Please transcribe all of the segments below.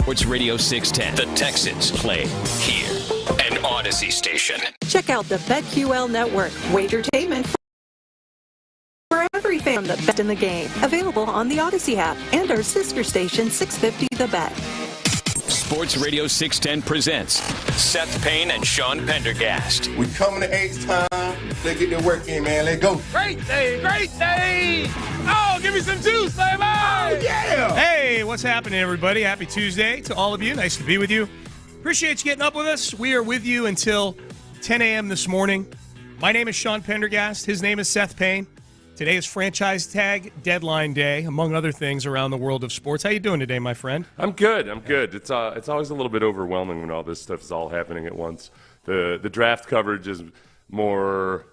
Sports Radio 610. The Texans play here. An Odyssey station. Check out the BetQL Network. Wagertainment for every fan, the bet in the game. Available on the Odyssey app and our sister station 650 The Bet. Sports Radio 610 presents Seth Payne and Sean Pendergast. We coming to H-Town. Let's get their work in, man. Let's go. Great day, great day. Oh, give me some juice, baby. Oh, yeah. Hey, what's happening, everybody? Happy Tuesday to all of you. Nice to be with you. Appreciate you getting up with us. We are with you until 10 a.m. this morning. My name is Sean Pendergast. His name is Seth Payne. Today is franchise tag deadline day, among other things around the world of sports. How you doing today, my friend? I'm good. It's always a little bit overwhelming when all this stuff is all happening at once. The draft coverage is more,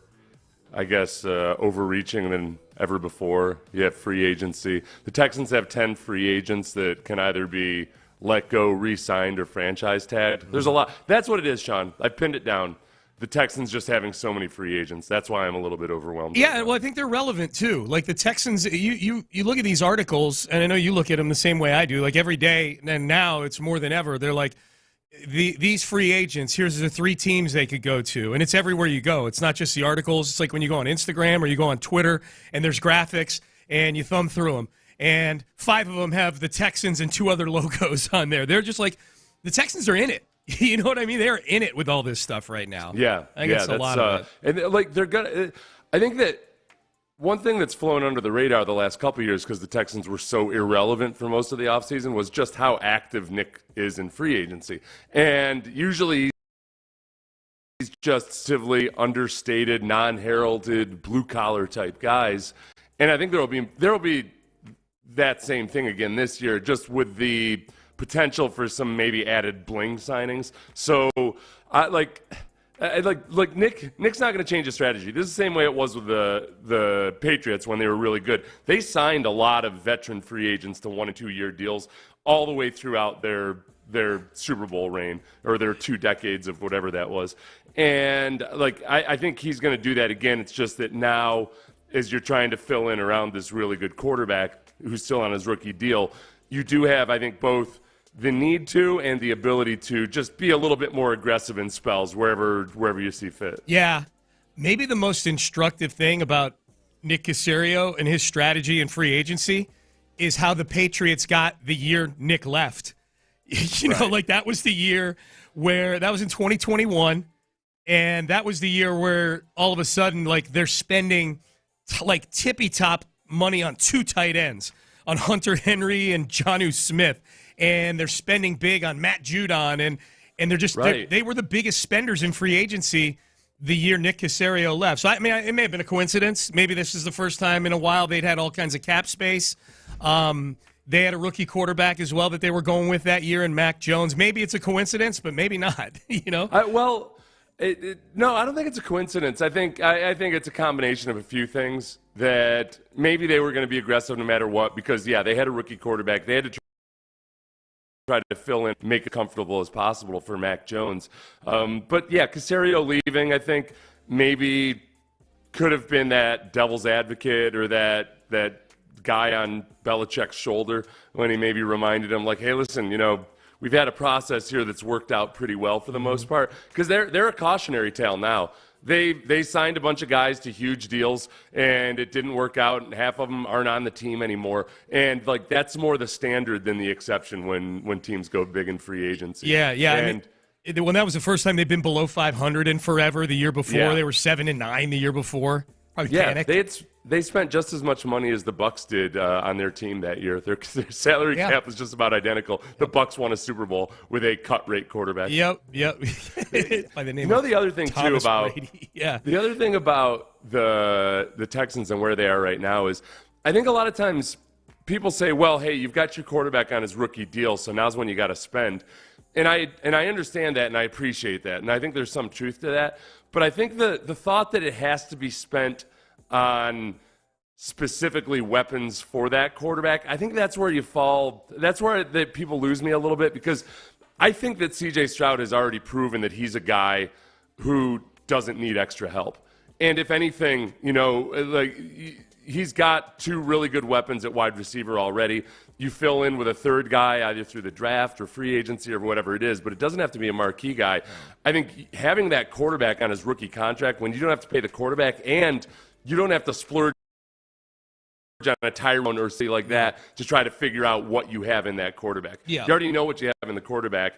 I guess, overreaching than ever before. You have free agency. The Texans have 10 free agents that can either be let go, re-signed, or franchise tagged. There's a lot. That's what it is, Sean. I pinned it down. The Texans just having so many free agents. That's why I'm a little bit overwhelmed. Yeah, well, I think they're relevant, too. Like, the Texans, you look at these articles, and I know you look at them the same way I do. Like, every day, and now it's more than ever, they're like, these free agents, here's the 3 teams they could go to. And it's everywhere you go. It's not just the articles. It's like when you go on Instagram or you go on Twitter, and there's graphics, and you thumb through them. And 5 of them have the Texans and 2 other logos on there. They're just like, the Texans are in it. You know what I mean? They're in it with all this stuff right now. Yeah, I think it's a lot of it. And like they're gonna. I think that one thing that's flown under the radar the last couple of years because the Texans were so irrelevant for most of the offseason was just how active Nick is in free agency, and usually he's just civilly understated, non-heralded, blue-collar type guys. And I think there will be that same thing again this year, just with the potential for some maybe added bling signings. So, Nick's not going to change his strategy. This is the same way it was with the Patriots when they were really good. They signed a lot of veteran free agents to 1- and 2-year deals all the way throughout their Super Bowl reign or their 2 decades of whatever that was. And I think he's going to do that again. It's just that now, as you're trying to fill in around this really good quarterback who's still on his rookie deal, you do have, I think, both the need to and the ability to just be a little bit more aggressive in spells wherever you see fit. Yeah. Maybe the most instructive thing about Nick Caserio and his strategy in free agency is how the Patriots got the year Nick left. Like that was the year where that was in 2021, and that was the year where all of a sudden like they're spending like tippy-top money on 2 tight ends, on Hunter Henry and Jonnu Smith. And they're spending big on Matt Judon, and they're just they were the biggest spenders in free agency the year Nick Caserio left. So I mean, it may have been a coincidence. Maybe this is the first time in a while they'd had all kinds of cap space. They had a rookie quarterback as well that they were going with that year, in Mac Jones. Maybe it's a coincidence, but maybe not. No, I don't think it's a coincidence. I think it's a combination of a few things that maybe they were going to be aggressive no matter what because they had a rookie quarterback. They had to try to fill in, make it comfortable as possible for Mac Jones. Caserio leaving, I think, maybe could have been that devil's advocate or that guy on Belichick's shoulder when he maybe reminded him, like, hey, listen, we've had a process here that's worked out pretty well for the most part. Because they're a cautionary tale now. They signed a bunch of guys to huge deals, and it didn't work out, and half of them aren't on the team anymore. And, that's more the standard than the exception when teams go big in free agency. Yeah. And when that was the first time they've been below 500 in forever. The year before, they were 7-9 the year before. Probably panicked. They spent just as much money as the Bucs did on their team that year. Their salary cap was just about identical. The Bucs won a Super Bowl with a cut-rate quarterback. Yep. By the name the other thing Thomas too about Brady. The other thing about the Texans and where they are right now is, I think a lot of times people say, well, hey, you've got your quarterback on his rookie deal, so now's when you got to spend. And I understand that, and I appreciate that, and I think there's some truth to that. But I think the thought that it has to be spent on specifically weapons for that quarterback, I think that's where you fall. That's where people lose me a little bit, because I think that C.J. Stroud has already proven that he's a guy who doesn't need extra help. And if anything, he's got two really good weapons at wide receiver already. You fill in with a third guy either through the draft or free agency or whatever it is, but it doesn't have to be a marquee guy. I think having that quarterback on his rookie contract, when you don't have to pay the quarterback and you don't have to splurge on a Tyrone or something like that to try to figure out what you have in that quarterback. Yeah. You already know what you have in the quarterback.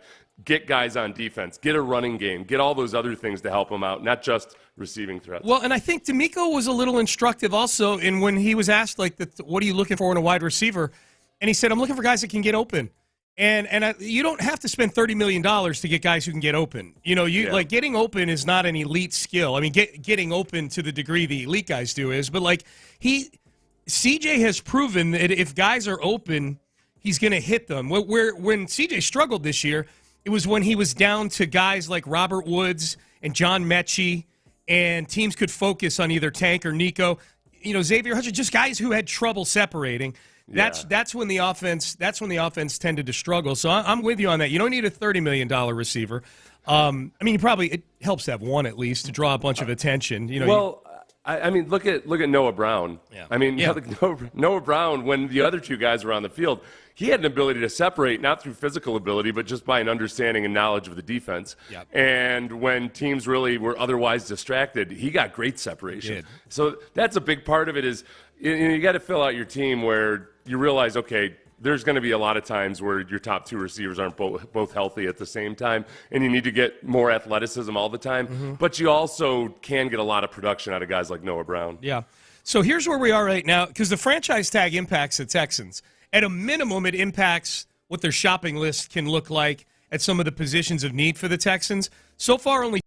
Get guys on defense. Get a running game. Get all those other things to help them out, not just receiving threats. Well, and I think D'Amico was a little instructive also in when he was asked, like, what are you looking for in a wide receiver? And he said, I'm looking for guys that can get open. And you don't have to spend $30 million to get guys who can get open. You know, like getting open is not an elite skill. I mean, getting open to the degree the elite guys do is, but like CJ has proven that if guys are open, he's going to hit them. When CJ struggled this year, it was when he was down to guys like Robert Woods and John Mechie, and teams could focus on either Tank or Nico. You know, Xavier Hutchinson, just guys who had trouble separating. That's when the offense tended to struggle. So I'm with you on that. You don't need a $30 million receiver. I mean, it helps to have one at least to draw a bunch of attention. You know. I mean, look at Noah Brown. Yeah. I mean, Noah Brown, when the other two guys were on the field, he had an ability to separate, not through physical ability, but just by an understanding and knowledge of the defense. Yep. And when teams really were otherwise distracted, he got great separation. So that's a big part of it is you got to fill out your team where you realize, okay, there's going to be a lot of times where your top two receivers aren't both healthy at the same time, and you need to get more athleticism all the time. Mm-hmm. But you also can get a lot of production out of guys like Noah Brown. Yeah. So here's where we are right now, because the franchise tag impacts the Texans. At a minimum, it impacts what their shopping list can look like at some of the positions of need for the Texans. So far, only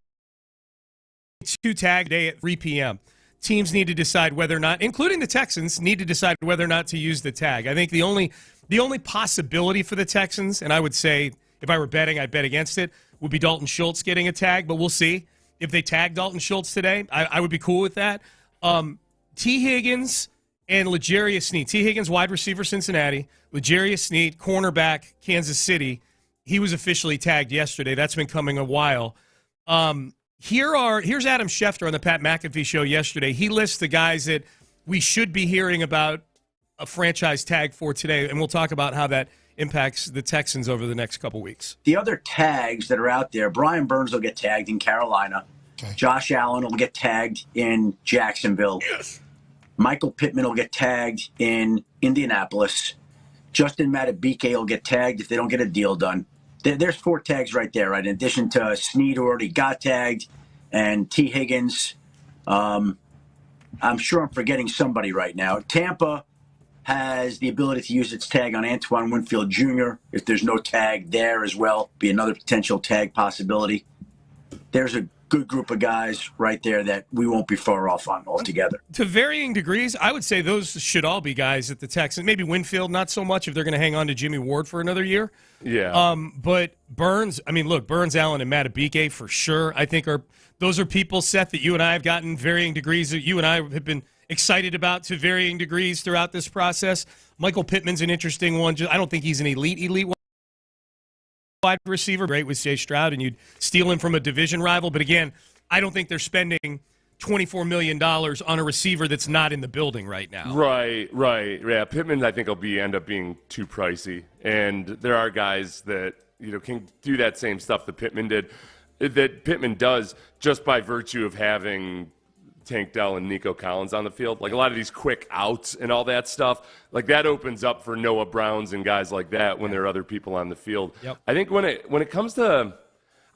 2 tag day at 3 p.m. Teams need to decide whether or not, including the Texans, need to decide whether or not to use the tag. I think the only possibility for the Texans, and I would say if I were betting, I'd bet against it, would be Dalton Schultz getting a tag, but we'll see. If they tag Dalton Schultz today, I would be cool with that. T. Higgins and L'Jarius Sneed. T. Higgins, wide receiver, Cincinnati. L'Jarius Sneed, cornerback, Kansas City. He was officially tagged yesterday. That's been coming a while. Here's Adam Schefter on the Pat McAfee show yesterday. He lists the guys that we should be hearing about a franchise tag for today, and we'll talk about how that impacts the Texans over the next couple weeks. The other tags that are out there, Brian Burns will get tagged in Carolina. Okay. Josh Allen will get tagged in Jacksonville. Yes. Michael Pittman will get tagged in Indianapolis. Justin Madubuike will get tagged if they don't get a deal done. There's 4 tags right there, right? In addition to Sneed, who already got tagged, and T. Higgins. I'm sure I'm forgetting somebody right now. Tampa has the ability to use its tag on Antoine Winfield Jr. If there's no tag there as well, be another potential tag possibility. There's a good group of guys right there that we won't be far off on altogether. To varying degrees, I would say those should all be guys at the Texans. Maybe Winfield, not so much if they're going to hang on to Jimmy Ward for another year. Yeah. But Burns, I mean, look, Burns, Allen, and Madubuike for sure, I think those are people, Seth, that you and I have gotten varying degrees that you and I have been excited about to varying degrees throughout this process. Michael Pittman's an interesting one. I don't think he's an elite wide receiver. Great with Jay Stroud, and you'd steal him from a division rival. But again, I don't think they're spending $24 million on a receiver that's not in the building right now. Right. Yeah, Pittman, I think, will end up being too pricey. And there are guys that can do that same stuff that Pittman does just by virtue of having Tank Dell and Nico Collins on the field. Like a lot of these quick outs and all that stuff, like that opens up for Noah Browns and guys like that when there are other people on the field. Yep. I think when it comes to,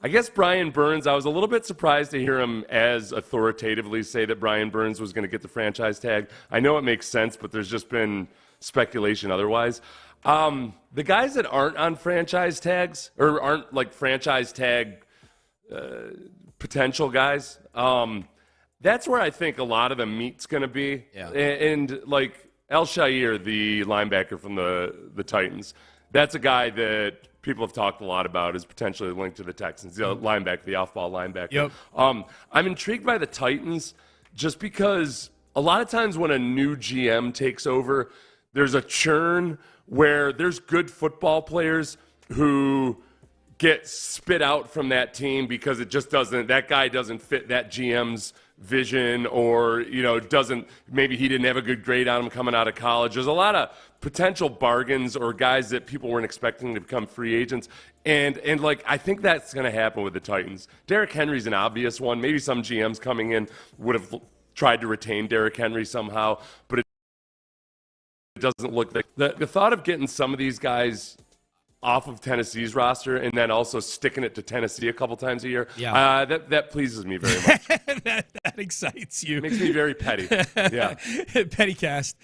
I guess, Brian Burns, I was a little bit surprised to hear him as authoritatively say that Brian Burns was going to get the franchise tag. I know it makes sense, but there's just been speculation otherwise. The guys that aren't on franchise tags or aren't like franchise tag potential guys, that's where I think a lot of the meat's going to be. Yeah. And like El Shair, the linebacker from the Titans, that's a guy that people have talked a lot about as potentially linked to the Texans, the linebacker, the off-ball linebacker. Yep. I'm intrigued by the Titans just because a lot of times when a new GM takes over, there's a churn where there's good football players who get spit out from that team because that guy doesn't fit that GM's vision, or maybe he didn't have a good grade on him coming out of college. There's a lot of potential bargains or guys that people weren't expecting to become free agents, and I think that's going to happen with the Titans. Derrick Henry's an obvious one. Maybe some GMs coming in would have tried to retain Derrick Henry somehow, but it doesn't look like the thought of getting some of these guys off of Tennessee's roster and then also sticking it to Tennessee a couple times a year. Yeah. That pleases me very much. that excites you. Makes me very petty. Yeah. Petty cast.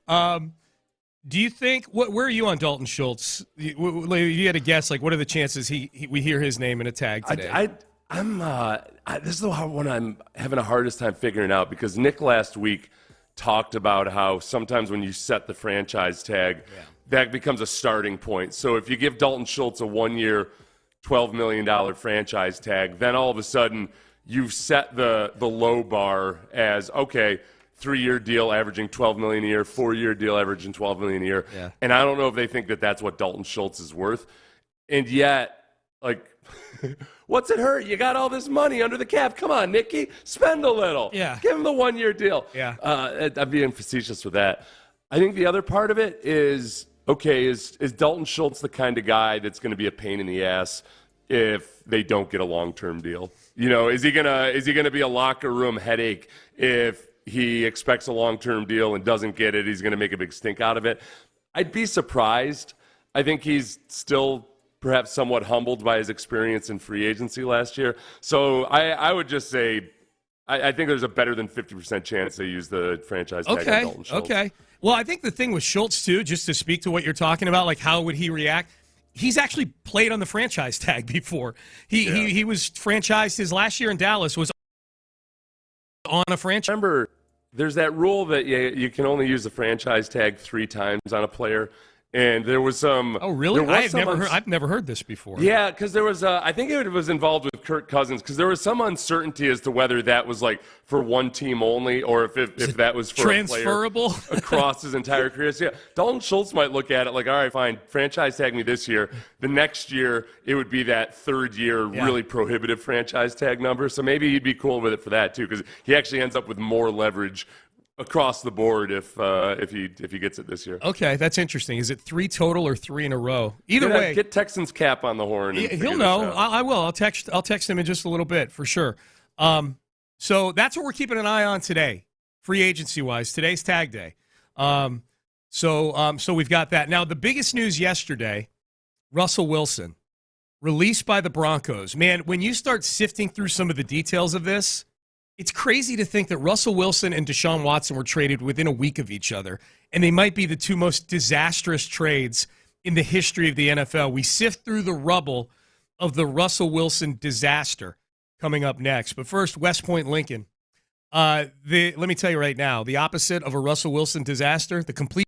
Do you think, where are you on Dalton Schultz? You had a guess, what are the chances we hear his name in a tag today? This is the one I'm having the hardest time figuring out, because Nick last week talked about how sometimes when you set the franchise tag, that becomes a starting point. So if you give Dalton Schultz a 1-year, $12 million franchise tag, then all of a sudden you've set the low bar as, okay, 3-year deal averaging $12 million a year, 4-year deal averaging $12 million a year. Yeah. And I don't know if they think that that's what Dalton Schultz is worth. And yet, what's it hurt? You got all this money under the cap. Come on, Nicky, spend a little. Yeah. Give him the 1-year deal. Yeah. I'm being facetious with that. I think the other part of it is, okay, is Dalton Schultz the kind of guy that's going to be a pain in the ass if they don't get a long-term deal? Is he gonna be a locker room headache if he expects a long-term deal and doesn't get it? He's going to make a big stink out of it. I'd be surprised. I think he's still perhaps somewhat humbled by his experience in free agency last year. So I would just say I think there's a better than 50% chance they use the franchise tag on Dalton Schultz. Okay. Well, I think the thing with Schultz, too, just to speak to what you're talking about, how would he react? He's actually played on the franchise tag before. He was franchised. His last year in Dallas was on a franchise. Remember, there's that rule that you can only use the franchise tag 3 times on a player. And there was some. Oh, really? I've never heard this before. Yeah, because there was. I think it was involved with Kirk Cousins, because there was some uncertainty as to whether that was for one team only, or if that was for transferable a player across his entire career. So yeah, Dalton Schultz might look at it all right, fine, franchise tag me this year. The next year it would be that 3rd year really prohibitive franchise tag number. So maybe he'd be cool with it for that too, because he actually ends up with more leverage across the board if he gets it this year. Okay, that's interesting. Is it 3 total or 3 in a row? Either way, get Texans Cap on the horn. He'll know. I will. I'll text him in just a little bit for sure. So that's what we're keeping an eye on today, free agency wise. Today's tag day. So we've got that. Now the biggest news yesterday: Russell Wilson released by the Broncos. Man, when you start sifting through some of the details of this, it's crazy to think that Russell Wilson and Deshaun Watson were traded within a week of each other, and they might be the 2 most disastrous trades in the history of the NFL. We sift through the rubble of the Russell Wilson disaster coming up next. But first, West Point Lincoln. Let me tell you right now, the opposite of a Russell Wilson disaster, the complete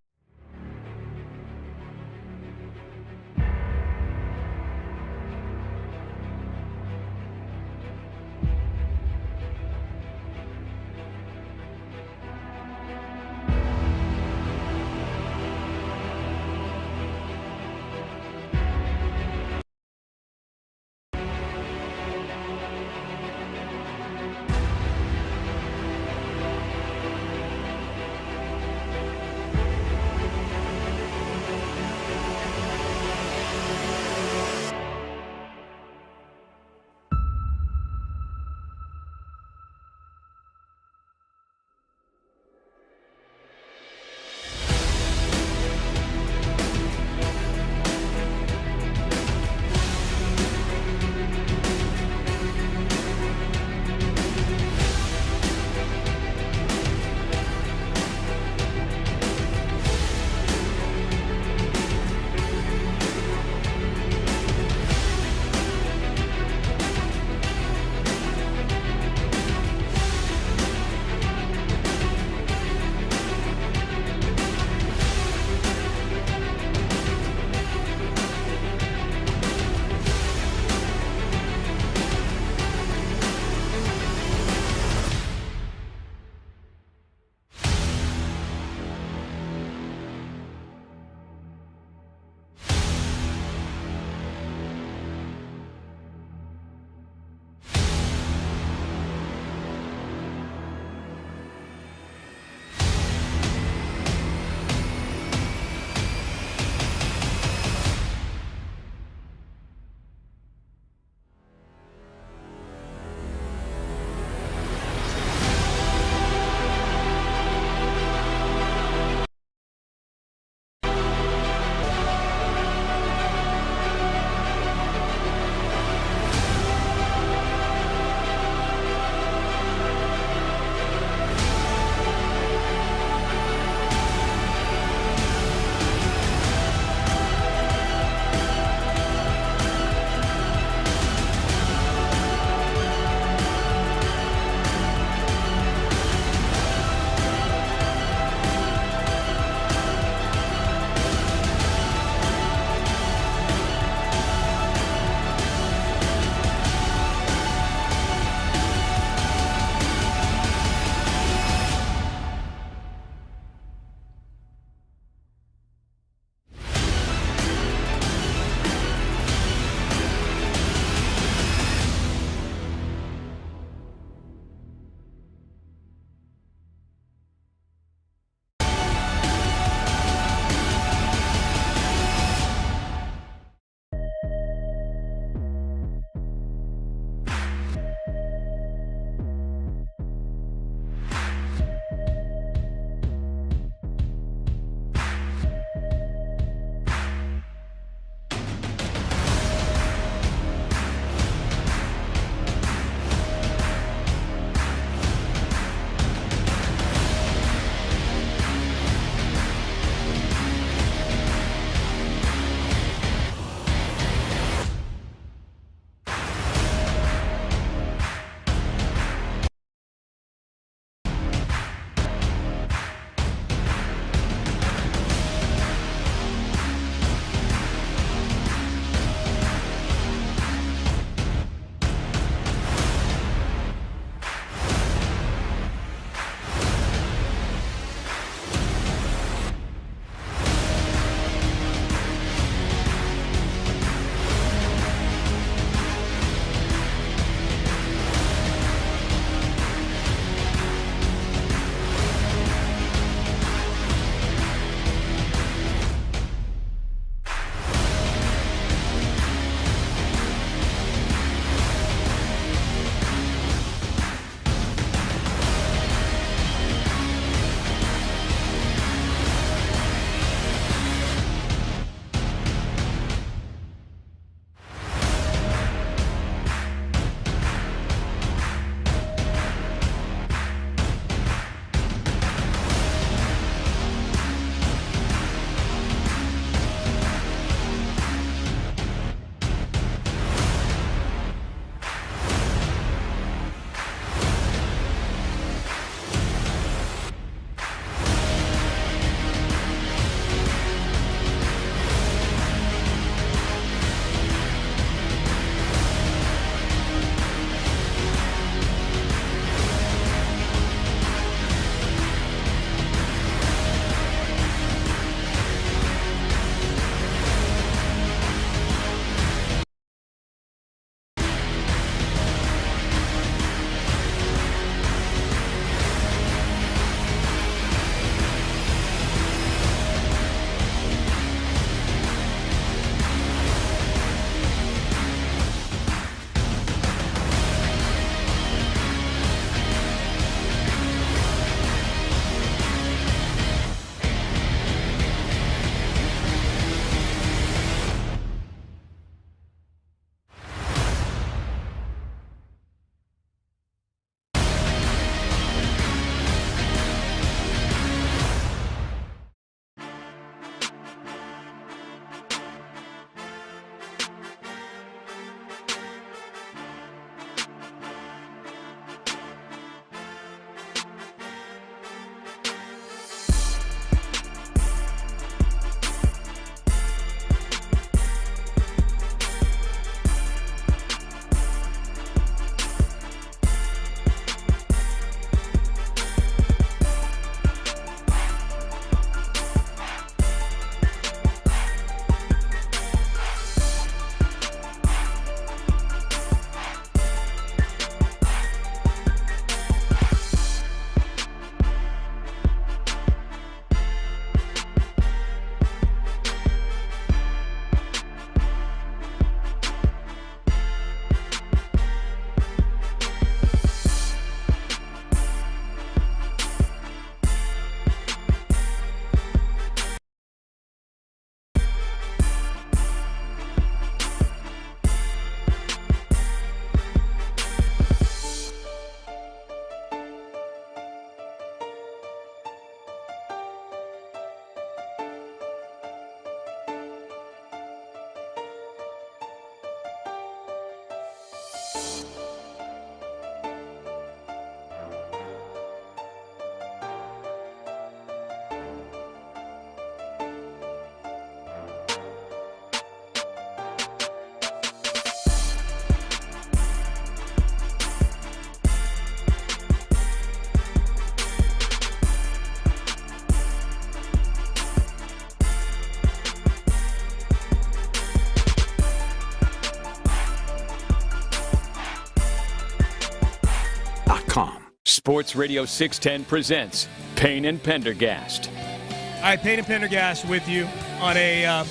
Sports Radio 610 presents Payne and Pendergast. All right, Payne and Pendergast with you on a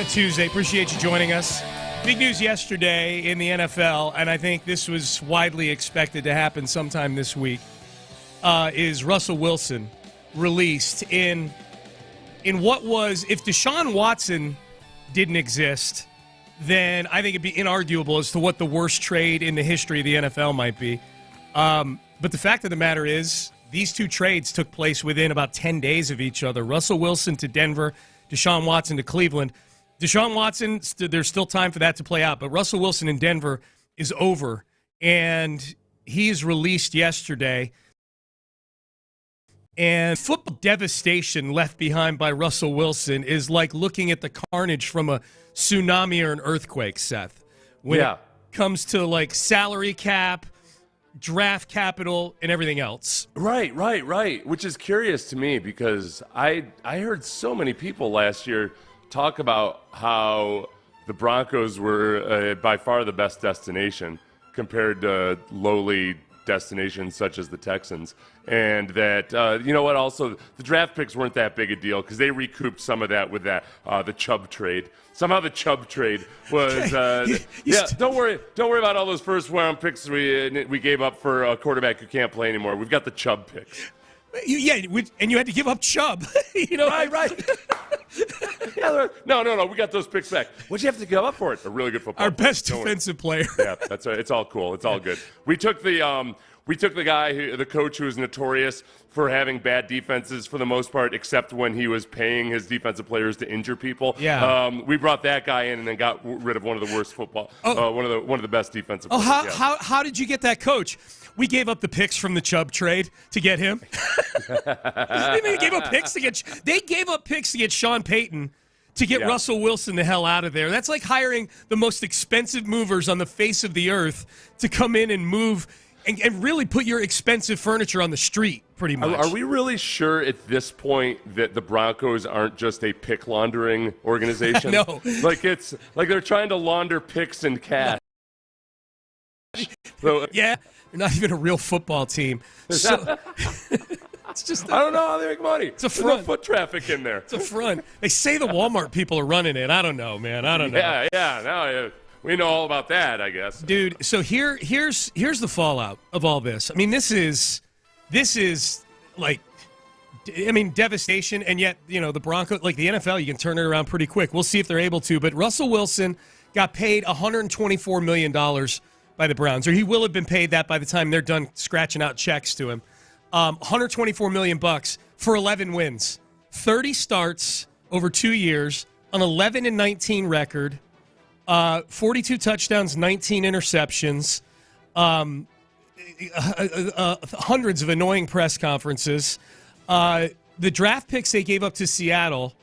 Tuesday. Appreciate you joining us. Big news yesterday in the NFL, and I think this was widely expected to happen sometime this week, is Russell Wilson released in what was, if Deshaun Watson didn't exist, then I think it'd be inarguable as to what the worst trade in the history of the NFL might be. But the fact of the matter is, these two trades took place within about 10 days of each other. Russell Wilson to Denver, Deshaun Watson to Cleveland. Deshaun Watson, there's still time for that to play out, but Russell Wilson in Denver is over, and he is released yesterday. And football devastation left behind by Russell Wilson is like looking at the carnage from a tsunami or an earthquake, Seth. When it comes to like salary cap, draft capital, and everything else. Right. Which is curious to me because I heard so many people last year talk about how the Broncos were by far the best destination compared to lowly destinations such as the Texans. And that, you know what, also, the draft picks weren't that big a deal because they recouped some of that with that the Chubb trade. Somehow the Chubb trade was, don't worry about all those first-round picks we gave up for a quarterback who can't play anymore. We've got the Chubb picks. And you had to give up Chubb. Right. No. We got those picks back. What'd you have to give up for it? A really good football. Our best defensive player. Yeah, that's right. It's all cool. It's all good. We took the guy, the coach who was notorious for having bad defenses for the most part, except when he was paying his defensive players to injure people. Yeah. We brought that guy in and then got rid of one of the worst one of the best defensive players. How did you get that coach? We gave up the picks from the Chubb trade to get him. They gave up picks to get Sean Payton to get Russell Wilson the hell out of there. That's like hiring the most expensive movers on the face of the earth to come in and move and really put your expensive furniture on the street, pretty much. Are we really sure at this point that the Broncos aren't just a pick laundering organization? No. Like they're trying to launder picks and cash. So, yeah, they're not even a real football team. So, it's just I don't know how they make money. It's a front. Foot traffic in there. It's a front. They say the Walmart people are running it. I don't know, man. I don't know. Yeah. Now we know all about that, I guess. Dude, so here's the fallout of all this. I mean, this is like, I mean, devastation, and yet, the Broncos, like the NFL, you can turn it around pretty quick. We'll see if they're able to. But Russell Wilson got paid $124 million by the Browns, or he will have been paid that by the time they're done scratching out checks to him. $124 million for 11 wins, 30 starts over 2 years, an 11-19 record, 42 touchdowns, 19 interceptions, hundreds of annoying press conferences. The draft picks they gave up to Seattle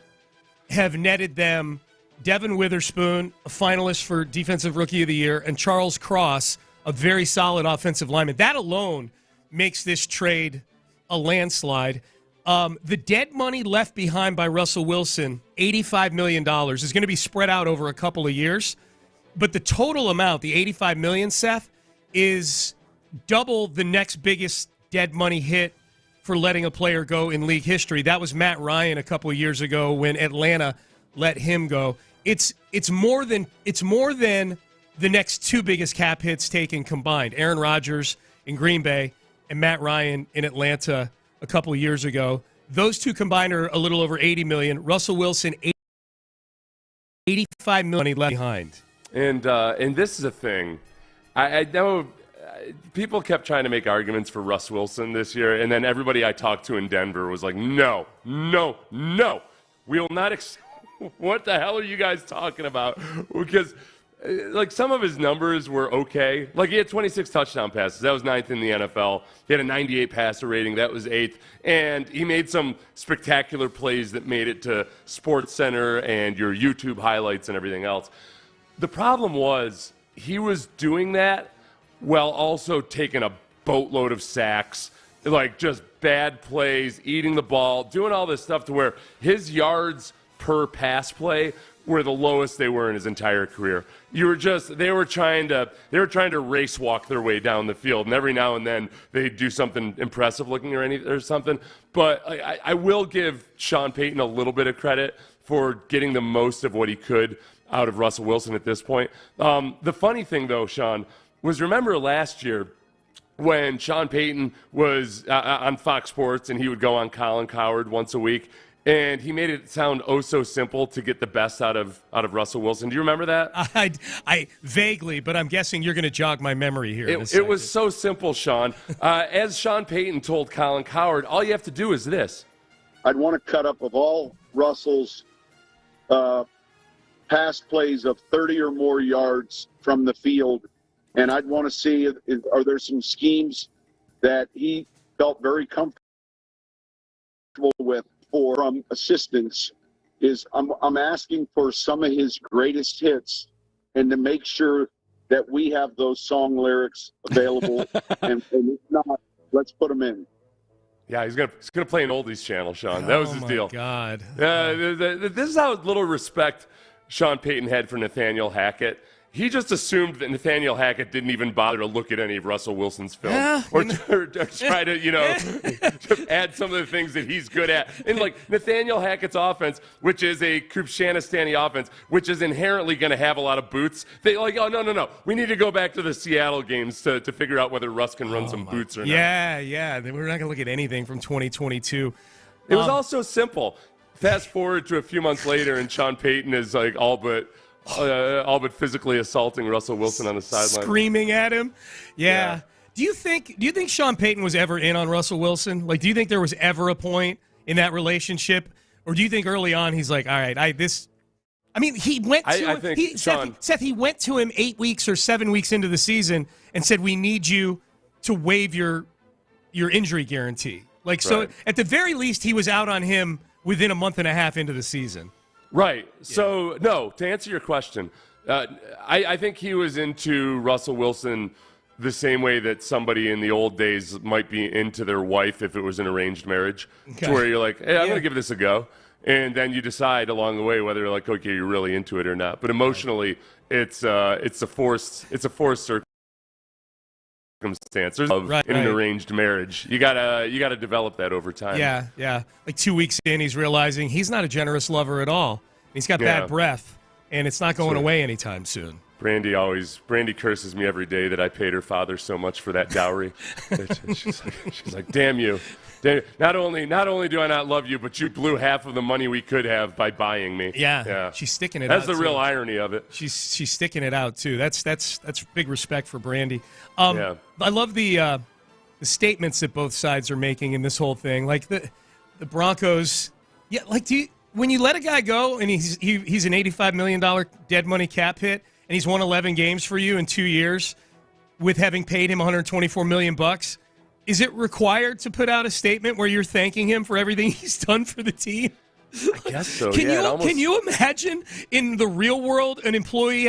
have netted them Devin Witherspoon, a finalist for Defensive Rookie of the Year, and Charles Cross, a very solid offensive lineman. That alone makes this trade a landslide. The dead money left behind by Russell Wilson, $85 million, is going to be spread out over a couple of years. But the total amount, the $85 million, Seth, is double the next biggest dead money hit for letting a player go in league history. That was Matt Ryan a couple of years ago when Atlanta let him go. It's more than the next two biggest cap hits taken combined. Aaron Rodgers in Green Bay and Matt Ryan in Atlanta a couple of years ago. Those two combined are a little over $80 million. Russell Wilson, $85 million left behind. And this is a thing. I know people kept trying to make arguments for Russ Wilson this year, and then everybody I talked to in Denver was like, no. We will not what the hell are you guys talking about? Because like some of his numbers were okay. Like he had 26 touchdown passes. That was 9th in the NFL. He had a 98 passer rating. That was 8th. And he made some spectacular plays that made it to SportsCenter and your YouTube highlights and everything else. The problem was he was doing that while also taking a boatload of sacks, like just bad plays, eating the ball, doing all this stuff to where his yards per pass play were the lowest they were in his entire career. They were trying to race walk their way down the field, and every now and then they do something impressive looking or something. But I will give Sean Payton a little bit of credit for getting the most of what he could out of Russell Wilson at this point. The funny thing, though, Sean, was remember last year when Sean Payton was on Fox Sports and he would go on Colin Cowherd once a week, and he made it sound oh so simple to get the best out of Russell Wilson. Do you remember that? I vaguely, but I'm guessing you're going to jog my memory here. It was so simple, Sean. As Sean Payton told Colin Cowherd, all you have to do is this. I'd want to cut up of all Russell's pass plays of 30 or more yards from the field, and I'd want to see are there some schemes that he felt very comfortable with from assistants. I'm asking for some of his greatest hits and to make sure that we have those song lyrics available, and if not, let's put them in. Yeah, he's gonna play an oldies channel, Sean. That was his deal. Oh, my God. This is how little respect Sean Payton had for Nathaniel Hackett. He just assumed that Nathaniel Hackett didn't even bother to look at any of Russell Wilson's film or try to, to add some of the things that he's good at. And like Nathaniel Hackett's offense, which is a Krupshanistani offense, which is inherently going to have a lot of boots. They like, oh, no. We need to go back to the Seattle games to figure out whether Russ can run some boots or not. Yeah. We're not going to look at anything from 2022. It was all so simple. Fast forward to a few months later, and Sean Payton is like all but physically assaulting Russell Wilson on the sideline, screaming at him. Yeah. Do you think Sean Payton was ever in on Russell Wilson? Like, do you think there was ever a point in that relationship, or do you think early on he's like, all right, he went to Seth. He went to him 8 weeks or 7 weeks into the season and said, we need you to waive your injury guarantee. Like, so at the very least, he was out on him within a month and a half into the season. Right. So, no, to answer your question, I think he was into Russell Wilson the same way that somebody in the old days might be into their wife if it was an arranged marriage, to where you're like, hey, I'm going to give this a go. And then you decide along the way whether you're like, okay, you're really into it or not. But emotionally, it's a forced circumstance of in an arranged marriage. You gotta develop that over time. Yeah. Like 2 weeks in, he's realizing he's not a generous lover at all. He's got bad breath, and it's not going away anytime soon. Brandy curses me every day that I paid her father so much for that dowry. she's like, damn you. Not only do I not love you, but you blew half of the money we could have by buying me. Yeah. She's sticking it out. That's the real irony of it. She's sticking it out too. That's big respect for Brandy. I love the statements that both sides are making in this whole thing. Like the Broncos. Yeah. Like when you let a guy go and he's an $85 million dead money cap hit and he's won 11 games for you in 2 years with having paid him $124 million. Is it required to put out a statement where you're thanking him for everything he's done for the team? I guess so. Can you imagine in the real world an employee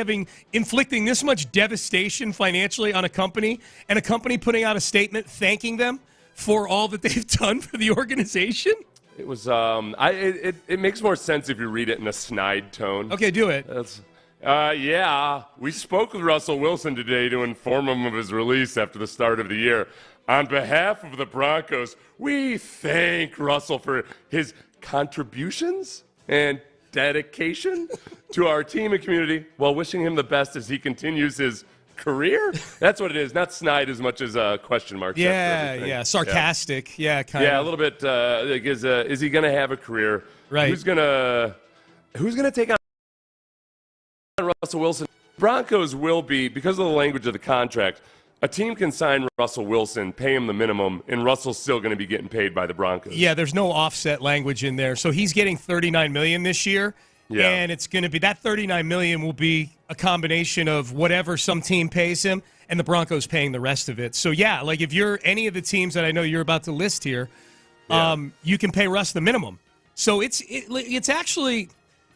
inflicting this much devastation financially on a company and a company putting out a statement thanking them for all that they've done for the organization? It was it makes more sense if you read it in a snide tone. Okay, do it. We spoke with Russell Wilson today to inform him of his release after the start of the year. On behalf of the Broncos, we thank Russell for his contributions and dedication to our team and community while wishing him the best as he continues his career. That's what it is, not snide as much as question marks. Sarcastic. Yeah, kind of. A little bit. Is he going to have a career? Right. Who's gonna take on Russell Wilson? Broncos will be, because of the language of the contract, a team can sign Russell Wilson, pay him the minimum, and Russell's still going to be getting paid by the Broncos. Yeah, there's no offset language in there. So he's getting $39 million this year, and it's going to be that $39 million will be a combination of whatever some team pays him and the Broncos paying the rest of it. So yeah, like if you're any of the teams that I know you're about to list here, you can pay Russ the minimum. So it's actually.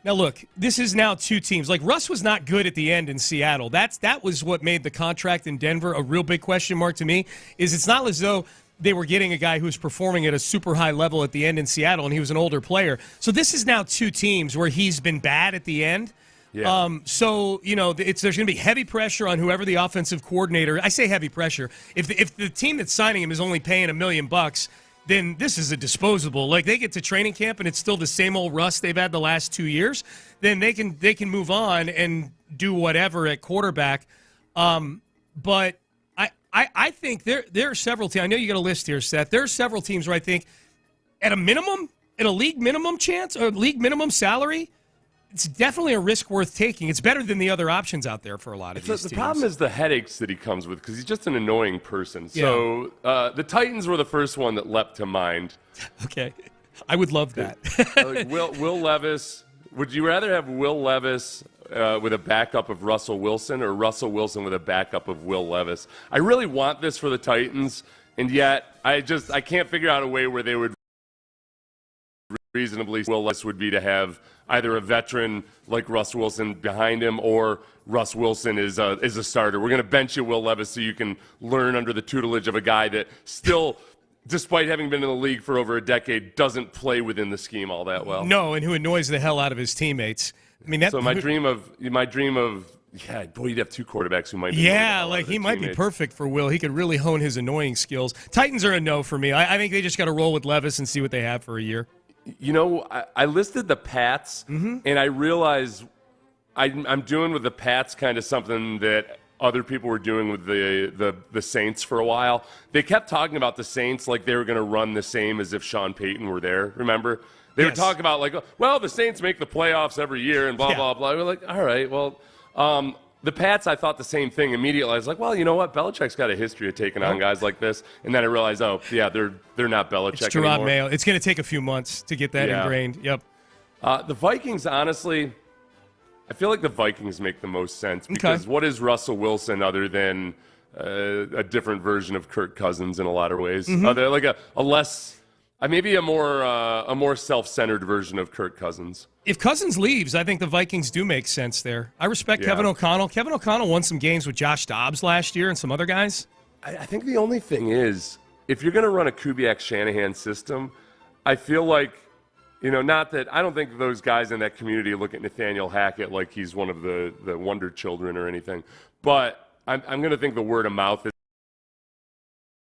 Now, look, this is now two teams. Like, Russ was not good at the end in Seattle. That was what made the contract in Denver a real big question mark to me, is it's not as though they were getting a guy who was performing at a super high level at the end in Seattle, and he was an older player. So this is now two teams where he's been bad at the end. Yeah. So, there's going to be heavy pressure on whoever the offensive coordinator. I say heavy pressure. If the team that's signing him is only paying $1 million, then this is a disposable. Like, they get to training camp and it's still the same old rust they've had the last 2 years, then they can move on and do whatever at quarterback. But I think there are several teams. I know you got a list here, Seth. There are several teams where I think at a league minimum chance or league minimum salary, it's definitely a risk worth taking. It's better than the other options out there for a lot of these teams. The problem is the headaches that he comes with because he's just an annoying person. So the Titans were the first one that leapt to mind. Okay. I would love that. Like Will Levis. Would you rather have Will Levis with a backup of Russell Wilson or Russell Wilson with a backup of Will Levis? I really want this for the Titans, and yet I can't figure out a way where they would reasonably Will Levis would be to have either a veteran like Russ Wilson behind him or Russ Wilson is a starter. We're going to bench you, Will Levis, so you can learn under the tutelage of a guy that still, despite having been in the league for over a decade, doesn't play within the scheme all that well. No, and who annoys the hell out of his teammates. I mean, so my dream of you'd have two quarterbacks who might be he might be perfect for Will. He could really hone his annoying skills. Titans are a no for me. I think they just got to roll with Levis and see what they have for a year. I listed the Pats, and I realized I'm doing with the Pats kind of something that other people were doing with the Saints for a while. They kept talking about the Saints like they were going to run the same as if Sean Payton were there, remember? They would talk about, like, well, the Saints make the playoffs every year and blah, blah, blah. We're like, all right, well, the Pats, I thought the same thing immediately. I was like, well, you know what? Belichick's got a history of taking on guys like this. And then I realized, they're not Belichick it's Gerard anymore. Mayo. It's going to take a few months to get that ingrained. Yep. The Vikings, honestly, I feel like the Vikings make the most sense because what is Russell Wilson other than a different version of Kirk Cousins in a lot of ways? They're like a less... maybe a more self-centered version of Kirk Cousins. If Cousins leaves, I think the Vikings do make sense there. I respect Kevin O'Connell. Kevin O'Connell won some games with Josh Dobbs last year and some other guys. I think the only thing is, if you're going to run a Kubiak-Shanahan system, I feel like, not that I don't think those guys in that community look at Nathaniel Hackett like he's one of the wonder children or anything. But I'm going to think the word of mouth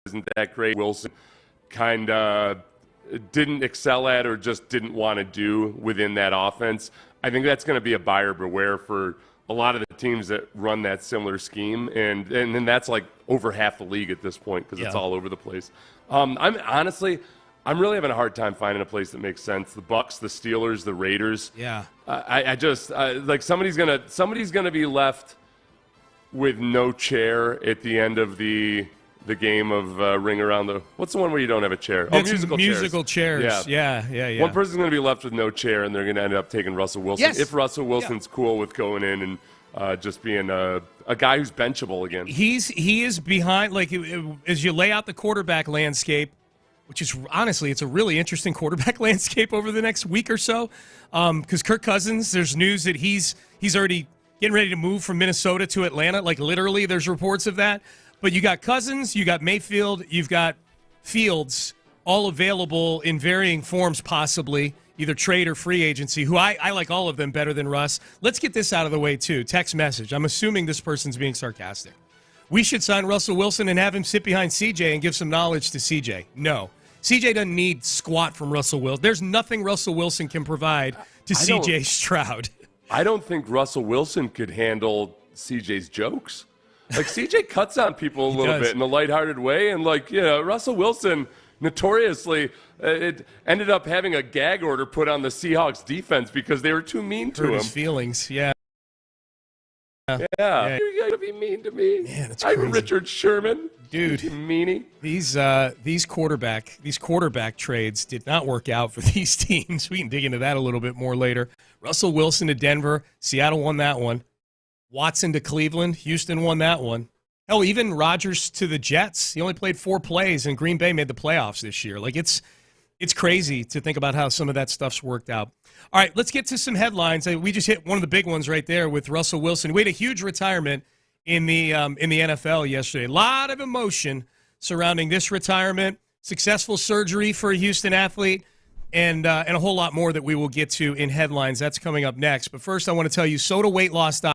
isn't that great. Wilson kind of didn't excel at or just didn't want to do within that offense. I think that's going to be a buyer beware for a lot of the teams that run that similar scheme, and then that's like over half the league at this point because it's all over the place. I'm really having a hard time finding a place that makes sense. The Bucks, the Steelers, the Raiders. Yeah. I just like somebody's gonna be left with no chair at the end of the game of Ring Around the... What's the one where you don't have a chair? Musical chairs. Yeah. One person's going to be left with no chair, and they're going to end up taking Russell Wilson. Yes. If Russell Wilson's cool with going in and just being a guy who's benchable again. He is behind, like, as you lay out the quarterback landscape, which is, honestly, it's a really interesting quarterback landscape over the next week or so, because Kirk Cousins, there's news that he's already getting ready to move from Minnesota to Atlanta. Like, literally, there's reports of that. But you got Cousins, you got Mayfield, you've got Fields, all available in varying forms possibly, either trade or free agency, who I like all of them better than Russ. Let's get this out of the way, too. Text message. I'm assuming this person's being sarcastic. We should sign Russell Wilson and have him sit behind CJ and give some knowledge to CJ. No. CJ doesn't need squat from Russell Wilson. There's nothing Russell Wilson can provide to CJ Stroud. I don't think Russell Wilson could handle CJ's jokes. Like, CJ cuts on people a little bit in a lighthearted way, and, Russell Wilson notoriously it ended up having a gag order put on the Seahawks defense because they were too mean to him. His feelings, yeah. You're going to be mean to me. Man, that's crazy. I'm Richard Sherman. Dude, meanie. These quarterback trades did not work out for these teams. We can dig into that a little bit more later. Russell Wilson to Denver. Seattle won that one. Watson to Cleveland. Houston won that one. Hell, even Rodgers to the Jets. He only played 4 plays, and Green Bay made the playoffs this year. Like, it's crazy to think about how some of that stuff's worked out. All right, let's get to some headlines. We just hit one of the big ones right there with Russell Wilson. We had a huge retirement in the NFL yesterday. A lot of emotion surrounding this retirement, successful surgery for a Houston athlete, and a whole lot more that we will get to in headlines. That's coming up next. But first, I want to tell you, SodaWeightLoss.com.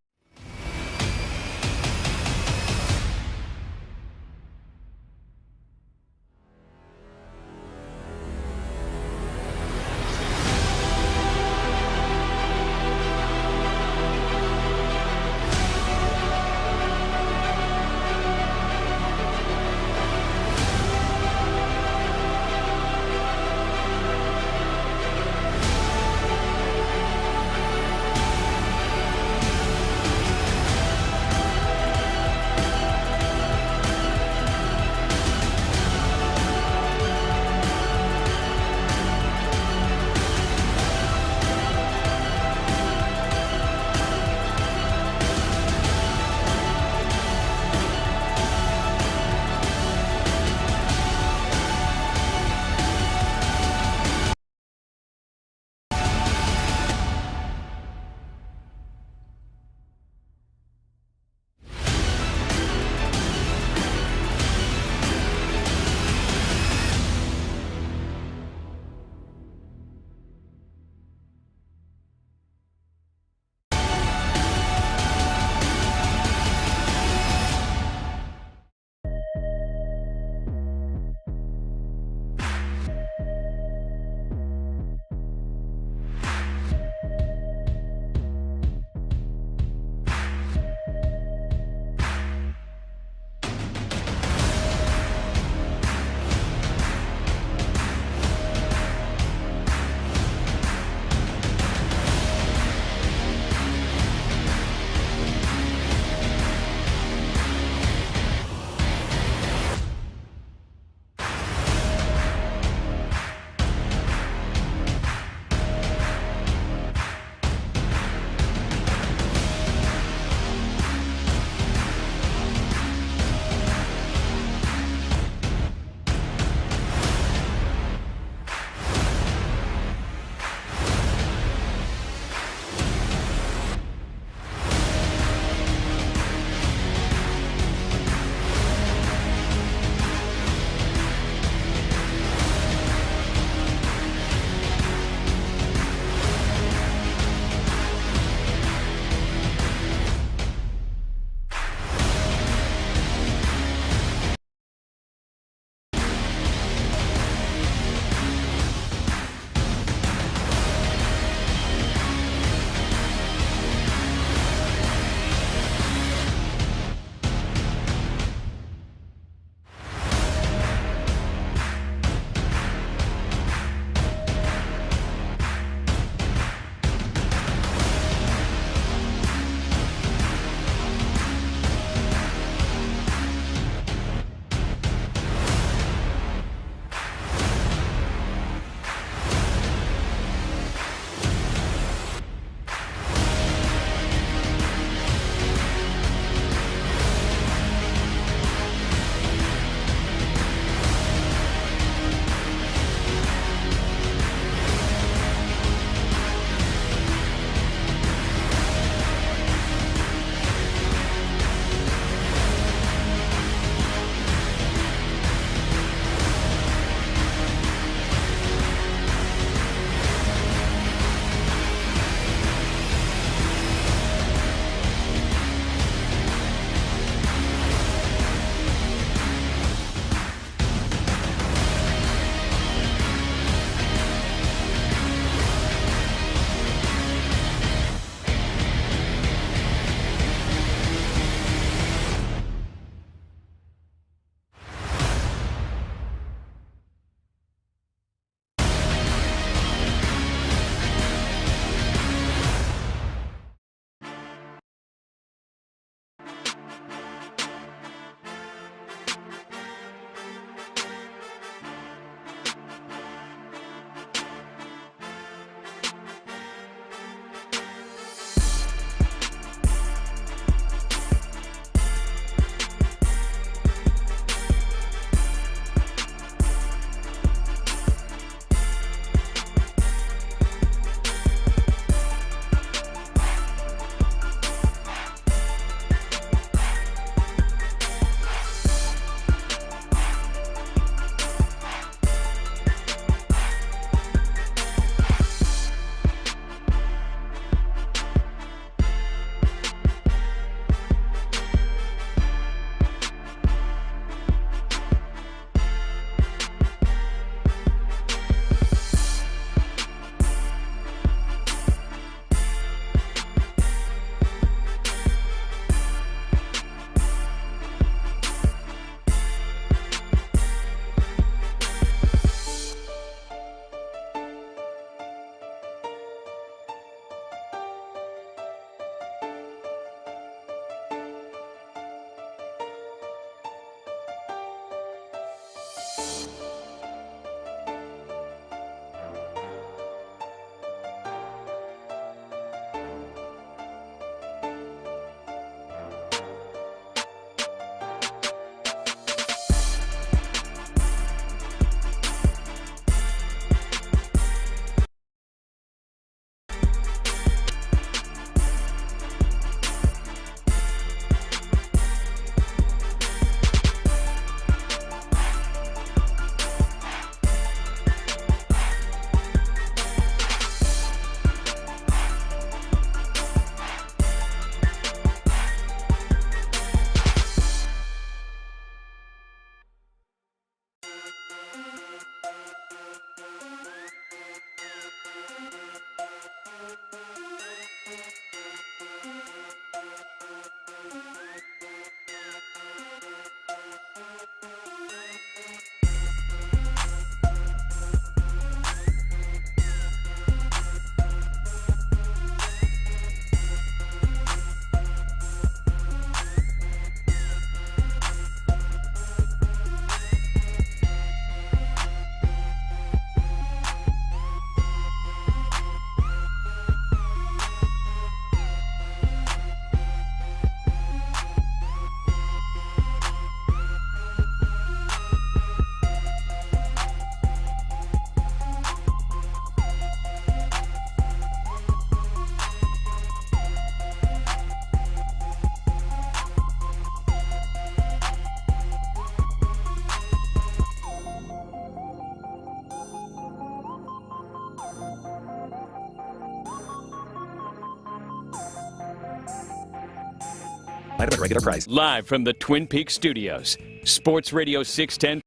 Item at regular price. Live from the Twin Peaks studios, Sports Radio 610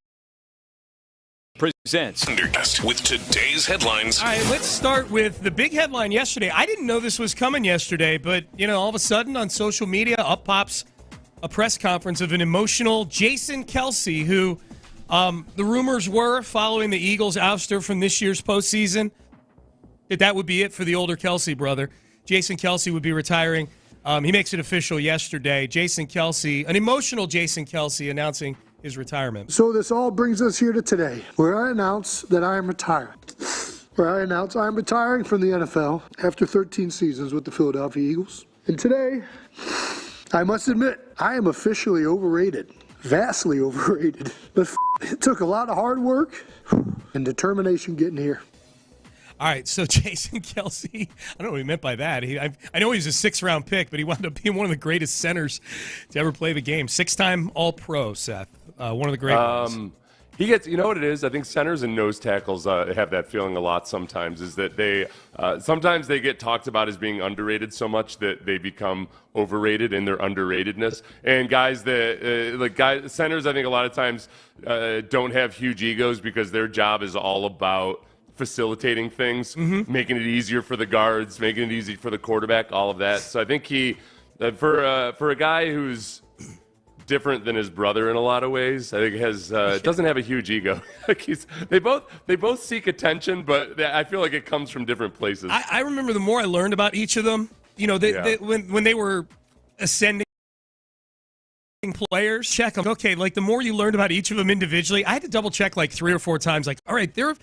presents Pendergast with today's headlines. All right, let's start with the big headline yesterday. I didn't know this was coming yesterday, but, all of a sudden on social media, up pops a press conference of an emotional Jason Kelce, who the rumors were, following the Eagles' ouster from this year's postseason, that would be it for the older Kelce brother. Jason Kelce would be retiring. He makes it official yesterday. Jason Kelce, an emotional Jason Kelce, announcing his retirement. So this all brings us here to today, where I announce that I am retiring. Where I announce I am retiring from the NFL after 13 seasons with the Philadelphia Eagles. And today, I must admit, I am officially overrated. Vastly overrated. But it took a lot of hard work and determination getting here. All right, so Jason Kelce, I don't know what he meant by that. I know he was a sixth-round pick, but he wound up being one of the greatest centers to ever play the game. Six-time All-Pro, Seth. One of the great ones. He gets, you know what it is? I think centers and nose tackles have that feeling a lot sometimes, is that they sometimes they get talked about as being underrated so much that they become overrated in their underratedness. And guys that, centers, I think a lot of times don't have huge egos because their job is all about facilitating things, making it easier for the guards, making it easy for the quarterback, all of that. So I think he, for a guy who's different than his brother in a lot of ways, I think doesn't have a huge ego. They both seek attention, but I feel like it comes from different places. I remember the more I learned about each of them, when they were ascending players, check them. Okay, like the more you learned about each of them individually, I had to double check like 3 or 4 times. Like, all right, they're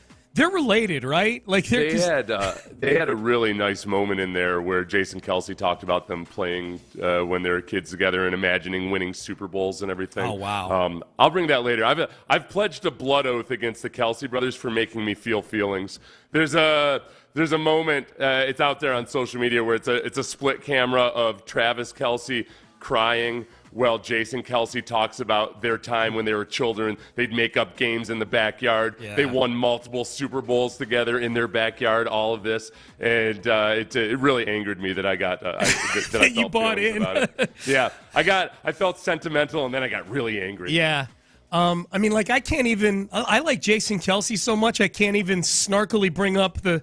related, right? Like they had a really nice moment in there where Jason Kelce talked about them playing when they were kids together and imagining winning Super Bowls and everything. Oh wow! I'll bring that later. I've pledged a blood oath against the Kelce brothers for making me feel feelings. There's a moment. It's out there on social media where it's a split camera of Travis Kelce crying. Well, Jason Kelce talks about their time when they were children. They'd make up games in the backyard. Yeah. They won multiple Super Bowls together in their backyard, all of this. And it really angered me that I got that I felt you bought in. About it. Yeah, I felt sentimental, and then I got really angry. Yeah. I can't even – I like Jason Kelce so much I can't even snarkily bring up the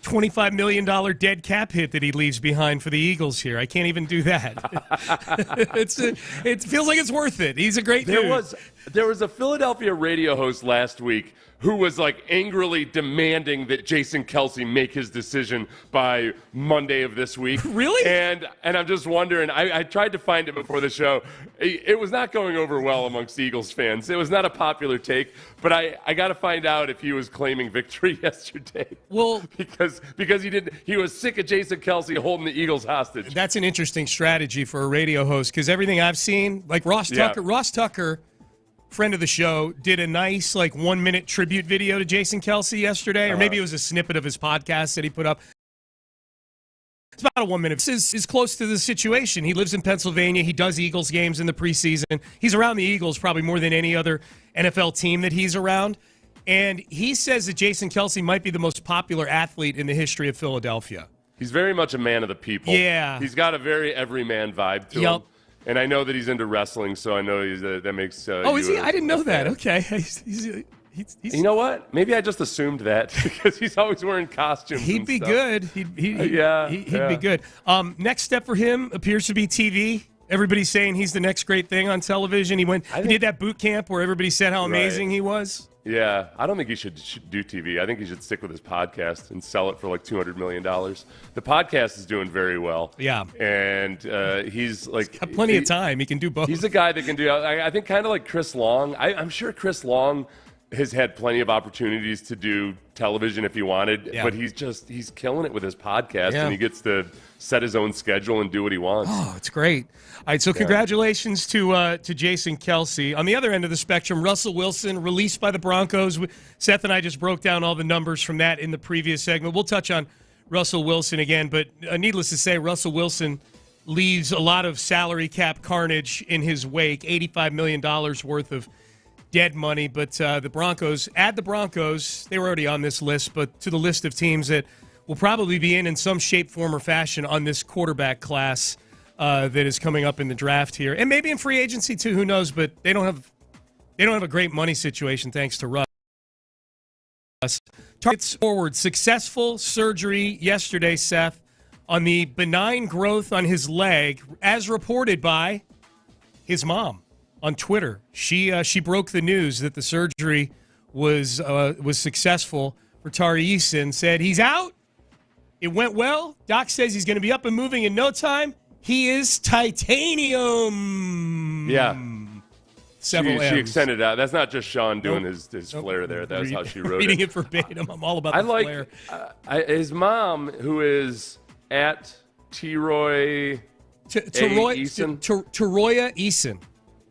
$25 million dead cap hit that he leaves behind for the Eagles here. I can't even do that. It feels like it's worth it. He's a great dude. There was a Philadelphia radio host last week who was like angrily demanding that Jason Kelce make his decision by Monday of this week. Really? And I'm just wondering, I tried to find it before the show. It was not going over well amongst Eagles fans. It was not a popular take, but I got to find out if he was claiming victory yesterday. Well, because he was sick of Jason Kelce holding the Eagles hostage. That's an interesting strategy for a radio host, because everything I've seen, like Ross Tucker, friend of the show, did a nice 1-minute tribute video to Jason Kelce yesterday, or maybe it was a snippet of his podcast that he put up. It's about a 1 minute. This is close to the situation. He lives in Pennsylvania. He does Eagles games in the preseason. He's around the Eagles probably more than any other NFL team that he's around. And he says that Jason Kelce might be the most popular athlete in the history of Philadelphia. He's very much a man of the people. Yeah. He's got a very everyman vibe to him. And I know that he's into wrestling, so I know that makes. Is he? I didn't know that. Okay. He's, you know what? Maybe I just assumed that because he's always wearing costumes. He'd be good. He'd be good. Next step for him appears to be TV. Everybody's saying he's the next great thing on television. He did that boot camp where everybody said how amazing he was. Yeah, I don't think he should do TV. I think he should stick with his podcast and sell it for $200 million. The podcast is doing very well. Yeah. And he's got plenty of time. He can do both. He's a guy that can do, I think, kind of like Chris Long. I'm sure Chris Long has had plenty of opportunities to do television if he wanted, but he's killing it with his podcast, and he gets to set his own schedule and do what he wants. Oh, it's great. All right, so congratulations to Jason Kelce. On the other end of the spectrum, Russell Wilson, released by the Broncos. Seth and I just broke down all the numbers from that in the previous segment. We'll touch on Russell Wilson again, but needless to say, Russell Wilson leaves a lot of salary cap carnage in his wake, $85 million worth of dead money. But the Broncos, they were already on this list, but to the list of teams that will probably be in some shape, form, or fashion on this quarterback class. that is coming up in the draft here, and maybe in free agency too. Who knows? But they don't have a great money situation thanks to Russ. Targets forward, successful surgery yesterday, Seth, on the benign growth on his leg, as reported by his mom on Twitter. She broke the news that the surgery was successful for Tari Eason. Said he's out. It went well. Doc says he's going to be up and moving in no time. He is titanium. Yeah. She extended out. That's not just Sean doing his flair there. That's how she wrote it. Reading it verbatim. I'm all about the flair. His mom, who is at T-Roy Eason. Taroya Eason.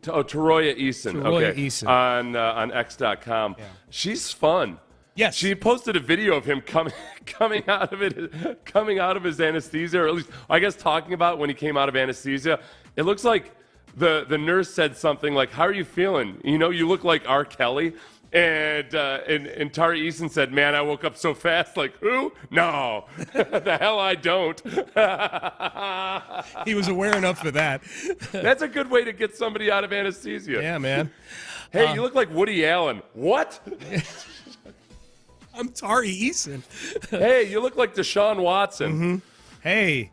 Taroya Eason. Taroya Okay. Eason. On X.com. Yeah. She's fun. Yes. She posted a video of him coming out of his anesthesia, or at least I guess talking about when he came out of anesthesia. It looks like the nurse said something like, "How are you feeling? You know, you look like R. Kelly." And Tari Eason said, "Man, I woke up so fast." Like, who? No, the hell I don't. He was aware enough for that. That's a good way to get somebody out of anesthesia. Yeah, man. Hey, you look like Woody Allen. What? I'm Tari Eason. Hey, you look like Deshaun Watson. Mm-hmm. Hey.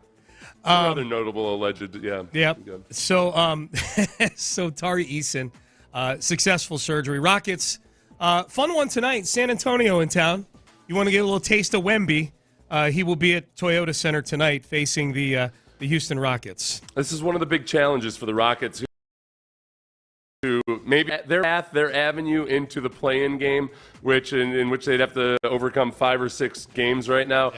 Another notable alleged, yeah. Yep. So Tari Eason, successful surgery. Rockets, fun one tonight. San Antonio in town. You want to get a little taste of Wemby? He will be at Toyota Center tonight facing the Houston Rockets. This is one of the big challenges for the Rockets, who maybe their avenue into the play-in game, in which they'd have to overcome 5 or 6 games right now,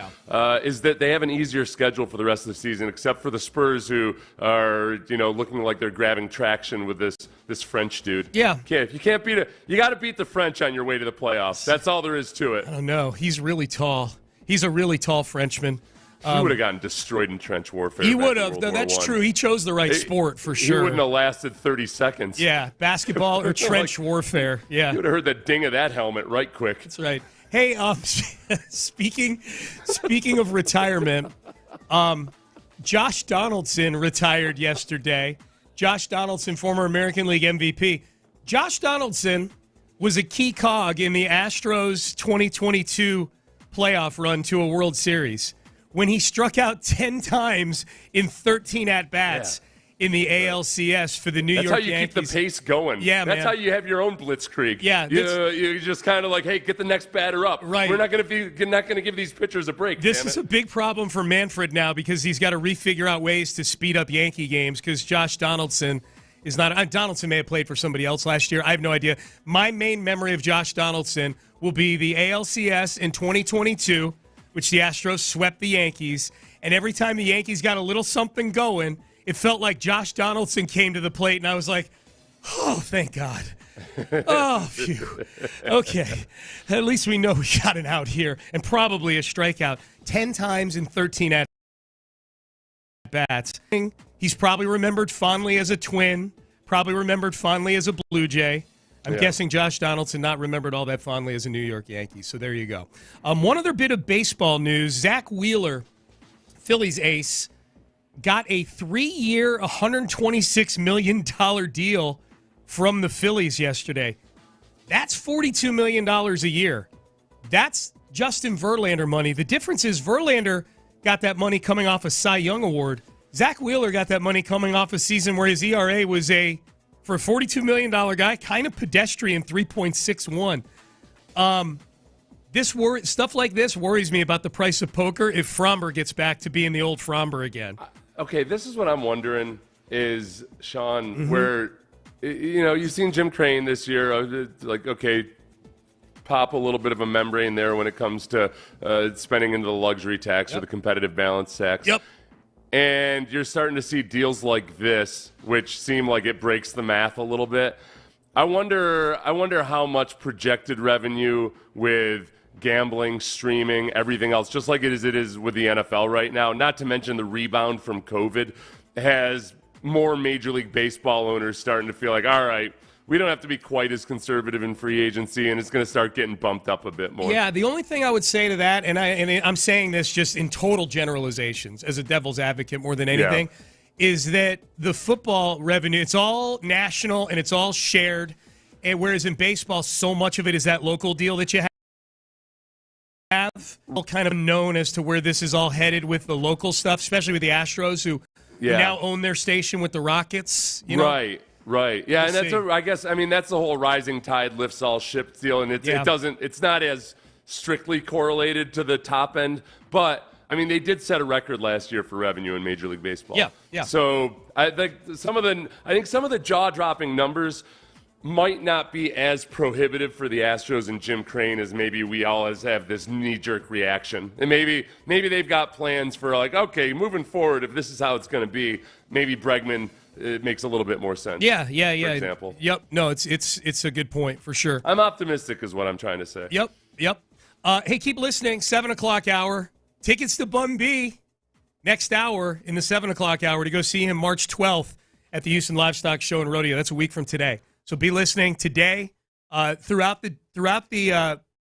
is that they have an easier schedule for the rest of the season, except for the Spurs, who are looking like they're grabbing traction with this French dude. Yeah, if you can't beat it, you got to beat the French on your way to the playoffs. That's all there is to it. I don't know. He's really tall. He's a really tall Frenchman. He would have gotten destroyed in trench warfare. He would have. That's true. He chose the right sport for sure. He wouldn't have lasted 30 seconds. Yeah, basketball or trench warfare. Yeah. You would have heard the ding of that helmet right quick. That's right. Hey, speaking of retirement, Josh Donaldson retired yesterday. Josh Donaldson, former American League MVP. Josh Donaldson was a key cog in the Astros 2022 playoff run to a World Series, when he struck out 10 times in 13 at-bats in the ALCS for the New York Yankees. That's how you keep the pace going. Yeah, That's how you have your own blitzkrieg. Yeah. You just kind of like, hey, get the next batter up. Right. We're not going to give these pitchers a break. This is a big problem for Manfred now, because he's got to refigure out ways to speed up Yankee games, because Josh Donaldson is not – Donaldson may have played for somebody else last year. I have no idea. My main memory of Josh Donaldson will be the ALCS in 2022, which the Astros swept the Yankees, and every time the Yankees got a little something going, it felt like Josh Donaldson came to the plate, and I was like, oh, thank God. Oh, phew. Okay. At least we know we got an out here, and probably a strikeout 10 times in 13 at-bats. He's probably remembered fondly as a Twin, probably remembered fondly as a Blue Jay. I'm guessing Josh Donaldson not remembered all that fondly as a New York Yankee, so there you go. One other bit of baseball news. Zach Wheeler, Phillies ace, got a 3-year, $126 million deal from the Phillies yesterday. That's $42 million a year. That's Justin Verlander money. The difference is Verlander got that money coming off a Cy Young Award. Zach Wheeler got that money coming off a season where his ERA was for a $42 million guy, kind of pedestrian, 3.61. Stuff like this worries me about the price of poker if Fromber gets back to being the old Fromber again. Okay, this is what I'm wondering is, Sean, where, you've seen Jim Crane this year, pop a little bit of a membrane there when it comes to spending into the luxury tax or the competitive balance tax. Yep. And you're starting to see deals like this, which seem like it breaks the math a little bit. I wonder how much projected revenue with gambling, streaming, everything else, just like it is with the NFL right now, not to mention the rebound from COVID, has more Major League Baseball owners starting to feel like, all right, we don't have to be quite as conservative in free agency, and it's going to start getting bumped up a bit more. Yeah, the only thing I would say to that, and I'm saying this just in total generalizations as a devil's advocate more than anything, is that the football revenue, it's all national and it's all shared. And whereas in baseball, so much of it is that local deal that you have. All kind of known as to where this is all headed with the local stuff, especially with the Astros, who now own their station with the Rockets. You know? Right. Yeah, and that's that's the whole rising tide lifts all ships deal, and it's not as strictly correlated to the top end, but I mean they did set a record last year for revenue in Major League Baseball. Yeah. So I think some of the jaw-dropping numbers might not be as prohibitive for the Astros and Jim Crane as maybe we always have this knee-jerk reaction. And maybe they've got plans for like, okay, moving forward, if this is how it's going to be, maybe Bregman it makes a little bit more sense. Yeah. For example. Yep. No, it's a good point for sure. I'm optimistic is what I'm trying to say. Yep. Hey, keep listening. 7 o'clock hour. Tickets to Bun B next hour in the 7 o'clock hour to go see him March 12th at the Houston Livestock Show and Rodeo. That's a week from today. So be listening today throughout the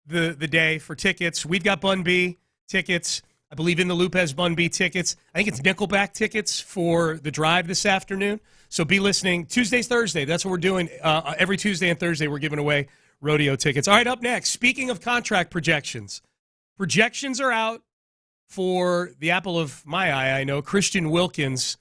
day for tickets. We've got Bun B tickets. I believe In the Loop has Bun B tickets. I think it's Nickelback tickets for the drive this afternoon. So be listening. Tuesdays, Thursday. That's what we're doing. Every Tuesday and Thursday we're giving away rodeo tickets. All right, up next, speaking of contract projections. Projections are out for the apple of my eye, I know, Christian Wilkins.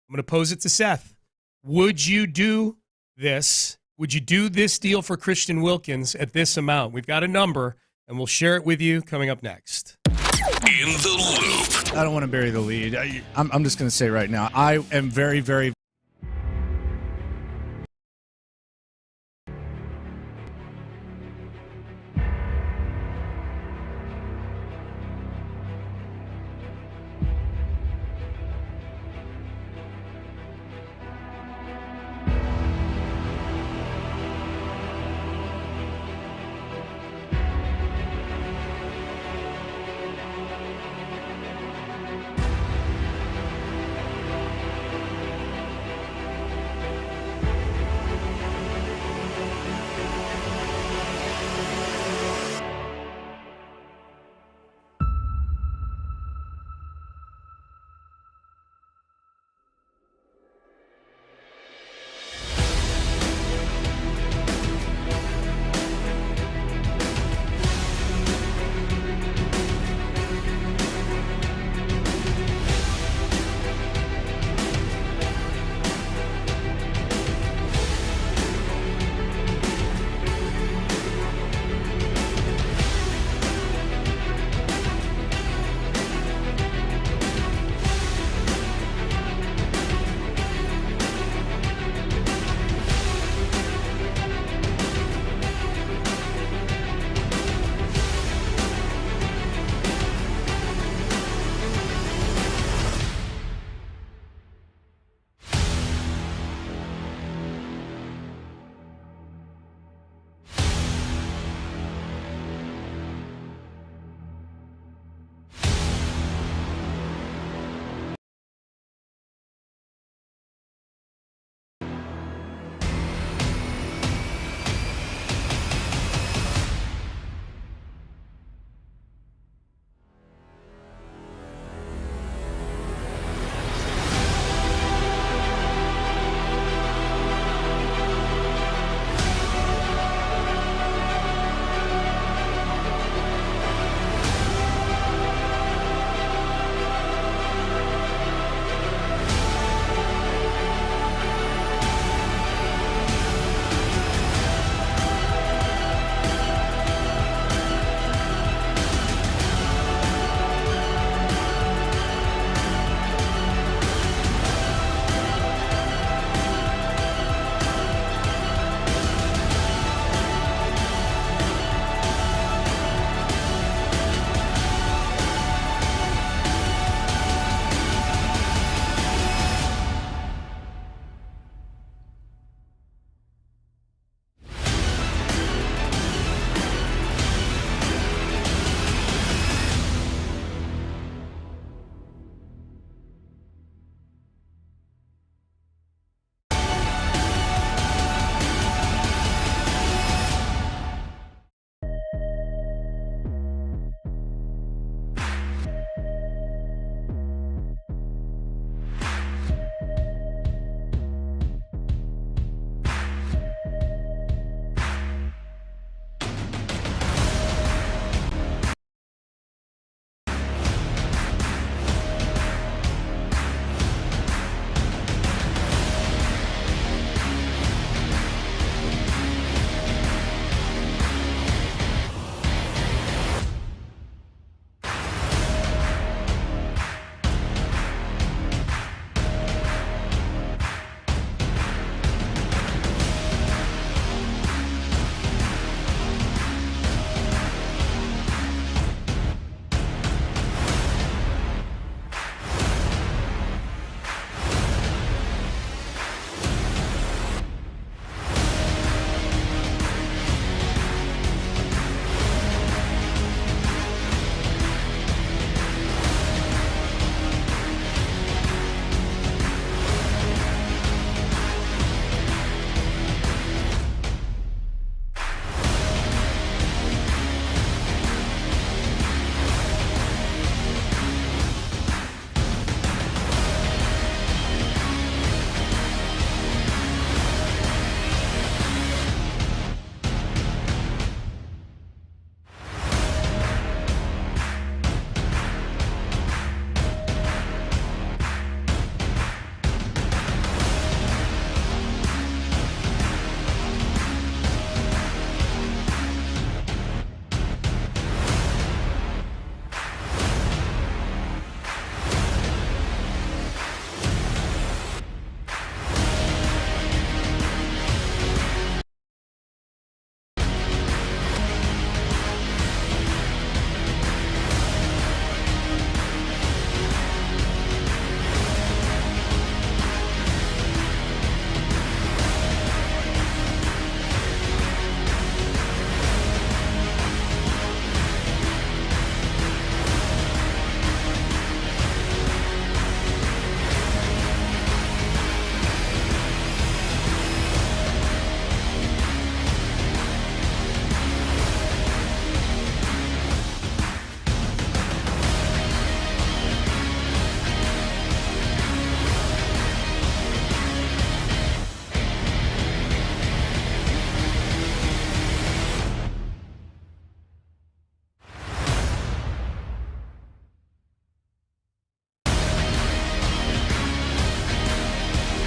I'm going to pose it to Seth. Would you do this? Would you do this deal for Christian Wilkins at this amount? We've got a number, and we'll share it with you coming up next. In the Loop. I don't want to bury the lead. I'm just going to say right now, I am very, very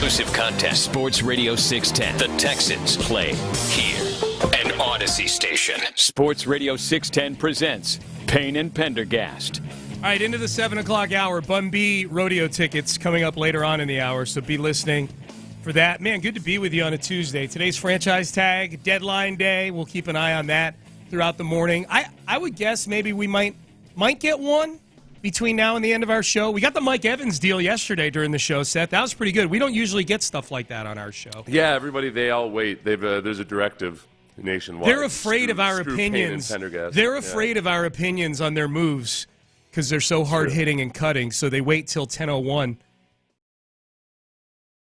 exclusive contest. Sports Radio 610. The Texans play here. An Odyssey station. Sports Radio 610 presents Payne and Pendergast. All right, into the 7 o'clock hour. Bun B Rodeo tickets coming up later on in the hour, so be listening for that. Man, good to be with you on a Tuesday. Today's franchise tag, deadline day. We'll keep an eye on that throughout the morning. I would guess maybe we might get one between now and the end of our show. We got the Mike Evans deal yesterday during the show, Seth. That was pretty good. We don't usually get stuff like that on our show. Yeah, everybody, they all wait. There's a directive nationwide. They're afraid of our opinions. They're afraid of our opinions on their moves because they're so hard-hitting and cutting, so they wait till 10:01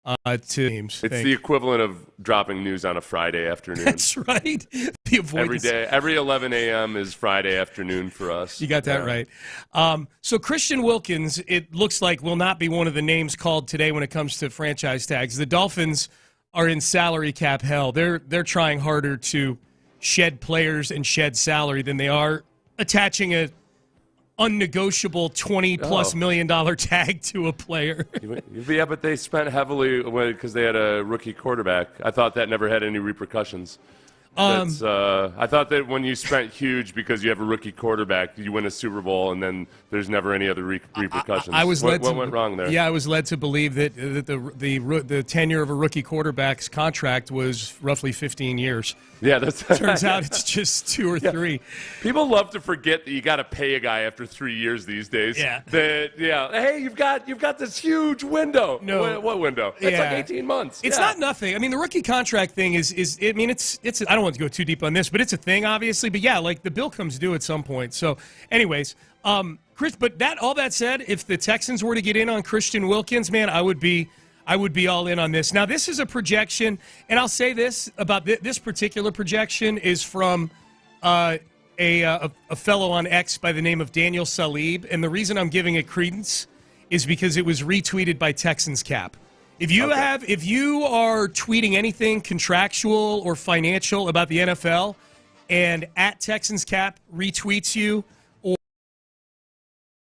to teams. It's the equivalent of dropping news on a Friday afternoon. That's right. The avoidance. Every day, every 11 a.m. is Friday afternoon for us. You got that right. So Christian Wilkins, it looks like, will not be one of the names called today when it comes to franchise tags. The Dolphins are in salary cap hell. They're trying harder to shed players and shed salary than they are attaching a unnegotiable $20+ million tag to a player. Yeah, but they spent heavily because they had a rookie quarterback. I thought that never had any repercussions. I thought that when you spent huge because you have a rookie quarterback, you win a Super Bowl, and then there's never any other repercussions. What went wrong there? Yeah, I was led to believe that the tenure of a rookie quarterback's contract was roughly 15 years. Yeah, turns out it's just 2 or 3. People love to forget that you got to pay a guy after 3 years these days. Yeah. Hey, you've got this huge window. No, what window? It's like 18 months. It's not nothing. I mean, the rookie contract thing is. I mean, it's. I don't want to go too deep on this, but it's a thing, obviously. But yeah, like the bill comes due at some point. So, anyways, Chris. But all that said, if the Texans were to get in on Christian Wilkins, man, I would be all in on this. Now, this is a projection, and I'll say this about this particular projection is from a fellow on X by the name of Daniel Salib, and the reason I'm giving it credence is because it was retweeted by Texans Cap. If you are tweeting anything contractual or financial about the NFL, and at Texans Cap retweets you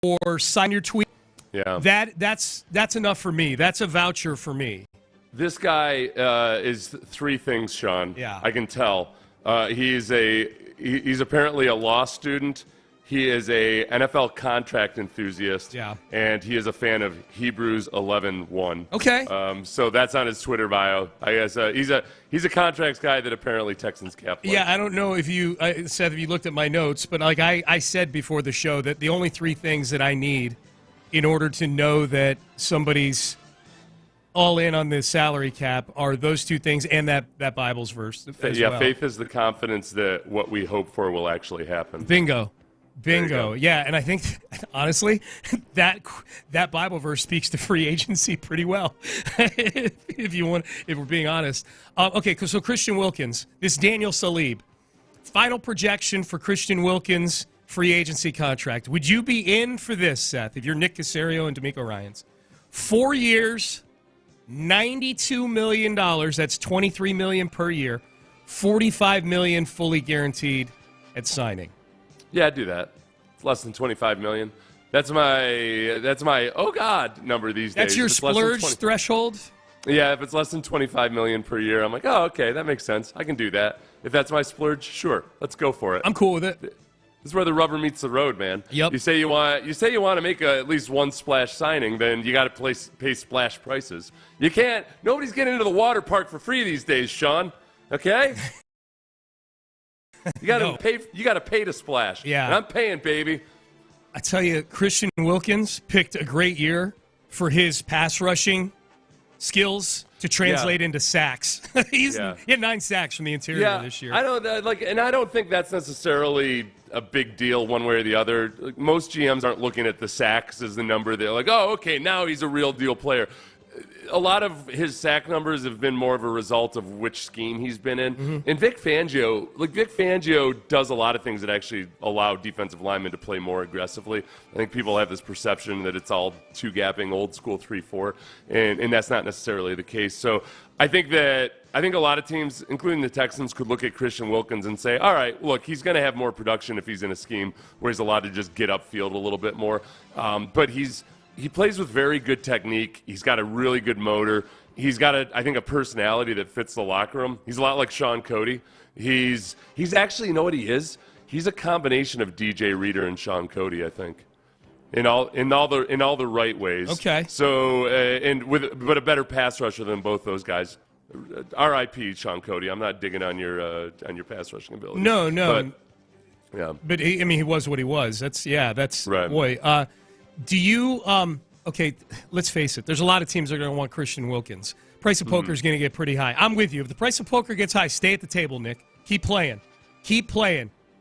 or sign your tweet. Yeah, that's enough for me. That's a voucher for me. This guy is 3 things, Sean. Yeah, I can tell. He's apparently a law student. He is a NFL contract enthusiast. Yeah, and he is a fan of Hebrews 11:1. Okay. So that's on his Twitter bio. I guess he's a contracts guy that apparently Texans Cap likes. Yeah, I don't know if you looked at my notes, but like I said before the show that the only 3 things that I need in order to know that somebody's all in on the salary cap are those 2 things and that Bible's verse as well. Faith is the confidence that what we hope for will actually happen. Bingo. Yeah, and I think, honestly, that Bible verse speaks to free agency pretty well, if we're being honest. Okay, so Christian Wilkins, this Daniel Salib, final projection for Christian Wilkins' free agency contract. Would you be in for this, Seth, if you're Nick Caserio and D'Amico Ryans? 4 years, $92 million. That's $23 million per year. $45 million fully guaranteed at signing. Yeah, I'd do that. It's less than $25 million. That's my oh God number these days. That's your splurge threshold? Yeah, if it's less than $25 million per year, I'm like, oh, okay, that makes sense. I can do that. If that's my splurge, sure, let's go for it. I'm cool with it. This is where the rubber meets the road, man. Yep. You say you want to make at least one splash signing, then you got to pay splash prices. You can't. Nobody's getting into the water park for free these days, Sean. Okay. You got to pay. You got to pay to splash. Yeah, and I'm paying, baby. I tell you, Christian Wilkins picked a great year for his pass rushing skills to translate into sacks. He had 9 sacks from the interior this year. I don't think that's necessarily a big deal one way or the other. Like, most GMs aren't looking at the sacks as the number. They're like, oh, okay, now he's a real deal player. A lot of his sack numbers have been more of a result of which scheme he's been in. Mm-hmm. And Vic Fangio does a lot of things that actually allow defensive linemen to play more aggressively. I think people have this perception that it's all two-gapping, old school 3-4, and that's not necessarily the case. So I think a lot of teams, including the Texans, could look at Christian Wilkins and say, all right, look, he's going to have more production if he's in a scheme where he's allowed to just get upfield a little bit more. But he plays with very good technique. He's got a really good motor. He's got I think a personality that fits the locker room. He's a lot like Sean Cody. He's actually, you know what he is? He's a combination of DJ Reader and Sean Cody, I think. In all the right ways. Okay. So but a better pass rusher than both those guys. R.I.P. Sean Cody. I'm not digging on your pass rushing ability. No. But, yeah. But he was what he was. That's right. Boy. Do you okay, let's face it. There's a lot of teams that are going to want Christian Wilkins. Price of poker is going to get pretty high. I'm with you. If the price of poker gets high, stay at the table, Nick. Keep playing.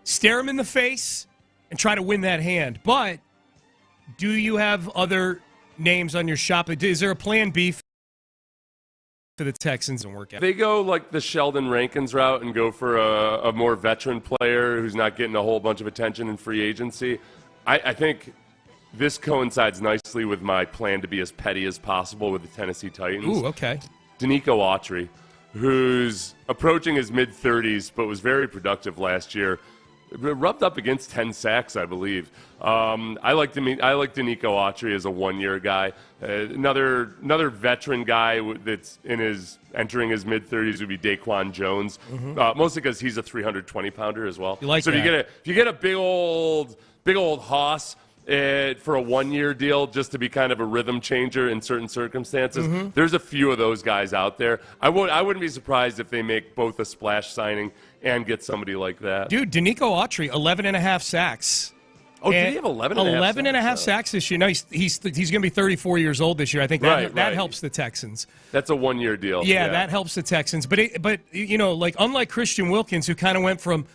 Stare him in the face and try to win that hand. But do you have other names on your shop? Is there a plan B for the Texans and work out? They go like the Sheldon Rankins route and go for a more veteran player who's not getting a whole bunch of attention in free agency. I think this coincides nicely with my plan to be as petty as possible with the Tennessee Titans. Ooh, okay. Danico Autry, who's approaching his mid-30s but was very productive last year. Rubbed up against 10 sacks, I believe. I like Danico Autry as a one-year guy. Another veteran guy that's entering his mid-30s would be Daquan Jones, mostly because he's a 320-pounder as well. You like so that. if you get a big old Hoss for a one-year deal just to be kind of a rhythm changer in certain circumstances, there's a few of those guys out there. I wouldn't be surprised if they make both a splash signing and get somebody like that. Dude, Danico Autry, 11.5 sacks. Oh, did he have 11 and a half sacks this year? No, he's going to be 34 years old this year. I think that helps the Texans. That's a one-year deal. Yeah, that helps the Texans. But unlike Christian Wilkins, who kind of went from,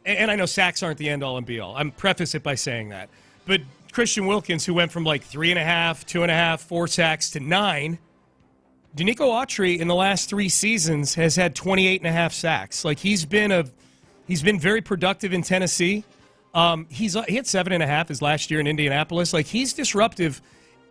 and I know sacks aren't the end-all and be-all. I'm preface it by saying that. But Christian Wilkins, who went from like 3.5, 2.5, 4 sacks to 9, Danico Autry in the last 3 seasons has had 28.5 sacks. Like he's been very productive in Tennessee. He had 7.5 his last year in Indianapolis. Like he's disruptive,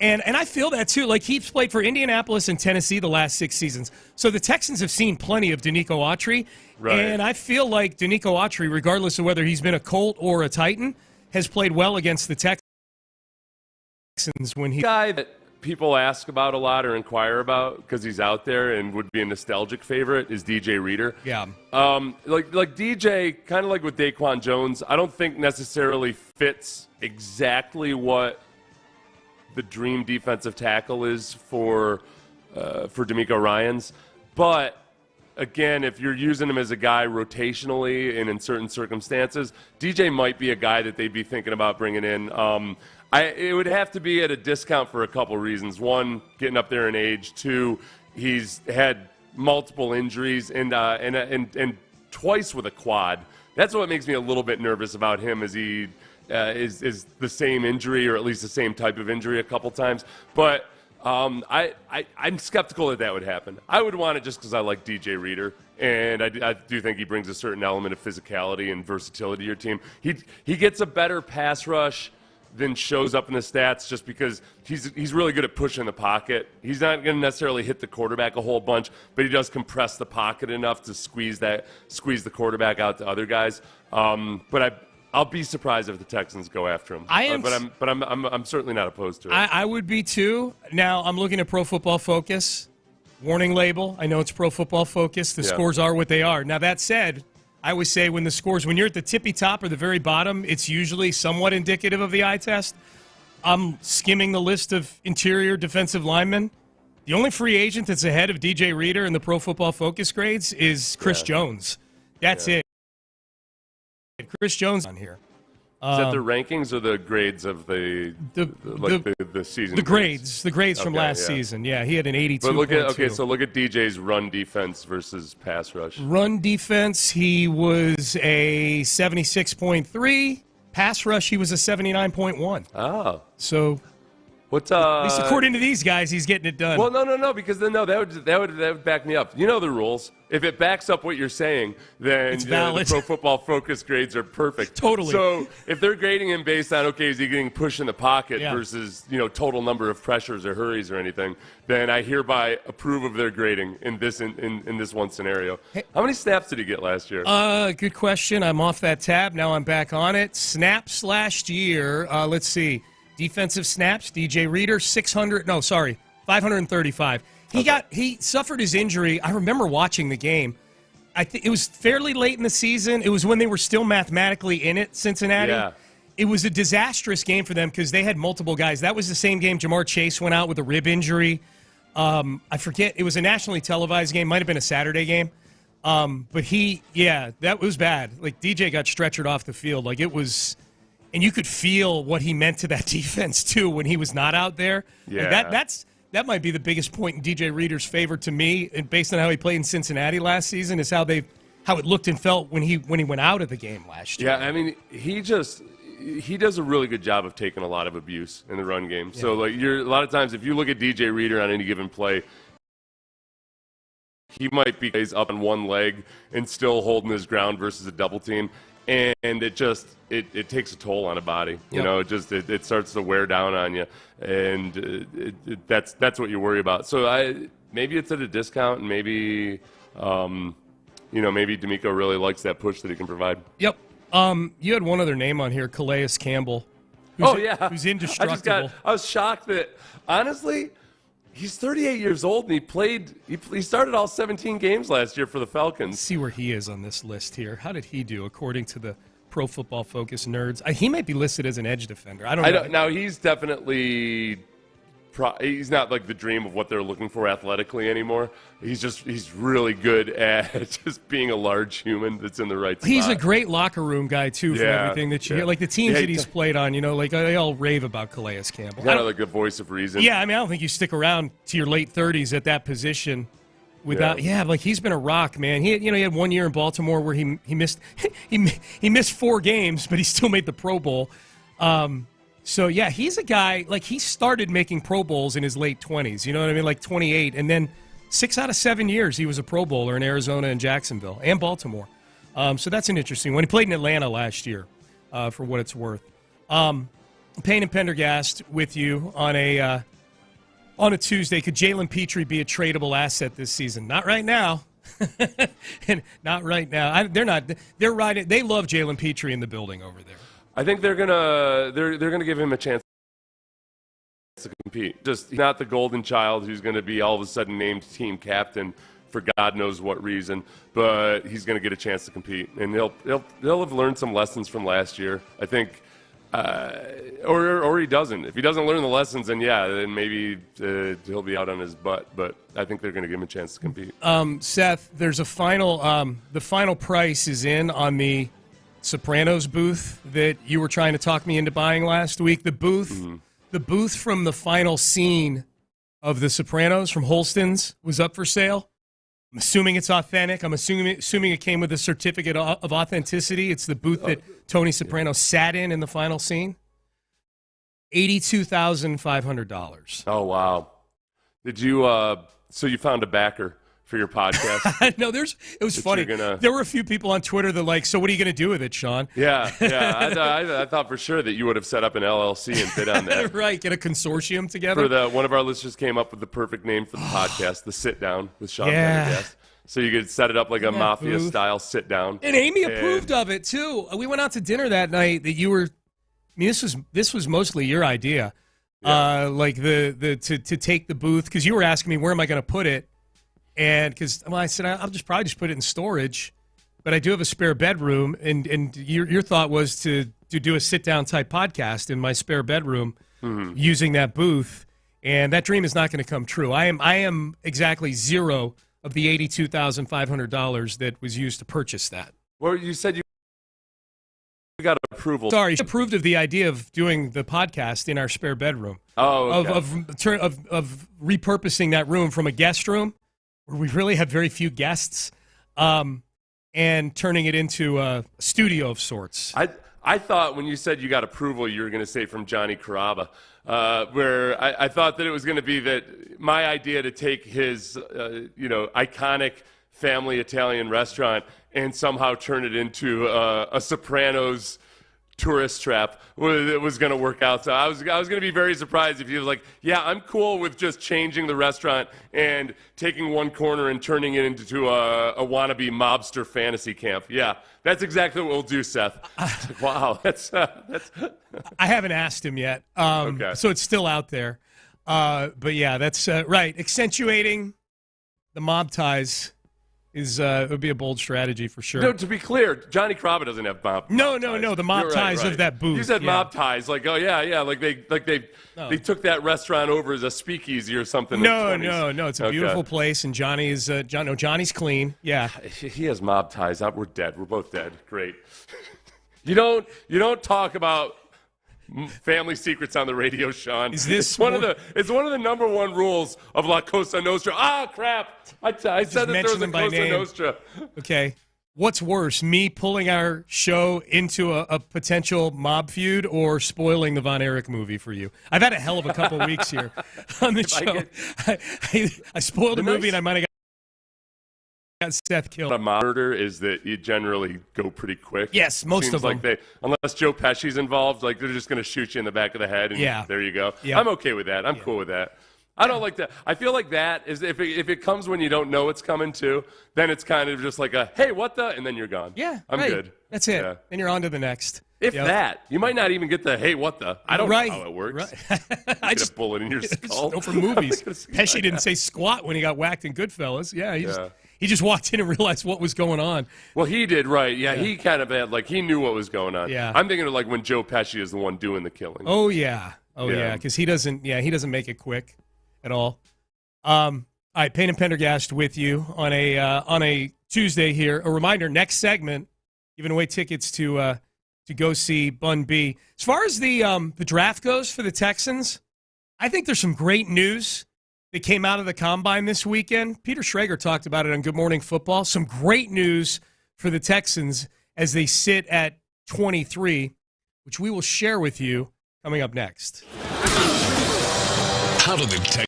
and I feel that too. Like he's played for Indianapolis and Tennessee the last 6 seasons. So the Texans have seen plenty of Danico Autry, and I feel like Danico Autry, regardless of whether he's been a Colt or a Titan, has played well against the Texans when he. Guy that people ask about a lot or inquire about because he's out there and would be a nostalgic favorite is DJ Reader. Yeah. Like DJ, kind of like with Daquan Jones, I don't think necessarily fits exactly what the dream defensive tackle is for D'Amico Ryans. But again, if you're using him as a guy rotationally and in certain circumstances, DJ might be a guy that they'd be thinking about bringing in. It would have to be at a discount for a couple reasons. One, getting up there in age. 2, he's had multiple injuries and twice with a quad. That's what makes me a little bit nervous about him. Is he is the same injury or at least the same type of injury a couple times? But I'm skeptical that would happen. I would want it just because I like DJ Reader, and I do think he brings a certain element of physicality and versatility to your team. He gets a better pass rush than shows up in the stats just because he's really good at pushing the pocket. He's not going to necessarily hit the quarterback a whole bunch, but he does compress the pocket enough to squeeze the quarterback out to other guys. But I'll be surprised if the Texans go after him. I'm certainly not opposed to it. I would be too. Now I'm looking at Pro Football Focus. Warning label. I know it's Pro Football Focus. The scores are what they are. Now that said, I always say when you're at the tippy top or the very bottom, it's usually somewhat indicative of the eye test. I'm skimming the list of interior defensive linemen. The only free agent that's ahead of DJ Reader in the Pro Football Focus grades is Chris Jones. That's it. Chris Jones on here. Is that the rankings or the grades of the season? The grades from last season. Yeah, he had an 82. But look at DJ's run defense versus pass rush. Run defense, he was a 76.3. Pass rush, he was a 79.1. Oh, so what's at least according to these guys, he's getting it done. Well, no, because then that would back me up. You know the rules. If it backs up what you're saying, then it's valid. The Pro Football Focus grades are perfect. Totally. So if they're grading him based on, okay, is he getting pushed in the pocket versus, total number of pressures or hurries or anything, then I hereby approve of their grading in this one scenario. Hey, how many snaps did he get last year? Good question. I'm off that tab. Now I'm back on it. Snaps last year. Let's see. Defensive snaps, DJ Reader, 535. He suffered his injury. I remember watching the game. I think it was fairly late in the season. It was when they were still mathematically in it, Cincinnati. Yeah. It was a disastrous game for them because they had multiple guys. That was the same game Jamar Chase went out with a rib injury. I forget. It was a nationally televised game. Might have been a Saturday game. But that was bad. Like, DJ got stretchered off the field. Like, it was – and you could feel what he meant to that defense, too, when he was not out there. Yeah. Like that might be the biggest point in DJ Reader's favor to me, and based on how he played in Cincinnati last season, is how it looked and felt when he went out of the game last year. Yeah, I mean, he does a really good job of taking a lot of abuse in the run game. Yeah. So, like, a lot of times, if you look at DJ Reader on any given play, he might be up on one leg and still holding his ground versus a double team. And it takes a toll on a body. You know, it starts to wear down on you, and that's what you worry about. So maybe it's at a discount, and maybe maybe D'Amico really likes that push that he can provide. Yep. You had one other name on here, Calais Campbell. Who's indestructible. I was shocked that, honestly, he's 38 years old, and he started all 17 games last year for the Falcons. Let's see where he is on this list here. How did he do according to the Pro Football Focus nerds? He might be listed as an edge defender. I don't know. Now, he's definitely he's not like the dream of what they're looking for athletically anymore. He's really good at just being a large human that's in the right spot. He's a great locker room guy, too, for everything that you hear. Like the teams that he's played on, like they all rave about Calais Campbell. Kind of like a voice of reason. Yeah, I mean, I don't think you stick around to your late 30s at that position without. Yeah, like he's been a rock, man. He had 1 year in Baltimore where he missed he missed 4 games, but he still made the Pro Bowl. So, yeah, he's a guy, like, he started making Pro Bowls in his late 20s, you know what I mean, like 28, and then 6 out of 7 years he was a Pro Bowler in Arizona and Jacksonville and Baltimore. So that's an interesting one. He played in Atlanta last year, for what it's worth. Payne and Pendergast with you on a Tuesday. Could Jalen Petrie be a tradable asset this season? Not right now. And not right now. They're not. They're right. They love Jalen Petrie in the building over there. I think they're gonna give him a chance to compete. Just not the golden child who's going to be all of a sudden named team captain for God knows what reason, but he's going to get a chance to compete, and he'll have learned some lessons from last year. I think, or he doesn't. If he doesn't learn the lessons, then maybe he'll be out on his butt. But I think they're going to give him a chance to compete. Seth, there's a final. The final price is in on the Sopranos booth that you were trying to talk me into buying last week. The booth from the final scene of The Sopranos from Holston's was up for sale. I'm assuming it's authentic. I'm assuming it came with a certificate of authenticity. It's the booth that Tony Soprano sat in the final scene. $82,500. Oh, wow. Did you so you found a backer for your podcast? No, it was funny. There were a few people on Twitter that so what are you going to do with it, Sean? Yeah. I thought for sure that you would have set up an LLC and bid on that. Right, get a consortium together. One of our listeners came up with the perfect name for the podcast, The Sit Down with Sean Pendergast. So you could set it up like a mafia-style sit down. And Amy approved of it, too. We went out to dinner that night that you were – I mean, this was mostly your idea. Yeah. To take the booth, because you were asking me where am I going to put it. And I said, I'll probably just put it in storage, but I do have a spare bedroom. And your thought was to do a sit-down type podcast in my spare bedroom using that booth. And that dream is not going to come true. I am exactly zero of the $82,500 that was used to purchase that. Well, you said you got approval. Sorry, you approved of the idea of doing the podcast in our spare bedroom. Oh, okay. Of repurposing that room from a guest room, where we really have very few guests, and turning it into a studio of sorts. I thought when you said you got approval, you were going to say from Johnny Caraba, where I thought that it was going to be that my idea to take his iconic family Italian restaurant and somehow turn it into a Sopranos tourist trap was going to work out. So I was going to be very surprised if he was like, yeah, I'm cool with just changing the restaurant and taking one corner and turning it into a wannabe mobster fantasy camp. Yeah, that's exactly what we'll do, Seth. Wow, that's. I haven't asked him yet, okay. So it's still out there. But yeah, that's right. Accentuating the mob ties is would be a bold strategy for sure. No, to be clear, Johnny Crabbe doesn't have mob. No. ties. The mob ties of that booth. You said yeah. mob ties, like they took that restaurant over as a speakeasy or something. No. It's a beautiful place, and Johnny is Johnny's clean. Yeah, he has mob ties. We're dead. We're both dead. Great. You don't talk about family secrets on the radio, Sean. Is this it's one of the number one rules of La Cosa Nostra. Ah, crap! I said that there was a Cosa Nostra. Okay. What's worse, me pulling our show into a potential mob feud or spoiling the Von Erich movie for you? I've had a hell of a couple weeks here on the show. I spoiled a movie and I might have got Seth killed. A murder is that you generally go pretty quick. Yes, most of them. Like unless Joe Pesci's involved, like they're just going to shoot you in the back of the head, and there you go. Yeah. I'm okay with that. I'm cool with that. I don't like that. I feel like that is if it comes when you don't know it's coming too, then it's kind of just like a hey, what the, and then you're gone. Yeah, I'm good. That's it. Yeah. And you're on to the next. If that, you might not even get the hey, what the. I don't know how it works. Right. I just bullet in your skull. Just know from movies. Pesci didn't say squat when he got whacked in Goodfellas. Yeah, he just walked in and realized what was going on. Well, he did, right. Yeah, he kind of had, he knew what was going on. Yeah. I'm thinking of, when Joe Pesci is the one doing the killing. Oh, yeah. Because he doesn't make it quick at all. All right, Payne and Pendergast with you on a Tuesday here. A reminder, next segment, giving away tickets to go see Bun B. As far as the draft goes for the Texans, I think there's some great news that came out of the Combine this weekend. Peter Schrager talked about it on Good Morning Football. Some great news for the Texans as they sit at 23, which we will share with you coming up next. How do the Texans...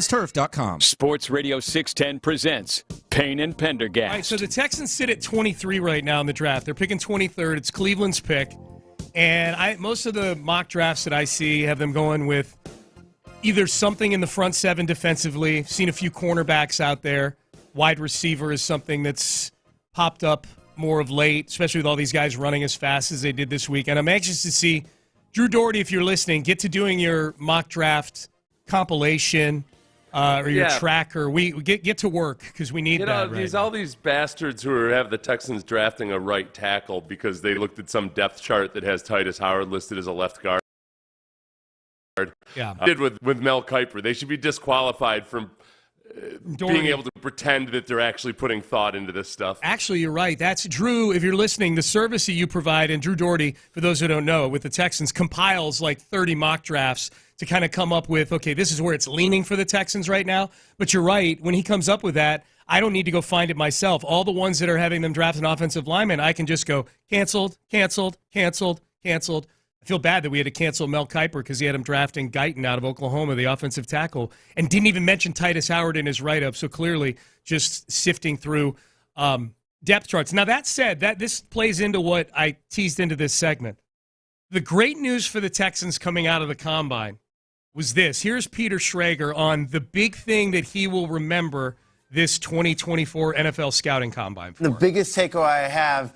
Turf.com. Sports Radio 610 presents Payne and Pendergast. All right, so the Texans sit at 23 right now in the draft. They're picking 23rd. It's Cleveland's pick. And most of the mock drafts that I see have them going with either something in the front seven defensively. Seen a few cornerbacks out there. Wide receiver is something that's popped up more of late, especially with all these guys running as fast as they did this week. And I'm anxious to see Drew Doherty, if you're listening, get to doing your mock draft compilation or your tracker. We get to work because we need that. Right all these bastards who have the Texans drafting a right tackle because they looked at some depth chart that has Titus Howard listed as a left guard. Yeah, did with Mel Kiper. They should be disqualified from being able to pretend that they're actually putting thought into this stuff. Actually, you're right. That's Drew. If you're listening, the service that you provide, and Drew Doherty, for those who don't know, with the Texans, compiles like 30 mock drafts to kind of come up with, okay, this is where it's leaning for the Texans right now. But you're right. When he comes up with that, I don't need to go find it myself. All the ones that are having them draft an offensive lineman, I can just go canceled, canceled, canceled, canceled. I feel bad that we had to cancel Mel Kiper because he had him drafting Guyton out of Oklahoma, the offensive tackle, and didn't even mention Titus Howard in his write-up. So clearly just sifting through depth charts. Now, that said, this plays into what I teased into this segment. The great news for the Texans coming out of the Combine was this. Here's Peter Schrager on the big thing that he will remember this 2024 NFL Scouting Combine for. The biggest takeaway I have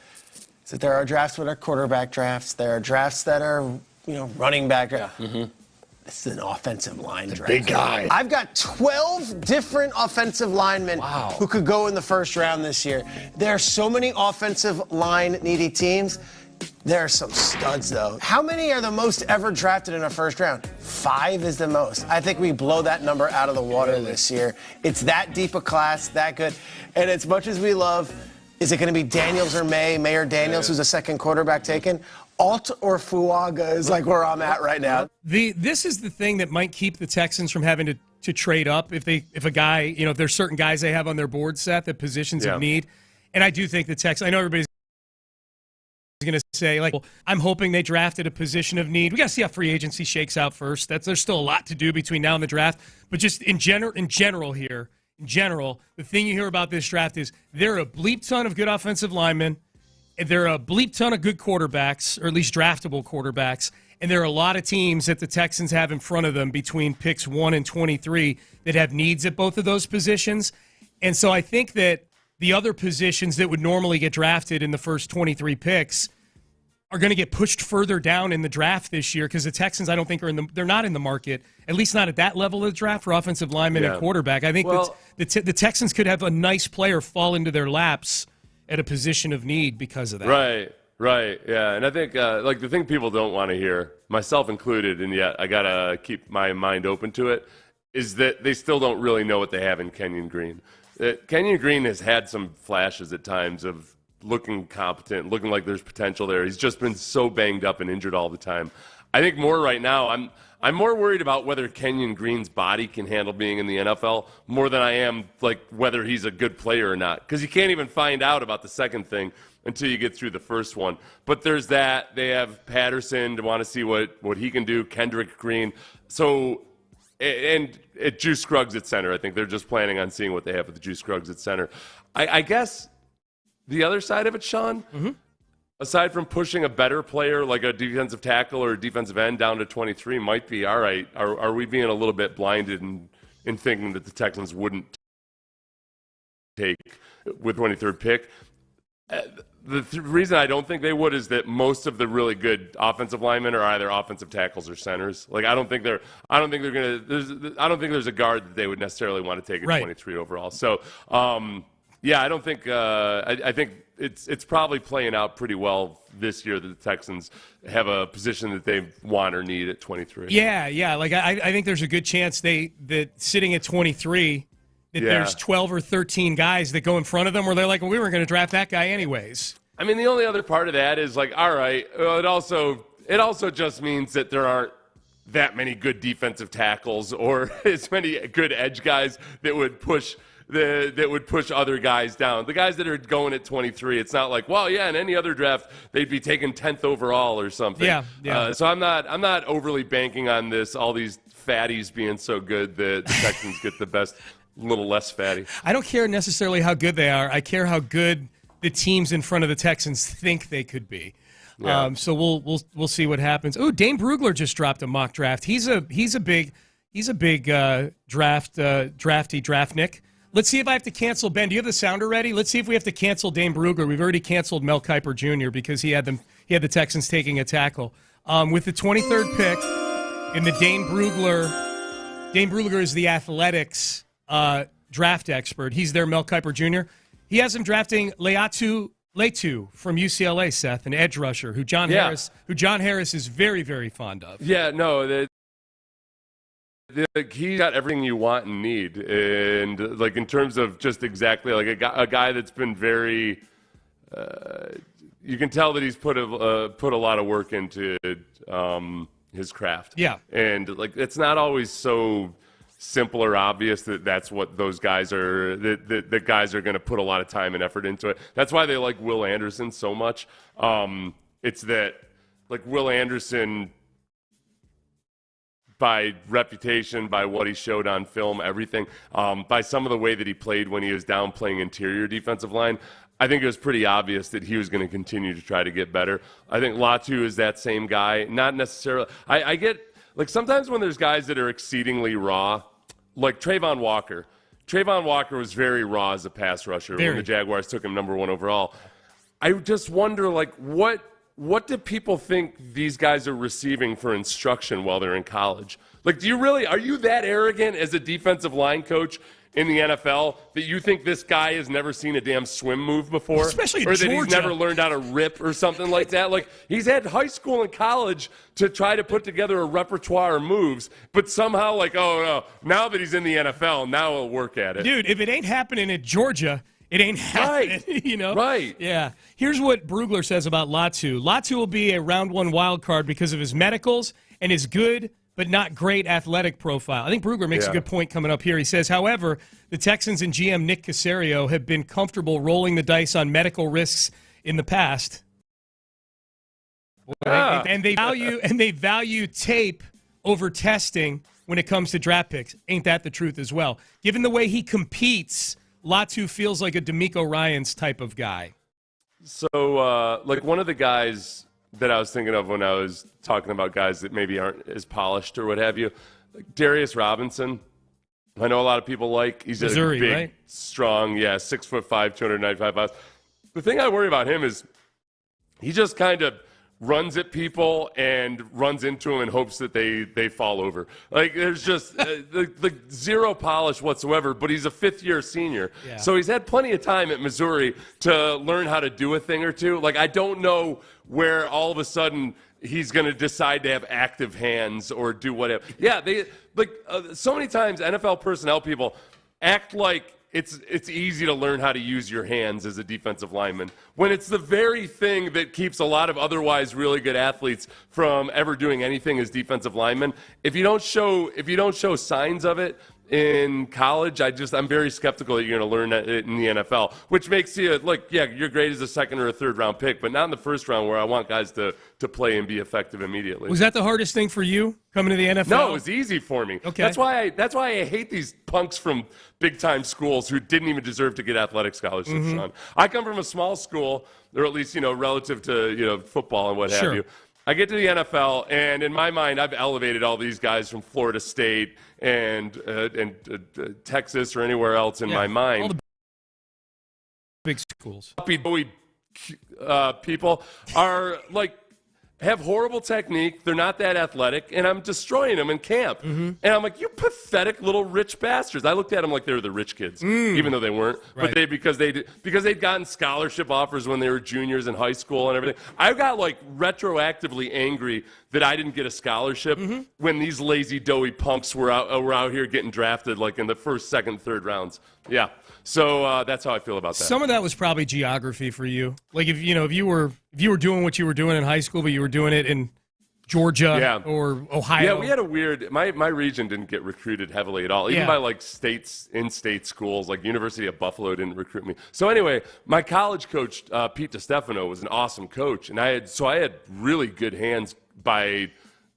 is that there are drafts that are quarterback drafts. There are drafts that are, running back drafts. Yeah. Mm-hmm. This is an offensive line draft. Big guy. I've got 12 different offensive linemen who could go in the first round this year. There are so many offensive line needy teams. There are some studs, though. How many are the most ever drafted in a first round? 5 is the most. I think we blow that number out of the water this year. It's that deep a class, that good. And as much as we love, is it going to be Daniels or May or Daniels, who's a second quarterback taken? Alt or Fuaga is like where I'm at right now. This is the thing that might keep the Texans from having to trade up if a guy, if there's certain guys they have on their board set that positions of need. And I do think the Texans, I know everybody's going to say, like, well, I'm hoping they drafted a position of need. We got to see how free agency shakes out first. There's still a lot to do between now and the draft. But just in general, the thing you hear about this draft is there are a bleep ton of good offensive linemen, and there are a bleep ton of good quarterbacks, or at least draftable quarterbacks, and there are a lot of teams that the Texans have in front of them between picks 1 and 23 that have needs at both of those positions. And so I think that the other positions that would normally get drafted in the first 23 picks are going to get pushed further down in the draft this year because the Texans, I don't think, they're not in the market, at least not at that level of the draft for offensive linemen and quarterback. I think that the Texans could have a nice player fall into their laps at a position of need because of that. Right, yeah. And I think, the thing people don't want to hear, myself included, and yet I got to keep my mind open to it, is that they still don't really know what they have in Kenyon Green. Kenyon Green has had some flashes at times of looking competent, looking like there's potential there. He's just been so banged up and injured all the time. I think more right now, I'm more worried about whether Kenyon Green's body can handle being in the NFL more than I am whether he's a good player or not. Because you can't even find out about the second thing until you get through the first one. But there's that. They have Patterson to want to see what he can do, Kendrick Green. So, and Juice Scruggs at center. I think they're just planning on seeing what they have with the Juice Scruggs at center. I guess the other side of it, Sean, aside from pushing a better player like a defensive tackle or a defensive end down to 23 might be, all right, are we being a little bit blinded in thinking that the Texans wouldn't take with 23rd pick? The reason I don't think they would is that most of the really good offensive linemen are either offensive tackles or centers. I don't think there's a guard that they would necessarily want to take at 23 overall. So, I don't think I think it's probably playing out pretty well this year that the Texans have a position that they want or need at 23. Yeah. I think there's a good chance that sitting at 23 that there's 12 or 13 guys that go in front of them where they're like, well, we weren't going to draft that guy anyways. I mean, the only other part of that is all right. Well, it also just means that there that many good defensive tackles or as many good edge guys that would push other guys down. The guys that are going at 23, it's not like, well, yeah, in any other draft they'd be taken 10th overall or something. Yeah. So I'm not overly banking on all these fatties being so good that the Texans get the best, little less fatty. I don't care necessarily how good they are. I care how good the teams in front of the Texans think they could be. Yeah. So we'll see what happens. Oh, Dane Brugler just dropped a mock draft. He's a big draft Nick. Let's see if I have to cancel. Ben, do you have the sounder ready? Let's see if we have to cancel Dane Brugler. We've already canceled Mel Kiper Jr. because he had the Texans taking a tackle. With the 23rd pick in the Dane Brugler is the Athletics draft expert. He's their Mel Kiper Jr. He has him drafting Leatu from UCLA, Seth, an edge rusher who John Harris is very, very fond of. Yeah, no, he got everything you want and need, and like in terms of just exactly like a guy that's been very. You can tell that he's put a lot of work into his craft. Yeah, and like it's not always so simple or obvious that's what those guys are. That guys are going to put a lot of time and effort into it. That's why they like Will Anderson so much. It's that like Will Anderson, by reputation, by what he showed on film, everything, by some of the way that he played when he was down playing interior defensive line, I think it was pretty obvious that he was going to continue to try to get better. I think Latu is that same guy. Not necessarily. I get, like, sometimes when there's guys that are exceedingly raw, like Trayvon Walker. Trayvon Walker was very raw as a pass rusher when the Jaguars took him number 1 overall. I just wonder, like, what do people think these guys are receiving for instruction while they're in college? Like, are you that arrogant as a defensive line coach in the NFL that you think this guy has never seen a damn swim move before? Especially or Georgia. That he's never learned how to rip or something like that? Like, he's had high school and college to try to put together a repertoire of moves, but somehow, like, oh, no, now that he's in the NFL, now he'll work at it. Dude, if it ain't happening at Georgia, it ain't happening, you know? Right. Yeah. Here's what Brugler says about Latu. Latu will be a round 1 wild card because of his medicals and his good but not great athletic profile. I think Brugler makes a good point coming up here. He says, however, the Texans and GM Nick Caserio have been comfortable rolling the dice on medical risks in the past. And they value tape over testing when it comes to draft picks. Ain't that the truth as well? Given the way he competes, Latu feels like a D'Amico Ryans type of guy. So, like one of the guys that I was thinking of when I was talking about guys that maybe aren't as polished or what have you, like Darius Robinson. I know a lot of people like. He's Missouri, a big, right? strong, 6'5", 295 pounds. The thing I worry about him is he just kind of runs at people and runs into them and hopes that they fall over. Like, there's just the zero polish whatsoever, but he's a fifth-year senior. Yeah. So he's had plenty of time at Missouri to learn how to do a thing or two. Like, I don't know where all of a sudden he's going to decide to have active hands or do whatever. Yeah, so many times NFL personnel people act like it's easy to learn how to use your hands as a defensive lineman when it's the very thing that keeps a lot of otherwise really good athletes from ever doing anything as defensive linemen. If you don't show signs of it in college, I'm very skeptical that you're going to learn that in the NFL, which makes you you're great as a second or a third round pick, but not in the first round where I want guys to play and be effective immediately. Was that the hardest thing for you coming to the NFL? No, it was easy for me. Okay. That's why I hate these punks from big time schools who didn't even deserve to get athletic scholarships. Mm-hmm. Sean. I come from a small school, or at least relative to football and what have you. I get to the NFL, and in my mind, I've elevated all these guys from Florida State and Texas or anywhere else in my mind. All the big schools. People are have horrible technique. They're not that athletic, and I'm destroying them in camp. Mm-hmm. And I'm like, you pathetic little rich bastards. I looked at them like they were the rich kids, even though they weren't. Right. But because they'd gotten scholarship offers when they were juniors in high school and everything. I got retroactively angry that I didn't get a scholarship when these lazy, doughy punks were out here getting drafted in the first, second, third rounds. Yeah. So that's how I feel about that. Some of that was probably geography for you. Like if you were doing what you were doing in high school, but you were doing it in Georgia or Ohio. Yeah, we had a weird. My region didn't get recruited heavily at all, even by like in-state schools. Like University of Buffalo didn't recruit me. So anyway, my college coach Pete DiStefano was an awesome coach, and I had really good hands by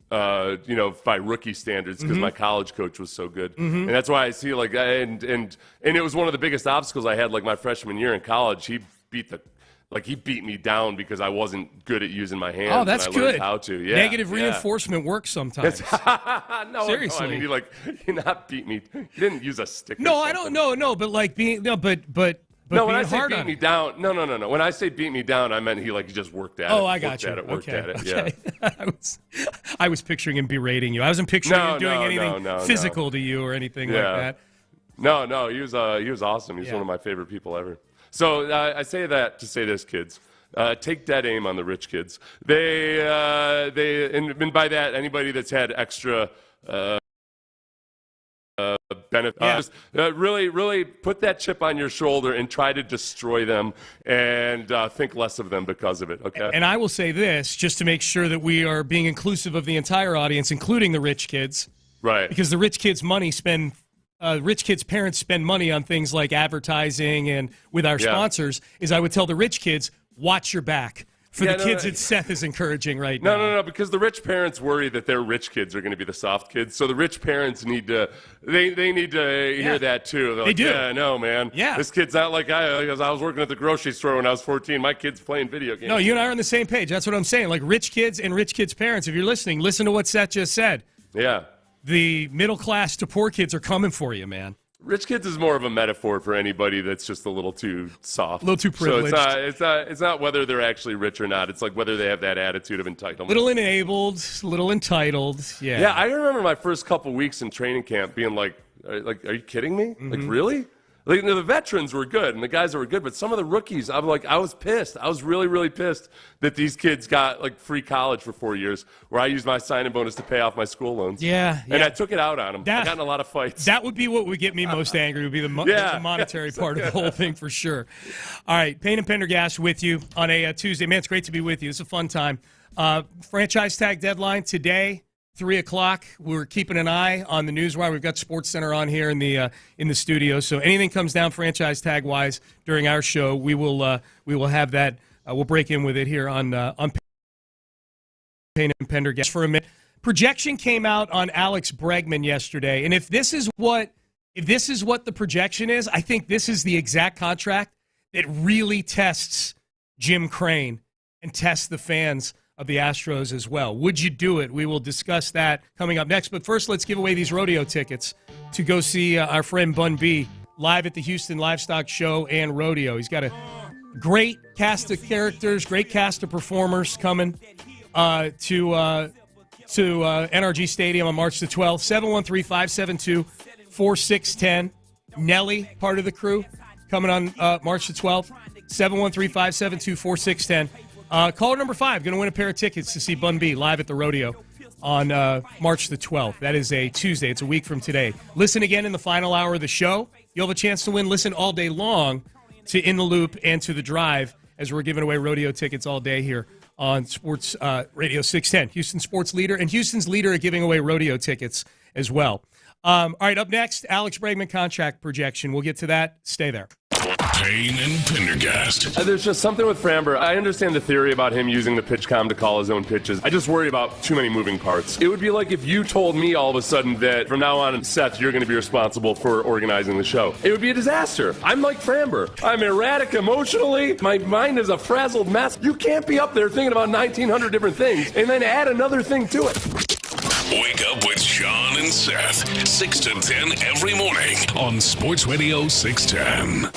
rookie standards because my college coach was so good, and that's why I see and it was one of the biggest obstacles I had like my freshman year in college. He beat me down because I wasn't good at using my hands. Oh, that's and I learned good. How to? Yeah, Negative reinforcement works sometimes. No, seriously. No, I mean, you not beat me. You didn't use a stick. No, I don't know. No, but like being but no, when being I say hard beat on me it. down, no. When I say beat me down, I meant he just worked at it. Oh, I got you. Worked at it. Okay. Yeah. I was picturing him berating you. I wasn't picturing him doing anything physical to you or anything like that. No, he was awesome. He's one of my favorite people ever. So I say that to say this, kids. Take dead aim on the rich kids. And by that, anybody that's had extra benefit, really put that chip on your shoulder and try to destroy them and think less of them because of it. Okay. And I will say this, just to make sure that we are being inclusive of the entire audience, including the rich kids, right? Because the rich kids' rich kids' parents spend money on things like advertising and with our sponsors. Is I would tell the rich kids, watch your back for the kids that Seth is encouraging right now. No, because the rich parents worry that their rich kids are going to be the soft kids. So the rich parents need to, they need to hear that too. They're they do. Yeah, no, man. Yeah. This kid's not like I was working at the grocery store when I was 14. My kid's playing video games. No, you and I are on the same page. That's what I'm saying. Like rich kids and rich kids' parents, if you're listening, listen to what Seth just said. Yeah. The middle class to poor kids are coming for you, man. Rich kids is more of a metaphor for anybody that's just a little too soft. A little too privileged. So it's not whether they're actually rich or not. It's like whether they have that attitude of entitlement. Little enabled, little entitled. Yeah. Yeah, I remember my first couple weeks in training camp being like, are you kidding me? Like, really? Like, the veterans were good, and the guys that were good, but some of the rookies, I was pissed. I was really, really pissed that these kids got, free college for 4 years, where I used my signing bonus to pay off my school loans. Yeah. And I took it out on them. I got in a lot of fights. That would be what would get me most angry, would be the monetary part of the whole thing for sure. All right, Payne and Pendergast with you on a Tuesday. Man, it's great to be with you. It's a fun time. Franchise tag deadline today. 3 o'clock. We're keeping an eye on the Newswire. We've got SportsCenter on here in the studio. So anything comes down franchise tag wise during our show, we will have that. We'll break in with it here on Payne and Pendergast for a minute. Projection came out on Alex Bregman yesterday, and if this is what the projection is, I think this is the exact contract that really tests Jim Crane and tests the fans of the Astros as well. Would you do it? We will discuss that coming up next. But first, let's give away these rodeo tickets to go see our friend Bun B live at the Houston Livestock Show and Rodeo. He's got a great cast of characters, great cast of performers coming to NRG Stadium on March the 12th. 713-572-4610. Nelly, part of the crew, coming on March the 12th. 713-572-4610. Caller number 5 going to win a pair of tickets to see Bun B live at the Rodeo on March the 12th. That is a Tuesday. It's a week from today. Listen again in the final hour of the show. You'll have a chance to win. Listen all day long to In the Loop and to The Drive as we're giving away rodeo tickets all day here on Sports Radio 610. Houston sports leader and Houston's leader at giving away rodeo tickets as well. All right, up next, Alex Bregman contract projection. We'll get to that. Stay there. Payne and Pendergast. There's just something with Framber. I understand the theory about him using the PitchCom to call his own pitches. I just worry about too many moving parts. It would be like if you told me all of a sudden that from now on, Seth, you're going to be responsible for organizing the show. It would be a disaster. I'm like Framber. I'm erratic emotionally. My mind is a frazzled mess. You can't be up there thinking about 1,900 different things and then add another thing to it. Wake up with Sean and Seth, 6 to 10 every morning on Sports Radio 610.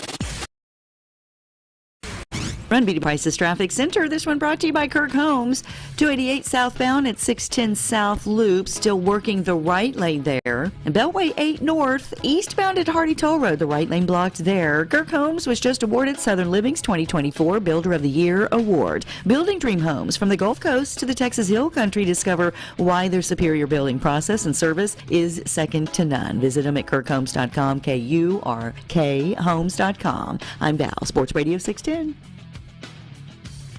Run Beauty Prices Traffic Center. This one brought to you by Kirk Homes. 288 southbound at 610 South Loop. Still working the right lane there. And Beltway 8 North, eastbound at Hardy Toll Road. The right lane blocked there. Kirk Homes was just awarded Southern Living's 2024 Builder of the Year Award. Building dream homes from the Gulf Coast to the Texas Hill Country. Discover why their superior building process and service is second to none. Visit them at kirkhomes.com, KURK homes.com. I'm Val, Sports Radio 610.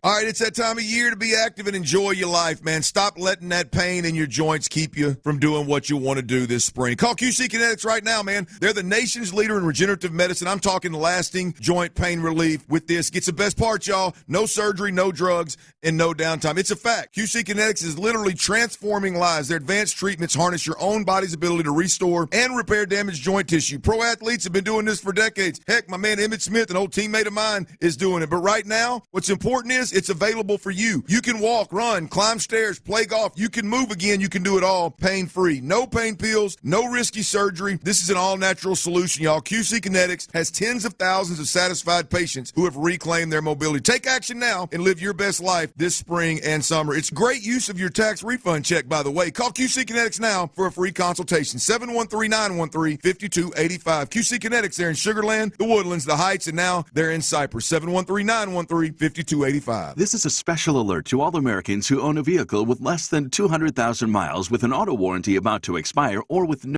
All right, it's that time of year to be active and enjoy your life, man. Stop letting that pain in your joints keep you from doing what you want to do this spring. Call QC Kinetics right now, man. They're the nation's leader in regenerative medicine. I'm talking lasting joint pain relief with this. Gets the best part, y'all. No surgery, no drugs, and no downtime. It's a fact. QC Kinetics is literally transforming lives. Their advanced treatments harness your own body's ability to restore and repair damaged joint tissue. Pro athletes have been doing this for decades. Heck, my man Emmett Smith, an old teammate of mine, is doing it. But right now, what's important is it's available for you. You can walk, run, climb stairs, play golf. You can move again. You can do it all pain-free. No pain pills, no risky surgery. This is an all-natural solution, y'all. QC Kinetics has tens of thousands of satisfied patients who have reclaimed their mobility. Take action now and live your best life this spring and summer. It's great use of your tax refund check, by the way. Call QC Kinetics now for a free consultation. 713-913-5285. QC Kinetics, they're in Sugar Land, the Woodlands, the Heights, and now they're in Cypress. 713-913-5285. This is a special alert to all Americans who own a vehicle with less than 200,000 miles with an auto warranty about to expire or with no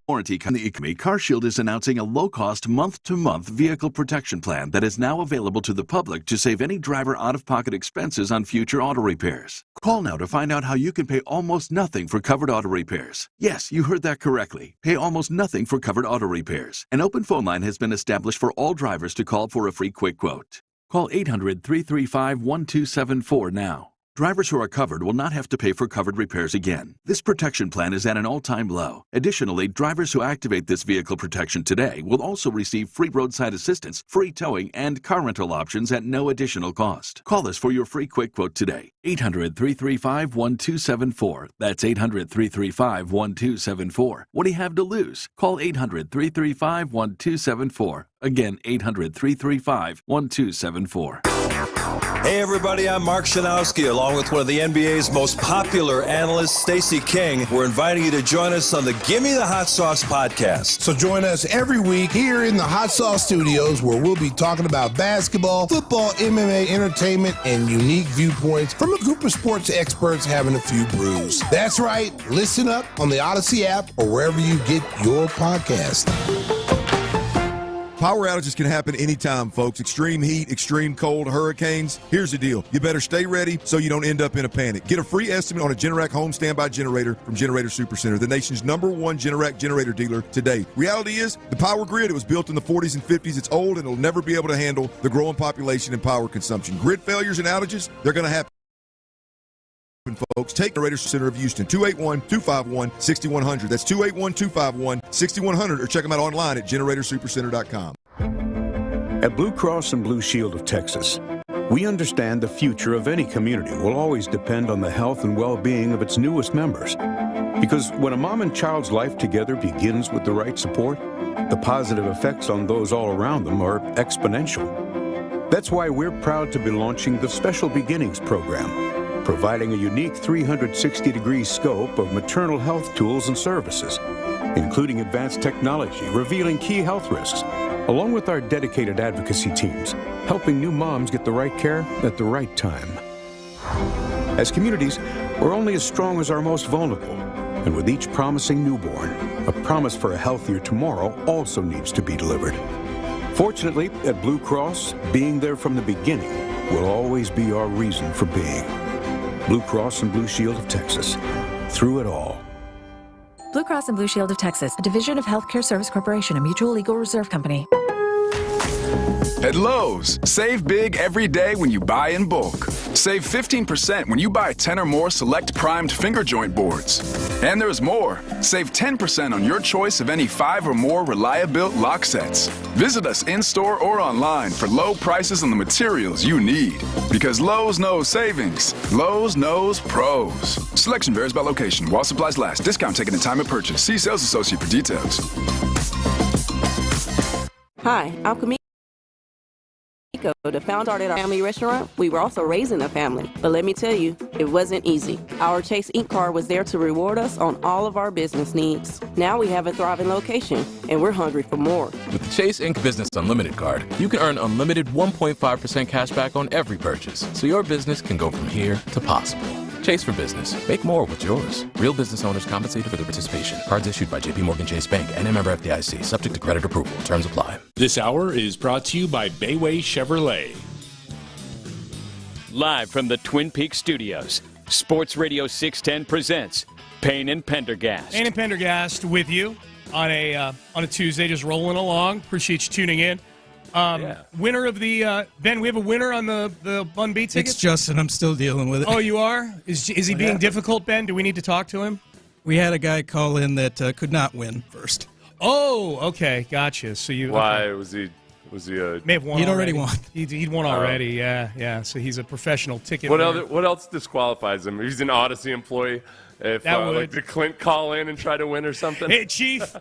warranty. The CarShield is announcing a low-cost month-to-month vehicle protection plan that is now available to the public to save any driver out-of-pocket expenses on future auto repairs. Call now to find out how you can pay almost nothing for covered auto repairs. Yes, you heard that correctly. Pay almost nothing for covered auto repairs. An open phone line has been established for all drivers to call for a free quick quote. Call 800-335-1274 now. Drivers who are covered will not have to pay for covered repairs again. This protection plan is at an all-time low. Additionally, drivers who activate this vehicle protection today will also receive free roadside assistance, free towing, and car rental options at no additional cost. Call us for your free quick quote today. 800-335-1274. That's 800-335-1274. What do you have to lose? Call 800-335-1274. Again, 800-335-1274. Hey everybody, I'm Mark Shanowski, along with one of the NBA's most popular analysts, Stacey King. We're inviting you to join us on the Gimme the Hot Sauce podcast. So join us every week here in the Hot Sauce Studios, where we'll be talking about basketball, football, MMA, entertainment, and unique viewpoints from a group of sports experts having a few brews. That's right. Listen up on the Odyssey app or wherever you get your podcast. Power outages can happen anytime, folks. Extreme heat, extreme cold, hurricanes. Here's the deal. You better stay ready so you don't end up in a panic. Get a free estimate on a Generac home standby generator from Generator Supercenter, the nation's #1 Generac generator dealer today. Reality is, the power grid, it was built in the 40s and 50s. It's old and it'll never be able to handle the growing population and power consumption. Grid failures and outages, they're going to happen. Folks, take Generator Center of Houston, 281-251-6100. That's 281-251-6100, or check them out online at generatorsupercenter.com. At Blue Cross and Blue Shield of Texas, we understand the future of any community will always depend on the health and well-being of its newest members. Because when a mom and child's life together begins with the right support, the positive effects on those all around them are exponential. That's why we're proud to be launching the Special Beginnings program, providing a unique 360-degree scope of maternal health tools and services, including advanced technology revealing key health risks, along with our dedicated advocacy teams, helping new moms get the right care at the right time. As communities, we're only as strong as our most vulnerable, and with each promising newborn, a promise for a healthier tomorrow also needs to be delivered. Fortunately, at Blue Cross, being there from the beginning will always be our reason for being. Blue Cross and Blue Shield of Texas. Through it all. Blue Cross and Blue Shield of Texas, a division of Healthcare Service Corporation, a mutual legal reserve company. At Lowe's, save big every day when you buy in bulk. Save 15% when you buy 10 or more select primed finger joint boards. And there's more. Save 10% on your choice of any 5 or more Reliabuilt lock sets. Visit us in-store or online for low prices on the materials you need. Because Lowe's knows savings. Lowe's knows pros. Selection varies by location. While supplies last. Discount taken at time of purchase. See sales associate for details. Hi, I'm Camille, the founder of our family restaurant. We were also raising a family, but let me tell you, it wasn't easy. Our Chase Inc. card was there to reward us on all of our business needs. Now we have a thriving location, and we're hungry for more. With the Chase Inc. Business Unlimited card, you can earn unlimited 1.5% cash back on every purchase, so your business can go from here to possible. Chase for business. Make more with yours. Real business owners compensated for their participation. Cards issued by JPMorgan Chase Bank and a member FDIC. Subject to credit approval. Terms apply. This hour is brought to you by Bayway Chevrolet. Live from the Twin Peaks studios, Sports Radio 610 presents Payne and Pendergast. Payne and Pendergast with you on a Tuesday, just rolling along. Appreciate you tuning in. Winner of the Ben, we have a winner on the Bun B ticket. It's Justin. I'm still dealing with it. Oh, you are? Is he being difficult, Ben? Do we need to talk to him? We had a guy call in that could not win first. Oh, okay, gotcha. So you why okay. was he a may have won? He'd already won. He'd won already. Yeah. So he's a professional ticket. What else disqualifies him? He's an Odyssey employee. If like, did Clint call in and try to win or something? Hey, Chief,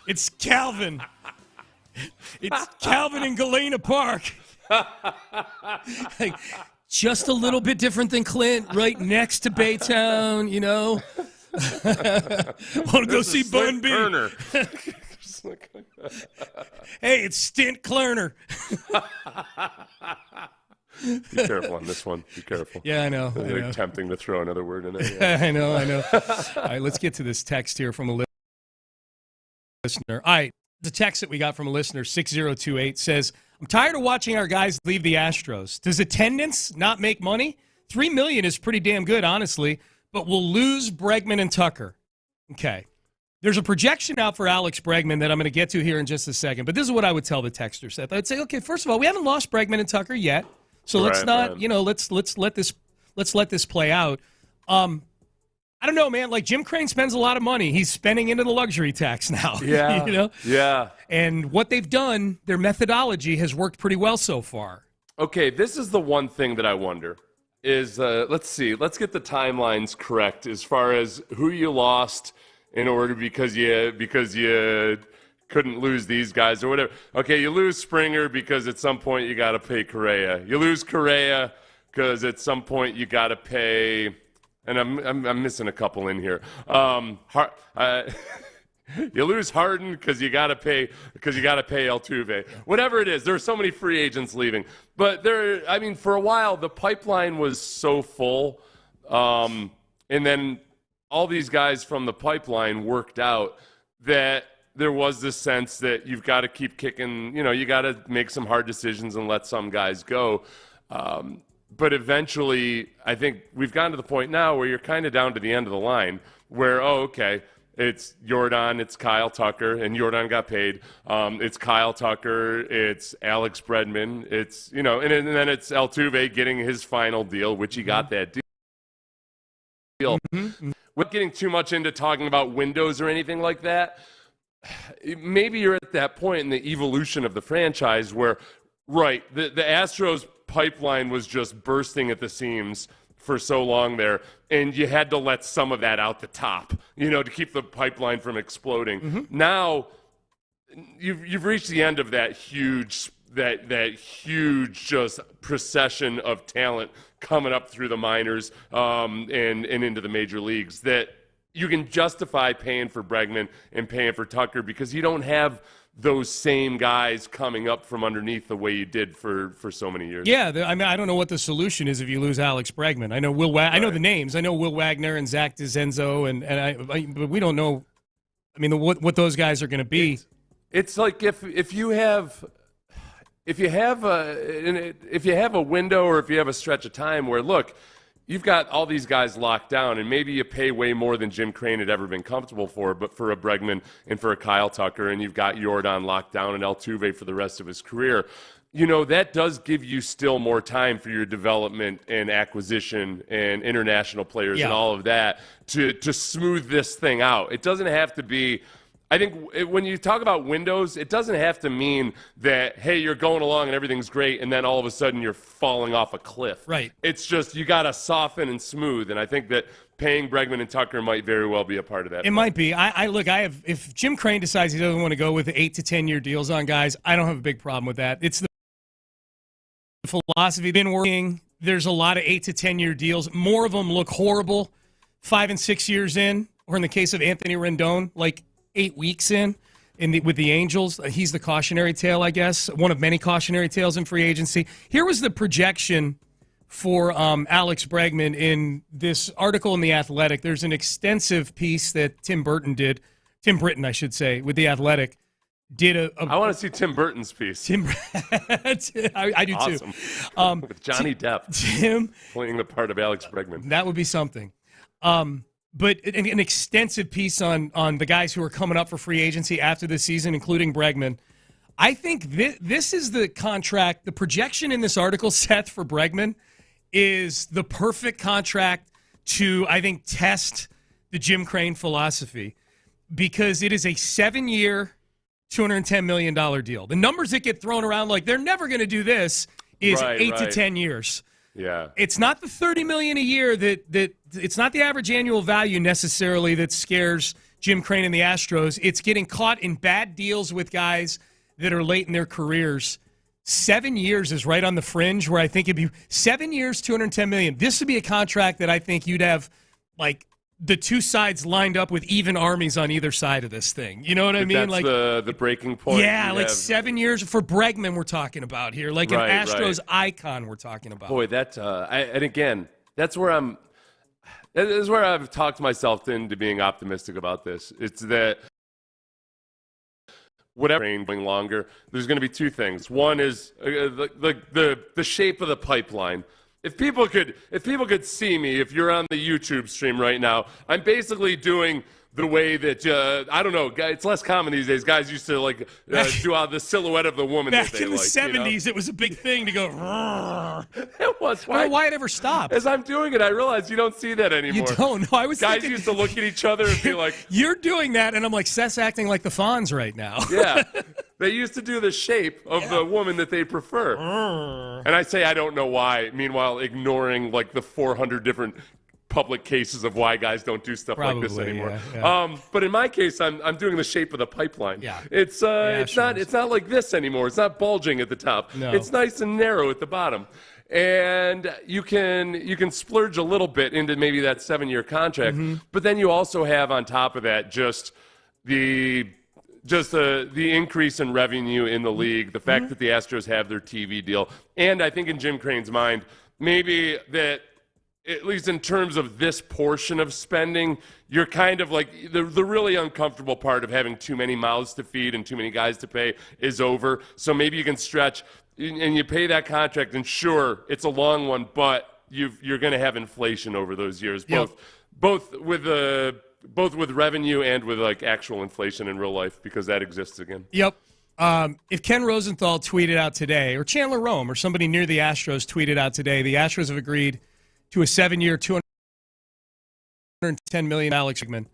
it's Calvin. It's Calvin in Galena Park. Just a little bit different than Clint, right next to Baytown, you know. Want to go see Bun B? Hey, it's Stint Klerner. Be careful on this one. Be careful. Yeah, I know. It's tempting to throw another word in there. Yeah. I know. All right, let's get to this text here from a listener. All right, the text that we got from a listener, 6028, says, I'm tired of watching our guys leave the Astros. Does attendance not make money? $3 million is pretty damn good, honestly, but we'll lose Bregman and Tucker. Okay. There's a projection out for Alex Bregman that I'm going to get to here in just a second, but this is what I would tell the texter, Seth. I'd say, okay, first of all, we haven't lost Bregman and Tucker yet, so let's not, let's let this play out. I don't know, man. Like, Jim Crane spends a lot of money. He's spending into the luxury tax now. Yeah. Yeah. And what they've done, their methodology has worked pretty well so far. Okay, this is the one thing that I wonder is, let's see. Let's get the timelines correct as far as who you lost in order because you couldn't lose these guys or whatever. Okay, you lose Springer because at some point you got to pay Correa. You lose Correa because at some point you got to pay... And I'm missing a couple in here. You lose Harden because you got to pay Altuve. Whatever it is, there are so many free agents leaving. But for a while the pipeline was so full, and then all these guys from the pipeline worked out that there was this sense that you've got to keep kicking. You got to make some hard decisions and let some guys go. But eventually, I think we've gotten to the point now where you're kind of down to the end of the line where, it's Jordan, it's Kyle Tucker, and Jordan got paid. It's Kyle Tucker, it's Alex Bregman, it's, and then it's Altuve getting his final deal, which he got that deal. Mm-hmm. Without getting too much into talking about windows or anything like that, maybe you're at that point in the evolution of the franchise where, the Astros pipeline was just bursting at the seams for so long there, and you had to let some of that out the top, to keep the pipeline from exploding. Mm-hmm. Now you've reached the end of that huge just procession of talent coming up through the minors and into the major leagues that you can justify paying for Bregman and paying for Tucker because you don't have those same guys coming up from underneath the way you did for so many years. Yeah, I don't know what the solution is if you lose Alex Bregman. I know I know the names. I know Will Wagner and Zach DeZenzo, but we don't know. What those guys are going to be. It's like if you have a window or if you have a stretch of time where you've got all these guys locked down, and maybe you pay way more than Jim Crane had ever been comfortable for, but for a Bregman and for a Kyle Tucker, and you've got Jordan locked down and Altuve for the rest of his career, that does give you still more time for your development and acquisition and international players and all of that to smooth this thing out. It doesn't have to be... I think when you talk about windows, it doesn't have to mean that, hey, you're going along and everything's great, and then all of a sudden you're falling off a cliff. Right. It's just you got to soften and smooth, and I think that paying Bregman and Tucker might very well be a part of that. It might be. If Jim Crane decides he doesn't want to go with 8 to 10 year deals on guys, I don't have a big problem with that. It's the philosophy been working. There's a lot of 8 to 10 year deals. More of them look horrible 5 and 6 years in, or in the case of Anthony Rendon, 8 weeks with the Angels. He's the cautionary tale, I guess, one of many cautionary tales in free agency. Here was the projection for Alex Bregman in this article in The Athletic. There's an extensive piece that Tim Britton, I should say, with The Athletic, did I want to see Tim Burton's piece. I do awesome. Too. With Johnny Depp. Tim playing the part of Alex Bregman. That would be something. But an extensive piece on the guys who are coming up for free agency after this season, including Bregman. I think this is the contract. The projection in this article, Seth, for Bregman is the perfect contract to, I think, test the Jim Crane philosophy, because it is a 7-year, $210 million deal. The numbers that get thrown around like they're never going to do this is 8 to 10 years. Yeah. It's not the $30 million a year that it's not the average annual value necessarily that scares Jim Crane and the Astros. It's getting caught in bad deals with guys that are late in their careers. 7 years is right on the fringe where I think it'd be 7 years, $210 million. This would be a contract that I think you'd have like the two sides lined up with even armies on either side of this thing. You know what I mean? That's like the breaking point. Yeah, like 7 years for Bregman we're talking about here. Like an Astros icon we're talking about. Boy, that and again, that's where that is where I've talked myself into being optimistic about this. It's that whatever going longer, there's going to be two things. One is the shape of the pipeline. If people could see me, if you're on the YouTube stream right now, I'm basically doing the way that I don't know. It's less common these days. Guys used to like do the silhouette of the woman. Back that they in the like, 70s, it was a big thing to go. It was. I don't know why it ever stopped. As I'm doing it, I realize you don't see that anymore. You don't. No, I was guys thinking, used to look at each other and be like, "You're doing that," and I'm like, "Seth's acting like the Fonz right now." Yeah, they used to do the shape of the woman that they prefer, and I say I don't know why. Meanwhile, ignoring like the 400 different public cases of why guys don't do stuff like this anymore. Yeah. But in my case, I'm doing the shape of the pipeline. Yeah. It's not like this anymore. It's not bulging at the top. No. It's nice and narrow at the bottom. And you can splurge a little bit into maybe that 7-year contract, but then you also have on top of that just the increase in revenue in the league, the fact that the Astros have their TV deal, and I think in Jim Crane's mind, maybe that at least in terms of this portion of spending, you're kind of like the really uncomfortable part of having too many mouths to feed and too many guys to pay is over. So maybe you can stretch and you pay that contract, and sure, it's a long one, but you're going to have inflation over those years, both with revenue and with like actual inflation in real life, because that exists again. Yep. If Ken Rosenthal tweeted out today, or Chandler Rome, or somebody near the Astros tweeted out today, the Astros have agreed to a 7-year, $210 million Alex Bregman,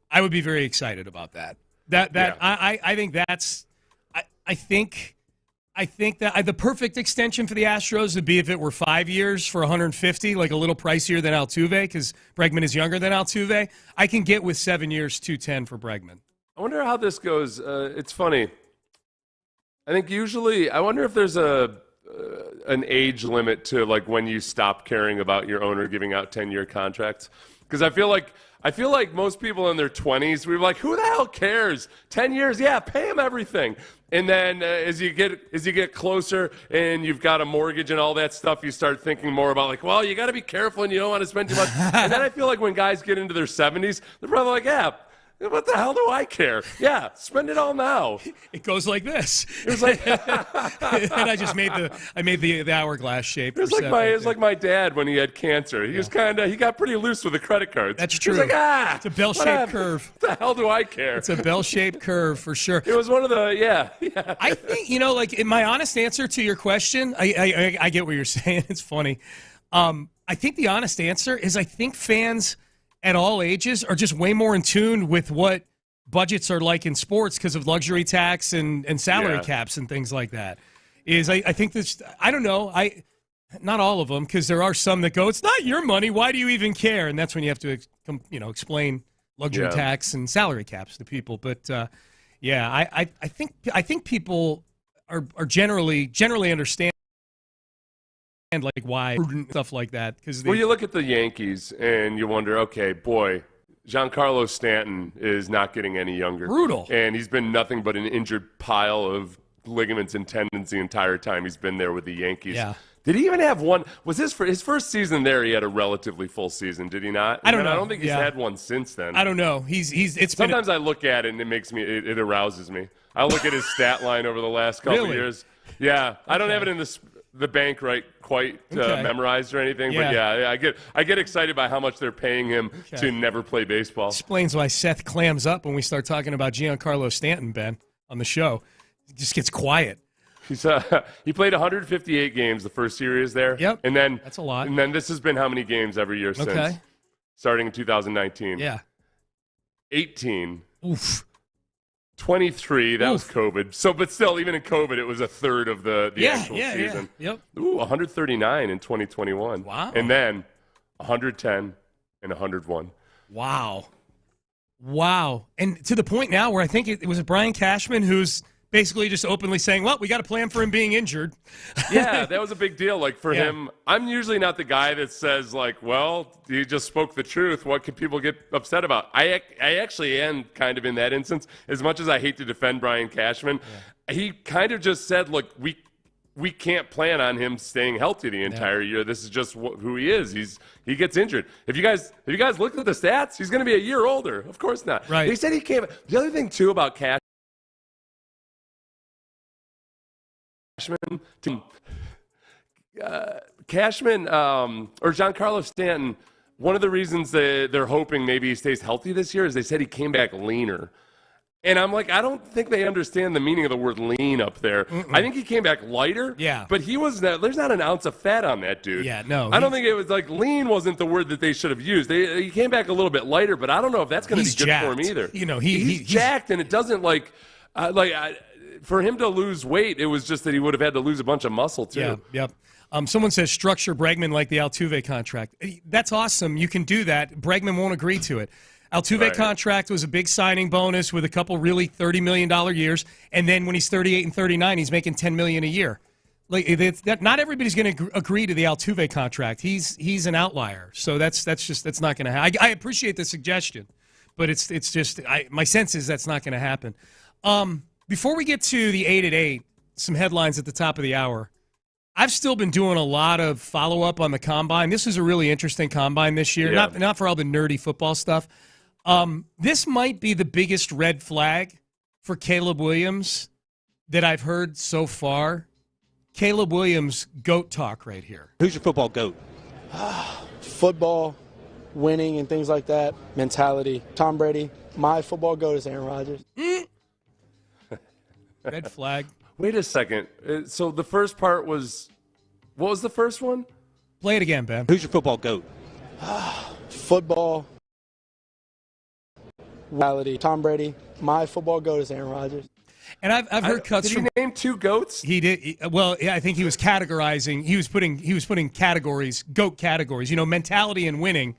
I would be very excited about that. I think that's I think that the perfect extension for the Astros would be if it were 5 years for $150, like a little pricier than Altuve, because Bregman is younger than Altuve. I can get with 7 years, $210 for Bregman. I wonder how this goes. It's funny. I think usually, I wonder if there's an age limit to like when you stop caring about your owner giving out 10-year contracts, because I feel like most people in their 20s, we were like, who the hell cares? 10 years, yeah, pay him everything. And then as you get closer and you've got a mortgage and all that stuff, you start thinking more about like, well, you got to be careful and you don't want to spend too much. And then I feel like when guys get into their 70s, they're probably like, yeah, what the hell do I care? Yeah, spend it all now. It goes like this. It was like, and I just made the hourglass shape. It was like my dad when he had cancer. He was he got pretty loose with the credit cards. That's true. He was like, it's a bell-shaped curve. What the hell do I care? It's a bell-shaped curve for sure. It was one of the I think like in my honest answer to your question, I get what you're saying. It's funny. I think the honest answer is I think fans at all ages are just way more in tune with what budgets are like in sports because of luxury tax and salary caps and things like that. I think this, I don't know, not all of them, because there are some that go, it's not your money, why do you even care? And that's when you have to explain luxury tax and salary caps to people. But I think people are generally understand like why stuff like that. Well, you look at the Yankees and you wonder, okay, boy, Giancarlo Stanton is not getting any younger. Brutal. And he's been nothing but an injured pile of ligaments and tendons the entire time he's been there with the Yankees. Yeah. Did he even have one? Was his first season there? He had a relatively full season, did he not? I don't know. I don't think he's had one since then. I don't know. Sometimes I look at it and it makes me, it arouses me. I'll look at his stat line over the last couple Really? years. Yeah, I don't have it in the bank quite memorized or anything, but yeah, I get excited by how much they're paying him to never play baseball. Explains why Seth clams up when we start talking about Giancarlo Stanton, Ben, on the show. He just gets quiet. He played 158 games the first series there. Yep, and then that's a lot. And then this has been how many games every year since? Starting in 2019. Yeah. 18. Oof. 23, that was COVID. So, but still, even in COVID, it was a third of the actual season. Yeah. Yep. Ooh, 139 in 2021. Wow. And then 110 and 101. Wow. And to the point now where I think it was Brian Cashman who's basically just openly saying, well, we got a plan for him being injured. Yeah, that was a big deal. Like, for him, I'm usually not the guy that says, like, well, you just spoke the truth. What could people get upset about? I actually am kind of in that instance. As much as I hate to defend Brian Cashman, he kind of just said, look, we can't plan on him staying healthy the entire year. This is just who he is. He gets injured. If you guys look at the stats, he's going to be a year older. Of course not. Right. They said he can't. The other thing, too, about Cashman, or Giancarlo Stanton, one of the reasons they're hoping maybe he stays healthy this year is they said he came back leaner. And I'm like, I don't think they understand the meaning of the word lean up there. I think he came back lighter. Yeah. But there's not an ounce of fat on that dude. Yeah, no. I don't think it was like lean wasn't the word that they should have used. He came back a little bit lighter, but I don't know if that's going to be good jacked for him either. You know, he's jacked, and it doesn't for him to lose weight, it was just that he would have had to lose a bunch of muscle, too. Yeah, yep. Someone says structure Bregman like the Altuve contract. That's awesome. You can do that. Bregman won't agree to it. Altuve contract was a big signing bonus with a couple really $30 million years, and then when he's 38 and 39, he's making $10 million a year. Like not everybody's going to agree to the Altuve contract. He's an outlier, so that's not going to happen. I appreciate the suggestion, but it's just my sense is that's not going to happen. Before we get to the 8 at 8, some headlines at the top of the hour. I've still been doing a lot of follow-up on the Combine. This was a really interesting Combine this year, not for all the nerdy football stuff. This might be the biggest red flag for Caleb Williams that I've heard so far. Caleb Williams, GOAT talk right here. Who's your football GOAT? Football, winning and things like that, mentality. Tom Brady. My football GOAT is Aaron Rodgers. Red flag. Wait a second. So the first part was, what was the first one? Play it again, Ben. Who's your football GOAT? Football, mentality. Tom Brady. My football GOAT is Aaron Rodgers. And I've heard cuts did from. Did he name two goats? He did. I think he was categorizing. He was putting categories, GOAT categories. You know, mentality and winning.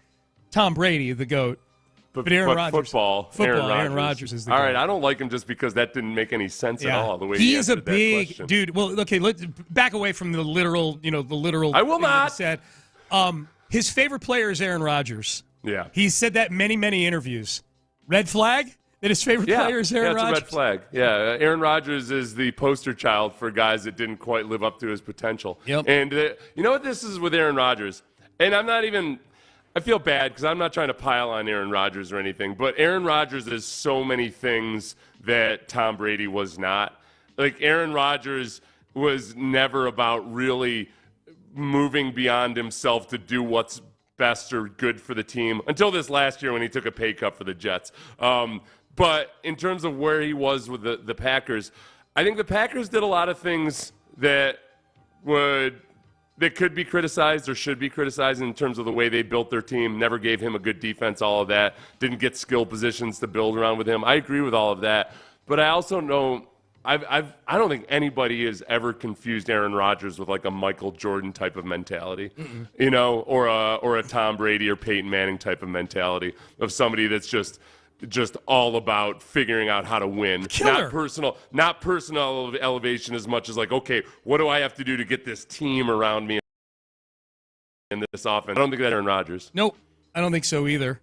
Tom Brady, the GOAT. But Aaron Rodgers. Football, Aaron Rodgers is the GOAT. All right, I don't like him just because that didn't make any sense at all. The way he he is a answered that big question. dude. Well, okay, let's back away from the literal. I will not. Said, his favorite player is Aaron Rodgers. Yeah, he said that in many interviews. Red flag that his favorite player is Aaron Rodgers. Yeah, it's a red flag. Yeah, Aaron Rodgers is the poster child for guys that didn't quite live up to his potential. Yep. And you know what this is with Aaron Rodgers? And I'm not even. I feel bad because I'm not trying to pile on Aaron Rodgers or anything, but Aaron Rodgers is so many things that Tom Brady was not. Like, Aaron Rodgers was never about really moving beyond himself to do what's best or good for the team until this last year when he took a pay cut for the Jets. But in terms of where he was with the Packers, I think the Packers did a lot of things that could be criticized or should be criticized in terms of the way they built their team, never gave him a good defense, all of that, didn't get skill positions to build around with him. I agree with all of that. But I also know I don't think anybody has ever confused Aaron Rodgers with like a Michael Jordan type of mentality, you know, or a Tom Brady or Peyton Manning type of mentality of somebody that's just all about figuring out how to win. Killer. Not personal elevation as much as like, okay, what do I have to do to get this team around me in this offense? I don't think that's Aaron Rodgers. Nope, I don't think so either.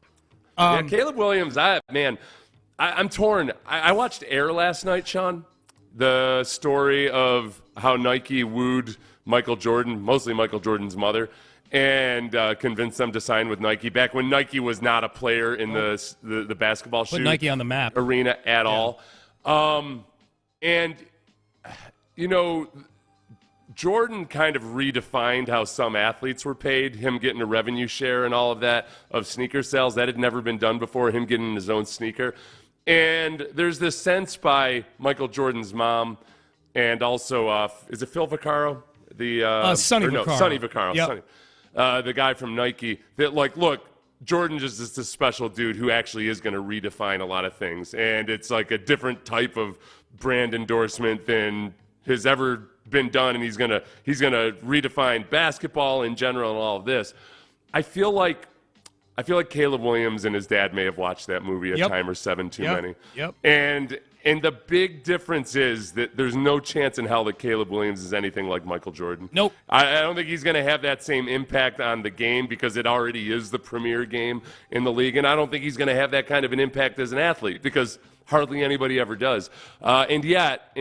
Yeah, Caleb Williams, I'm torn. I watched Air last night, Sean. The story of how Nike wooed Michael Jordan, mostly Michael Jordan's mother, and convinced them to sign with Nike back when Nike was not a player in the basketball shoe Put Nike on the map arena at all. And, Jordan kind of redefined how some athletes were paid, him getting a revenue share and all of that of sneaker sales. That had never been done before, him getting his own sneaker. And there's this sense by Michael Jordan's mom and also, is it Phil Vaccaro? Sonny Vaccaro. Sonny Vaccaro. Yep. The guy from Nike. That, look, Jordan just is this special dude who actually is going to redefine a lot of things. And it's like a different type of brand endorsement than has ever been done, and he's gonna redefine basketball in general and all of this. I feel like Caleb Williams and his dad may have watched that movie a time or seven too many. Yep. And the big difference is that there's no chance in hell that Caleb Williams is anything like Michael Jordan. Nope. I don't think he's going to have that same impact on the game because it already is the premier game in the league, and I don't think he's going to have that kind of an impact as an athlete because hardly anybody ever does. And yet,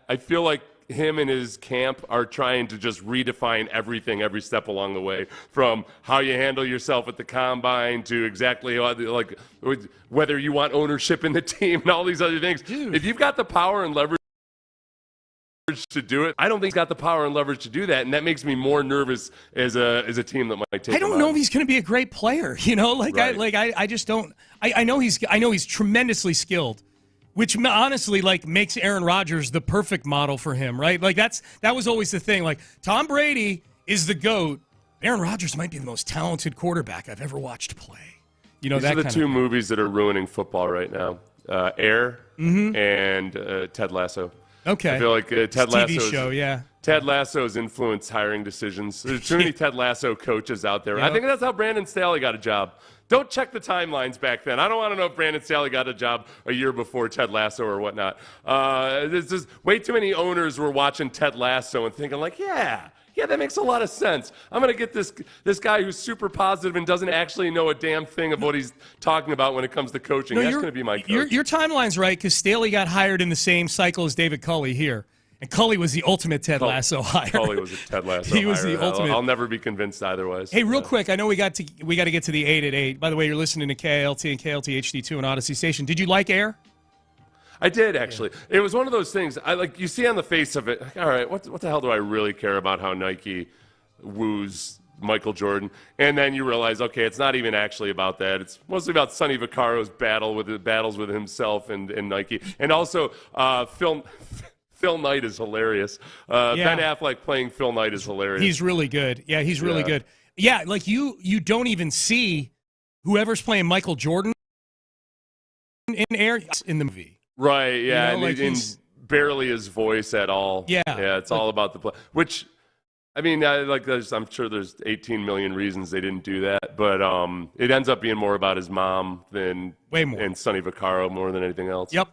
I feel like him and his camp are trying to just redefine everything every step along the way, from how you handle yourself at the combine to exactly like whether you want ownership in the team and all these other things. Dude. If you've got the power and leverage to do it, I don't think he's got the power and leverage to do that, and that makes me more nervous as a team that might take. I don't know if he's going to be a great player. Right. I just don't. I know he's tremendously skilled. Which honestly, makes Aaron Rodgers the perfect model for him, right? That was always the thing. Tom Brady is the GOAT. Aaron Rodgers might be the most talented quarterback I've ever watched play. These are the two movies that are ruining football right now: Air and Ted Lasso. Okay, I feel like Ted Lasso. TV show, yeah. Ted Lasso's influenced hiring decisions. There's too many Ted Lasso coaches out there. Yep. I think that's how Brandon Staley got a job. Don't check the timelines back then. I don't want to know if Brandon Staley got a job a year before Ted Lasso or whatnot. There's just way too many owners were watching Ted Lasso and thinking yeah, that makes a lot of sense. I'm going to get this guy who's super positive and doesn't actually know a damn thing of what he's talking about when it comes to coaching. That's going to be my coach. Your timeline's right, because Staley got hired in the same cycle as David Culley here. And Culley was the ultimate Ted Lasso hire. Culley was a Ted Lasso He was hire. the ultimate. I'll never be convinced eitherwise. Hey, real quick, I know we got to get to the 8 at 8. By the way, you're listening to KLT and KLT HD2 and Odyssey Station. Did you like Air? I did, actually. It was one of those things, you see on the face of it, all right, what the hell do I really care about how Nike woos Michael Jordan? And then you realize, okay, it's not even actually about that. It's mostly about Sonny Vaccaro's battles with himself and Nike. And also, Phil Knight is hilarious. Ben Affleck playing Phil Knight is hilarious. He's really good. Yeah, he's really good. Yeah, you don't even see whoever's playing Michael Jordan in Air in the movie. Right, yeah, and barely his voice at all. Yeah. Yeah, it's all about the play. Which, I mean, I'm sure there's 18 million reasons they didn't do that, but it ends up being more about his mom than way more, and Sonny Vaccaro more than anything else. Yep.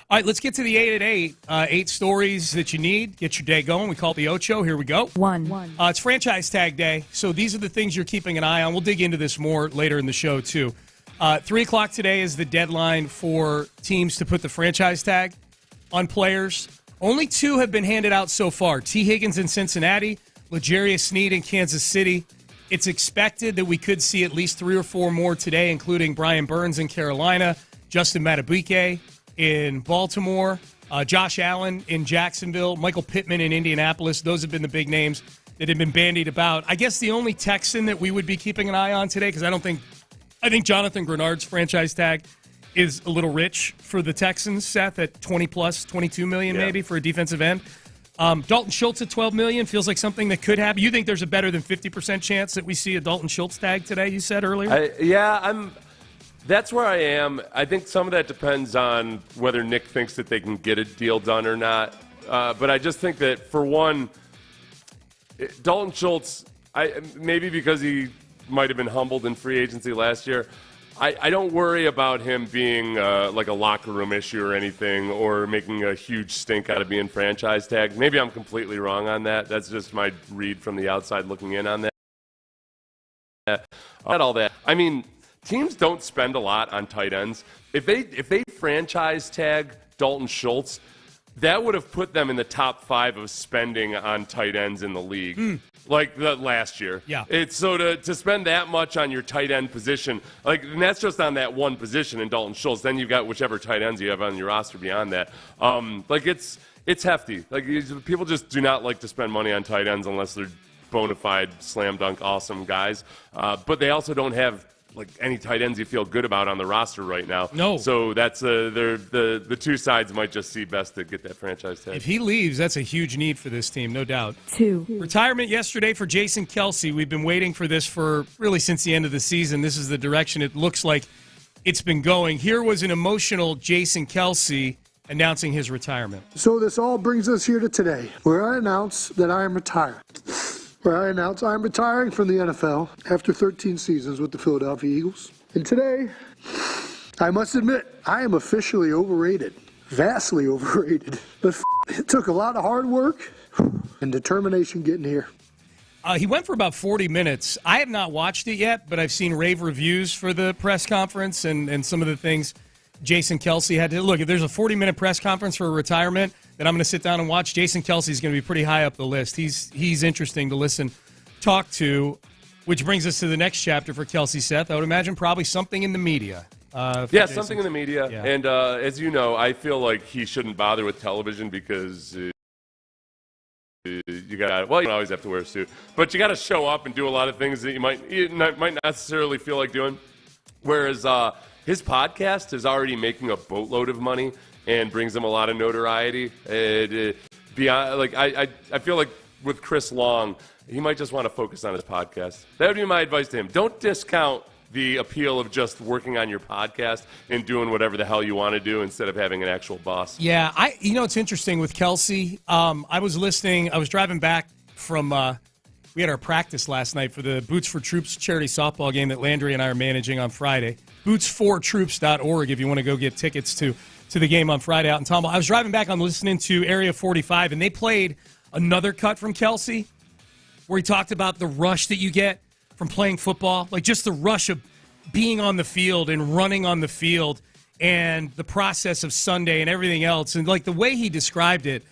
All right, let's get to the 8 at 8. 8 stories that you need. Get your day going. We call it the Ocho. Here we go. One. It's franchise tag day, so these are the things you're keeping an eye on. We'll dig into this more later in the show, too. 3 o'clock today is the deadline for teams to put the franchise tag on players. Only 2 have been handed out so far. T. Higgins in Cincinnati, L'Jarius Sneed in Kansas City. It's expected that we could see at least 3 or 4 more today, including Brian Burns in Carolina, Justin Madubuike in Baltimore, Josh Allen in Jacksonville, Michael Pittman in Indianapolis. Those have been the big names that have been bandied about. I guess the only Texan that we would be keeping an eye on today, because I think Jonathan Grenard's franchise tag is a little rich for the Texans, Seth, at 20 plus, 22 million maybe for a defensive end. Dalton Schultz at 12 million feels like something that could happen. You think there's a better than 50% chance that we see a Dalton Schultz tag today, you said earlier? That's where I am. I think some of that depends on whether Nick thinks that they can get a deal done or not. But I just think that, for one, Dalton Schultz, maybe because he might have been humbled in free agency last year, I don't worry about him being like a locker room issue or anything, or making a huge stink out of being franchise tagged. Maybe I'm completely wrong on that. That's just my read from the outside looking in on that. Not all that. I mean, teams don't spend a lot on tight ends. If they franchise tag Dalton Schultz, that would have put them in the top 5 of spending on tight ends in the league. Like the last year. Yeah. It's so to spend that much on your tight end position, and that's just on that one position in Dalton Schultz. Then you've got whichever tight ends you have on your roster beyond that. It's hefty. People just do not like to spend money on tight ends unless they're bona fide slam dunk awesome guys. But they also don't have any tight ends you feel good about on the roster right now. No. So that's the two sides might just see best to get that franchise tag. If he leaves, that's a huge need for this team, no doubt. 2. Retirement yesterday for Jason Kelce. We've been waiting for this for really since the end of the season. This is the direction it looks like it's been going. Here was an emotional Jason Kelce announcing his retirement. So this all brings us here to today, where I announce that I am retired. Where I announce I'm retiring from the NFL after 13 seasons with the Philadelphia Eagles. And today, I must admit, I am officially overrated. Vastly overrated. But it took a lot of hard work and determination getting here. He went for about 40 minutes. I have not watched it yet, but I've seen rave reviews for the press conference and some of the things Jason Kelce had to. Look, if there's a 40-minute press conference for a retirement that I'm going to sit down and watch, Jason Kelce is going to be pretty high up the list. He's interesting to listen, talk to, which brings us to the next chapter for Kelce, Seth. I would imagine probably something in the media. Something in the media. Yeah. And as you know, I feel like he shouldn't bother with television because you don't always have to wear a suit, but you got to show up and do a lot of things that you might not necessarily feel like doing. Whereas his podcast is already making a boatload of money and brings him a lot of notoriety. Beyond, I feel like with Chris Long, he might just want to focus on his podcast. That would be my advice to him. Don't discount the appeal of just working on your podcast and doing whatever the hell you want to do instead of having an actual boss. Yeah, it's interesting with Kelce. I was driving back from, we had our practice last night for the Boots for Troops charity softball game that Landry and I are managing on Friday. Boots4troops.org if you want to go get tickets to the game on Friday out in Tomball. I was driving back, I'm listening to Area 45, and they played another cut from Kelce where he talked about the rush that you get from playing football, like just the rush of being on the field and running on the field and the process of Sunday and everything else. And like the way he described it,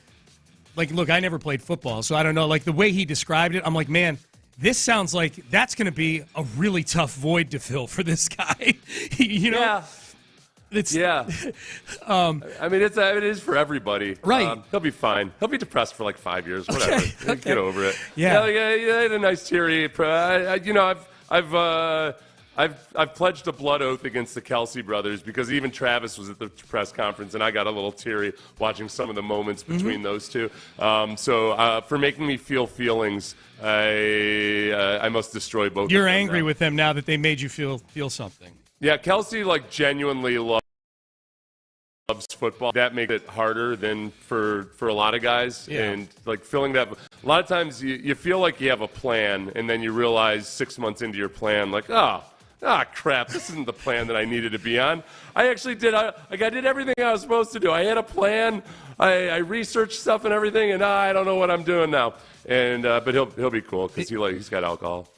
look, I never played football, so I don't know. Like the way he described it, I'm like, man, this sounds like that's going to be a really tough void to fill for this guy. Yeah. It is for everybody. Right. He'll be fine. He'll be depressed for 5 years. Whatever. Okay. Get over it. Yeah. I had a nice teary. I've pledged a blood oath against the Kelce brothers because even Travis was at the press conference and I got a little teary watching some of the moments between those two. So for making me feel feelings, I must destroy both. You're of them angry now. with them now that they made you feel something. Yeah, Kelce genuinely loves football. That makes it harder than for a lot of guys. Yeah. And filling that, a lot of times you feel like you have a plan, and then you realize 6 months into your plan, crap, this isn't the plan that I needed to be on. I actually did. I did everything I was supposed to do. I had a plan. I researched stuff and everything, and I don't know what I'm doing now. And but he'll be cool because he's got alcohol.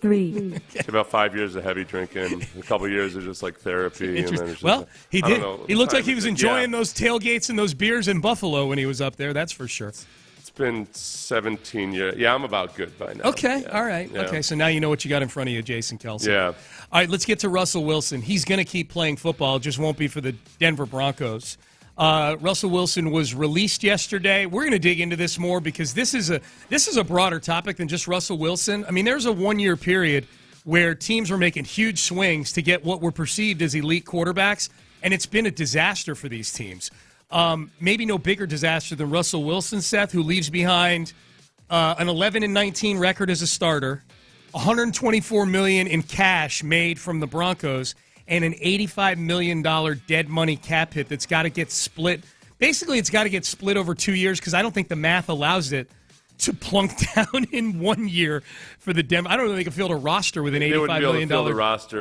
3. About 5 years of heavy drinking, a couple years of just therapy. And then it's just he did. He looked like he was enjoying those tailgates and those beers in Buffalo when he was up there. That's for sure. It's been 17 years. Yeah, I'm about good by now. Okay, yeah. all right. Yeah. Okay, so now you know what you got in front of you, Jason Kelce. Yeah. All right, let's get to Russell Wilson. He's going to keep playing football, just won't be for the Denver Broncos. Russell Wilson was released yesterday. We're going to dig into this more because this is a broader topic than just Russell Wilson. I mean, there's a 1-year period where teams were making huge swings to get what were perceived as elite quarterbacks, and it's been a disaster for these teams. Maybe no bigger disaster than Russell Wilson, Seth, who leaves behind an 11-19 record as a starter, $124 million in cash made from the Broncos, and an $85 million dead money cap hit that's got to get split. Basically, it's got to get split over 2 years because I don't think the math allows it to plunk down in 1 year for the Denver. I don't know if they can field a roster with an $85 million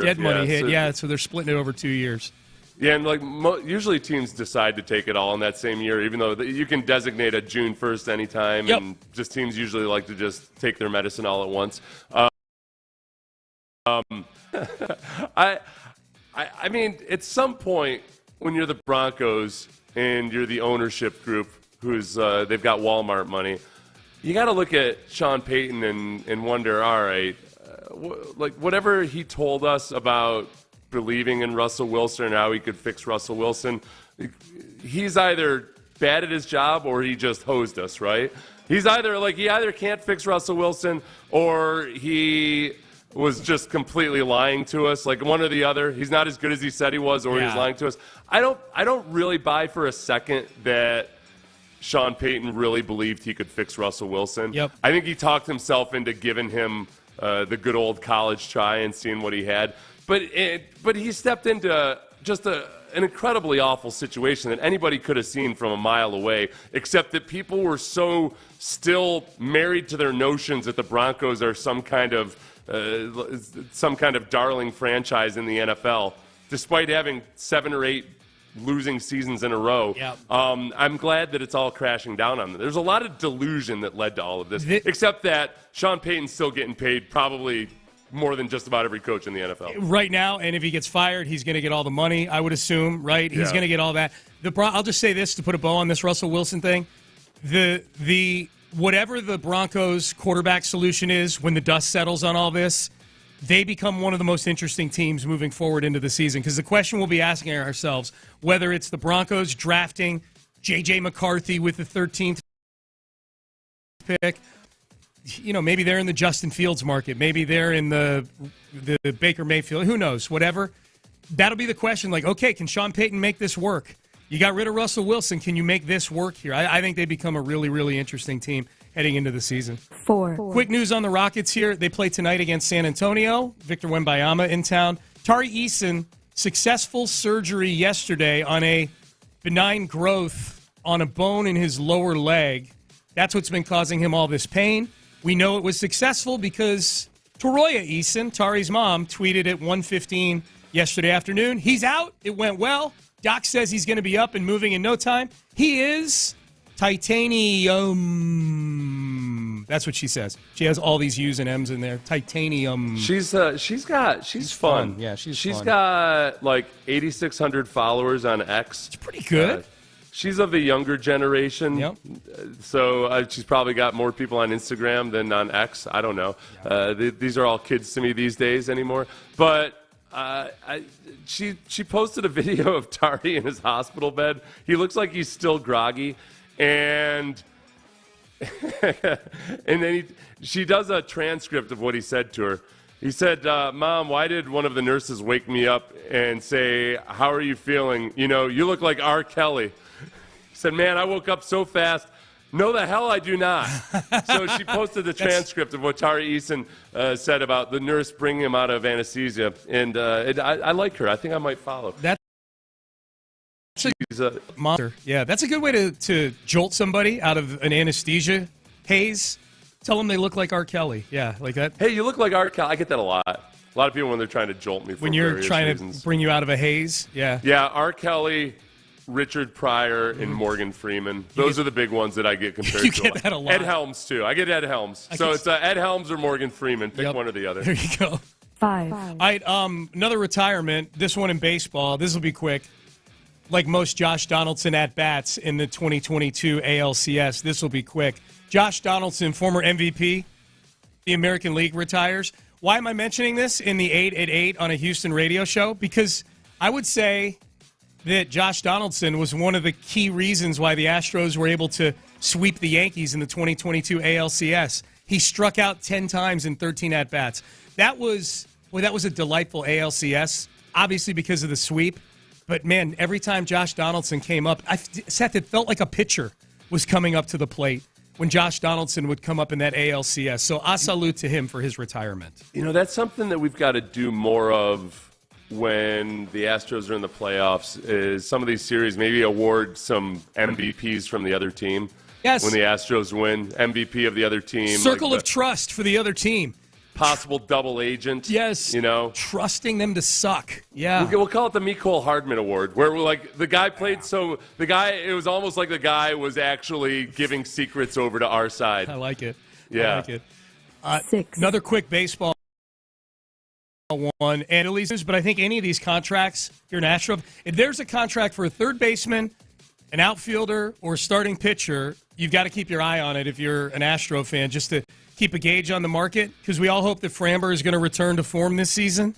dead money hit. So they're splitting it over 2 years. Yeah, and usually teams decide to take it all in that same year, even though you can designate a June 1st anytime, and just teams usually like to just take their medicine all at once. I mean, at some point when you're the Broncos, and you're the ownership group who's they've got Walmart money, you got to look at Sean Payton and wonder, all right, like whatever he told us about believing in Russell Wilson and how he could fix Russell Wilson, he's either bad at his job or he just hosed us, right? He either can't fix Russell Wilson or he was just completely lying to us, like one or the other. He's not as good as he said he was, or he was lying to us. I don't really buy for a second that Sean Payton really believed he could fix Russell Wilson. Yep. I think he talked himself into giving him the good old college try and seeing what he had. But he stepped into just an incredibly awful situation that anybody could have seen from a mile away, except that people were so still married to their notions that the Broncos are some kind of darling franchise in the NFL, despite having 7 or 8 losing seasons in a row. Yep. I'm glad that it's all crashing down on them. There's a lot of delusion that led to all of this, except that Sean Payton's still getting paid probably more than just about every coach in the NFL. Right now, and if he gets fired, he's going to get all the money, I would assume, right? He's going to get all that. I'll just say this to put a bow on this Russell Wilson thing. The whatever the Broncos quarterback solution is when the dust settles on all this, they become one of the most interesting teams moving forward into the season. Because the question we'll be asking ourselves, whether it's the Broncos drafting J.J. McCarthy with the 13th pick, maybe they're in the Justin Fields market. Maybe they're in the Baker Mayfield. Who knows? Whatever. That'll be the question. Like, okay, can Sean Payton make this work? You got rid of Russell Wilson. Can you make this work here? I think they become a really, really interesting team heading into the season. 4. Quick news on the Rockets here. They play tonight against San Antonio. Victor Wembanyama in town. Tari Eason, successful surgery yesterday on a benign growth on a bone in his lower leg. That's what's been causing him all this pain. We know it was successful because Toroya Eason, Tari's mom, tweeted at 1:15 yesterday afternoon. He's out. It went well. Doc says he's going to be up and moving in no time. He is titanium. That's what she says. She has all these U's and M's in there. Titanium. She's fun. Yeah, she's fun. Got like 8,600 followers on X. It's pretty good. She's of the younger generation. Yep. So she's probably got more people on Instagram than on X. I don't know. These are all kids to me these days anymore. But she posted a video of Tari in his hospital bed. He looks like he's still groggy. And then she does a transcript of what he said to her. He said, Mom, why did one of the nurses wake me up and say, how are you feeling? You look like R. Kelly. He said, man, I woke up so fast. No, the hell I do not. So she posted the transcript of what Tari Eason said about the nurse bringing him out of anesthesia. And I like her. I think I might follow. She's a monster. Yeah, that's a good way to jolt somebody out of an anesthesia haze. Tell them they look like R. Kelly. Yeah, like that. Hey, you look like R. Kelly. I get that a lot. A lot of people when they're trying to jolt me for when you're various trying reasons. To bring you out of a haze. Yeah. Yeah, R. Kelly, Richard Pryor, and Morgan Freeman. Those are the big ones that I get compared to. You get that a lot. Ed Helms, too. I get Ed Helms. So it's Ed Helms or Morgan Freeman. Pick one or the other. There you go. 5. All right, another retirement. This one in baseball. This will be quick. Like most Josh Donaldson at-bats in the 2022 ALCS, this will be quick. Josh Donaldson, former MVP, the American League, retires. Why am I mentioning this in the 8 at 8 on a Houston radio show? Because I would say that Josh Donaldson was one of the key reasons why the Astros were able to sweep the Yankees in the 2022 ALCS. He struck out 10 times in 13 at-bats. That was a delightful ALCS, obviously because of the sweep. But, man, every time Josh Donaldson came up, Seth, it felt like a pitcher was coming up to the plate when Josh Donaldson would come up in that ALCS. So a salute to him for his retirement. That's something that we've got to do more of when the Astros are in the playoffs is some of these series maybe award some MVPs from the other team. Yes. When the Astros win, MVP of the other team. Circle of trust for the other team. Possible double agent. Yes. Trusting them to suck. Yeah. We'll call it the Mecole Hardman Award, where the guy played it was almost like the guy was actually giving secrets over to our side. I like it. Yeah. I like it. 6. Another quick baseball one. And but I think any of these contracts, if you're an Astro, if there's a contract for a third baseman, an outfielder or starting pitcher, you've got to keep your eye on it if you're an Astro fan, just to keep a gauge on the market, because we all hope that Framber is going to return to form this season.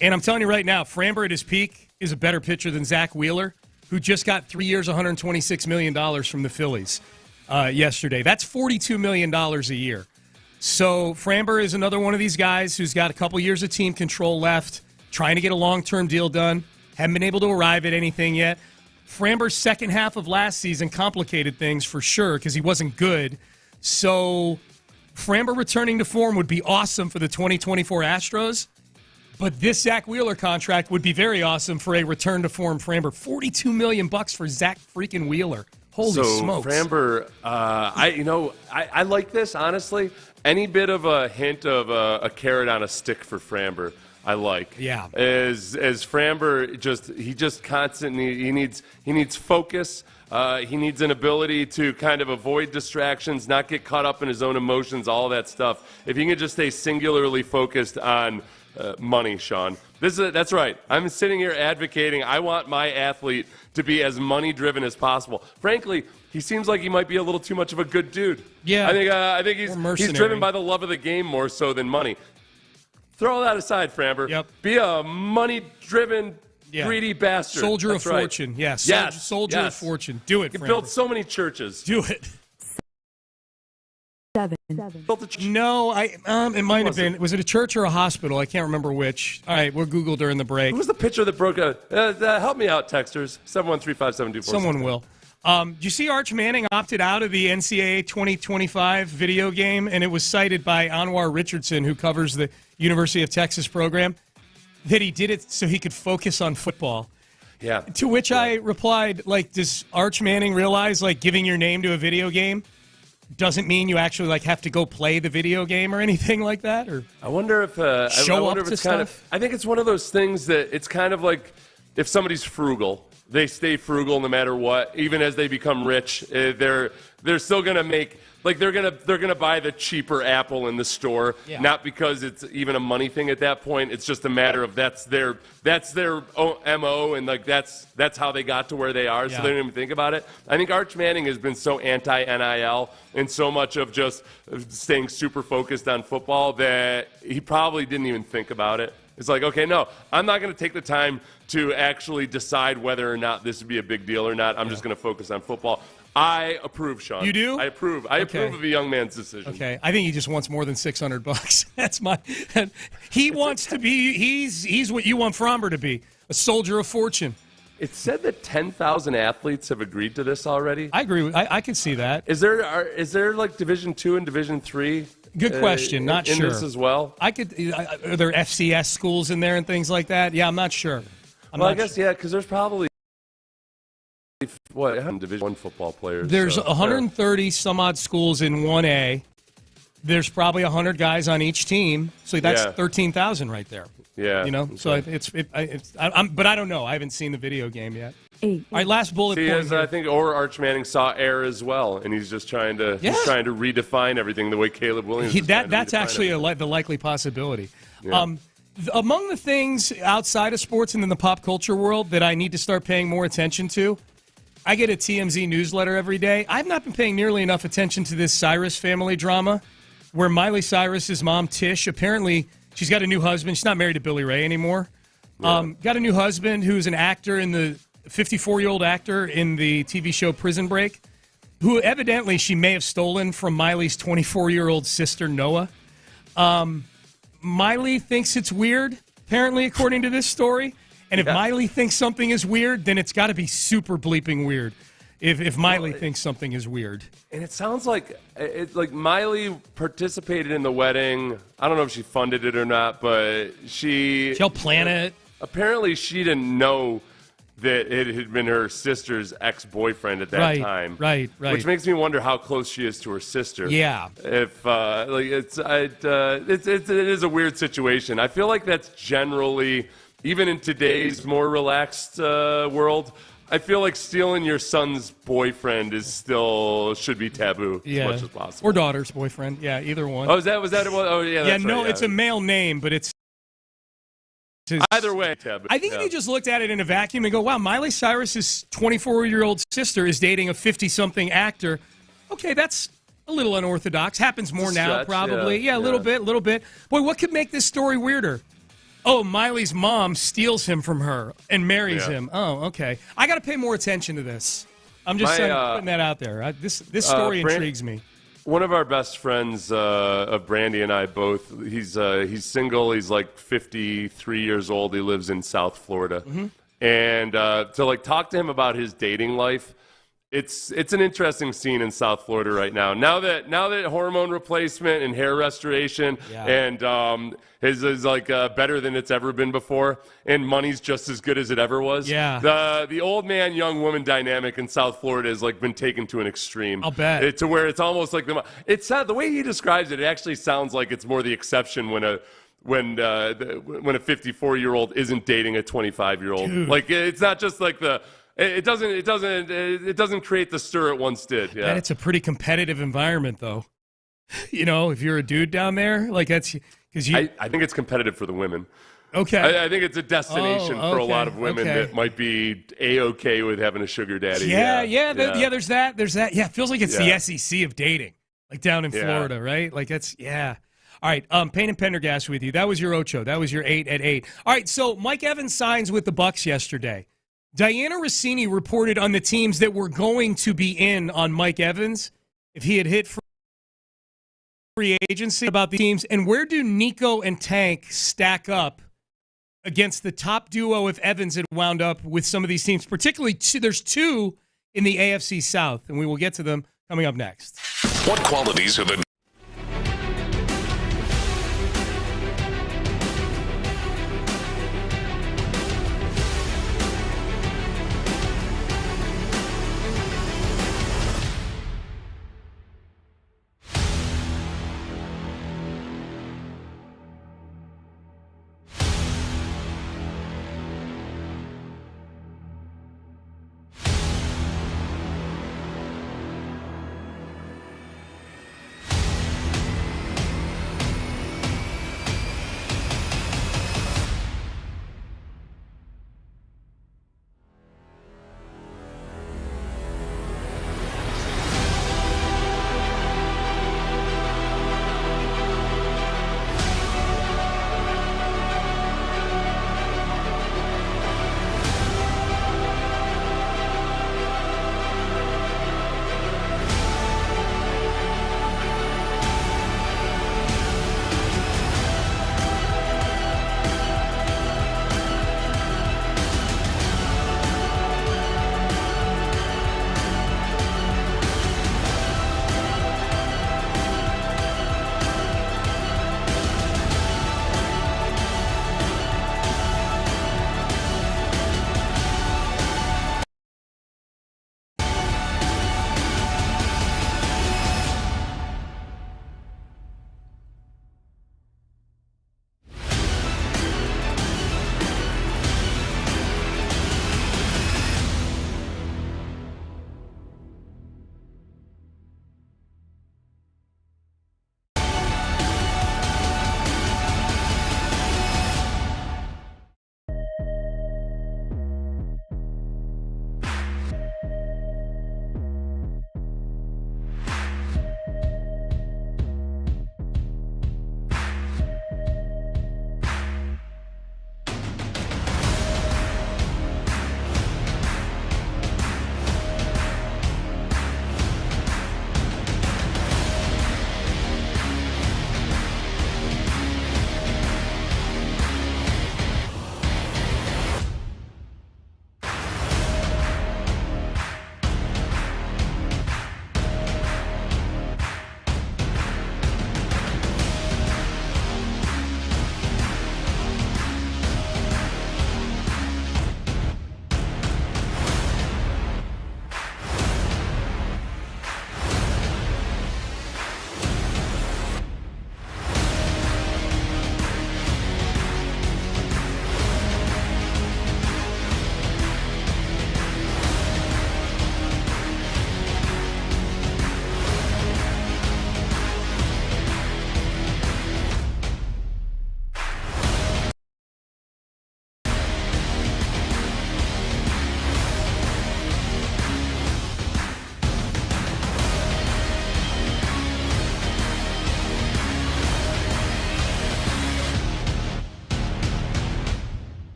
And I'm telling you right now, Framber at his peak is a better pitcher than Zach Wheeler, who just got 3 years, $126 million from the Phillies yesterday. That's $42 million a year. So Framber is another one of these guys who's got a couple years of team control left, trying to get a long-term deal done. Haven't been able to arrive at anything yet. Framber's second half of last season complicated things for sure because he wasn't good. So Framber returning to form would be awesome for the 2024 Astros. But this Zach Wheeler contract would be very awesome for a return to form Framber. $42 million for Zach freaking Wheeler. Holy smokes. Framber, I like this, honestly. Any bit of a hint of a carrot on a stick for Framber, I like. Yeah. As Framber, he just constantly, he needs focus. He needs an ability to kind of avoid distractions, not get caught up in his own emotions, all that stuff. If he can just stay singularly focused on money, Sean. That's right. I'm sitting here advocating I want my athlete to be as money-driven as possible. Frankly, he seems like he might be a little too much of a good dude. Yeah. I think he's driven by the love of the game more so than money. Throw that aside, Framber. Yep. Be a money-driven, greedy bastard. Soldier That's of right. fortune. Yes. Yes. Soldier of fortune. Do it, You can Framber. build so many churches. Do it. 7. No, it might have been. Was it a church or a hospital? I can't remember which. All right, we'll Google during the break. Who was the pitcher that broke out? Help me out, texters. 713-572-46. Someone will. Do you see Arch Manning opted out of the NCAA 2025 video game? And it was cited by Anwar Richardson, who covers the University of Texas program, that he did it so he could focus on football. Yeah. To which I replied, does Arch Manning realize, giving your name to a video game doesn't mean you actually have to go play the video game or anything like that? Or I wonder if it's kind of. I think it's one of those things that it's kind of like if somebody's frugal, they stay frugal no matter what. Even as they become rich, they're still gonna make they're gonna buy the cheaper Apple in the store, not because it's even a money thing at that point. It's just a matter of that's their MO, and that's how they got to where they are. So they don't even think about it. I think Arch Manning has been so anti-NIL and so much of just staying super focused on football that he probably didn't even think about it. It's like, okay, no, I'm not going to take the time to actually decide whether or not this would be a big deal or not. I'm just going to focus on football. I approve, Sean. You do? I approve. I approve of a young man's decision. Okay, I think he just wants more than $600. That's my. He wants to be. He's what you want Framber to be, a soldier of fortune. It's said that 10,000 athletes have agreed to this already. I agree. I can see that. Is there Division II and Division III? Good question. Not sure. In this as well? Are there FCS schools in there and things like that? Yeah, I'm not sure. I guess because there's probably Division I football players. There's 130 some odd schools in 1A. There's probably 100 guys on each team, so that's 13,000 right there. Yeah, so but I don't know. I haven't seen the video game yet. 8. All right, last bullet point. I think Arch Manning saw air as well, and he's just trying to redefine everything the way Caleb Williams. That's actually the likely possibility. Yeah. Among the things outside of sports and in the pop culture world that I need to start paying more attention to, I get a TMZ newsletter every day. I've not been paying nearly enough attention to this Cyrus family drama, where Miley Cyrus's mom Tish, apparently she's got a new husband. She's not married to Billy Ray anymore. Yeah. Got a new husband who's an actor in the 54-year-old actor in the TV show Prison Break, who evidently she may have stolen from Miley's 24-year-old sister, Noah. Miley thinks it's weird, apparently, according to this story. And if Miley thinks something is weird, then it's got to be super bleeping weird. If Miley thinks something is weird. And it sounds like Miley participated in the wedding. I don't know if she funded it or not, but she helped plan it. Apparently, she didn't know that it had been her sister's ex-boyfriend at that time. Right. Which makes me wonder how close she is to her sister. Yeah. If it is a weird situation. I feel like that's generally, even in today's more relaxed world, I feel like stealing your son's boyfriend should be taboo as much as possible. Or daughter's boyfriend. Yeah, either one. Oh, was that? Oh, yeah. That's no, right, it's a male name, but it's Either way, I think if you just looked at it in a vacuum and go, wow, Miley Cyrus's 24-year-old sister is dating a 50-something actor. Okay, that's a little unorthodox. Happens more now, probably. Yeah, a little bit. Boy, what could make this story weirder? Oh, Miley's mom steals him from her and marries him. Oh, okay. I got to pay more attention to this. I'm just putting that out there. This story intrigues me. One of our best friends of Brandy and I both, he's single. He's like 53 years old. He lives in South Florida. Mm-hmm. And to talk to him about his dating life, it's an interesting scene in South Florida right now. Now that hormone replacement and hair restoration and his is better than it's ever been before, and money's just as good as it ever was. Yeah. The old man, young woman dynamic in South Florida has been taken to an extreme. I'll bet. To where it's almost like it's sad. The way he describes it, it actually sounds like it's more the exception when a 54-year-old isn't dating a 25-year-old. Like it's not just like the. It doesn't create the stir it once did. Yeah, and it's a pretty competitive environment, though. If you're a dude down there, that's because you. I think it's competitive for the women. Okay. I think it's a destination for a lot of women that might be A-okay with having a sugar daddy. Yeah. There's that. Yeah, it feels like it's the SEC of dating, down in Florida, right? All right, Payne and Pendergast with you. That was your Ocho. That was your 8 at 8. All right, so Mike Evans signs with the Bucs yesterday. Diana Rossini reported on the teams that were going to be in on Mike Evans if he had hit free agency about the teams. And where do Nico and Tank stack up against the top duo if Evans had wound up with some of these teams? Particularly, there's two in the AFC South, and we will get to them coming up next. What qualities are the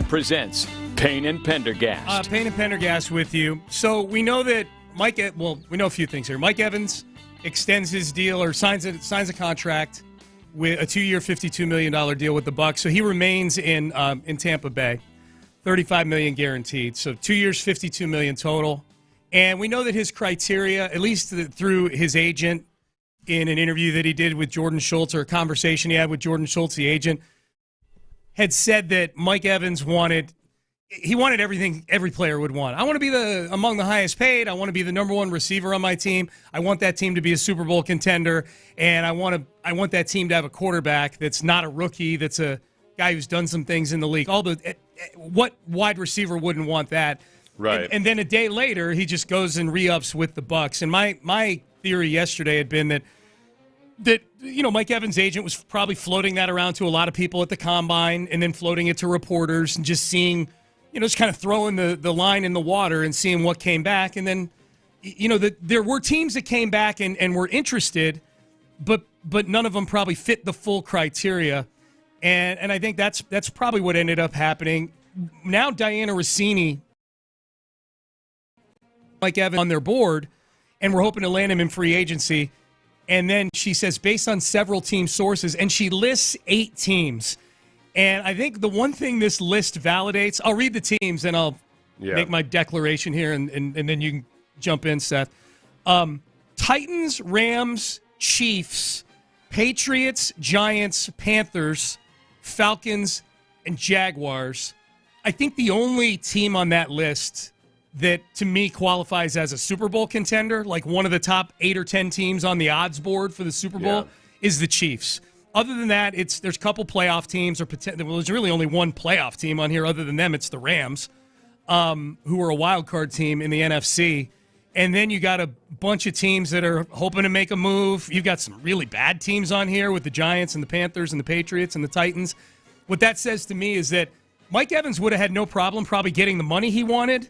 presents Payne and Pendergast. Payne and Pendergast with you. So we know that we know a few things here. Mike Evans extends his deal or signs a contract with a 2-year, $52 million deal with the Bucs. So he remains in Tampa Bay, $35 million guaranteed. So 2 years, $52 million total. And we know that his criteria, at least through his agent, in an interview that he did with Dalton Schultz, or a conversation he had with Dalton Schultz, the agent, had said that Mike Evans wanted everything every player would want. I want to be among the highest paid. I want to be the number one receiver on my team. I want that team to be a Super Bowl contender, and I want that team to have a quarterback that's not a rookie, that's a guy who's done some things in the league. What wide receiver wouldn't want that? Right. And then a day later, he just goes and re-ups with the Bucs. And my theory yesterday had been that Mike Evans' agent was probably floating that around to a lot of people at the combine, and then floating it to reporters, and just seeing, just kind of throwing the line in the water and seeing what came back. And then, there were teams that came back and were interested, but none of them probably fit the full criteria. And I think that's probably what ended up happening. Now Diana Rossini, Mike Evans on their board, and we're hoping to land him in free agency. And then she says, based on several team sources, and she lists 8 teams. And I think the one thing this list validates, I'll read the teams and I'll make my declaration here, and then you can jump in, Seth. Titans, Rams, Chiefs, Patriots, Giants, Panthers, Falcons, and Jaguars. I think the only team on that list that to me qualifies as a Super Bowl contender, like one of the top 8 or 10 teams on the odds board for the Super Bowl, is the Chiefs. Other than that, there's a couple playoff teams, there's really only one playoff team on here. Other than them, it's the Rams, who are a wild card team in the NFC. And then you got a bunch of teams that are hoping to make a move. You've got some really bad teams on here with the Giants and the Panthers and the Patriots and the Titans. What that says to me is that Mike Evans would have had no problem probably getting the money he wanted.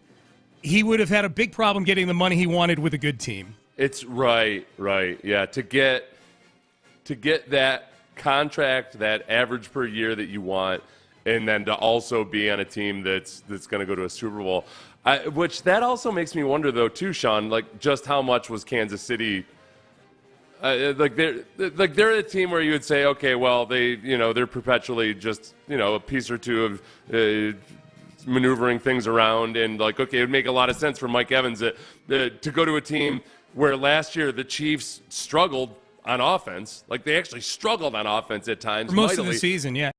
He would have had a big problem getting the money he wanted with a good team. It's right. Yeah, to get that contract, that average per year that you want, and then to also be on a team that's going to go to a Super Bowl. Which that also makes me wonder, though, too, Sean, like just how much was Kansas City? They're a team where you would say, okay, well, they're perpetually just a piece or two of maneuvering things around, and okay, it would make a lot of sense for Mike Evans to go to a team where last year the Chiefs struggled on offense. Like they actually struggled on offense at times. For most of the season, yeah.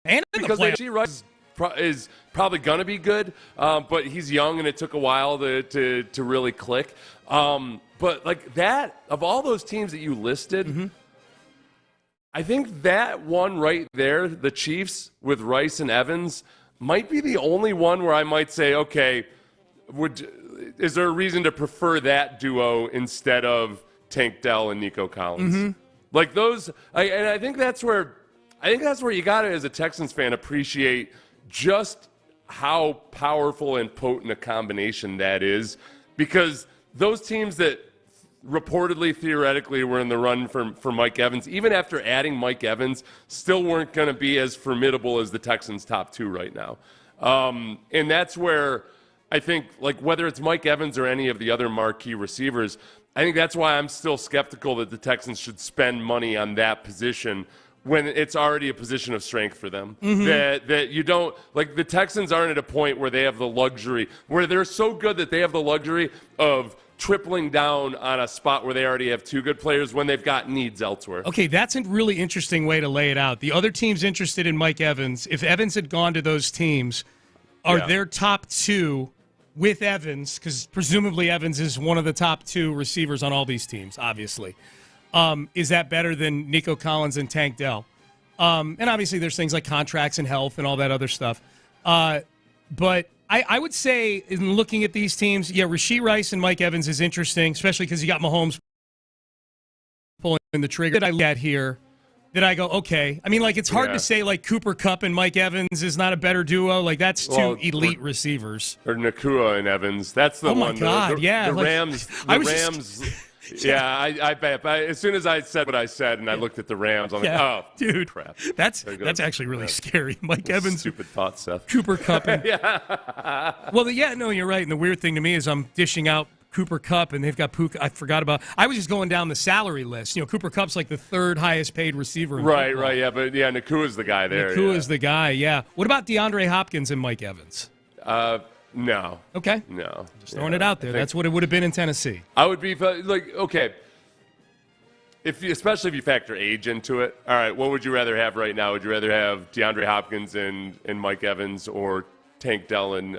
And because G. Rice is probably going to be good, but he's young and it took a while to really click. But like that, of all those teams that you listed, I think that one right there, the Chiefs with Rice and Evans, might be the only one where I might say, okay, is there a reason to prefer that duo instead of Tank Dell and Nico Collins? Like those, and I think that's where you got to, as a Texans fan, appreciate just how powerful and potent a combination that is, because those teams that reportedly, theoretically, were in the run for Mike Evans, even after adding Mike Evans, still weren't going to be as formidable as the Texans' top 2 right now. And that's where I think, like, whether it's Mike Evans or any of the other marquee receivers, I think that's why I'm still skeptical that the Texans should spend money on that position when it's already a position of strength for them. That you don't, like, the Texans aren't at a point where they have the luxury, where they're so good that they have the luxury of tripling down on a spot where they already have 2 good players when they've got needs elsewhere. Okay, that's a really interesting way to lay it out. The other teams interested in Mike Evans, if Evans had gone to those teams, are their top 2 with Evans, because presumably Evans is one of the top 2 receivers on all these teams, obviously. Is that better than Nico Collins and Tank Dell? And obviously there's things like contracts and health and all that other stuff. But I would say, in looking at these teams, Rashee Rice and Mike Evans is interesting, especially because you got Mahomes pulling the trigger. That I look at here, that I go, okay. I mean, like, it's hard to say, like, Cooper Kupp and Mike Evans is not a better duo. Like, that's 2 elite receivers. Or Nakua and Evans. That's the one. Oh, my God, the Rams. Yeah, I bet. But as soon as I said what I said and I looked at the Rams, I'm like, oh, dude, crap. That's actually really scary. Mike Evans. Stupid thought, Seth. Cooper Kupp. And, yeah. Well, no, you're right. And the weird thing to me is I'm dishing out Cooper Kupp, and they've got Puka. I forgot about. I was just going down the salary list. Cooper Kupp's like the third highest paid receiver. In right, football. right, yeah, but yeah, Nakua's the guy there. Nakua's the guy. Yeah. What about DeAndre Hopkins and Mike Evans? No. Okay. No. Just throwing it out there. That's what it would have been in Tennessee. I would be like, okay. Especially if you factor age into it. All right, what would you rather have right now? Would you rather have DeAndre Hopkins and Mike Evans or Tank Dell and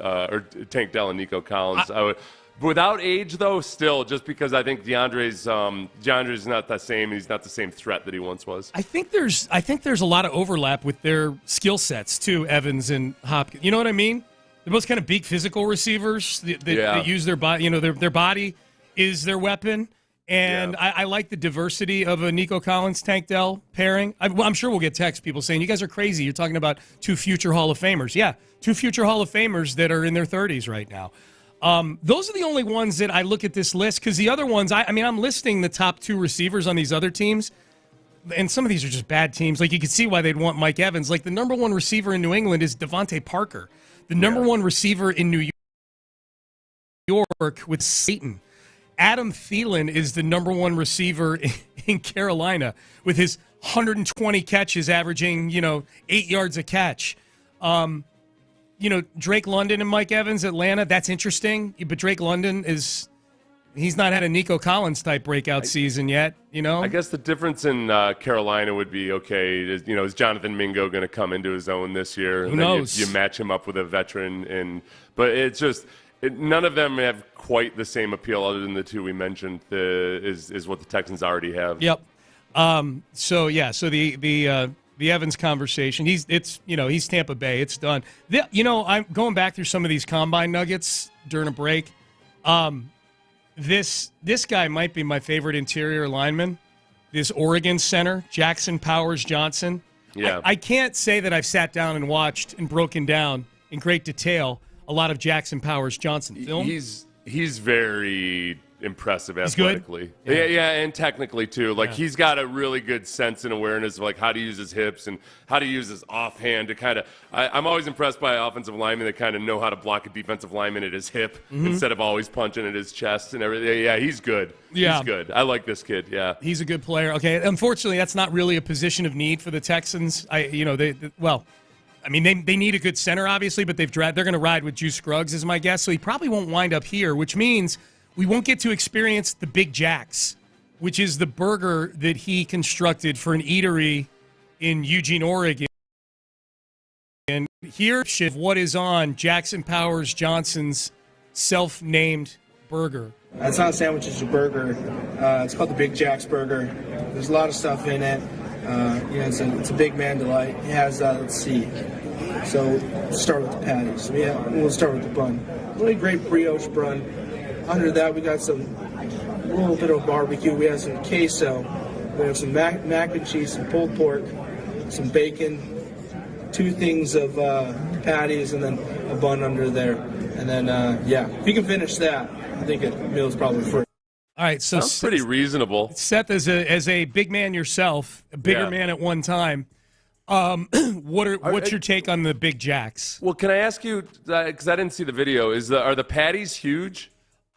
Nico Collins? I would. Without age, though, still, just because I think DeAndre's not the same. He's not the same threat that he once was. I think there's a lot of overlap with their skill sets too, Evans and Hopkins. You know what I mean? They're both kind of big physical receivers that use their body. Their body is their weapon. And I like the diversity of a Nico Collins Tank Dell pairing. I'm sure we'll get text people saying, you guys are crazy. You're talking about two future Hall of Famers. Yeah, two future Hall of Famers that are in their 30s right now. Those are the only ones that I look at this list, because the other ones, I'm listing the top two receivers on these other teams, and some of these are just bad teams. Like, you can see why they'd want Mike Evans. Like, the number one receiver in New England is Devontae Parker. The number one receiver in New York with Satan. Adam Thielen is the number one receiver in Carolina with his 120 catches, averaging, 8 yards a catch. Drake London and Mike Evans, Atlanta, that's interesting. But Drake London he's not had a Nico Collins type breakout season yet, I guess the difference in Carolina would be, is Jonathan Mingo going to come into his own this year? Who knows? You match him up with a veteran, but it's just none of them have quite the same appeal other than the two we mentioned. Is what the Texans already have. Yep. So the Evans conversation. He's Tampa Bay. It's done. I'm going back through some of these combine nuggets during a break. This guy might be my favorite interior lineman. This Oregon center, Jackson Powers Johnson. Yeah. I can't say that I've sat down and watched and broken down in great detail a lot of Jackson Powers Johnson film. He's very impressive He's athletically. good? Yeah, and technically too. He's got a really good sense and awareness of how to use his hips and how to use his offhand to kind of. I'm always impressed by offensive linemen that kind of know how to block a defensive lineman at his hip instead of always punching at his chest and everything. Yeah, he's good. Yeah. He's good. I like this kid. Yeah, he's a good player. Okay, unfortunately, that's not really a position of need for the Texans. They need a good center, obviously, but they're going to ride with Juice Scruggs, is my guess. So he probably won't wind up here, which means we won't get to experience the Big Jacks, which is the burger that he constructed for an eatery in Eugene, Oregon. And here, what is on Jackson Powers Johnson's self-named burger. It's not a sandwich, it's a burger. It's called the Big Jack's Burger. There's a lot of stuff in it. It's a big man delight. It has, let's see. So, start with the patties. We'll start with the bun. Really great brioche bun. Under that, we got a little bit of barbecue. We have some queso. We have some mac and cheese, some pulled pork, some bacon, 2 things of patties, and then a bun under there. And then, if you can finish that, I think the meal's probably free. All right, so sounds pretty reasonable. Seth, as a big man yourself, a bigger man at one time, what's your take on the Big Jacks? Well, can I ask you, because I didn't see the video, are the patties huge?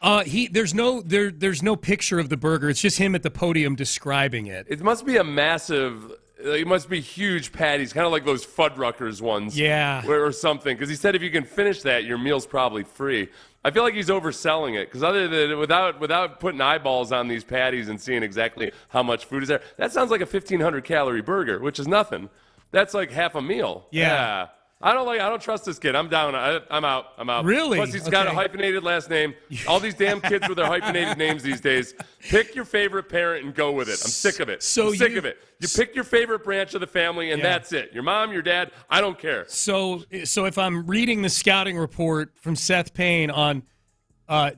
There's no picture of the burger. It's just him at the podium describing it. It must be a massive. It must be huge patties, kind of like those Fuddruckers ones. Yeah. Or something. Because he said if you can finish that, your meal's probably free. I feel like he's overselling it. Because other than without putting eyeballs on these patties and seeing exactly how much food is there, that sounds like a 1,500 calorie burger, which is nothing. That's like half a meal. Yeah. I don't trust this kid. I'm down. I'm out. Really? Plus, he's got a hyphenated last name. All these damn kids with their hyphenated names these days. Pick your favorite parent and go with it. I'm sick of it. Sick of it. You pick your favorite branch of the family, and that's it. Your mom, your dad, I don't care. So if I'm reading the scouting report from Seth Payne on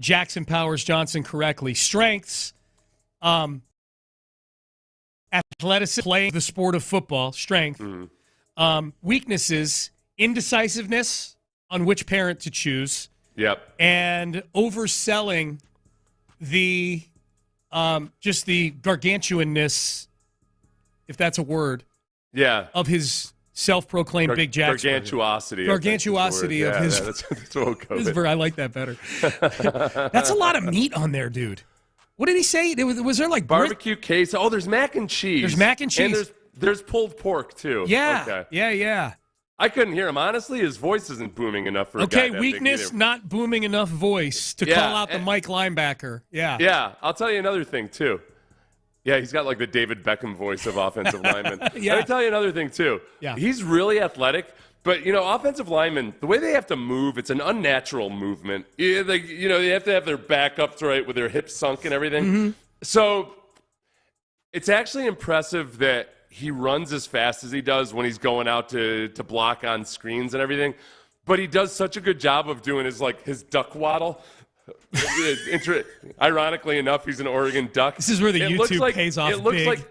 Jackson Powers Johnson correctly, strengths, athleticism, playing the sport of football, strength, weaknesses, indecisiveness on which parent to choose. Yep. And overselling the just the gargantuanness, if that's a word, of his self-proclaimed Big Jack. Gargantuosity. Gargantuosity of his. Yeah, that's what we'll go with. I like that better. That's a lot of meat on there, dude. What did he say? Was there like barbecue queso? Oh, there's mac and cheese. There's mac and cheese. And there's pulled pork too. Yeah. Okay. Yeah. I couldn't hear him. Honestly, his voice isn't booming enough for a guy that weakness, big either. not booming enough voice to call out the Mike linebacker. Yeah. Yeah. I'll tell you another thing too. Yeah, he's got like the David Beckham voice of offensive linemen. Yeah. Let me tell you another thing too. Yeah. He's really athletic. But, offensive linemen, the way they have to move, it's an unnatural movement. They have to have their back upright with their hips sunk and everything. Mm-hmm. So it's actually impressive that he runs as fast as he does when he's going out to block on screens and everything. But he does such a good job of doing his duck waddle. Ironically enough, he's an Oregon Duck. This is where the YouTube pays off big.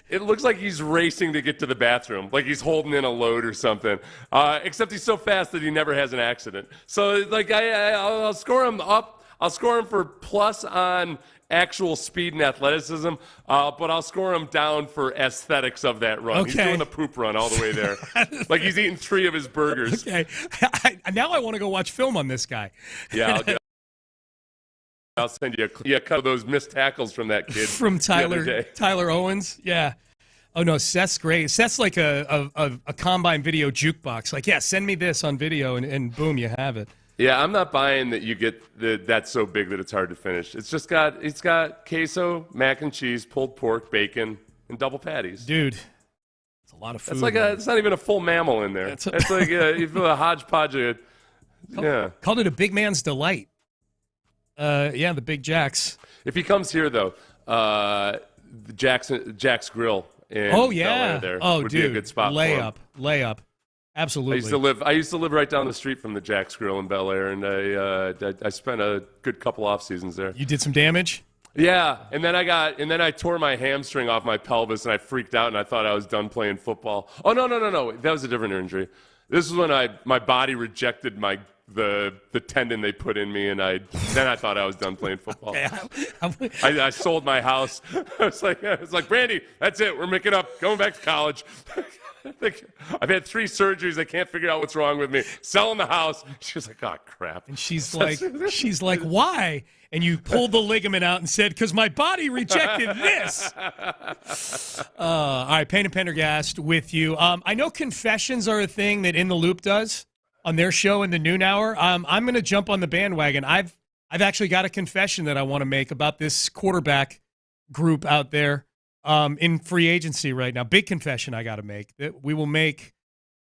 It looks like he's racing to get to the bathroom, like he's holding in a load or something. Except he's so fast that he never has an accident. So, I'll score him up. I'll score him for plus on actual speed and athleticism, but I'll score him down for aesthetics of that run. Okay. He's doing the poop run all the way there. Like he's eating 3 of his burgers. Okay. Now I want to go watch film on this guy. Yeah, I'll send you a cut of those missed tackles from that kid. From Tyler Owens. Yeah. Oh, no, Seth's great. Seth's like a combine video jukebox. Like, yeah, send me this on video, and boom, you have it. Yeah, I'm not buying that you get that's so big that it's hard to finish. It's got queso, mac and cheese, pulled pork, bacon, and double patties. Dude, it's a lot of food. It's not even a full mammal in there. It's like you feel a hodgepodge of Called it a big man's delight. The Big Jacks. If he comes here, though, Jack's Grill in Bel Air there would be a good spot for him. Layup. Absolutely. I used to live right down the street from the Jack's Grill in Bel Air, and I spent a good couple off seasons there. You did some damage? Yeah, and then I tore my hamstring off my pelvis, and I freaked out, and I thought I was done playing football. Oh no, that was a different injury. This is when my body rejected the tendon they put in me, and then I thought I was done playing football. Okay. I sold my house. It's like Brandy, that's it. We're making up, going back to college. I've had 3 surgeries. I can't figure out what's wrong with me. Selling the house. She's like, oh crap. And she's like, why? And you pulled the ligament out and said, because my body rejected this. All right, Payne and Pendergast with you. I know confessions are a thing that In the Loop does on their show in the noon hour. I'm going to jump on the bandwagon. I've actually got a confession that I want to make about this quarterback group out there in free agency right now. Big confession I got to make that we will make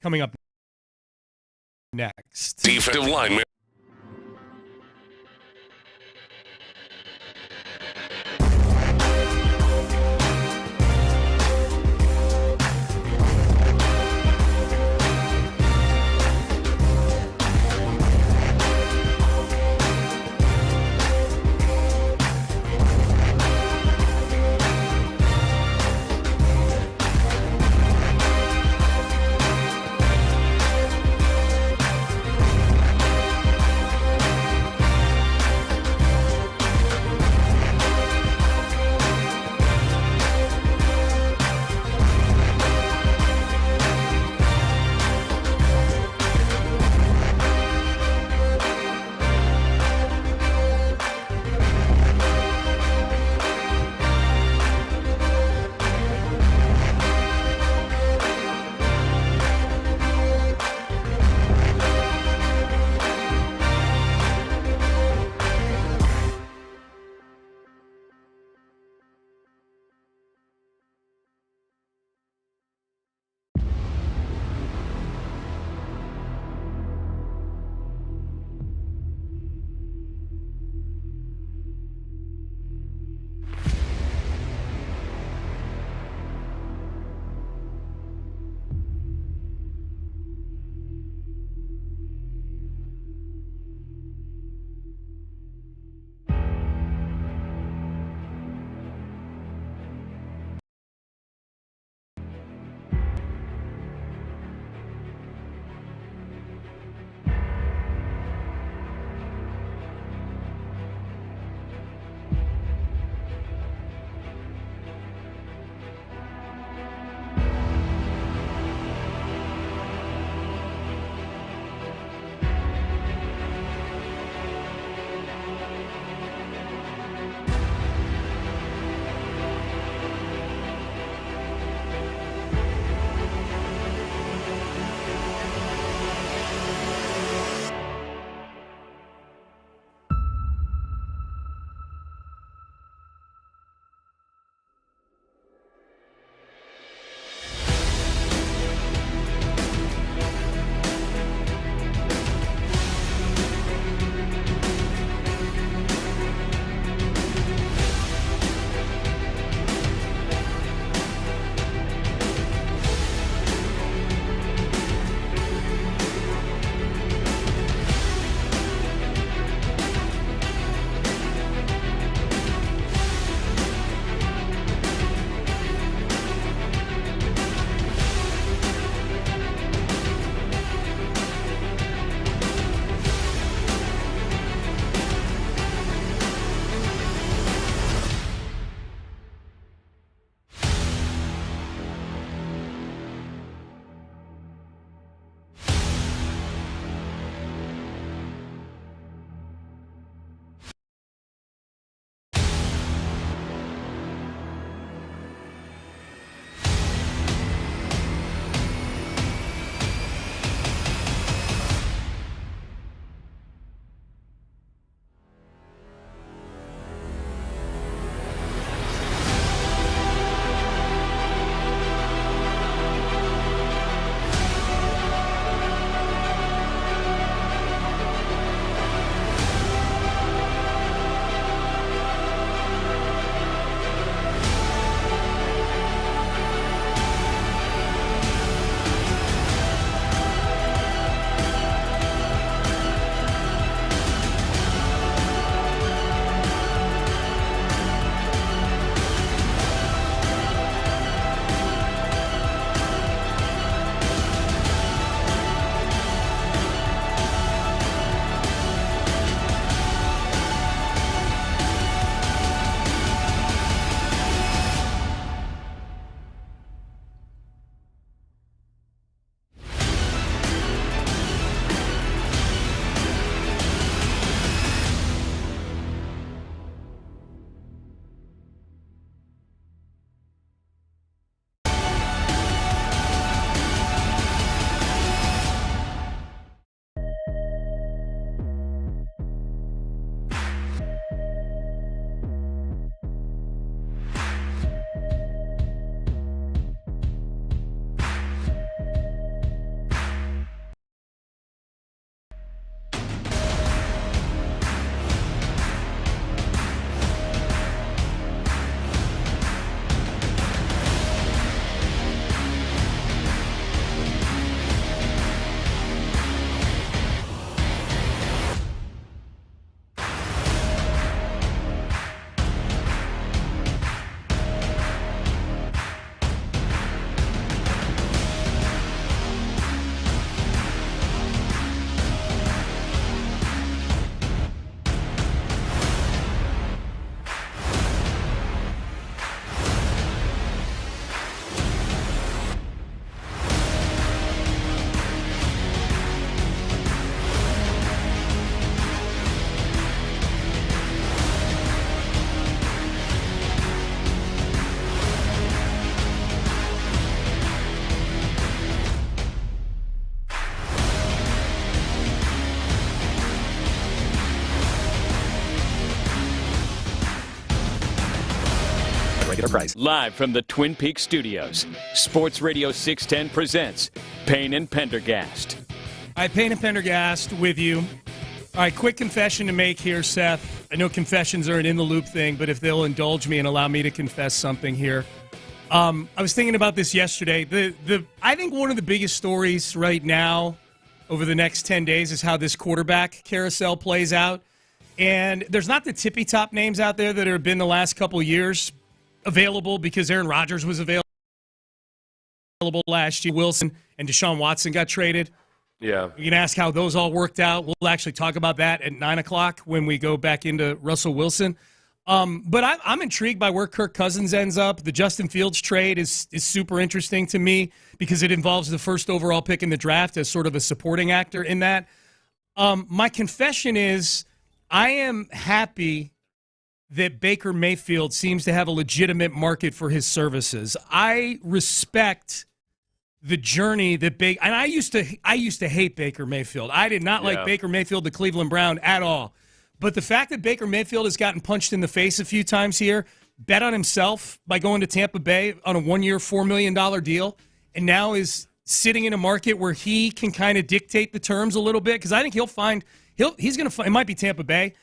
coming up next. Defensive lineman. Get a price. Live from the Twin Peaks studios, Sports Radio 610 presents Payne and Pendergast. All right, Payne and Pendergast with you. All right, quick confession to make here, Seth. I know confessions are an in-the-loop thing, but if they'll indulge me and allow me to confess something here. I was thinking about this yesterday. I think one of the biggest stories right now over the next 10 days is how this quarterback carousel plays out. And there's not the tippy-top names out there that have been the last couple of years available because Aaron Rodgers was available last year. Wilson and Deshaun Watson got traded. Yeah. You can ask how those all worked out. We'll actually talk about that at 9 o'clock when we go back into Russell Wilson. But I'm intrigued by where Kirk Cousins ends up. The Justin Fields trade is super interesting to me because it involves the first overall pick in the draft as sort of a supporting actor in that. My confession is I am happy that Baker Mayfield seems to have a legitimate market for his services. I respect the journey that and I used to hate Baker Mayfield. I did not like Baker Mayfield, the Cleveland Brown, at all. But the fact that Baker Mayfield has gotten punched in the face a few times here, bet on himself by going to Tampa Bay on a one-year, $4 million deal, and now is sitting in a market where he can kind of dictate the terms a little bit, because I think he's going to find, it might be Tampa Bay,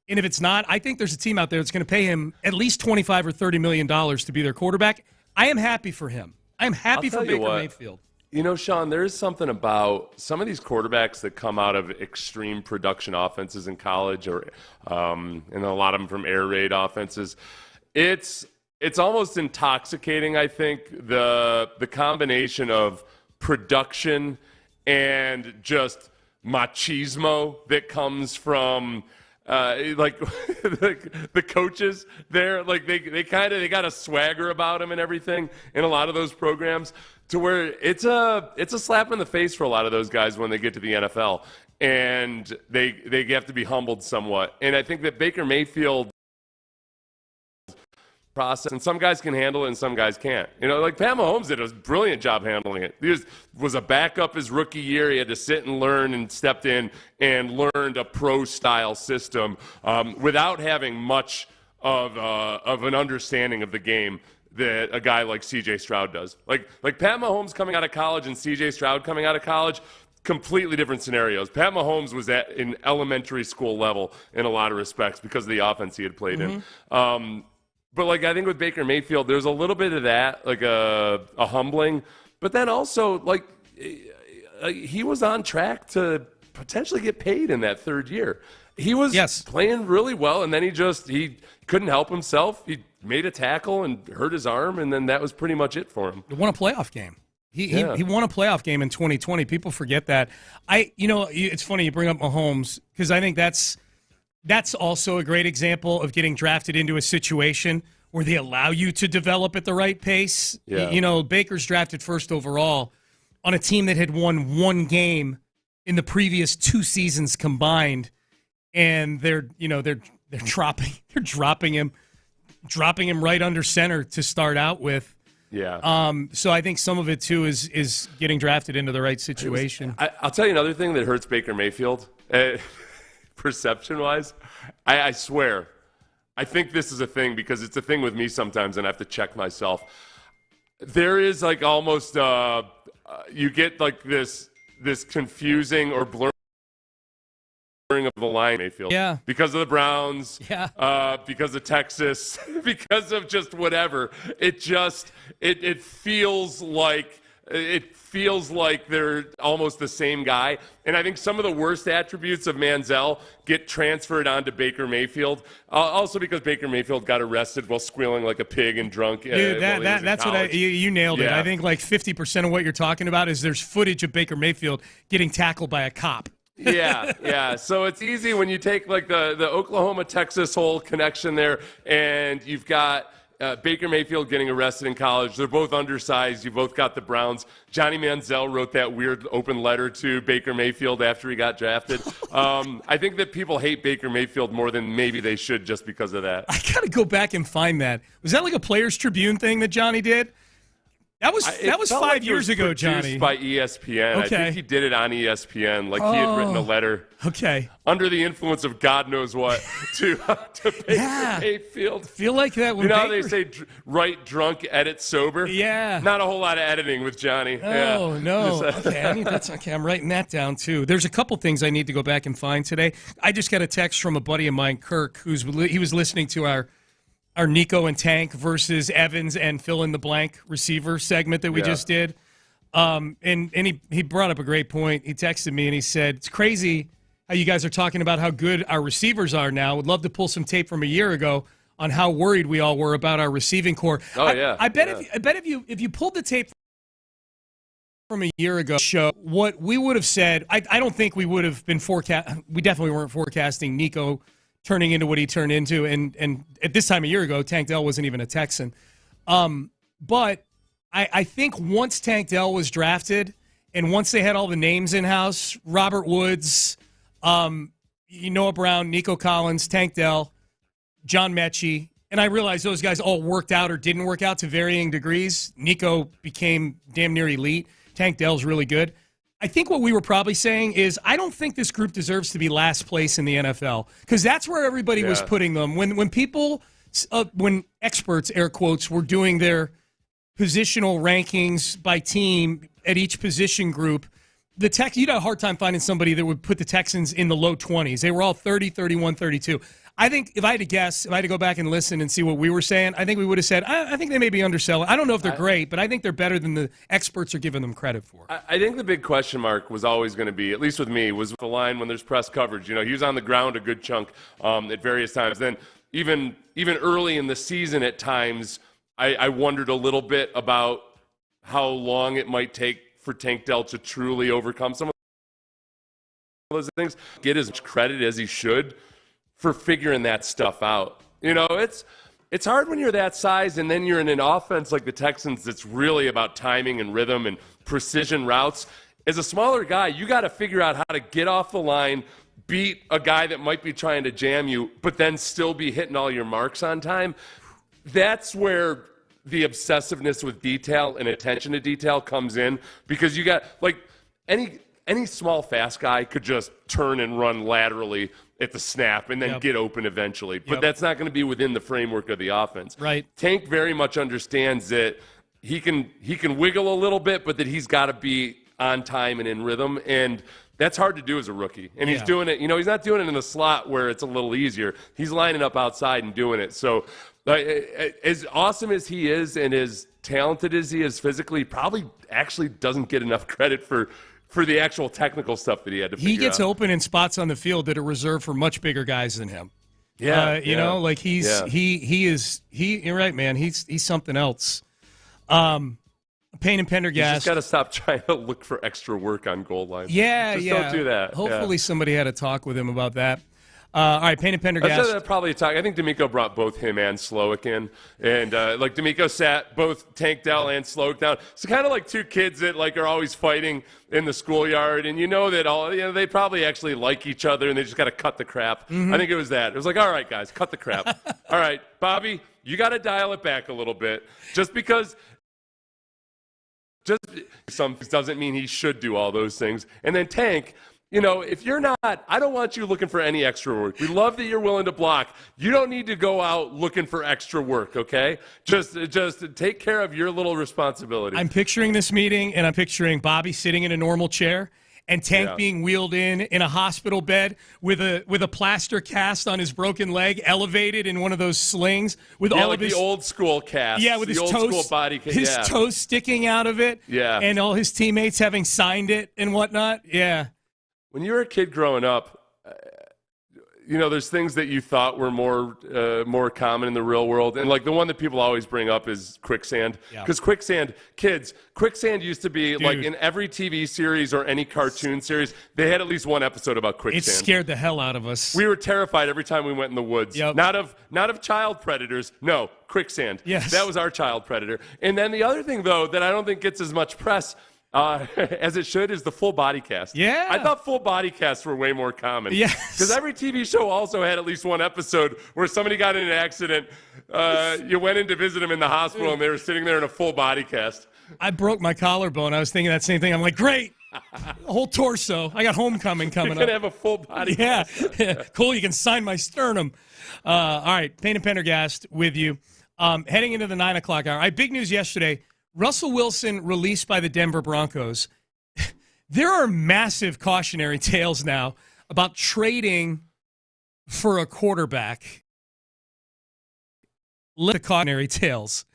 and if it's not, I think there's a team out there that's going to pay him at least $25 or $30 million to be their quarterback. I am happy for him. I am happy for Baker Mayfield. You know, Sean, there is something about some of these quarterbacks that come out of extreme production offenses in college, or and a lot of them from air raid offenses. It's almost intoxicating, I think, the combination of production and just machismo that comes from like the coaches there. Like they got a swagger about them and everything in a lot of those programs, to where it's a slap in the face for a lot of those guys when they get to the NFL, and they have to be humbled somewhat. And I think that Baker Mayfield process, and some guys can handle it and some guys can't. You know, like Pat Mahomes did a brilliant job handling it. He was a backup his rookie year. He had to sit and learn, and stepped in and learned a pro-style system without having much of an understanding of the game that a guy like C.J. Stroud does. Like Pat Mahomes coming out of college and C.J. Stroud coming out of college, completely different scenarios. Pat Mahomes was at an elementary school level in a lot of respects because of the offense he had played in. But like, I think with Baker Mayfield, there's a little bit of that, like a humbling. But then also, like, he was on track to potentially get paid in that third year. He was playing really well, and then he couldn't help himself. He made a tackle and hurt his arm, and then that was pretty much it for him. He won a playoff game. He won a playoff game in 2020. People forget that. It's funny you bring up Mahomes, because I think that's also a great example of getting drafted into a situation where they allow you to develop at the right pace. Yeah. You know, Baker's drafted first overall on a team that had won one game in the previous 2 seasons combined, and they're dropping him right under center to start out with. Yeah. So I think some of it too is getting drafted into the right situation. I'll tell you another thing that hurts Baker Mayfield, perception-wise. I swear, I think this is a thing, because it's a thing with me sometimes, and I have to check myself. There is like almost you get like this confusing or blurring of the line, Mayfield. Yeah. Because of the Browns. Yeah. Because of Texas. Because of just whatever. It feels like they're almost the same guy. And I think some of the worst attributes of Manziel get transferred onto Baker Mayfield. Also because Baker Mayfield got arrested while squealing like a pig and drunk. Dude, that's what you nailed it. Yeah. I think like 50% of what you're talking about is there's footage of Baker Mayfield getting tackled by a cop. Yeah. So it's easy when you take like the Oklahoma-Texas whole connection there, and you've got Baker Mayfield getting arrested in college. They're both undersized. You both got the Browns. Johnny Manziel wrote that weird open letter to Baker Mayfield after he got drafted. I think that people hate Baker Mayfield more than maybe they should just because of that. I got to go back and find that. Was that like a Players Tribune thing that Johnny did? That was 5 years ago, Johnny. By ESPN. Okay. I think he did it on ESPN. Like he had written a letter. Okay. Under the influence of God knows what to Baker Mayfield. Feel like that. When You know how they say write drunk, edit sober? Yeah. Not a whole lot of editing with Johnny. Oh, yeah. no. Okay, that's okay. I'm writing that down, too. There's a couple things I need to go back and find today. I just got a text from a buddy of mine, Kirk, he was listening to our Nico and Tank versus Evans and fill-in-the-blank receiver segment that we just did. And he brought up a great point. He texted me and he said, it's crazy how you guys are talking about how good our receivers are now. Would love to pull some tape from a year ago on how worried we all were about our receiving core. I bet if you pulled the tape from a year ago, what we would have said, I don't think we would have been we definitely weren't forecasting Nico turning into what he turned into. And at this time a year ago, Tank Dell wasn't even a Texan. But I think once Tank Dell was drafted and once they had all the names in-house, Robert Woods, Noah Brown, Nico Collins, Tank Dell, John Mechie, and I realized those guys all worked out or didn't work out to varying degrees. Nico became damn near elite. Tank Dell's really good. I think what we were probably saying is I don't think this group deserves to be last place in the NFL because that's where everybody was putting them. When people, when experts, air quotes, were doing their positional rankings by team at each position group, you'd have a hard time finding somebody that would put the Texans in the low 20s. They were all 30, 31, 32. I think if I had to guess, if I had to go back and listen and see what we were saying, I think we would have said, I think they may be underselling. I don't know if they're great, but I think they're better than the experts are giving them credit for. I think the big question mark was always going to be, at least with me, was the line when there's press coverage. You know, he was on the ground a good chunk at various times. Then even early in the season at times, I wondered a little bit about how long it might take for Tank Dell to truly overcome some of those things, get as much credit as he should for figuring that stuff out. You know, it's hard when you're that size and then you're in an offense like the Texans that's really about timing and rhythm and precision routes. As a smaller guy, you got to figure out how to get off the line, beat a guy that might be trying to jam you, but then still be hitting all your marks on time. That's where the obsessiveness with detail and attention to detail comes in, because you got, like, any small, fast guy could just turn and run laterally at the snap and then get open eventually. But that's not going to be within the framework of the offense. Right. Tank very much understands that he can wiggle a little bit, but that he's got to be on time and in rhythm. And that's hard to do as a rookie. And he's doing it, he's not doing it in the slot where it's a little easier. He's lining up outside and doing it. So as awesome as he is and as talented as he is physically, probably actually doesn't get enough credit for the actual technical stuff that he had to figure out. He gets open in spots on the field that are reserved for much bigger guys than him. Yeah. You're right, man. He's something else. Payne and Pendergast. You just got to stop trying to look for extra work on goal line. Just don't do that. Hopefully somebody had a talk with him about that. All right, Payne and Pendergast. I think D'Amico brought both him and Slowick in. And, D'Amico sat both Tank Dell and Slowick down. It's kind of like two kids that, are always fighting in the schoolyard. And you know that they probably actually like each other, and they just got to cut the crap. Mm-hmm. I think it was that. It was like, all right, guys, cut the crap. All right, Bobby, you got to dial it back a little bit. Just some doesn't mean he should do all those things. And then Tank, if you're not, I don't want you looking for any extra work. We love that you're willing to block. You don't need to go out looking for extra work, okay? Just take care of your little responsibility. I'm picturing this meeting, and I'm picturing Bobby sitting in a normal chair and Tank being wheeled in a hospital bed with a plaster cast on his broken leg, elevated in one of those slings with all of his the old school cast. Yeah, with his old toes, school body cast. His toes sticking out of it. Yeah, and all his teammates having signed it and whatnot. Yeah. When you were a kid growing up, there's things that you thought were more common in the real world. And the one that people always bring up is quicksand. Because quicksand used to be in every TV series or any cartoon series, they had at least one episode about quicksand. It scared the hell out of us. We were terrified every time we went in the woods. Yep. Not of child predators. No, quicksand. Yes. That was our child predator. And then the other thing, though, that I don't think gets as much press as it should, is the full body cast. Yeah. I thought full body casts were way more common. Yes. Because every TV show also had at least one episode where somebody got in an accident. You went in to visit them in the hospital, and they were sitting there in a full body cast. I broke my collarbone. I was thinking that same thing. I'm like, great. The whole torso. I got homecoming coming You're up. going to have a full body. Yeah. Cool. You can sign my sternum. All right. Payne and Pendergast with you. Heading into the 9 o'clock hour. Big news yesterday. Russell Wilson released by the Denver Broncos. There are massive cautionary tales now about trading for a quarterback. The cautionary tales.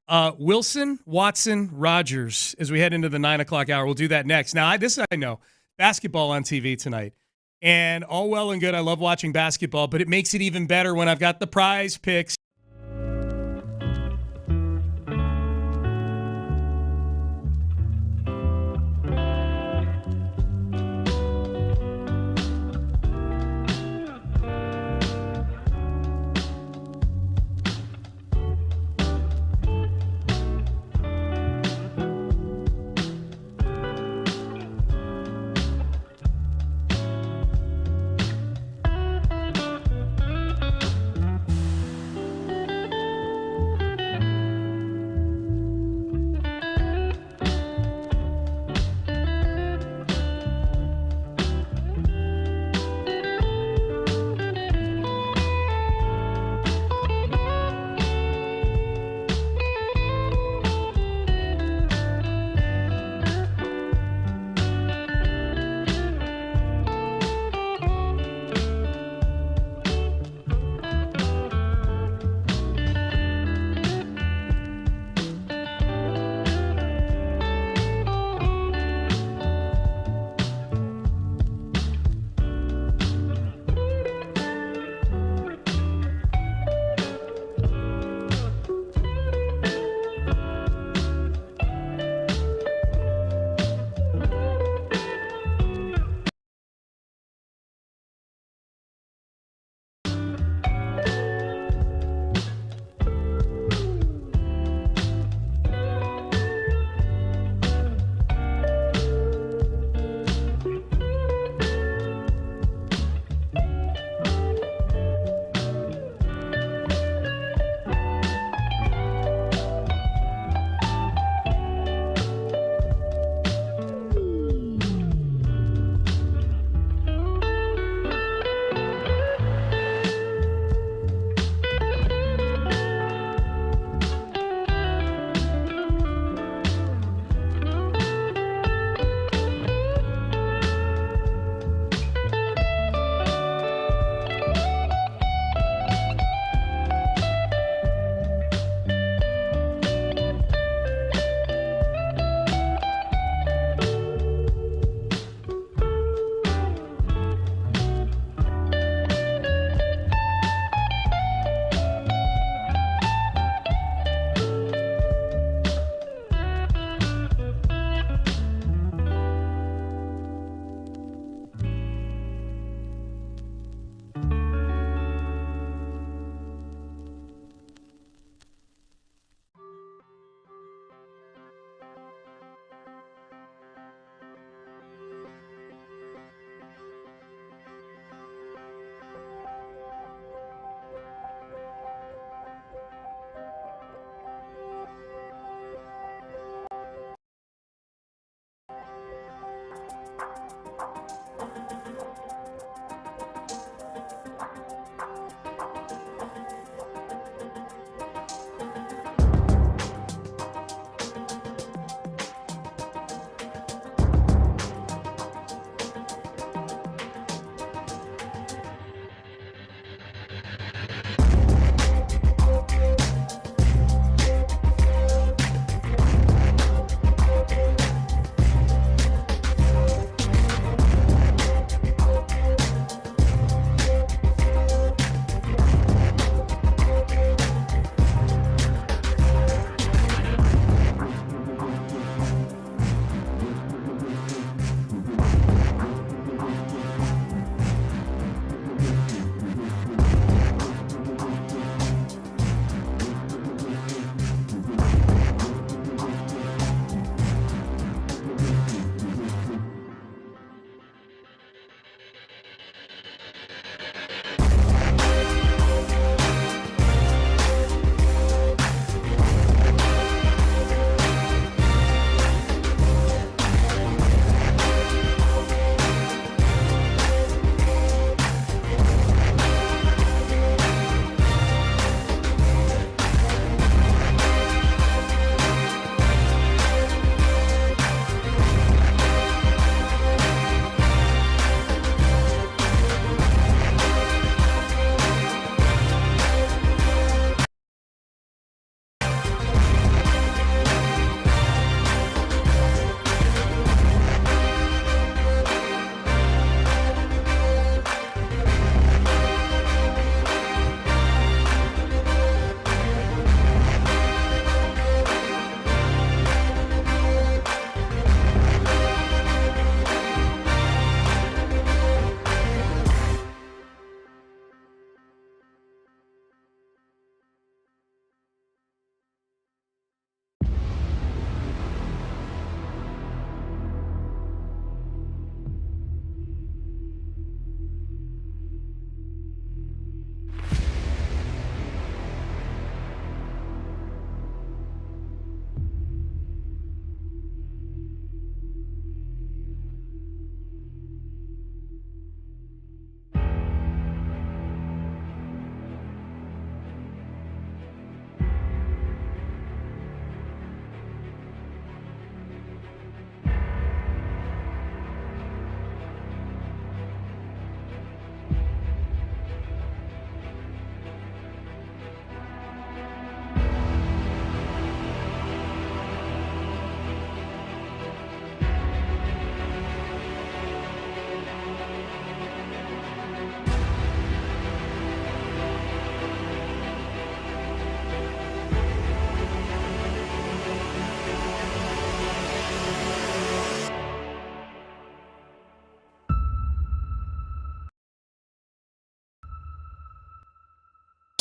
Wilson, Watson, Rodgers, as we head into the 9 o'clock hour. We'll do that next. Now, I know. Basketball on TV tonight. And all well and good. I love watching basketball, but it makes it even better when I've got the prize picks.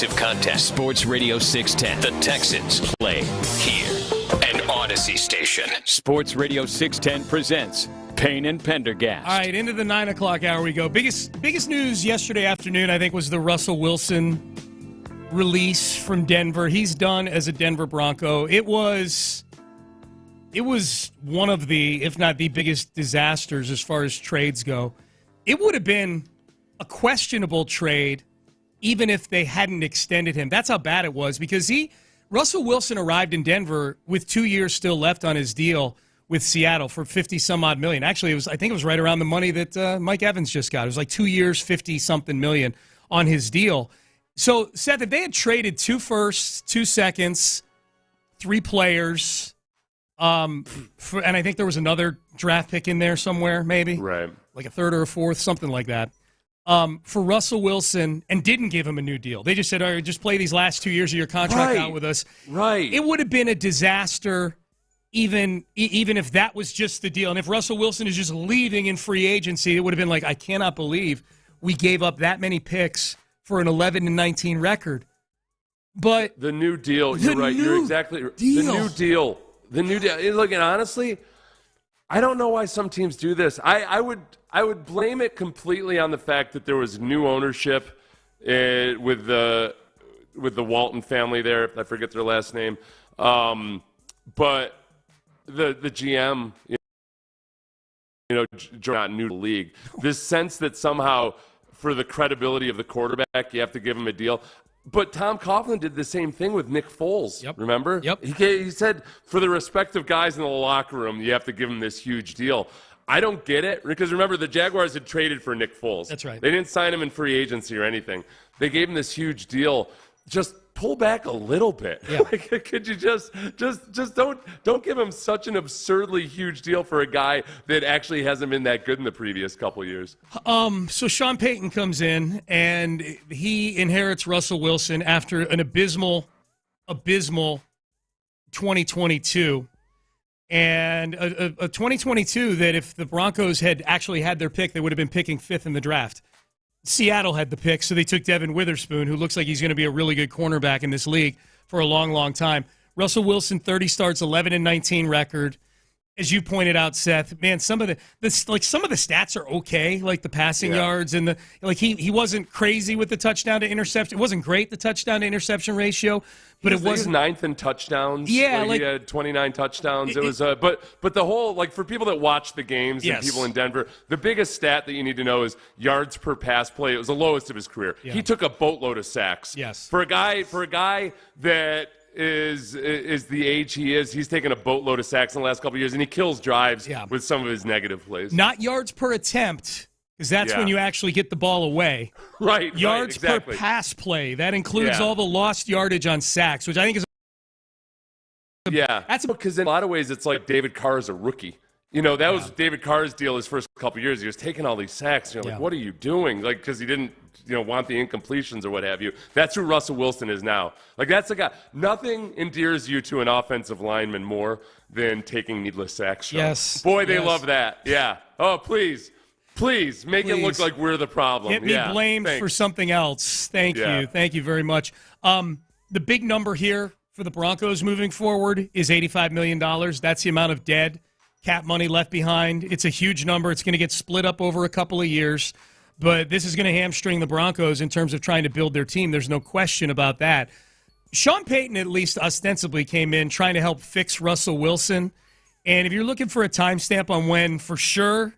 Contest. Sports Radio 610. The Texans play here. An Odyssey station. Sports Radio 610 presents Payne and Pendergast. All right, into the 9 o'clock hour we go. Biggest news yesterday afternoon, I think, was the Russell Wilson release from Denver. He's done as a Denver Bronco. It was one of the, if not the biggest disasters as far as trades go. It would have been a questionable trade even if they hadn't extended him. That's how bad it was, because Russell Wilson arrived in Denver with 2 years still left on his deal with Seattle for 50-some-odd million. Actually, I think it was right around the money that Mike Evans just got. It was like 2 years, 50-something million on his deal. So, Seth, if they had traded 2 firsts, 2 seconds, 3 players, and I think there was another draft pick in there somewhere, maybe. Right. Like a third or a fourth, something like that. For Russell Wilson, and didn't give him a new deal. They just said, all right, just play these last 2 years of your contract out with us. Right. It would have been a disaster even if that was just the deal. And if Russell Wilson is just leaving in free agency, it would have been like, I cannot believe we gave up that many picks for an 11-19 record. But the new deal, you're right. You're exactly right. The new deal. Look, and honestly, I don't know why some teams do this. I would blame it completely on the fact that there was new ownership with the Walton family there. I forget their last name. But the GM, not new to the league. This sense that somehow for the credibility of the quarterback, you have to give him a deal. But Tom Coughlin did the same thing with Nick Foles. Yep. Remember? Yep. He said for the respective guys in the locker room, you have to give him this huge deal. I don't get it, because remember, the Jaguars had traded for Nick Foles. That's right. They didn't sign him in free agency or anything. They gave him this huge deal. Just pull back a little bit. Yeah. Could you just don't give him such an absurdly huge deal for a guy that actually hasn't been that good in the previous couple years? So Sean Payton comes in, and he inherits Russell Wilson after an abysmal 2022. And a 2022 that if the Broncos had actually had their pick, they would have been picking 5th in the draft. Seattle had the pick, so they took Devin Witherspoon, who looks like he's going to be a really good cornerback in this league for a long, long time. Russell Wilson, 30 starts, 11-19 record. As you pointed out, Seth, man, some of the stats are okay, like the passing yards and he wasn't crazy with the touchdown to interception. It wasn't great, the touchdown to interception ratio, but it was 9th in touchdowns. Yeah, he had 29 touchdowns. It was but the whole, like, for people that watch the games and people in Denver, the biggest stat that you need to know is yards per pass play. It was the lowest of his career. Yeah. He took a boatload of sacks. Yes, for a guy that is the age he is, he's taken a boatload of sacks in the last couple of years, and he kills drives with some of his negative plays. Not yards per attempt, because that's when you actually get the ball away. Right. Yards exactly. per pass play. That includes all the lost yardage on sacks, which I think is that's because in a lot of ways it's like David Carr is a rookie. That was David Carr's deal his first couple of years. He was taking all these sacks. You're like, what are you doing? Like, because he didn't, want the incompletions or what have you. That's who Russell Wilson is now. Like, that's the guy. Nothing endears you to an offensive lineman more than taking needless sacks. Yes. Boy, they love that. Yeah. Oh, please make it look like we're the problem. Get me blamed for something else. Thank you. Thank you very much. The big number here for the Broncos moving forward is $85 million. That's the amount of dead cap money left behind. It's a huge number. It's going to get split up over a couple of years, but this is going to hamstring the Broncos in terms of trying to build their team. There's no question about that. Sean Payton, at least ostensibly, came in trying to help fix Russell Wilson. And if you're looking for a timestamp on when, for sure,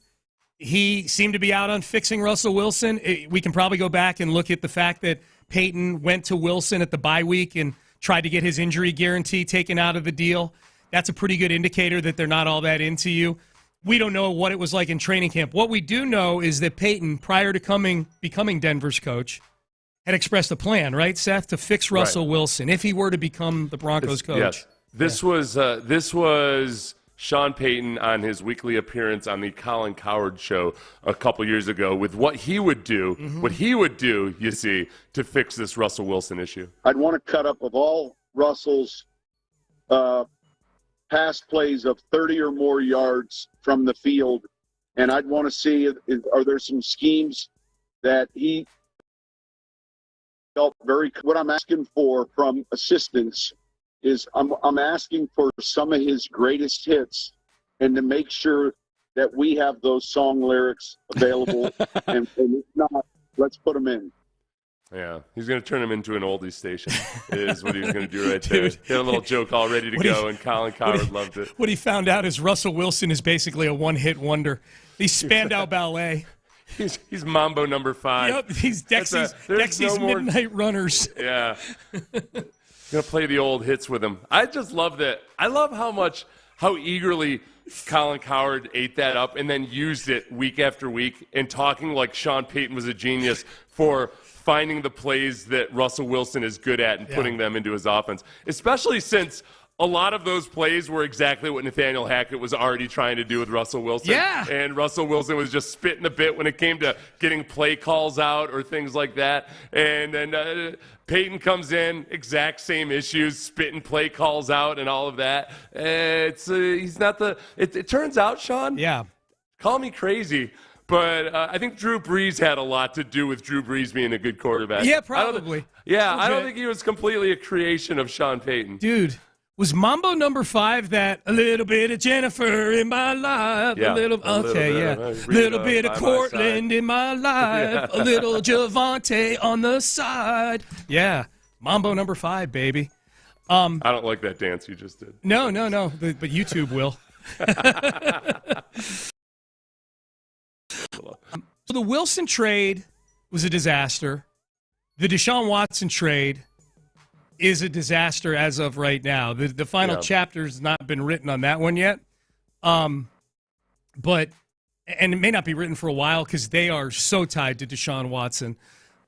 he seemed to be out on fixing Russell Wilson, we can probably go back and look at the fact that Payton went to Wilson at the bye week and tried to get his injury guarantee taken out of the deal. That's a pretty good indicator that they're not all that into you. We don't know what it was like in training camp. What we do know is that Payton, prior to becoming Denver's coach, had expressed a plan, right, Seth, to fix Russell Wilson if he were to become the Broncos coach. Yes. This was Sean Payton on his weekly appearance on the Colin Cowherd show a couple years ago with what he would do, you see, to fix this Russell Wilson issue. I'd want to cut up of all Russell's pass plays of 30 or more yards from the field, and I'd want to see are there some schemes that he felt what I'm asking for from assistants is I'm asking for some of his greatest hits and to make sure that we have those song lyrics available. and if not, let's put them in. Yeah, he's going to turn him into an oldie station is what he's going to do right there. He had a little joke all ready to go, and Colin Cowherd loved it. What he found out is Russell Wilson is basically a one-hit wonder. He's Spandau Ballet. He's Mambo number 5. Yep, he's Dexy's Midnight Runners. Yeah. Going to play the old hits with him. I just love that. I love how eagerly Colin Cowherd ate that up and then used it week after week and talking like Sean Payton was a genius for finding the plays that Russell Wilson is good at and putting them into his offense, especially since a lot of those plays were exactly what Nathaniel Hackett was already trying to do with Russell Wilson. Yeah. And Russell Wilson was just spitting a bit when it came to getting play calls out or things like that. And then Peyton comes in, exact same issues, spitting play calls out and all of that. He's not it turns out, Sean. Yeah. Call me crazy. But I think Drew Brees had a lot to do with Drew Brees being a good quarterback. Yeah, probably. I don't think he was completely a creation of Sean Payton. Dude, was Mambo number 5 that a little bit of Jennifer in my life? Yeah, a little bit of Cortland in my life, a little Javante on the side. Yeah, Mambo number 5, baby. I don't like that dance you just did. No, but YouTube will. So the Wilson trade was a disaster. The Deshaun Watson trade is a disaster as of right now. The final chapter has not been written on that one yet. But it may not be written for a while because they are so tied to Deshaun Watson.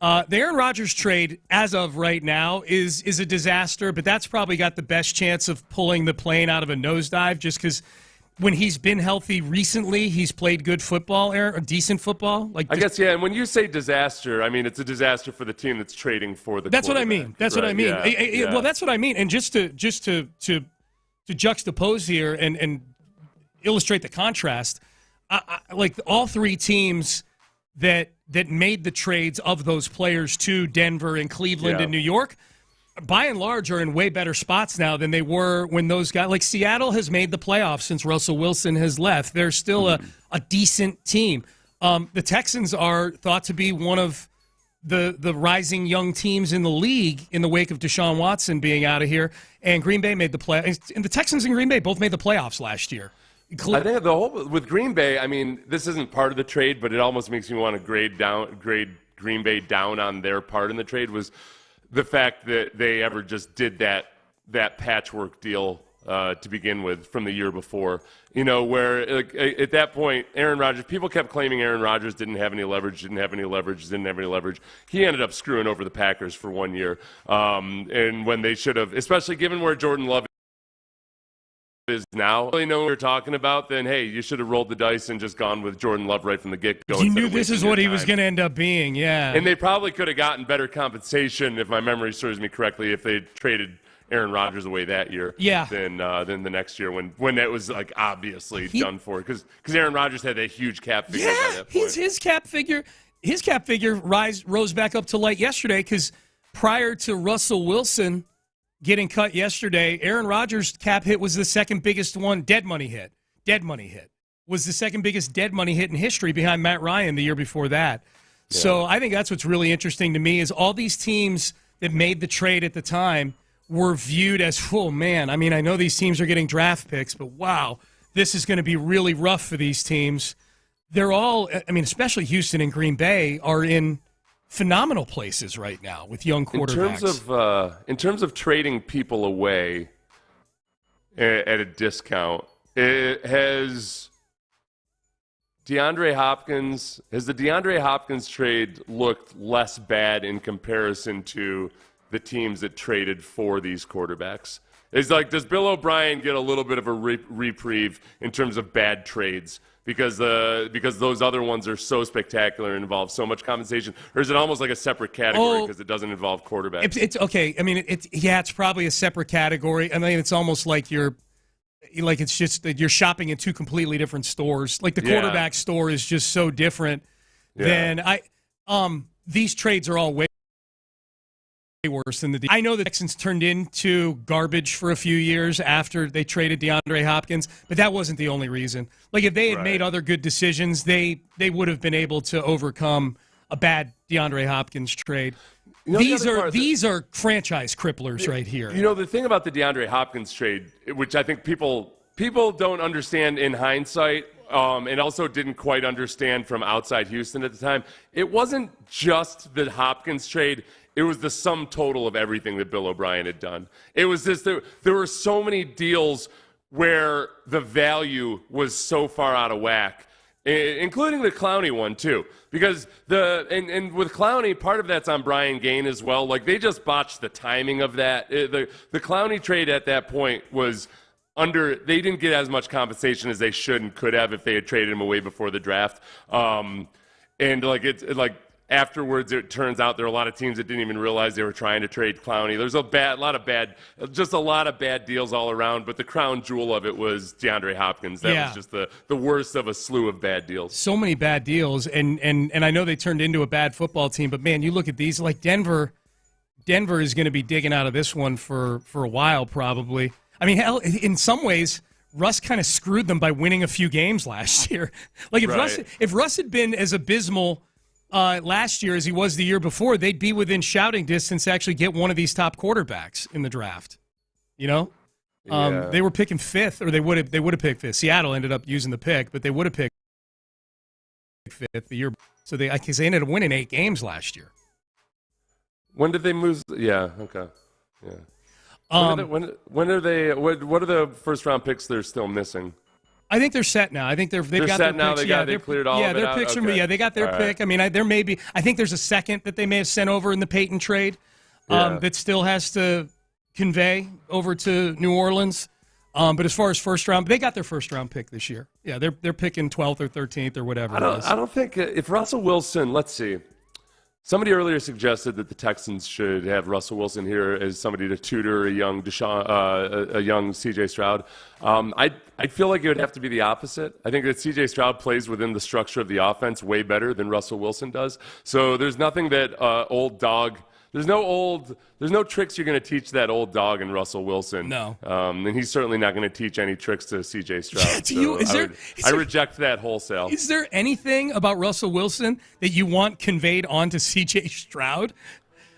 The Aaron Rodgers trade, as of right now, is a disaster, but that's probably got the best chance of pulling the plane out of a nosedive just because when he's been healthy recently, he's played good football, or decent football. I guess, yeah. And when you say disaster, I mean it's a disaster for the team that's trading for the. That's what I mean. That's what I mean. Yeah. Well, that's what I mean. And just to juxtapose here and illustrate the contrast, like all 3 teams that made the trades of those players to Denver and Cleveland and New York, by and large, are in way better spots now than they were when those guys. Like Seattle has made the playoffs since Russell Wilson has left. They're still a decent team. The Texans are thought to be one of the rising young teams in the league in the wake of Deshaun Watson being out of here. And Green Bay made the playoffs. And the Texans and Green Bay both made the playoffs last year. I think with Green Bay, I mean, this isn't part of the trade, but it almost makes me want to grade Green Bay down on their part in the trade was the fact that they ever just did that patchwork deal to begin with from the year before. You know, where at that point, Aaron Rodgers, people kept claiming Aaron Rodgers didn't have any leverage. He ended up screwing over the Packers for 1 year. And when they should have, especially given where Jordan Love is now, really know what you're talking about, then hey, you should have rolled the dice and just gone with Jordan Love right from the get-go. You knew this is what he was going to end up being, yeah. And they probably could have gotten better compensation, if my memory serves me correctly, if they traded Aaron Rodgers away that year than the next year when it was like obviously done for. Because Aaron Rodgers had that huge cap figure by that point. His cap figure rose back up to light yesterday because prior to Russell Wilson getting cut yesterday, Aaron Rodgers' cap hit was the second biggest one. Dead money hit was the second biggest dead money hit in history behind Matt Ryan the year before that. Yeah. So I think that's what's really interesting to me is all these teams that made the trade at the time were viewed as, oh, man, I mean, I know these teams are getting draft picks, but wow, this is going to be really rough for these teams. They're all, I mean, especially Houston and Green Bay are in phenomenal places right now with young quarterbacks. In terms of trading people away at a discount, has the DeAndre Hopkins trade looked less bad in comparison to the teams that traded for these quarterbacks? It's like, does Bill O'Brien get a little bit of a reprieve in terms of bad trades because those other ones are so spectacular and involve so much compensation, or is it almost like a separate category because it doesn't involve quarterbacks? It's okay. I mean, it's probably a separate category. I mean, it's almost like it's just that you're shopping in 2 completely different stores. Like the quarterback store is just so different than these trades are all way worse than I know the Texans turned into garbage for a few years after they traded DeAndre Hopkins, but that wasn't the only reason. Like, if they had made other good decisions, they would have been able to overcome a bad DeAndre Hopkins trade. These are franchise cripplers right here. You know, the thing about the DeAndre Hopkins trade, which I think people don't understand in hindsight, and also didn't quite understand from outside Houston at the time, it wasn't just the Hopkins trade. It was the sum total of everything that Bill O'Brien had done. It was this, there were so many deals where the value was so far out of whack, including the Clowney one too. Because and with Clowney, part of that's on Brian Gain as well. Like, they just botched the timing of that. The Clowney trade at that point was they didn't get as much compensation as they should and could have if they had traded him away before the draft. Afterwards, it turns out there are a lot of teams that didn't even realize they were trying to trade Clowney. There's a lot of bad deals all around, but the crown jewel of it was DeAndre Hopkins. That was just the worst of a slew of bad deals. So many bad deals, and I know they turned into a bad football team, but man, you look at these, like Denver is going to be digging out of this one for a while probably. I mean, hell, in some ways, Russ kind of screwed them by winning a few games last year. Like, if Russ had been as abysmal last year as he was the year before, they'd be within shouting distance to actually get one of these top quarterbacks in the draft. You know, they were picking fifth, or they would have picked fifth. Seattle ended up using the pick, but they would have picked fifth the year. So because they ended up winning 8 games last year. When did they move? Yeah. Okay. Yeah. When are they? What are the first round picks they're still missing? I think they're set now. I think they've got their now. picks. They cleared all of it their out? picks Okay. they got their pick. I mean, I think there's a second that they may have sent over in the Payton trade that still has to convey over to New Orleans. But as far as first round, they got their first round pick this year. Yeah, they're picking 12th or 13th or whatever. I don't think if Russell Wilson. Let's see. Somebody earlier suggested that the Texans should have Russell Wilson here as somebody to tutor a young C.J. Stroud. I feel like it would have to be the opposite. I think that C.J. Stroud plays within the structure of the offense way better than Russell Wilson does. So there's nothing that old dog. There's no tricks you're going to teach that old dog in Russell Wilson. No. And he's certainly not going to teach any tricks to C.J. Stroud. I reject that wholesale. Is there anything about Russell Wilson that you want conveyed onto C.J. Stroud?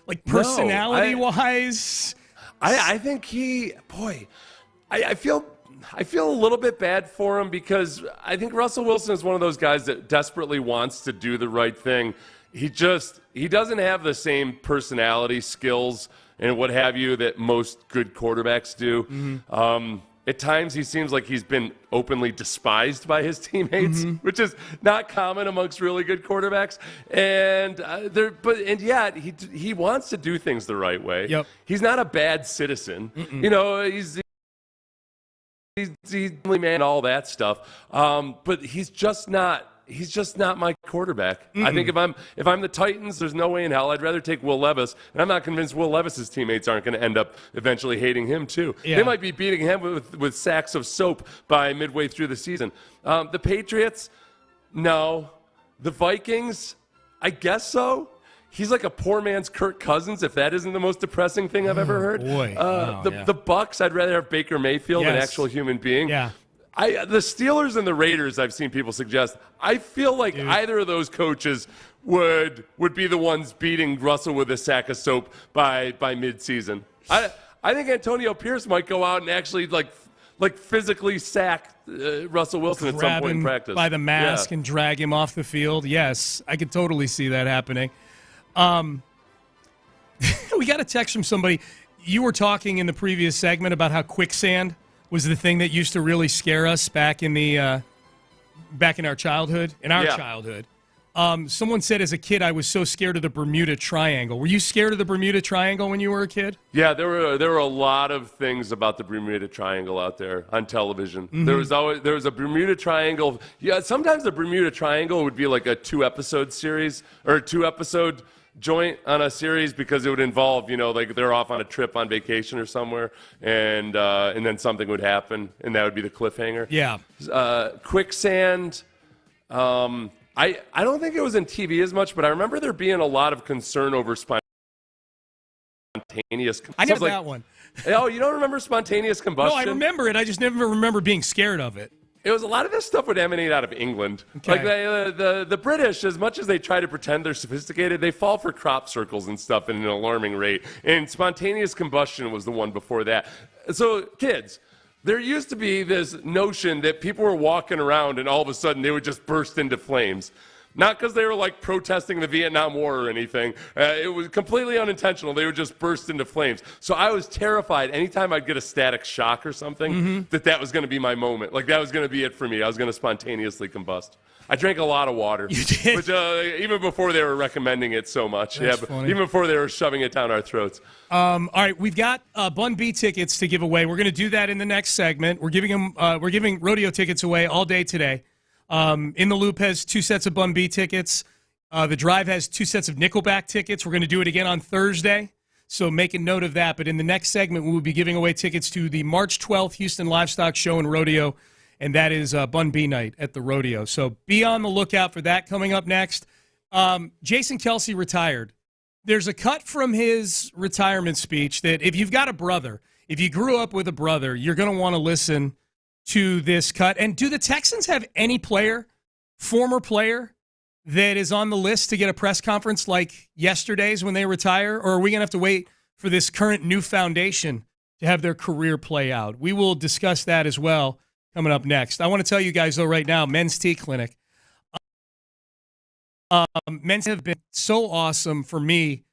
Like, personality-wise? I think I feel a little bit bad for him because I think Russell Wilson is one of those guys that desperately wants to do the right thing. He doesn't have the same personality, skills, and what have you that most good quarterbacks do. Mm-hmm. At times, he seems like he's been openly despised by his teammates, which is not common amongst really good quarterbacks. And yet he wants to do things the right way. Yep. He's not a bad citizen. Mm-mm. You know, he's family man, all that stuff. But he's just not my quarterback. Mm-mm. I think if I'm the Titans, there's no way in hell I'd rather take Will Levis, and I'm not convinced Will Levis's teammates aren't going to end up eventually hating him too. Yeah. They might be beating him with sacks of soap by midway through the season. The Patriots, no. The Vikings, I guess so. He's like a poor man's Kirk Cousins, if that isn't the most depressing thing I've ever heard. Boy. The Bucks, I'd rather have Baker Mayfield, an actual human being. Yeah. The Steelers and the Raiders, I've seen people suggest. I feel like either of those coaches would be the ones beating Russell with a sack of soap by midseason. I think Antonio Pierce might go out and actually like physically sack Russell Wilson at some point in practice. By the mask and drag him off the field. Yes, I could totally see that happening. We got a text from somebody. You were talking in the previous segment about how quicksand was the thing that used to really scare us back in our childhood. Someone said as a kid I was so scared of the Bermuda Triangle. Were you scared of the Bermuda Triangle when you were a kid? Yeah, there were a lot of things about the Bermuda Triangle out there on television. Mm-hmm. There was a Bermuda Triangle. Yeah, sometimes the Bermuda Triangle would be like a 2-episode series or a 2-episode joint on a series because it would involve, like they're off on a trip on vacation or somewhere, and then something would happen, and that would be the cliffhanger. Yeah. Quicksand. I don't think it was in TV as much, but I remember there being a lot of concern over spontaneous. I know that one. Oh, you don't remember spontaneous combustion? No, I remember it. I just never remember being scared of it. It was a lot of this stuff would emanate out of England. Okay. Like the British, as much as they try to pretend they're sophisticated, they fall for crop circles and stuff at an alarming rate. And spontaneous combustion was the one before that. So, kids, there used to be this notion that people were walking around and all of a sudden they would just burst into flames. Not because they were like protesting the Vietnam War or anything. It was completely unintentional. They would just burst into flames. So I was terrified anytime I'd get a static shock or something that was going to be my moment. Like that was going to be it for me. I was going to spontaneously combust. I drank a lot of water. You did? Which, even before they were recommending it so much. That's but funny. even before they were shoving it down our throats. All right, we've got Bun B tickets to give away. We're going to do that in the next segment. We're giving rodeo tickets away all day today. In the Loop has 2 sets of Bun B tickets. The Drive has 2 sets of Nickelback tickets. We're going to do it again on Thursday, so make a note of that. But in the next segment, we will be giving away tickets to the March 12th Houston Livestock Show and Rodeo, and that is Bun B night at the Rodeo. So be on the lookout for that coming up next. Jason Kelce retired. There's a cut from his retirement speech that if you've got a brother, if you grew up with a brother, you're going to want to listen to this cut. And do the Texans have any former player, that is on the list to get a press conference like yesterday's when they retire? Or are we going to have to wait for this current new foundation to have their career play out? We will discuss that as well coming up next. I want to tell you guys, though, right now, Men's Tea Clinic. Men's have been so awesome for me.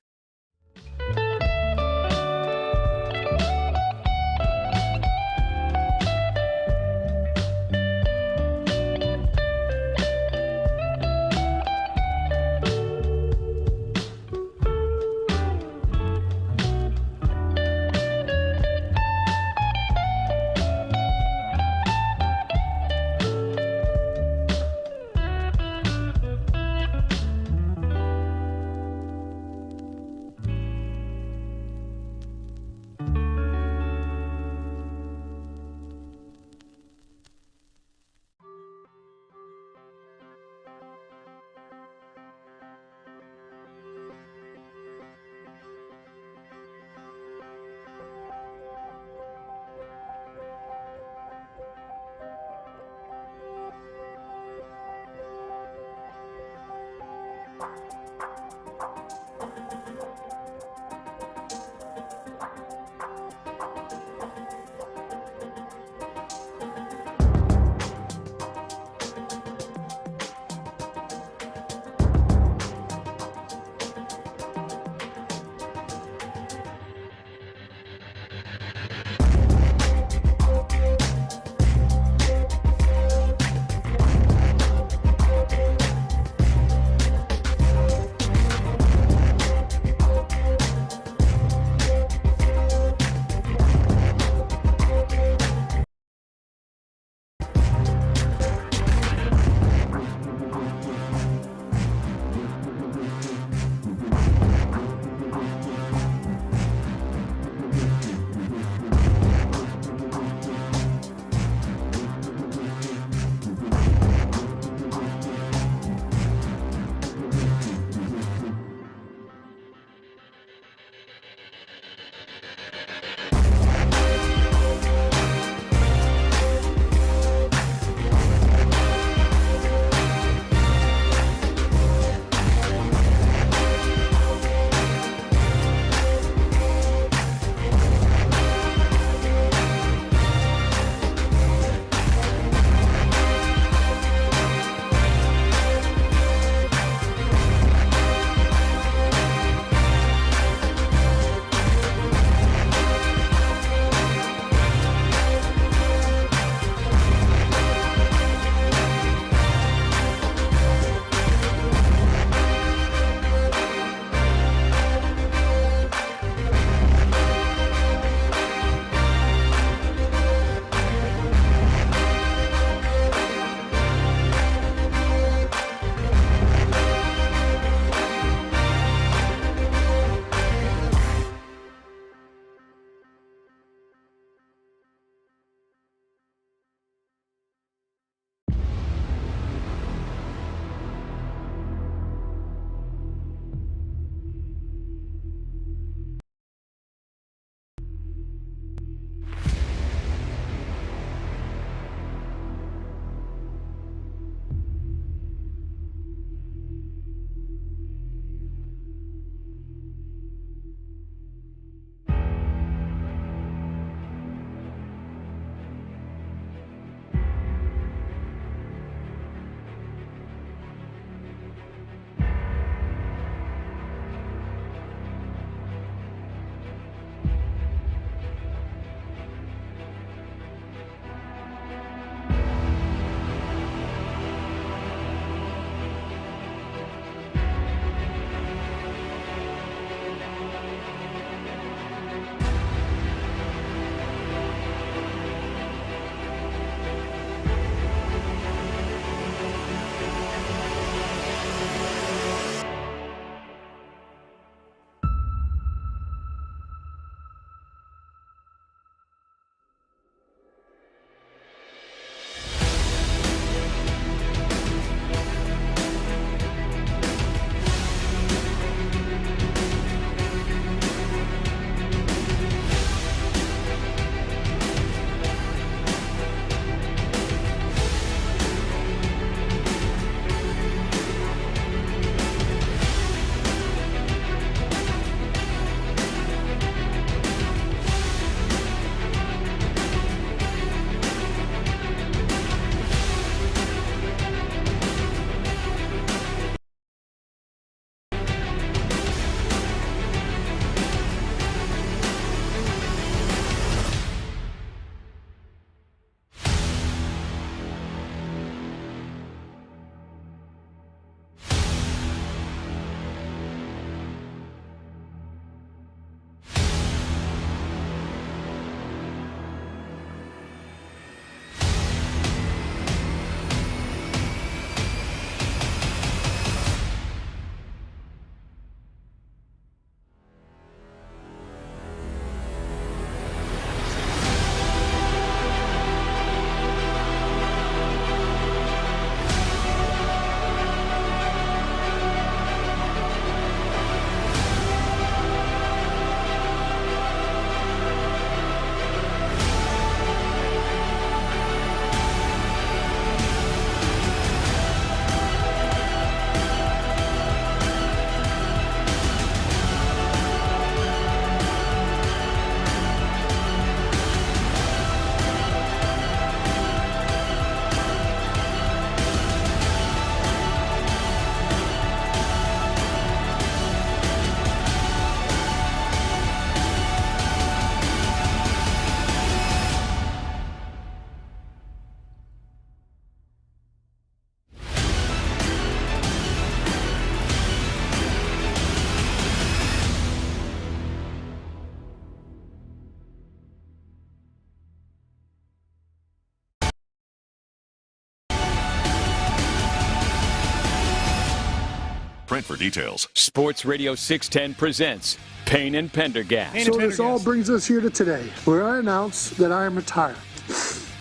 print for details. Sports Radio 610 presents Payne and Pendergast. So this all brings us here to today, where I announce that I am retired.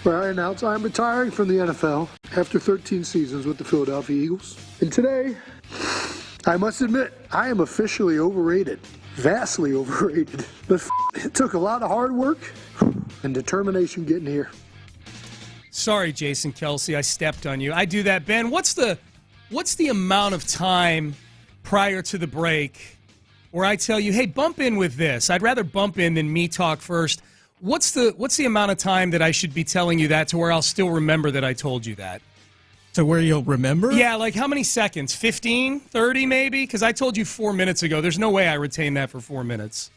Where I announce I am retiring from the NFL after 13 seasons with the Philadelphia Eagles. And today, I must admit, I am officially overrated. Vastly overrated. But it took a lot of hard work and determination getting here. Sorry, Jason Kelce, I stepped on you. I do that, Ben. What's the amount of time prior to the break where I tell you, hey, bump in with this? I'd rather bump in than me talk first. What's the amount of time that I should be telling you that to where I'll still remember that I told you that? To where you'll remember? Yeah, like how many seconds? 15, 30 maybe? Because I told you 4 minutes ago. There's no way I retain that for 4 minutes.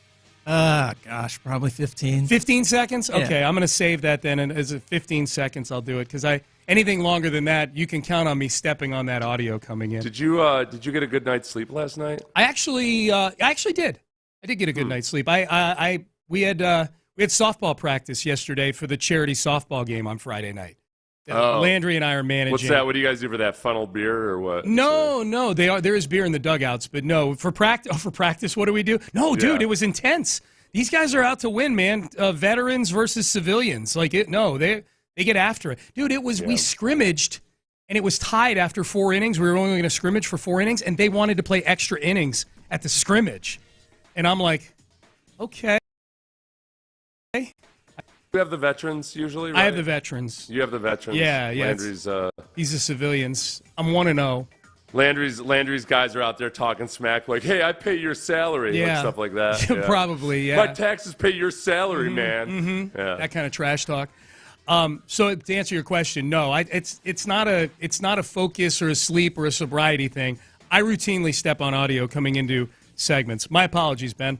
Gosh, probably 15. 15 seconds? Yeah. Okay, I'm going to save that then, and as 15 seconds I'll do it, because anything longer than that, you can count on me stepping on that audio coming in. Did you get a good night's sleep last night? I actually did. I did get a good night's sleep. We had softball practice yesterday for the charity softball game on Friday night. Landry and I are managing. What's that? What do you guys do for that? Funnel beer or what? No. There is beer in the dugouts, but no for practice. What do we do? No, dude, it was intense. These guys are out to win, man. Veterans versus civilians. They get after it, dude. It was we scrimmaged, and it was tied after 4 innings. We were only going to scrimmage for 4 innings, and they wanted to play extra innings at the scrimmage, and I'm like, okay. You have the veterans usually, right? I have the veterans. You have the veterans. Yeah. Landry's. He's the civilians. I'm 1-0. Landry's guys are out there talking smack, like, "Hey, I pay your salary," like stuff like that. Yeah. Probably, yeah. My taxes pay your salary, man. Mm-hmm. Yeah. That kind of trash talk. So to answer your question, no, it's not a focus or a sleep or a sobriety thing. I routinely step on audio coming into segments. My apologies, Ben.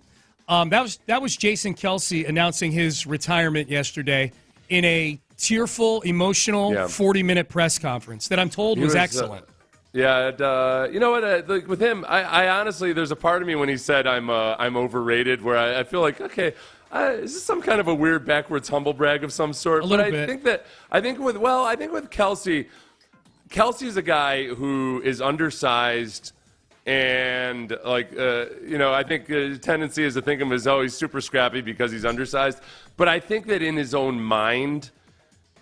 That was Jason Kelce announcing his retirement yesterday in a tearful, emotional 40-minute press conference that I'm told was excellent. You know what? With him, I honestly, there's a part of me when he said I'm overrated, where I feel like, okay, is this some kind of a weird backwards humble brag of some sort? A little bit. I think with Kelce is a guy who is undersized. And, I think the tendency is to think of him as, he's super scrappy because he's undersized. But I think that in his own mind,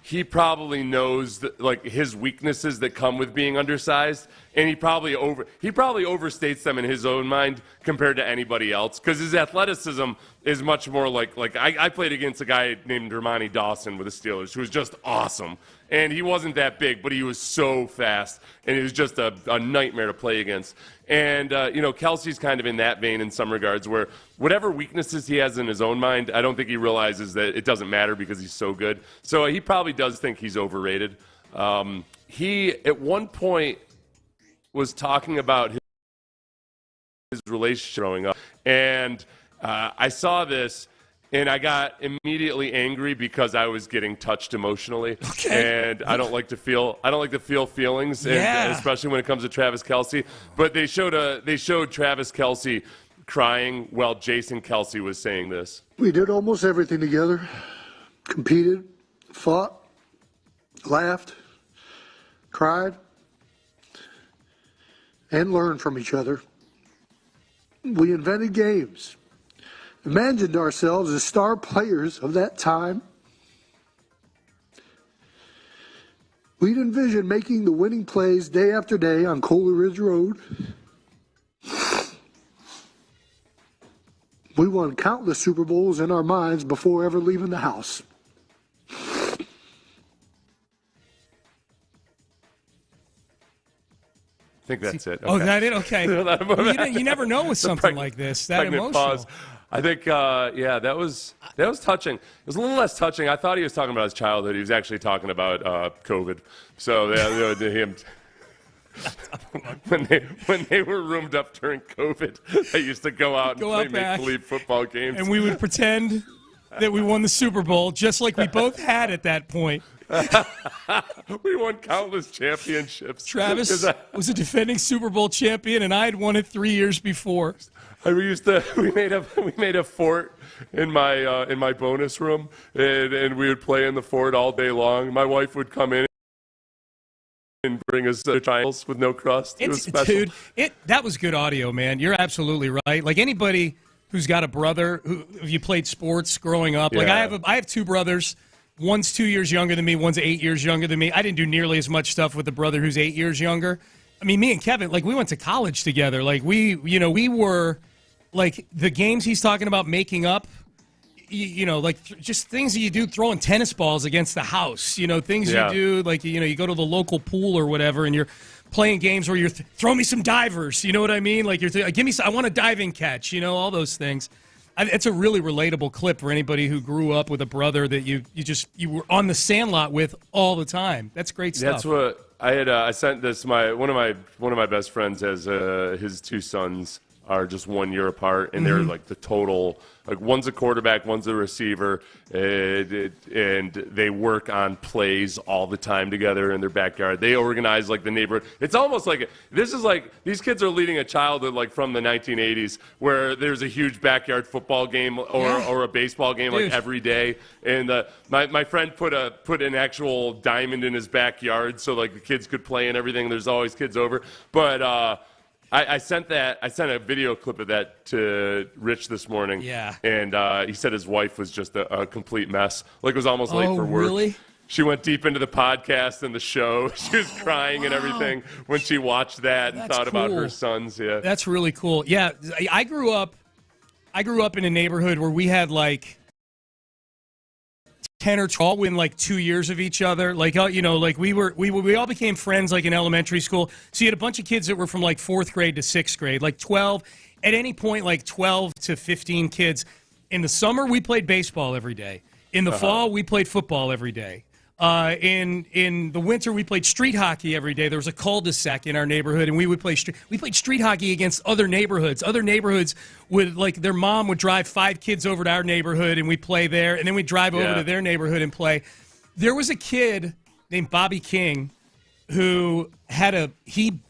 he probably knows his weaknesses that come with being undersized, and he probably overstates them in his own mind compared to anybody else, because his athleticism is much more like I played against a guy named Dermani Dawson with the Steelers who was just awesome, and he wasn't that big, but he was so fast, and he was just a nightmare to play against. And Kelce's kind of in that vein in some regards, where whatever weaknesses he has in his own mind, I don't think he realizes that it doesn't matter because he's so good. So he probably does think he's overrated. He at one point was talking about his relationship growing up, and I saw this, and I got immediately angry because I was getting touched emotionally. Okay. And I don't like to feel feelings, and especially when it comes to Travis Kelce. But they showed Travis Kelce crying while Jason Kelce was saying this. We did almost everything together. Competed, fought, laughed, cried, and learned from each other. We invented games, imagined ourselves as star players of that time. We'd envision making the winning plays day after day on Coleridge Road. We won countless Super Bowls in our minds before ever leaving the house. I think that's it. Okay. Oh, that it? Okay. You never know with something like this. That emotional. Pause. I think, that was touching. It was a little less touching. I thought he was talking about his childhood. He was actually talking about COVID. So him. when they were roomed up during COVID, I used to go out and play make-believe football games. And we would pretend that we won the Super Bowl, just like we both had at that point. We won countless championships. Travis was a defending Super Bowl champion, and I had won it 3 years before. We made a fort in my bonus room, and we would play in the fort all day long. My wife would come in and bring us triangles with no crust. It was special. Dude, that was good audio, man. You're absolutely right. Like anybody who's got a brother who you played sports growing up. Like I have two brothers. One's 2 years younger than me. One's 8 years younger than me. I didn't do nearly as much stuff with the brother who's 8 years younger. I mean, me and Kevin, like we went to college together. Like we were like the games he's talking about making up. Like just things that you do, throwing tennis balls against the house, things you do, like, you go to the local pool or whatever, and you're playing games where you're throw me some divers, you know what I mean? Like, give me some, I want a diving catch, all those things. It's a really relatable clip for anybody who grew up with a brother that you were on the sandlot with all the time. That's great stuff. That's what I had. I sent this. One of my best friends has his two sons are just 1 year apart, and they're like the total. Like one's a quarterback, one's a receiver, and they work on plays all the time together in their backyard. They organize like the neighborhood. It's almost like these kids are leading a childhood like from the 1980s, where there's a huge backyard football game or a baseball game like every day. And my friend put an actual diamond in his backyard so like the kids could play and everything. There's always kids over, but. I sent a video clip of that to Rich this morning. Yeah. And he said his wife was just a complete mess. Like, was almost late for work. Really? She went deep into the podcast and the show. She was crying and everything when she watched that and thought about her sons. Yeah. That's really cool. Yeah. I grew up in a neighborhood where we had like 10 or 12 within like 2 years of each other. Like, like we all became friends like in elementary school. So you had a bunch of kids that were from like 4th grade to 6th grade, like 12, at any point, like 12 to 15 kids. In the summer, we played baseball every day. In the fall, we played football every day. In the winter, we played street hockey every day. There was a cul-de-sac in our neighborhood, and we played street hockey against other neighborhoods. Other neighborhoods would, like, their mom would drive 5 kids over to our neighborhood, and we'd play there, and then we'd drive over to their neighborhood and play. There was a kid named Bobby King who had the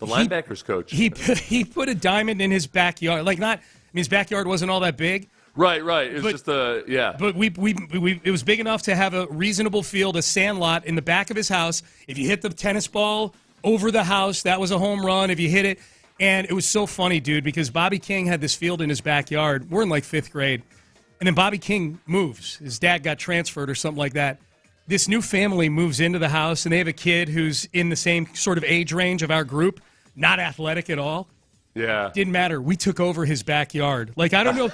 linebackers coach. He put a diamond in his backyard. His backyard wasn't all that big. Right. It was But it was big enough to have a reasonable field, a sand lot in the back of his house. If you hit the tennis ball over the house, that was a home run. If you hit it, and it was so funny, dude, because Bobby King had this field in his backyard. We're in like 5th grade, and then Bobby King moves. His dad got transferred or something like that. This new family moves into the house, and they have a kid who's in the same sort of age range of our group, not athletic at all. Yeah. Didn't matter. We took over his backyard. Like, I don't know.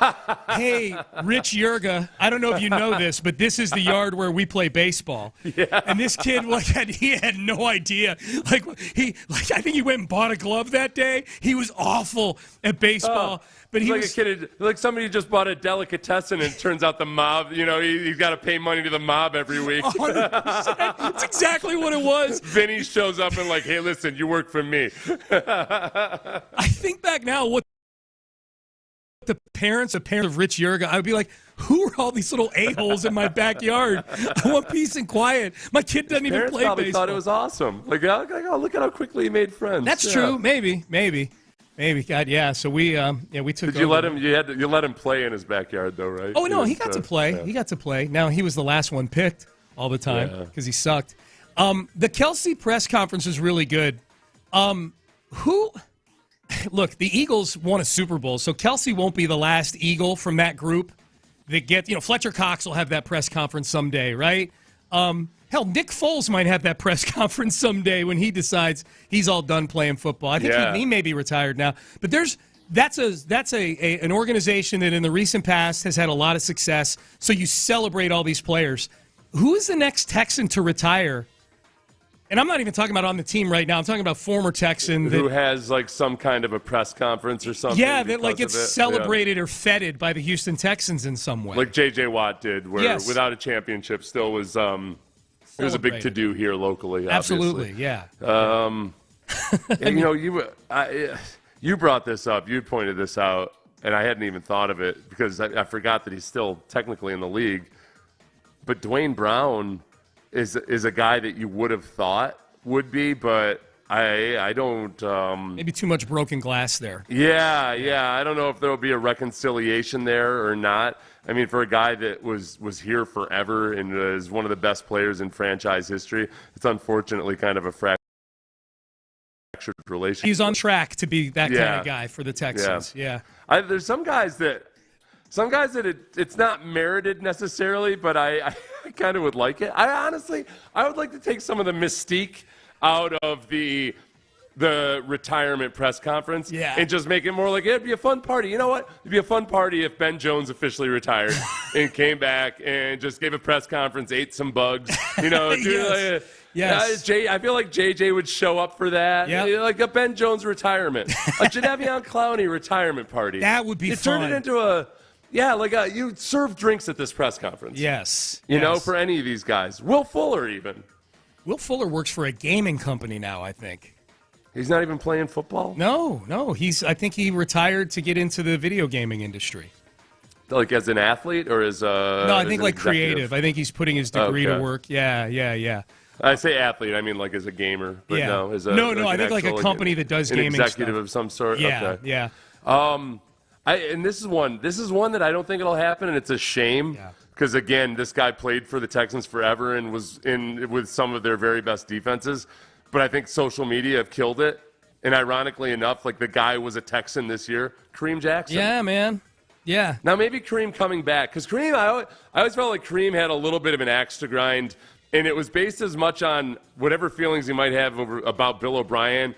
Hey, Rich Yerga, I don't know if you know this, but this is the yard where we play baseball. Yeah. And this kid, he had no idea. I think he went and bought a glove that day. He was awful at baseball. But he was like a kid, like somebody just bought a delicatessen, and it turns out the mob, he's got to pay money to the mob every week. 100%. That's exactly what it was. Vinny shows up and like, hey, listen, you work for me. I think back now, what the parents of Rich Yerga, I would be like, who are all these little a-holes in my backyard? I want peace and quiet. My kid doesn't even play probably baseball. Thought it was awesome. Like, oh, look at how quickly he made friends. That's true. Maybe. God, yeah. So we took. Did you let him? You let him play in his backyard though, right? Oh no, he got to play. Yeah. He got to play. Now he was the last one picked all the time because he sucked. The Kelce press conference was really good. Look, the Eagles won a Super Bowl, so Kelce won't be the last Eagle from that group that Fletcher Cox will have that press conference someday, right? Hell, Nick Foles might have that press conference someday when he decides he's all done playing football. I think he may be retired now. But that's an organization that in the recent past has had a lot of success. So you celebrate all these players. Who is the next Texan to retire? And I'm not even talking about on the team right now. I'm talking about former Texan who has like some kind of a press conference or something. Yeah, that like gets celebrated or feted by the Houston Texans in some way, like J.J. Watt did, where without a championship, still was. It was a big to-do here locally. Absolutely, obviously. And, you brought this up. You pointed this out, and I hadn't even thought of it because I forgot that he's still technically in the league. But Dwayne Brown is a guy that you would have thought would be, but I don't. Maybe too much broken glass there. Yeah. I don't know if there will be a reconciliation there or not. I mean, for a guy that was here forever and is one of the best players in franchise history, it's unfortunately kind of a relationship. He's on track to be that kind of guy for the Texans. Yeah. There's some guys that it's not merited necessarily, but I kind of would like it. I would like to take some of the mystique out of the retirement press conference and just make it more like it'd be a fun party. You know what? It'd be a fun party if Ben Jones officially retired and came back and just gave a press conference, ate some bugs. You know, Yes. I feel like JJ would show up for that. Yep. Like a Ben Jones retirement, a Jadeveon Clowney retirement party. That would be fun. Turn it into you serve drinks at this press conference. Yes. You know, for any of these guys. Will Fuller even. Will Fuller works for a gaming company now, I think. He's not even playing football? No. I think he retired to get into the video gaming industry. Like as an athlete or as a... No, I think like creative. I think he's putting his degree to work. Yeah. I say athlete, I mean like as a gamer. But no, as a... I think like a company that does gaming stuff. An executive of some sort? Yeah. And this is one that I don't think it'll happen, and it's a shame. Because, again, this guy played for the Texans forever and was in with some of their very best defenses. But I think social media have killed it. And ironically enough, like the guy was a Texan this year, Kareem Jackson. Yeah, man. Yeah. Now, maybe Kareem coming back. Because Kareem, I always felt like Kareem had a little bit of an axe to grind. And it was based as much on whatever feelings he might have about Bill O'Brien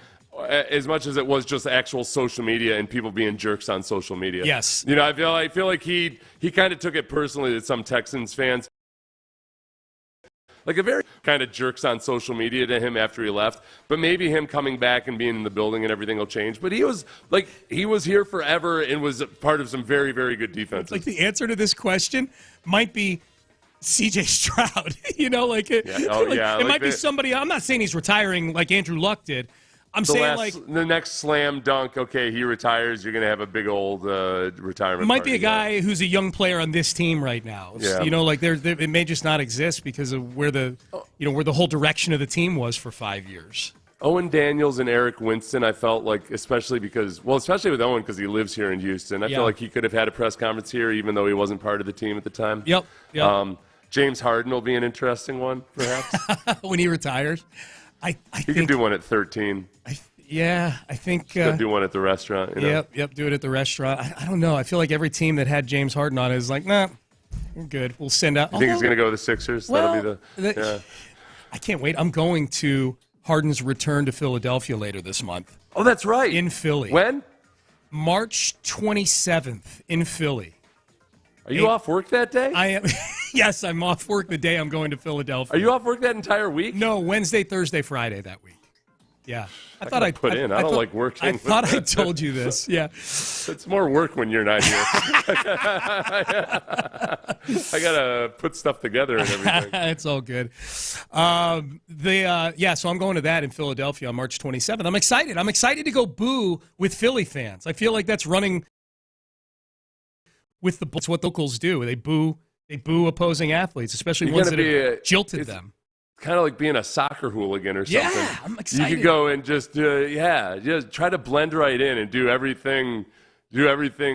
as much as it was just actual social media and people being jerks on social media. Yes. You know, I feel like he kind of took it personally that some Texans fans, like a very kind of jerks on social media to him after he left. But maybe him coming back and being in the building and everything will change. But he was here forever and was part of some very, very good defenses. Like the answer to this question might be C.J. Stroud. You know, it might be somebody. I'm not saying he's retiring like Andrew Luck did. I'm saying the next slam dunk, okay, he retires, you're going to have a big old retirement It might party. be a guy who's a young player on this team right now. Yeah. You know, it may just not exist because of where the whole direction of the team was for 5 years. Owen Daniels and Eric Winston, I felt like, especially with Owen because he lives here in Houston, I feel like he could have had a press conference here even though he wasn't part of the team at the time. Yep. James Harden will be an interesting one, perhaps. When he retires. I think can do one at 13. I think could do one at the restaurant. You know? Yep, do it at the restaurant. I don't know. I feel like every team that had James Harden on is like, nah, we're good. We'll send out. You think he's going to go with the Sixers? That'll be I can't wait. I'm going to Harden's return to Philadelphia later this month. Oh, that's right. In Philly. When? March 27th in Philly. Are you off work that day? I am. Yes, I'm off work the day I'm going to Philadelphia. Are you off work that entire week? No, Wednesday, Thursday, Friday that week. Yeah. I thought I'd put in. I don't like working. I thought I told you this. Yeah. It's more work when you're not here. I got to put stuff together and everything. It's all good. So I'm going to that in Philadelphia on March 27th. I'm excited. I'm excited to go boo with Philly fans. I feel like that's running with it's what locals do. They boo opposing athletes, especially ones that have jilted them. Kind of like being a soccer hooligan or something. Yeah, I'm excited. You could go and just try to blend right in and do everything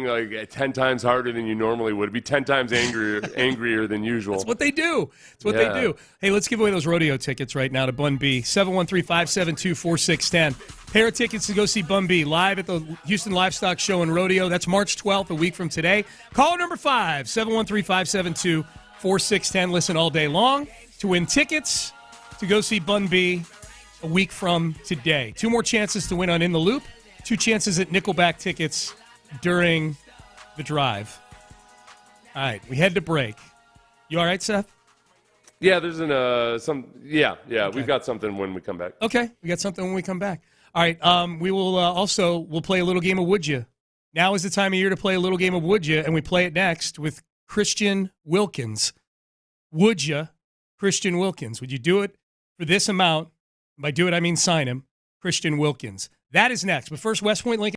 like 10 times harder than you normally would. Be 10 times angrier than usual. That's what they do. They do. Hey, let's give away those rodeo tickets right now to Bun B. 713-572-4610. Pair of tickets to go see Bun B live at the Houston Livestock Show and Rodeo. That's March 12th, a week from today. Caller number 5, 713-572-4610. Listen all day long to win tickets to go see Bun B a week from today. 2 more chances to win on In the Loop. 2 chances at Nickelback tickets during the drive. All right, we head to break. You all right, Seth? Yeah, there's okay. We've got something when we come back. Okay, we got something when we come back. All right, we will we'll play a little game of Would Ya. Now is the time of year to play a little game of Would Ya, and we play it next with Christian Wilkins. Would ya, Christian Wilkins? Would you do it for this amount? By do it, I mean sign him. Christian Wilkins. That is next. But first, West Point Lincoln.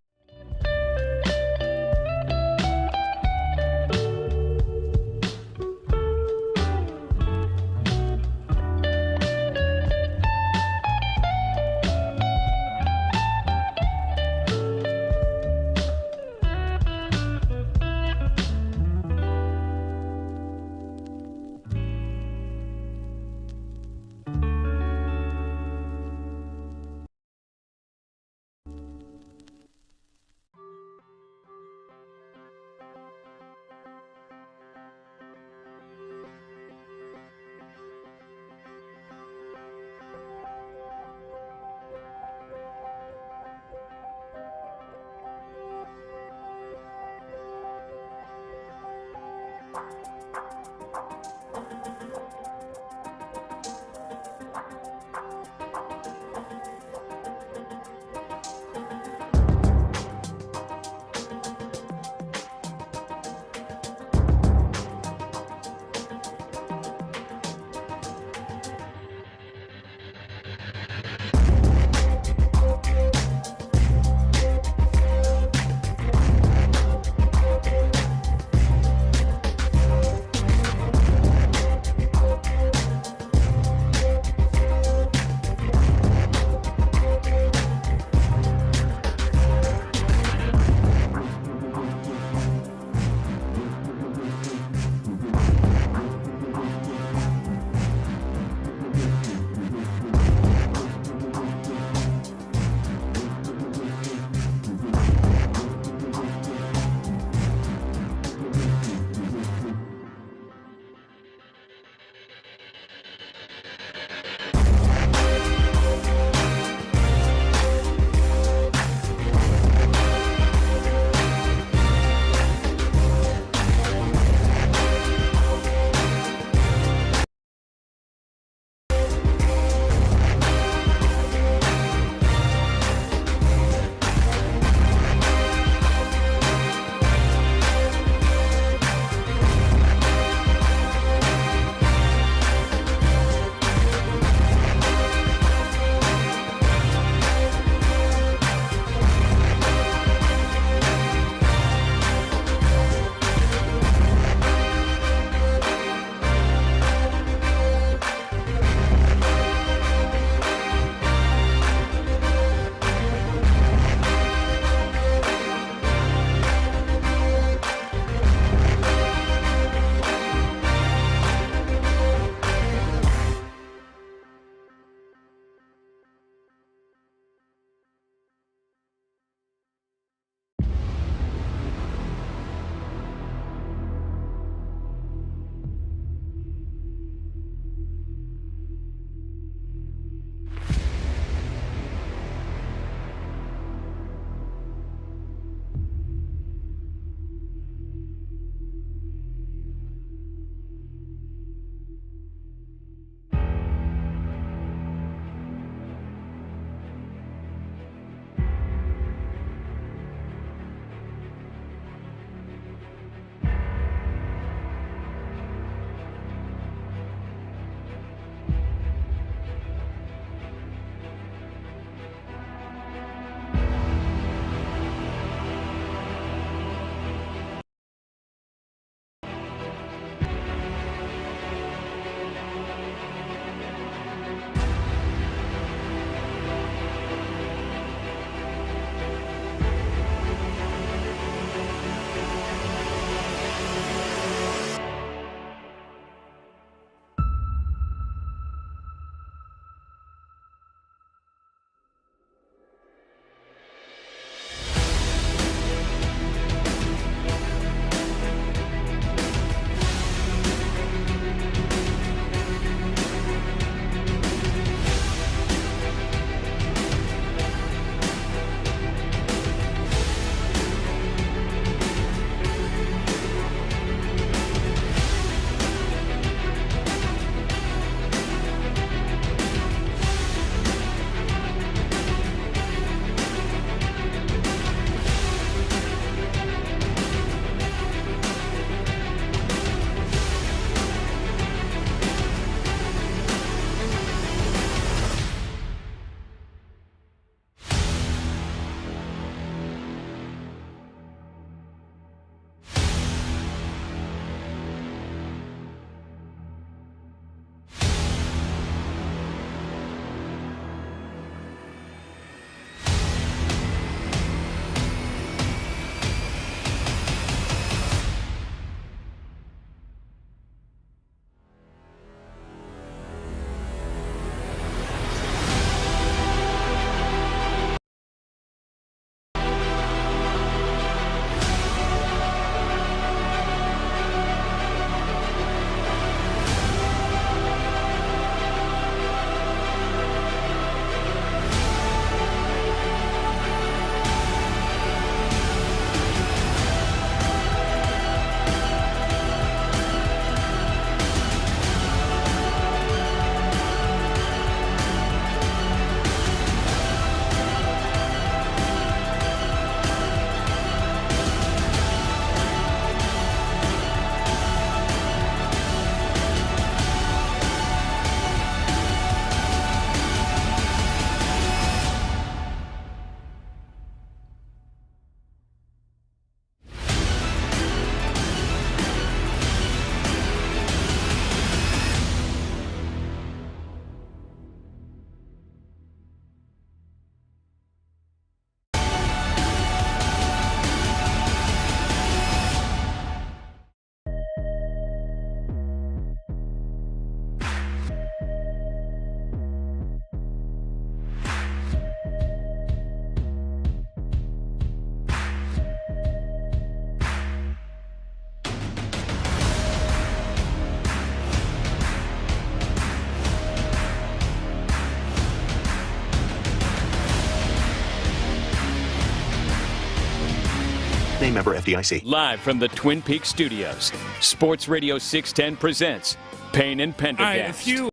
DPA, member FDIC. Live from the Twin Peaks studios, Sports Radio 610 presents Payne and Pendergast. All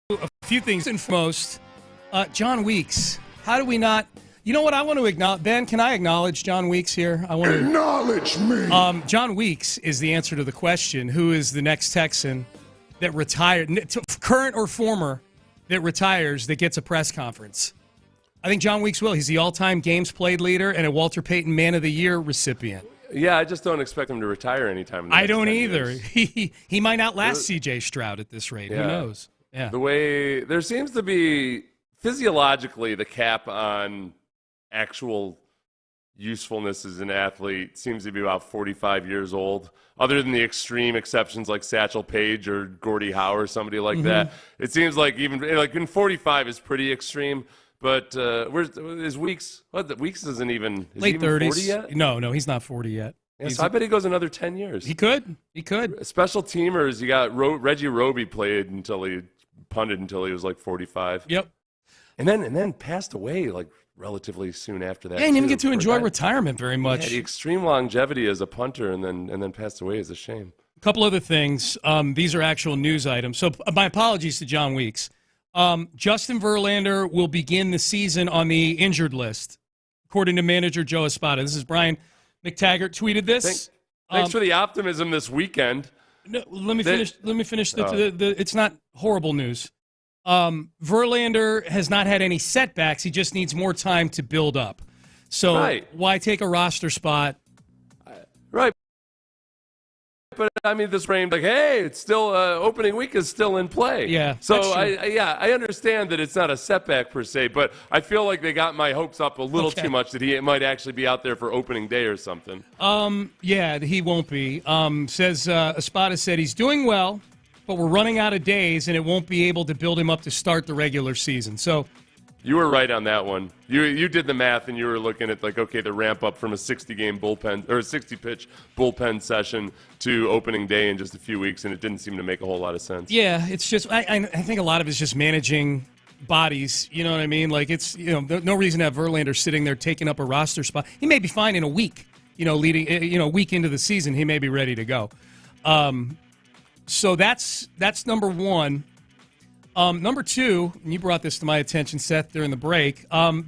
right, a few things. And foremost, John Weeks. How do we not? You know what I want to acknowledge? Ben, can I acknowledge John Weeks here? I want to acknowledge me. John Weeks is the answer to the question: who is the next Texan that retired, current or former, that retires that gets a press conference? I think John Weeks will. He's the all-time games played leader and a Walter Payton Man of the Year recipient. Yeah, I just don't expect him to retire anytime. In the I next don't 10 either. years. He might outlast C.J. Stroud at this rate. Yeah. Who knows? Yeah. The way there seems to be physiologically the cap on actual usefulness as an athlete seems to be about 45 years old. Other than the extreme exceptions like Satchel Paige or Gordie Howe or somebody like that, it seems like even 45 is pretty extreme. But is Weeks? Weeks isn't even late 30s. 40 yet? No, he's not 40 yet. Yeah, so I bet he goes another 10 years. He could. Special teamers, you got Reggie Roby played until he punted until he was like 45. Yep. And then passed away like relatively soon after that. Yeah, he didn't get to enjoy retirement very much. Yeah, the extreme longevity as a punter and then passed away is a shame. A couple other things. These are actual news items. So my apologies to John Weeks. Justin Verlander will begin the season on the injured list, according to manager Joe Espada. This is Brian McTaggart tweeted this. Thanks for the optimism this weekend. No, let me finish. It's not horrible news. Verlander has not had any setbacks. He just needs more time to build up. So why take a roster spot? Right. But I mean, this frame, like, hey, it's still opening week is still in play. Yeah. So I understand that it's not a setback per se, but I feel like they got my hopes up a little too much that he might actually be out there for opening day or something. Yeah, he won't be. Says Espada said he's doing well, but we're running out of days, and it won't be able to build him up to start the regular season. So. You were right on that one. You did the math, and you were looking at like, okay, the ramp up from a 60-game bullpen or a 60-pitch bullpen session to opening day in just a few weeks, and it didn't seem to make a whole lot of sense. Yeah, it's just I think a lot of it's just managing bodies. You know what I mean? Like it's no reason to have Verlander sitting there taking up a roster spot. He may be fine in a week. Leading a week into the season, he may be ready to go. So that's number one. Number two, and you brought this to my attention, Seth, during the break.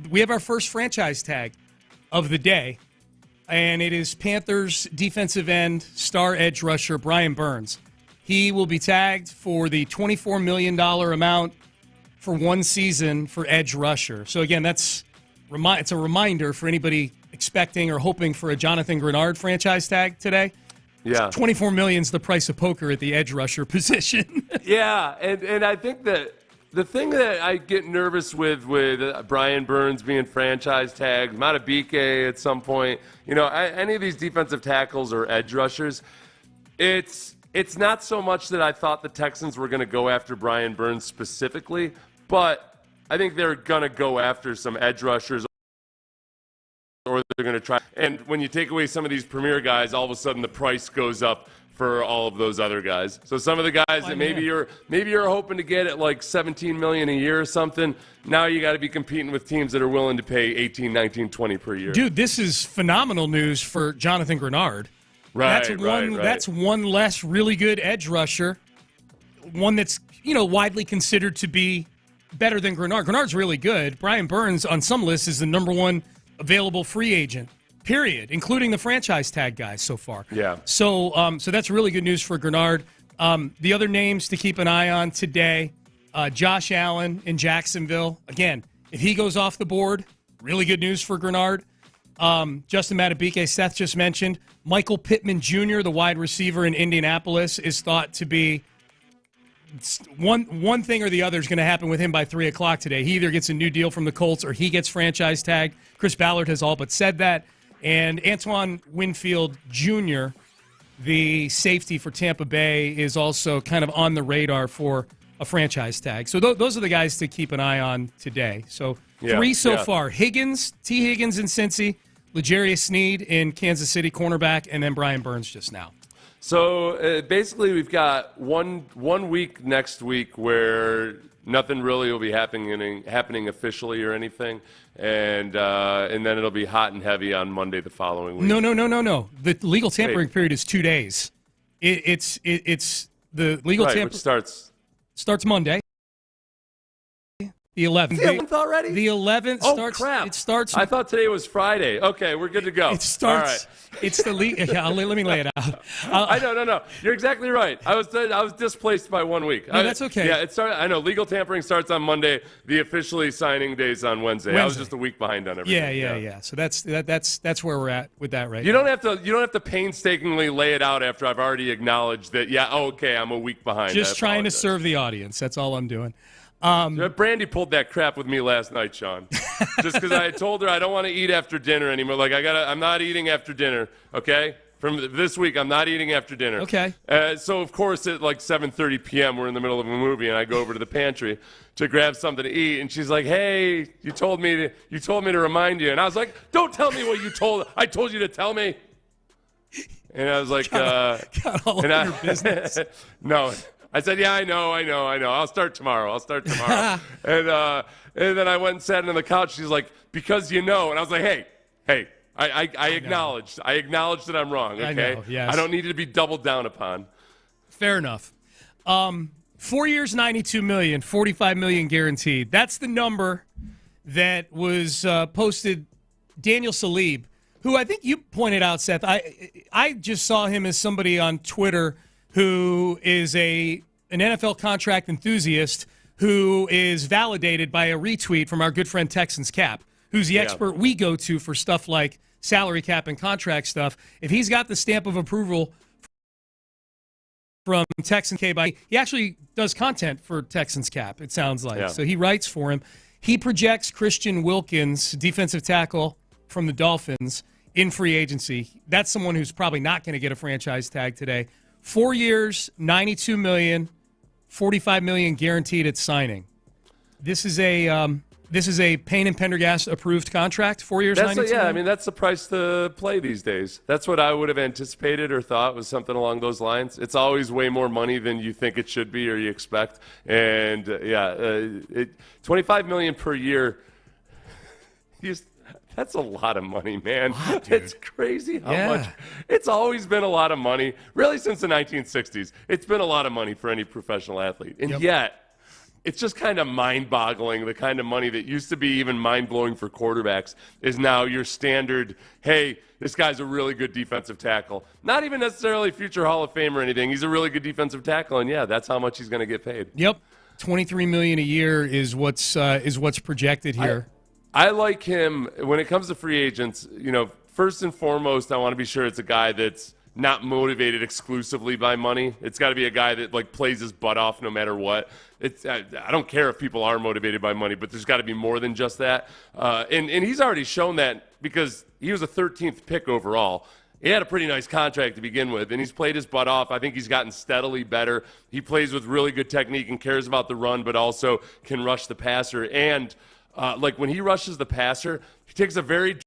We have our first franchise tag of the day, and it is Panthers defensive end star edge rusher Brian Burns. He will be tagged for the $24 million amount for one season for edge rusher. So, again, it's a reminder for anybody expecting or hoping for a Jonathan Grenard franchise tag today. Yeah, $24 million is the price of poker at the edge rusher position. Yeah, and I think that the thing that I get nervous with Brian Burns being franchise tagged, Matabike at some point, any of these defensive tackles or edge rushers, it's not so much that I thought the Texans were going to go after Brian Burns specifically, but I think they're going to go after some edge rushers. Or they're going to try. And when you take away some of these premier guys, all of a sudden the price goes up for all of those other guys. So some of the guys that maybe you're hoping to get at like $17 million a year or something, now you got to be competing with teams that are willing to pay $18, $19, $20 per year. Dude, this is phenomenal news for Jonathan Grenard. Right, That's one less really good edge rusher, one that's widely considered to be better than Grenard. Grenard's really good. Brian Burns on some lists is the number one available free agent, period, including the franchise tag guys so far. Yeah. So that's really good news for Grenard. The other names to keep an eye on today, Josh Allen in Jacksonville. Again, if he goes off the board, really good news for Grenard. Justin Matabike, Seth just mentioned. Michael Pittman Jr., the wide receiver in Indianapolis, is thought to be one thing or the other is going to happen with him by 3 o'clock today. He either gets a new deal from the Colts or he gets franchise tagged. Chris Ballard has all but said that. And Antoine Winfield Jr., the safety for Tampa Bay, is also kind of on the radar for a franchise tag. So those are the guys to keep an eye on today. So three so far. Higgins, T. Higgins in Cincy, L'Jarius Sneed in Kansas City, cornerback, and then Brian Burns just now. So basically, we've got one week next week where nothing really will be happening officially or anything, and then it'll be hot and heavy on Monday the following week. No. The legal tampering period is 2 days. It's the legal tampering which starts Monday. The 11th. The 11th already? The 11th starts. Oh, crap. It starts. I thought today was Friday. Okay, we're good to go. It starts. All right. It's the legal. Yeah, let me lay it out. I know. No. You're exactly right. I was displaced by 1 week. No, that's okay. Yeah, it started. I know. Legal tampering starts on Monday. The officially signing day's on Wednesday. I was just a week behind on everything. Yeah. So that's where we're at with that right You now. don't have to painstakingly lay it out after I've already acknowledged that. Yeah. Oh, okay. I'm a week behind. Just trying to serve the audience. That's all I'm doing. Brandy pulled that crap with me last night, Sean. Just because I told her I don't want to eat after dinner anymore. Like I'm not eating after dinner. Okay, from this week I'm not eating after dinner. Okay. So of course at like 7:30 p.m. we're in the middle of a movie and I go over to the pantry to grab something to eat and she's like, "Hey, you told me to remind you," and I was like, "Don't tell me what I told you to tell me." And I was like, got all over your business. No. I said, "Yeah, I know. I'll start tomorrow. And then I went and sat on the couch. She's like, "Because you know." And I was like, hey, I acknowledged. I acknowledged that I'm wrong, okay? I know, yes. I don't need it to be doubled down upon. Fair enough. 4 years, $92 million, $45 million guaranteed. That's the number that was posted. Daniel Salib, who I think you pointed out, Seth. I just saw him as somebody on Twitter who is an NFL contract enthusiast who is validated by a retweet from our good friend Texans Cap, who's the expert we go to for stuff like salary cap and contract stuff. If he's got the stamp of approval from Texans Cap, he actually does content for Texans Cap, it sounds like. Yeah. So he writes for him. He projects Christian Wilkins, defensive tackle from the Dolphins, in free agency. That's someone who's probably not going to get a franchise tag today. 4 years, $92 million, $45 million guaranteed at signing. This is a Payne and Pendergast approved contract. 4 years, $92 million. I mean that's the price to play these days. That's what I would have anticipated or thought was something along those lines. It's always way more money than you think it should be or you expect. And $25 million per year. That's a lot of money, man. It's crazy how much. It's always been a lot of money, really, since the 1960s. It's been a lot of money for any professional athlete. And yet, it's just kind of mind-boggling. The kind of money that used to be even mind-blowing for quarterbacks is now your standard, hey, this guy's a really good defensive tackle. Not even necessarily future Hall of Fame or anything. He's a really good defensive tackle, and that's how much he's going to get paid. Yep. $23 million a year is what's projected here. I like him when it comes to free agents. First and foremost, I want to be sure it's a guy that's not motivated exclusively by money. It's got to be a guy that plays his butt off no matter what. I don't care if people are motivated by money, but there's got to be more than just that. And he's already shown that because he was a 13th pick overall. He had a pretty nice contract to begin with, and he's played his butt off. I think he's gotten steadily better. He plays with really good technique and cares about the run, but also can rush the passer. And when he rushes the passer, he takes a very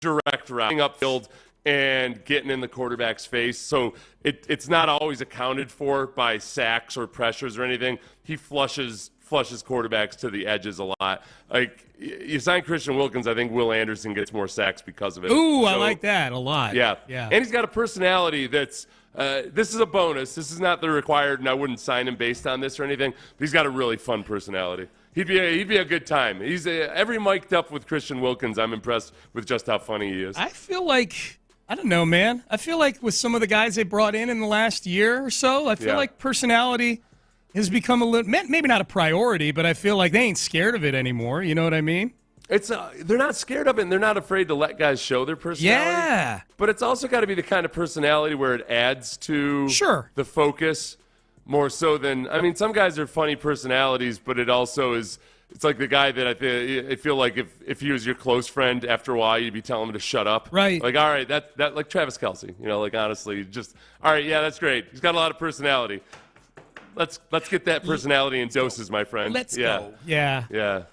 direct route upfield and getting in the quarterback's face. So it's not always accounted for by sacks or pressures or anything. He flushes quarterbacks to the edges a lot. Like, you sign Christian Wilkins, I think Will Anderson gets more sacks because of it. Ooh, I like that a lot. Yeah. And he's got a personality that's this is a bonus. This is not the required, and I wouldn't sign him based on this or anything. But he's got a really fun personality. He'd be a good time. He's every mic'd up with Christian Wilkins. I'm impressed with just how funny he is. I feel like, I don't know, man. I feel like with some of the guys they brought in the last year or so, I feel like personality has become a little, maybe not a priority, but I feel like they ain't scared of it anymore. You know what I mean? It's they're not scared of it, and they're not afraid to let guys show their personality. Yeah. But it's also got to be the kind of personality where it adds to the focus more so than, I mean, some guys are funny personalities, but it also is, it's like the guy that I feel like if he was your close friend, after a while you'd be telling him to shut up. Right. Like, all right, that like Travis Kelce, honestly, just, all right, yeah, that's great. He's got a lot of personality. Let's get that personality in doses, my friend. Let's go. Yeah. Yeah.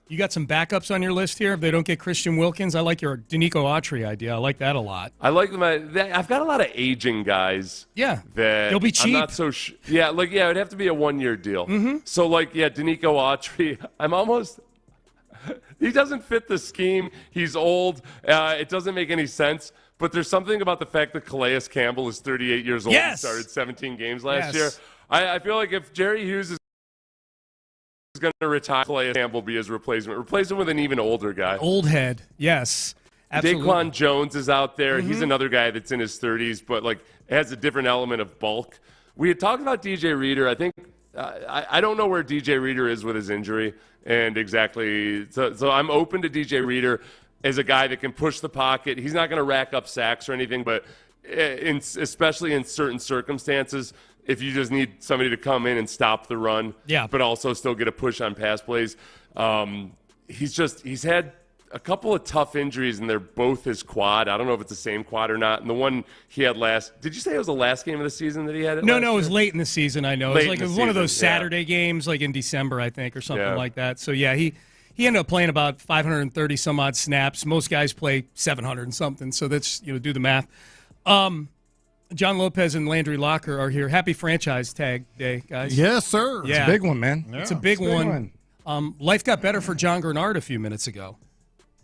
You got some backups on your list here if they don't get Christian Wilkins? I like your Danico Autry idea. I like that a lot. I like them. I've got a lot of aging guys. Yeah. That They'll be cheap. I'm not so it'd have to be a 1-year deal. Mm-hmm. So, Danico Autry, I'm almost... He doesn't fit the scheme. He's old. It doesn't make any sense. But there's something about the fact that Calais Campbell is 38 years old and started 17 games last year. I feel like if Jerry Hughes is going to retire, Calais Campbell be his replacement. Replace him with an even older guy. Old head, yes. Absolutely. Daquan Jones is out there. Mm-hmm. He's another guy that's in his 30s, but has a different element of bulk. We had talked about DJ Reader. I think I don't know where DJ Reader is with his injury, and exactly. So I'm open to DJ Reader as a guy that can push the pocket. He's not going to rack up sacks or anything, but especially in certain circumstances, if you just need somebody to come in and stop the run, but also still get a push on pass plays. He's had a couple of tough injuries, and they're both his quad. I don't know if it's the same quad or not. And the one he had did you say it was the last game of the season that he had it? No, it was late in the season, I know. It was one of those Saturday games, in December, I think, or something like that. So, he ended up playing about 530 some odd snaps. Most guys play 700 and something. So that's, do the math. John Lopez and Landry Locker are here. Happy franchise tag day, guys. Yes, sir. Yeah. It's a big one, man. Yeah, it's a big one. Life got better for John Grenard a few minutes ago.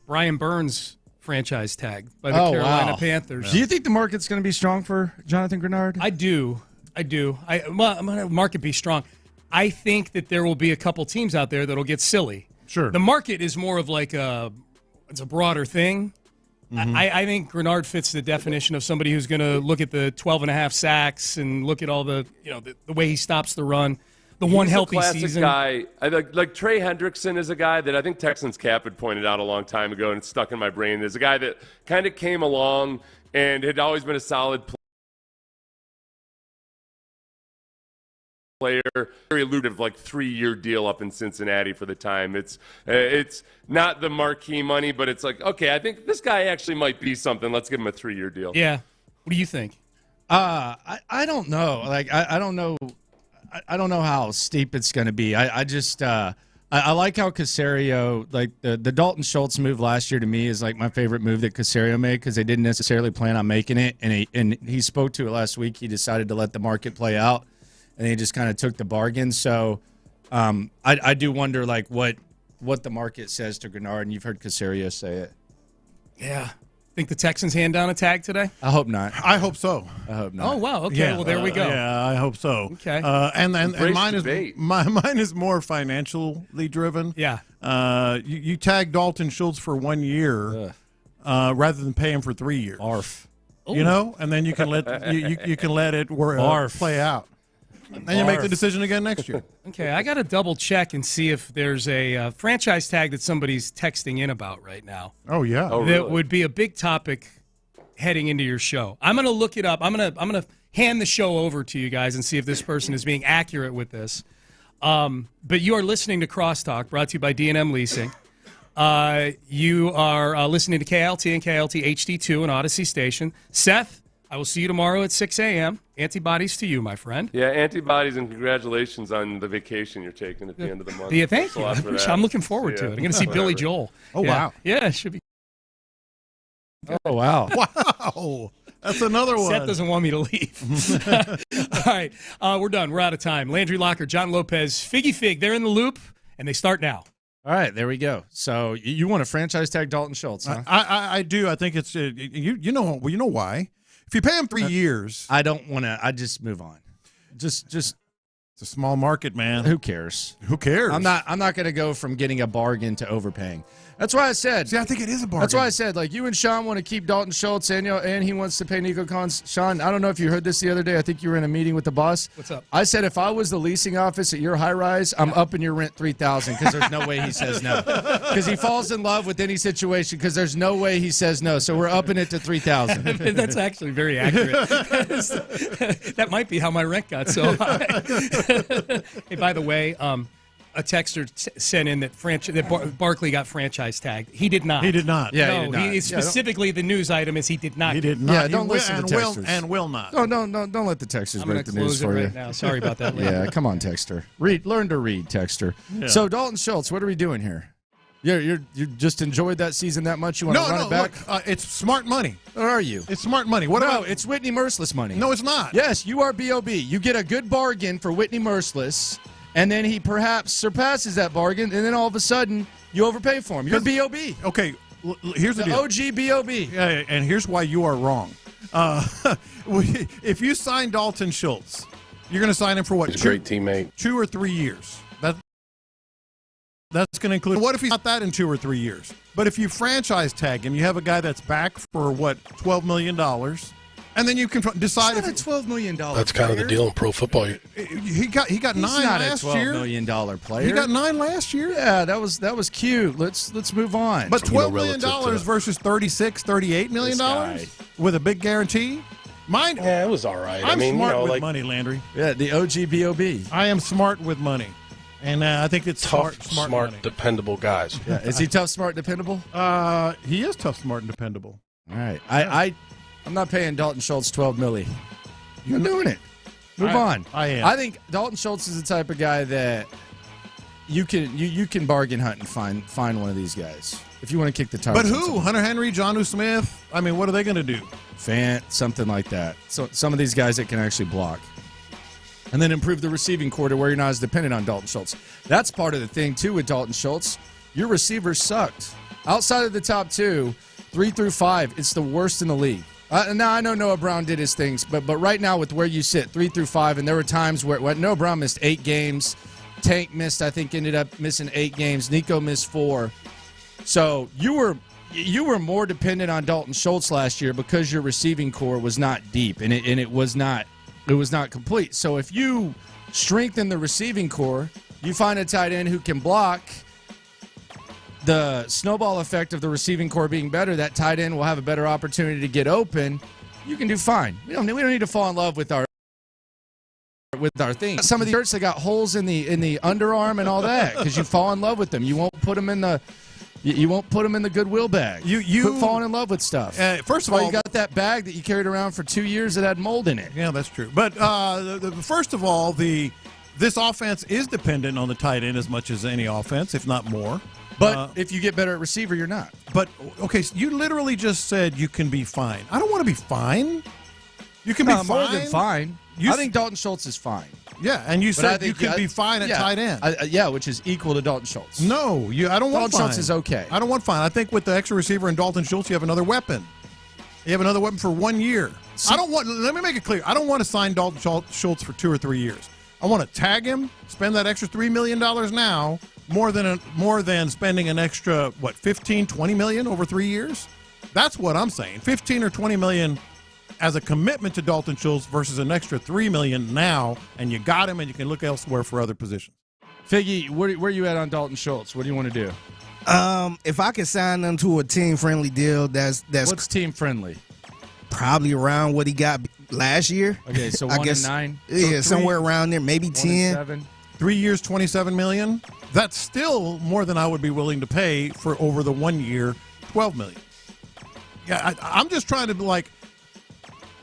Brian Burns franchise tag by the Carolina Panthers. Do you think the market's going to be strong for Jonathan Grenard? I do. I'm going to market be strong. I think that there will be a couple teams out there that'll get silly. Sure. The market is more of it's a broader thing. Mm-hmm. I think Grenard fits the definition of somebody who's going to look at the 12.5 sacks and look at all the way he stops the run. He's one healthy season. Guy. Like Trey Hendrickson is a guy that I think Texans Cap had pointed out a long time ago, and it's stuck in my brain. There's a guy that kind of came along and had always been a solid player, very elusive, 3-year deal up in Cincinnati for the time. It's not the marquee money, but it's okay, I think this guy actually might be something. Let's give him a 3-year deal. Yeah. What do you think? I don't know. I don't know. I don't know how steep it's going to be. I just I like how Caserio, the Dalton Schultz move last year to me is my favorite move that Caserio made because they didn't necessarily plan on making it, and he spoke to it last week. He decided to let the market play out, and he just kind of took the bargain. So I do wonder what the market says to Grenard, and you've heard Caserio say it. Yeah. Think the Texans hand down a tag today? I hope not. I hope so. I hope not. Oh, wow. Okay, yeah, well, there we go. Yeah, I hope so. Okay. And mine is more financially driven. Yeah. You tag Dalton Schultz for 1 year rather than pay him for 3 years. Arf. And then you can let you can let it play out. And you make the decision again next year. Okay, I got to double check and see if there's a franchise tag that somebody's texting in about right now. Oh yeah, that would be a big topic heading into your show. I'm going to look it up. I'm going to hand the show over to you guys and see if this person is being accurate with this. But you are listening to Crosstalk, brought to you by D&M Leasing. You are listening to KLT and KLT HD2 and Odyssey Station. Seth, I will see you tomorrow at 6 a.m. Antibodies to you, my friend. Yeah, antibodies, and congratulations on the vacation you're taking at the end of the month. Yeah, thank you. I'm looking forward to it. I'm going to see Billy Joel. Oh, wow. Yeah, it should be. Oh, wow. Wow. That's another one. Seth doesn't want me to leave. All right, we're done. We're out of time. Landry Locker, John Lopez, Figgy Fig, they're in the loop, and they start now. All right, there we go. So you want to franchise tag Dalton Schultz, huh? I do. I think it's you know why. If you pay him 3 years, I don't want to. I just move on. Just it's a small market, man. Who cares? Who cares? I'm not going to go from getting a bargain to overpaying. That's why I said. See, I think it is a bargain. That's why I said, you and Sean want to keep Dalton Schultz, and he wants to pay Nico Collins. Sean, I don't know if you heard this the other day. I think you were in a meeting with the boss. What's up? I said if I was the leasing office at your high rise, I'm upping your rent $3,000 because there's no way he says no. Because he falls in love with any situation because there's no way he says no. So we're upping it to $3,000. That's actually very accurate. That might be how my rent got so high. Hey, by the way, a texter sent in that Barkley got franchise tagged. He did not. He did not. Yeah, no, he did not. Specifically, the news item is he did not. He did not. Yeah, don't listen to texters. And will not. No, don't let the texters break the news for you. Right now. Sorry about that. Yeah, come on, texter. Learn to read, texter. Yeah. So Dalton Schultz, what are we doing here? You just enjoyed that season that much? You want to run it back? Look, it's smart money. What are you? It's smart money. It's Whitney Merciless money. No, it's not. Yes, you are BOB. You get a good bargain for Whitney Merciless, and then he perhaps surpasses that bargain, and then all of a sudden you overpay for him. You're BOB. Okay, here's the deal. OG BOB. Yeah, and here's why you are wrong. If you sign Dalton Schultz, you're going to sign him for what? He's a great teammate. 2 or 3 years. That's going to include. What if he's not that in 2 or 3 years? But if you franchise tag him, you have a guy that's back for what, $12 million, and then you can decide if it's $12 million. That's kind of the deal in pro football. He got 9 last year. $12 million player. He got 9 last year. Yeah, that was cute. Let's move on. But $12 million versus $38 million with a big guarantee. Yeah, it was all right. I'm smart with money, Landry. Yeah, the OG BOB. I am smart with money. And I think it's tough, smart money. Dependable guys. Yeah. Is he tough, smart, dependable? He is tough, smart, and dependable. All right. I'm not paying Dalton Schultz $12 million. You're doing it. Move on. I am. I think Dalton Schultz is the type of guy that you can bargain hunt and find one of these guys if you want to kick the tires. But who? Hunter Henry, Jonnu Smith? I mean, what are they going to do? Fant, something like that. So some of these guys that can actually block. And then improve the receiving core to where you're not as dependent on Dalton Schultz. That's part of the thing, too, with Dalton Schultz. Your receivers sucked. Outside of the top 2, 3 through 5, it's the worst in the league. Now, I know Noah Brown did his things, but right now with where you sit, 3 through 5, and there were times where Noah Brown missed 8 games. Tank missed, I think, ended up missing 8 games. Nico missed 4. So you were more dependent on Dalton Schultz last year because your receiving core was not deep, and it was not complete. So if you strengthen the receiving core, you find a tight end who can block, the snowball effect of the receiving core being better, that tight end will have a better opportunity to get open. You can do fine. We don't need to fall in love with our thing. Some of the shirts that got holes in the underarm and all that because you fall in love with them. You won't put them in the Goodwill bag. You quit falling in love with stuff. First of all, you got that bag that you carried around for 2 years that had mold in it. Yeah, that's true. But first of all, this offense is dependent on the tight end as much as any offense, if not more. But if you get better at receiver, you're not. But, okay, so you literally just said you can be fine. I don't want to be fine. You can be fine. More than fine. I think Dalton Schultz is fine. Yeah, and you said you can be fine at tight end. Which is equal to Dalton Schultz. No, I don't want Dalton fine. Schultz is okay. I don't want fine. I think with the extra receiver and Dalton Schultz, you have another weapon. You have another weapon for 1 year. Let me make it clear. I don't want to sign Dalton Schultz for 2 or 3 years. I want to tag him, spend that extra $3 million now, more than spending an extra, $15-20 million over 3 years? That's what I'm saying. 15 or 20 million as a commitment to Dalton Schultz versus an extra $3 million now, and you got him, and you can look elsewhere for other positions. Figgy, where you at on Dalton Schultz? What do you want to do? If I could sign them to a team-friendly deal, that's what's team-friendly? Probably around what he got last year. Okay, so 1 and 9. Yeah, somewhere around there, maybe 10. 3 years, $27 million. That's still more than I would be willing to pay for over the 1 year, $12 million. Yeah, I'm just trying to be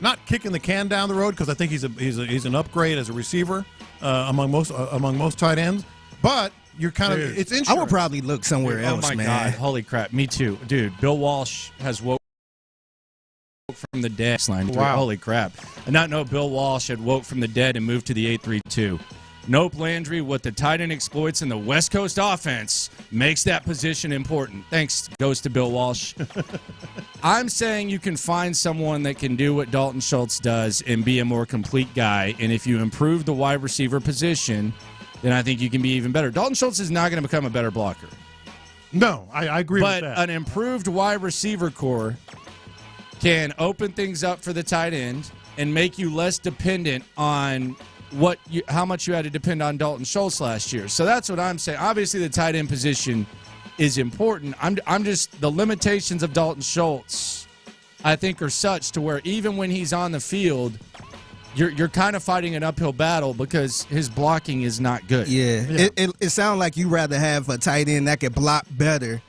not kicking the can down the road because I think he's an upgrade as a receiver among most tight ends. But you're kind of it's insurance. I would probably look somewhere else, man. Oh my God! Holy crap! Me too, dude. Bill Walsh has woke from the dead. Wow! Holy crap! I not know Bill Walsh had woke from the dead and moved to the 8-3-2. Nope, Landry, what the tight end exploits in the West Coast offense makes that position important. Thanks goes to Bill Walsh. I'm saying you can find someone that can do what Dalton Schultz does and be a more complete guy, and if you improve the wide receiver position, then I think you can be even better. Dalton Schultz is not going to become a better blocker. No, I agree with that. But an improved wide receiver core can open things up for the tight end and make you less dependent on how much you had to depend on Dalton Schultz last year. So that's what I'm saying. Obviously, the tight end position is important. I'm just the limitations of Dalton Schultz, I think, are such to where even when he's on the field, you're kind of fighting an uphill battle because his blocking is not good. Yeah. It sounds like you'd rather have a tight end that could block better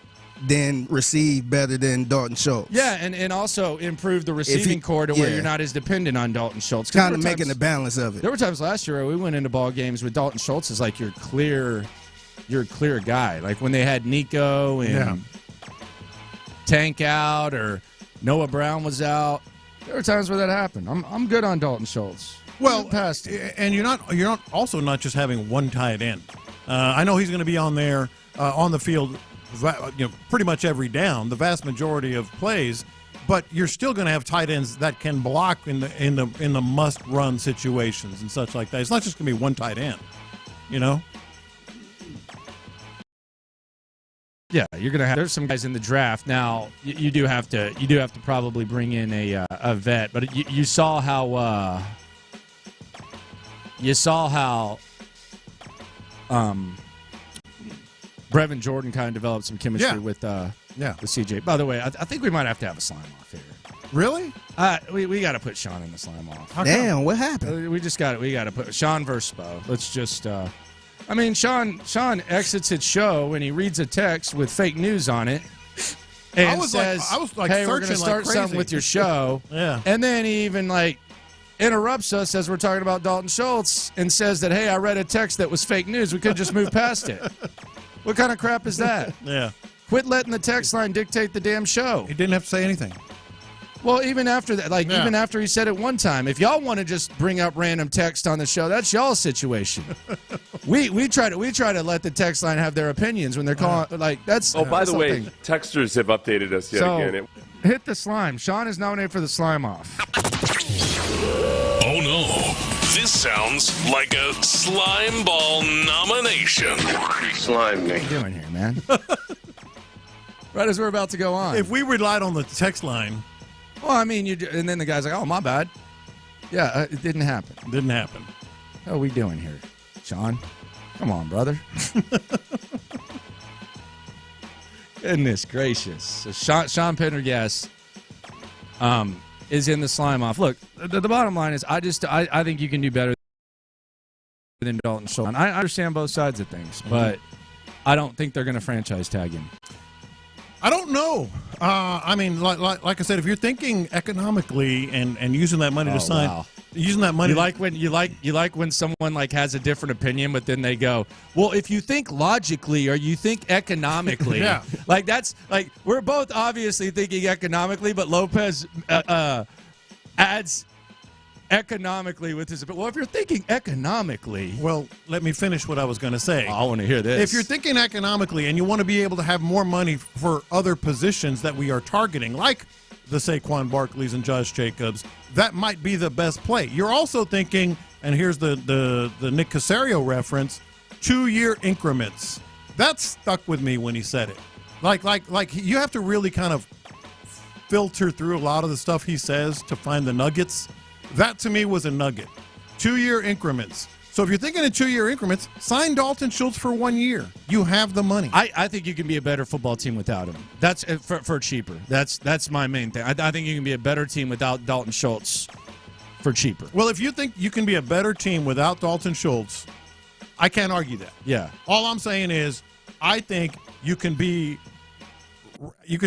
than receive better than Dalton Schultz. Yeah, and also improve the receiving core to where you're not as dependent on Dalton Schultz. Kind of making the balance of it. There were times last year where we went into ball games with Dalton Schultz as like your clear you're a clear guy. Like when they had Nico and Tank out or Noah Brown was out, there were times where that happened. I'm good on Dalton Schultz. Well, and you're not also not just having one tight end. I know he's going to be on there on the field, pretty much every down, the vast majority of plays. But you're still going to have tight ends that can block in the must run situations and such like that. It's not just going to be one tight end, Yeah, you're gonna have. There's some guys in the draft now. You do have to probably bring in a vet, but you saw how Brevin Jordan kind of developed some chemistry with CJ. By the way, I think we might have to have a slime off here. Really? We got to put Sean in the slime off. Damn, what happened? We got to put Sean versus Spo. Let's just. Sean exits his show and he reads a text with fake news on it and says, "Hey, we're going to start something with your show." Yeah. And then he even interrupts us as we're talking about Dalton Schultz and says that, "Hey, I read a text that was fake news. We could just move past it." What kind of crap is that? Yeah. Quit letting the text line dictate the damn show. He didn't have to say anything. Well, even after that, even after he said it one time, if y'all want to just bring up random text on the show, that's y'all's situation. we try to let the text line have their opinions when they're calling. That's. Oh, by that's the way, something. texters have updated us yet again. Hit the slime. Sean is nominated for the slime off. Oh no, this sounds like a slime ball nomination. Slime me. What are you doing here, man? Right as we're about to go on. If we relied on the text line. Well, and then the guy's like, "Oh, my bad." Yeah, it didn't happen. Didn't happen. What are we doing here, Sean? Come on, brother. Goodness gracious. So Sean Pendergast is in the slime off. Look, the bottom line is I think you can do better than Dalton Schultz. I understand both sides of things, but I don't think they're going to franchise tag him. I don't know. Like I said, if you're thinking economically and using that money to sign, using that money, you like when someone has a different opinion, but then they go, well, if you think logically or you think economically, yeah, that's we're both obviously thinking economically, but Lopez adds economically with his. Well, if you're thinking economically, well, let me finish what I was going to say. I want to hear this. If you're thinking economically and you want to be able to have more money for other positions that we are targeting, like the Saquon Barkleys and Josh Jacobs, that might be the best play. You're also thinking, and here's the Nick Caserio reference, 2-year increments. That stuck with me when he said it. Like you have to really kind of filter through a lot of the stuff he says to find the nuggets. That, to me, was a nugget. 2-year increments. So if you're thinking in 2-year increments, sign Dalton Schultz for 1 year. You have the money. I think you can be a better football team without him. That's for cheaper. That's my main thing. I think you can be a better team without Dalton Schultz for cheaper. Well, if you think you can be a better team without Dalton Schultz, I can't argue that. Yeah. All I'm saying is I think you can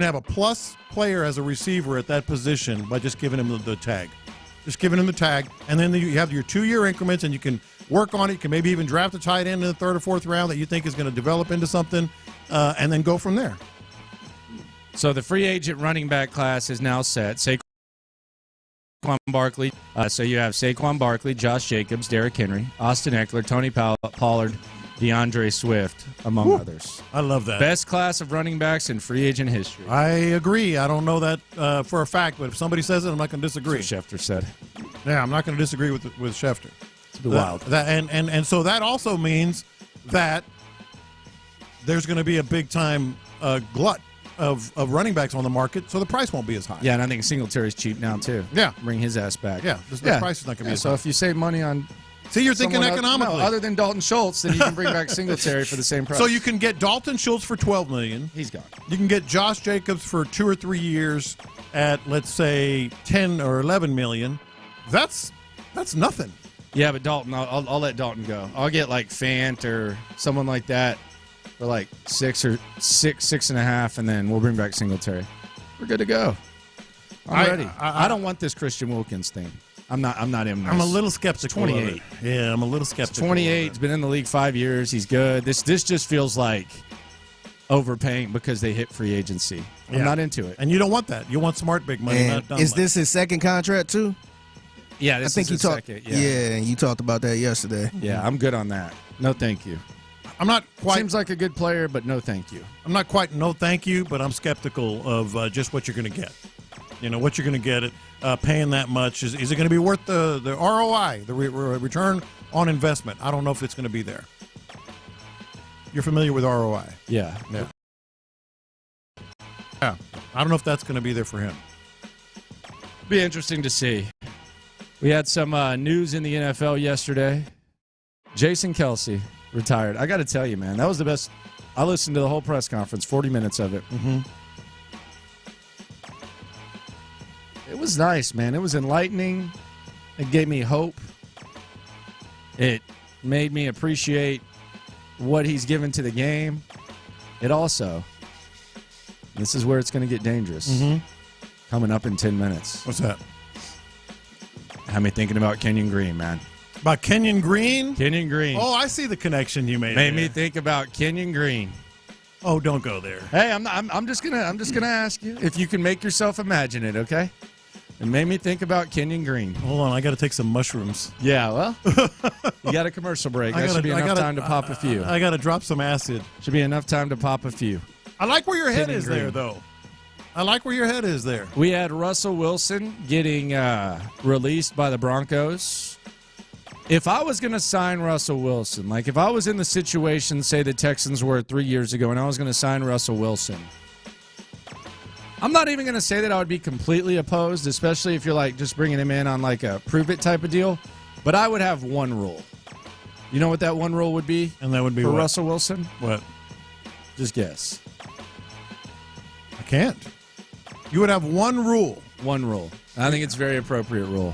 have a plus player as a receiver at that position by just giving him the tag. Just giving him the tag, and then you have your 2-year increments, and you can work on it. You can maybe even draft a tight end in the 3rd or 4th round that you think is going to develop into something, and then go from there. So the free agent running back class is now set. Saquon Barkley. So you have Saquon Barkley, Josh Jacobs, Derrick Henry, Austin Eckler, Tony Pollard, DeAndre Swift, among others. I love that. Best class of running backs in free agent history. I agree. I don't know that for a fact, but if somebody says it, I'm not going to disagree. That's what Schefter said. Yeah, I'm not going to disagree with Schefter. It's wild. And so that also means that there's going to be a big-time glut of running backs on the market, so the price won't be as high. Yeah, and I think Singletary's cheap now, too. Yeah. Bring his ass back. Yeah, the price is not going to be as high. So if you save money on... See, you're thinking economically. Other than Dalton Schultz, then you can bring back Singletary for the same price. So you can get Dalton Schultz for $12 million. He's gone. You can get Josh Jacobs for 2 or 3 years at, let's say, $10 or $11 million. That's nothing. Yeah, but Dalton, I'll let Dalton go. I'll get Fant or someone like that for 6.5, and then we'll bring back Singletary. We're good to go. I'm ready. I don't want this Christian Wilkins thing. I'm not in this. I'm a little skeptical. 28. Yeah, I'm a little skeptical. 28. He's been in the league 5 years. He's good. This just feels like overpaying because they hit free agency. I'm not into it. And you don't want that. You want smart big money, not dumb Is money. this his second contract too? Yeah, this I think is his you talked. second. Yeah, you talked about that yesterday. Yeah, I'm good on that. No, thank you. I'm not quite. Seems like a good player, but no, thank you. I'm not quite no thank you, but I'm skeptical of just what you're going to get. You know, what you're going to get it paying that much. Is it going to be worth the ROI, the return on investment? I don't know if it's going to be there. You're familiar with ROI? Yeah. Yeah. I don't know if that's going to be there for him. Be interesting to see. We had some news in the NFL yesterday. Jason Kelce retired. I got to tell you, man, that was the best. I listened to the whole press conference, 40 minutes of it. Mm-hmm. It was nice, man. It was enlightening. It gave me hope. It made me appreciate what he's given to the game. It also, this is where it's going to get dangerous. Mm-hmm. Coming up in 10 minutes. What's that? Had me thinking about Kenyon Green, man. About Kenyon Green? Kenyon Green. Oh, I see the connection you made. Made me think about Kenyon Green. Oh, don't go there. Hey, I'm just gonna ask you if you can make yourself imagine it, okay? It made me think about Kenyon Green. Hold on, I got to take some mushrooms. Yeah, well, you got a commercial break. That should be enough time to pop a few. I got to drop some acid. Should be enough time to pop a few. I like where your head Kenyon is Green. there, though. I like where your head is there. We had Russell Wilson getting released by the Broncos. If I was going to sign Russell Wilson, like if I was in the situation, say the Texans were 3 years ago, and I was going to sign Russell Wilson, I'm not even going to say that I would be completely opposed, especially if you're like just bringing him in on like a prove it type of deal. But I would have one rule. You know what that one rule would be? And that would be for what? Russell Wilson? What? Just guess. I can't. You would have one rule. One rule. I think it's a very appropriate rule.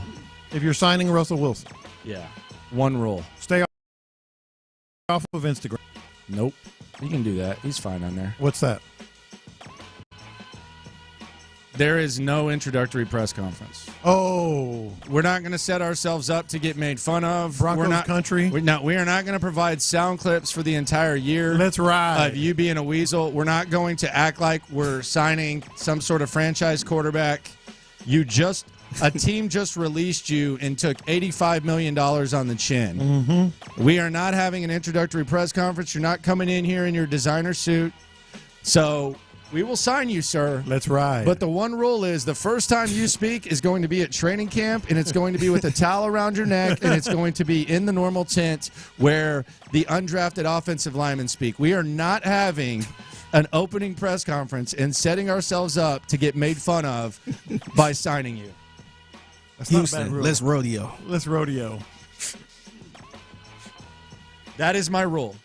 If you're signing Russell Wilson. Yeah. One rule. Stay off of Instagram. Nope. You can do that. He's fine on there. What's that? There is no introductory press conference. Oh. We're not going to set ourselves up to get made fun of. Broncos country. We are not going to provide sound clips for the entire year. That's right. Of you being a weasel. We're not going to act like we're signing some sort of franchise quarterback. A team just released you and took $85 million on the chin. Mm-hmm. We are not having an introductory press conference. You're not coming in here in your designer suit. So we will sign you, sir. That's right. But the one rule is the first time you speak is going to be at training camp, and it's going to be with a towel around your neck, and it's going to be in the normal tent where the undrafted offensive linemen speak. We are not having an opening press conference and setting ourselves up to get made fun of by signing you. That's not a bad Houston, rule. let's rodeo. Let's rodeo. That is my rule.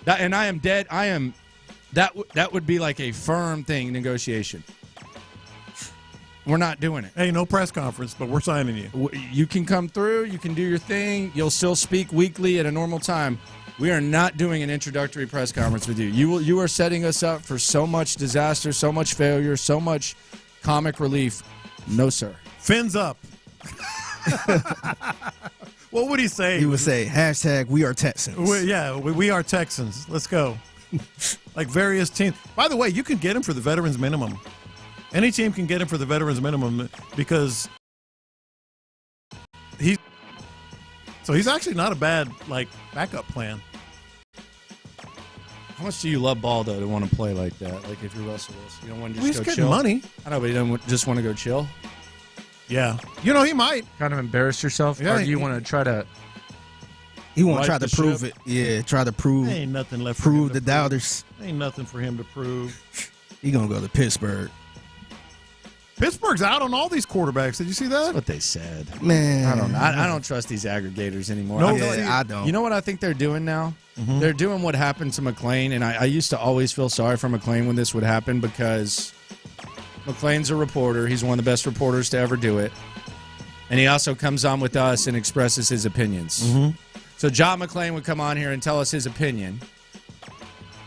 And I am dead. That would be like a firm thing, negotiation. We're not doing it. Hey, no press conference, but we're signing you. You can come through. You can do your thing. You'll still speak weekly at a normal time. We are not doing an introductory press conference with you. You are setting us up for so much disaster, so much failure, so much comic relief. No, sir. Fins up. What would he say? He would say, hashtag we are Texans. We are Texans. Let's go. Like various teams. By the way, you can get him for the veterans minimum. Any team can get him for the veterans minimum because he's actually not a bad backup plan. How much do you love ball though to want to play like that? Like if you're Russell Wilson, you don't want to just He's go getting chill. money. I know, but you don't just want to go chill. Yeah, he might kind of embarrass yourself. Yeah, or do you want to try to? He want to Right try to the prove ship. it. Yeah, try to prove. Ain't nothing left. For him Prove to the doubters. Ain't nothing for him to prove. He gonna go to Pittsburgh. Pittsburgh's out on all these quarterbacks. Did you see that? That's what they said. Man, I don't know. I don't trust these aggregators anymore. No, I feel I don't. You know what I think they're doing now? Mm-hmm. They're doing what happened to McClain, and I used to always feel sorry for McClain when this would happen because McClain's a reporter. He's one of the best reporters to ever do it. And he also comes on with us and expresses his opinions. Mm-hmm. So John McClain would come on here and tell us his opinion.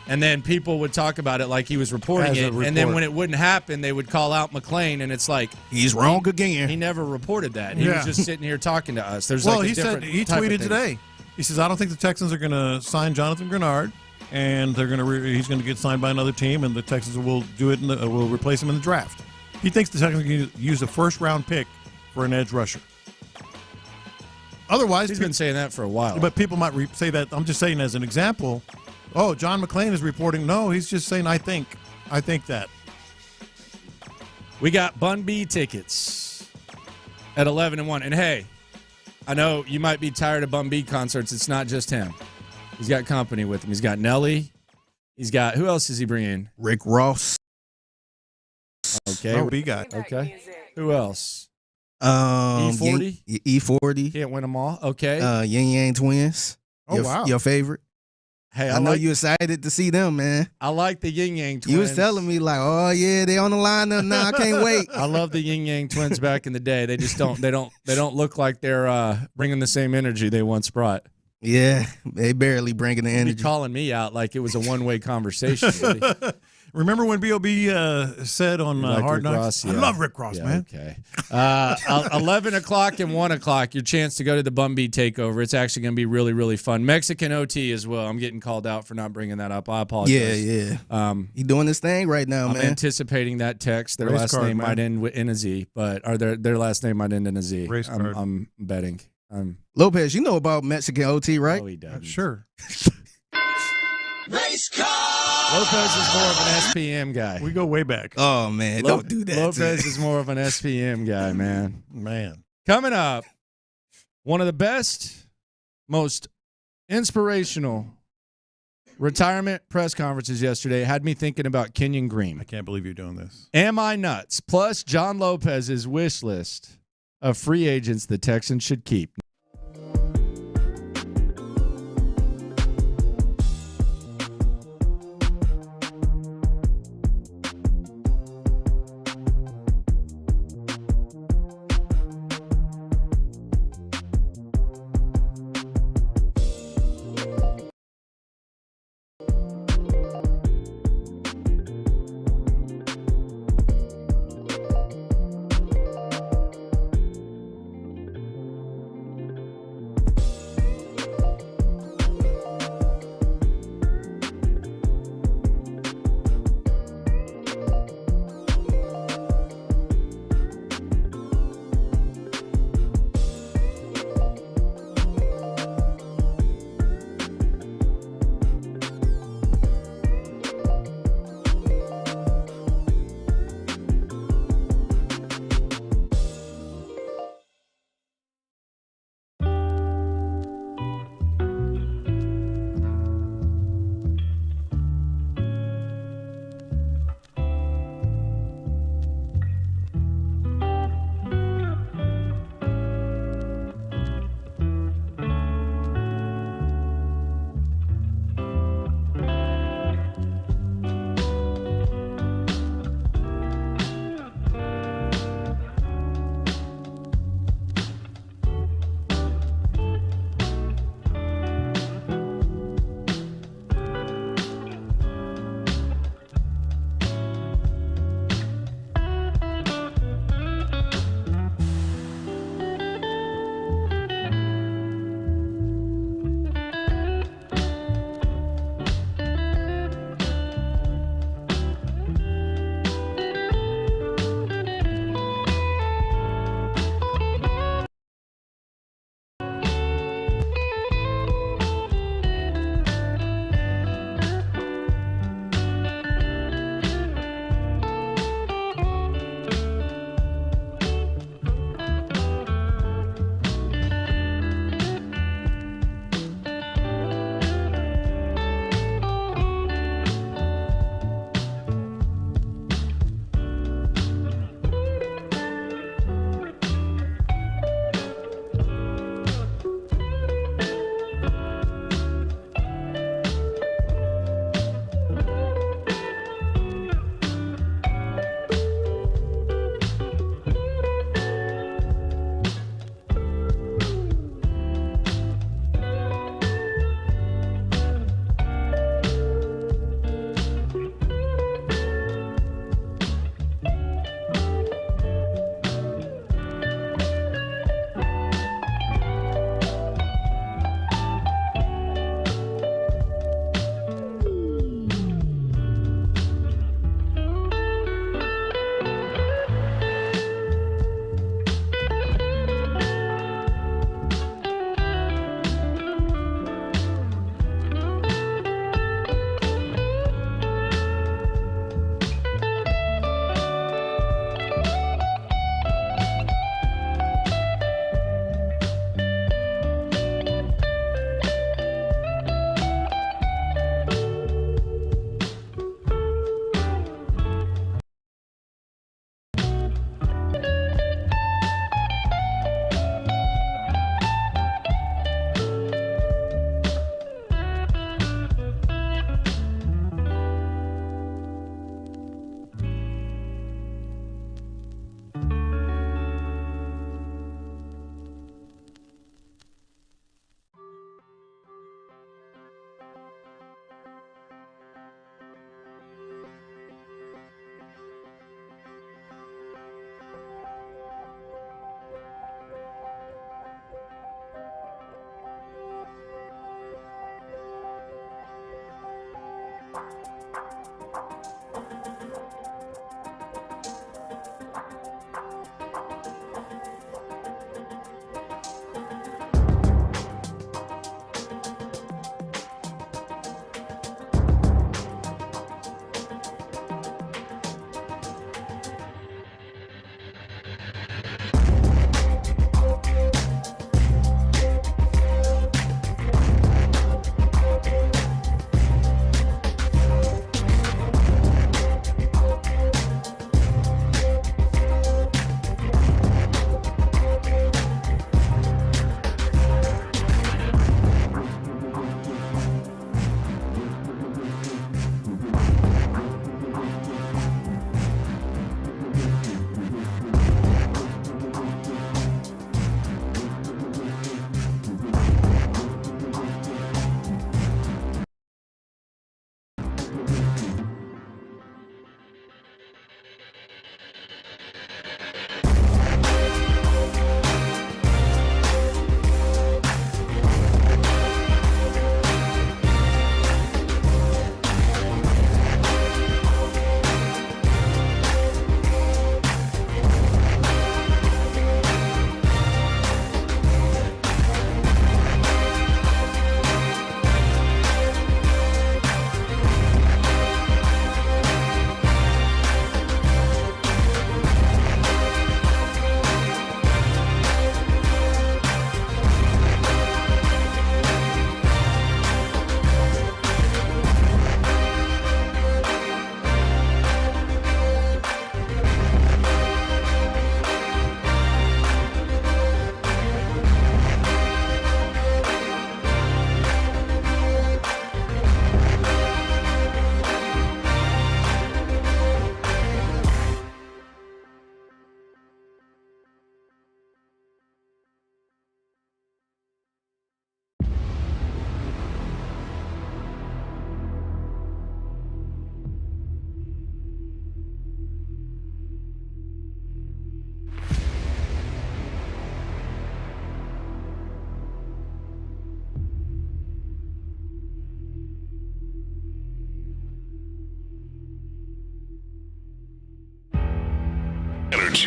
And then people would talk about it like he was reporting As a it. And then report. when it wouldn't happen, they would call out McClain, and it's like He's wrong again. he never reported that. He Yeah. was just sitting here talking to us. There's Well, like a he said different he type of tweeted thing. today. He says, "I don't think the Texans are going to sign Jonathan Grenard, and they're going to he's going to get signed by another team, and the Texans will do it. Will replace him in the draft. He thinks the Texans can use a first-round pick for an edge rusher. Otherwise, He's been saying that for a while. but people might say that. I'm just saying as an example. Oh, John McClain is reporting. No, he's just saying, I think that. We got Bun B tickets at 11 and 1. And hey, I know you might be tired of Bun B concerts. It's not just him. He's got company with him. He's got Nelly. He's got, who else is he bringing? Rick Ross. Okay. Bun B guy. Okay. Who else? E40. E40. Can't win them all. Okay. Yin Yang Twins. Oh, wow. Your favorite. Hey, I know you excited to see them, man. I like the Yin Yang Twins. You was telling me like, oh yeah, they on the lineup now. I can't wait. I love the Yin Yang Twins back in the day. They just don't look like they're bringing the same energy they once brought. Yeah, they barely bringing the You'd energy. be calling me out like it was a one-way conversation. Really. Remember when B.O.B. Said on You like Hard Rick Knocks? Ross? I Yeah. love Rick Ross, Yeah, man. Okay. 11 o'clock and 1 o'clock, your chance to go to the Bun B takeover. It's actually going to be really, really fun. Mexican OT as well. I'm getting called out for not bringing that up. I apologize. Yeah. He doing his thing right now, I'm man. anticipating that text. Their Race last card, name man. might end in a Z, or their last name might end in a Z. Race card. I'm betting. Lopez, you know about Mexican OT, right? Oh, he does. Sure. Lopez is more of an SPM guy. We go way back. Oh man, don't do that. Lopez is more of an SPM guy, man. Man. Coming up, one of the best, most inspirational retirement press conferences yesterday had me thinking about Kenyon Green. I can't believe you're doing this. Am I nuts? Plus, John Lopez's wish list of free agents the Texans should keep.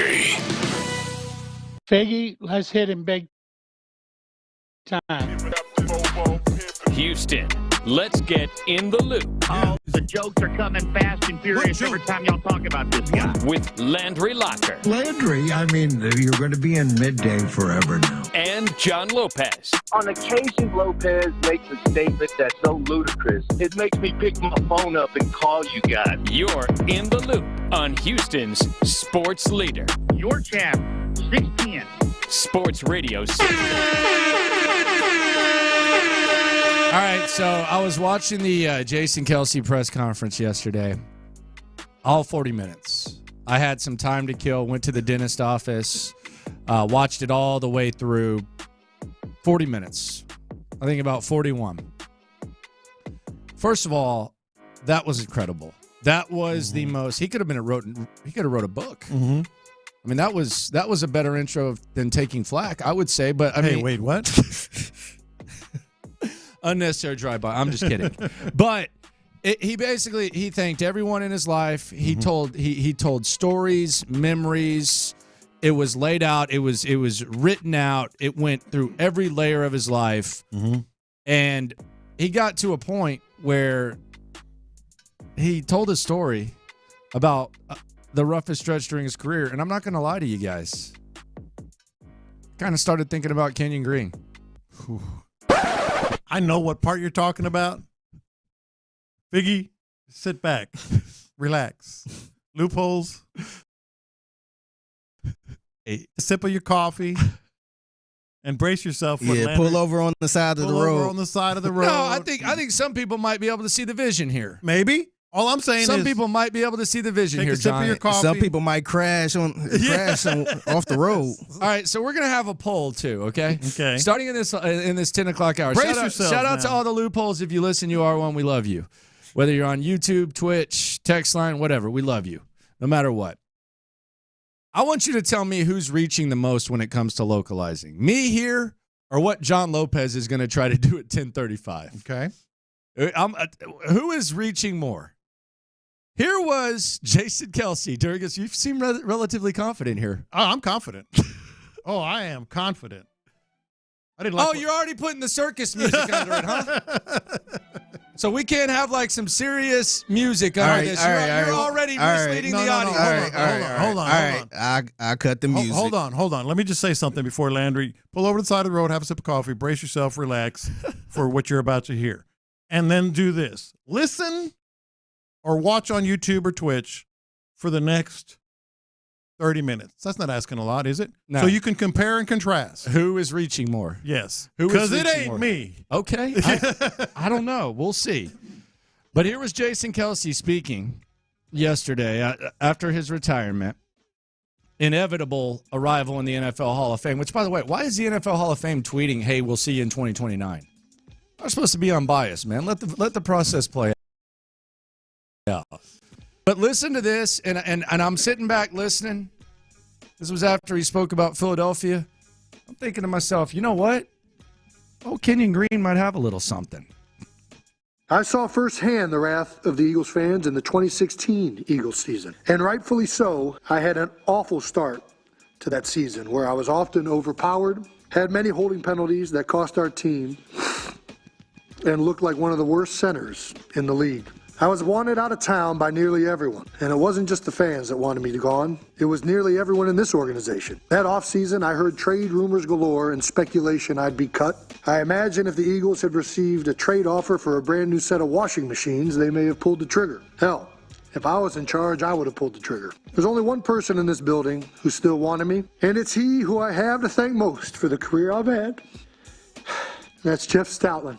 energy. Figgy, let's hit him big time. Houston, let's get in the loop. Oh, the jokes are coming fast and furious every time y'all talk about this guy. With Landry Locker. Landry, I mean, you're going to be in midday forever now. And John Lopez. On occasion, Lopez makes a statement that's so ludicrous, it makes me pick my phone up and call you guys. You're in the loop on Houston's sports leader. Your champ, 610. Sports Radio 610. All right, so I was watching the Jason Kelce press conference yesterday, all 40 minutes. I had some time to kill, went to the dentist office, watched it all the way through. 40 minutes. I think about 41. First of all, that was incredible. That was the most. He could have wrote a book. Mm-hmm. I mean, that was a better intro than taking flack, I would say. But I mean, wait, what? Unnecessary drive-by. I'm just kidding. But he thanked everyone in his life. He told stories, memories. It was laid out. It was written out. It went through every layer of his life. Mm-hmm. And he got to a point where he told a story about the roughest stretch during his career. And I'm not going to lie to you guys. Kind of started thinking about Kenyon Green. Whew. I know what part you're talking about. Biggie, sit back, relax. Loopholes. A sip of your coffee, and brace yourself. Yeah, pull over on the side of the road. Pull over on the side of the road. No, I think some people might be able to see the vision here. Maybe. All I'm saying is some people might be able to see the vision here, take a sip John. of your coffee. Some people might crash off the road. All right, so we're gonna have a poll too, okay? Okay. Starting in this 10 o'clock hour. Brace Shout out to all the loopholes. If you listen, you are one. We love you. Whether you're on YouTube, Twitch, text line, whatever, we love you, no matter what. I want you to tell me who's reaching the most when it comes to localizing. Me here, or what John Lopez is going to try to do at 10:35. Okay. Who is reaching more? Here was Jason Kelce during us. You seem relatively confident here. Oh, I'm confident. I am confident. I didn't like. You're already putting the circus music under it, huh? So we can't have like some serious music under this. You're already misleading the audience. Hold on. I cut the music. Hold on. Let me just say something before Landry. Pull over to the side of the road, have a sip of coffee, brace yourself, relax for what you're about to hear. And then do this. Listen or watch on YouTube or Twitch for the next 30 minutes. That's not asking a lot, is it? No. So you can compare and contrast. Who is reaching more? Yes. Who is Because it reaching ain't more? me. Okay. I don't know. We'll see. But here was Jason Kelce speaking yesterday after his retirement. Inevitable arrival in the NFL Hall of Fame, which, by the way, why is the NFL Hall of Fame tweeting, hey, we'll see you in 2029? I'm supposed to be unbiased, man. Let the process play out. But listen to this, and I'm sitting back listening. This was after he spoke about Philadelphia. I'm thinking to myself, you know what? Oh, Kenyon Green might have a little something. I saw firsthand the wrath of the Eagles fans in the 2016 Eagles season. And rightfully so, I had an awful start to that season where I was often overpowered, had many holding penalties that cost our team, and looked like one of the worst centers in the league. I was wanted out of town by nearly everyone, and it wasn't just the fans that wanted me to gone. It was nearly everyone in this organization. That offseason, I heard trade rumors galore and speculation I'd be cut. I imagine if the Eagles had received a trade offer for a brand new set of washing machines, they may have pulled the trigger. Hell, if I was in charge, I would have pulled the trigger. There's only one person in this building who still wanted me, and it's he who I have to thank most for the career I've had. That's Jeff Stoutland.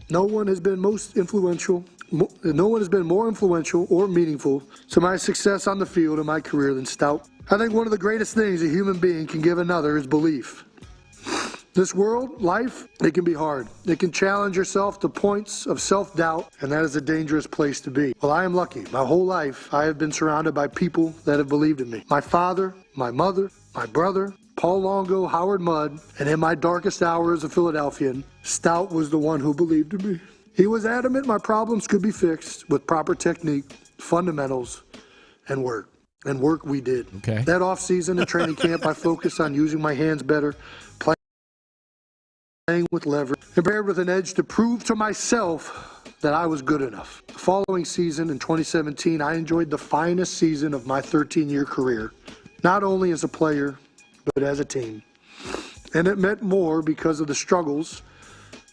No one has been more influential or meaningful to my success on the field in my career than Stout. I think one of the greatest things a human being can give another is belief. This world, life, it can be hard. It can challenge yourself to points of self-doubt, and that is a dangerous place to be. Well, I am lucky. My whole life, I have been surrounded by people that have believed in me. My father, my mother, my brother, Paul Longo, Howard Mudd, and in my darkest hour as a Philadelphian, Stout was the one who believed in me. He was adamant my problems could be fixed with proper technique, fundamentals, and work. and work we did. Okay. That offseason and training camp, I focused on using my hands better, playing with leverage, and paired with an edge to prove to myself that I was good enough. The following season, in 2017, I enjoyed the finest season of my 13-year career, not only as a player, but as a team. And it meant more because of the struggles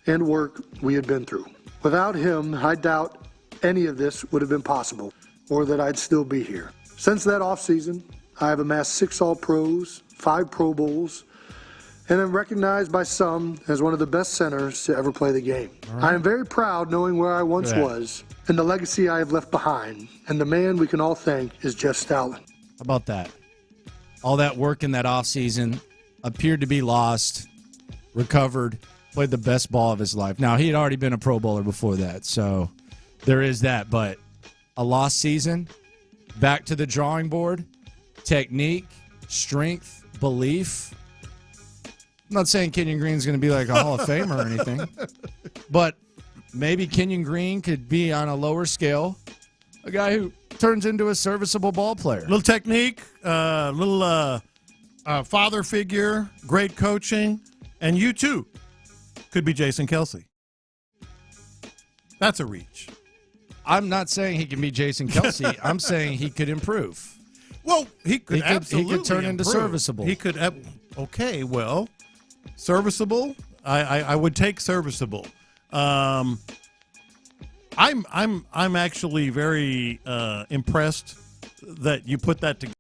and work we had been through. Without him, I doubt any of this would have been possible, or that I'd still be here. Since that offseason, I have amassed 6 All-Pros, 5 Pro Bowls, and am recognized by some as one of the best centers to ever play the game. Right. I am very proud knowing where I once was and the legacy I have left behind, and the man we can all thank is Jeff Stoutland. How about that? All that work in that offseason appeared to be lost, recovered, played the best ball of his life. Now, he had already been a Pro Bowler before that, so there is that. But a lost season, back to the drawing board, technique, strength, belief. I'm not saying Kenyon Green's going to be like a Hall of Famer or anything, but maybe Kenyon Green could be on a lower scale, a guy who turns into a serviceable ball player. Little technique, little father figure, great coaching, and you too could be Jason Kelce. That's a reach. I'm not saying he can be Jason Kelce. I'm saying he could improve. Well, he could absolutely He could turn into improve. serviceable. He could. Okay, well, serviceable. I would take serviceable. I'm actually very impressed that you put that together.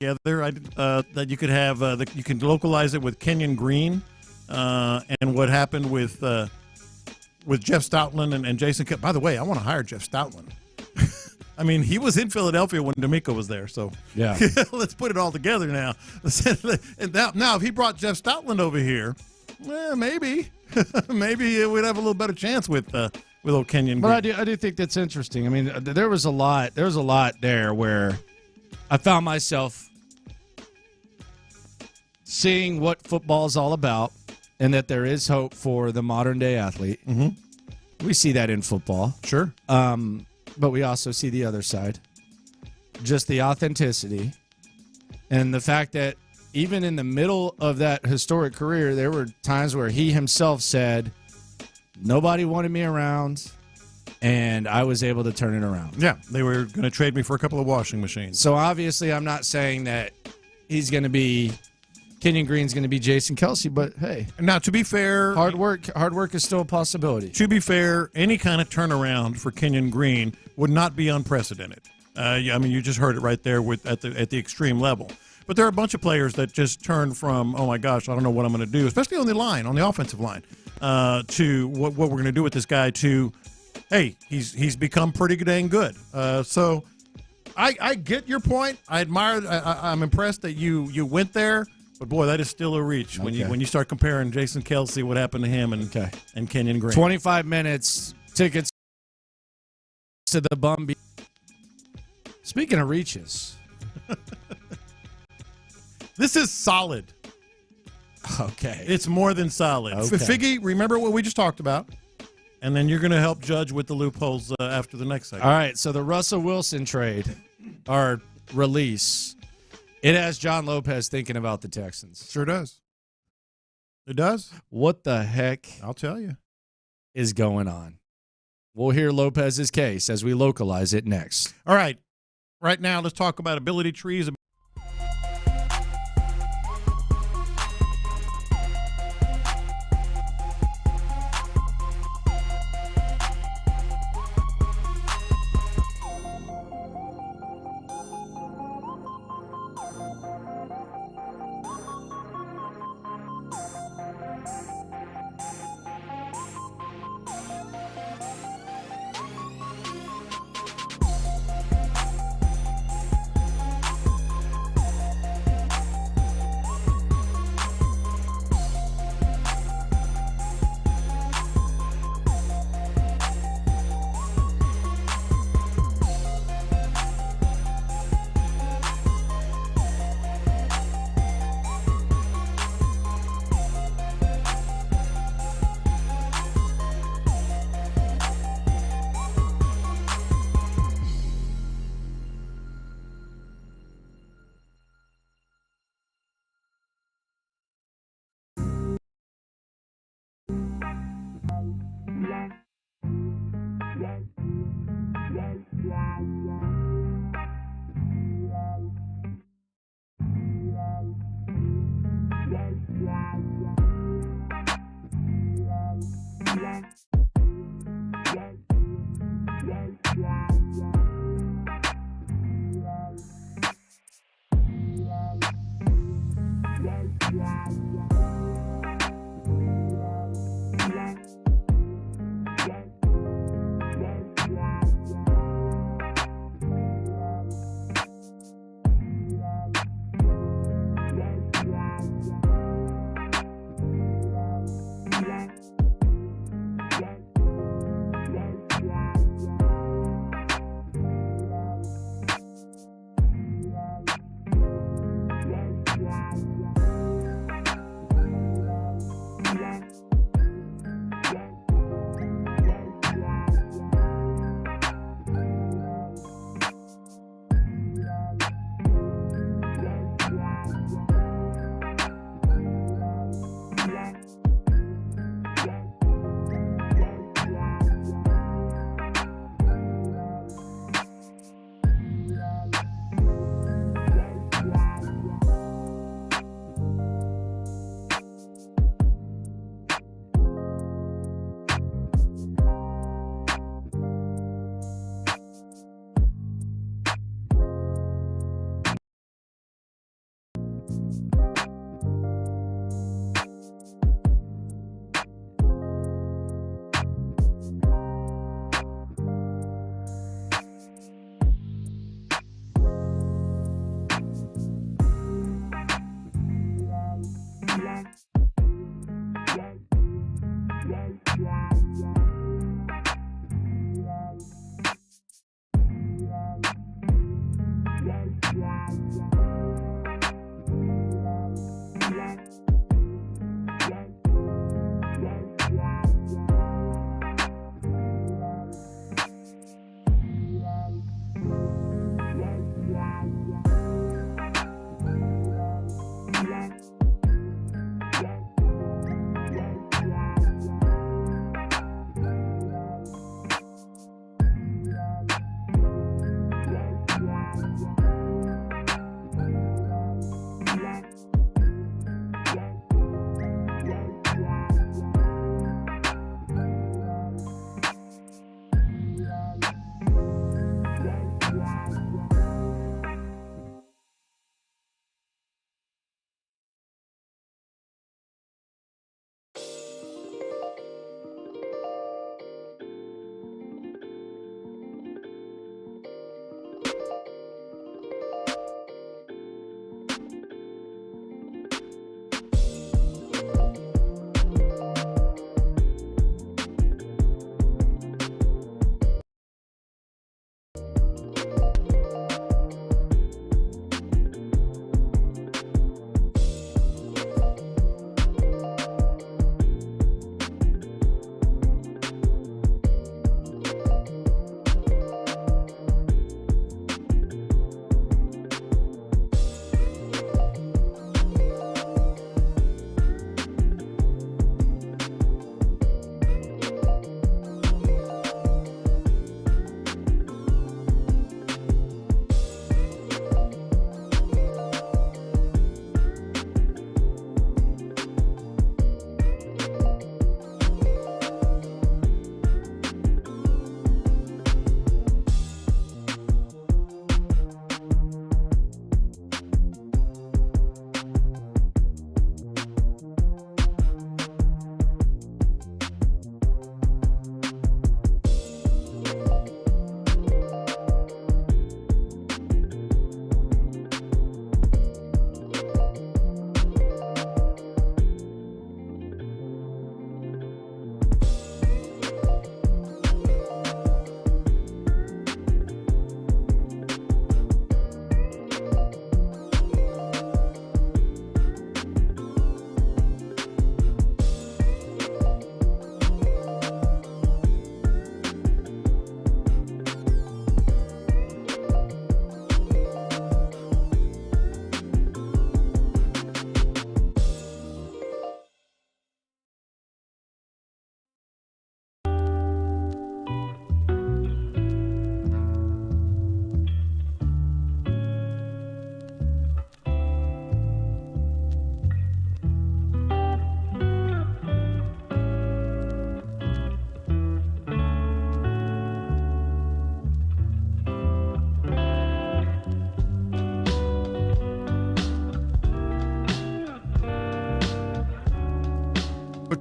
That you could have that you can localize it with Kenyon Green and what happened with Jeff Stoutland and Jason. By the way, I want to hire Jeff Stoutland. I mean, he was in Philadelphia when D'Amico was there, so yeah. Let's put it all together now. And now, if he brought Jeff Stoutland over here, maybe we'd have a little better chance with old Kenyon Green. But I do think that's interesting. I mean, there was a lot there where I found myself seeing what football is all about, and that there is hope for the modern day athlete. Mm-hmm. We see that in football, sure. But we also see the other side, just the authenticity and the fact that even in the middle of that historic career, there were times where he himself said, nobody wanted me around, and I was able to turn it around. Yeah, they were going to trade me for a couple of washing machines. So obviously I'm not saying that he's going to be Kenyon Green's going to be Jason Kelce, but hey. Now, to be fair, hard work is still a possibility. To be fair, any kind of turnaround for Kenyon Green would not be unprecedented. I mean, you just heard it right there at the extreme level. But there are a bunch of players that just turn from, oh my gosh, I don't know what I'm going to do, especially on the offensive line, to what we're going to do with this guy. To, hey, he's become pretty dang good. So I get your point. I admire. I'm impressed that you went there. But boy, that is still a reach when you start comparing Jason Kelce, what happened to him, and Kenyon Green. 25 minutes, tickets to the Bumby. Speaking of reaches, this is solid. Okay, it's more than solid. Okay. Figgy, remember what we just talked about, and then you're going to help judge with the loopholes after the next segment. All right. So the Russell Wilson trade, our release. It has John Lopez thinking about the Texans. Sure does. It does. What the heck? I'll tell you. Is going on? We'll hear Lopez's case as we localize it next. All right. Right now, let's talk about ability trees.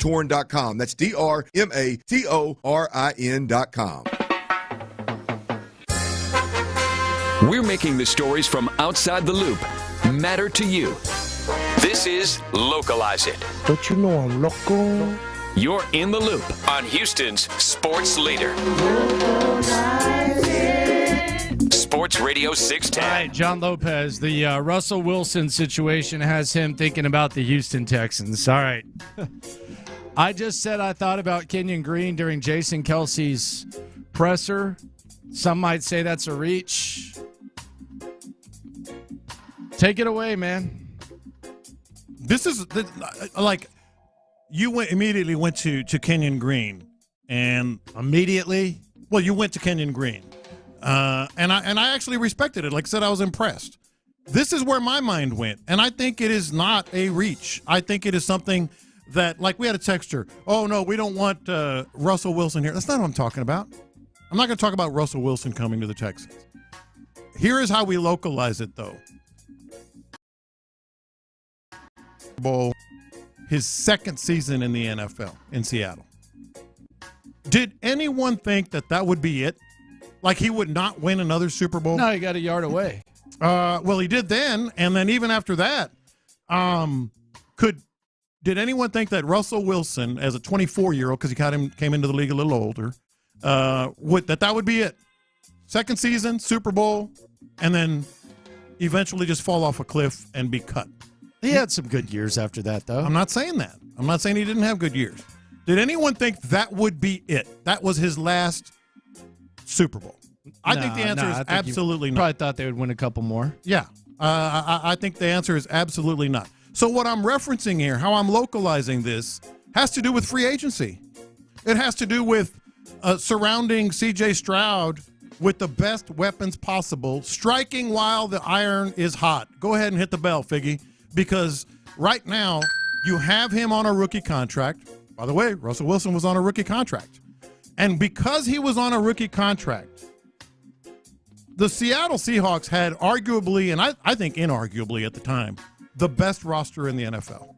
drmatorin.com. That's drmatorin.com. We're making the stories from outside the loop matter to you. This is Localize It. Don't you know I'm local? You're in the loop on Houston's sports leader. Sports Radio 610. All right, John Lopez, the Russell Wilson situation has him thinking about the Houston Texans. All right. I just said I thought about Kenyon Green during Jason Kelce's presser. Some might say that's a reach. Take it away, man. This is like you immediately went to Kenyon Green, and immediately, well, you went to Kenyon Green, and I actually respected it. Like I said, I was impressed. This is where my mind went, and I think it is not a reach. I think it is something that, like, we had a texter. Oh no, we don't want Russell Wilson here. That's not what I'm talking about. I'm not going to talk about Russell Wilson coming to the Texans. Here is how we localize it, though. Bowl, his second season in the NFL in Seattle. Did anyone think that would be it? Like he would not win another Super Bowl? No, he got a yard away. Well, he did then, and then even after that, did anyone think that Russell Wilson, as a 24-year-old, because he came into the league a little older, that would be it? Second season, Super Bowl, and then eventually just fall off a cliff and be cut. He had some good years after that, though. I'm not saying that. I'm not saying he didn't have good years. Did anyone think that would be it? That was his last Super Bowl? I think the answer is absolutely not. Probably thought they would win a couple more. Yeah. I think the answer is absolutely not. So what I'm referencing here, how I'm localizing this, has to do with free agency. It has to do with surrounding C.J. Stroud with the best weapons possible, striking while the iron is hot. Go ahead and hit the bell, Figgy. Because right now, you have him on a rookie contract. By the way, Russell Wilson was on a rookie contract. And because he was on a rookie contract, the Seattle Seahawks had arguably, and I think inarguably at the time, the best roster in the NFL.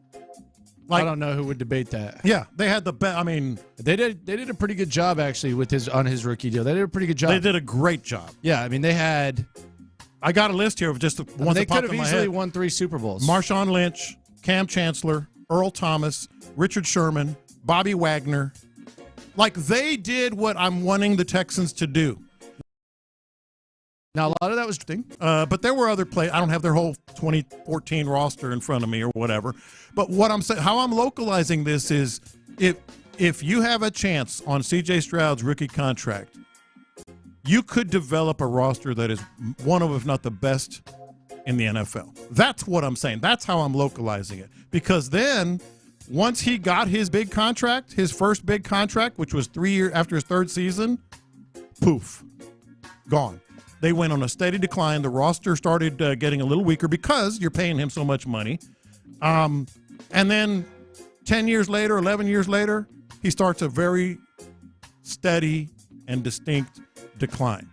I don't know who would debate that. Yeah, they had the best. I mean, they did a pretty good job, actually, on his rookie deal. They did a pretty good job. They did a great job. Yeah, I mean, they had... I got a list here of just the ones that popped in my head. They could have easily won 3 Super Bowls. Marshawn Lynch, Cam Chancellor, Earl Thomas, Richard Sherman, Bobby Wagner. Like, they did what I'm wanting the Texans to do. Now, a lot of that was but there were other plays. I don't have their whole 2014 roster in front of me or whatever. But what I'm saying, how I'm localizing this is if you have a chance on C.J. Stroud's rookie contract, you could develop a roster that is one of, if not the best in the NFL. That's what I'm saying. That's how I'm localizing it. Because then, once he got his big contract, his first big contract, which was 3 years after his third season, poof, gone. They went on a steady decline. The roster started getting a little weaker because you're paying him so much money. And then 10 years later, 11 years later, he starts a very steady and distinct decline.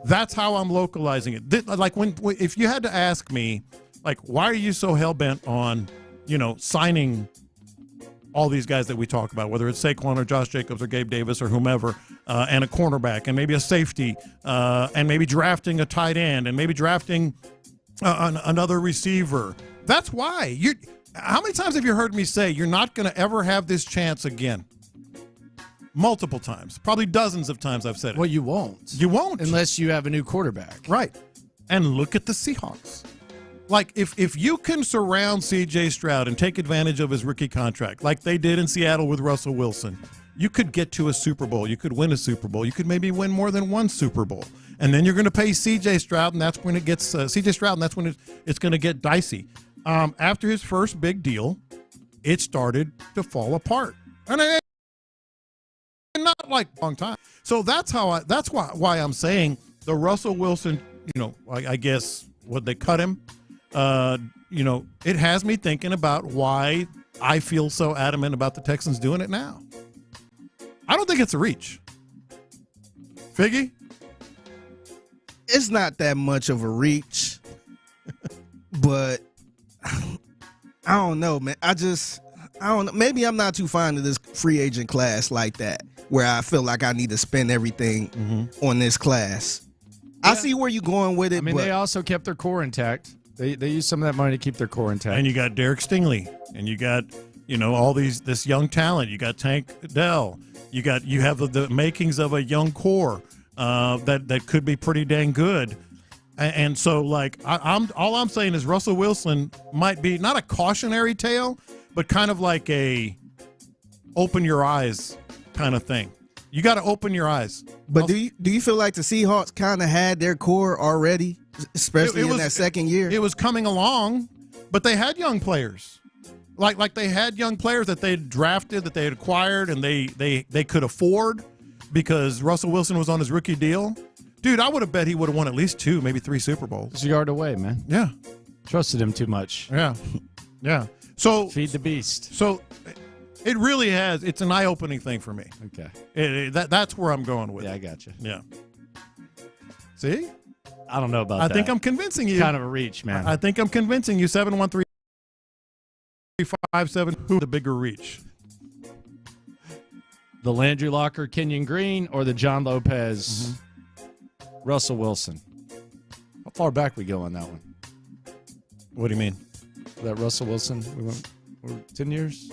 That's how I'm localizing it. Like if you had to ask me, like, why are you so hell-bent on, signing all these guys that we talk about, whether it's Saquon or Josh Jacobs or Gabe Davis or whomever, and a cornerback and maybe a safety, and maybe drafting a tight end and maybe drafting another receiver. That's why. How many times have you heard me say you're not going to ever have this chance again? Multiple times. Probably dozens of times I've said it. Well, you won't. You won't. Unless you have a new quarterback. Right. And look at the Seahawks. Like, if you can surround C.J. Stroud and take advantage of his rookie contract, like they did in Seattle with Russell Wilson, you could get to a Super Bowl. You could win a Super Bowl. You could maybe win more than one Super Bowl. And then you're going to pay C.J. Stroud, and that's when it gets C.J. Stroud, and that's when it's going to get dicey. After his first big deal, it started to fall apart. And not like a long time. So that's why I'm saying the Russell Wilson, I guess would they cut him? It has me thinking about why I feel so adamant about the Texans doing it now. I don't think it's a reach. Figgy? It's not that much of a reach, but I don't know, man. I don't know. Maybe I'm not too fond of this free agent class like that, where I feel like I need to spend everything on this class. I see where you're going with it. I mean, they also kept their core intact. They used some of that money to keep their core intact. And you got Derek Stingley, and you got all this young talent. You got Tank Dell. You have the makings of a young core that could be pretty dang good. And so, like, all I'm saying is Russell Wilson might be not a cautionary tale, but kind of like a open your eyes kind of thing. You got to open your eyes. But do you feel like the Seahawks kind of had their core already, especially in that second year? It was coming along, but they had young players. Like they had young players that they had drafted, that they had acquired, and they could afford because Russell Wilson was on his rookie deal. Dude, I would have bet he would have won at least 2, maybe 3 Super Bowls. He's a yard away, man. Yeah. Trusted him too much. Yeah. Yeah. So feed the beast. So it really has. It's an eye-opening thing for me. Okay. That's where I'm going with. Yeah, I got you. Yeah. See? I don't know about that. I think I'm convincing you. Kind of a reach, man. I think I'm convincing you. 713-557. Who the bigger reach? The Landry Locker, Kenyon Green, or the John Lopez, Russell Wilson? How far back we go on that one? What do you mean? That Russell Wilson, we're 10 years?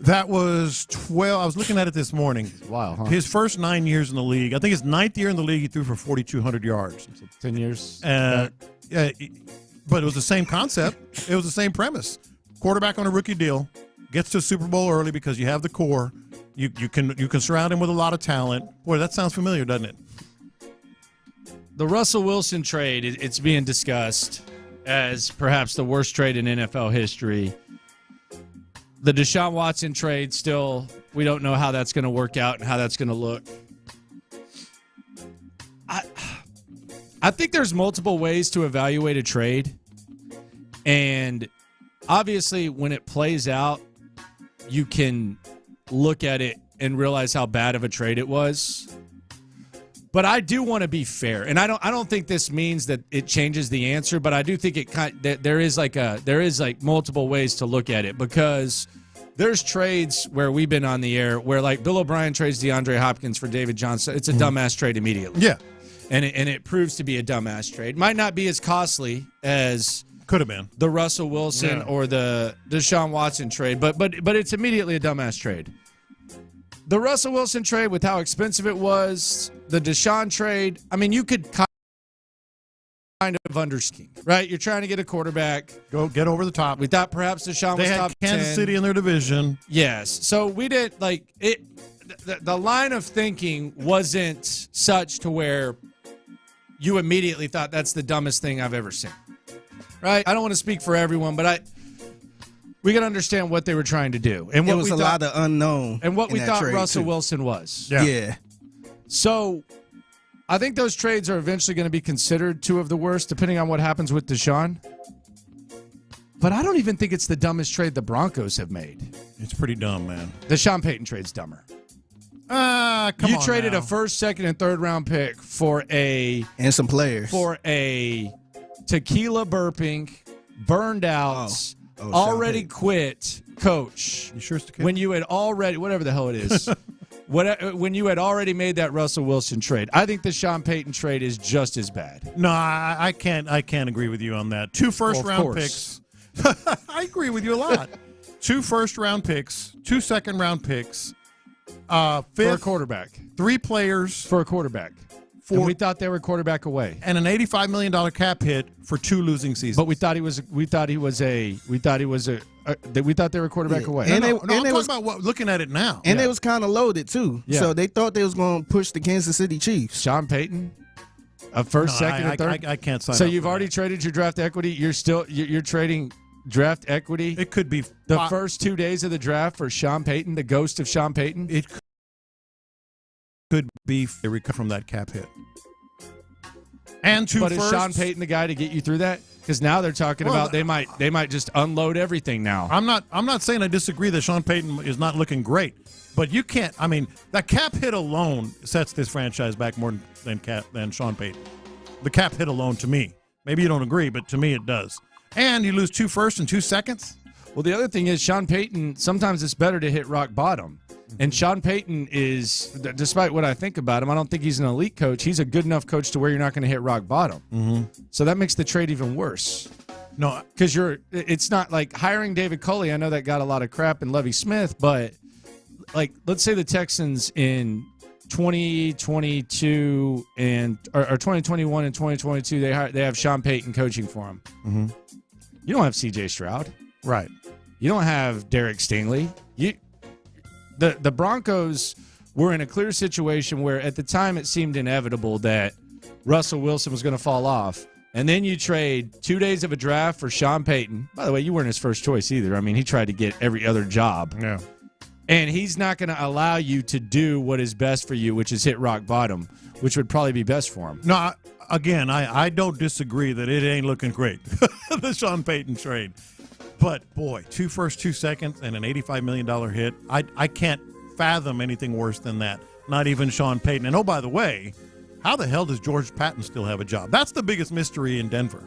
That was 12. I was looking at it this morning. Wow, huh? His first 9 years in the league. I think his 9th year in the league, he threw for 4,200 yards. So 10 years. Yeah, but it was the same concept. It was the same premise. Quarterback on a rookie deal, gets to Super Bowl early because you have the core. You can surround him with a lot of talent. Boy, that sounds familiar, doesn't it? The Russell Wilson trade, it's being discussed as perhaps the worst trade in NFL history. The Deshaun Watson trade, still, we don't know how that's going to work out and how that's going to look. I think there's multiple ways to evaluate a trade. And obviously, when it plays out, you can look at it and realize how bad of a trade it was. But I do want to be fair, and I don't think this means that it changes the answer. But I do think there is multiple ways to look at it, because there's trades where we've been on the air where, like, Bill O'Brien trades DeAndre Hopkins for David Johnson. It's a dumbass trade immediately. Yeah, and it proves to be a dumbass trade. Might not be as costly as could have been the Russell Wilson or the Deshaun Watson trade, but it's immediately a dumbass trade. The Russell Wilson trade, with how expensive it was, the Deshaun trade, I mean, you could kind of understand, right? You're trying to get a quarterback. Go get over the top. We thought perhaps Deshaun was top 10. They had Kansas City in their division. Yes. So we did, like, it. The line of thinking wasn't such to where you immediately thought that's the dumbest thing I've ever seen. Right? I don't want to speak for everyone, but we got to understand what they were trying to do. And what it was a lot of unknown. And what we thought Russell Wilson was. Yeah. So I think those trades are eventually going to be considered 2 of the worst, depending on what happens with Deshaun. But I don't even think it's the dumbest trade the Broncos have made. It's pretty dumb, man. The Sean Payton trade's dumber. Come on. You traded a first, second, and third round pick and some players for a tequila burping, burned out, already quit coach. You sure it's tequila? When you had already, whatever the hell it is, when you had already made that Russell Wilson trade. I think the Sean Payton trade is just as bad. No, I can't agree with you on that. 2 first-round picks. I agree with you a lot. 2 first-round picks, 2 second-round picks, fifth, for a quarterback. 3 players for a quarterback. And we thought they were quarterback away, and an $85 million cap hit for 2 losing seasons. But we thought they were quarterback away. I'm talking about looking at it now. And they was kind of loaded too. Yeah. So they thought they was going to push the Kansas City Chiefs. Sean Payton, a first, second, and third. I can't sign. So you've already traded your draft equity. You're trading draft equity. It could be the first 2 days of the draft for Sean Payton, the ghost of Sean Payton. It could be they recover from that cap hit. And but is Sean Payton the guy to get you through that? Because now they're talking about they might just unload everything now. I'm not saying I disagree that Sean Payton is not looking great, but you can't. I mean, that cap hit alone sets this franchise back more than Sean Payton. The cap hit alone, to me. Maybe you don't agree, but to me it does. And you lose 2 firsts and 2 seconds. Well, the other thing is Sean Payton, sometimes it's better to hit rock bottom. And Sean Payton is, despite what I think about him, I don't think he's an elite coach. He's a good enough coach to where you're not going to hit rock bottom. Mm-hmm. So that makes the trade even worse. No, because it's not like hiring David Culley. I know that got a lot of crap in Lovie Smith, but like, let's say the Texans in 2022 or 2021 and 2022, they have Sean Payton coaching for them. Mm-hmm. You don't have C.J. Stroud, right? You don't have Derek Stingley. The Broncos were in a clear situation where at the time it seemed inevitable that Russell Wilson was going to fall off. And then you trade 2 days of a draft for Sean Payton. By the way, you weren't his first choice either. I mean, he tried to get every other job. Yeah. And he's not going to allow you to do what is best for you, which is hit rock bottom, which would probably be best for him. No, I don't disagree that it ain't looking great, the Sean Payton trade. But, boy, 2 firsts, 2 seconds, and an $85 million hit. I can't fathom anything worse than that, not even Sean Payton. And, oh, by the way, how the hell does George Patton still have a job? That's the biggest mystery in Denver.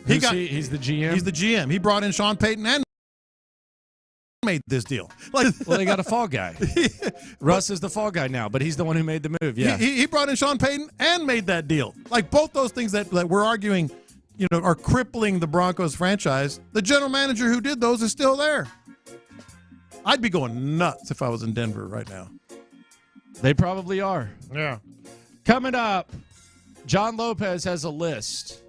He's the GM? He's the GM. He brought in Sean Payton and made this deal. Well, they got a fall guy. Russ is the fall guy now, but he's the one who made the move. Yeah, he brought in Sean Payton and made that deal. Like, both those things that we're arguing, are crippling the Broncos franchise. The general manager who did those is still there. I'd be going nuts if I was in Denver right now. They probably are. Yeah. Coming up, John Lopez has a list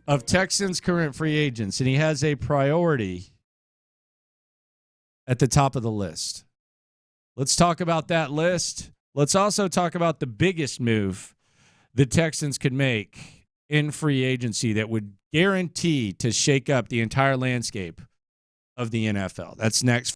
of Texans current free agents, and he has a priority at the top of the list. Let's talk about that list. Let's also talk about the biggest move the Texans could make in free agency that would guarantee to shake up the entire landscape of the NFL. That's next.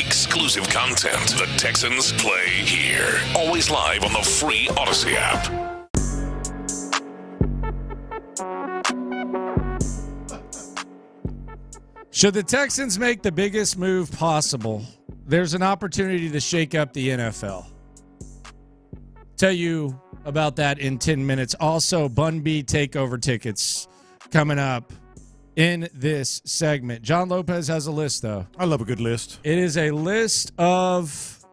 Exclusive content. The Texans play here. Always live on the free Odyssey app. Should the Texans make the biggest move possible, there's an opportunity to shake up the NFL. Tell you about that in 10 minutes. Also, Bun B takeover tickets coming up in this segment. John Lopez has a list, though. I love a good list. It is a list of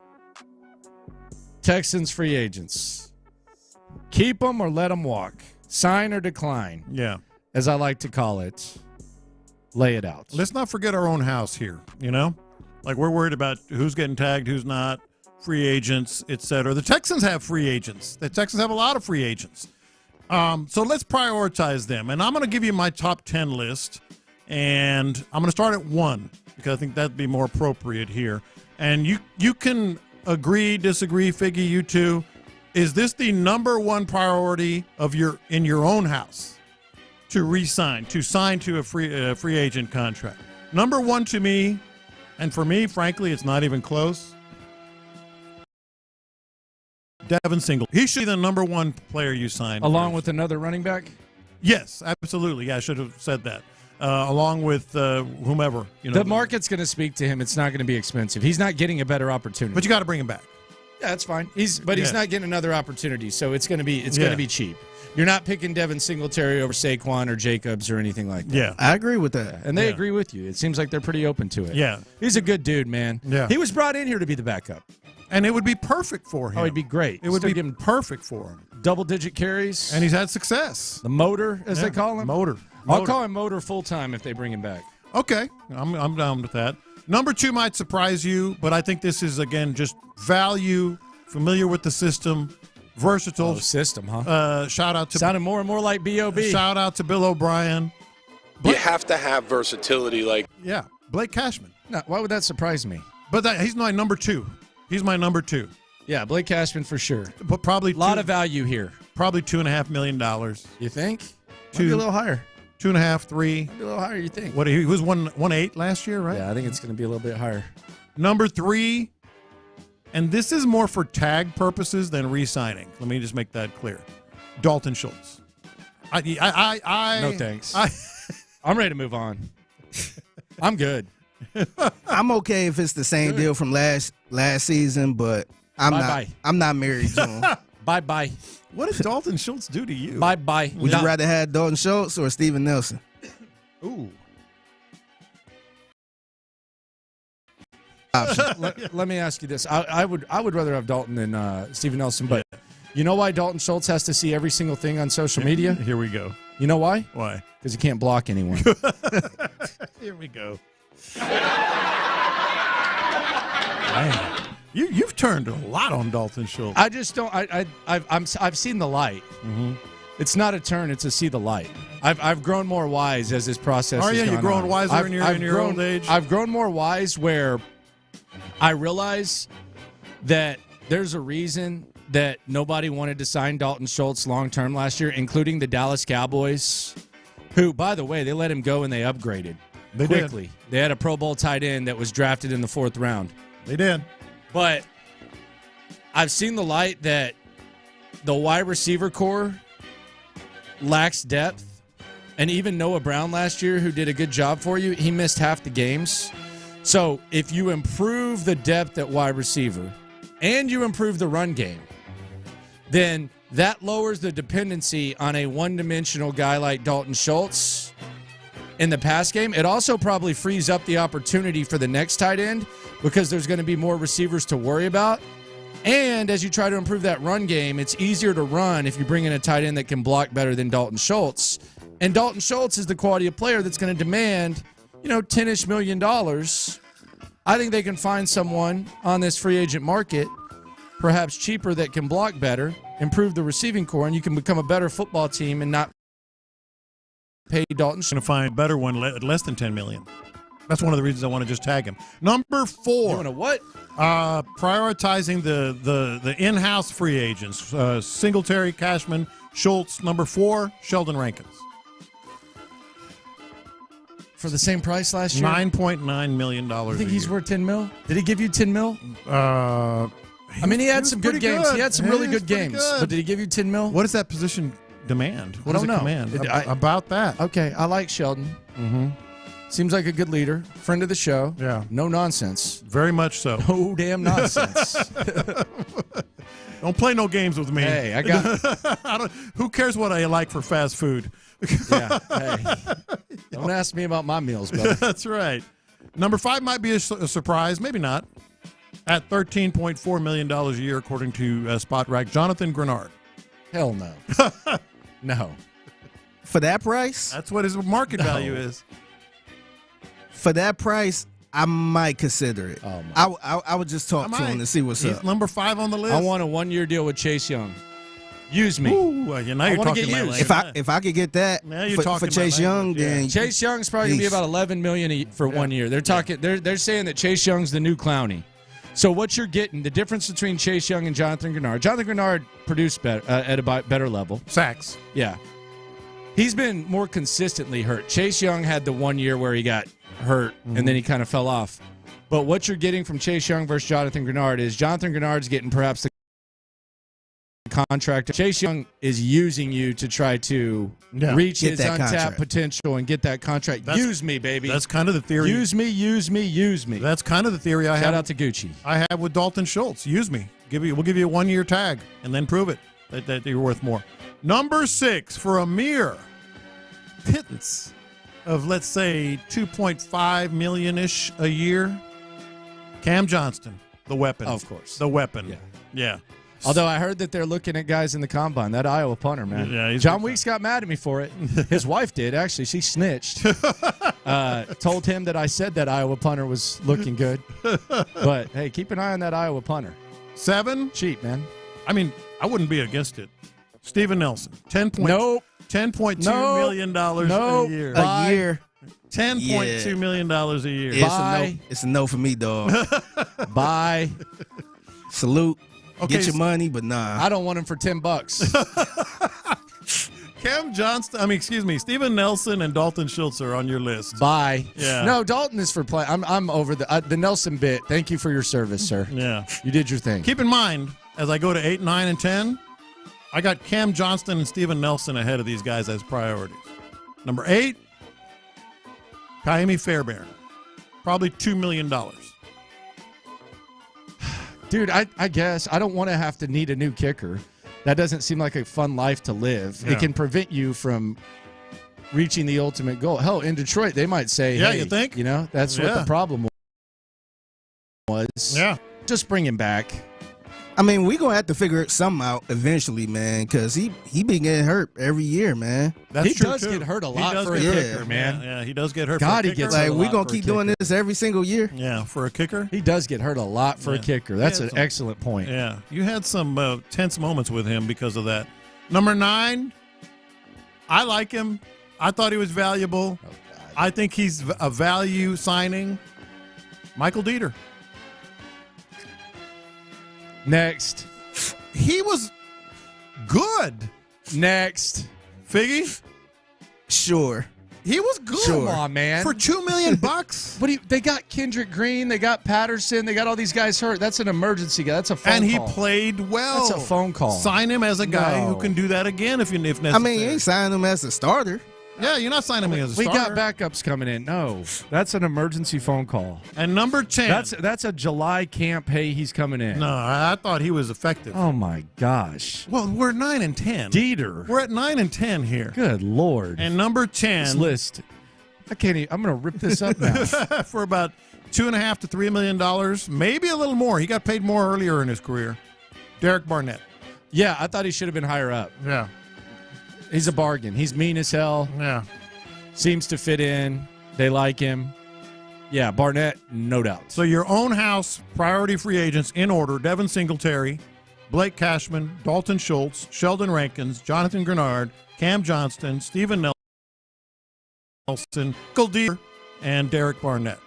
Texans free agents. Keep them or let them walk. Sign or decline. Yeah. As I like to call it. Lay it out. Let's not forget our own house here, you know? Like, we're worried about who's getting tagged, who's not, free agents, etc. The Texans have free agents. The Texans have a lot of free agents. So let's prioritize them. And I'm going to give you my top 10 list. And I'm going to start at 1 because I think that'd be more appropriate here. And you can agree, disagree, Figgy, you too. Is this the number one priority of in your own house to re-sign, to sign to a free agent contract? Number 1 to me, and for me, frankly, it's not even close. Devin Singletary. He should be the number 1 player you sign. Along with another running back? Yes, absolutely. Yeah, I should have said that. Along with whomever. You know, the market's going to speak to him. It's not going to be expensive. He's not getting a better opportunity. But you got to bring him back. Yeah, that's fine. He's not getting another opportunity, so it's going to be cheap. You're not picking Devin Singletary over Saquon or Jacobs or anything like that. Yeah, I agree with that. And they agree with you. It seems like they're pretty open to it. Yeah. He's a good dude, man. Yeah. He was brought in here to be the backup. And it would be perfect for him. Oh, it'd be great. It would be perfect for him. Double-digit carries. And he's had success. The motor, as they call him. Motor. I'll call him Motor full-time if they bring him back. Okay. I'm down with that. Number 2 might surprise you, but I think this is, again, just value, familiar with the system, versatile. System, huh? Shout out to... Sounded more and more like B.O.B. Shout out to Bill O'Brien. You have to have versatility. Yeah, Blake Cashman. No, why would that surprise me? But he's my number 2. He's my number 2. Yeah, Blake Cashman for sure. But probably a lot of value here. Probably $2.5 million. You think? Maybe a little higher. 2.5, 3. Maybe a little higher. You think? What he was 1.8 last year, right? Yeah, I think it's going to be a little bit higher. Number 3, and this is more for tag purposes than re-signing. Let me just make that clear. Dalton Schultz. No thanks. I'm ready to move on. I'm good. I'm okay if it's the same deal from last season, but I'm not married to him. Bye-bye. What did Dalton Schultz do to you? Bye-bye. Would you rather have Dalton Schultz or Steven Nelson? Ooh. Let me ask you this. I would rather have Dalton than Steven Nelson, but you know why Dalton Schultz has to see every single thing on social media? Here we go. You know why? Why? Because he can't block anyone. Here we go. Man, you've turned a lot on Dalton Schultz. I just don't. I've seen the light. Mm-hmm. It's not a turn; it's a see the light. I've grown more wise as this process. Are you? Has You're growing on. wiser in your old age. I've grown more wise where I realize that there's a reason that nobody wanted to sign Dalton Schultz long term last year, including the Dallas Cowboys, who, by the way, they let him go and they upgraded quickly. Did. They had a Pro Bowl tight end that was drafted in the 4th round. They did. But I've seen the light that the wide receiver core lacks depth. And even Noah Brown last year, who did a good job for you, he missed half the games. So if you improve the depth at wide receiver and you improve the run game, then that lowers the dependency on a one-dimensional guy like Dalton Schultz in the pass game. It also probably frees up the opportunity for the next tight end because there's going to be more receivers to worry about. And as you try to improve that run game, it's easier to run if you bring in a tight end that can block better than Dalton Schultz. And Dalton Schultz is the quality of player that's going to demand, $10-ish million. I think they can find someone on this free agent market, perhaps cheaper, that can block better, improve the receiving core, and you can become a better football team and not pay Dalton Schultz. Going to find a better one at less than $10 million. That's one of the reasons I want to just tag him. Number 4. You want to what? Prioritizing the in-house free agents. Singletary, Cashman, Schultz. Number 4, Sheldon Rankins. For the same price last year? $9.9 million. You think he's worth $10 million? Did he give you $10 million? He had some good games. He had some really good games. But did he give you $10 million? What does that position demand? What does it command? About that. Okay, I like Sheldon. Mm-hmm. Seems like a good leader. Friend of the show. Yeah. No nonsense. Very much so. No damn nonsense. Don't play no games with me. Hey, I got... Who cares what I like for fast food? Yeah, hey. Don't ask me about my meals, brother. That's right. Number 5 might be a surprise. Maybe not. At $13.4 million a year, according to SpotRack, Jonathan Grenard. Hell no. No. For that price? That's what his market value is. For that price, I might consider it. Oh, I would just talk to him and see what's He's up. number 5 on the list. I want a 1-year deal with Chase Young. Use me. Ooh, now you're talking my language. If I could get that for Chase Young, then Chase Young's probably gonna be about $11 million for 1 year. They're talking. They're saying that Chase Young's the new Clowney. So what you're getting, the difference between Chase Young and Jonathan Grenard. Jonathan Grenard produced better at a better level. Sacks. Yeah. He's been more consistently hurt. Chase Young had the 1 year where he got hurt and then he kind of fell off. But what you're getting from Chase Young versus Jonathan Grenard is Jonathan Grenard's getting perhaps the contract. Chase Young is using you to try to reach his untapped potential and get that contract. Use me, baby. That's kind of the theory. Use me, use me, use me. That's kind of the theory I have. Shout out to Gucci. I have with Dalton Schultz. Use me. We'll give you a 1-year tag and then prove it that you're worth more. Number 6, for a mere pittance of, let's say, $2.5 million-ish a year, Cam Johnston, the weapon. Of course. The weapon. Yeah. Although I heard that they're looking at guys in the combine. That Iowa punter, man. Yeah, John Weeks got mad at me for it. His wife did, actually. She snitched. Told him that I said that Iowa punter was looking good. But, hey, keep an eye on that Iowa punter. 7? Cheap, man. I mean, I wouldn't be against it. Steven Nelson, $10.2 million a year. A year. $10.2 million a year. It's a no for me, dog. Bye. Salute. Okay, Get your money, but nah. I don't want him for $10. Cam Johnston, Steven Nelson and Dalton Schultz are on your list. Bye. Yeah. No, Dalton is for play. I'm over the Nelson bit. Thank you for your service, sir. Yeah. You did your thing. Keep in mind, as I go to 8, 9, and 10, I got Cam Johnston and Steven Nelson ahead of these guys as priorities. Number 8, Kaimi Fairbairn. Probably $2 million. Dude, I guess I don't want to have to need a new kicker. That doesn't seem like a fun life to live. Yeah. It can prevent you from reaching the ultimate goal. Hell, in Detroit, they might say, Yeah, hey, you think? That's what the problem was. Yeah. Just bring him back. I mean, we going to have to figure something out eventually, man, because he be getting hurt every year, man. That's he true, does too. get hurt a lot does for a get kicker, hurt, man. Yeah, he does get hurt God, for a he kicker. gets Like, hurt a we lot going to for a keep doing kicker. this every single year? Yeah, for a kicker. He does get hurt a lot for a kicker. That's an excellent point. Yeah, you had some tense moments with him because of that. Number 9, I like him. I thought he was valuable. I think he's a value signing. Michael Dieter. Next. He was good. Next. Figgy? Sure. He was good. Come on, man. For $2 million. They got Kendrick Green, they got Patterson, they got all these guys hurt. That's an emergency guy. That's a phone call. And he played well. That's a phone call. Sign him as a guy who can do that again if necessary. I mean, you ain't signing him as a starter. Yeah, you're not signing him as a We starter. got backups coming in. No, that's an emergency phone call. And number 10. That's a July camp. Hey, he's coming in. No, I thought he was effective. Oh my gosh. Well, we're 9 and 10. Dieter. We're at 9 and 10 here. Good Lord. And number 10. This list. I can't even. I'm going to rip this up now. For about $2.5 to $3 million, maybe a little more. He got paid more earlier in his career. Derek Barnett. Yeah, I thought he should have been higher up. Yeah. He's a bargain. He's mean as hell. Yeah. Seems to fit in. They like him. Yeah, Barnett, no doubt. So your own house priority free agents in order: Devin Singletary, Blake Cashman, Dalton Schultz, Sheldon Rankins, Jonathan Grenard, Cam Johnston, Steven Nelson, Goldier, and Derek Barnett.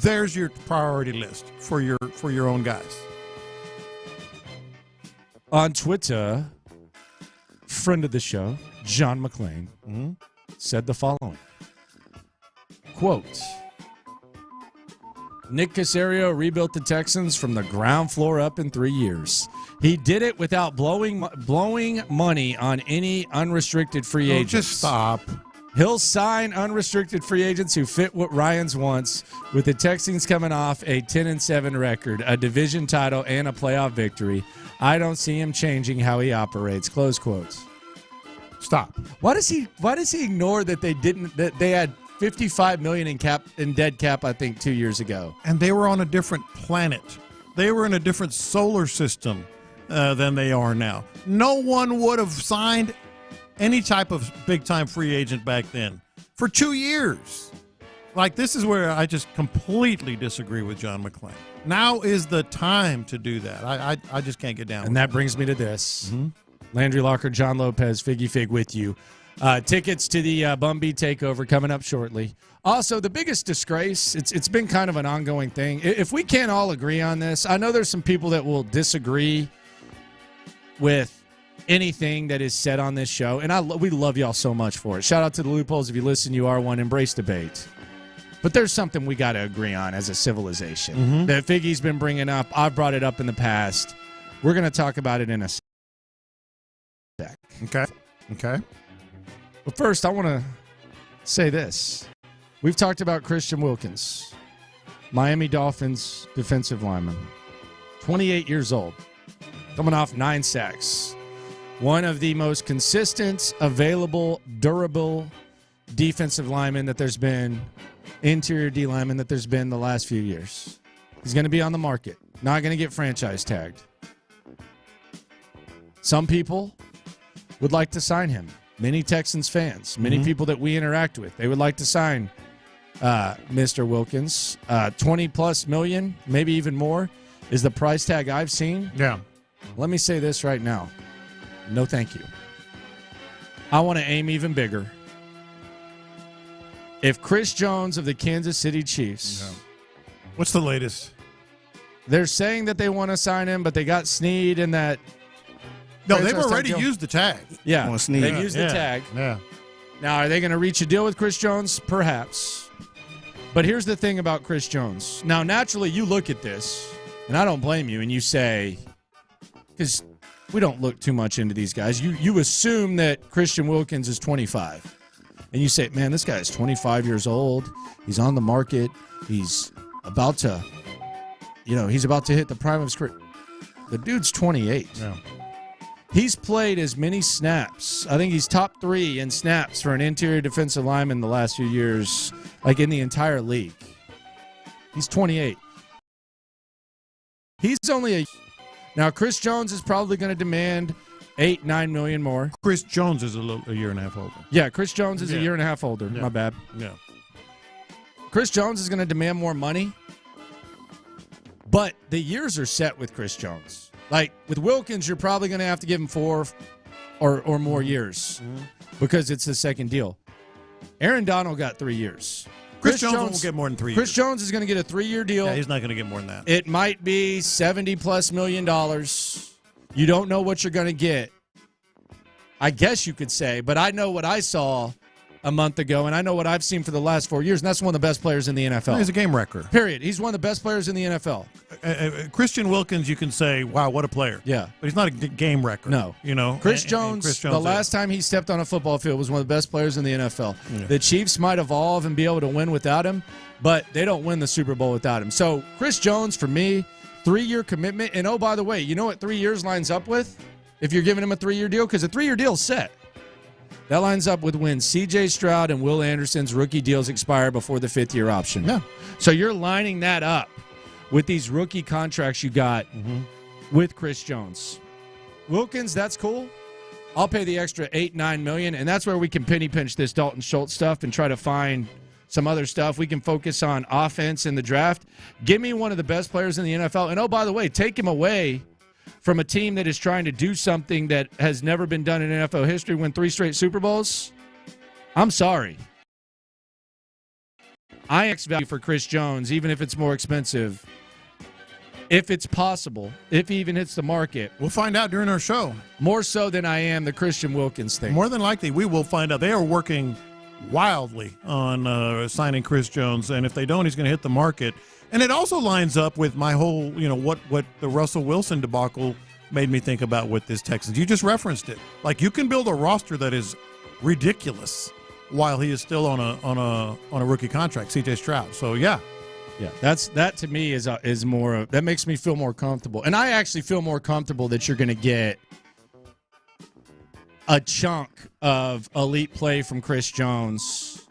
There's your priority list for your own guys. On Twitter, friend of the show, John McClain, said the following. Quote, Nick Caserio rebuilt the Texans from the ground floor up in 3 years. He did it without blowing money on any unrestricted free agents. Just stop. He'll sign unrestricted free agents who fit what Ryans wants, with the Texans coming off a 10-7 record, a division title, and a playoff victory. I don't see him changing how he operates. Close quotes. Stop. Why does he ignore that they had $55 million in dead cap, I think, 2 years ago? And they were on a different planet. They were in a different solar system than they are now. No one would have signed any type of big-time free agent back then for 2 years. Like, this is where I just completely disagree with John McClain. Now is the time to do that. I just can't get down with And that brings me to this. Landry Locker, John Lopez, Figgy Fig with you. Tickets to the Bumby Takeover coming up shortly. Also, the biggest disgrace, it's been kind of an ongoing thing. If we can't all agree on this, I know there's some people that will disagree with anything that is said on this show, and we love y'all so much for it. Shout out to the Loopholes. If you listen, you are one. Embrace debate. But there's something we got to agree on as a civilization that Figgy's been bringing up. I've brought it up in the past. We're going to talk about it in a sec. Okay. But first, I want to say this. We've talked about Christian Wilkins, Miami Dolphins defensive lineman, 28 years old, coming off 9 sacks. One of the most consistent, available, durable defensive linemen that there's been, interior D lineman that there's been the last few years. He's going to be on the market, not going to get franchise tagged. Some people would like to sign him. Many Texans fans, many people that we interact with, they would like to sign Mr. Wilkins. 20+ million, maybe even more, is the price tag I've seen. Yeah. Let me say this right now. No, thank you. I want to aim even bigger. If Chris Jones of the Kansas City Chiefs. What's the latest? They're saying that they want to sign him, but they got Snead in that. No, they've already used the tag. Yeah, they've used the tag. Yeah. Now, are they going to reach a deal with Chris Jones? Perhaps. But here's the thing about Chris Jones. Now, naturally, you look at this, and I don't blame you, and you say, because we don't look too much into these guys. You assume that Christian Wilkins is 25. And you say, man, this guy is 25 years old. He's on the market. He's about to, he's about to hit the prime of his career. The dude's 28. Yeah. He's played as many snaps. I think he's top 3 in snaps for an interior defensive lineman the last few years, like in the entire league. He's 28. He's only Now, Chris Jones is probably going to demand $8-9 million more. Chris Jones is a year and a half older. Yeah, Chris Jones is a year and a half older. Yeah. My bad. Yeah. Chris Jones is going to demand more money, but the years are set with Chris Jones. Like, with Wilkins, you're probably going to have to give him 4 or more years because it's the second deal. Aaron Donald got 3 years. Chris Jones won't get more than 3 years. Chris Jones is going to get a 3-year deal. Yeah, he's not going to get more than that. It might be $70+ million. You don't know what you're going to get, I guess you could say, but I know what I saw a month ago, and I know what I've seen for the last 4 years, and that's one of the best players in the NFL. He's a game wrecker. Period. He's one of the best players in the NFL. Christian Wilkins, you can say, wow, what a player. Yeah. But he's not a game wrecker. No. Chris Jones, the last time he stepped on a football field, was one of the best players in the NFL. Yeah. The Chiefs might evolve and be able to win without him, but they don't win the Super Bowl without him. So Chris Jones, for me, 3-year commitment. And, oh, by the way, you know what 3 years lines up with if you're giving him a 3-year deal? Because a 3-year deal is set. That lines up with when C.J. Stroud and Will Anderson's rookie deals expire before the 5th-year option. Yeah. So you're lining that up with these rookie contracts you got with Chris Jones. Wilkins, that's cool. I'll pay the extra $8-9 million, and that's where we can penny pinch this Dalton Schultz stuff and try to find some other stuff. We can focus on offense in the draft. Give me one of the best players in the NFL. And, oh, by the way, take him away from a team that is trying to do something that has never been done in NFL history, win 3 straight Super Bowls. I'm sorry. IX value for Chris Jones, even if it's more expensive, if it's possible, if he even hits the market. We'll find out during our show. More so than I am the Christian Wilkins thing. More than likely, we will find out. They are working wildly on signing Chris Jones, and if they don't, he's going to hit the market. And it also lines up with my whole, what the Russell Wilson debacle made me think about with this Texans. You just referenced it. Like, you can build a roster that is ridiculous while he is still on a rookie contract, C.J. Stroud. So yeah, that to me is more. That makes me feel more comfortable, and I actually feel more comfortable that you're going to get a chunk of elite play from Chris Jones.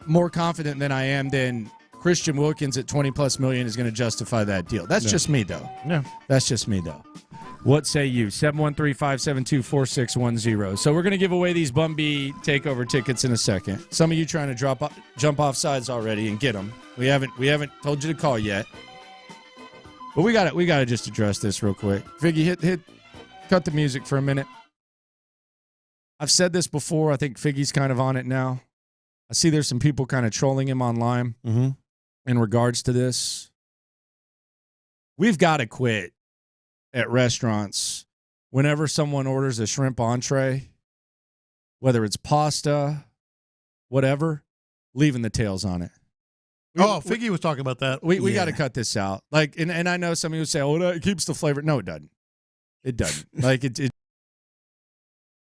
More confident than I am than Christian Wilkins at $20+ million is going to justify that deal. That's just me, though. Yeah, that's just me, though. What say you? 713-572-4610. So we're going to give away these Bumby takeover tickets in a second. Some of you trying to jump off sides already and get them. We haven't told you to call yet. But we got to just address this real quick. Figgy, cut the music for a minute. I've said this before. I think Figgy's kind of on it now. I see there's some people kind of trolling him online in regards to this. We've got to quit at restaurants whenever someone orders a shrimp entree, whether it's pasta, whatever, leaving the tails on it. Figgy was talking about that. We got to cut this out. Like, and I know some of you would say, "Oh, it keeps the flavor." No, it doesn't. It doesn't. Like it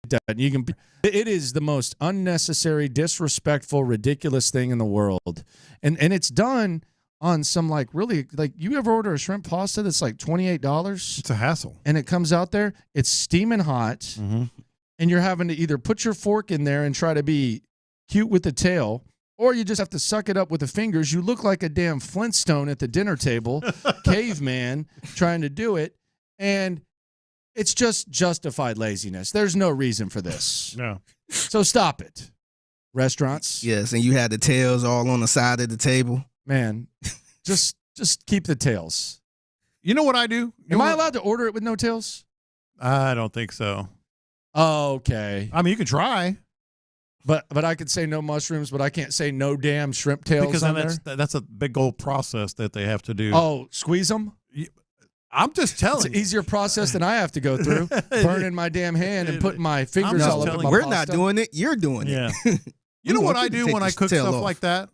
doesn't. It is the most unnecessary, disrespectful, ridiculous thing in the world, and it's done on some really you ever order a shrimp pasta that's like $28? It's a hassle. And it comes out there, it's steaming hot, and you're having to either put your fork in there and try to be cute with the tail, or you just have to suck it up with the fingers. You look like a damn Flintstone at the dinner table, caveman trying to do it, and it's just justified laziness. There's no reason for this. No. So stop it. Restaurants. Yes, and you had the tails all on the side of the table. Man, just keep the tails. You know what I do? Am I allowed to order it with no tails? I don't think so. Oh, okay. I mean, you can try. But I could say no mushrooms, but I can't say no damn shrimp tails because that's a big old process that they have to do. Oh, squeeze them? I'm just telling you. It's an easier process than I have to go through. Burning my damn hand and putting my fingers all over my We're pasta. not doing it. You're doing it. You know what I do when I cook stuff like that?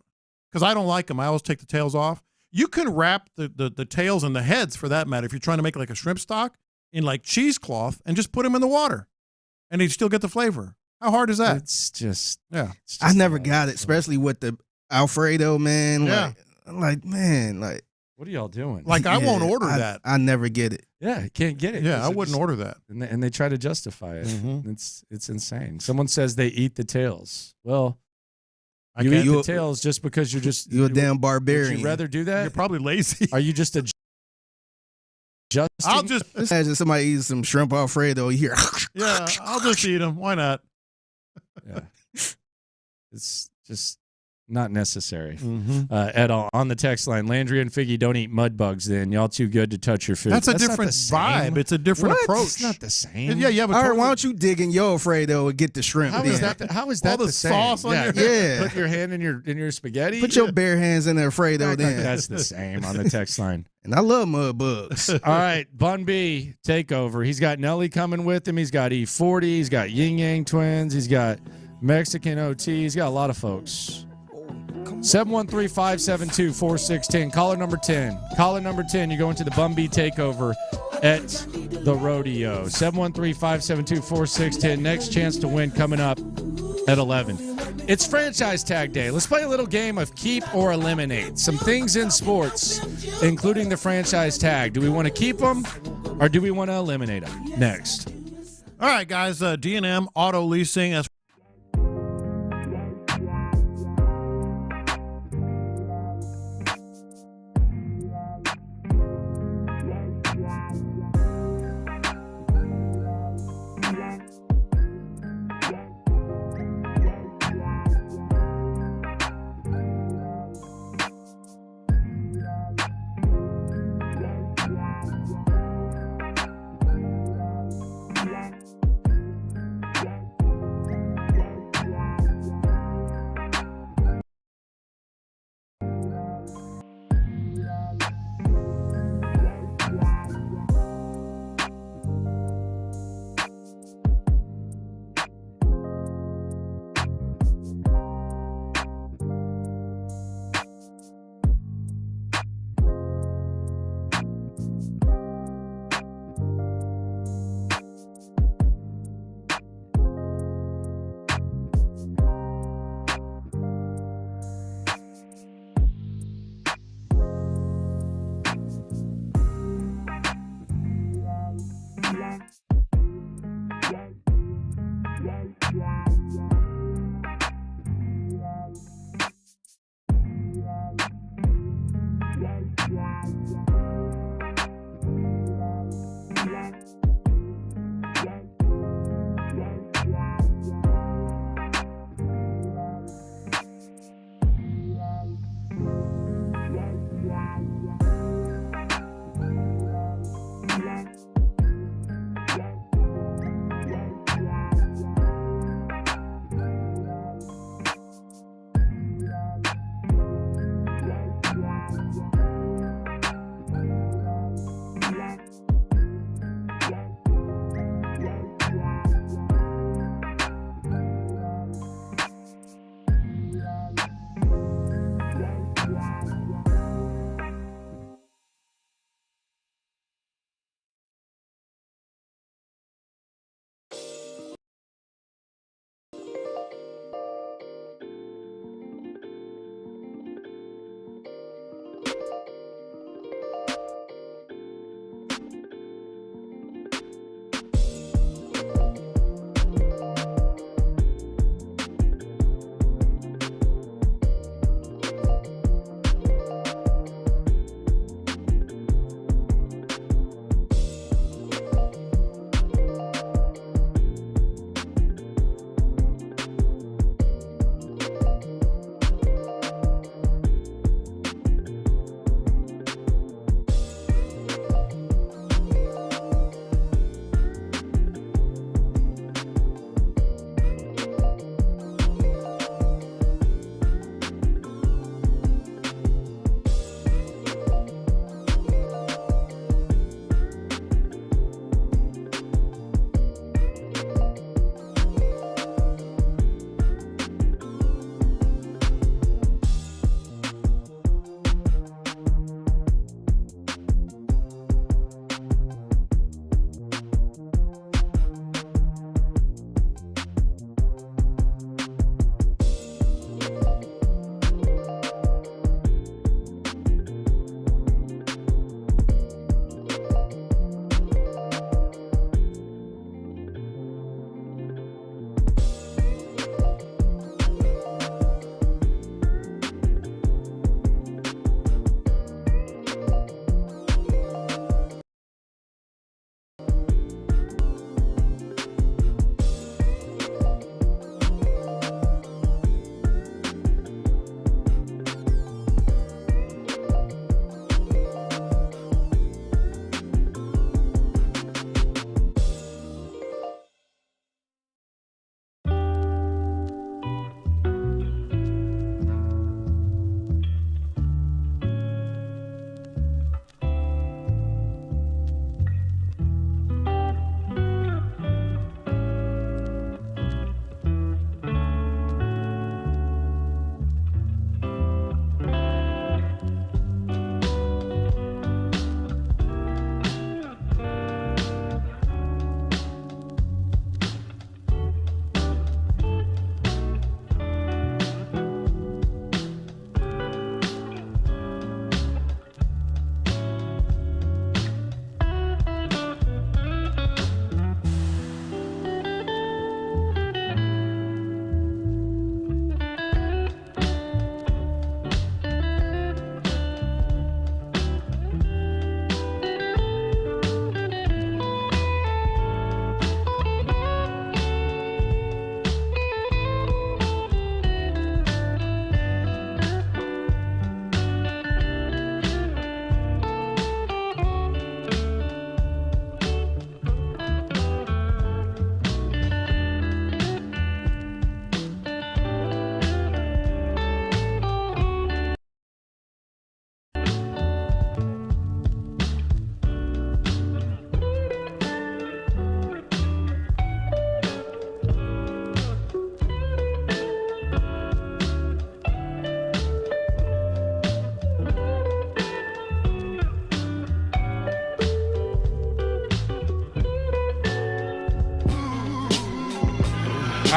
Because I don't like them. I always take the tails off. You can wrap the tails and the heads, for that matter, if you're trying to make like a shrimp stock, in like cheesecloth and just put them in the water. And you still get the flavor. How hard is that? It's just, I never got it, especially with the Alfredo, man. Yeah. What are y'all doing? Like, I won't order that. I never get it. Yeah, can't get it. Yeah, I wouldn't order that. And they try to justify it. It's insane. Someone says they eat the tails. Well, you eat the tails just because you're a damn barbarian. Would you rather do that? You're probably lazy. Are you just I'll just imagine somebody eats some shrimp Alfredo here. Yeah, I'll just eat them. Why not? Yeah, it's just not necessary at all. On the text line, Landry and Figgy don't eat mud bugs. Then y'all too good to touch your food. That's a different vibe. It's a different approach. It's not the same. Yeah, you have a all right, why don't you dig in your Alfredo and get the shrimp? How is that all the same? Sauce on your Put your hand in your spaghetti. Put your bare hands in the Alfredo. Then that's the same on the text line. And I love mud bugs. All right, Bun B takeover. He's got Nelly coming with him. He's got E40. He's got Yin Yang Twins. He's got Mexican OT. He's got a lot of folks. 713-572-4610. Caller number 10. Caller number 10. You're going to the Bun B takeover at the Rodeo. 713-572-4610. Next chance to win coming up at 11. It's franchise tag day. Let's play a little game of keep or eliminate. Some things in sports, including the franchise tag. Do we want to keep them or do we want to eliminate them? Next. All right, guys. D&M Auto Leasing. That's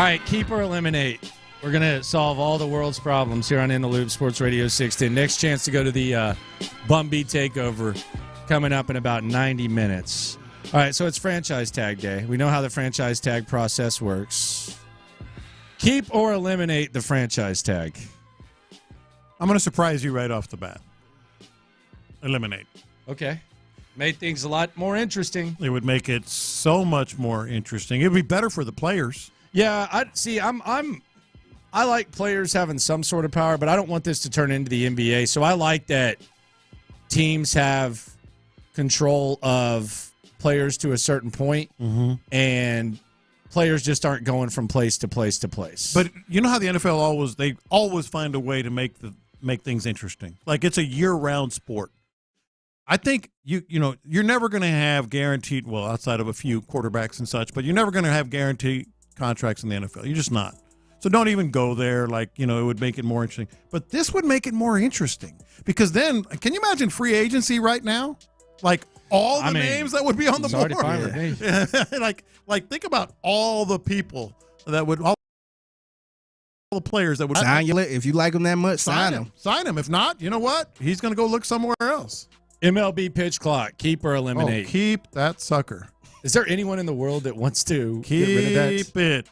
right, keep or eliminate. We're going to solve all the world's problems here on In the Loop, Sports Radio 610. Next chance to go to the Bumby Takeover coming up in about 90 minutes. All right, so it's franchise tag day. We know how the franchise tag process works. Keep or eliminate the franchise tag. I'm going to surprise you right off the bat. Eliminate. Okay. Made things a lot more interesting. It would make it so much more interesting. It would be better for the players. Yeah, I like players having some sort of power, but I don't want this to turn into the NBA. So I like that teams have control of players to a certain point, and players just aren't going from place to place to place. But you know how the NFL always find a way to make things interesting. Like it's a year-round sport. I think you're never going to have guaranteed, well, outside of a few quarterbacks and such, but you're never going to have guaranteed contracts in the NFL. You're just not. So don't even go there. It would make it more interesting. But this would make it more interesting because then, can you imagine free agency right now? Like all the names that would be on the board. Fine with me. Think about all the people that would, all the players that would sign you. If you like him that much, sign him. Sign him. If not, you know what? He's going to go look somewhere else. MLB pitch clock. Keep or eliminate. Oh, keep that sucker. Is there anyone in the world that wants to keep get rid of that? Keep it.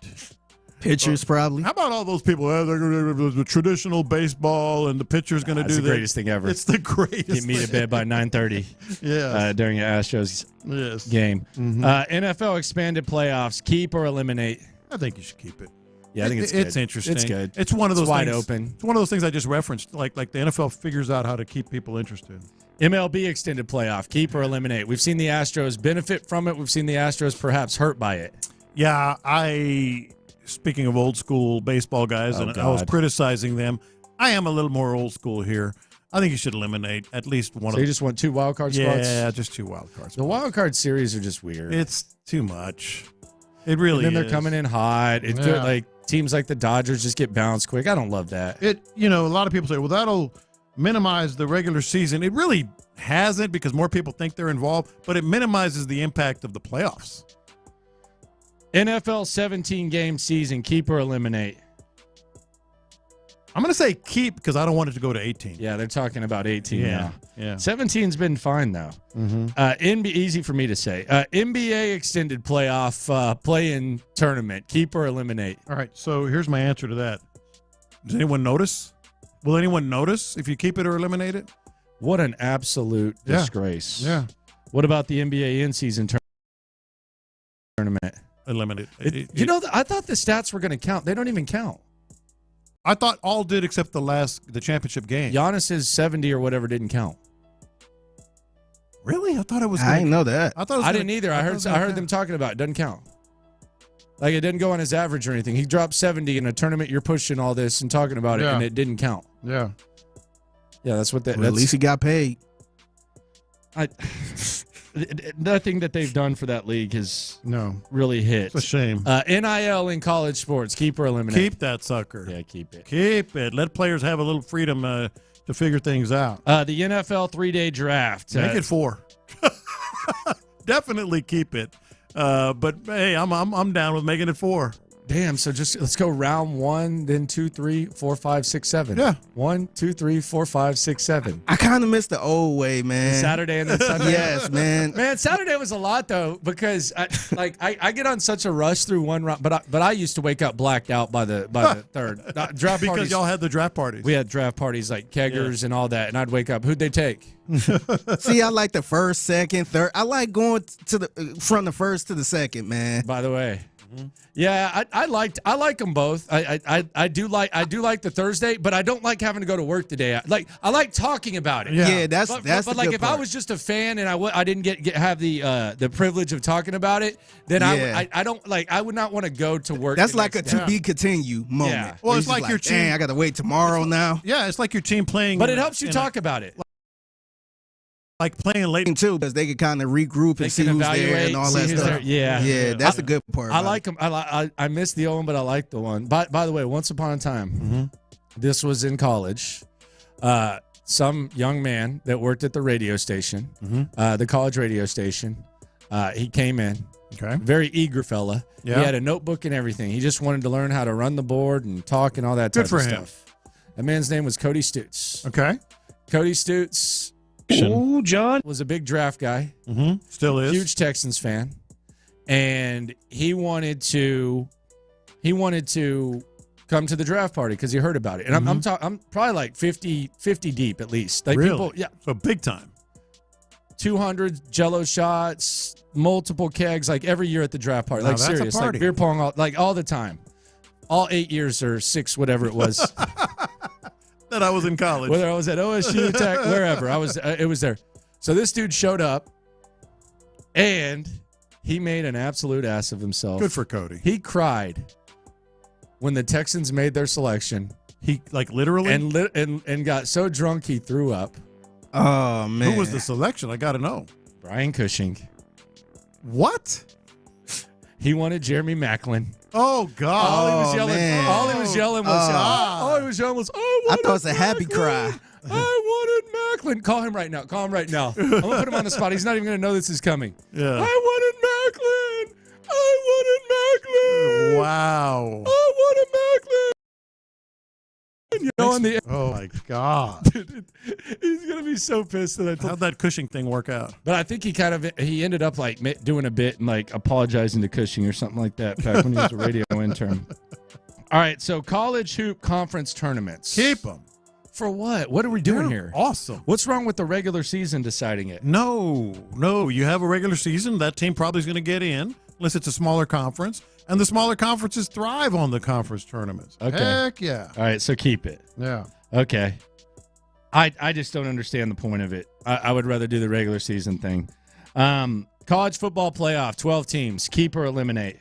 Pitchers probably. How about all those people? The traditional baseball and the pitcher's going to do that. It's the greatest thing ever. It's the greatest. Get me to bed by 9:30. Yeah. During an Astros game. Mm-hmm. NFL expanded playoffs. Keep or eliminate? I think you should keep it. Yeah, I think it's good. It's interesting. It's good. It's one of those wide things, open. It's one of those things I just referenced. Like the NFL figures out how to keep people interested. MLB extended playoff. Keep or eliminate? We've seen the Astros benefit from it. We've seen the Astros perhaps hurt by it. Yeah, speaking of old school baseball guys, I was criticizing them. I am a little more old school here. I think you should eliminate at least one of them. So you just want 2 wild card spots? Yeah, just 2 wild cards. The wild card series are just weird. It's too much. It really is. And then they're coming in hot. It's good. Like teams like the Dodgers just get bounced quick. I don't love that. A lot of people say, well, that'll minimize the regular season. It really hasn't because more people think they're involved, but it minimizes the impact of the playoffs. NFL 17-game season, keep or eliminate? I'm going to say keep because I don't want it to go to 18. Yeah, they're talking about 18 now. Yeah. 17's been fine, though. Mm-hmm. Easy for me to say. NBA extended playoff play-in tournament, keep or eliminate? All right, so here's my answer to that. Does anyone notice? Will anyone notice if you keep it or eliminate it? What an absolute disgrace. Yeah. What about the NBA in-season tournament? Eliminate. I thought the stats were going to count. They don't even count. I thought all did except the championship game. Giannis's 70 or whatever didn't count. Really? I thought it was. I didn't know that. I didn't either. I heard them talking about it. Doesn't count. Like it didn't go on his average or anything. He dropped 70 in a tournament. You're pushing all this and talking about it, and it didn't count. Yeah. Yeah, that's what that. Well, at least he got paid. Nothing that they've done for that league has really hit. It's a shame. NIL in college sports, keep or eliminate? Keep that sucker. Yeah, keep it. Keep it. Let players have a little freedom to figure things out. The NFL 3-day draft. Make it 4. Definitely keep it. But hey, I'm down with making it 4. Damn, so just let's go round 1, then 2, 3, 4, 5, 6, 7. Yeah. 1, 2, 3, 4, 5, 6, 7. I kind of miss the old way, man. Saturday and then Sunday. Yes, man. Man, Saturday was a lot though because I get on such a rush through one round, but I used to wake up blacked out by the third draft because parties. Y'all had the draft parties. We had draft parties like keggers and all that, and I'd wake up. Who'd they take? See, I like the first, second, third. I like going to from the first to the second, man. By the way. Yeah, I like them both. I do like the Thursday, but I don't like having to go to work today. I like talking about it. Yeah, that's but the like good if part. I was just a fan and I didn't have the privilege of talking about it, then I don't like I would not want to go to work. That's like a to be continued moment. Yeah. Well, it's like your team. Dang, I got to wait tomorrow now. Yeah, it's like your team playing. But it helps you talk about it. Like playing late too, because they can kind of regroup and see who's there and all that stuff. Yeah, that's the good part. I like them. I miss the old one, but I like the one. By the way, once upon a time, this was in college. Some young man that worked at the radio station, the college radio station, he came in Okay. Very eager fella. Yeah. He had a notebook and everything. He just wanted to learn how to run the board and talk and all that type Good for of him. stuff. That man's name was Cody Stutz. Okay. Cody Stutz Ooh, John. was a big draft guy. Mm-hmm. Still is. Huge Texans fan. And he wanted to come to the draft party because he heard about it. And I'm probably like 50 deep at least. Like really? people, yeah. So big time. 200 Jello shots, multiple kegs, like every year at the draft party. Now Like that's a serious, party. like beer pong, all the time. All 8 years or 6, whatever it was. That I was in college. Whether I was at OSU, Tech, wherever I was, it was there. So this dude showed up, and he made an absolute ass of himself. Good for Cody. He cried when the Texans made their selection. He like literally and got so drunk he threw up. Oh man, Who was the selection? I got to know. Brian Cushing. What? He wanted Jeremy Maclin. Oh God! All he was yelling. man. All he was yelling was. All he was yelling was. I thought it was a happy cry. I wanted Maclin. Call him right now. Call him right now. I'm gonna put him on the spot. He's not even gonna know this is coming. Yeah. I wanted Maclin. I wanted Maclin. Wow. I wanted Maclin. You know, on the Oh my God! he's gonna be so pissed that I told. How'd that Cushing thing work out? But I think he ended up like doing a bit and like apologizing to Cushing or something like that back when he was a radio intern. All right, so college hoop conference tournaments. Keep them. For what? What are we doing here? Awesome. What's wrong with the regular season deciding it? No. You have a regular season. That team probably is going to get in, unless it's a smaller conference. And the smaller conferences thrive on the conference tournaments. Okay. Heck yeah. All right, so keep it. Yeah. Okay. I just don't understand the point of it. I would rather do the regular season thing. College football playoff, 12 teams. Keep or eliminate?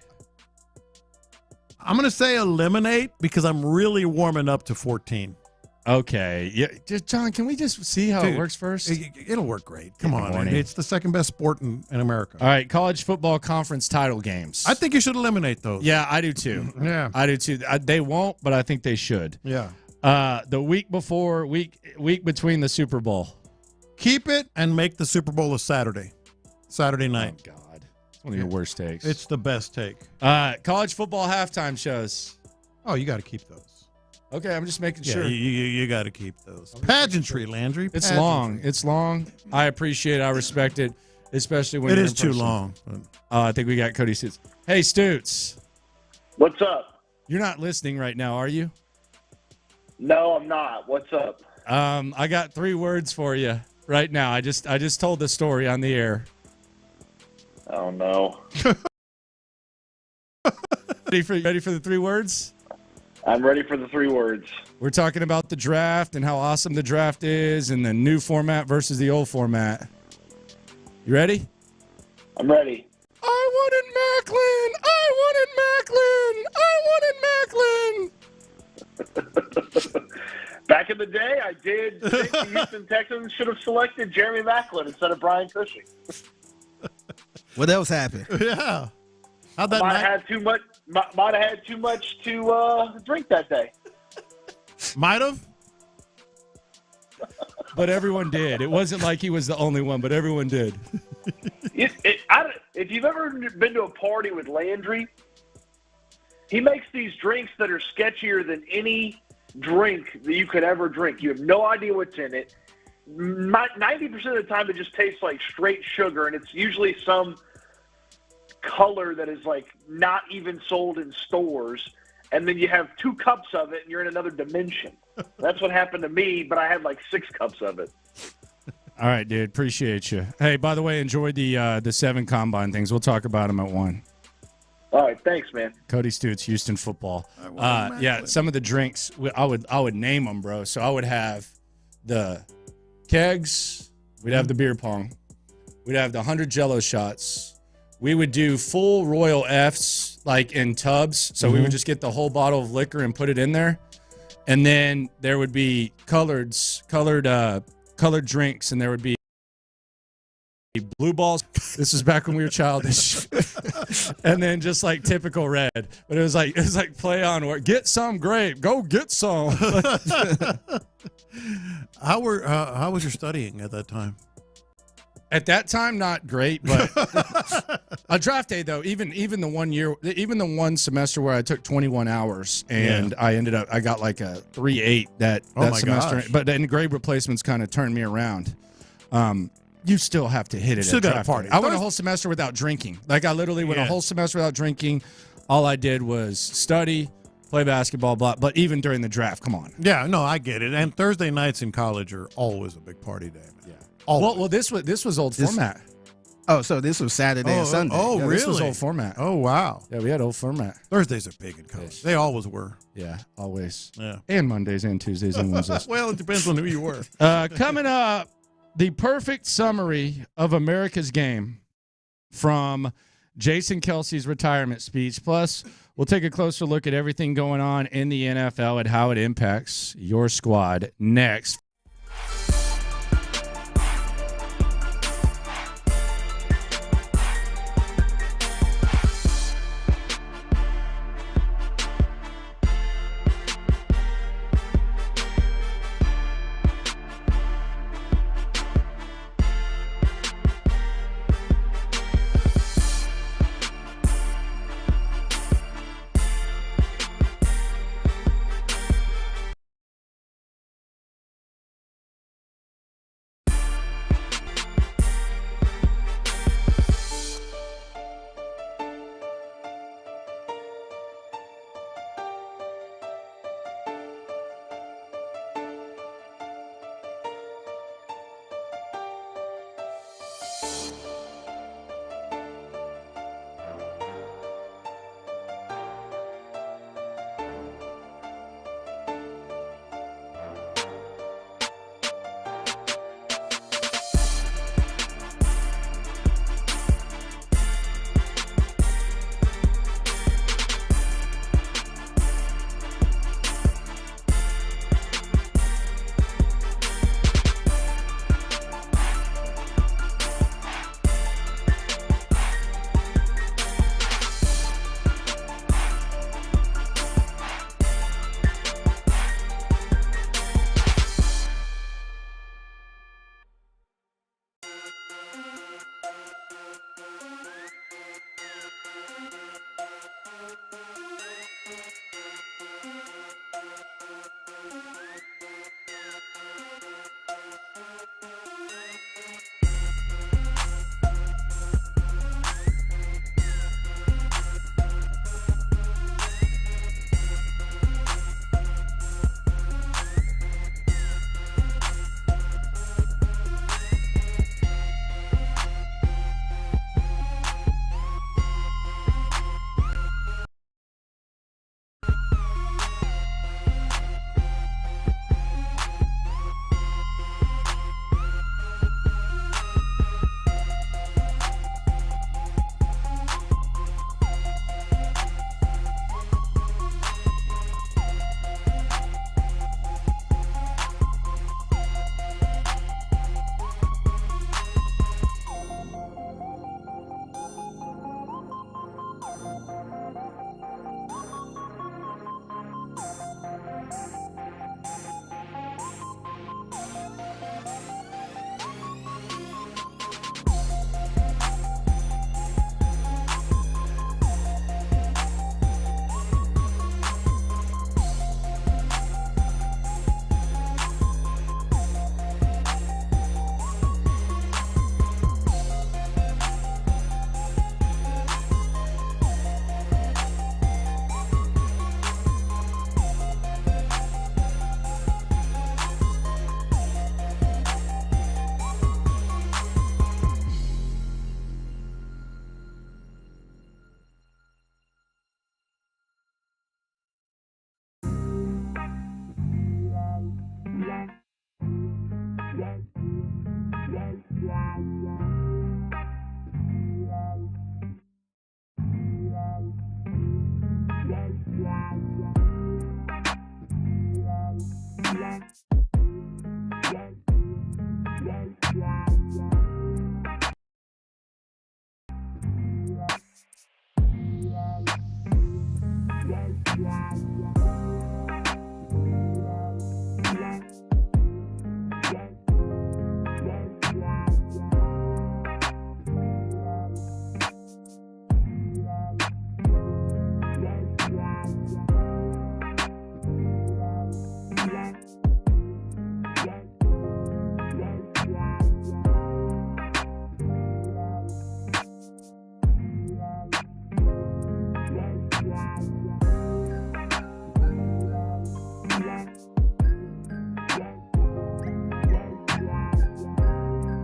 I'm going to say eliminate because I'm really warming up to 14. Okay. Yeah, John, can we just see how it works first? It'll work great. Come on. morning. It's the second best sport in America. All right, college football conference title games. I think you should eliminate those. Yeah, I do too. Yeah. I do too. They won't, but I think they should. Yeah. The week between the Super Bowl. Keep it and make the Super Bowl a Saturday night. Oh, God. It's one of your worst takes. It's the best take. College football halftime shows. Oh, you got to keep those. Okay, I'm just making Yeah, sure. you got to keep those. Pageantry, Landry. It's Pageantry. long. It's long. I appreciate it. I respect it, especially when It you're is in too person. long. I think we got Cody Stutz. Hey, Stutz. What's up? You're not listening right now, are you? No, I'm not. What's up? I got 3 words for you right now. I just told the story on the air. Oh, no. Ready for the 3 words? I'm ready for the 3 words. We're talking about the draft and how awesome the draft is and the new format versus the old format. You ready? I'm ready. I wanted Maclin. Back in the day, I did think the Houston Texans should have selected Jeremy Maclin instead of Brian Cushing. What else happened? Yeah. How'd that Might have had too much to drink that day. Might have. But everyone did. It wasn't like he was the only one, but everyone did. If you've ever been to a party with Landry, he makes these drinks that are sketchier than any drink that you could ever drink. You have no idea what's in it. 90% of the time, it just tastes like straight sugar, and it's usually some color that is like not even sold in stores. And then you have 2 cups of it, and you're in another dimension. That's what happened to me, but I had like 6 cups of it. All right, dude. Appreciate you. Hey, by the way, enjoyed the 7 combine things. We'll talk about them at 1. All right, thanks, man. Cody Stutz, Houston football. Yeah, some of the drinks I would name them, bro. So I would have the kegs. We'd have the beer pong. We'd have the 100 Jello shots. We would do full Royal Fs like in tubs. So we would just get the whole bottle of liquor and put it in there, and then there would be colored drinks, and there would be blue balls. This was back when we were childish. And then just like typical red. But it was like play on word. Get some grape. Go get some. How was your studying at that time? At that time, not great, but a draft day though. Even the 1 year, even the one semester where I took 21 hours and I got like a 3.8 that semester. Gosh. But then grade replacements kind of turned me around. You still have to hit it. Still at got draft to party. day. I went a whole semester without drinking. Like I literally went a whole semester without drinking. All I did was study, play basketball, blah. But even during the draft, come on. Yeah, no, I get it. And Thursday nights in college are always a big party day. Yeah. Always. Well, this was old format. Oh, so this was Saturday and Sunday. Oh, Yeah, really? This was old format. Oh, wow. Yeah, we had old format. Thursdays are big in college. They always were. Yeah, always. Yeah. And Mondays and Tuesdays and Wednesdays. Well, it depends on who you were. Coming up, the perfect summary of America's game from Jason Kelce's retirement speech. Plus, we'll take a closer look at everything going on in the NFL and how it impacts your squad next.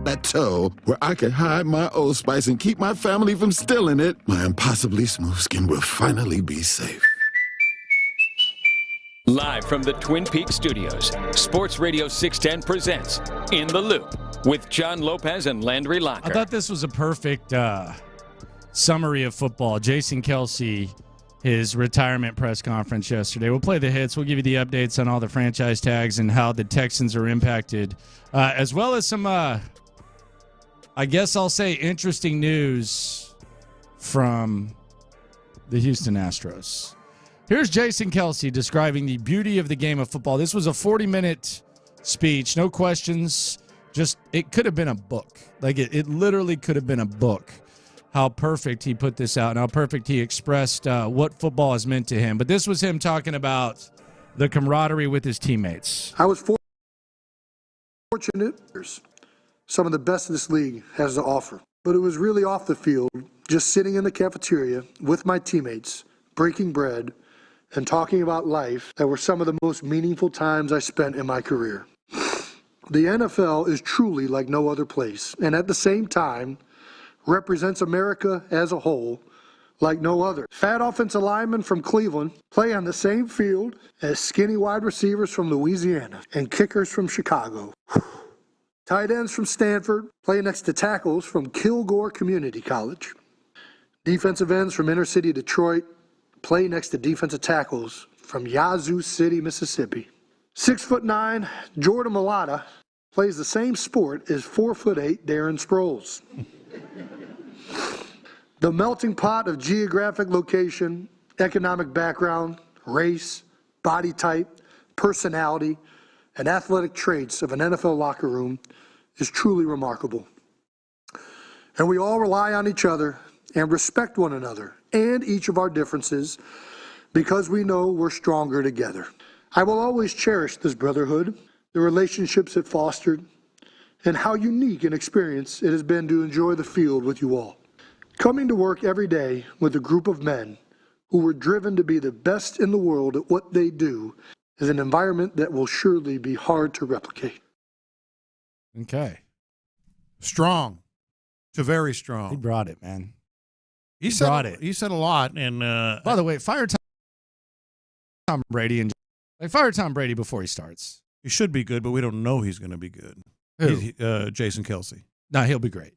chateau where I can hide my Old Spice and keep my family from stealing it, my impossibly smooth skin will finally be safe. Live from the Twin Peaks studios, Sports Radio 610 presents In the Loop with John Lopez and Landry Locker. I thought this was a perfect summary of football. Jason Kelce, his retirement press conference yesterday. We'll play the hits. We'll give you the updates on all the franchise tags and how the Texans are impacted, as well as some, I guess I'll say, interesting news from the Houston Astros. Here's Jason Kelce describing the beauty of the game of football. This was a 40-minute speech, no questions. Just, it could have been a book. Like, it literally could have been a book. How perfect he put this out and how perfect he expressed what football has meant to him. But this was him talking about the camaraderie with his teammates. I was fortunate. Some of the best this league has to offer. But it was really off the field, just sitting in the cafeteria with my teammates, breaking bread, and talking about life that were some of the most meaningful times I spent in my career. The NFL is truly like no other place, and at the same time, represents America as a whole like no other. Fat offensive linemen from Cleveland play on the same field as skinny wide receivers from Louisiana and kickers from Chicago. Tight ends from Stanford play next to tackles from Kilgore Community College. Defensive ends from inner city Detroit play next to defensive tackles from Yazoo City, Mississippi. 6'9" Jordan Mailata plays the same sport as 4'8" Darren Sproles. The melting pot of geographic location, economic background, race, body type, personality, and athletic traits of an NFL locker room is truly remarkable. And we all rely on each other and respect one another and each of our differences because we know we're stronger together. I will always cherish this brotherhood, the relationships it fostered, and how unique an experience it has been to enjoy the field with you all. Coming to work every day with a group of men who were driven to be the best in the world at what they do is an environment that will surely be hard to replicate. Okay. Strong. To very strong. He brought it, man. He brought it. He said a lot. And by the way, fire Tom Brady and fire Tom Brady before he starts. He should be good, but we don't know he's going to be good. Who? Jason Kelce. No, he'll be great.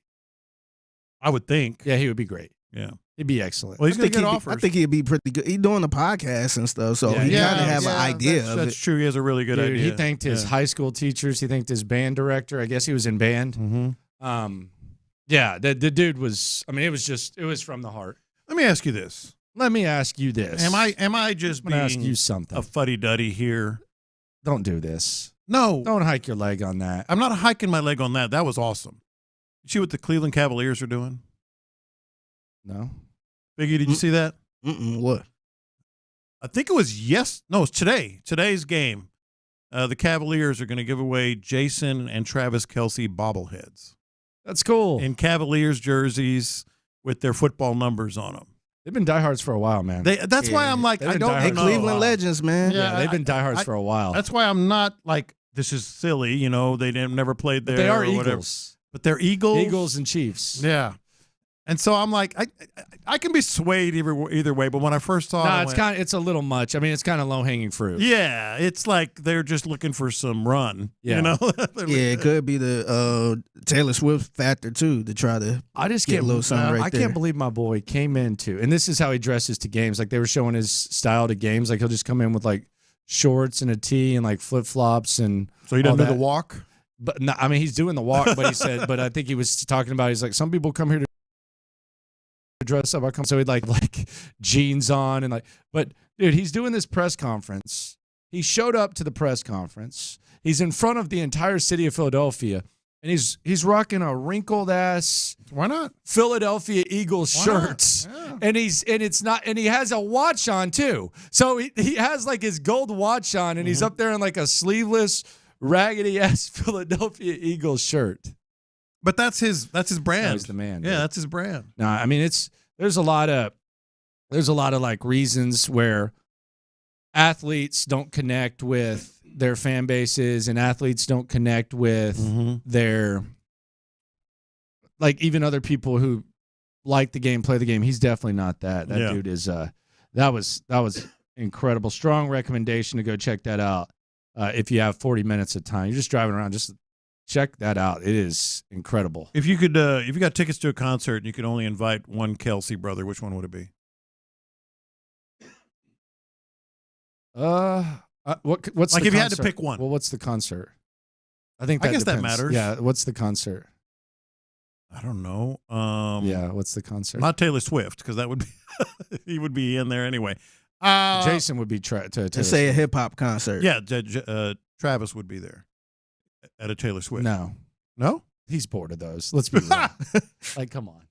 I would think. Yeah, he would be great. Yeah. He'd be excellent. Well, he's going to get offers. I think he'd be pretty good. He's doing the podcast and stuff, so he kind of have an idea of it. That's true. He has a really good idea. He thanked his high school teachers. He thanked his band director. I guess he was in band. Mm-hmm. Yeah, the dude was, I mean, it was from the heart. Let me ask you this. Am I just being ask you something? A fuddy-duddy here? Don't do this. No. Don't hike your leg on that. I'm not hiking my leg on that. That was awesome. You see what the Cleveland Cavaliers are doing? No. Biggie, did you see that? What? I think it was it's today. Today's game. The Cavaliers are going to give away Jason and Travis Kelce bobbleheads. That's cool. In Cavaliers jerseys with their football numbers on them. They've been diehards for a while, man. That's why I'm like, I don't know. Cleveland legends, man. Yeah, they've been diehards for a while. That's why I'm not like, this is silly. You know, they never played there. But they are or Eagles. Whatever. But they're Eagles. Eagles and Chiefs. Yeah. And so I'm like, I can be swayed either way, but when I first saw it, it's a little much. I mean, it's kind of low hanging fruit. Yeah, it's like they're just looking for some run. Yeah. You know? Yeah, it could be the Taylor Swift factor too to try to. I just get can't. a little something right I can't believe my boy came into, and this is how he dresses to games. Like they were showing his style to games. Like he'll just come in with like shorts and a tee and like flip flops and. So he doesn't do the walk. But no, I mean, he's doing the walk. But he said, but I think he was talking about. He's like, some people come here to dress up. So he'd like jeans on and but dude, he's doing this press conference. He showed up to the press conference. He's in front of the entire city of Philadelphia, and he's rocking a wrinkled ass. Why not? Philadelphia Eagles shirts, yeah. and he has a watch on too. So he has like his gold watch on, and he's up there in like a sleeveless, raggedy ass Philadelphia Eagles shirt. But that's his brand. No, he's the man. Yeah, dude. that's his brand. No, I mean there's a lot of like reasons where athletes don't connect with their fan bases and athletes don't connect with their like even other people who like the game, play the game. He's definitely not that. That dude is. That was incredible. Strong recommendation to go check that out. If you have 40 minutes of time, you're just driving around, just check that out. It is incredible. If you could, if you got tickets to a concert and you could only invite one Kelce brother, which one would it be? What's like the if you had concert? to pick one? Well, what's the concert? I guess depends. that matters. Yeah, what's the concert? I don't know. What's the concert? Not Taylor Swift, because that would be he would be in there anyway. Jason would be Let's say a hip hop concert. Yeah, Travis would be there at a Taylor Swift. No, he's bored of those. Let's be real. Like, come on,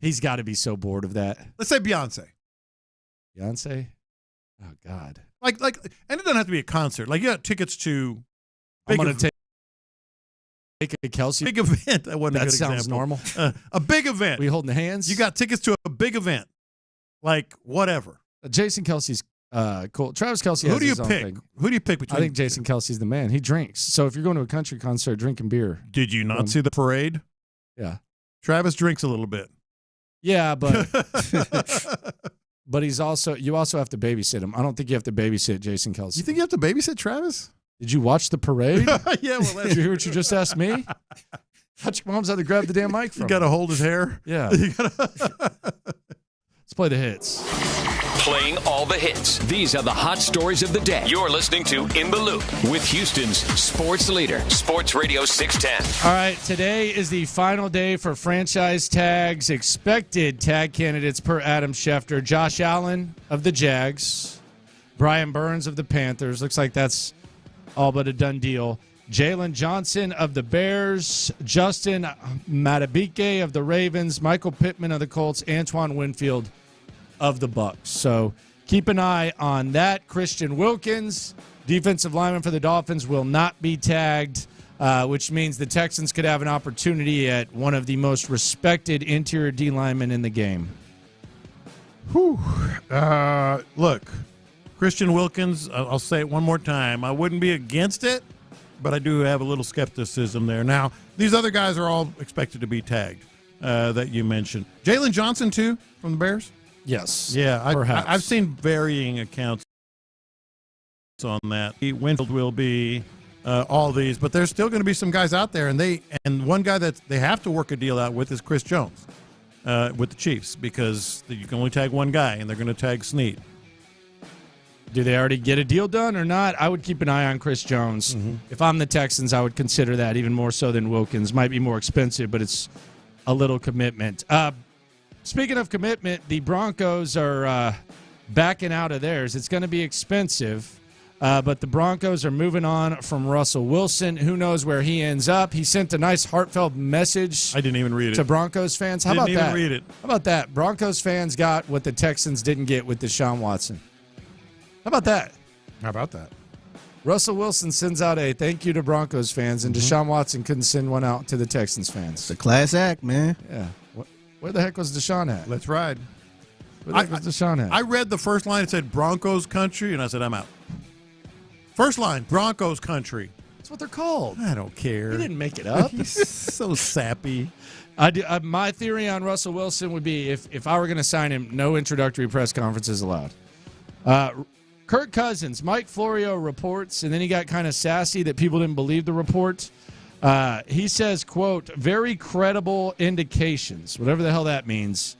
he's got to be so bored of that. Let's say Beyonce. Beyonce. Oh God. Like, and it doesn't have to be a concert. Like, you got tickets to. I'm gonna take a Kelce big event. That wasn't a good sounds example. normal. A big event. We holding the hands. You got tickets to a big event. Like, whatever. Jason Kelce's cool. Travis Kelce. Who do you pick? Who do you pick between? I think Jason Kelce's the man. He drinks. So if you're going to a country concert drinking beer, did you not see the parade? Yeah. Travis drinks a little bit. Yeah, but but you also have to babysit him. I don't think you have to babysit Jason Kelce. You think you have to babysit Travis? Did you watch the parade? Yeah. Well, did you hear what you just asked me? How'd your mom's had to grab the damn mic from? You got to hold his hair. Yeah. Let's play the hits. Playing all the hits. These are the hot stories of the day. You're listening to In the Loop with Houston's sports leader, Sports Radio 610. All right, today is the final day for franchise tags. Expected tag candidates per Adam Schefter. Josh Allen of the Jags. Brian Burns of the Panthers. Looks like that's all but a done deal. Jalen Johnson of the Bears, Justin Madubuike of the Ravens, Michael Pittman of the Colts, Antoine Winfield of the Bucs. So keep an eye on that. Christian Wilkins, defensive lineman for the Dolphins, will not be tagged, which means the Texans could have an opportunity at one of the most respected interior D linemen in the game. Whew. Look, Christian Wilkins, I'll say it one more time. I wouldn't be against it, but I do have a little skepticism there. Now, these other guys are all expected to be tagged that you mentioned. Jalen Johnson, too, from the Bears? Yes. Yeah, perhaps. I've seen varying accounts on that. Winfield will be all these, but there's still going to be some guys out there, and one guy that they have to work a deal out with is Chris Jones with the Chiefs, because you can only tag one guy, and they're going to tag Snead. Do they already get a deal done or not? I would keep an eye on Chris Jones. Mm-hmm. If I'm the Texans, I would consider that even more so than Wilkins. Might be more expensive, but it's a little commitment. Speaking of commitment, the Broncos are backing out of theirs. It's going to be expensive, but the Broncos are moving on from Russell Wilson. Who knows where he ends up? He sent a nice heartfelt message. I didn't even read it. To Broncos fans. How about that? Didn't even read it. How about that? Broncos fans got what the Texans didn't get with Deshaun Watson. How about that? How about that? Russell Wilson sends out a thank you to Broncos fans, and Deshaun Watson couldn't send one out to the Texans fans. It's a class act, man. Yeah. Where the heck was Deshaun at? Let's ride. Where the heck was Deshaun at? I read the first line. It said Broncos country, and I said, I'm out. First line, Broncos country. That's what they're called. I don't care. He didn't make it up. He's so sappy. My theory on Russell Wilson would be if I were going to sign him, no introductory press conferences allowed. Kirk Cousins, Mike Florio reports, and then he got kind of sassy that people didn't believe the report. He says, quote, very credible indications, whatever the hell that means,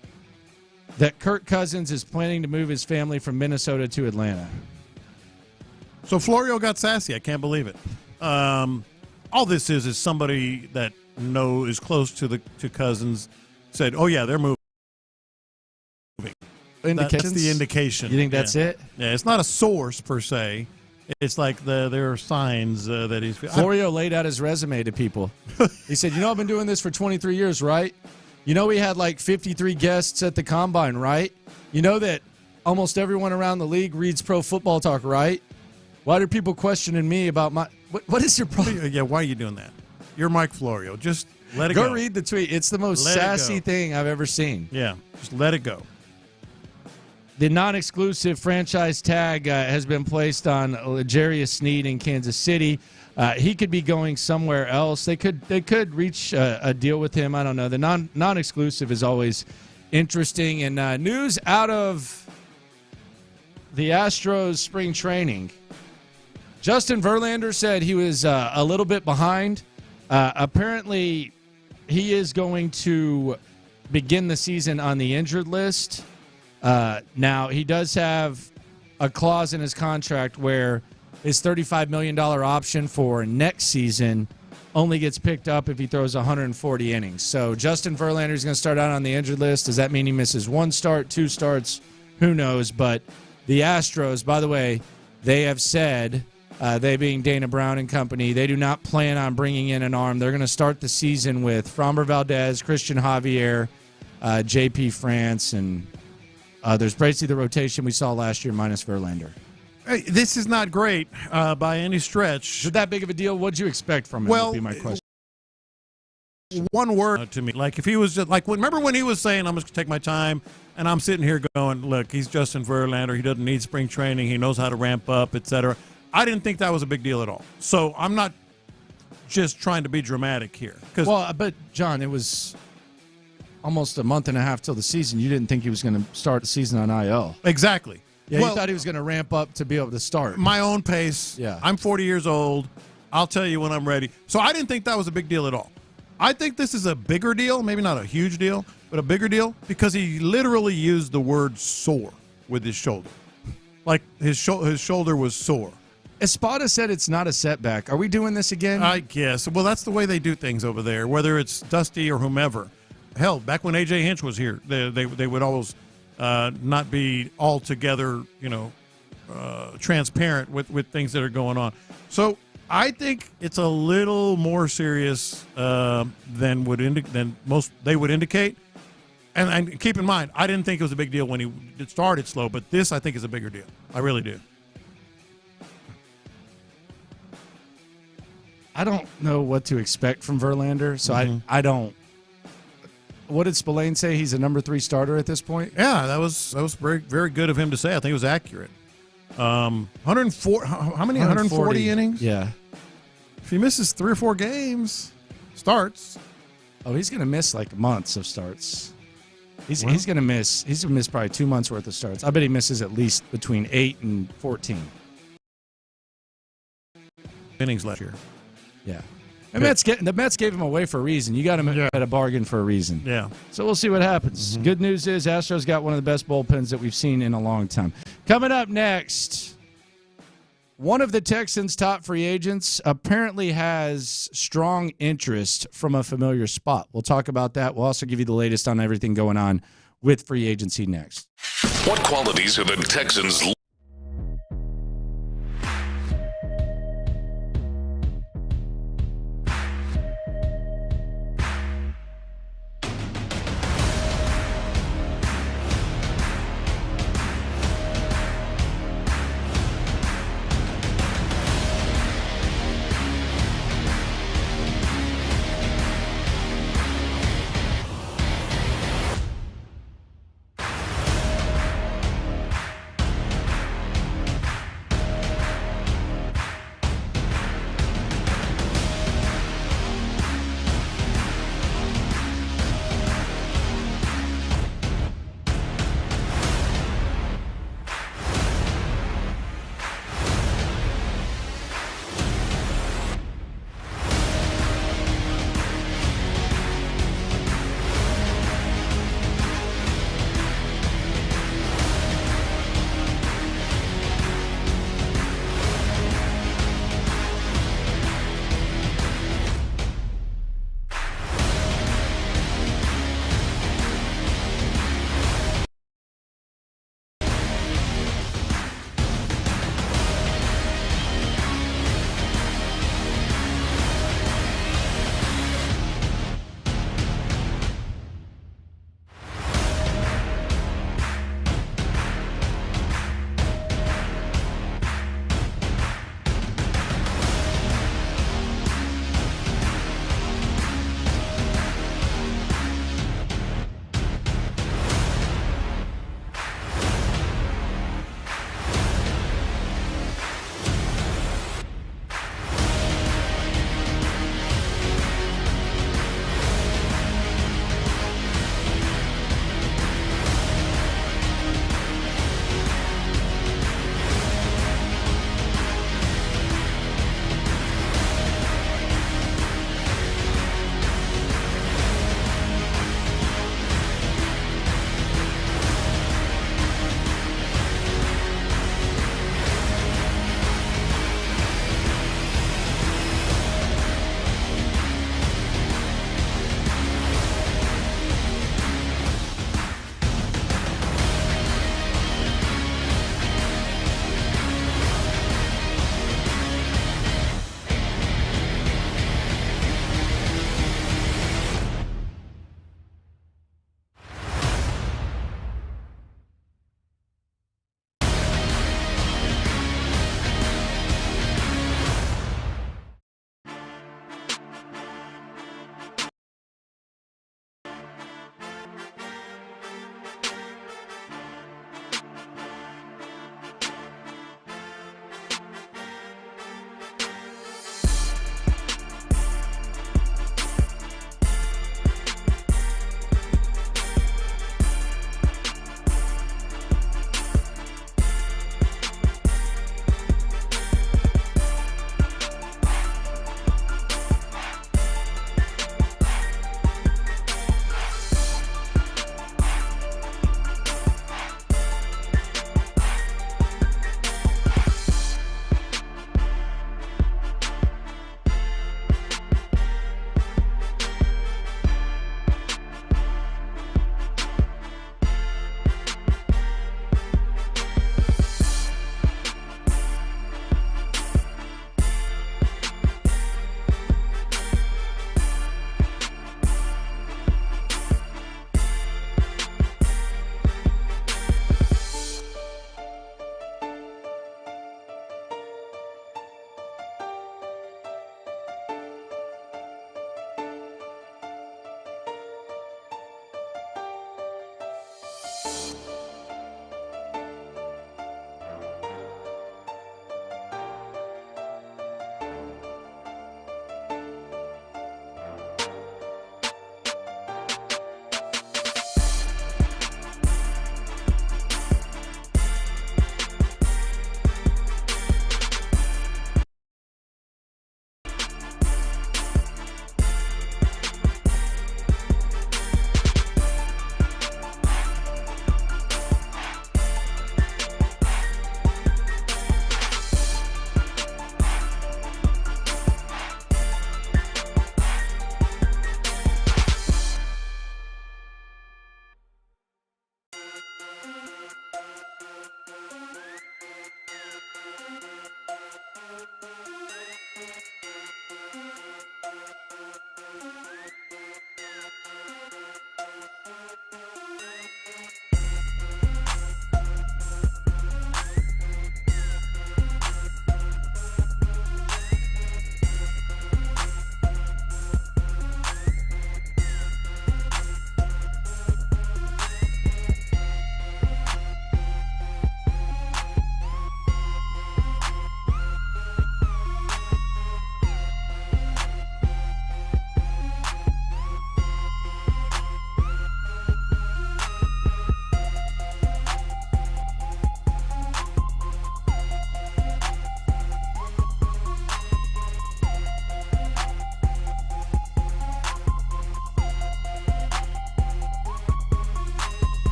that Kirk Cousins is planning to move his family from Minnesota to Atlanta. So Florio got sassy. I can't believe it. All this is somebody that is close to Cousins said, oh, yeah, they're moving. That's the indication. You think that's it? Yeah, it's not a source per se. It's like there are signs that he's. Florio laid out his resume to people. He said, I've been doing this for 23 years, right? We had like 53 guests at the Combine, right? You know that almost everyone around the league reads Pro Football Talk, right? Why are people questioning me about my... What is your problem? Yeah, why are you doing that? You're Mike Florio. Just let it go. Go read the tweet. It's the most sassy thing I've ever seen. Yeah, just let it go. The non-exclusive franchise tag has been placed on L'Jarius Sneed in Kansas City. He could be going somewhere else. They could reach a deal with him. I don't know. The non-exclusive is always interesting. And news out of the Astros spring training. Justin Verlander said he was a little bit behind. Apparently, he is going to begin the season on the injured list. Now, he does have a clause in his contract where his $35 million option for next season only gets picked up if he throws 140 innings. So Justin Verlander is going to start out on the injured list. Does that mean he misses 1 start, 2 starts? Who knows? But the Astros, by the way, they have said, they being Dana Brown and company, they do not plan on bringing in an arm. They're going to start the season with Framber Valdez, Christian Javier, J.P. France, and there's basically the rotation we saw last year minus Verlander. Hey, this is not great by any stretch. Is it that big of a deal? What did you expect from him? Well, would be my question. One word to me. Like if he was just like, remember when he was saying, I'm just going to take my time, and I'm sitting here going, look, he's Justin Verlander. He doesn't need spring training. He knows how to ramp up, etc. I didn't think that was a big deal at all. So I'm not just trying to be dramatic here. Well, but John, it was almost a month and a half till the season. You didn't think he was going to start the season on IL. Exactly. Yeah, you thought he was going to ramp up to be able to start. My own pace. Yeah. I'm 40 years old. I'll tell you when I'm ready. So I didn't think that was a big deal at all. I think this is a bigger deal, maybe not a huge deal, but a bigger deal because he literally used the word sore with his shoulder. Like his shoulder was sore. Espada said it's not a setback. Are we doing this again? I guess. Well, that's the way they do things over there, whether it's Dusty or whomever. Hell, back when A.J. Hinch was here, they would always not be altogether, transparent with things that are going on. So I think it's a little more serious than most they would indicate. And keep in mind, I didn't think it was a big deal when he started slow, but this I think is a bigger deal. I really do. I don't know what to expect from Verlander, so I don't. What did Spillane say? He's a number 3 starter at this point? Yeah, that was very, very good of him to say. I think it was accurate. 104. How many? 140 innings. Yeah. If he misses 3 or 4 games, starts. Oh, he's going to miss like months of starts. He's going to miss. He's going to miss probably 2 months worth of starts. I bet he misses at least between 8 and 14 innings last year. Yeah. And the Mets gave him away for a reason. You got him at a bargain for a reason. Yeah. So we'll see what happens. Good news is Astros got one of the best bullpens that we've seen in a long time. Coming up next, one of the Texans' top free agents apparently has strong interest from a familiar spot. We'll talk about that. We'll also give you the latest on everything going on with free agency next. What qualities are the Texans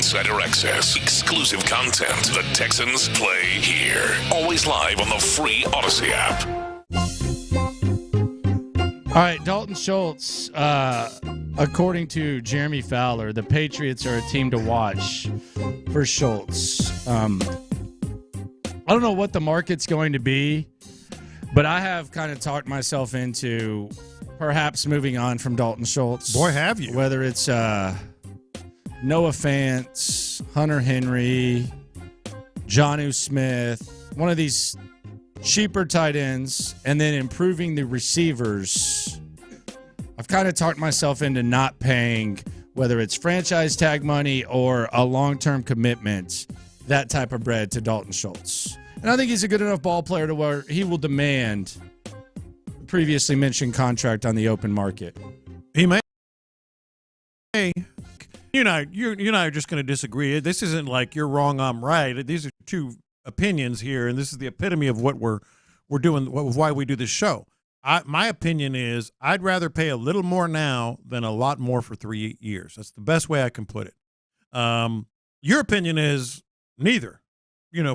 insider access, exclusive content. The Texans play here. Always live on the free Odyssey app. All right, Dalton Schultz. According to Jeremy Fowler, the Patriots are a team to watch for Schultz. I don't know what the market's going to be, but I have kind of talked myself into perhaps moving on from Dalton Schultz. Boy, have you. Whether it's Noah Fant, Hunter Henry, Jonnu Smith, one of these cheaper tight ends, and then improving the receivers. I've kind of talked myself into not paying, whether it's franchise tag money or a long-term commitment, that type of bread to Dalton Schultz. And I think he's a good enough ball player to where he will demand previously mentioned contract on the open market. He may. You and I are just going to disagree. This isn't like you're wrong, I'm right. These are two opinions here, and this is the epitome of what we're doing, why we do this show. My opinion is I'd rather pay a little more now than a lot more for 3 years. That's the best way I can put it. Your opinion is neither.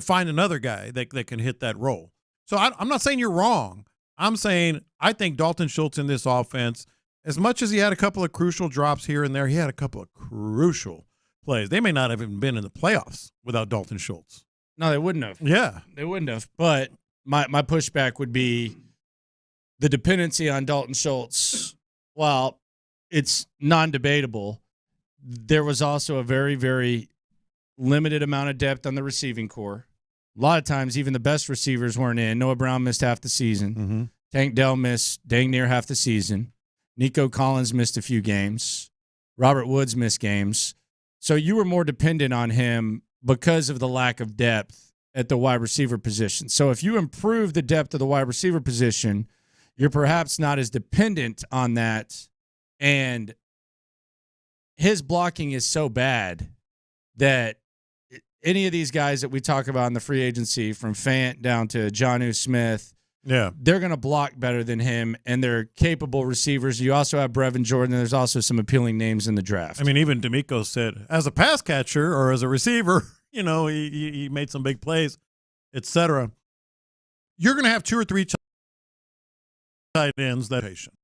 Find another guy that can hit that role. So I'm not saying you're wrong. I'm saying I think Dalton Schultz in this offense, as much as he had a couple of crucial drops here and there, he had a couple of crucial plays. They may not have even been in the playoffs without Dalton Schultz. No, they wouldn't have. Yeah. They wouldn't have. But my pushback would be the dependency on Dalton Schultz. While it's non-debatable, there was also a very, very limited amount of depth on the receiving core. A lot of times, even the best receivers weren't in. Noah Brown missed half the season. Mm-hmm. Tank Dell missed dang near half the season. Nico Collins missed a few games. Robert Woods missed games. So you were more dependent on him because of the lack of depth at the wide receiver position. So if you improve the depth of the wide receiver position, you're perhaps not as dependent on that. And his blocking is so bad that any of these guys that we talk about in the free agency, from Fant down to Jonnu Smith, they're going to block better than him, and they're capable receivers. You also have Brevin Jordan, and there's also some appealing names in the draft. I mean, even D'Amico said, as a pass catcher or as a receiver, he made some big plays, etc. You're going to have 2 or 3 tight ends that patient.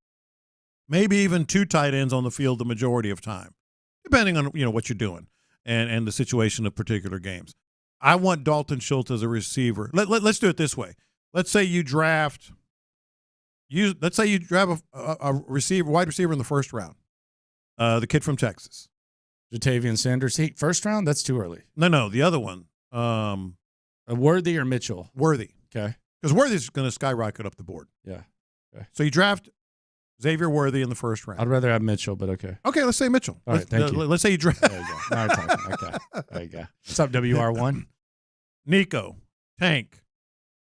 Maybe even 2 tight ends on the field the majority of time, depending on what you're doing and the situation of particular games. I want Dalton Schultz as a receiver. Let's do it this way. Let's say you draft a wide receiver in the first round, the kid from Texas, Jatavian Sanders. First round? That's too early. No, the other one, Worthy or Mitchell? Worthy. Okay, because Worthy's going to skyrocket up the board. Yeah. Okay. So you draft Xavier Worthy in the first round. I'd rather have Mitchell, but okay. Okay, let's say Mitchell. All right, thank you. Let's say you draft. There you go. Now we're talking. Okay. There you go. What's up, WR1? Nico, Tank,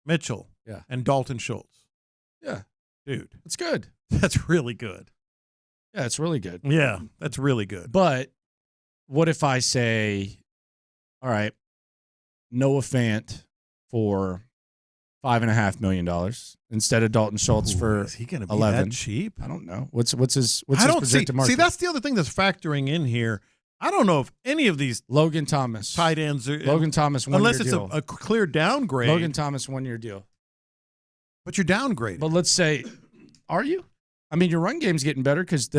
Mitchell, yeah, and Dalton Schultz. Yeah. Dude. It's good. That's really good. Yeah, it's really good. Yeah, that's really good. But what if I say, all right, Noah Fant for $5.5 million instead of Dalton Schultz for is he going to be 11? That cheap? I don't know. What's his projected market? See, that's the other thing that's factoring in here. I don't know if any of these Logan Thomas tight ends are Logan Thomas 1 unless year it's deal. a clear downgrade. Logan Thomas 1 year deal. But you're downgraded. But let's say, are you? I mean, your run game's getting better because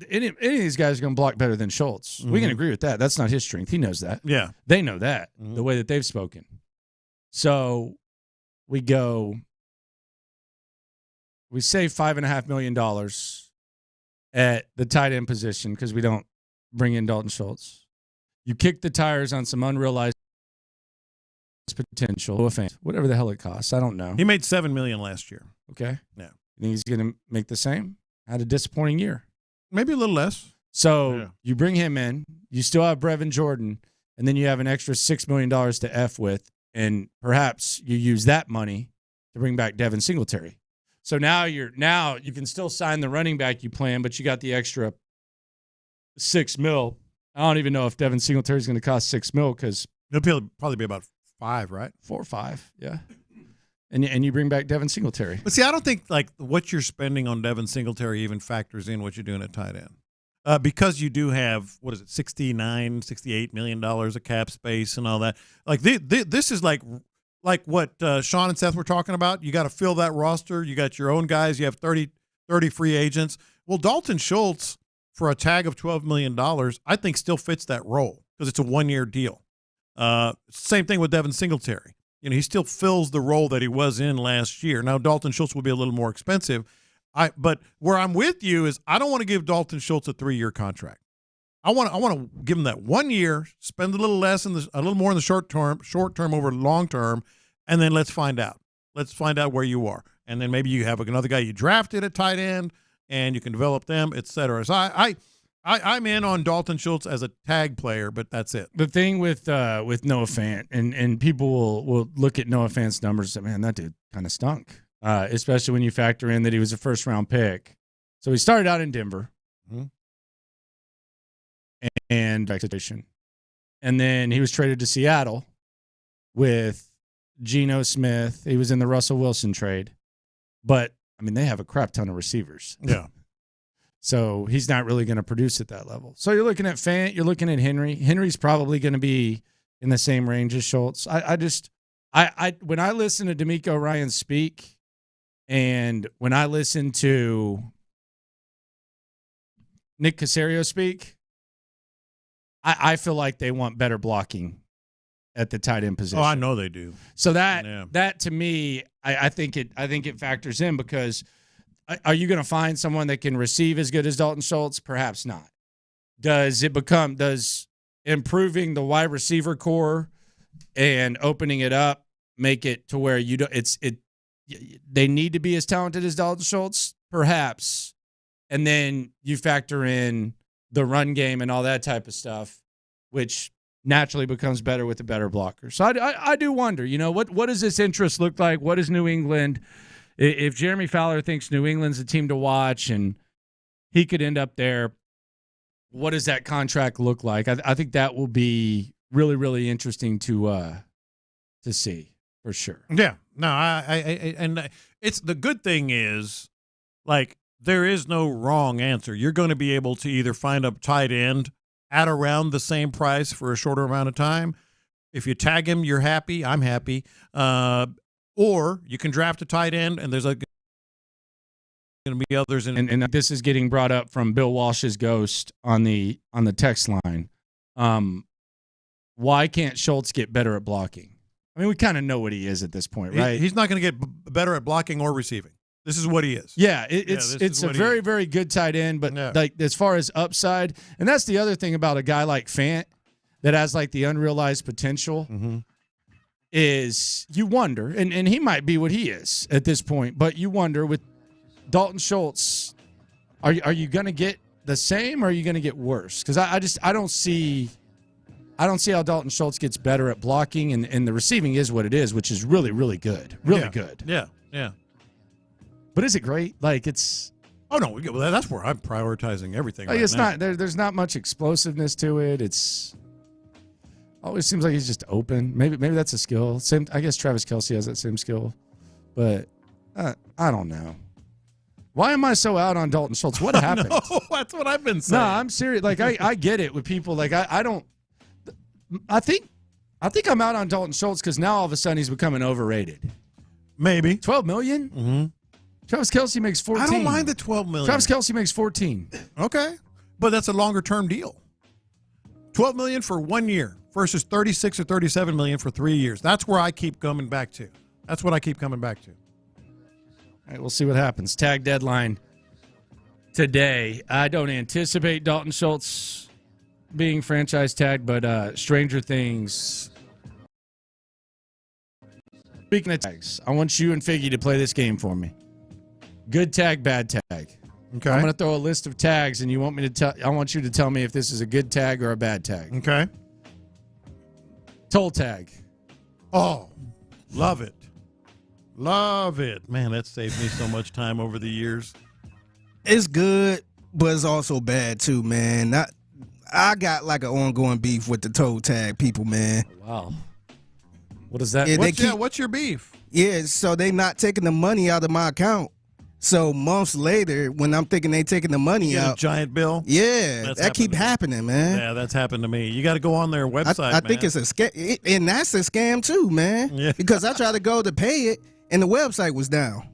any of these guys are going to block better than Schultz. Mm-hmm. We can agree with that. That's not his strength. He knows that. Yeah, they know that the way that they've spoken. So we save $5.5 million at the tight end position because we don't bring in Dalton Schultz. You kick the tires on some unrealized potential, whatever the hell it costs. I don't know. He made $7 million last year. Okay. Yeah. You think he's going to make the same? Had a disappointing year. Maybe a little less. So you bring him in. You still have Brevin Jordan, and then you have an extra $6 million to F with, and perhaps you use that money to bring back Devin Singletary. So now you can still sign the running back you plan, but you got the extra $6 million. I don't even know if Devin Singletary is going to cost $6 million because it'll probably be about 5, right? 4 or 5, yeah. And you bring back Devin Singletary. But see, I don't think like what you're spending on Devin Singletary even factors in what you're doing at tight end. because you do have, what is it, $68 million of cap space and all that. Like this is like what Sean and Seth were talking about. You got to fill that roster. You got your own guys. You have 30 free agents. Well, Dalton Schultz, for a tag of $12 million, I think still fits that role because it's a one-year deal. Same thing with Devin Singletary. He still fills the role that he was in last year. Now, Dalton Schultz will be a little more expensive. But where I'm with you is I don't want to give Dalton Schultz a 3-year contract. I want to give him that 1 year, spend a little less a little more in the short term over long term, and then let's find out. Let's find out where you are, and then maybe you have another guy you drafted at tight end, and you can develop them, et cetera. So I'm in on Dalton Schultz as a tag player, but that's it. The thing with Noah Fant, and people will look at Noah Fant's numbers and say, man, that dude kind of stunk, especially when you factor in that he was a first-round pick. So he started out in Denver. Mm-hmm. And then he was traded to Seattle with Geno Smith. He was in the Russell Wilson trade. But, I mean, they have a crap ton of receivers. Yeah. So he's not really going to produce at that level. So you're looking at Fant, you're looking at Henry. Henry's probably going to be in the same range as Schultz. I when I listen to D'Amico Ryan speak, and when I listen to Nick Caserio speak, I feel like they want better blocking at the tight end position. Oh, I know they do. So that to me, I think it factors in, because are you going to find someone that can receive as good as Dalton Schultz? Perhaps not. Does improving the wide receiver core and opening it up make it to where they need to be as talented as Dalton Schultz? Perhaps. And then you factor in the run game and all that type of stuff, which naturally becomes better with a better blocker. So I do wonder, what does this interest look like? What is New England? If Jeremy Fowler thinks New England's a team to watch and he could end up there, what does that contract look like? I think that will be really, really interesting to see for sure. Yeah. No, and it's the good thing is, like, there is no wrong answer. You're going to be able to either find a tight end at around the same price for a shorter amount of time. If you tag him, you're happy. I'm happy. Or you can draft a tight end, and there's going to be others. And this is getting brought up from Bill Walsh's ghost on the text line. Why can't Schultz get better at blocking? I mean, we kind of know what he is at this point, right? He's not going to get better at blocking or receiving. This is what he is. Yeah, it's a very, very good tight end, but like as far as upside, and that's the other thing about a guy like Fant that has like the unrealized potential, is you wonder, and he might be what he is at this point, but you wonder with Dalton Schultz, are you going to get the same or are you going to get worse? Because I don't see how Dalton Schultz gets better at blocking, and the receiving is what it is, which is really, really good, good. Yeah. But is it great? Like, it's... Oh, no. Well, that's where I'm prioritizing everything like, right it's now. not... There's not much explosiveness to it. It's... Always seems like he's just open. Maybe that's a skill. Same. I guess Travis Kelce has that same skill. But I don't know. Why am I so out on Dalton Schultz? What happened? No, that's what I've been saying. No, I'm serious. Like, I get it with people. Like, I don't... I think I'm out on Dalton Schultz because now all of a sudden he's becoming overrated. Maybe. $12 million? Mm-hmm. Travis Kelce makes 14. I don't mind the $12 million. Travis Kelce makes 14. Okay. But that's a longer-term deal. $12 million for 1 year versus $36 or $37 million for 3 years. That's where I keep coming back to. That's what I keep coming back to. All right, we'll see what happens. Tag deadline today. I don't anticipate Dalton Schultz being franchise tagged, but stranger things. Speaking of tags, I want you and Figgy to play this game for me. Good tag, bad tag. Okay. I'm going to throw a list of tags, and I want you to tell me if this is a good tag or a bad tag. Okay. Toll tag. Oh, love it. Love it. Man, that saved me so much time over the years. It's good, but it's also bad too, man. I got like an ongoing beef with the toe tag people, man. Wow. What is that? Yeah, what's your beef? Yeah, so they not taking the money out of my account. So months later, when I'm thinking they taking the money You get out, a giant bill. Yeah, That's that keep happened to me. happening, man. Yeah, that's happened to me. You got to go on their website. I think it's a scam, and that's a scam too, man. Yeah. Because I tried to go to pay it, and the website was down.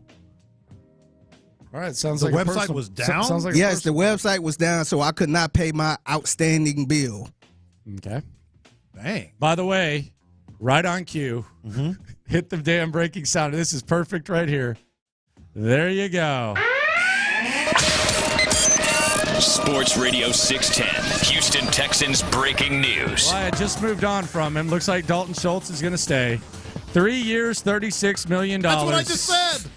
All right, sounds The like a website personal- was down? Sounds like a Yes, the website was down, so I could not pay my outstanding bill. Okay. Dang. By the way, right on cue, hit the damn breaking sound. This is perfect right here. There you go. Sports Radio 610, Houston Texans breaking news. Well, I just moved on from him. Looks like Dalton Schultz is going to stay. 3 years, $36 million. That's what I just said.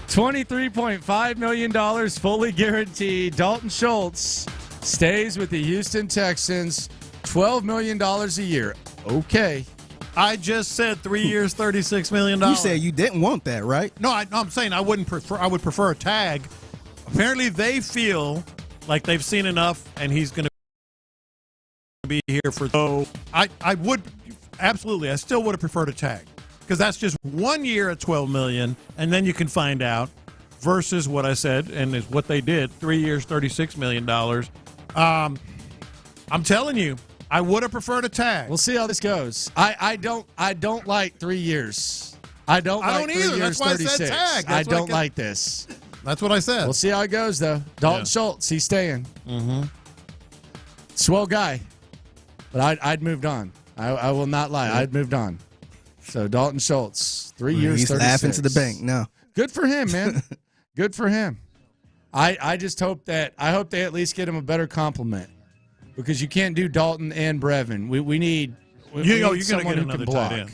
$23.5 million fully guaranteed. Dalton Schultz stays with the Houston Texans. $12 million a year. Okay. I just said 3 years, $36 million. You said you didn't want that, right? No, I'm saying I would prefer a tag. Apparently, they feel like they've seen enough, and he's going to be here for. So I would absolutely. I still would have preferred a tag because that's just 1 year at $12 million, and then you can find out. Versus what I said, and is what they did. 3 years, $36 million. I'm telling you, I would have preferred a tag. We'll see how this goes. I don't like 3 years. I don't like 3 either. years, That's why I 36. said tag. I don't like this. That's what I said. We'll see how it goes, though. Dalton Schultz, he's staying. Mm-hmm. Swell guy. But I'd moved on. I will not lie. I'd moved on. So Dalton Schultz, 3 years, He's 36. laughing to the bank now. Good for him, man. Good for him. I just hope they at least get him a better compliment because you can't do Dalton and Brevin. We need you're going to someone get who another can block. tight end.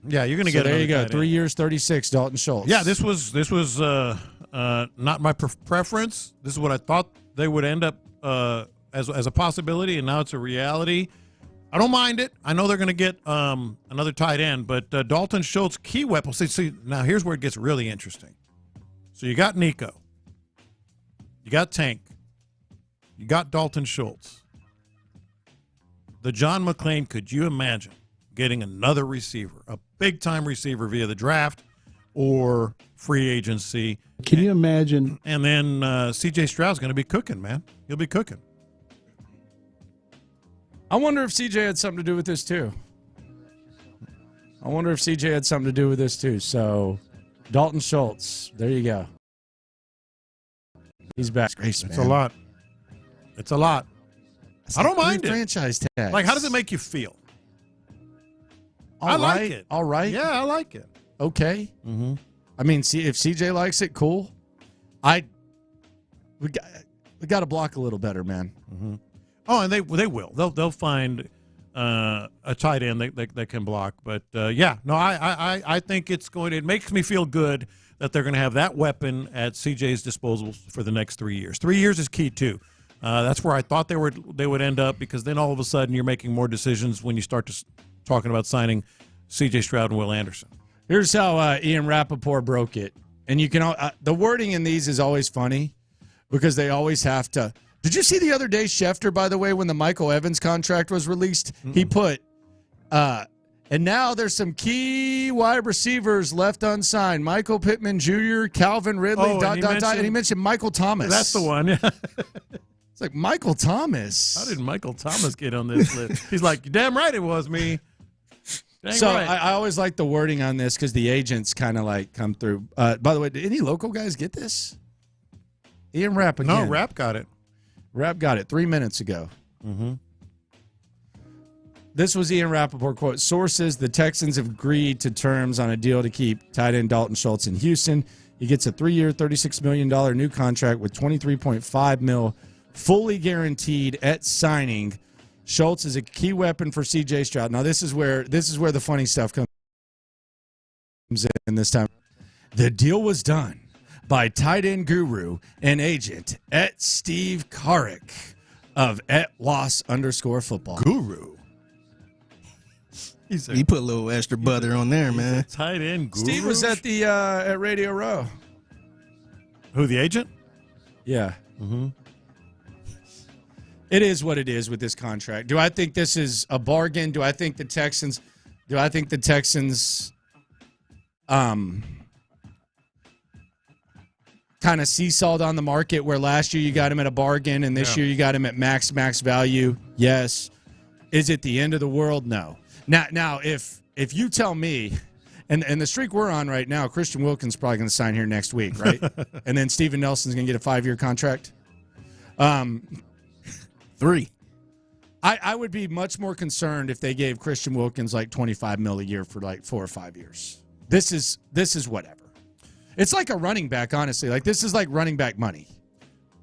Yeah, you're going to So get. there you another go. tight 3 end. years, 36. Dalton Schultz. Yeah, this was not my preference. This is what I thought they would end up as a possibility, and now it's a reality. I don't mind it. I know they're going to get another tight end, but Dalton Schultz, key weapon. See, now here's where it gets really interesting. So you got Nico, you got Tank, you got Dalton Schultz. The John McClain, could you imagine getting another receiver, a big-time receiver via the draft or free agency? Can you imagine? And then C.J. Stroud's going to be cooking, man. He'll be cooking. I wonder if CJ had something to do with this too. So, Dalton Schultz, there you go. He's back. Grace, It's a lot. It's a lot. I don't mind it. Franchise tags. Like, how does it make you feel? I like it. All right. Yeah, I like it. Okay. Mm-hmm. I mean, see if CJ likes it, cool. We got to block a little better, man. Mm-hmm. Oh, and they will. They'll find a tight end that can block. But I think it's going. It makes me feel good that they're going to have that weapon at CJ's disposal for the next 3 years. 3 years is key too. That's where I thought they would end up because then all of a sudden you're making more decisions when you start talking about signing C.J. Stroud and Will Anderson. Here's how Ian Rappaport broke it, and you can the wording in these is always funny because they always have to. Did you see the other day, Schefter, by the way, when the Michael Evans contract was released? Mm-mm. He put, and now there's some key wide receivers left unsigned. Michael Pittman Jr., Calvin Ridley, and he mentioned Michael Thomas. That's the one, yeah. It's like, Michael Thomas. How did Michael Thomas get on this list? He's like, damn right it was me. Dang so right. I always like the wording on this because the agents kind of like come through. By the way, did any local guys get this? Ian Rapp again. No, Rapp got it. Rapp got it 3 minutes ago. Mm-hmm. This was Ian Rappaport, quote, sources, the Texans have agreed to terms on a deal to keep tight end Dalton Schultz in Houston. He gets a 3-year, $36 million new contract with $23.5 million fully guaranteed at signing. Schultz is a key weapon for C.J. Stroud. Now, this is where the funny stuff comes in this time. The deal was done by tight end guru and agent at Steve Carrick of @Loss_football. Guru. He put a little extra butter on there, man. Tight end guru. Steve was at the at Radio Row. Who, the agent? Yeah. Mm-hmm. It is what it is with this contract. Do I think this is a bargain? Do I think the Texans kind of seesawed on the market where last year you got him at a bargain and this year you got him at max value? Yes. Is it the end of the world? No. Now if you tell me, and the streak we're on right now, Christian Wilkins is probably going to sign here next week, right? And then Steven Nelson's going to get a 5-year contract. 3. I would be much more concerned if they gave Christian Wilkins like $25 million a year for like 4 or 5 years. This is whatever. It's like a running back, honestly. Like this is like running back money.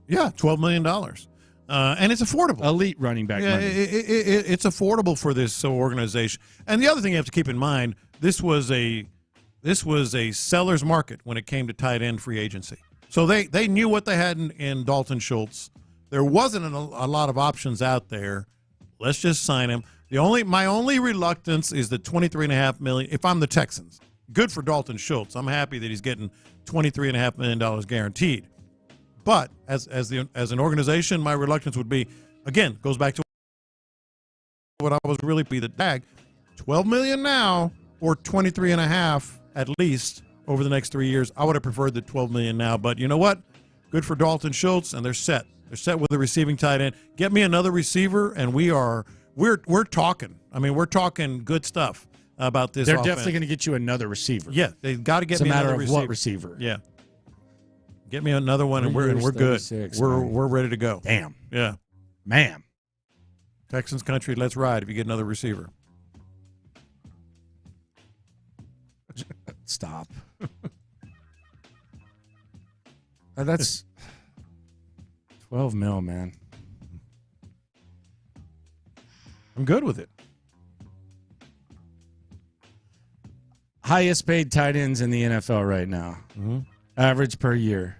Yeah, $12 million. And it's affordable. Elite running back money. It's affordable for this organization. And the other thing you have to keep in mind, this was a seller's market when it came to tight end free agency. So they knew what they had in Dalton Schultz. There wasn't a lot of options out there. Let's just sign him. My only reluctance is the $23.5 million. If I'm the Texans, good for Dalton Schultz. I'm happy that he's getting $23.5 million guaranteed. But as an organization, my reluctance would be, again, goes back to what I was really be the tag, $12 million now or $23.5 at least over the next 3 years. I would have preferred the $12 million now. But you know what? Good for Dalton Schultz, and they're set. They're set with a receiving tight end. Get me another receiver, and we're talking. I mean, we're talking good stuff about this. They're offense. definitely going to get you another receiver. Yeah, they've got to get me another receiver. It's a matter of what receiver. Yeah. Get me another one, and we're good. We're ready to go. Damn. Yeah. Man. Texans country, let's ride if you get another receiver. Stop. That's $12 million, man. I'm good with it. Highest paid tight ends in the NFL right now. Mm-hmm. Average per year.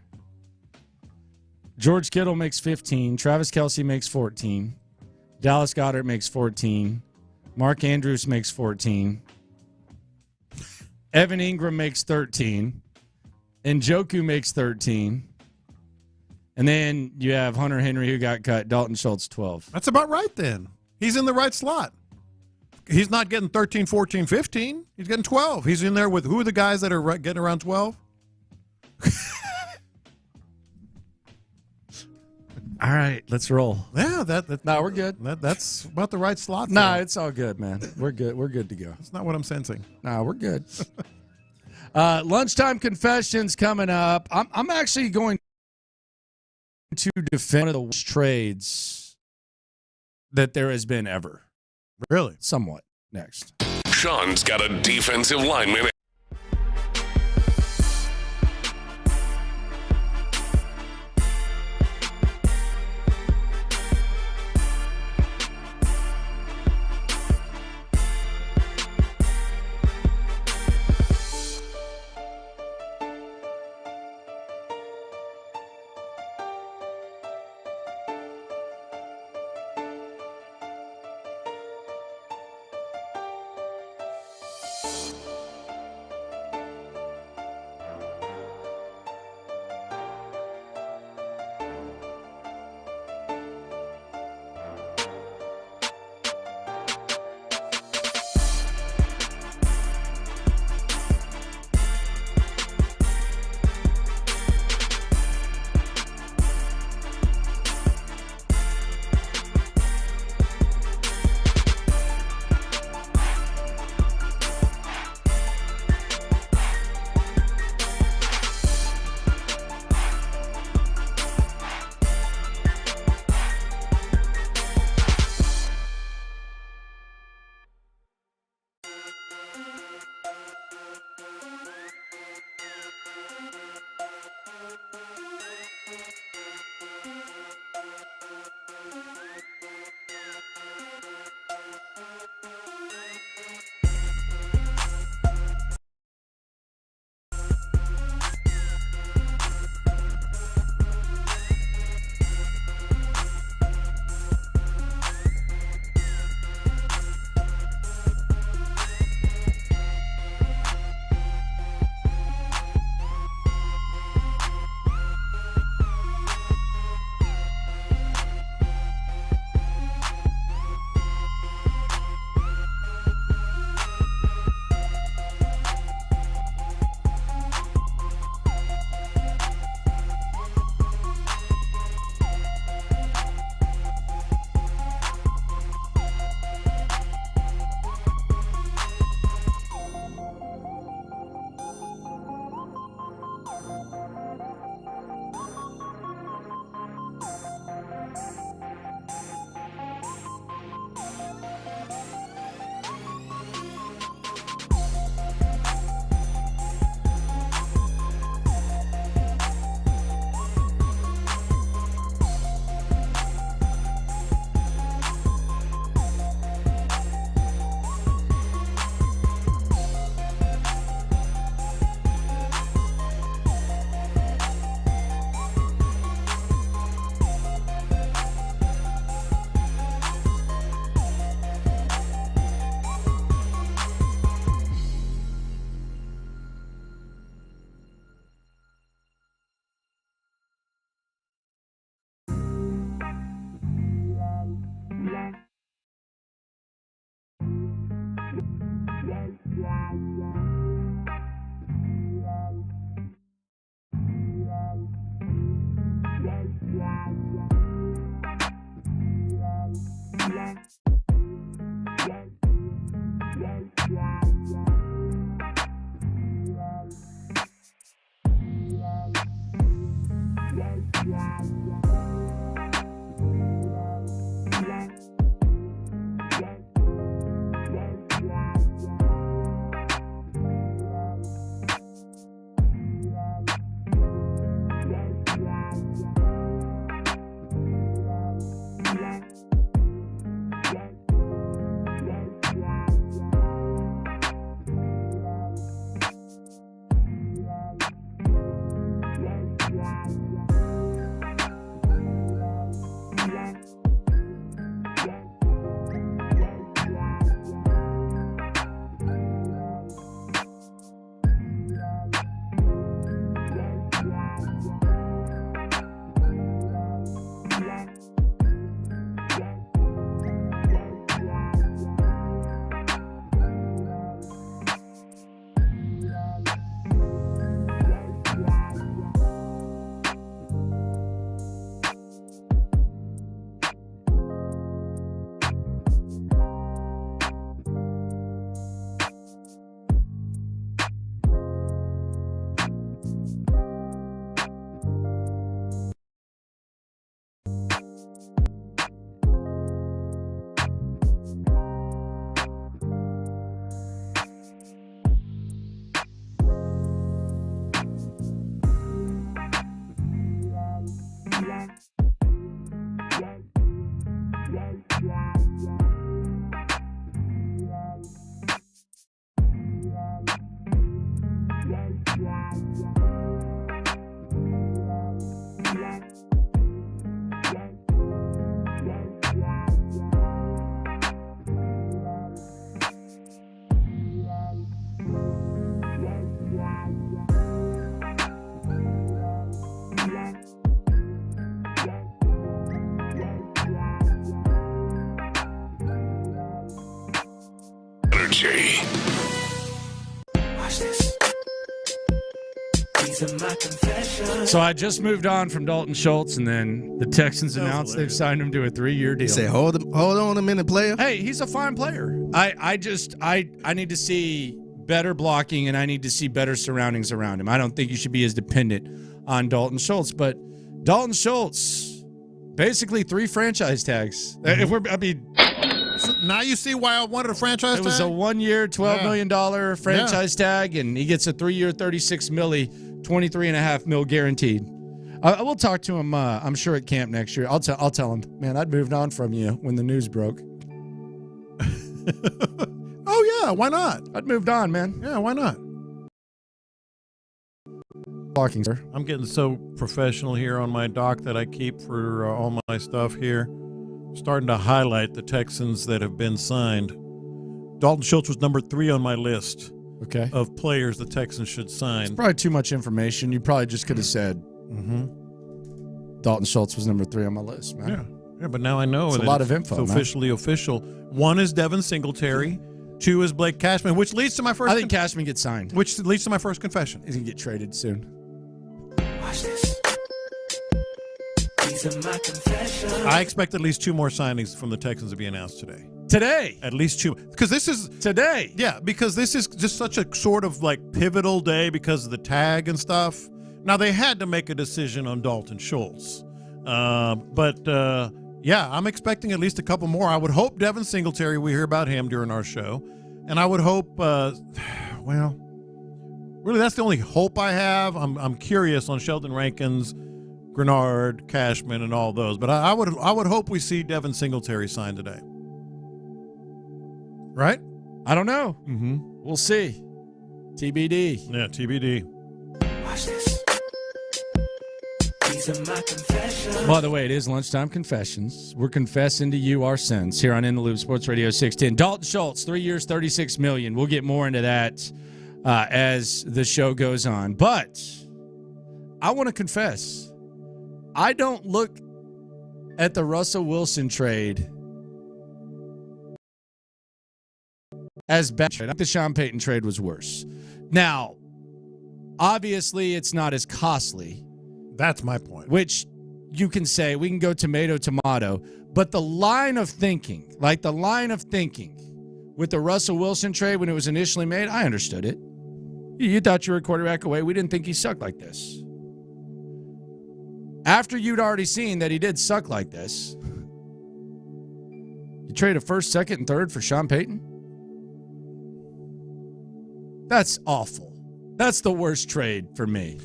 George Kittle makes 15. Travis Kelce makes 14. Dallas Goedert makes 14. Mark Andrews makes 14. Evan Ingram makes 13. Njoku makes 13. And then you have Hunter Henry, who got cut. Dalton Schultz, 12. That's about right then. He's in the right slot. He's not getting 13, 14, 15. He's getting 12. He's in there with who are the guys that are getting around 12? All right, let's roll. Yeah, no, we're good. That's about the right slot. No, it's all good, man. We're good. We're good to go. That's not what I'm sensing. No, we're good. Lunchtime confessions coming up. I'm actually going to defend one of the worst trades that there has been ever. Really? Somewhat. Next. Sean's got a defensive lineman. Energy. Watch this. These are my confessions. So I just moved on from Dalton Schultz, and then the Texans announced they've signed him to a 3-year deal. You say, hold on a minute, player. Hey, he's a fine player. I need to see better blocking, and I need to see better surroundings around him. I don't think you should be as dependent on Dalton Schultz, but Dalton Schultz, basically 3 franchise tags. So now you see why I wanted a franchise tag? It was a 1-year, $12 million franchise tag, and he gets a 3-year, $36 million, $23.5 million guaranteed. I will talk to him, I'm sure, at camp next year. I'll tell him, man, I'd moved on from you when the news broke. Oh, yeah, why not? I'd moved on, man. Yeah, why not? Talking, sir. I'm getting so professional here on my doc that I keep for all my stuff here. Starting to highlight the Texans that have been signed. Dalton Schultz was number 3 on my list of players the Texans should sign. It's probably too much information. You probably just could have said Dalton Schultz was number 3 on my list, man. Yeah, but now I know. It's a lot of info, It's officially official. 1 is Devin Singletary. 2 is Blake Cashman, which leads to my first... I think Cashman gets signed. Which leads to my first confession. He's going to get traded soon. Watch this. These are my confessions. I expect at least 2 more signings from the Texans to be announced today. Today? At least 2. Because this is... Today? Yeah, because this is just such a sort of like pivotal day because of the tag and stuff. Now, they had to make a decision on Dalton Schultz. Yeah, I'm expecting at least a couple more. I would hope Devin Singletary, we hear about him during our show. And I would hope, well, really that's the only hope I have. I'm curious on Sheldon Rankins, Grenard, Cashman, and all those. But I would hope we see Devin Singletary signed today. Right? I don't know. We'll see. TBD. Yeah, TBD. Watch this. These are my confessions. By the way, it is lunchtime confessions. We're confessing to you our sins here on In the Loop Sports Radio 610. Dalton Schultz, 3 years, $36 million. We'll get more into that as the show goes on. But I want to confess, I don't look at the Russell Wilson trade as bad. I think the Sean Payton trade was worse. Now, obviously, it's not as costly. That's my point. Which you can say, we can go tomato, but the line of thinking with the Russell Wilson trade when it was initially made, I understood it. You thought you were a quarterback away. We didn't think he sucked like this. After you'd already seen that he did suck like this, you trade a first, second, and third for Sean Payton? That's awful. That's the worst trade for me.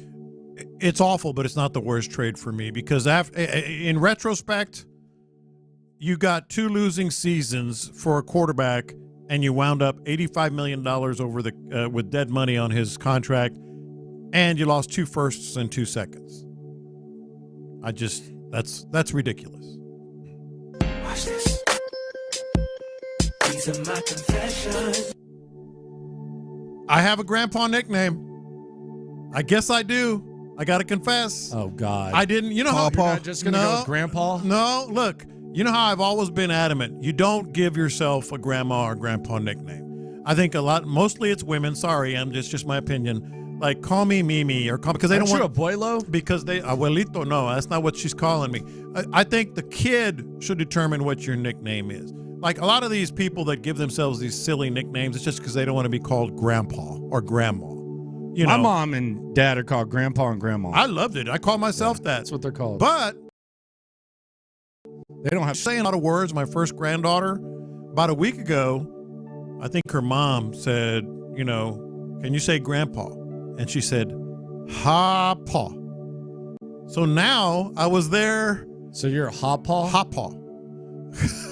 It's awful, but it's not the worst trade for me because in retrospect, you got 2 losing seasons for a quarterback, and you wound up $85 million over with dead money on his contract, and you lost 2 firsts and 2 seconds. That's ridiculous. Watch this. These are my confessions. I have a grandpa nickname. I guess I do. I got to confess. Oh, God. I didn't. You know how you're not just going to go with Grandpa? No, look. You know how I've always been adamant. You don't give yourself a grandma or grandpa nickname. I think mostly it's women. Sorry, just my opinion. Like, call me Mimi because they don't want. Aren't you abuelo? Because abuelito. No, that's not what she's calling me. I think the kid should determine what your nickname is. Like a lot of these people that give themselves these silly nicknames, it's just because they don't want to be called grandpa or grandma. My mom and dad are called grandpa and grandma. I loved it. I call myself that. That's what they're called. But they don't have saying a lot of words. My first granddaughter, about a week ago, I think her mom said, can you say grandpa? And she said, ha-paw. So now I was there. So you're a ha-paw? Ha-paw.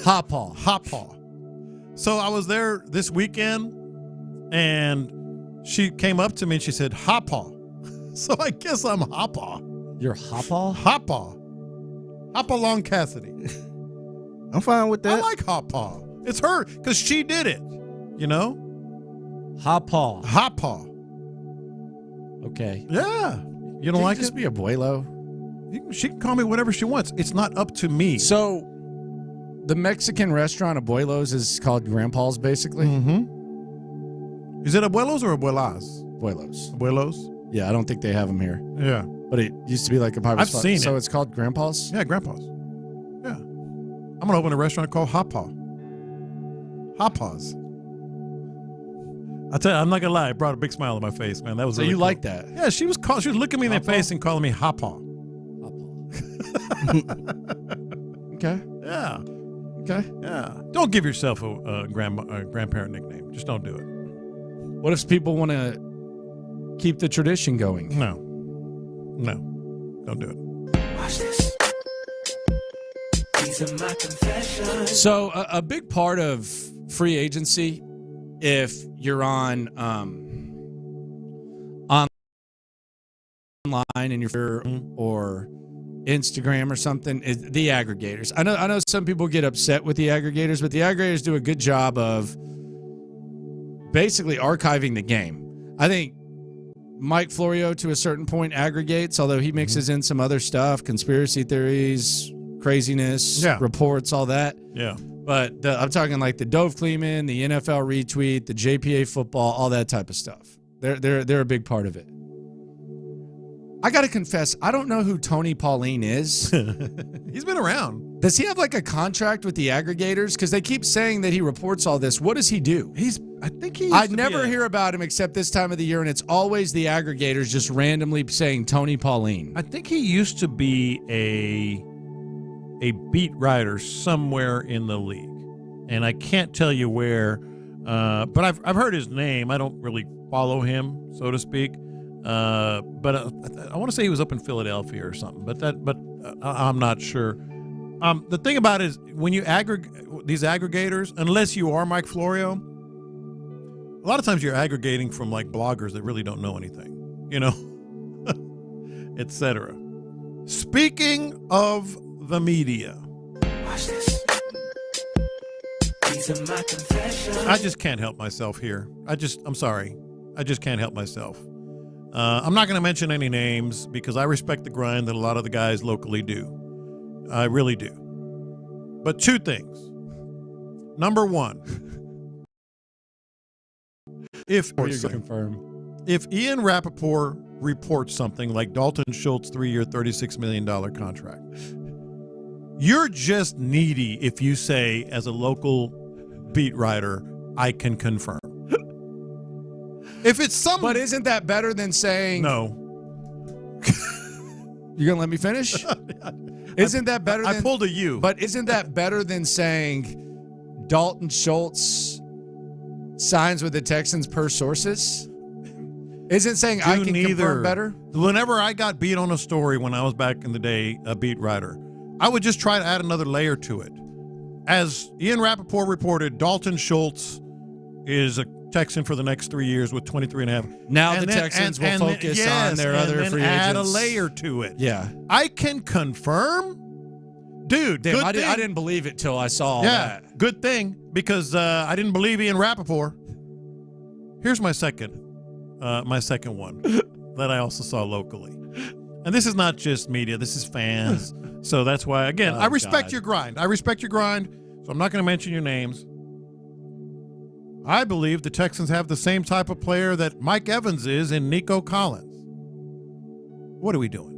Ha-paw. Ha-paw. So I was there this weekend, and she came up to me and she said, ha-paw. So I guess I'm ha-paw. You're ha-paw? Ha-paw. Hop along Cassidy. I'm fine with that. I like ha-paw. It's her, because she did it, Ha-paw. Ha-paw. Okay. Yeah. You don't like it? Just be abuelo. She can call me whatever she wants. It's not up to me. So the Mexican restaurant Abuelos is called Grandpa's, basically? Mm-hmm. Is it Abuelos or Abuelas? Abuelos. Abuelos? Yeah, I don't think they have them here. Yeah. But it used to be like a popular I've spot. seen it. So it's called Grandpa's? Yeah, Grandpa's. Yeah. I'm going to open a restaurant called Ha-Paw. Ha-Paws. I tell you, I'm not going to lie. It brought a big smile on my face, man. That was So really you cool. like that? Yeah, she was looking me in the face and calling me Ha-Paw. Okay. Yeah. Okay. Yeah. Don't give yourself a grandparent nickname. Just don't do it. What if people want to keep the tradition going? No. Don't do it. Watch this. These are my confessions. So a big part of free agency, if you're on online and you're or Instagram or something, is the aggregators. I know some people get upset with the aggregators, but the aggregators do a good job of basically archiving the game. I think Mike Florio, to a certain point, aggregates, although he mixes in some other stuff, conspiracy theories, craziness, reports, all that. Yeah. But I'm talking like the Dove Kleeman, the NFL retweet, the JPA football, all that type of stuff. They're a big part of it. I got to confess, I don't know who Tony Pauline is. He's been around. Does he have like a contract with the aggregators? Because they keep saying that he reports all this. What does he do? I never hear about him except this time of the year, and it's always the aggregators just randomly saying Tony Pauline. I think he used to be a beat writer somewhere in the league, and I can't tell you where, but I've heard his name. I don't really follow him, so to speak. But I want to say he was up in Philadelphia or something, but I'm not sure. The thing about it is when you aggregate these aggregators, unless you are Mike Florio, a lot of times you're aggregating from like bloggers that really don't know anything, etc. Speaking of the media, Watch this. These are my confessions. I just can't help myself here. I'm sorry. I just can't help myself. I'm not going to mention any names because I respect the grind that a lot of the guys locally do. I really do. But two things. Number one, If confirm. If Ian Rappaport reports something like Dalton Schultz 3-year, $36 million contract, you're just needy if you say, as a local beat writer, I can confirm. If it's some, But isn't that better than saying no? You gonna let me finish? Isn't that better? I pulled a U. But isn't that better than saying Dalton Schultz signs with the Texans per sources? Isn't saying I can confirm better? Whenever I got beat on a story when I was back in the day, a beat writer, I would just try to add another layer to it. As Ian Rappaport reported, Dalton Schultz is a Texan for the next 3 years with 23.5. Now the Texans will focus on their other free agents. Add a layer to it. Yeah. I can confirm. Dude, Damn, good I thing. didn't believe it till I saw that. Good thing, because I didn't believe Ian Rappaport. Here's my second one that I also saw locally. And this is not just media. This is fans. So that's why, again, I respect your grind. So I'm not going to mention your names. I believe the Texans have the same type of player that Mike Evans is in Nico Collins. What are we doing?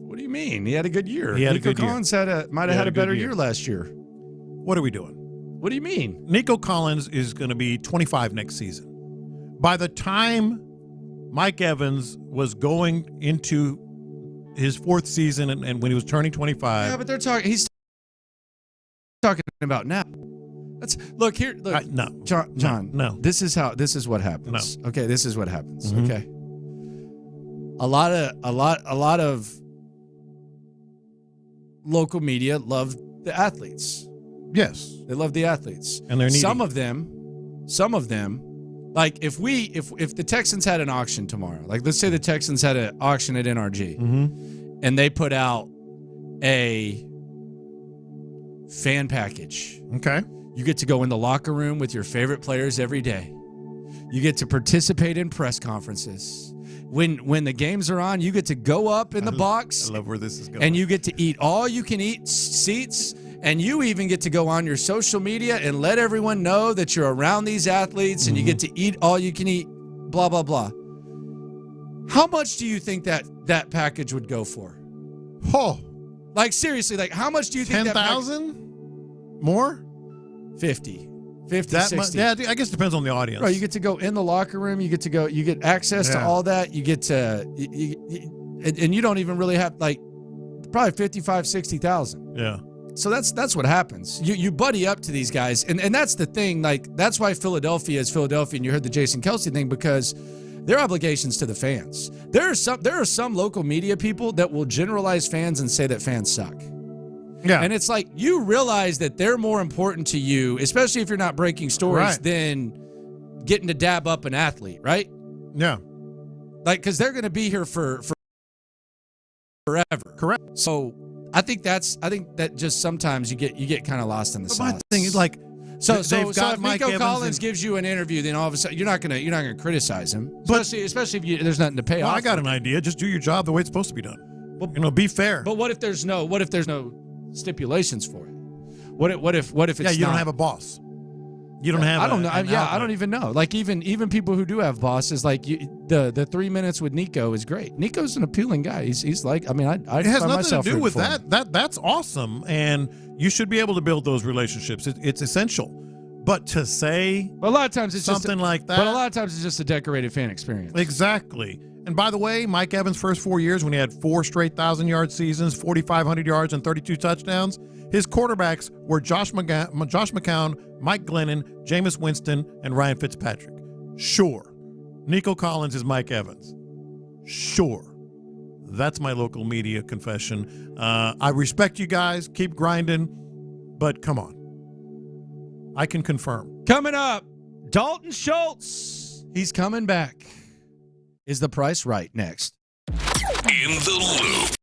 What do you mean? He had a good year. He had Nico a good year. Collins might have had a better year last year. What are we doing? What do you mean? Nico Collins is going to be 25 next season. By the time Mike Evans was going into his fourth season and when he was turning 25. Yeah, but he's talking about now. Look here. Look, no, John. No. This is what happens. No. Okay, this is what happens. Mhm. Okay. A lot of local media love the athletes. Yes. They love the athletes. And they're needy. Some of them, like if the Texans had an auction tomorrow, like let's say the Texans had an auction at NRG, and they put out a fan package. Okay. You get to go in the locker room with your favorite players every day. You get to participate in press conferences. When the games are on, you get to go up in the box. I love where this is going. And you get to eat all you can eat seats. And you even get to go on your social media and let everyone know that you're around these athletes and you get to eat all you can eat, blah, blah, blah. How much do you think that package would go for? Oh. Like, seriously, like, how much do you think 10,000? More? 50, that 60. much? Yeah, I guess it depends on the audience. Bro, you get to go in the locker room. You get access to all that. You get to, and you don't even really have, like, probably 55, 60,000. Yeah. So that's what happens. You buddy up to these guys, and that's the thing. Like, that's why Philadelphia is Philadelphia, and you heard the Jason Kelce thing, because their obligations to the fans. There are some local media people that will generalize fans and say that fans suck. Yeah. And it's like, you realize that they're more important to you, especially if you're not breaking stories, than getting to dab up an athlete, right? Yeah. Like, because they're going to be here for forever. Correct. So I think that just sometimes you get kind of lost in the sauce. My thing is, like, so they've got if Mike Nico Evans Collins gives you an interview, then all of a sudden you're not gonna criticize him, especially if there's nothing to pay off. I got an idea. Just do your job the way it's supposed to be done. Well, be fair. But what if there's no stipulations for it? What if it's you don't have a boss. You don't have. I don't know. I don't even know. Like, even people who do have bosses, like the 3 minutes with Nico is great. Nico's an appealing guy. He's like, I mean, I it has find nothing myself to do rooting with for him. that. That's awesome, and you should be able to build those relationships. It's essential. But to say, a lot of times it's something like that. But a lot of times it's just a decorated fan experience. Exactly. And by the way, Mike Evans' first 4 years, when he had 4 straight 1,000-yard seasons, 4,500 yards, and 32 touchdowns, his quarterbacks were Josh McCown, Mike Glennon, Jameis Winston, and Ryan Fitzpatrick. Sure. Nico Collins is Mike Evans. Sure. That's my local media confession. I respect you guys. Keep grinding. But come on. I can confirm. Coming up, Dalton Schultz. He's coming back. Is the price right? Next. In the Loop.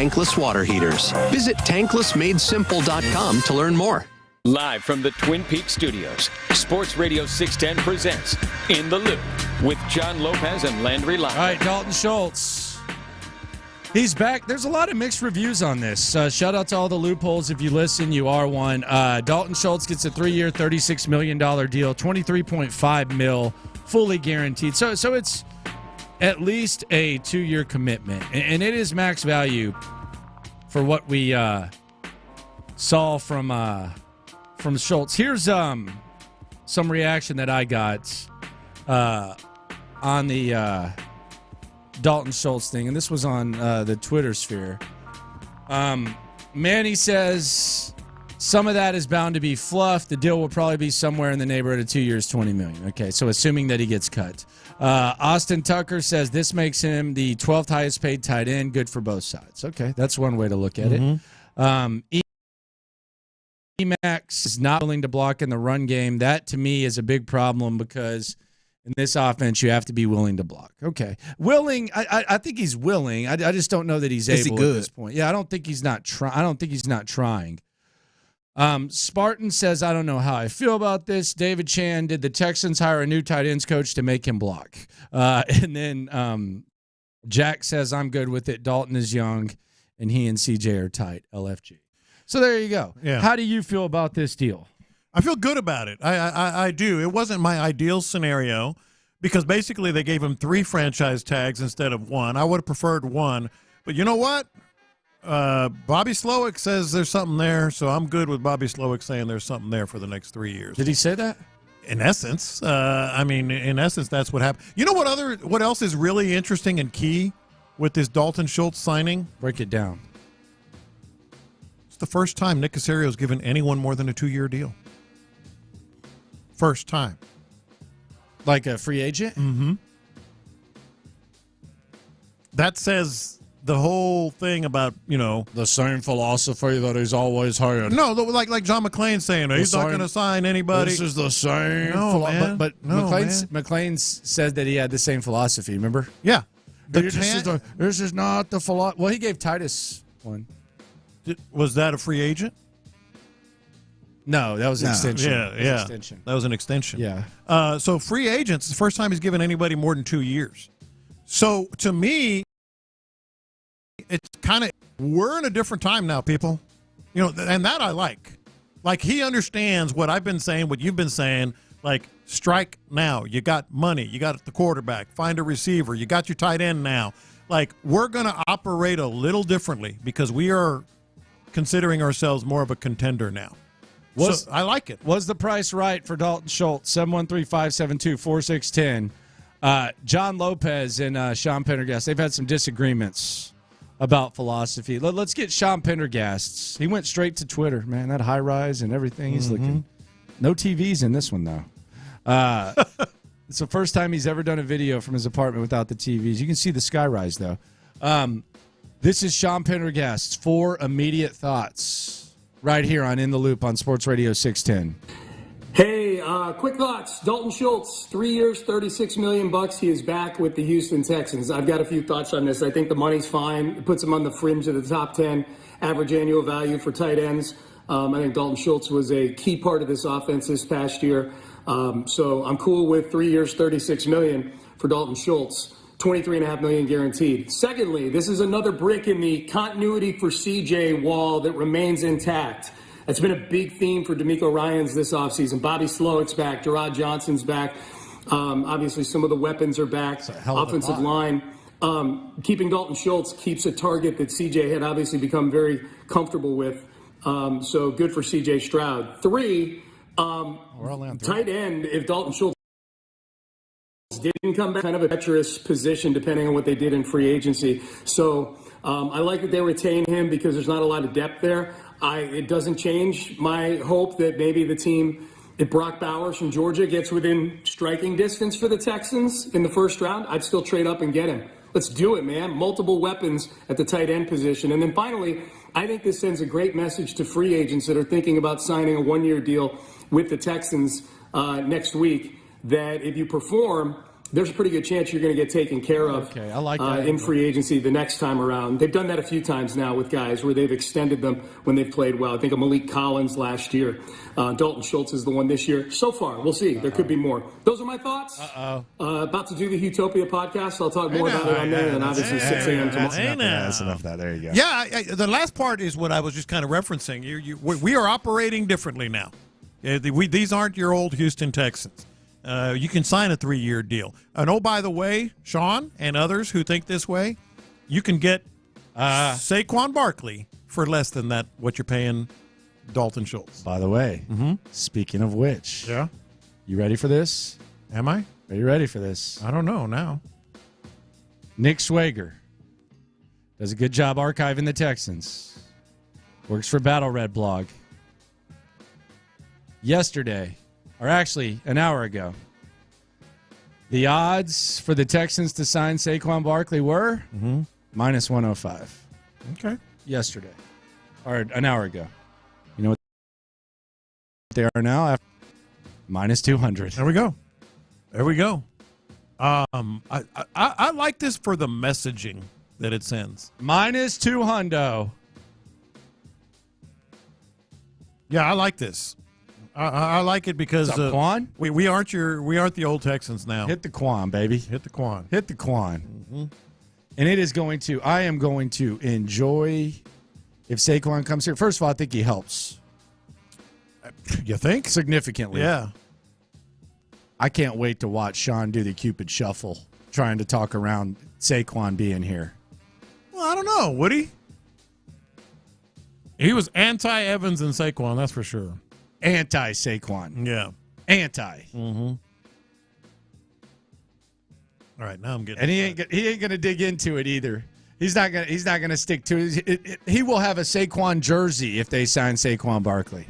tankless water heaters. Visit tanklessmadesimple.com to learn more. Live from the Twin Peaks studios, Sports Radio 610 presents In the Loop with John Lopez and Landry Lockwood. All right, Dalton Schultz. He's back. There's a lot of mixed reviews on this. Shout out to all the loopholes. If you listen, you are one. Dalton Schultz gets a 3-year, $36 million deal, $23.5 million, fully guaranteed. So it's at least a 2-year commitment, and it is max value for what we saw from Schultz. Here's some reaction that I got on the Dalton Schultz thing, and this was on the Twitter sphere. Manny says some of that is bound to be fluff. The deal will probably be somewhere in the neighborhood of 2 years, $20 million. Okay, so assuming that he gets cut. Austin Tucker says this makes him the 12th highest paid tight end. Good for both sides. Okay, that's one way to look at it. Emax is not willing to block in the run game. That, to me, is a big problem because in this offense, you have to be willing to block. Okay. Willing, I think he's willing. I just don't know that he's able at this point. Yeah, I don't think he's not trying. Spartan says, I don't know how I feel about this. David Chan, did the Texans hire a new tight ends coach to make him block? And then Jack says, I'm good with it. Dalton is young, and he and CJ are tight. LFG. So there you go. Yeah. How do you feel about this deal? I feel good about it. I do. It wasn't my ideal scenario because basically they gave him 3 franchise tags instead of 1. I would have preferred 1. But you know what? Bobby Slowick says there's something there, so I'm good with Bobby Slowick saying there's something there for the next 3 years. Did he say that? In essence. In essence, that's what happened. You know what else is really interesting and key with this Dalton Schultz signing? Break it down. The first time Nick Caserio's given anyone more than a 2-year deal. First time. Like a free agent? Mm-hmm. That says the whole thing about, the same philosophy that he's always had. No, like John McClain saying, he's not going to sign anybody. This is the same. But McClain said that he had the same philosophy, remember? Yeah. This is not the philosophy. Well, he gave Titus one. Was that a free agent? No, that was an extension. Yeah. That was an extension. Yeah. So free agents, it's the first time he's given anybody more than 2 years. So to me, it's kind of, we're in a different time now, people. And that I like. Like, he understands what I've been saying, what you've been saying. Like, strike now. You got money. You got the quarterback. Find a receiver. You got your tight end now. Like, we're going to operate a little differently because we are considering ourselves more of a contender now. So I like it. Was the price right for Dalton Schultz? 713-572-4610. John Lopez and Sean Pendergast, they've had some disagreements about philosophy. Let's get Sean Pendergast's. He went straight to Twitter, man. That high rise and everything. He's looking. No TVs in this one, though. It's the first time he's ever done a video from his apartment without the TVs. You can see the sky rise, though. This is Sean Pendergast's 4 immediate thoughts right here on In the Loop on Sports Radio 610. Hey, quick thoughts. Dalton Schultz, 3 years, $36 million. He is back with the Houston Texans. I've got a few thoughts on this. I think the money's fine. It puts him on the fringe of the top 10 average annual value for tight ends. I think Dalton Schultz was a key part of this offense this past year. So I'm cool with 3 years, $36 million for Dalton Schultz. $23.5 million guaranteed. Secondly, this is another brick in the continuity for CJ wall that remains intact. That's been a big theme for D'Amico Ryans this offseason. Bobby Slowick's back. Gerard Johnson's back. Obviously, some of the weapons are back. Offensive line. Keeping Dalton Schultz keeps a target that CJ had obviously become very comfortable with. So good for CJ Stroud. 3, tight end, if Dalton Schultz didn't come back, kind of a treacherous position depending on what they did in free agency. So I like that they retain him because there's not a lot of depth there. It doesn't change my hope that maybe the team, if Brock Bowers from Georgia gets within striking distance for the Texans in the first round, I'd still trade up and get him. Let's do it, man. Multiple weapons at the tight end position. And then finally, I think this sends a great message to free agents that are thinking about signing a 1-year deal with the Texans next week, that if you perform, there's a pretty good chance you're going to get taken care of Okay, I like that. in free agency the next time around. They've done that a few times now with guys where they've extended them when they've played well. I think of Malik Collins last year. Dalton Schultz is the one this year. So far, we'll see. There could be more. Those are my thoughts. About to do the Utopia podcast. I'll talk more about it on there, and obviously 6 a.m. tomorrow. That's enough of that. There you go. Yeah, the last part is what I was just kind of referencing. We are operating differently now. These aren't your old Houston Texans. You can sign a 3-year deal. And oh, by the way, Sean and others who think this way, you can get Saquon Barkley for less than that, what you're paying Dalton Schultz. By the way, speaking of which, Yeah. you ready for this? Am I? Are you ready for this? I don't know now. Nick Swager does a good job archiving the Texans. Works for Battle Red Blog. Yesterday, or actually an hour ago, the odds for the Texans to sign Saquon Barkley were minus 105. Okay. Yesterday, or an hour ago. You know what they are now? Minus 200. There we go. There we go. I like this for the messaging that it sends. Minus 200. Yeah, I like this. I like it because Quan? we aren't the old Texans now. Hit the Quan, baby. Hit the Quan. Hit the Quan. And it is going to. I am going to enjoy if Saquon comes here. First of all, I think he helps. You think? Significantly. Yeah. I can't wait to watch Sean do the Cupid shuffle, trying to talk around Saquon being here. Well, I don't know. Would he? He was anti-Evans and Saquon, that's for sure. Anti-Saquon. Yeah. Anti. All right, now I'm getting. And he ain't gonna dig into it either. He's not gonna stick to it. He will have a Saquon jersey if they sign Saquon Barkley.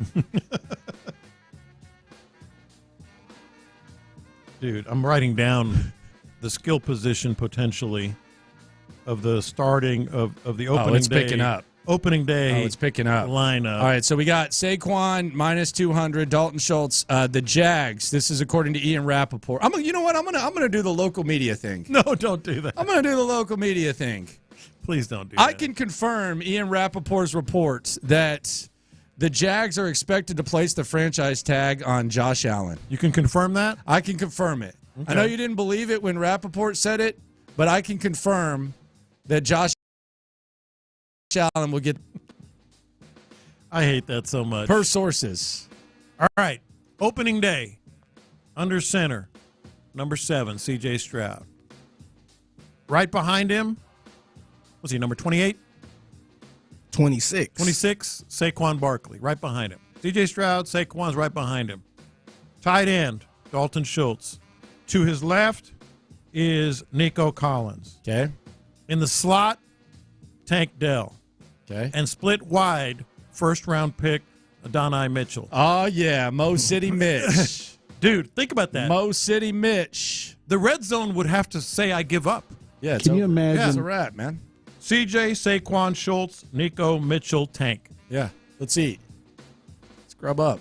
Dude, I'm writing down the skill position potentially of the starting of the opening it's day. picking up. Opening day. Oh, it's picking up. Lineup. All right, so we got Saquon minus 200, Dalton Schultz, the Jags. This is according to Ian Rappaport. You know what? I'm gonna do the local media thing. No, don't do that. I'm gonna do the local media thing. Please don't do that. I can confirm Ian Rappaport's report that the Jags are expected to place the franchise tag on Josh Allen. You can confirm that? I can confirm it. Okay. I know you didn't believe it when Rappaport said it, but I can confirm that Josh Allen will get. I hate that so much. Per sources. All right. Opening day. Under center. Number 7, C.J. Stroud. Right behind him. Was he number 28? 26. 26, Saquon Barkley. Right behind him. C.J. Stroud, Saquon's right behind him. Tight end, Dalton Schultz. To his left is Nico Collins. Okay. In the slot, Tank Dell. Okay. And split wide, first-round pick, Adonai Mitchell. Oh, yeah, Mo City Mitch. Dude, think about that. Mo City Mitch. The red zone would have to say, I give up. Yeah, Can you imagine? It's a wrap, man. CJ, Saquon, Schultz, Nico, Mitchell, Tank. Yeah, let's eat. Let's grub up.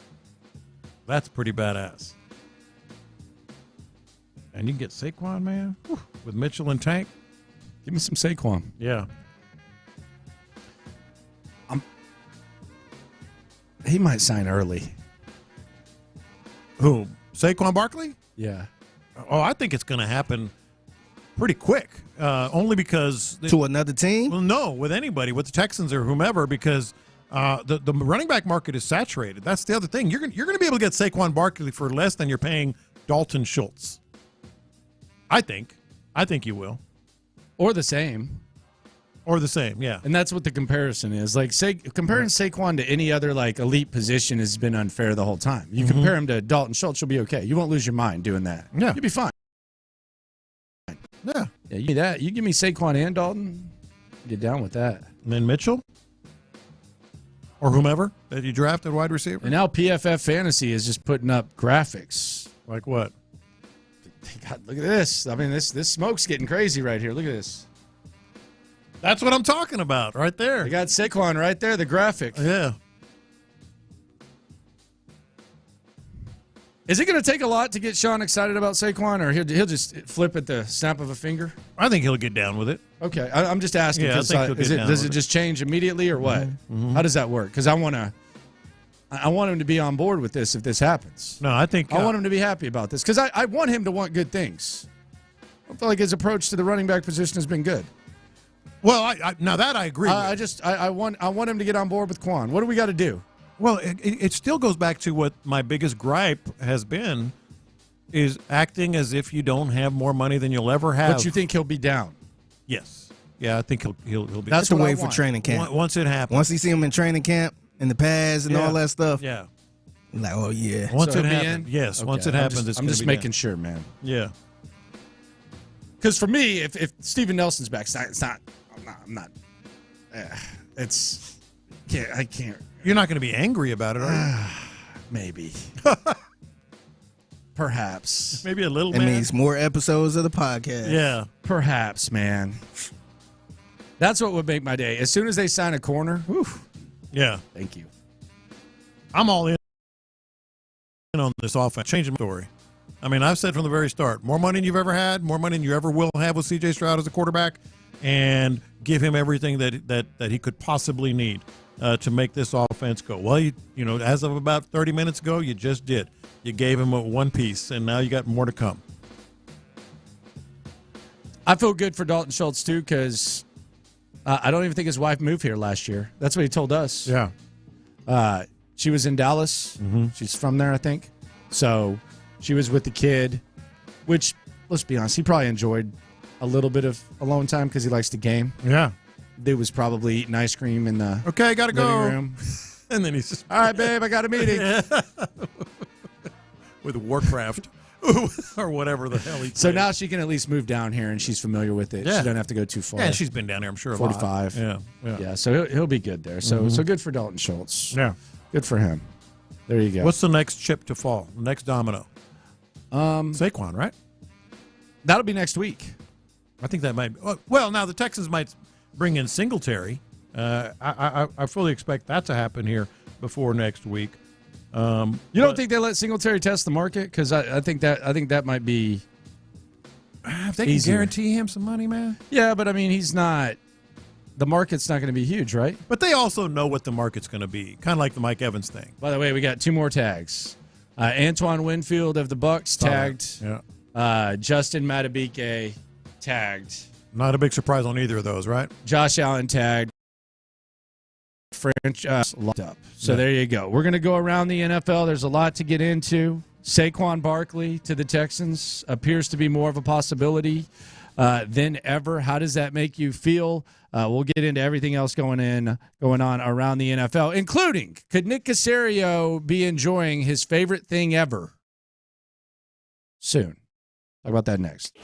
That's pretty badass. And you can get Saquon, man, with Mitchell and Tank. Give me some Saquon. Yeah. He might sign early. Who? Saquon Barkley? Yeah. Oh, I think it's going to happen pretty quick. Only because to another team? Well, no, with anybody, with the Texans or whomever, because the running back market is saturated. That's the other thing. You're going to be able to get Saquon Barkley for less than you're paying Dalton Schultz. I think you will, or the same. Or the same, yeah. And that's what the comparison is. Like, comparing Saquon to any other, like, elite position has been unfair the whole time. You compare him to Dalton Schultz, you'll be okay. You won't lose your mind doing that. Yeah. You'll be fine. Yeah. Yeah, you give me that. You give me Saquon and Dalton, get down with that. And then Mitchell? Or whomever that you drafted wide receiver? And now PFF Fantasy is just putting up graphics. Like what? God, look at this. I mean, this smoke's getting crazy right here. Look at this. That's what I'm talking about right there. They got Saquon right there, the graphic. Yeah. Is it going to take a lot to get Sean excited about Saquon, or he'll just flip at the snap of a finger? I think he'll get down with it. Okay, I'm just asking. Yeah, I think he'll get down does with it just change immediately, or what? Mm-hmm. How does that work? Because I want him to be on board with this if this happens. No, I think I want him to be happy about this because I want him to want good things. I feel like his approach to the running back position has been good. Well, now that I agree. I want him to get on board with Quan. What do we got to do? Well, it still goes back to what my biggest gripe has been, is acting as if you don't have more money than you'll ever have. But you think he'll be down? Yes. Yeah, I think he'll be. That's the way for training camp. Once it happens. Once you see him in training camp, in the pads and all that stuff. Yeah. Like, oh yeah. Once it happens. Yes. Okay, once it happens, I'm just making sure, man. Yeah. Because for me, if Steven Nelson's back, I'm not. I can't. You're not going to be angry about it, are you? Maybe. Perhaps. Maybe a little It bit. means more episodes of the podcast. Yeah. Perhaps, man. That's what would make my day. As soon as they sign a corner, whew. Yeah. Thank you. I'm all in on this offense. Changing my story. I mean, I've said from the very start, more money than you've ever had, more money than you ever will have with C.J. Stroud as a quarterback, and give him everything that he could possibly need to make this offense go. Well, you know, as of about 30 minutes ago, you just did. You gave him one piece, and now you got more to come. I feel good for Dalton Schultz, too, because I don't even think his wife moved here last year. That's what he told us. Yeah. She was in Dallas. Mm-hmm. She's from there, I think. So she was with the kid, which, let's be honest, he probably enjoyed a little bit of alone time because he likes to game. Yeah. Dude was probably eating ice cream in the Okay, got to living go. room. And then he's just, all right, babe, I got a meeting. With Warcraft or whatever the hell he So plays. now she can at least move down here, and she's familiar with it. Yeah. She doesn't have to go too far. Yeah, and she's been down here, I'm sure, a lot. 45. Yeah. So he'll be good there. So good for Dalton Schultz. Yeah. Good for him. There you go. What's the next chip to fall? The next domino? Saquon, right? That'll be next week. I think that might be. Well, now the Texans might bring in Singletary. I fully expect that to happen here before next week. You don't think they let Singletary test the market? Because I think that might be. If they easier. can guarantee him some money, man. Yeah, but I mean, he's not. The market's not going to be huge, right? But they also know what the market's going to be, kind of like the Mike Evans thing. By the way, we got two more tags. Antoine Winfield of the Bucks tagged. Yeah. Justin Madubuike tagged. Not a big surprise on either of those, right? Josh Allen tagged. French locked up. So there you go. We're going to go around the NFL. There's a lot to get into. Saquon Barkley to the Texans appears to be more of a possibility than ever. How does that make you feel? We'll get into everything else going on around the NFL, including, could Nick Caserio be enjoying his favorite thing ever soon? Talk about that next.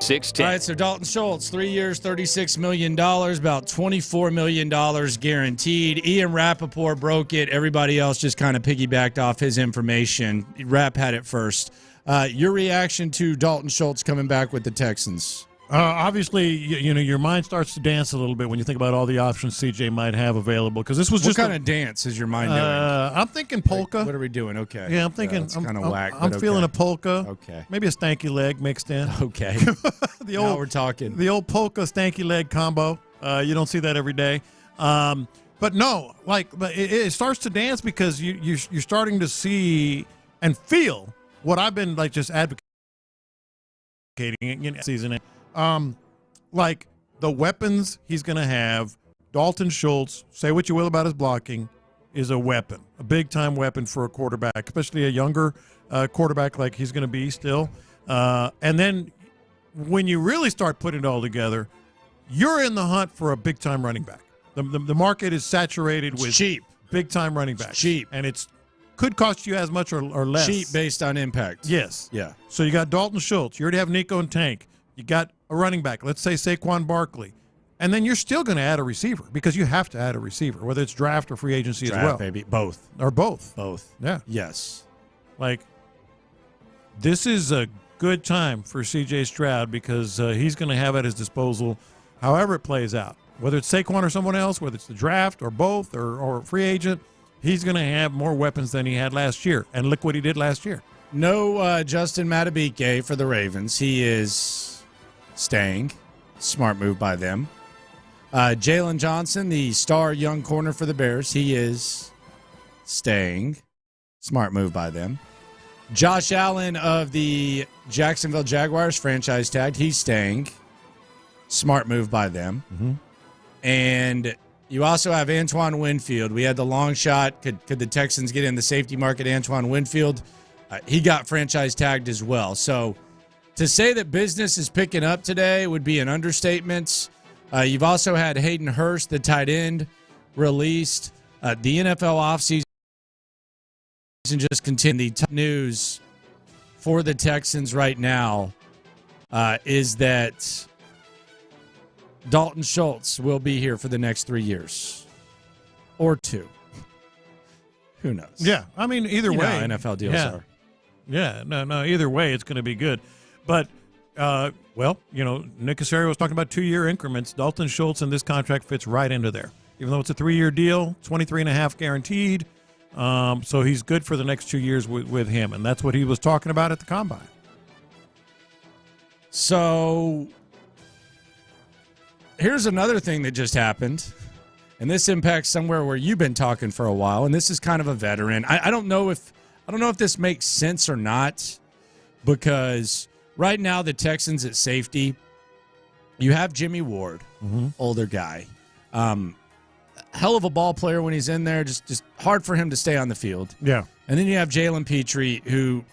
610. All right, so Dalton Schultz, 3 years, $36 million, about $24 million guaranteed. Ian Rappaport broke it. Everybody else just kind of piggybacked off his information. Rapp had it first. Your reaction to Dalton Schultz coming back with the Texans? Obviously, your mind starts to dance a little bit when you think about all the options CJ might have available. Because this was What just kind of dance is your mind doing? I'm thinking polka. What are we doing? Okay. Yeah, I'm thinking. It's kind of whack. I'm but feeling okay. a polka. Okay. Maybe a stanky leg mixed in. Okay. Now we're talking. The old polka stanky leg combo. You don't see that every day. But no, it starts to dance because you're starting to see and feel what I've been just advocating season. Like the weapons he's going to have. Dalton Schultz, say what you will about his blocking, is a weapon, a big-time weapon for a quarterback, especially a younger quarterback like he's going to be still. And then when you really start putting it all together, you're in the hunt for a big-time running back. The market is saturated with cheap, big-time running backs. Cheap. And it's could cost you as much or less. Cheap based on impact. Yes. Yeah. So you got Dalton Schultz. You already have Nico and Tank. You got a running back. Let's say Saquon Barkley. And then you're still going to add a receiver because you have to add a receiver, whether it's draft or free agency as well. Baby. Both. Or both. Both. Yeah. Yes. This is a good time for C.J. Stroud because he's going to have at his disposal however it plays out. Whether it's Saquon or someone else, whether it's the draft or both or free agent, he's going to have more weapons than he had last year. And look what he did last year. No Justin Madubuike for the Ravens. He is staying. Smart move by them. Jalen Johnson, the star young corner for the Bears, he is staying. Smart move by them. Josh Allen of the Jacksonville Jaguars, franchise tagged, he's staying. Smart move by them. Mm-hmm. And you also have Antoine Winfield. We had the long shot. Could the Texans get in the safety market? Antoine Winfield, he got franchise tagged as well. So to say that business is picking up today would be an understatement. You've also had Hayden Hurst, the tight end, released. The NFL offseason just continued. The top news for the Texans right now is that Dalton Schultz will be here for the next 3 years or 2. Who knows? Yeah, I mean, either way. How NFL deals are. Yeah, no, either way, it's going to be good. But, Nick Caserio was talking about 2-year increments. Dalton Schultz in this contract fits right into there. Even though it's a 3-year deal, 23.5 guaranteed. So he's good for the next 2 years with him. And that's what he was talking about at the Combine. So here's another thing that just happened. And this impacts somewhere where you've been talking for a while. And this is kind of a veteran. I don't know if this makes sense or not, because right now the Texans at safety, you have Jimmy Ward, older guy. Hell of a ball player when he's in there, just hard for him to stay on the field. Yeah. And then you have Jalen Petrie, who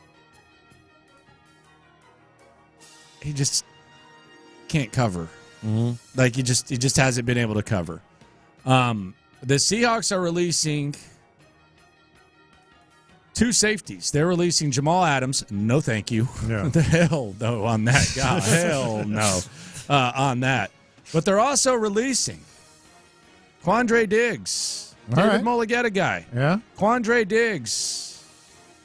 he just can't cover. Like he just hasn't been able to cover. The Seahawks are releasing 2 safeties. They're releasing Jamal Adams. No, thank you. Yeah. The hell no on that guy. Hell no on that. But they're also releasing Quandre Diggs, David Mulligetta guy. Yeah. Quandre Diggs.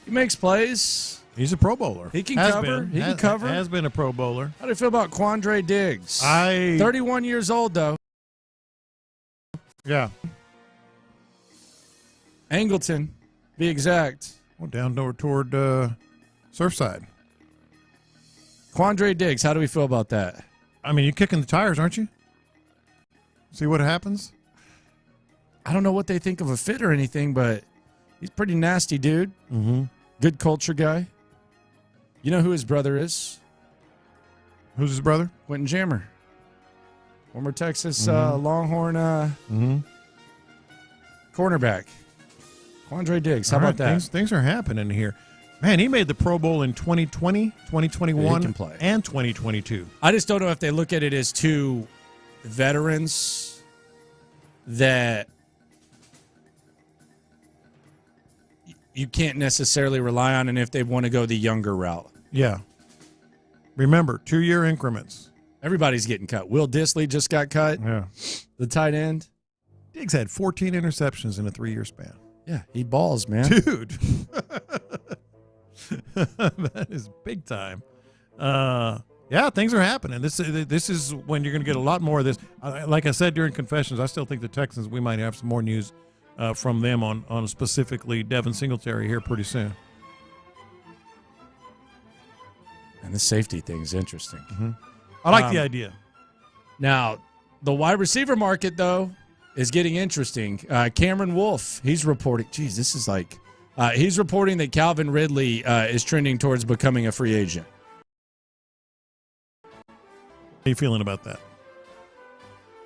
He makes plays. He's a Pro Bowler. He can cover. He can cover. Has been a Pro Bowler. How do you feel about Quandre Diggs? 31 years old, though. Yeah. Angleton, be exact. Well, down toward Surfside. Quandre Diggs, how do we feel about that? I mean, you're kicking the tires, aren't you? See what happens? I don't know what they think of a fit or anything, but he's pretty nasty, dude. Mm-hmm. Good culture guy. You know who his brother is? Who's his brother? Quentin Jammer. Former Texas Longhorn cornerback. Quandre Diggs. How about that? Things are happening here. Man, he made the Pro Bowl in 2020, 2021, and 2022. I just don't know if they look at it as 2 veterans that you can't necessarily rely on, and if they want to go the younger route. Yeah. Remember, 2-year increments. Everybody's getting cut. Will Dissly just got cut. Yeah. The tight end. Diggs had 14 interceptions in a 3-year span. Yeah, he balls, man. Dude. That is big time. Yeah, things are happening. This is when you're going to get a lot more of this. Like I said during Confessions, I still think the Texans, we might have some more news from them on specifically Devin Singletary here pretty soon. And the safety thing is interesting. Mm-hmm. I like the idea. Now, the wide receiver market, though, is getting interesting. Cameron Wolfe, he's reporting. Geez, this is like he's reporting that Calvin Ridley is trending towards becoming a free agent. How are you feeling about that?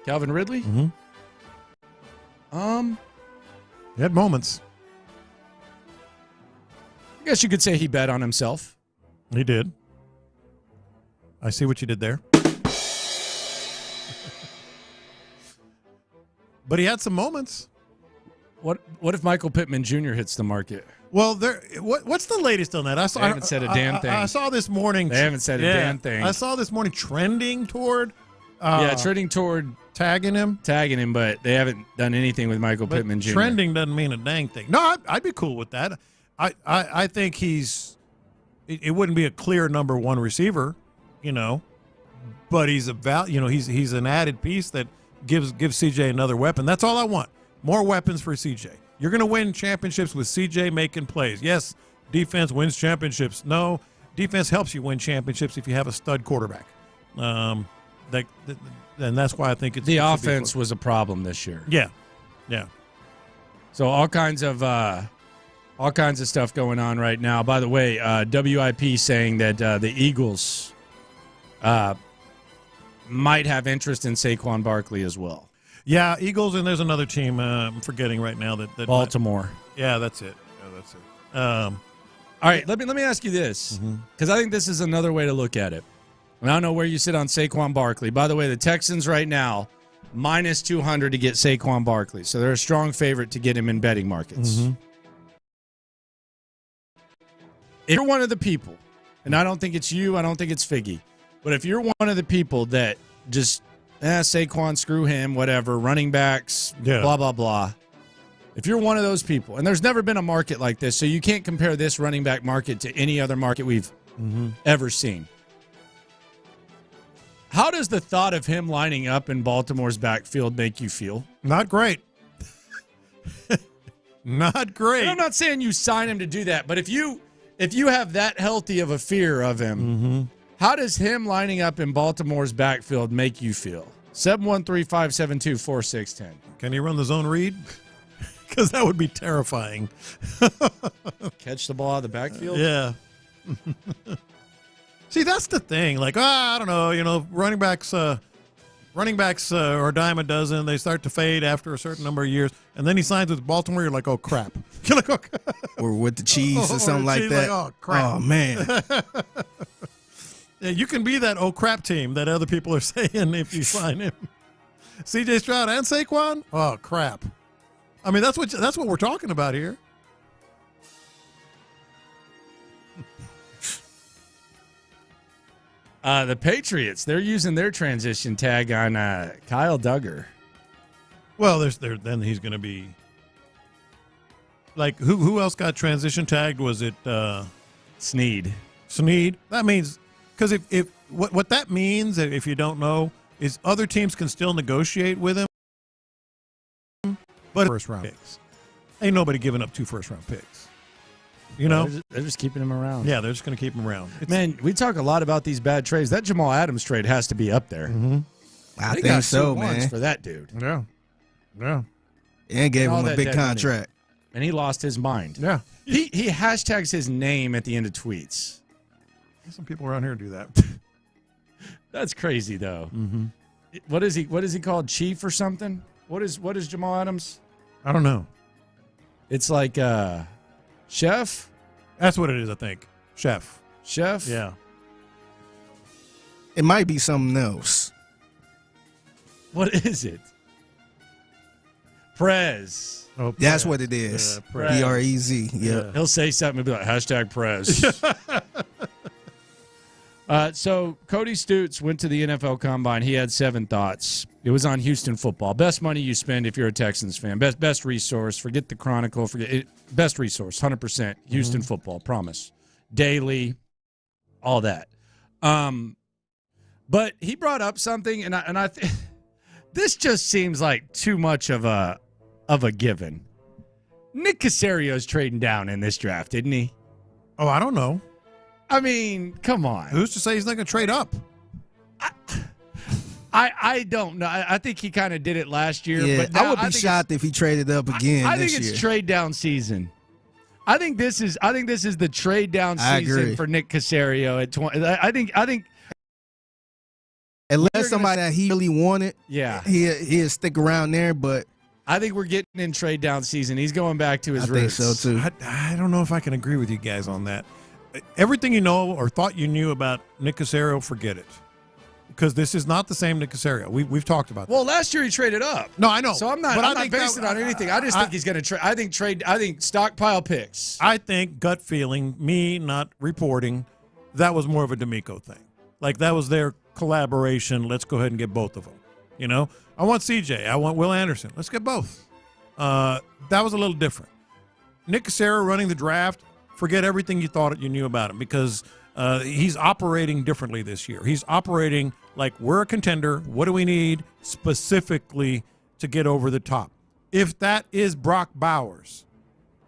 Calvin Ridley? Mm-hmm. He had moments. I guess you could say he bet on himself. He did. I see what you did there. But he had some moments. What if Michael Pittman Jr. hits the market? Well, what's the latest on that? They haven't said a damn thing. I saw this morning. They haven't said a damn thing. I saw this morning trending toward. Trending toward tagging him, but they haven't done anything with Michael Pittman Jr. Trending doesn't mean a dang thing. No, I'd be cool with that. I think it wouldn't be a clear number one receiver, but he's a he's an added piece that gives CJ another weapon. That's all I want. More weapons for CJ. You're going to win championships with CJ making plays. Yes, defense wins championships. No, defense helps you win championships if you have a stud quarterback. And that's why I think the offense was a problem this year. Yeah. So all kinds of stuff going on right now. By the way, WIP saying that the Eagles might have interest in Saquon Barkley as well. Yeah, Eagles, and there's another team I'm forgetting right now that Baltimore. That's it. All right, let me ask you this, because I think this is another way to look at it. And I don't know where you sit on Saquon Barkley. By the way, the Texans right now, minus 200 to get Saquon Barkley. So they're a strong favorite to get him in betting markets. Mm-hmm. If you're one of the people, and I don't think it's you, I don't think it's Figgy, but if you're one of the people that just, Saquon, screw him, whatever, running backs, blah, blah, blah. If you're one of those people, and there's never been a market like this, so you can't compare this running back market to any other market we've ever seen. How does the thought of him lining up in Baltimore's backfield make you feel? Not great. Not great. And I'm not saying you sign him to do that, but if you have that healthy of a fear of him, how does him lining up in Baltimore's backfield make you feel? 713-572-4610. Can he run the zone read? Because that would be terrifying. Catch the ball out of the backfield? Yeah. See, that's the thing. Like, I don't know. Running backs are a dime a dozen. They start to fade after a certain number of years. And then he signs with Baltimore. You're like, oh, crap. You're like, oh, or with the cheese or something like that. Like, oh, crap. Oh, man. Yeah, you can be that oh, crap team that other people are saying if you sign him. C.J. Stroud and Saquon? Oh, crap. I mean, that's what we're talking about here. The Patriots, they're using their transition tag on Kyle Duggar. Well, then he's going to be like who else got transition tagged? Was it Snead? That means because if what that means, if you don't know, is other teams can still negotiate with him, but first round picks. Ain't nobody giving up 2 first-round picks. They're just keeping him around. Yeah, they're just going to keep him around. Man, we talk a lot about these bad trades. That Jamal Adams trade has to be up there. Mm-hmm. I think so, man. For that dude. Yeah. And gave him a big contract. Money. And he lost his mind. Yeah. He hashtags his name at the end of tweets. Some people around here do that. That's crazy, though. Mm-hmm. What is he called? Chief or something? What is Jamal Adams? I don't know. It's like chef? That's what it is, I think. Chef? Yeah. It might be something else. What is it? Prez. Oh, Prez. That's what it is. Prez. Yeah. He'll say something and be like, hashtag Prez. So Cody Stutes went to the NFL Combine. He had 7 thoughts. It was on Houston football. Best money you spend if you're a Texans fan. Best resource. Forget the Chronicle. Forget it. Best resource. 100%. Houston football. Promise. Daily. All that. But he brought up something, and I this just seems like too much of a given. Nick Caserio's trading down in this draft, isn't he? Oh, I don't know. I mean, come on. Who's to say he's not going to trade up? I don't know. I think he kind of did it last year. Yeah, but now I would be shocked if he traded up again. I think this it's year. trade down season. I think this is the trade down season for Nick Caserio at 20. I think unless somebody that he really wanted, yeah, he'll stick around there. But I think we're getting in trade down season. He's going back to his roots. I think so too. I don't know if I can agree with you guys on that. Everything you know or thought you knew about Nick Caserio, forget it. Because this is not the same Nick Caserio. We've talked about that. Well, last year he traded up. No, I know. So I'm not basing it on anything. I just think he's going to trade. I think stockpile picks. I think gut feeling, me not reporting, that was more of a D'Amico thing. Like that was their collaboration. Let's go ahead and get both of them. You know, I want CJ. I want Will Anderson. Let's get both. That was a little different. Nick Caserio running the draft. Forget everything you thought you knew about him because he's operating differently this year. He's operating like we're a contender. What do we need specifically to get over the top? If that is Brock Bowers,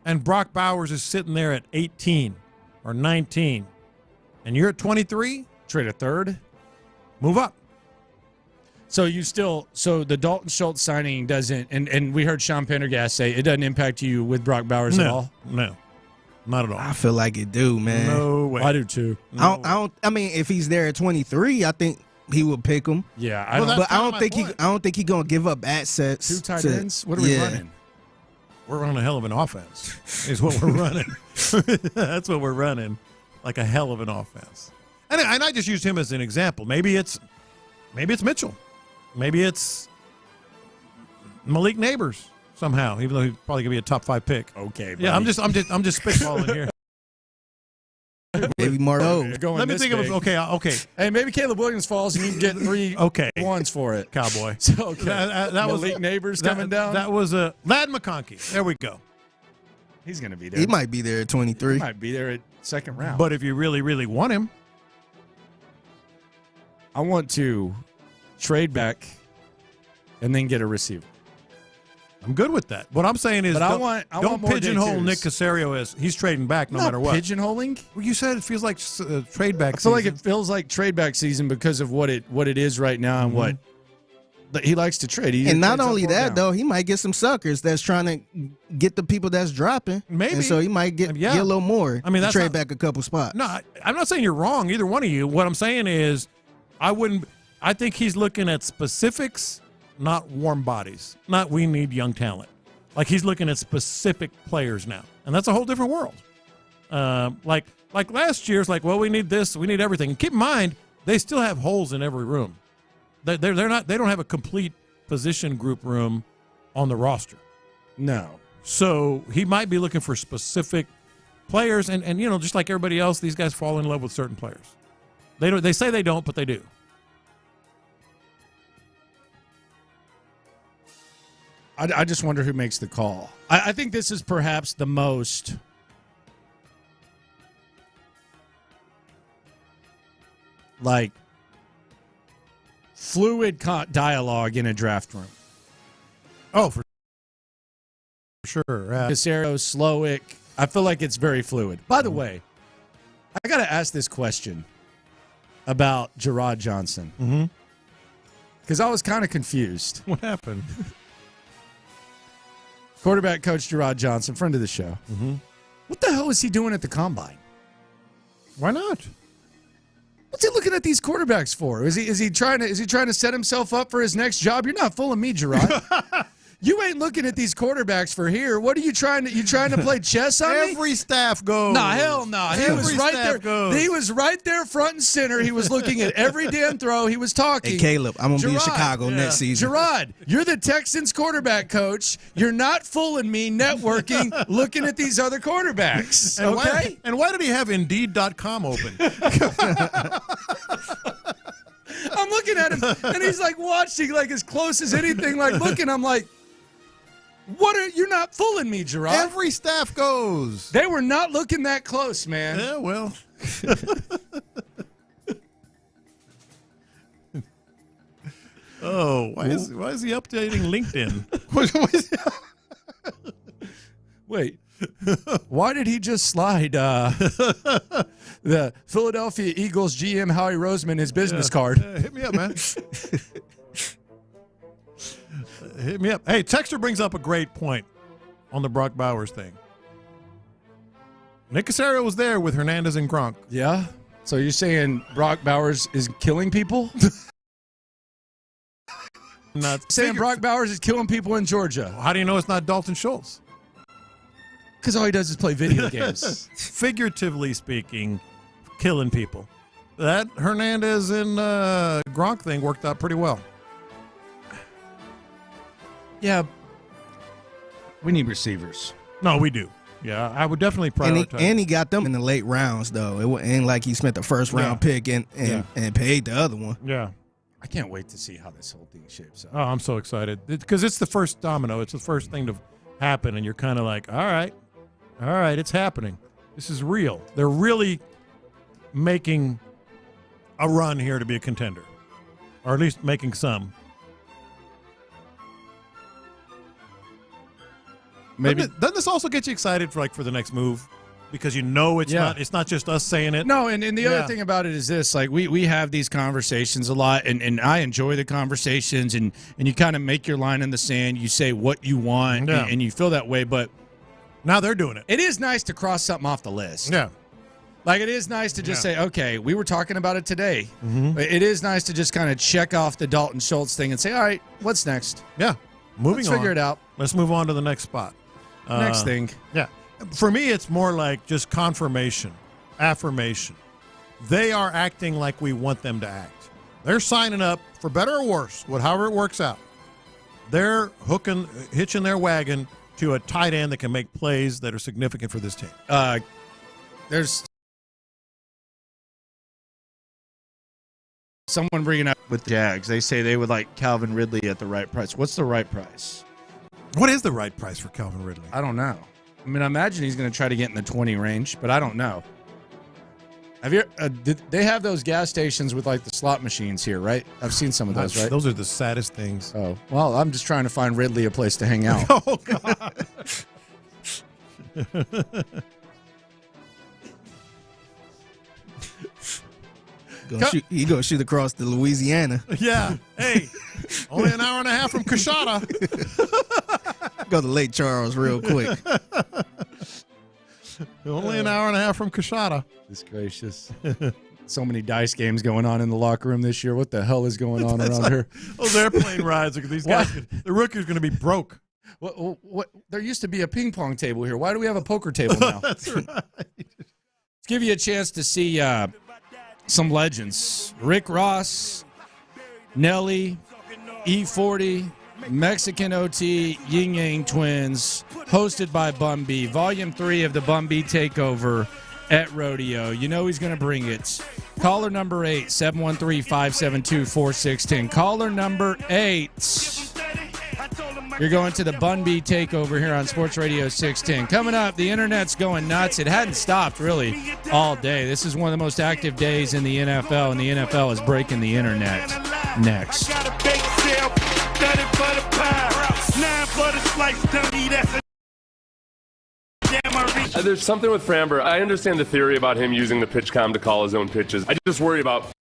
and Brock Bowers is sitting there at 18 or 19, and you're at 23, trade a third, move up. So the Dalton Schultz signing doesn't, and we heard Sean Pendergast say it doesn't impact you with Brock Bowers at all? No. Not at all. I feel like it do, man. No way. I do too. I mean, if he's there at 23, I think he would pick him. Yeah, but I don't think he's gonna give up assets. 2 tight ends. What are we running? We're running a hell of an offense. Is what we're running. That's what we're running, like a hell of an offense. And I just used him as an example. Maybe it's Mitchell. Maybe it's Malik Neighbors. Somehow, even though he's probably gonna be a top 5 pick. Okay, buddy. Yeah, I'm just spitballing here. Maybe Marco. Let me think of it. Okay. Hey, maybe Caleb Williams falls and you can get 3 ones for it. Cowboy. So that was Malik Neighbors coming down. That was a Ladd McConkey. There we go. He's gonna be there. He might be there at 23. He might be there at second round. But if you really, really want him, I want to trade back and then get a receiver. I'm good with that. What I'm saying is, I don't want more pigeonhole Nick Caserio as he's trading back no matter what. Pigeonholing? Well, you said it feels like trade back. I feel like it feels like trade back season because of what it is right now and what he likes to trade. And not only that, though, he might get some suckers that's trying to get the people that's dropping. Maybe. And so he might get a little more. I mean, that's trade back a couple spots. No, I'm not saying you're wrong, either one of you. What I'm saying is, I think he's looking at specifics, not warm bodies. Not we need young talent. Like he's looking at specific players now, and that's a whole different world. Like last year's, like, well, we need this, we need everything. And keep in mind, they still have holes in every room. They don't have a complete position group room on the roster. No. So he might be looking for specific players, and just like everybody else, these guys fall in love with certain players. They say they don't, but they do. I just wonder who makes the call. I think this is perhaps the most fluid dialogue in a draft room. Oh, for sure. Caserio, Slowick. I feel like it's very fluid. By the way, I got to ask this question about Gerard Johnson. Because I was kind of confused. What happened? Quarterback coach Gerard Johnson, friend of the show. What the hell is he doing at the Combine? Why not? What's he looking at these quarterbacks for? Is he trying to set himself up for his next job? You're not fooling me, Gerard. You ain't looking at these quarterbacks for here. What are you trying to play chess on me? Every staff goes. Nah, hell no. He was right there. Goes. He was right there front and center. He was looking at every damn throw. He was talking. Hey, Caleb, I'm going to be in Chicago next season. Gerard, you're the Texans quarterback coach. You're not fooling me networking, looking at these other quarterbacks. And Okay? Why did he have Indeed.com open? I'm looking at him, and he's like watching like as close as anything, like looking. I'm like, you're not fooling me, Gerard. Every staff goes. They were not looking that close, man. Yeah, well. Oh, why is he updating LinkedIn? Wait, why did he just slide the Philadelphia Eagles GM Howie Roseman his business card? Hit me up, man. Hit me up. Hey, Texter brings up a great point on the Brock Bowers thing. Nick Casario was there with Hernandez and Gronk. Yeah? So you're saying Brock Bowers is killing people? Not saying Brock Bowers is killing people in Georgia. How do you know it's not Dalton Schultz? Because all he does is play video games. Figuratively speaking, killing people. That Hernandez and Gronk thing worked out pretty well. Yeah. We need receivers. No, we do. Yeah, I would definitely prioritize. And he got them in the late rounds, though. It ain't like he spent the first round pick and paid the other one. Yeah. I can't wait to see how this whole thing shapes up. Oh, I'm so excited. Because it's the first domino. It's the first thing to happen, and you're kind of like, all right, it's happening. This is real. They're really making a run here to be a contender, or at least making some. Maybe doesn't this also get you excited for the next move? Because you know it's not just us saying it. No, and the other thing about it is this, like we have these conversations a lot, and I enjoy the conversations, and you kind of make your line in the sand, you say what you want, and you feel that way, but now they're doing it. It is nice to cross something off the list. Yeah. Like it is nice to just say, okay, we were talking about it today. Mm-hmm. It is nice to just kind of check off the Dalton Schultz thing and say, all right, what's next? Yeah. Let's figure it out. Let's move on to the next spot. Next thing. Yeah. For me, it's more like just confirmation, affirmation. They are acting like we want them to act. They're signing up, for better or worse, however it works out. They're hitching their wagon to a tight end that can make plays that are significant for this team. There's someone bringing up with Jags. They say they would like Calvin Ridley at the right price. What's the right price? What is the right price for Calvin Ridley? I don't know. I mean, I imagine he's going to try to get in the 20 range, but I don't know. Have you? Did they have those gas stations with like the slot machines here, right? I've seen some of those, right? Those are the saddest things. Oh, well, I'm just trying to find Ridley a place to hang out. Oh, God. You go shoot across to Louisiana. Yeah. Hey, only an hour and a half from Coshada. Go to Lake Charles real quick. Only an hour and a half from Coshada. Goodness gracious. So many dice games going on in the locker room this year. What the hell is going on around here? Those airplane rides. These guys, the rookie's going to be broke. What? There used to be a ping pong table here. Why do we have a poker table now? That's right. Let's give you a chance to see some legends. Rick Ross, Nelly, E40, Mexican OT, Yin Yang Twins, hosted by Bun B. Volume 3 of the Bun B Takeover at Rodeo. You know he's going to bring it. Caller number 8, 713-572-4610. Caller number 8. You're going to the Bun B Takeover here on Sports Radio 610. Coming up, the internet's going nuts. It hadn't stopped, really, all day. This is one of the most active days in the NFL, and the NFL is breaking the internet. Next. There's something with Framber. I understand the theory about him using the pitch comm to call his own pitches. I just worry about...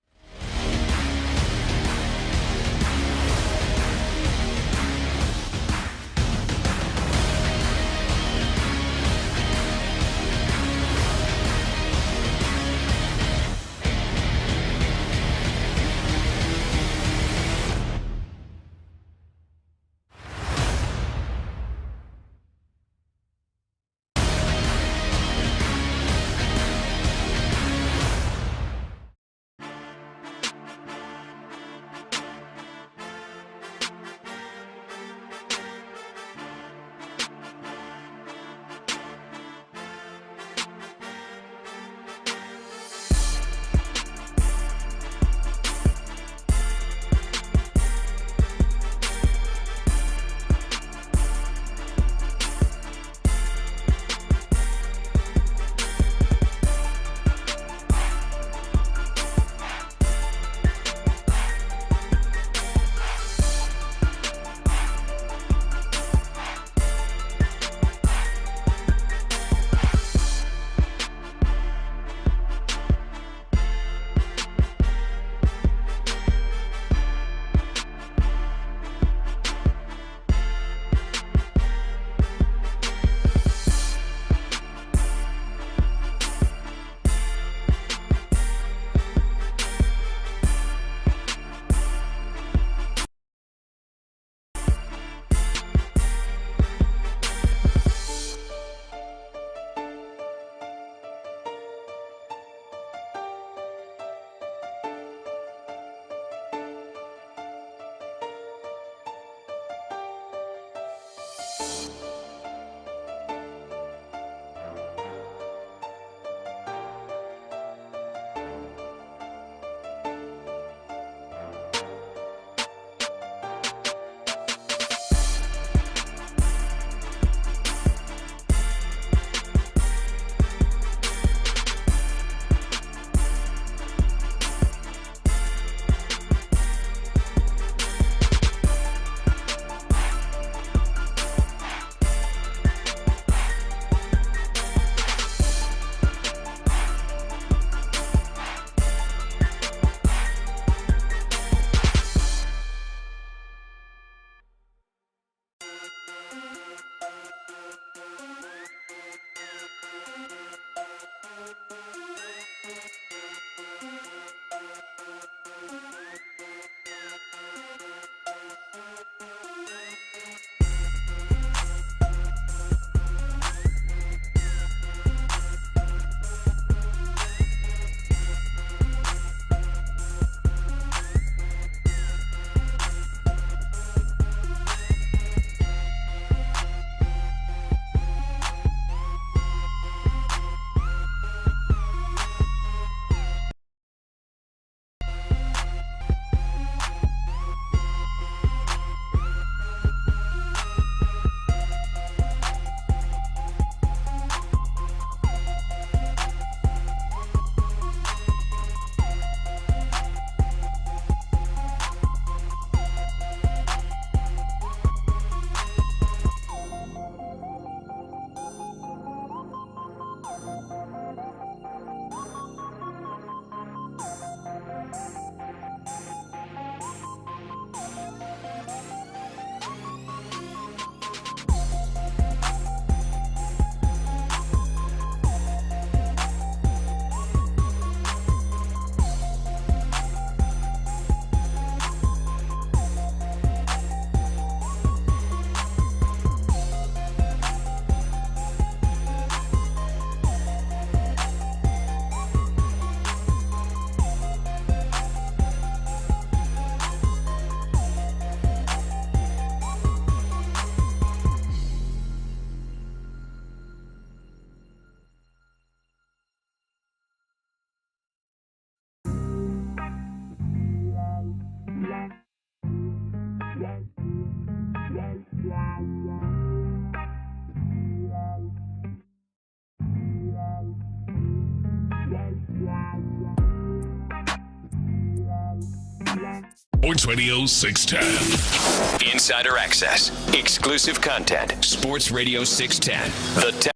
Sports Radio 610. Insider access, exclusive content. Sports Radio 610. The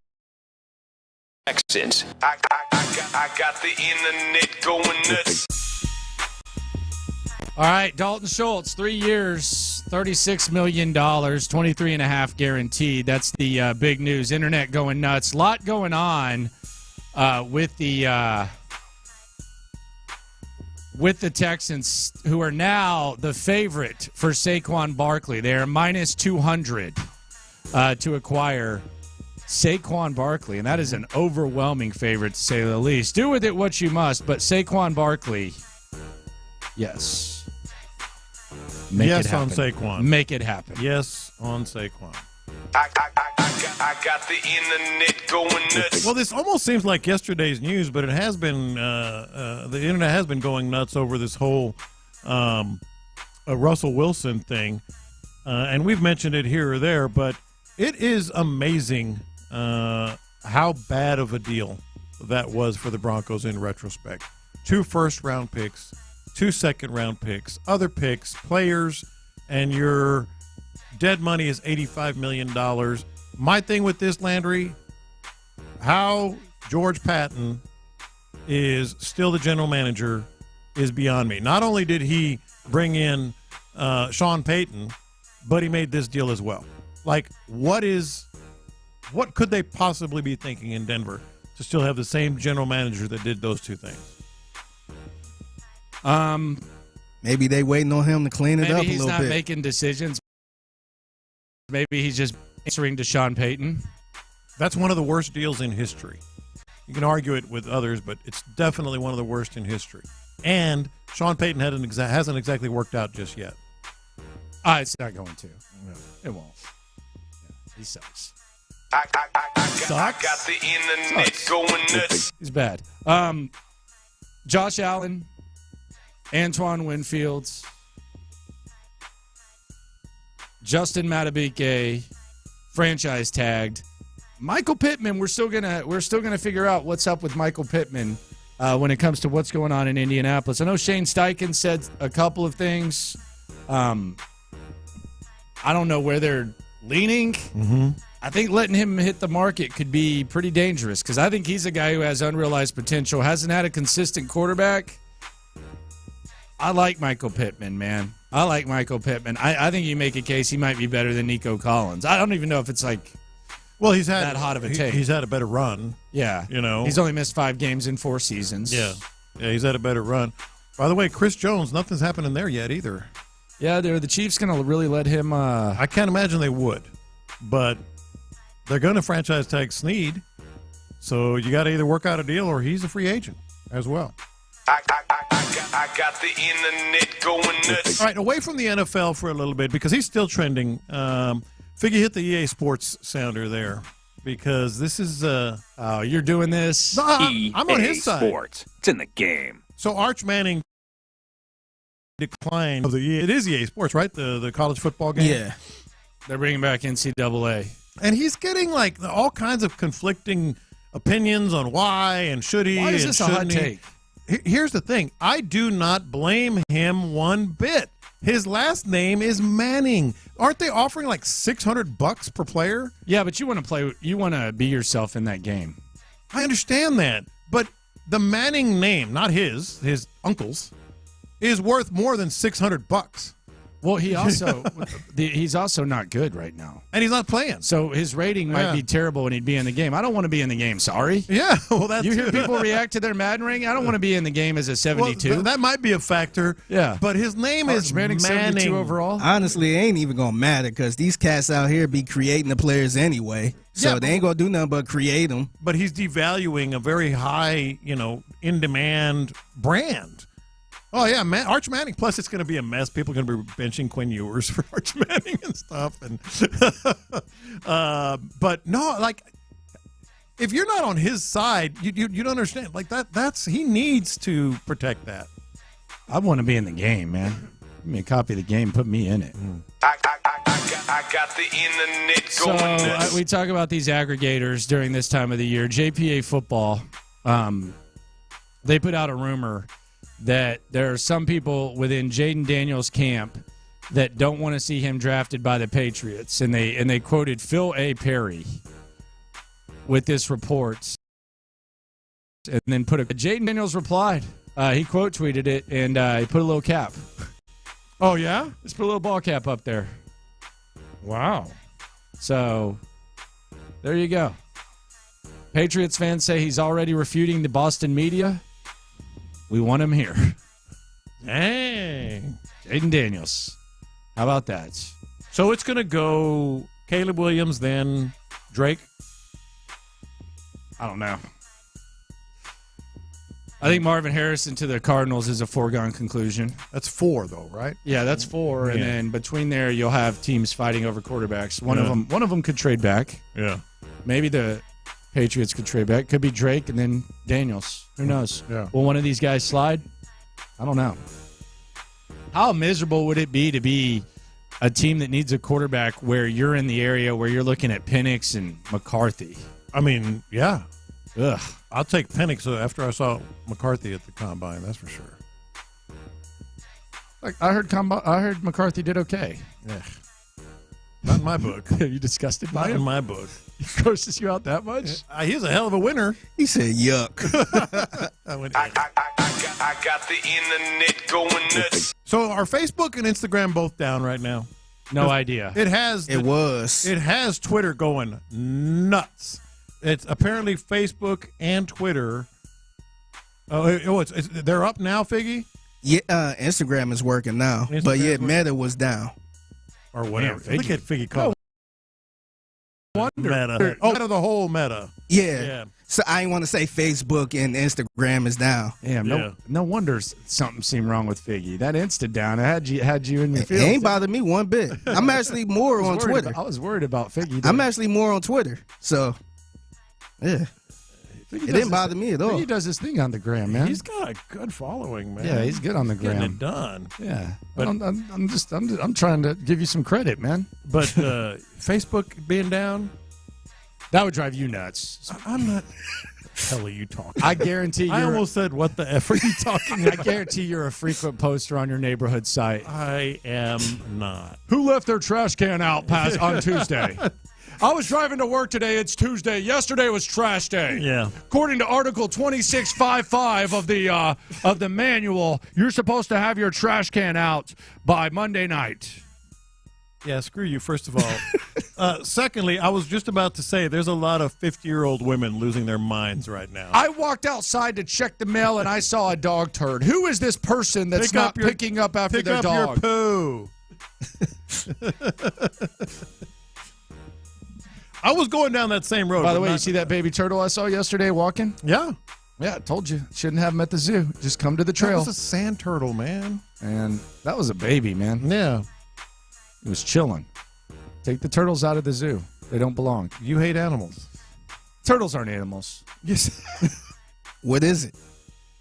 Texans. I got the internet going nuts. All right, Dalton Schultz, 3 years, $36 million, 23.5 guaranteed. That's the big news. Internet going nuts. A lot going on with the Texans, who are now the favorite for Saquon Barkley. They are minus 200 to acquire Saquon Barkley, and that is an overwhelming favorite to say the least. Do with it what you must, but Saquon Barkley, yes. Yes on Saquon. Make it happen. Yes on Saquon. I got the internet going nuts. Well, this almost seems like yesterday's news, but it has been the internet has been going nuts over this whole Russell Wilson thing, and we've mentioned it here or there, but it is amazing how bad of a deal that was for the Broncos in retrospect. 2 first-round picks, 2 second-round picks, other picks, players, and your dead money is $85 million. My thing with this, Landry, how George Patton is still the general manager is beyond me. Not only did he bring in Sean Payton, but he made this deal as well. Like, what could they possibly be thinking in Denver to still have the same general manager that did those two things? Maybe they waiting on him to clean it up a little bit. Maybe he's not making decisions. Maybe he's just answering to Sean Payton. That's one of the worst deals in history. You can argue it with others, but it's definitely one of the worst in history. And Sean Payton hasn't exactly worked out just yet. It's not going to. No, it won't. Yeah, he sucks. I got the internet going nuts. He's bad. Josh Allen, Antoine Winfield, Justin Madubuike, franchise tagged. Michael Pittman, we're still gonna figure out what's up with Michael Pittman when it comes to what's going on in Indianapolis. I know Shane Steichen said a couple of things. I don't know where they're leaning. Mm-hmm. I think letting him hit the market could be pretty dangerous because I think he's a guy who has unrealized potential, hasn't had a consistent quarterback. I like Michael Pittman, man. I like Michael Pittman. I think you make a case he might be better than Nico Collins. I don't even know if it's like he's had that hot of a take. He's had a better run. Yeah. He's only missed 5 games in 4 seasons. Yeah, he's had a better run. By the way, Chris Jones, nothing's happening there yet either. Yeah, the Chiefs going to really let him I can't imagine they would, but they're going to franchise tag Snead, so you got to either work out a deal or he's a free agent as well. I got the internet going nuts. All right, away from the NFL for a little bit because he's still trending. Figgy, hit the EA Sports sounder there because this is you're doing this. No, I'm on his side. Sports. It's in the game. So Arch Manning declined of the EA. It is EA Sports, right? The college football game. Yeah, they're bringing back NCAA, and he's getting like all kinds of conflicting opinions on why and should he. Why is this a hot take? Here's the thing. I do not blame him one bit. His last name is Manning. Aren't they offering like $600 per player? Yeah, but you want to play. You want to be yourself in that game. I understand that, but the Manning name, not his uncle's, is worth more than $600. Well, he's also not good right now, and he's not playing. So his rating might be terrible, and he'd be in the game. I don't want to be in the game. Sorry. Yeah, well, that's you hear people react to their Madden ring. I don't want to be in the game as a 72. Well, that might be a factor. Yeah, but his name is Manning. 72 overall. Honestly, it ain't even gonna matter because these cats out here be creating the players anyway. So they ain't gonna do nothing but create them. But he's devaluing a very high, in demand brand. Oh, yeah, Arch Manning. Plus, it's going to be a mess. People are going to be benching Quinn Ewers for Arch Manning and stuff. And but no, like, if you're not on his side, you don't understand. Like, he needs to protect that. I want to be in the game, man. Give me a copy of the game. Put me in it. I got the internet going nuts. So we talk about these aggregators during this time of the year. JPA Football, they put out a rumor that there are some people within Jaden Daniels' camp that don't want to see him drafted by the Patriots, and they quoted Phil A. Perry with this report, and then Jaden Daniels replied. He quote tweeted it, and he put a little cap. Oh yeah, just put a little ball cap up there. Wow. So there you go. Patriots fans say he's already refuting the Boston media. We want him here. Dang. Jaden Daniels. How about that? So it's going to go Caleb Williams, then Drake? I don't know. I think Marvin Harrison to the Cardinals is a foregone conclusion. That's 4, though, right? Yeah, that's 4. And then between there, you'll have teams fighting over quarterbacks. One of them could trade back. Yeah. Maybe the Patriots could trade back. Could be Drake and then Daniels. Who knows? Yeah. Will one of these guys slide? I don't know. How miserable would it be to be a team that needs a quarterback where you're in the area where you're looking at Penix and McCarthy? I mean, yeah. Ugh. I'll take Penix after I saw McCarthy at the Combine, that's for sure. Like I heard McCarthy did okay. Yeah. Not in my book. Are you disgusted by Not him? in my book. He grosses you out that much? He's a hell of a winner. He said, yuck. I got the internet going nuts. So are Facebook and Instagram both down right now? No idea. It has Twitter going nuts. It's apparently Facebook and Twitter. They're up now, Figgy? Yeah, Instagram is working now. But yeah, Meta was down. Or whatever. Man, Look at Figgy call Meta. Oh, Meta, the whole Meta. Yeah. So I didn't want to say Facebook and Instagram is down. Damn, no wonder something seemed wrong with Figgy. That Insta down. It had you in your It feelings. ain't bothered me one bit. I'm actually more on Twitter. I was worried about Figgy. I'm actually more on Twitter. So, yeah. It didn't bother me at all. Figgy does his thing on the gram, man. He's got a good following, man. Yeah, he's good on the gram. Getting it done. Yeah, but I'm trying to give you some credit, man. But Facebook being down, that would drive you nuts. I'm not. What the hell are you talking? I guarantee. I almost said, "What the f are you talking about?" I guarantee you're a frequent poster on your neighborhood site. I am not. Who left their trash can out on Tuesday? I was driving to work today. It's Tuesday. Yesterday was trash day. Yeah. According to Article 2655 of the manual, you're supposed to have your trash can out by Monday night. Yeah, screw you, first of all. Secondly, I was just about to say there's a lot of 50-year-old women losing their minds right now. I walked outside to check the mail, and I saw a dog turd. Who is this person that's picking up after their dog? Pick up your poo. I was going down that same road. By the way, you see that baby turtle I saw yesterday walking? Yeah. Yeah, I told you. Shouldn't have him at the zoo. Just come to the trail. That was a sand turtle, man. And that was a baby, man. Yeah. It was chilling. Take the turtles out of the zoo. They don't belong. You hate animals. Turtles aren't animals. Yes. What is it?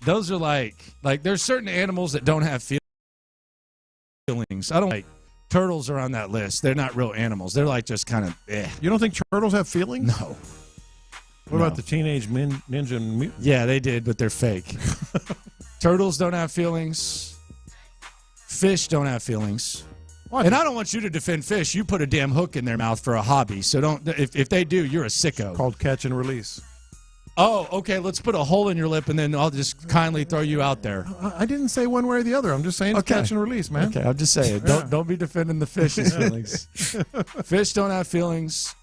Those are like there's certain animals that don't have feelings. I don't like turtles are on that list. They're not real animals. They're like just kind of You don't think turtles have feelings? No. What about the Teenage Ninja Mutant? Yeah, they did, but they're fake. Turtles don't have feelings. Fish don't have feelings. What? And I don't want you to defend fish. You put a damn hook in their mouth for a hobby. So don't. If they do, you're a sicko. Called catch and release. Oh, okay. Let's put a hole in your lip, and then I'll just kindly throw you out there. I didn't say one way or the other. I'm just saying it's catch and release, man. Okay, I'm just saying. Don't be defending the fish's feelings. Fish don't have feelings.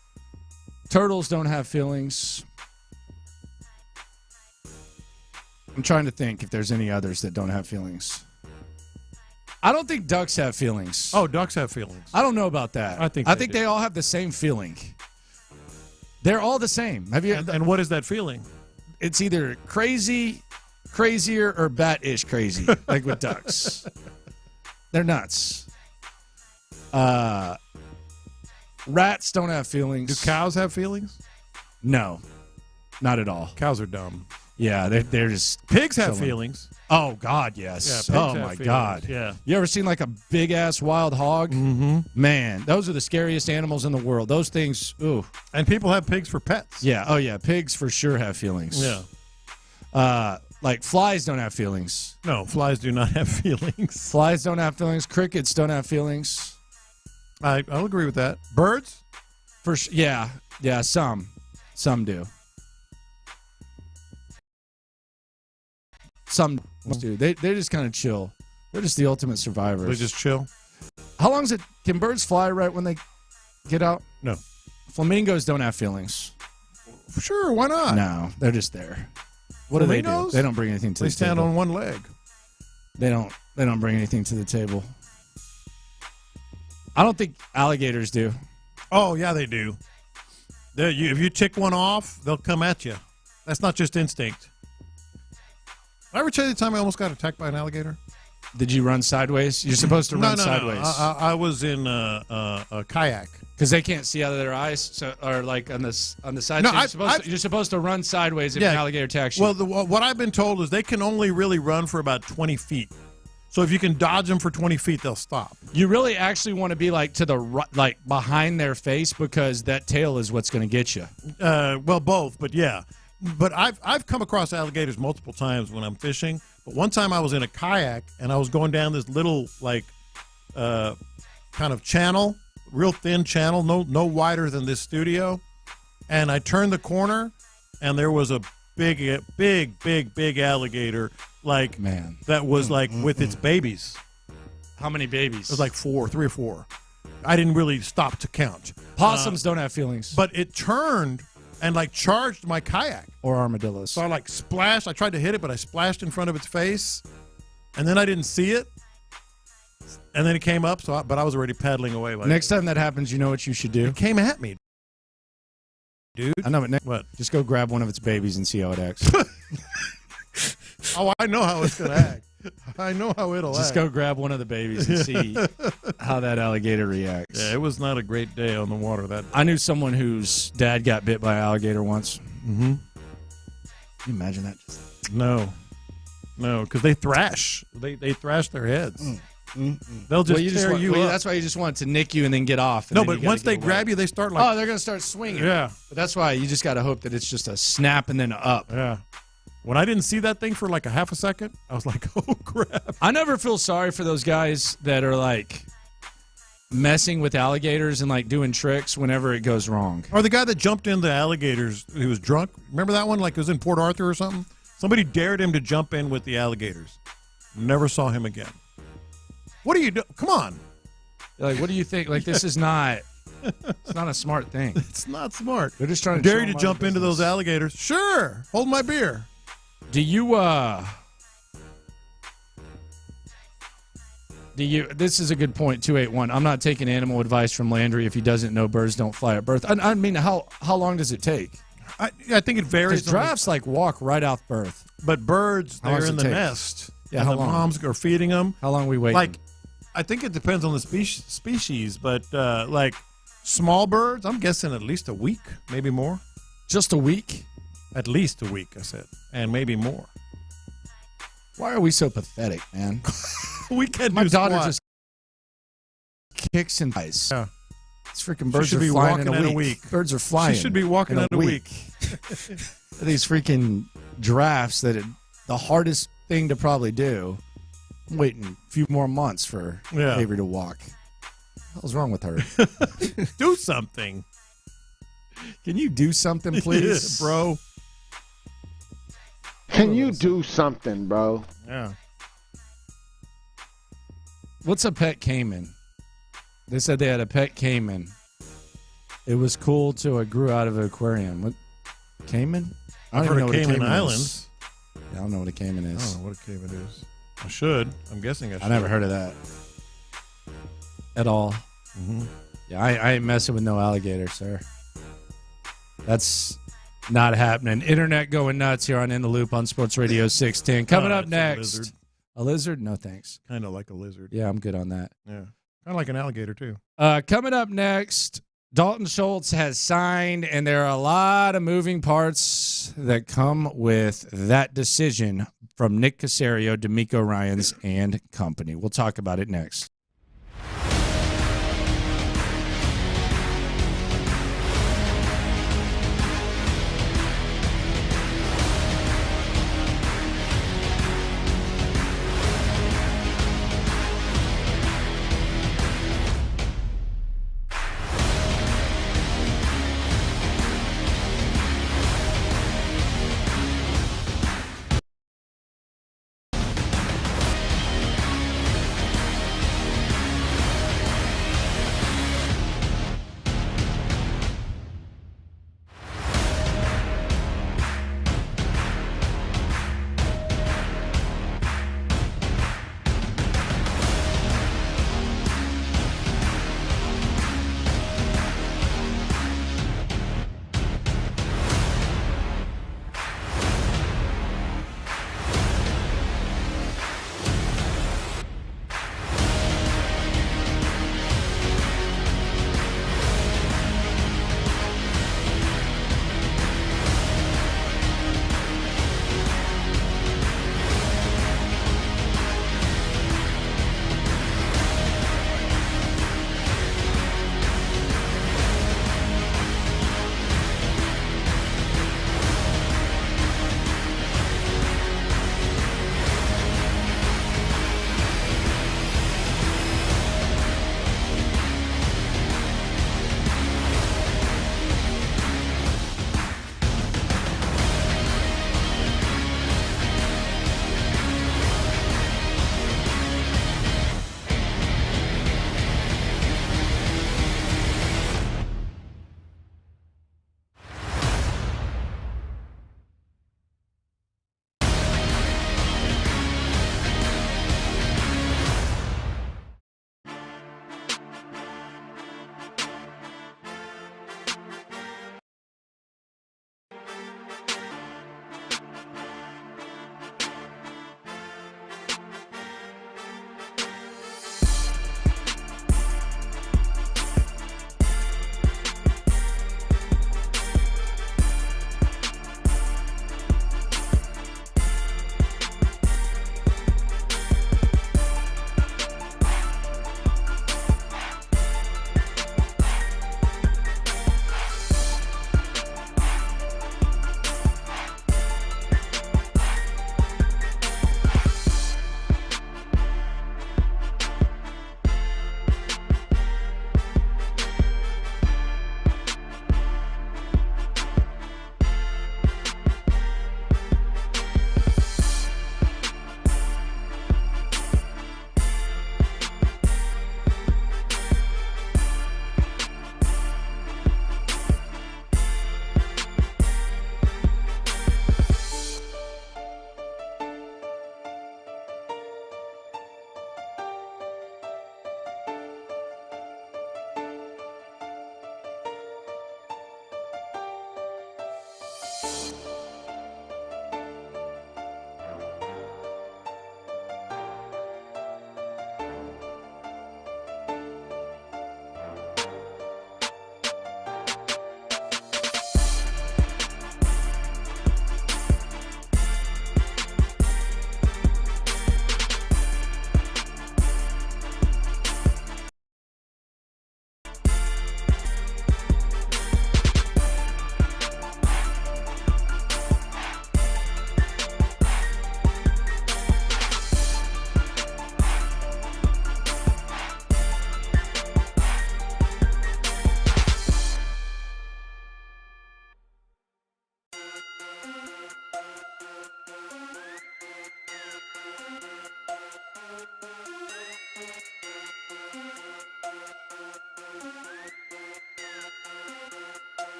Turtles don't have feelings. I'm trying to think if there's any others that don't have feelings. I don't think ducks have feelings. Oh, ducks have feelings. I don't know about that. I think they all have the same feeling. They're all the same. Have you? And what is that feeling? It's either crazy, crazier, or bat-ish crazy, like with ducks. They're nuts. Rats don't have feelings. Do cows have feelings? No, not at all. Cows are dumb. Yeah, they're just pigs have chilling. feelings. Oh God, yes. Yeah, oh my God. Yeah. You ever seen like a big ass wild hog? Mm-hmm. Man, those are the scariest animals in the world. Those things. Ooh. And people have pigs for pets. Yeah. Oh yeah. Pigs for sure have feelings. Yeah. Like flies don't have feelings. No, flies do not have feelings. Flies don't have feelings. Crickets don't have feelings. I'll agree with that. Birds? Yeah, some do. Some do. They're just kind of chill. They're just the ultimate survivors. They just chill. How long is it? Can birds fly right when they get out? No. Flamingos don't have feelings. Sure, why not? No, they're just there. What do they do? They don't bring anything to the table. They stand on one leg. They don't bring anything to the table. I don't think alligators do. Oh, yeah, they do. If you tick one off, they'll come at you. That's not just instinct. Did I ever tell you the time I almost got attacked by an alligator? Did you run sideways? You're supposed to run sideways. No. I was in a kayak. Because they can't see out of their eyes, or like on the side. No, So you're supposed to run sideways if an alligator attacks you. Well, what I've been told is they can only really run for about 20 feet. So if you can dodge them for 20 feet, they'll stop. You really actually want to be like to the right, like behind their face, because that tail is what's going to get you. Well, both, but yeah. But I've come across alligators multiple times when I'm fishing. But one time I was in a kayak and I was going down this little kind of channel, real thin channel, no wider than this studio, and I turned the corner and there was a big alligator, that was with its babies. How many babies? It was like 3 or 4. I didn't really stop to count. Possums don't have feelings. But it turned and charged my kayak. Or armadillos. So I splashed. I tried to hit it, but I splashed in front of its face, and then I didn't see it. And then it came up, but I was already paddling away. Next time that happens, you know what you should do? It came at me, dude. I know, but what? Just go grab one of its babies and see how it acts. Oh, I know how it's going to act. I know how it'll act. Just go grab one of the babies and see how that alligator reacts. Yeah, it was not a great day on the water. I knew someone whose dad got bit by an alligator once. Mm-hmm. Can you imagine that? No, because they thrash. They thrash their heads. They'll just tear you up. That's why you just want it to nick you and then get off. No, but once they grab you, they start they're going to start swinging. Yeah. But that's why you just got to hope that it's just a snap and then up. Yeah. When I didn't see that thing for a half a second, I was like, oh, crap. I never feel sorry for those guys that are messing with alligators and doing tricks whenever it goes wrong. Or the guy that jumped in the alligators, he was drunk. Remember that one? It was in Port Arthur or something? Somebody dared him to jump in with the alligators. Never saw him again. What are you doing? Come on. What do you think? This is not... It's not a smart thing. It's not smart. They're just trying to dare you to jump into those alligators. Sure. Hold my beer. Do you this is a good point, 281. I'm not taking animal advice from Landry if he doesn't know birds don't fly at birth. I mean, how long does it take? I think it varies. Because giraffes walk right off birth. But birds, they're in the nest. Yeah, and how the long? moms are feeding them. How long are we waiting? I think it depends on the species, but small birds, I'm guessing at least a week, maybe more. Just a week? At least a week, I said, and maybe more. Why are we so pathetic, man? We can't My do daughter squat. just kicks and ice. Yeah. These freaking birds should are be flying walking in a week. Birds are flying. She should be walking in a week. These freaking giraffes the hardest thing to probably do. I'm waiting a few more months for Avery to walk. What was wrong with her? Do something. Can you do something, please? Yeah, bro. Can you do something, bro? Yeah. What's a pet caiman? They said they had a pet caiman. It was cool till it grew out of an aquarium. What? Caiman? I've heard of Cayman Islands. Yeah, I don't know what a caiman is. I don't know what a caiman is. I should. I'm guessing I should. I never heard of that at all. Mm-hmm. Yeah, I ain't messing with no alligator, sir. That's not happening. Internet going nuts here on In the Loop on Sports Radio 610. Coming up next. A lizard? No, thanks. Kind of like a lizard. Yeah, I'm good on that. Yeah. Kind of like an alligator, too. Coming up next, Dalton Schultz has signed, and there are a lot of moving parts that come with that decision from Nick Caserio, D'Amico Ryans, and company. We'll talk about it next.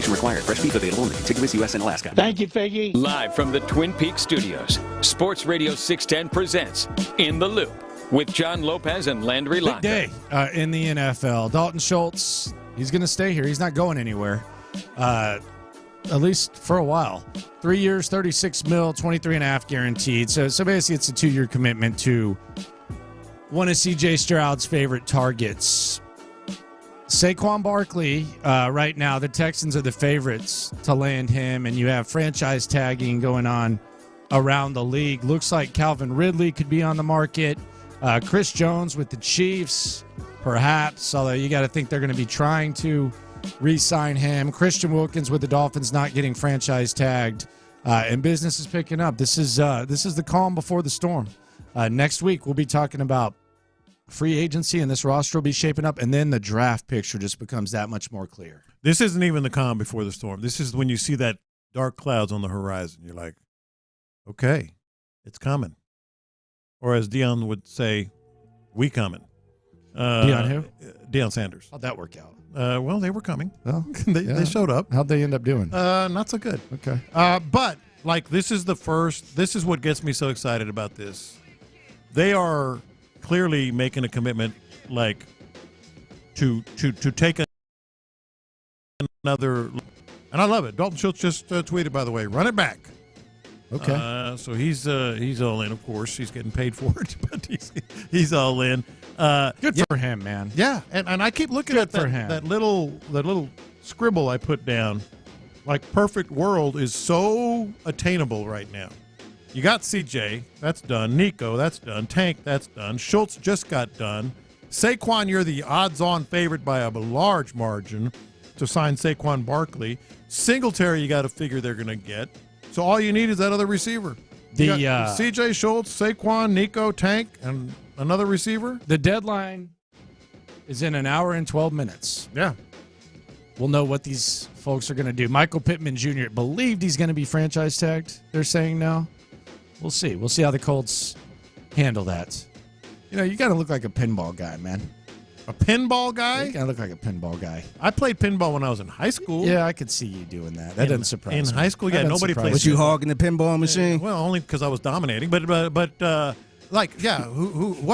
Required. Fresh beef available in the contiguous U.S. and Alaska. Thank you, Figgy. Live from the Twin Peaks studios, Sports Radio 610 presents In the Loop with John Lopez and Landry Big Longo. day in the NFL. Dalton Schultz, he's going to stay here. He's not going anywhere, at least for a while. 3 years, $36 million, $23.5 guaranteed. So basically it's a 2-year commitment to one of C.J. Stroud's favorite targets. Saquon Barkley, right now, the Texans are the favorites to land him, and you have franchise tagging going on around the league. Looks like Calvin Ridley could be on the market. Chris Jones with the Chiefs, perhaps, although you got to think they're going to be trying to re-sign him. Christian Wilkins with the Dolphins not getting franchise tagged, and business is picking up. This is the calm before the storm. Next week, we'll be talking about free agency, and this roster will be shaping up, and then the draft picture just becomes that much more clear. This isn't even the calm before the storm. This is when you see that dark clouds on the horizon. You're like, okay, it's coming. Or as Deion would say, we coming. Deion who? Deion Sanders. How'd that work out? Well, they were coming. Well, they showed up. How'd they end up doing? Not so good. Okay. But, like, this is what gets me so excited about this. They are clearly making a commitment, like, to take another, and I love it. Dalton Schultz just tweeted, by the way, run it back. Okay. So he's all in. Of course, he's getting paid for it, but he's all in. Good for him, man. Yeah, and I keep looking at that little scribble I put down. Like, perfect world is so attainable right now. You got CJ, that's done. Nico, that's done. Tank, that's done. Schultz just got done. Saquon, you're the odds-on favorite by a large margin to sign Saquon Barkley. Singletary, you got to figure they're going to get. So all you need is that other receiver. You got CJ, Schultz, Saquon, Nico, Tank, and another receiver. The deadline is in an hour and 12 minutes. Yeah. We'll know what these folks are going to do. Michael Pittman Jr. believed he's going to be franchise tagged, they're saying now. We'll see. We'll see how the Colts handle that. You know, you got to look like a pinball guy, man. A pinball guy? You got to look like a pinball guy. I played pinball when I was in high school. Yeah, I could see you doing that. That doesn't surprise me. In high school, yeah, nobody played. Was you hogging the pinball machine? Well, only because I was dominating. But what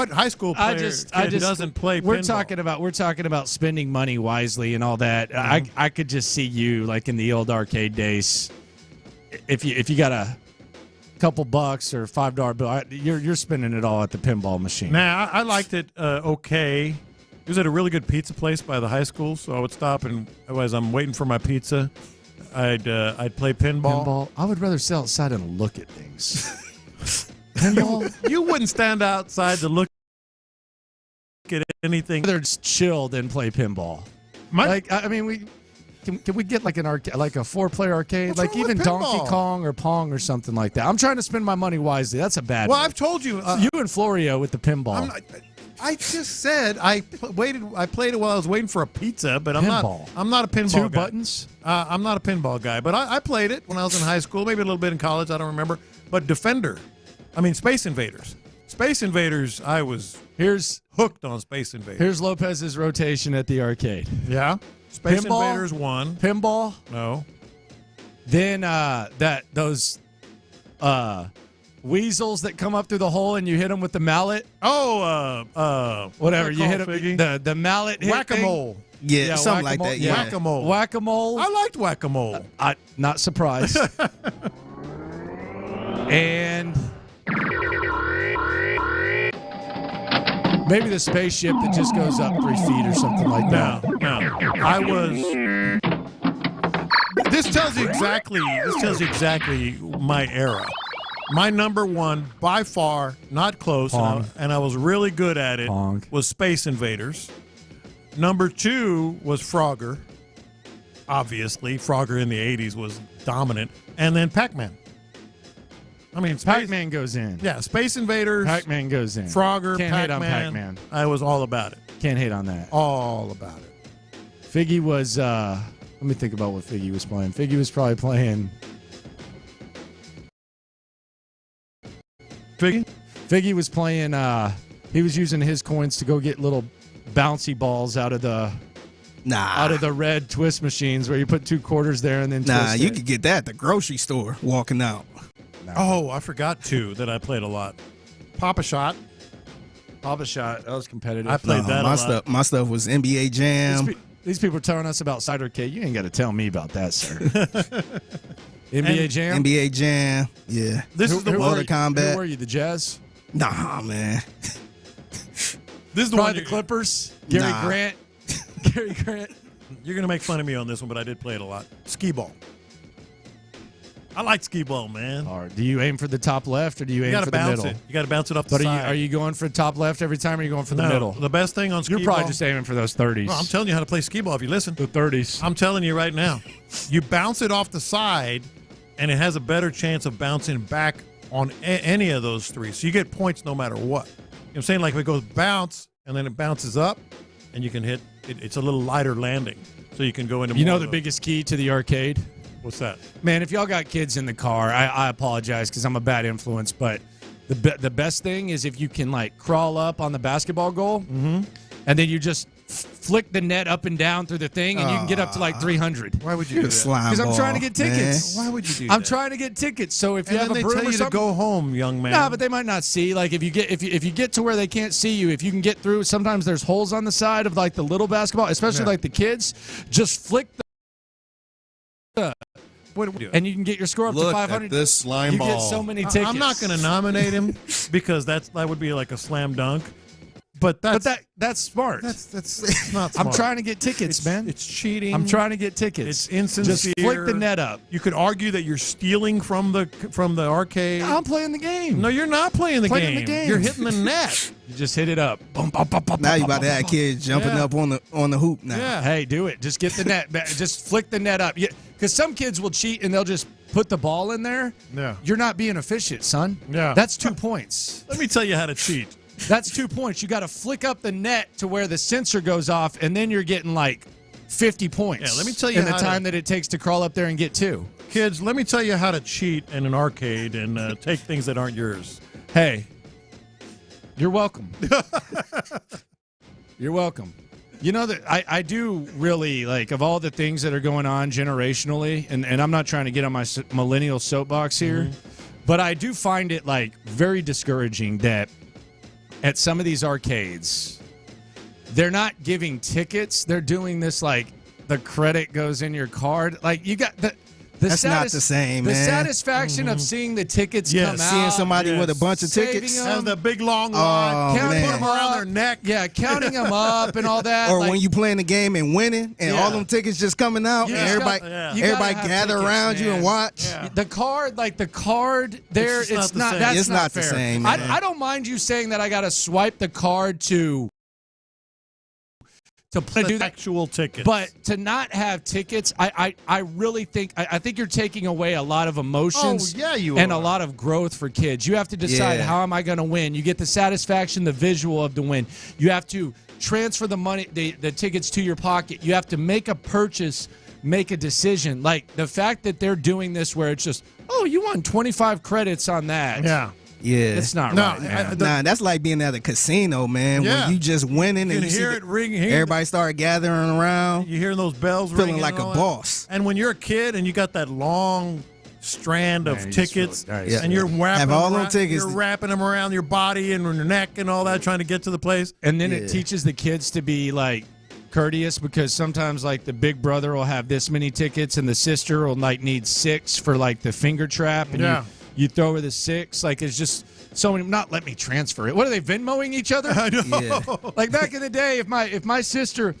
high school player doesn't play pinball? We're talking about spending money wisely and all that. Mm-hmm. I could just see you like in the old arcade days. If you got a couple bucks or $5 bill, you're spending it all at the pinball machine. Nah, I liked it okay. It was at a really good pizza place by the high school, so I would stop, and as I'm waiting for my pizza, I'd play pinball. I would rather sit outside and look at things. Pinball? You wouldn't stand outside to look at anything. I'd rather just chill than play pinball. Can we get like an arcade, like a 4-player arcade, What's like wrong even with pinball? Donkey Kong or Pong or something like that? I'm trying to spend my money wisely. That's a bad. Well, one. I've told you. You and Florio with the pinball. I just said I played it while I was waiting for a pizza, but I'm not a pinball Two guy. buttons? I'm not a pinball guy, but I played it when I was in high school, maybe a little bit in college. I don't remember. But Space Invaders. Space Invaders. I was hooked on Space Invaders. Here's Lopez's rotation at the arcade. Yeah. Space Pinball? Invaders 1. Pinball? No. Then those weasels that come up through the hole and you hit them with the mallet. Whatever. You hit them, the mallet hit Whack-a-mole. Yeah, something like that. Yeah. Whack-a-mole. Whack-a-mole. I liked whack-a-mole. Not surprised. And Maybe the spaceship that just goes up 3 feet or something like that. No. I was. This tells you exactly my era. My number one, by far, not close, and I was really good at it, was Space Invaders. Number 2 was Frogger. Obviously, Frogger in the 80s was dominant. And then Pac-Man. I mean, Pac-Man goes in. Yeah, Space Invaders. Pac-Man goes in. Frogger, Can't Pac-Man. hate on Pac-Man. I was all about it. Can't hate on that. All about it. Figgy was, let me think about what Figgy was playing. Figgy was probably playing. Figgy was playing, he was using his coins to go get little bouncy balls out of the red twist machines where you put 2 quarters there and then twist you it. could get that at the grocery store walking out. Oh, I forgot 2 that I played a lot. Papa Shot. That was competitive. I played that a lot. My stuff was NBA Jam. These people are telling us about Cider K. You ain't got to tell me about that, sir. NBA Jam? NBA Jam, yeah. This is the Mortal Kombat. Who were you, the Jazz? Nah, man. This is the Probably one the Clippers. Gary Grant. Gary Grant. You're going to make fun of me on this one, but I did play it a lot. Skee-ball. I like skee-ball, man. Hard. Do you aim for the top left or do you aim for the middle? You got to bounce it off the side. Are you going for top left every time or are you going for the middle? The best thing on skee-ball. You're probably just aiming for those 30s. No, I'm telling you how to play skee-ball if you listen. The 30s. I'm telling you right now. You bounce it off the side, and it has a better chance of bouncing back on any of those 3. So you get points no matter what. You know what I'm saying? Like if it goes bounce, and then it bounces up, and you can hit it. It's a little lighter landing, so you can go into more. You know the biggest key to the arcade? What's that? Man, if y'all got kids in the car, I apologize because I'm a bad influence, but the best thing is if you can, like, crawl up on the basketball goal, and then you just flick the net up and down through the thing, and you can get up to, like, 300. Why would you do that? Because I'm trying to get tickets. Man. Why would you do that? I'm trying to get tickets. So if you have a broom they tell or you something, to go home, young man. No, but they might not see. Like if you get to where they can't see you, if you can get through, sometimes there's holes on the side of like the little basketball, especially like the kids. Just flick the. And you can get your score up to 500. At this slime you ball. get so many tickets. I'm not going to nominate him because that would be like a slam dunk. But that's smart. That's not smart. I'm trying to get tickets, man. It's cheating. I'm trying to get tickets. It's insincere. Just flick the net up. You could argue that you're stealing from the arcade. I'm playing the game. No, you're not playing the game. You're hitting the net. You just hit it up. Now you about to have kids jumping up on the hoop now. Yeah. Hey, do it. Just get the net. Just flick the net up. Because some kids will cheat and they'll just put the ball in there. Yeah. You're not being efficient, son. Yeah. That's 2 points. Let me tell you how to cheat. That's 2 points. You got to flick up the net to where the sensor goes off, and then you're getting like 50 points. Yeah, let me tell you in the time that it takes to crawl up there and get 2. Kids, let me tell you how to cheat in an arcade and take things that aren't yours. Hey, you're welcome. You're welcome. You know that I do really like, of all the things that are going on generationally, and I'm not trying to get on my millennial soapbox here, but I do find it like very discouraging that at some of these arcades, they're not giving tickets. They're doing this like the credit goes in your card. Like you got that's not the same, man. The satisfaction of seeing the tickets come out. Seeing somebody with a bunch of tickets. And the big long line. Counting them around their neck. Yeah, counting them up and all that. Or when you playing the game and winning and all them tickets just coming out and everybody gather around you and watch. Yeah. The card there, it's not fair. It's not the same, man. I don't mind you saying that I got to swipe the card to play do that actual tickets. But to not have tickets, I really think I think you're taking away a lot of emotions and a lot of growth for kids. You have to decide how am I going to win. You get the satisfaction, the visual of the win. You have to transfer the money, the tickets to your pocket. You have to make a purchase, make a decision. Like the fact that they're doing this where it's just, oh, you won 25 credits on that. Yeah. Yeah, it's not right. Man. That's like being at a casino, man. Yeah. When you just winning and you hear see it ring. Everybody start gathering around. You hear those bells feeling ringing, like a boss. And when you're a kid and you got that long strand of tickets, and you're tickets. You're wrapping them around your body and your neck and all that, trying to get to the place. And then it teaches the kids to be like courteous, because sometimes like the big brother will have this many tickets and the sister will like need 6 for like the finger trap, and you throw her the 6. Like, it's just so many. Not let me transfer it. What are they Venmoing each other? I know. Yeah. Like back in the day, if my sister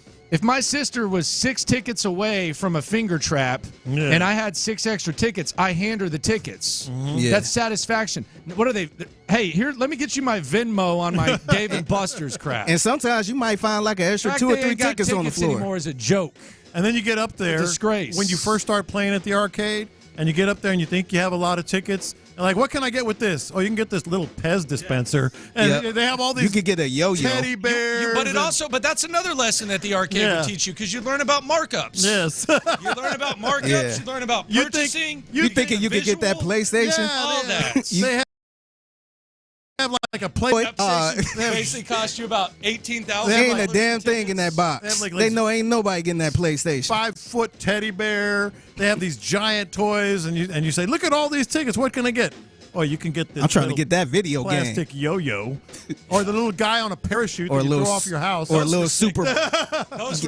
was 6 tickets away from a finger trap, and I had 6 extra tickets, I hand her the tickets. Yeah. That's satisfaction. What are they? Hey, here, let me get you my Venmo on my Dave and Buster's crap. And sometimes you might find like an extra 2 or 3 tickets on the floor. Anymore is a joke. And then you get up there, disgrace. When you first start playing at the arcade, and you get up there and you think you have a lot of tickets. And like, what can I get with this? Oh, you can get this little Pez dispenser, and they have all these. You could get a yo-yo. Teddy bears. But that's another lesson that the arcade will teach you because you learn about markups. Yes, you learn about markups. Yeah. You learn about purchasing. You thinking you could get that PlayStation? Yeah, all that. They have like a play. Basically cost you about $18,000. There ain't a damn thing in that box. They know ain't nobody getting that PlayStation. 5-foot teddy bear. They have these giant toys, and you say, "Look at all these tickets. What can I get?" Oh, you can get this. I'm trying to get that video game. Plastic yo-yo, or the little guy on a parachute or that a you little, throw off your house, or a little Super. Those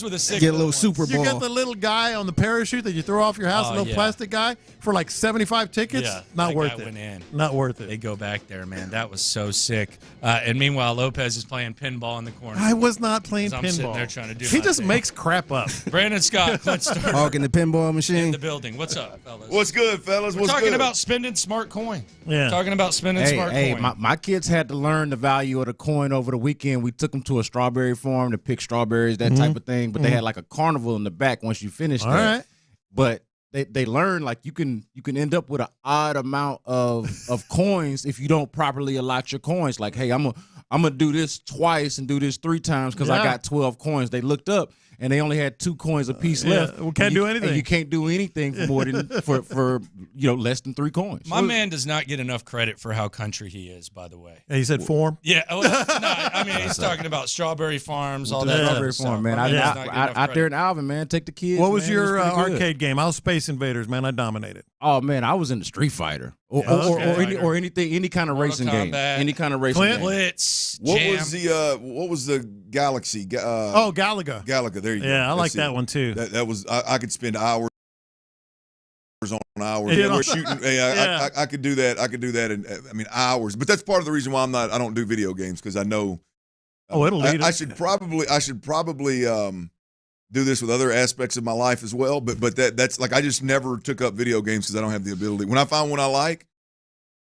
were the sick. Get a little Super Bowl. You get the little guy on the parachute that you throw off your house, a little plastic guy, for like 75 tickets. Yeah, not worth it. Went in. Not worth it. They go back there, man. That was so sick. And meanwhile, Lopez is playing pinball in the corner. I was not playing I'm sitting pinball. there trying to do. He my just thing. makes crap up. Brandon Scott, Clint Stoerner, Hogging the pinball machine in the building. What's up, fellas? What's good, fellas? We're talking about spending smart coin. Yeah. Talking about spending smart coin. My kids had to learn the value of the coin over the weekend. We took them to a strawberry farm to pick strawberries, that type of thing. But they had like a carnival in the back once you finished that. All right. But they learned like you can end up with an odd amount of coins if you don't properly allot your coins. Like, hey, I'm gonna do this twice and do this 3 times because I got 12 coins. They looked up and they only had 2 coins a piece left. We can't do anything. And you can't do anything for more than for less than 3 coins. My man does not get enough credit for how country he is, by the way. He said form? Yeah. I mean, he's talking about strawberry farms, all that. Strawberry farm, man. Out there in Alvin, man. Take the kids. What was man. your It pretty good. arcade game? I was Space Invaders, man. I dominated. Oh man, I was in the Street Fighter or anything, any kind of racing game, any kind of racing game. Blitz. What Jam. was the Galaxy? Galaga. Galaga. There you go. Yeah, I like That's that it. one too. That was I could spend hours on hours. Yeah. We're shooting. I could do that. I could do that in hours. But that's part of the reason why I don't do video games because I know. It'll lead I us. should probably do this with other aspects of my life as well. But that's like I just never took up video games because I don't have the ability. When I find one I like,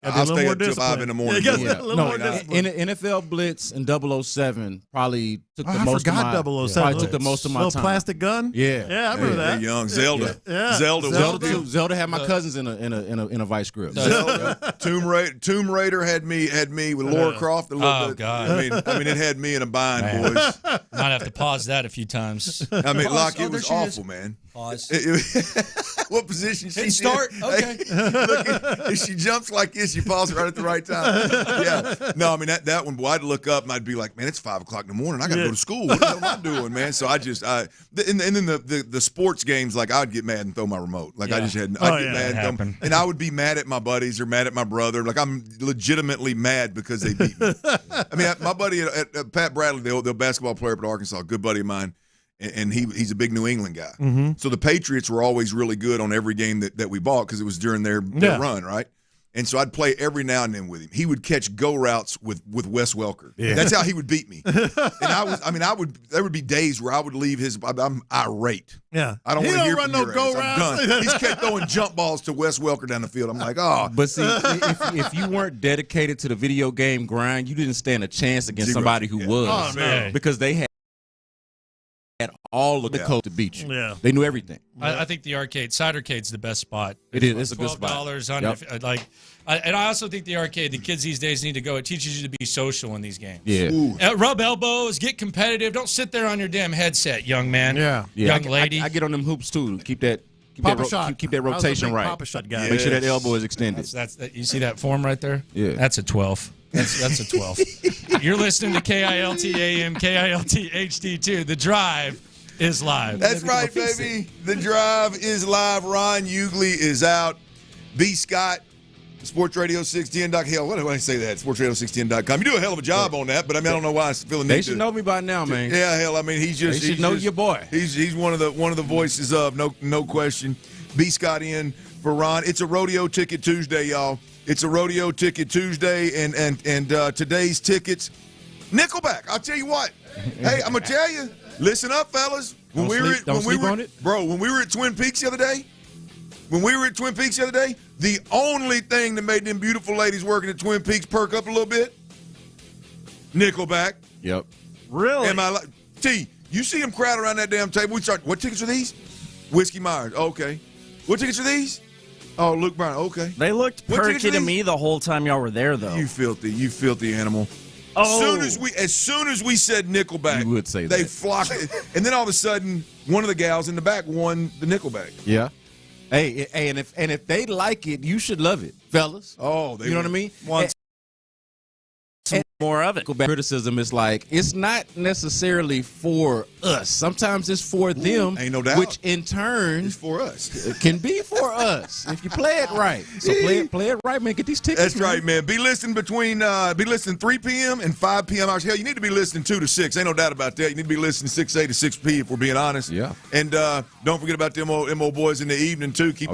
I'll stay up till 5 in the morning. NFL Blitz and 007 probably took the most of my 007. Probably took the most of my little time. plastic gun. Yeah, I remember that. They're young Zelda. Yeah. Zelda had my cousins in a vice grip. Zelda. Tomb Raider had me with Laura Croft. Oh God! I mean, it had me in a bind, boys. Might have to pause that a few times. I mean, it was awful, man. Pause. What position she start? Okay. If she jumps like this, you pause it right at the right time. Yeah. No, I mean that one. Boy, I'd look up and I'd be like, man, it's 5 o'clock in the morning. I got to go to school. What the hell am I doing, man? So and then the sports games, like I'd get mad and throw my remote. Like I just had, I'd get mad and I would be mad at my buddies or mad at my brother. Like I'm legitimately mad because they beat me. I mean, my buddy at Pat Bradley, the basketball player up at Arkansas, a good buddy of mine. And he's a big New England guy. Mm-hmm. So the Patriots were always really good on every game that we bought because it was during their run, right? And so I'd play every now and then with him. He would catch go routes with Wes Welker. Yeah. That's how he would beat me. And there would be days where I would leave I'm irate. Yeah. I don't want to hear run from no your go ass. routes. I'm done. He's kept throwing jump balls to Wes Welker down the field. I'm like, oh. But see, if you weren't dedicated to the video game grind, you didn't stand a chance against somebody who was. Oh, man. Because they had all of the code to beat you. Yeah. They knew everything. I think the Cidercade's the best spot. It is. It's a good spot. $12 on and I also think the arcade, the kids these days need to go. It teaches you to be social in these games. Yeah. Rub elbows, get competitive. Don't sit there on your damn headset, young man. Yeah. Young lady. I get on them hoops too. Keep that rotation I was a big right. Papa shot guy. Make sure that elbow is extended. That's you see that form right there? Yeah. That's a 12. That's a 12. You're listening to KILT AM, KILT HD2. The Drive is live. That's right, baby. The Drive is live. Ron Hughley is out. B. Scott, SportsRadio610.com. Hell, why do I say that? SportsRadio610.com. You do a hell of a job on that, but I don't know why I feel the need They should know me by now, man. Yeah, hell, he's just. They should know your boy. He's one of the voices of no question. B. Scott in for Ron. It's a Rodeo Ticket Tuesday, y'all. It's a Rodeo Ticket Tuesday, and today's tickets, Nickelback. I'll tell you what. Hey, I'm gonna tell you. Listen up, fellas. When we were at Twin Peaks the other day, the only thing that made them beautiful ladies working at Twin Peaks perk up a little bit, Nickelback. Yep. Really? T, you see them crowd around that damn table. We start. What tickets are these? Whiskey Myers. Okay. What tickets are these? Oh, Luke Bryan. Okay. They looked perky to me the whole time y'all were there, though. You filthy animal. Oh. As soon as we said Nickelback, you would say they that. flocked. And then all of a sudden, one of the gals in the back won the Nickelback. Yeah. Hey, and if they like it, you should love it, fellas. Oh, you know what I mean? Want some more of it. Criticism is like, it's not necessarily for us. Sometimes it's for them. Ain't no doubt. Which in turn is for us. It can be for us if you play it right. So play it right, man. Get these tickets. That's right, man. Be listening 3 p.m. and 5 p.m. hours. Hell, you need to be listening 2 to 6. Ain't no doubt about that. You need to be listening 6A to 6P if we're being honest. Yeah. And don't forget about them old boys in the evening too. Keep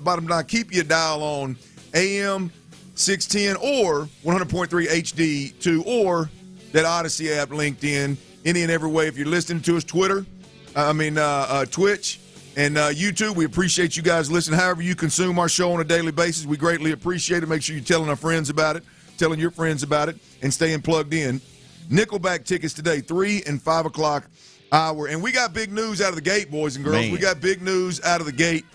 bottom line. Keep your dial on AM 610 or 100.3 HD2 or that Odyssey app linked in any and every way. If you're listening to us, Twitch and YouTube, we appreciate you guys listening. However you consume our show on a daily basis, we greatly appreciate it. Make sure you're telling our friends about it, telling your friends about it, and staying plugged in. Nickelback tickets today, 3 and 5 o'clock hour. And we got big news out of the gate, boys and girls. Man. We got big news out of the gate.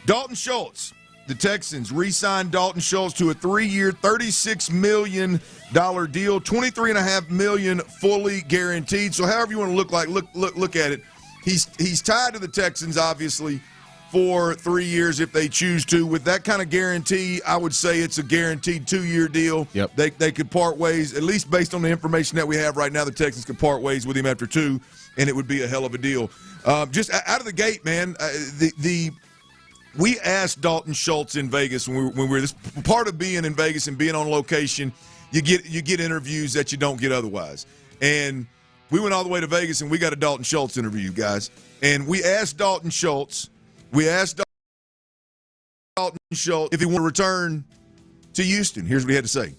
Dalton Schultz. The Texans re-signed Dalton Schultz to a 3-year, $36 million deal, $23.5 million fully guaranteed. So however you want to look at it, he's tied to the Texans, obviously, for 3 years if they choose to. With that kind of guarantee, I would say it's a guaranteed 2-year deal. Yep. They could part ways, at least based on the information that we have right now, the Texans could part ways with him after 2, and it would be a hell of a deal. Just out of the gate, man, we asked Dalton Schultz in Vegas when we were this part of being in Vegas and being on location. You get interviews that you don't get otherwise, and we went all the way to Vegas and we got a Dalton Schultz interview, guys. And we asked Dalton Schultz. Dalton Schultz if he want to return to Houston. Here's what he had to say.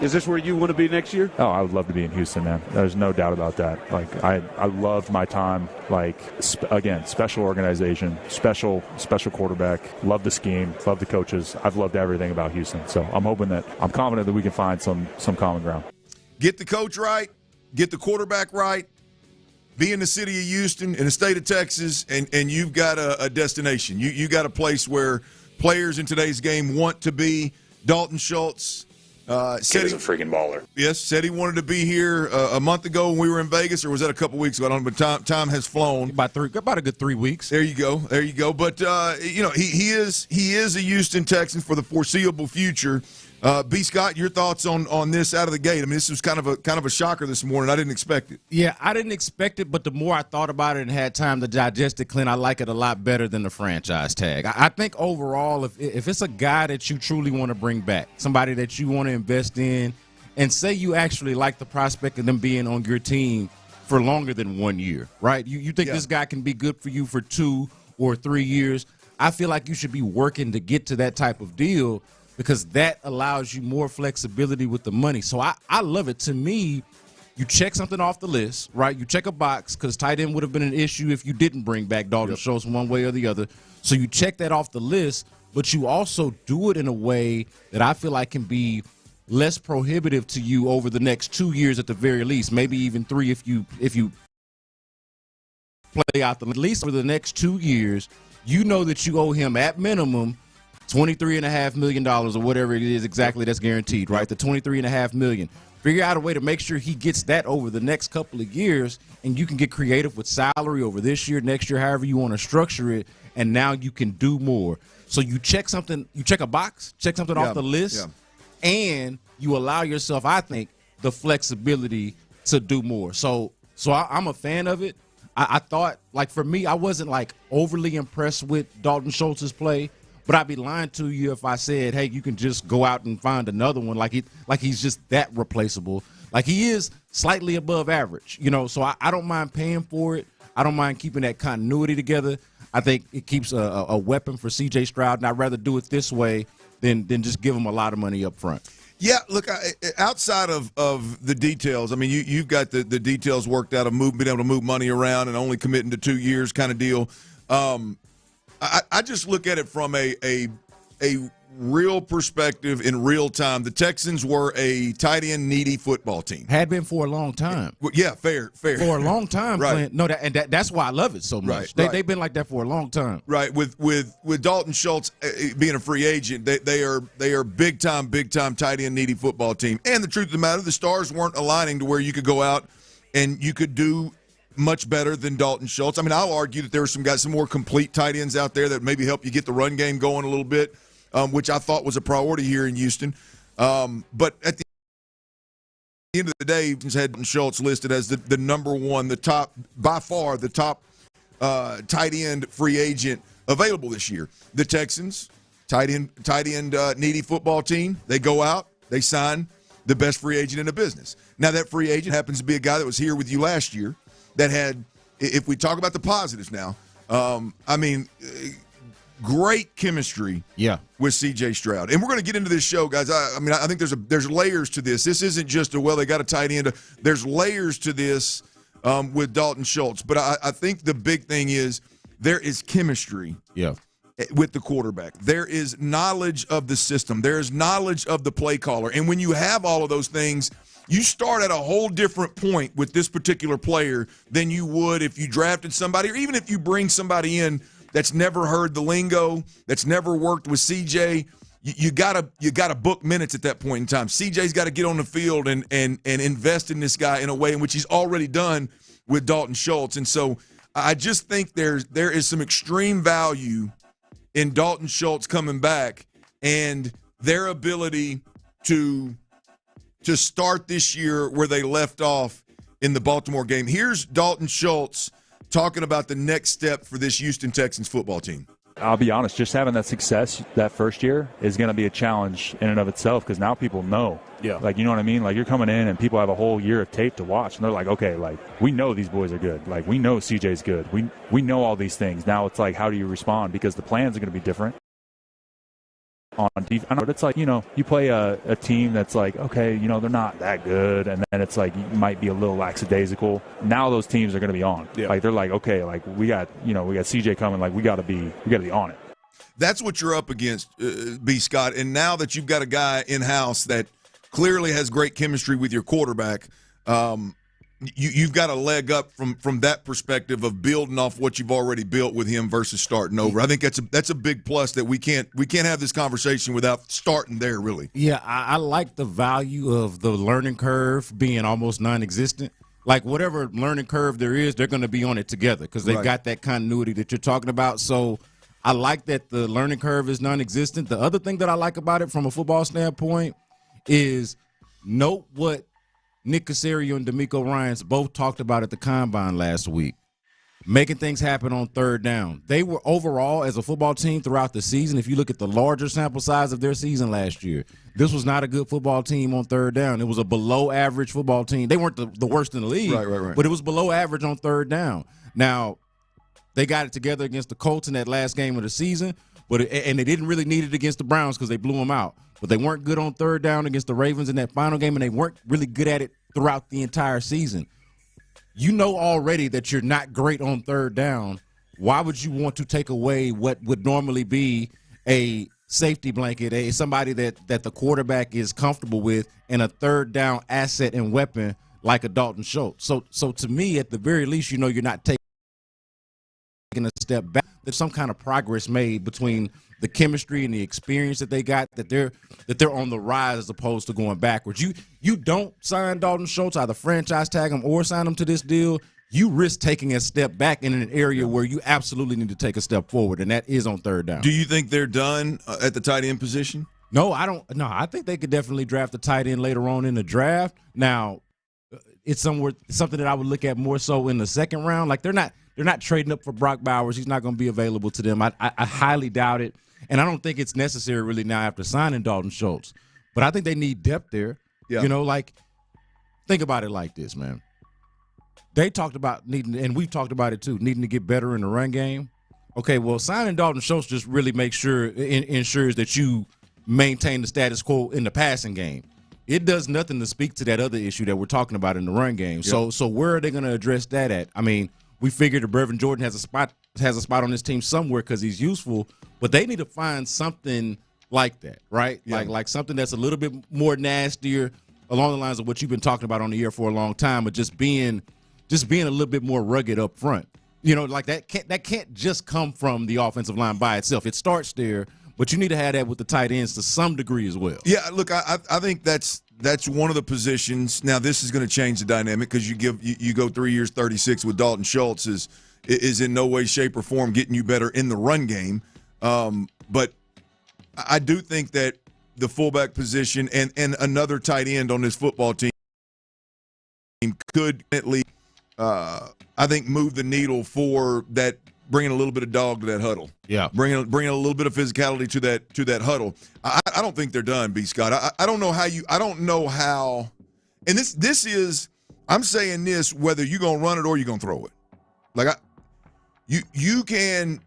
Is this where you want to be next year? Oh, I would love to be in Houston, man. There's no doubt about that. Like, I loved my time. Like, again, special organization, special quarterback. Love the scheme, love the coaches. I've loved everything about Houston. So I'm confident that we can find some common ground. Get the coach right, get the quarterback right, be in the city of Houston, in the state of Texas, and you've got a destination. You got a place where players in today's game want to be. Dalton Schultz said he's a freaking baller. Yes, said he wanted to be here a month ago when we were in Vegas, or was that a couple weeks ago? I don't know, but time has flown. About a good 3 weeks. There you go. But he is a Houston Texan for the foreseeable future. B. Scott, your thoughts on this out of the gate? I mean, this was kind of a shocker this morning. I didn't expect it. Yeah, I didn't expect it, but the more I thought about it and had time to digest it, Clint, I like it a lot better than the franchise tag. I think overall, if it's a guy that you truly want to bring back, somebody that you want to invest in, and say you actually like the prospect of them being on your team for longer than 1 year, right? You think this guy can be good for you for 2 or 3 years, I feel like you should be working to get to that type of deal, because that allows you more flexibility with the money. So I love it. To me, you check something off the list, right? You check a box, because tight end would have been an issue if you didn't bring back Dalton Schultz one way or the other. So you check that off the list, but you also do it in a way that I feel like can be less prohibitive to you over the next 2 years at the very least, maybe even 3 if you play out at least for the next 2 years. You know that you owe him at minimum $23.5 million or whatever it is exactly that's guaranteed, right? The $23.5 million. Figure out a way to make sure he gets that over the next couple of years, and you can get creative with salary over this year, next year, however you want to structure it, and now you can do more. So you check a box, check something off the list, and you allow yourself, I think, the flexibility to do more. So I'm a fan of it. I thought, like, for me, I wasn't, like, overly impressed with Dalton Schultz's play. But I'd be lying to you if I said, hey, you can just go out and find another one. Like he's just that replaceable. Like, he is slightly above average, so I don't mind paying for it. I don't mind keeping that continuity together. I think it keeps a weapon for C.J. Stroud, and I'd rather do it this way than just give him a lot of money up front. Yeah, look, outside of the details, I mean, you've got the details worked out of being able to move money around and only committing to 2 years kind of deal. I just look at it from a real perspective in real time. The Texans were a tight end needy football team. Had been for a long time. Yeah, fair. For a long time, right. Clint. No, that's why I love it so much. Right. They've been like that for a long time. Right. With Dalton Schultz being a free agent, they are big time tight end needy football team. And the truth of the matter, the stars weren't aligning to where you could go out and you could do much better than Dalton Schultz. I mean, I'll argue that there were some more complete tight ends out there that maybe help you get the run game going a little bit. Which I thought was a priority here in Houston. But at the end of the day, he's had Schultz listed as the number one, by far the top tight end free agent available this year. The Texans, tight end needy football team, they go out, they sign the best free agent in the business. Now, that free agent happens to be a guy that was here with you last year that had, if we talk about the positives now, great chemistry with C.J. Stroud. And we're going to get into this show, guys. I think there's layers to this. This isn't just they got a tight end. There's layers to this with Dalton Schultz. But I think the big thing is there is chemistry with the quarterback. There is knowledge of the system. There is knowledge of the play caller. And when you have all of those things, you start at a whole different point with this particular player than you would if you drafted somebody, or even if you bring somebody in that's never heard the lingo, that's never worked with CJ. You gotta book minutes at that point in time. CJ's got to get on the field and invest in this guy in a way in which he's already done with Dalton Schultz. And so I just think there is some extreme value in Dalton Schultz coming back and their ability to start this year where they left off in the Baltimore game. Here's Dalton Schultz talking about the next step for this Houston Texans football team. I'll be honest, just having that success that first year is going to be a challenge in and of itself because now people know. Yeah. Like, you know what I mean? Like, you're coming in and people have a whole year of tape to watch, and they're like, okay, like, we know these boys are good. Like, we know CJ's good. We know all these things. Now it's like, how do you respond? Because the plans are going to be different on defense. I know, but it's like, you play a team that's like, okay, they're not that good, and then it's like you might be a little lackadaisical. Now those teams are going to be on. Yeah. Like, they're like, okay, like we got CJ coming, like we got to be on it. That's what you're up against, B. Scott. And now that you've got a guy in house that clearly has great chemistry with your quarterback, you've got a leg up from that perspective of building off what you've already built with him versus starting over. I think that's a big plus that we can't have this conversation without starting there, really. Yeah, I like the value of the learning curve being almost non-existent. Like, whatever learning curve there is, they're going to be on it together because they've got that continuity that you're talking about. So I like that the learning curve is non-existent. The other thing that I like about it from a football standpoint is note what Nick Caserio and D'Amico Ryans both talked about at the Combine last week, making things happen on third down. They were overall, as a football team throughout the season, if you look at the larger sample size of their season last year, this was not a good football team on third down. It was a below-average football team. They weren't the worst in the league, right. But it was below average on third down. Now, they got it together against the Colts in that last game of the season, and they didn't really need it against the Browns because they blew them out. But they weren't good on third down against the Ravens in that final game, and they weren't really good at it throughout the entire season. You know already that you're not great on third down. Why would you want to take away what would normally be a safety blanket, somebody that the quarterback is comfortable with, and a third down asset and weapon like a Dalton Schultz? So to me, at the very least, you're not taking a step back. There's some kind of progress made between the chemistry and the experience that they got, that they're on the rise as opposed to going backwards. You don't sign Dalton Schultz, either franchise tag him or sign him to this deal. You risk taking a step back in an area where you absolutely need to take a step forward, and that is on third down. Do you think they're done at the tight end position? No, I don't. No, I think they could definitely draft a tight end later on in the draft. Now, it's something that I would look at more so in the second round. Like, they're not trading up for Brock Bowers. He's not going to be available to them. I highly doubt it. And I don't think it's necessary really now after signing Dalton Schultz. But I think they need depth there. Yeah. Think about it like this, man. They talked about needing, and we've talked about it too, needing to get better in the run game. Okay, well, signing Dalton Schultz just really makes sure ensures that you maintain the status quo in the passing game. It does nothing to speak to that other issue that we're talking about in the run game. Yep. So where are they going to address that at? I mean, we figured that Brevin Jordan has a spot on this team somewhere because he's useful, but they need to find something like that, right? Yeah. Like something that's a little bit more nastier, along the lines of what you've been talking about on the air for a long time, but just being a little bit more rugged up front. You know, like that can't just come from the offensive line by itself. It starts there, but you need to have that with the tight ends to some degree as well. Yeah, look, I think that's one of the positions. Now, this is going to change the dynamic because you go 3 years, 36 with Dalton Schultz is in no way, shape, or form getting you better in the run game. But I do think that the fullback position and another tight end on this football team could at least, I think, move the needle for that, bringing a little bit of dog to that huddle. Yeah, bringing a little bit of physicality to that huddle. I don't think they're done, B. Scott. I don't know how. And this is, I'm saying this whether you're gonna run it or you're gonna throw it. Like you can.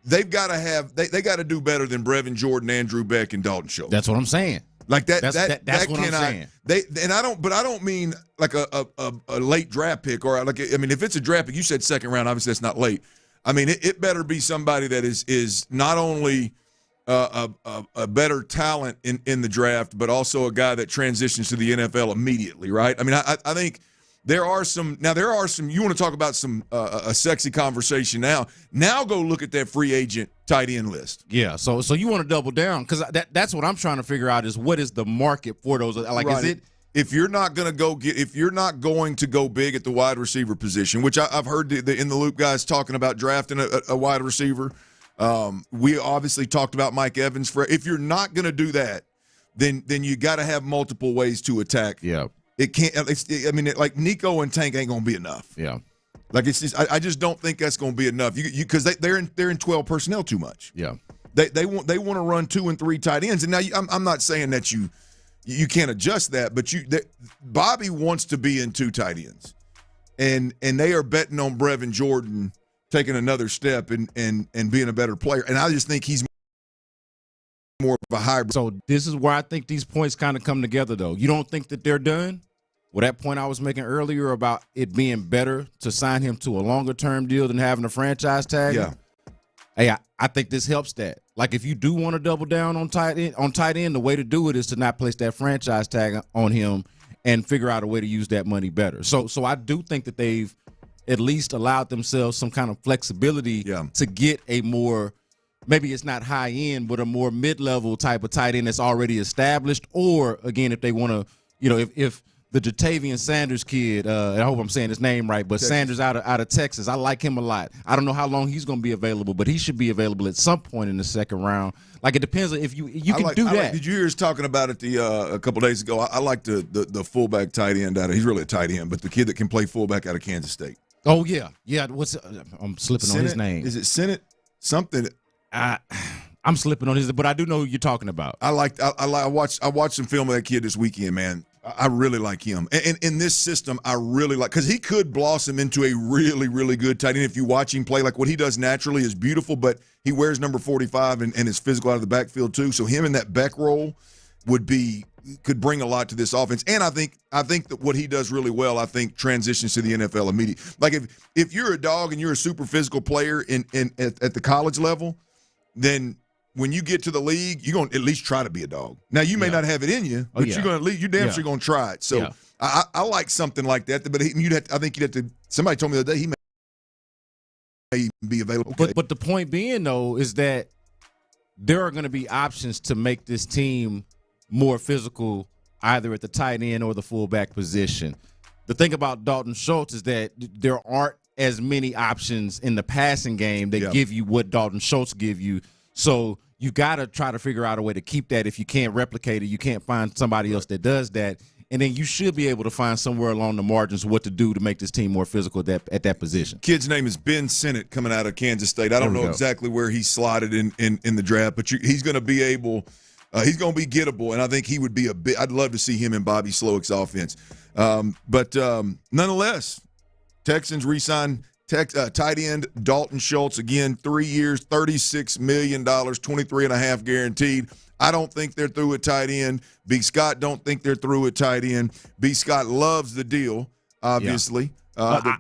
They've got to have. They got to do better than Brevin Jordan, Andrew Beck, and Dalton Schultz. That's what I'm saying. Like that. That's what I'm saying. I don't mean like a late draft pick or like. I mean, if it's a draft pick, you said second round. Obviously, that's not late. I mean, it better be somebody that is not only a better talent in the draft, but also a guy that transitions to the NFL immediately. Right. I mean, I think. There are some. You want to talk about some a sexy conversation now? Now go look at that free agent tight end list. Yeah. So you want to double down because that's what I'm trying to figure out is what is the market for those? Like, right. Is it if you're not going to go big at the wide receiver position, which I've heard the in the loop guys talking about drafting a wide receiver. We obviously talked about Mike Evans. If you're not going to do that, then you got to have multiple ways to attack. Yeah. It can't. Like Nico and Tank ain't gonna be enough. Yeah, like it's just. I just don't think that's gonna be enough. Because they're in 12 personnel too much. Yeah, they want to run 2 and 3 tight ends. And now I'm not saying that you can't adjust that, but Bobby wants to be in 2 tight ends, and they are betting on Brevin Jordan taking another step and being a better player. And I just think he's more of a hybrid. So this is where I think these points kind of come together, though. You don't think that they're done? Well, that point I was making earlier about it being better to sign him to a longer-term deal than having a franchise tag. Yeah. Hey, I think this helps that. Like, if you do want to double down on tight end, the way to do it is to not place that franchise tag on him and figure out a way to use that money better. So I do think that they've at least allowed themselves some kind of flexibility to get a more, maybe it's not high end, but a more mid-level type of tight end that's already established. Or, again, if they want to, if the Jatavian Sanders kid, I hope I'm saying his name right, but Texas. Sanders out of Texas, I like him a lot. I don't know how long he's going to be available, but he should be available at some point in the second round. Like, it depends on if you can do that. Did you hear us talking about it a couple days ago? I like the fullback tight end he's really a tight end, but the kid that can play fullback out of Kansas State. Oh, yeah. I'm slipping on his name. Is it Senate? Something. I'm slipping on his, but I do know who you're talking about. I watched some film of that kid this weekend, man. I really like him. And in this system, I really like, because he could blossom into a really, really good tight end if you watch him play. Like, what he does naturally is beautiful, but he wears number 45 and is physical out of the backfield too. So him in that Beck role could bring a lot to this offense. And I think that what he does really well, I think transitions to the NFL immediately. Like, if you're a dog and you're a super physical player at the college level, then when you get to the league, you're going to at least try to be a dog. Now, you may not have it in you, but you're going to, you're damn sure going to try it. So I like something like that. But I think you'd have to. Somebody told me the other day he may be available. Okay. But the point being, though, is that there are going to be options to make this team more physical, either at the tight end or the fullback position. The thing about Dalton Schultz is that there aren't as many options in the passing game that give you what Dalton Schultz give you. So you got to try to figure out a way to keep that. If you can't replicate it, you can't find somebody else that does that. And then you should be able to find somewhere along the margins what to do to make this team more physical at that position. Kid's name is Ben Sinnott, coming out of Kansas State. I don't know exactly where he's slotted in the draft, but he's going to be able he's going to be gettable, and I think he would be I'd love to see him in Bobby Slowick's offense. But nonetheless, Texans re-sign Tight end Dalton Schultz, again, 3 years, $36 million, 23.5 guaranteed. I don't think they're through at tight end. B. Scott don't think they're through at tight end. B. Scott loves the deal, obviously. Yeah.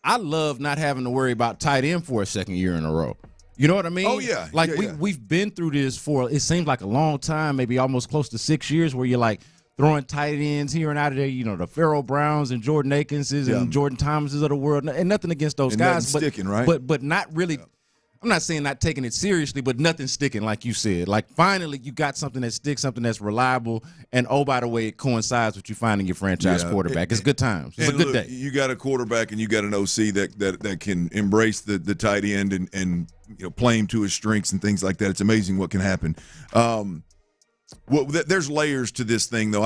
I love not having to worry about tight end for a second year in a row. You know what I mean? Oh, yeah. Like, yeah. we've been through this for, it seems like a long time, maybe almost close to 6 years, where you're like throwing tight ends here and out of there, the Pharaoh Browns and Jordan Akinses and Jordan Thomases of the world. And nothing against those guys. But sticking, right? But not really. Yeah. I'm not saying not taking it seriously, but nothing sticking, like you said. Like, finally, you got something that sticks, something that's reliable, and, oh, by the way, it coincides with you finding your franchise quarterback. It's good times. It's a good day. You got a quarterback and you got an OC that can embrace the tight end and play him to his strengths and things like that. It's amazing what can happen. There's layers to this thing, though.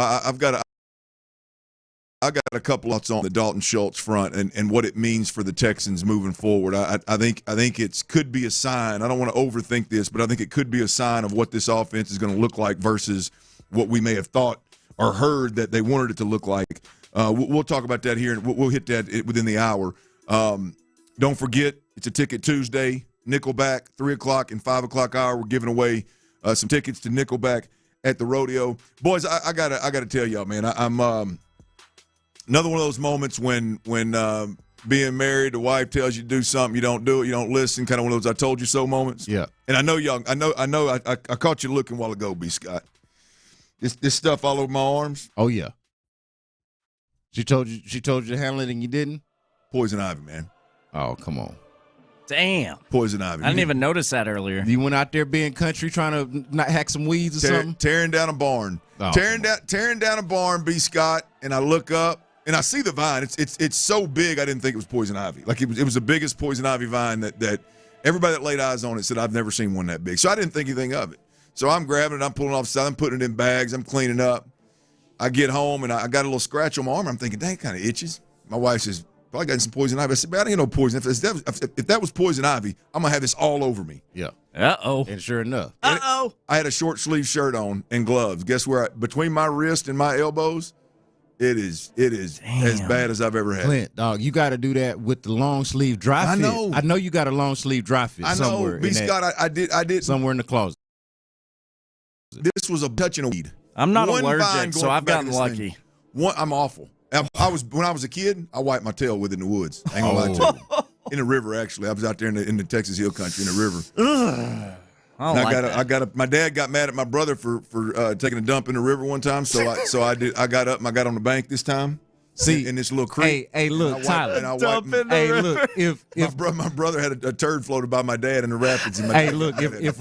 I got a couple thoughts on the Dalton Schultz front and what it means for the Texans moving forward. I think it could be a sign. I don't want to overthink this, but I think it could be a sign of what this offense is going to look like versus what we may have thought or heard that they wanted it to look like. We'll talk about that here, and we'll hit that within the hour. Don't forget, it's a Ticket Tuesday, Nickelback, 3 o'clock and 5 o'clock hour. We're giving away some tickets to Nickelback at the Rodeo. Boys, I gotta tell y'all, man, I'm another one of those moments when being married, the wife tells you to do something, you don't do it, you don't listen, kind of one of those I told you so moments. Yeah. And I know y'all, I caught you looking a while ago, B. Scott. This stuff all over my arms. Oh, yeah. She told you to handle it and you didn't? Poison ivy, man. Oh, come on. Damn. Poison ivy. I didn't even notice that earlier. You went out there being country trying to not hack some weeds or something? Tearing down a barn. Oh, tearing down a barn, B. Scott, and I look up. And I see the vine. It's so big I didn't think it was poison ivy. Like it was the biggest poison ivy vine that everybody that laid eyes on it said I've never seen one that big. So I didn't think anything of it. So I'm grabbing it, I'm pulling it off the side, I'm putting it in bags, I'm cleaning up. I get home and I got a little scratch on my arm. I'm thinking, dang, it kind of itches. My wife says, probably got some poison ivy. I said, man, I didn't know poison. If that was poison ivy, I'm gonna have this all over me. Yeah. Uh-oh. And sure enough. Uh-oh. I had a short sleeve shirt on and gloves. Guess where? Between my wrist and my elbows. It is as bad as I've ever had. Clint, dog, you got to do that with the long sleeve dry fit. I know you got a long sleeve dry fit somewhere. I know, B. Scott, I did. Somewhere in the closet. This was a touching a weed. I'm not allergic, so I've gotten lucky. I'm awful. When I was a kid, I wiped my tail with it in the woods. I ain't gonna lie to you. In the river, actually. I was out there in the Texas Hill Country in the river. Ugh. My dad got mad at my brother for taking a dump in the river one time, so I got up and I got on the bank this time. See, in this little creek. Hey, look, Tyler. Look, if my brother had a turd floated by my dad in the rapids. Hey, look, if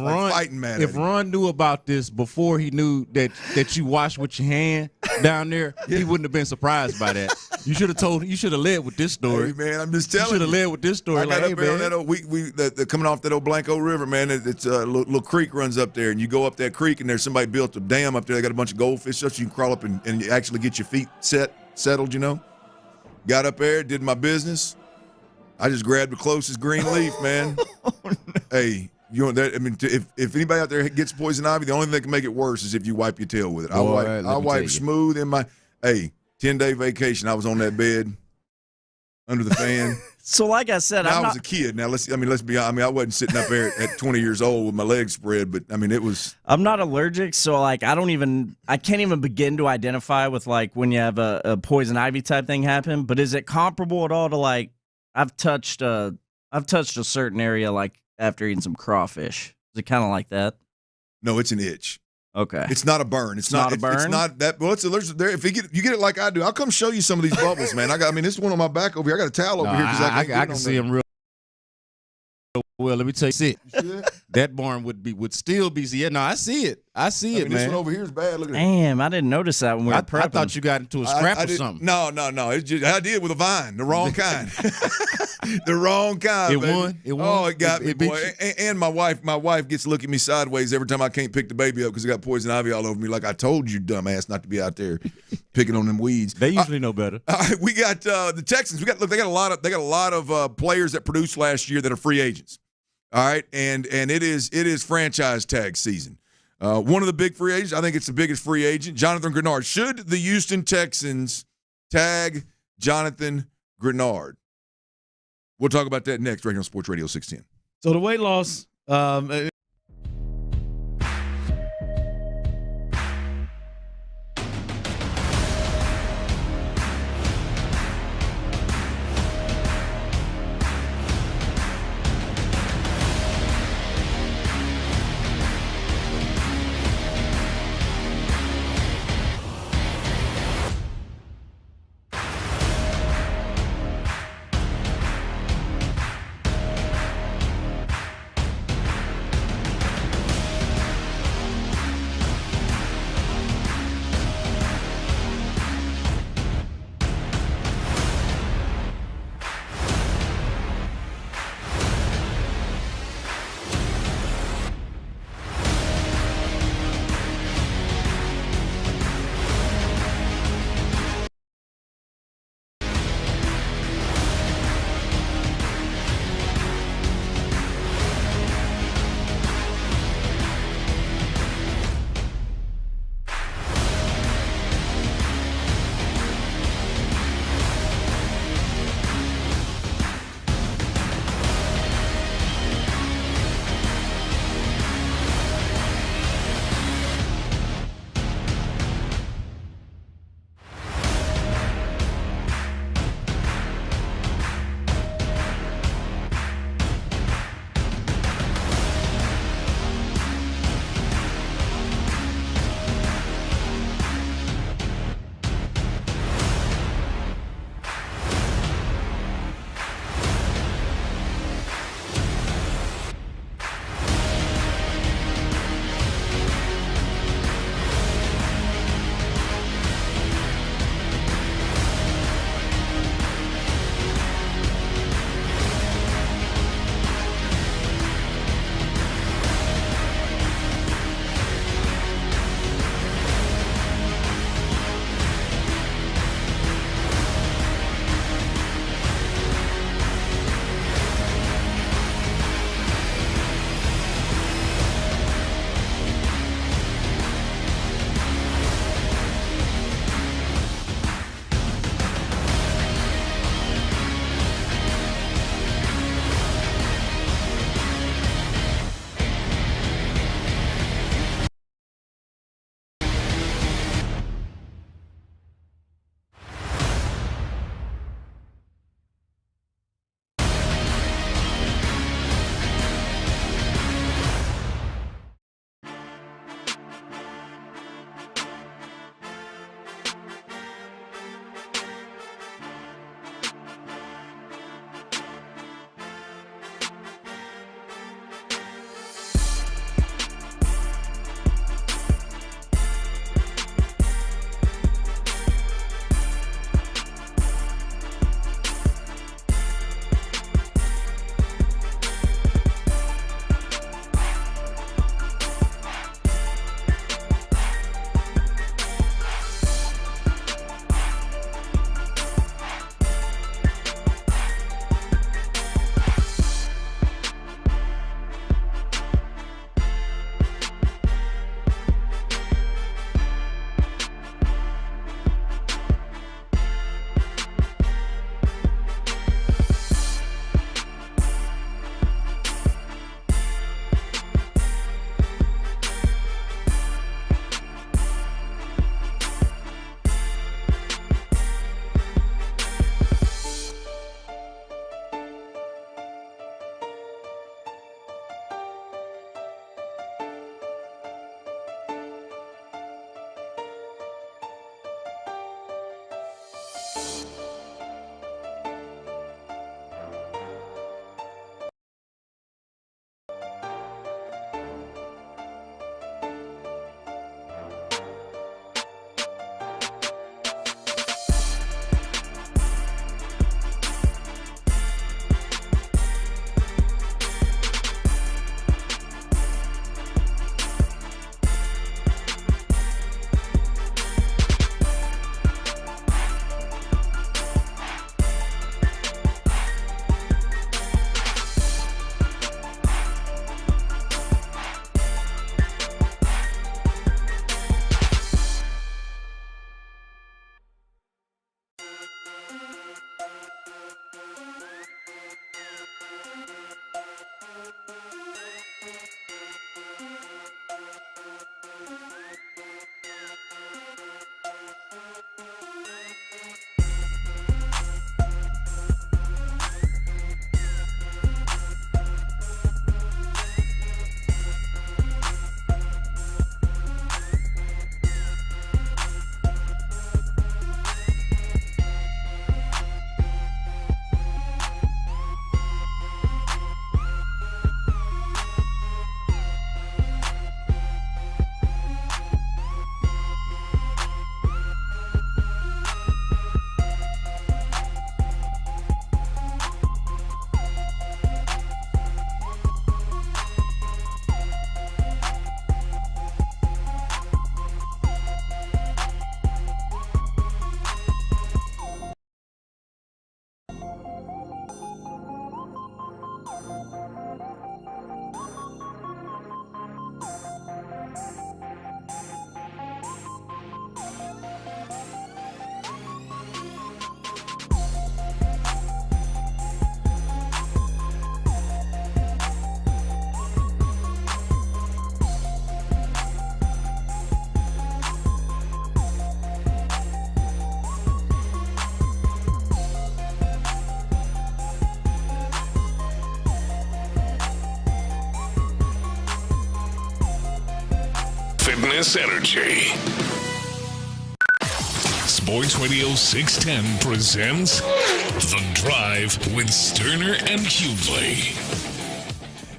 Ron knew about this before he knew that you washed with your hand down there, he wouldn't have been surprised by that. You should have led with this story. Hey, man, I'm just telling you. You should have led with this story. I got up there on that old, coming off that old Blanco River, man. It's a little creek runs up there, and you go up that creek, and there's somebody built a dam up there. They got a bunch of goldfish stuff, so you can crawl up and you actually get your feet settled, Got up there, did my business. I just grabbed the closest green leaf, man. Oh, no. Hey, if anybody out there gets poison ivy, the only thing that can make it worse is if you wipe your tail with it. I wipe smooth in my 10-day vacation. I was on that bed under the fan. So, like I said, I was a kid. Now let's be honest. I wasn't sitting up there at 20 years old with my legs spread, but it was. I'm not allergic, so I can't even begin to identify with when you have a poison ivy type thing happen. But is it comparable at all to I've touched a certain area after eating some crawfish? Is it kind of like that? No, it's an itch. Okay. It's not a burn. It's not a burn. It's not that. Well, if you get it like I do, I'll come show you some of these bubbles, man. This is one on my back over here. I got a towel over here because I can see them real well. Let me tell you, that barn would still be. Yeah, no, I see it. I see it, man. This one over here is bad. Look at Damn, I didn't notice that when we were prepping. I thought you got into a scrap or something. No. It's just, I did with a vine, the wrong kind. The wrong kind. It won. Oh, it got me, boy. And my wife gets looking at me sideways every time I can't pick the baby up because it got poison ivy all over me. Like I told you, dumbass, not to be out there picking on them weeds. They usually know better. We got the Texans. They got a lot of players that produced last year that are free agents. All right, and it is franchise tag season. One of the big free agents, I think it's the biggest free agent, Jonathan Grenard. Should the Houston Texans tag Jonathan Grenard? We'll talk about that next right here on Sports Radio 610. So the weight loss, Madness Energy. Sports Radio 610 presents The Drive with Stoerner and Hughley.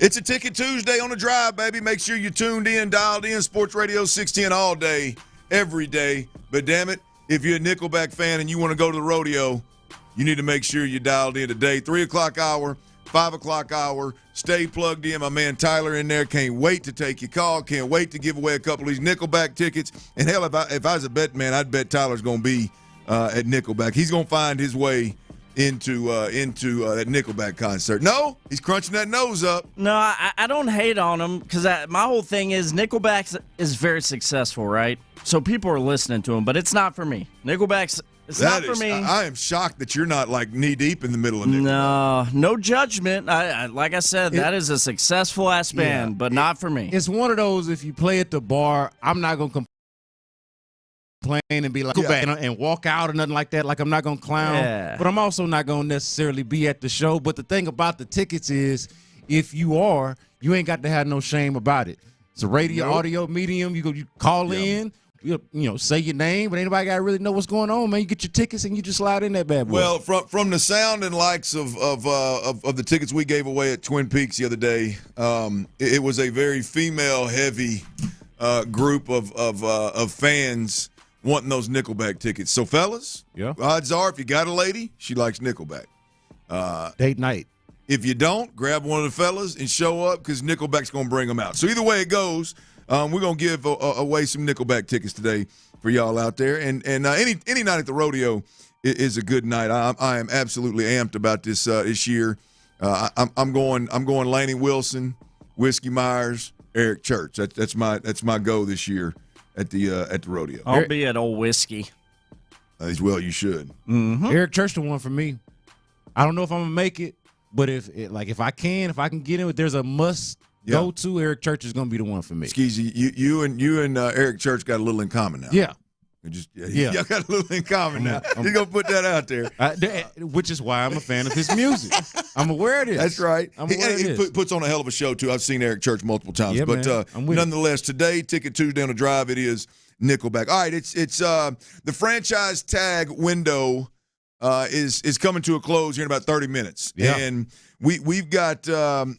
It's a Ticket Tuesday on The Drive, baby. Make sure you're tuned in, dialed in. Sports Radio 610 all day, every day. But damn it, if you're a Nickelback fan and you want to go to the rodeo, you need to make sure you're dialed in today. 3 o'clock hour, 5 o'clock hour. Stay plugged in. My man Tyler in there. Can't wait to take your call. Can't wait to give away a couple of these Nickelback tickets. And hell, if I was a bet man, I'd bet Tyler's going to be at Nickelback. He's going to find his way into that Nickelback concert. No, he's crunching that nose up. No, I don't hate on him because my whole thing is Nickelback is very successful, right? So people are listening to him, but it's not for me. It's not for me. I am shocked that you're not like knee deep in the middle of Nickelback. No judgment. Like I said, that is a successful ass band, but not for me. It's one of those, if you play at the bar, I'm not going to complain and be like, go back and walk out or nothing like that. Like, I'm not going to clown. Yeah. But I'm also not going to necessarily be at the show. But the thing about the tickets is, if you are, you ain't got to have no shame about it. It's a radio, audio medium. You call in. You know, say your name, but anybody got to really know what's going on, man. You get your tickets and you just slide in that bad boy. Well, from the sound and likes of the tickets we gave away at Twin Peaks the other day, it was a very female-heavy group of fans wanting those Nickelback tickets. So, fellas, odds are if you got a lady, she likes Nickelback. Date night. If you don't, grab one of the fellas and show up because Nickelback's going to bring them out. So either way it goes, we're going to give away some Nickelback tickets today for y'all out there. And any night at the rodeo is a good night. I am absolutely amped about this year. I'm going Laney Wilson, Whiskey Myers, Eric Church. That's my go this year at the rodeo. I'll be at Old Whiskey. As well, you should. Mm-hmm. Eric Church the one for me. I don't know if I'm gonna make it, but if I can get in, there's a must go to. Eric Church is gonna be the one for me. Skeezy, you and Eric Church got a little in common now. Yeah. Y'all got a little in common now. You're going to put that out there. Which is why I'm a fan of his music. I'm aware of this. That's right. He puts on a hell of a show, too. I've seen Eric Church multiple times. Yeah, but nonetheless, today, Ticket Tuesday on the Drive, it is Nickelback. All right, it's the franchise tag window is coming to a close here in about 30 minutes. Yeah. And we've got that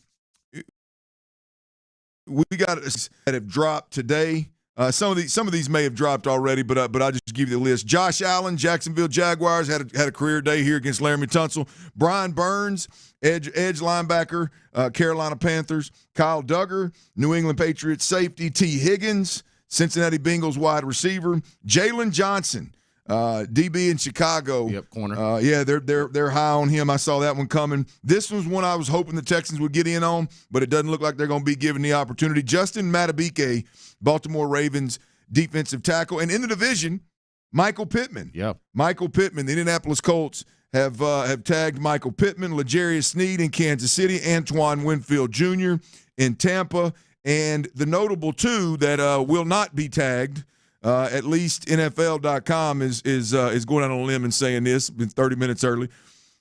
have dropped today. Some of these may have dropped already, but I'll just give you the list. Josh Allen, Jacksonville Jaguars, had a career day here against Laramie Tunsil. Brian Burns, edge linebacker, Carolina Panthers. Kyle Duggar, New England Patriots safety. T. Higgins, Cincinnati Bengals wide receiver. Jalen Johnson, DB in Chicago. Yep, corner. They're high on him. I saw that one coming. This was one I was hoping the Texans would get in on, but it doesn't look like they're going to be given the opportunity. Justin Matabike, Baltimore Ravens defensive tackle. And in the division, Michael Pittman. Yeah. Michael Pittman, the Indianapolis Colts have tagged Michael Pittman, L'Jarius Sneed in Kansas City, Antoine Winfield Jr. in Tampa. And the notable two that will not be tagged, at least NFL.com is going out on a limb and saying this, been 30 minutes early,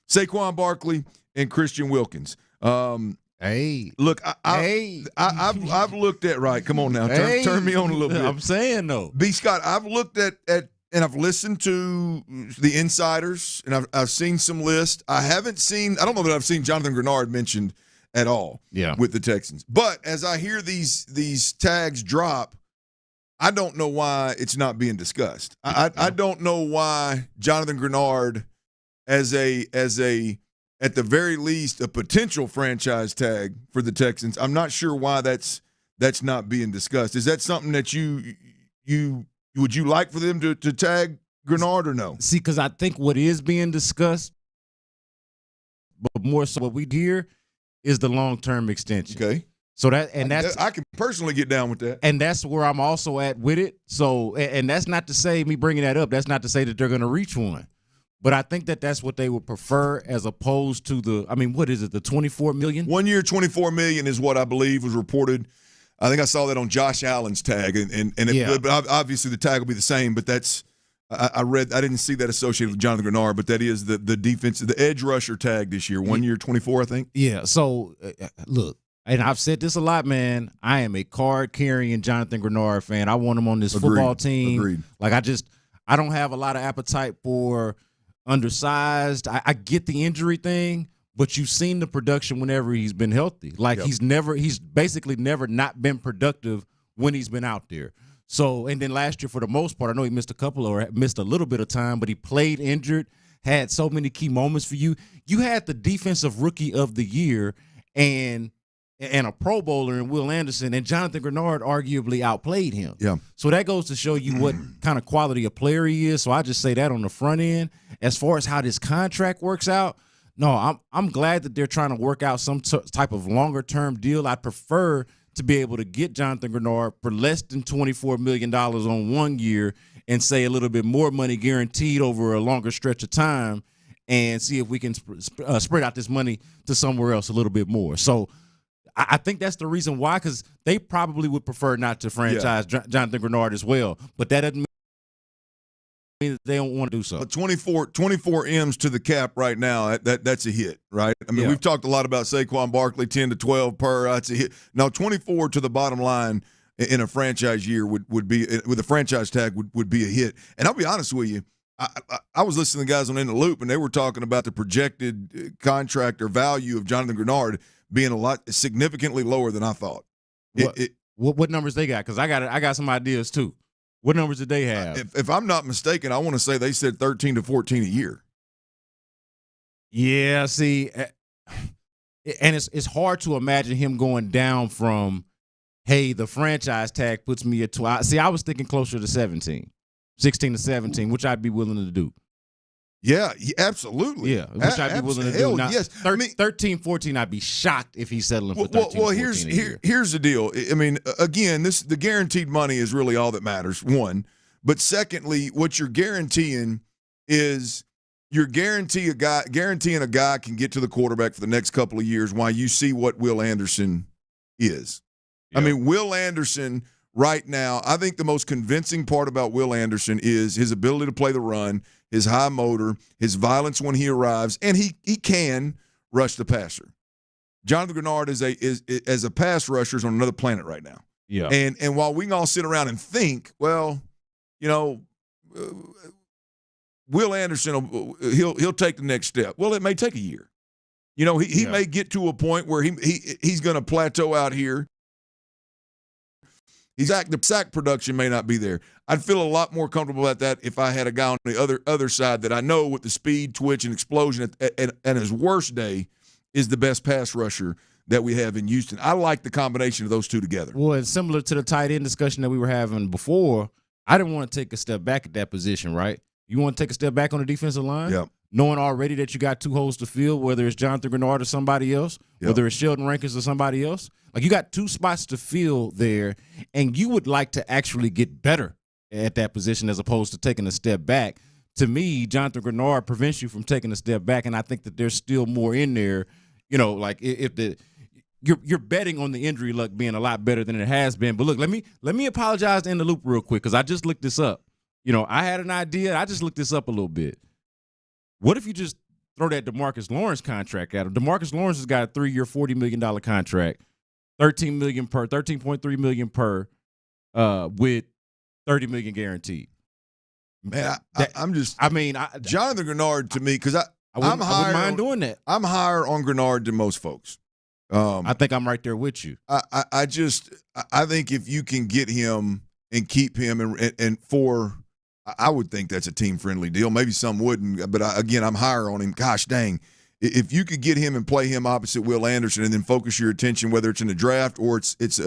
Saquon Barkley and Christian Wilkins. Hey, look, I've looked at right. Come on now, turn me on a little bit. I'm saying though, B. Scott, I've looked at and I've listened to the insiders and I've seen some lists. I don't know that I've seen Jonathan Grenard mentioned at all. Yeah. With the Texans, but as I hear these tags drop, I don't know why it's not being discussed. I don't know why Jonathan Grenard as a at the very least, a potential franchise tag for the Texans. I'm not sure why that's not being discussed. Is that something that you would you like for them to tag Grenard or no? See, because I think what is being discussed, but more so what we hear, is the long-term extension. Okay. So that's I can personally get down with that, and that's where I'm also at with it. So, and that's not to say me bringing that up. That's not to say that they're going to reach one. But I think that's what they would prefer as opposed to what is it, the $24 million? 1 year, $24 million is what I believe was reported. I think I saw that on Josh Allen's tag, but obviously the tag will be the same. But that's I didn't see that associated with Jonathan Grenard, but that is the defense, the edge rusher tag this year. 1 year, 24, I think. Yeah. So look, and I've said this a lot, man. I am a card-carrying Jonathan Grenard fan. I want him on this football team. Agreed. Like, I don't have a lot of appetite for undersized. I get the injury thing, but you've seen the production whenever he's been healthy. Like, he's basically never not been productive when he's been out there. So, and then last year, for the most part, I know he missed a couple or missed a little bit of time, but he played injured, had so many key moments for you. You had the defensive rookie of the year and a Pro Bowler in Will Anderson, and Jonathan Grenard arguably outplayed him. Yeah. So that goes to show you what kind of quality of player he is. So I just say that on the front end. As far as how this contract works out, no, I'm glad that they're trying to work out some type of longer-term deal. I prefer to be able to get Jonathan Grenard for less than $24 million on 1 year and say a little bit more money guaranteed over a longer stretch of time and see if we can spread out this money to somewhere else a little bit more. So I think that's the reason why, because they probably would prefer not to franchise Jonathan Grenard as well. But that doesn't mean that they don't want to do so. But 24 M's to the cap right now, that's a hit, right? I mean, we've talked a lot about Saquon Barkley, 10 to 12 per. That's a hit. Now, 24 to the bottom line in a franchise year would be, with a franchise tag, would be a hit. And I'll be honest with you, I was listening to the guys on In the Loop, and they were talking about the projected contract or value of Jonathan Grenard being significantly lower than I thought. What numbers they got? Because I got some ideas too. What numbers did they have? If I'm not mistaken, I want to say they said 13 to 14 a year. Yeah, see, and it's hard to imagine him going down from, hey, the franchise tag puts me at 12. See, I was thinking closer to 16 to 17, which I'd be willing to do. Yeah, absolutely. Yeah, which I'd be willing to do. Now, yes. 13, 14, I'd be shocked if he's settling for 13, 14 here's the deal. I mean, again, the guaranteed money is really all that matters, one. But secondly, what you're guaranteeing is you're guaranteeing a guy can get to the quarterback for the next couple of years while you see what Will Anderson is. Yep. I mean, Will Anderson right now, I think the most convincing part about Will Anderson is his ability to play the run, his high motor, his violence when he arrives, and he can rush the passer. Jonathan Grenard is as a pass rusher is on another planet right now. Yeah. And while we can all sit around and think, well, you know, Will Anderson he'll take the next step. Well, it may take a year. You know, he may get to a point where he's going to plateau out here. The sack production may not be there. I'd feel a lot more comfortable about that if I had a guy on the other side that I know with the speed, twitch, and explosion at his worst day is the best pass rusher that we have in Houston. I like the combination of those two together. Well, it's similar to the tight end discussion that we were having before. I didn't want to take a step back at that position, right? You want to take a step back on the defensive line? Yeah. Knowing already that you got two holes to fill, whether it's Jonathan Grenard or somebody else, whether it's Sheldon Rankins or somebody else. Like, you got two spots to fill there, and you would like to actually get better at that position as opposed to taking a step back. To me, Jonathan Grenard prevents you from taking a step back, and I think that there's still more in there. You know, like if you're betting on the injury luck being a lot better than it has been. But look, let me apologize to In the Loop real quick because I just looked this up. You know, I had an idea. I just looked this up a little bit. What if you just throw that DeMarcus Lawrence contract at him? DeMarcus Lawrence has got a 3-year, $40 million contract, $13.3 million per, with $30 million guaranteed. Man, Jonathan Grenard to me, because I wouldn't mind doing that. I'm higher on Grenard than most folks. I think I'm right there with you. I think if you can get him and keep him and for. I would think that's a team-friendly deal. Maybe some wouldn't, but again, I'm higher on him. Gosh dang. If you could get him and play him opposite Will Anderson and then focus your attention, whether it's in the draft or it's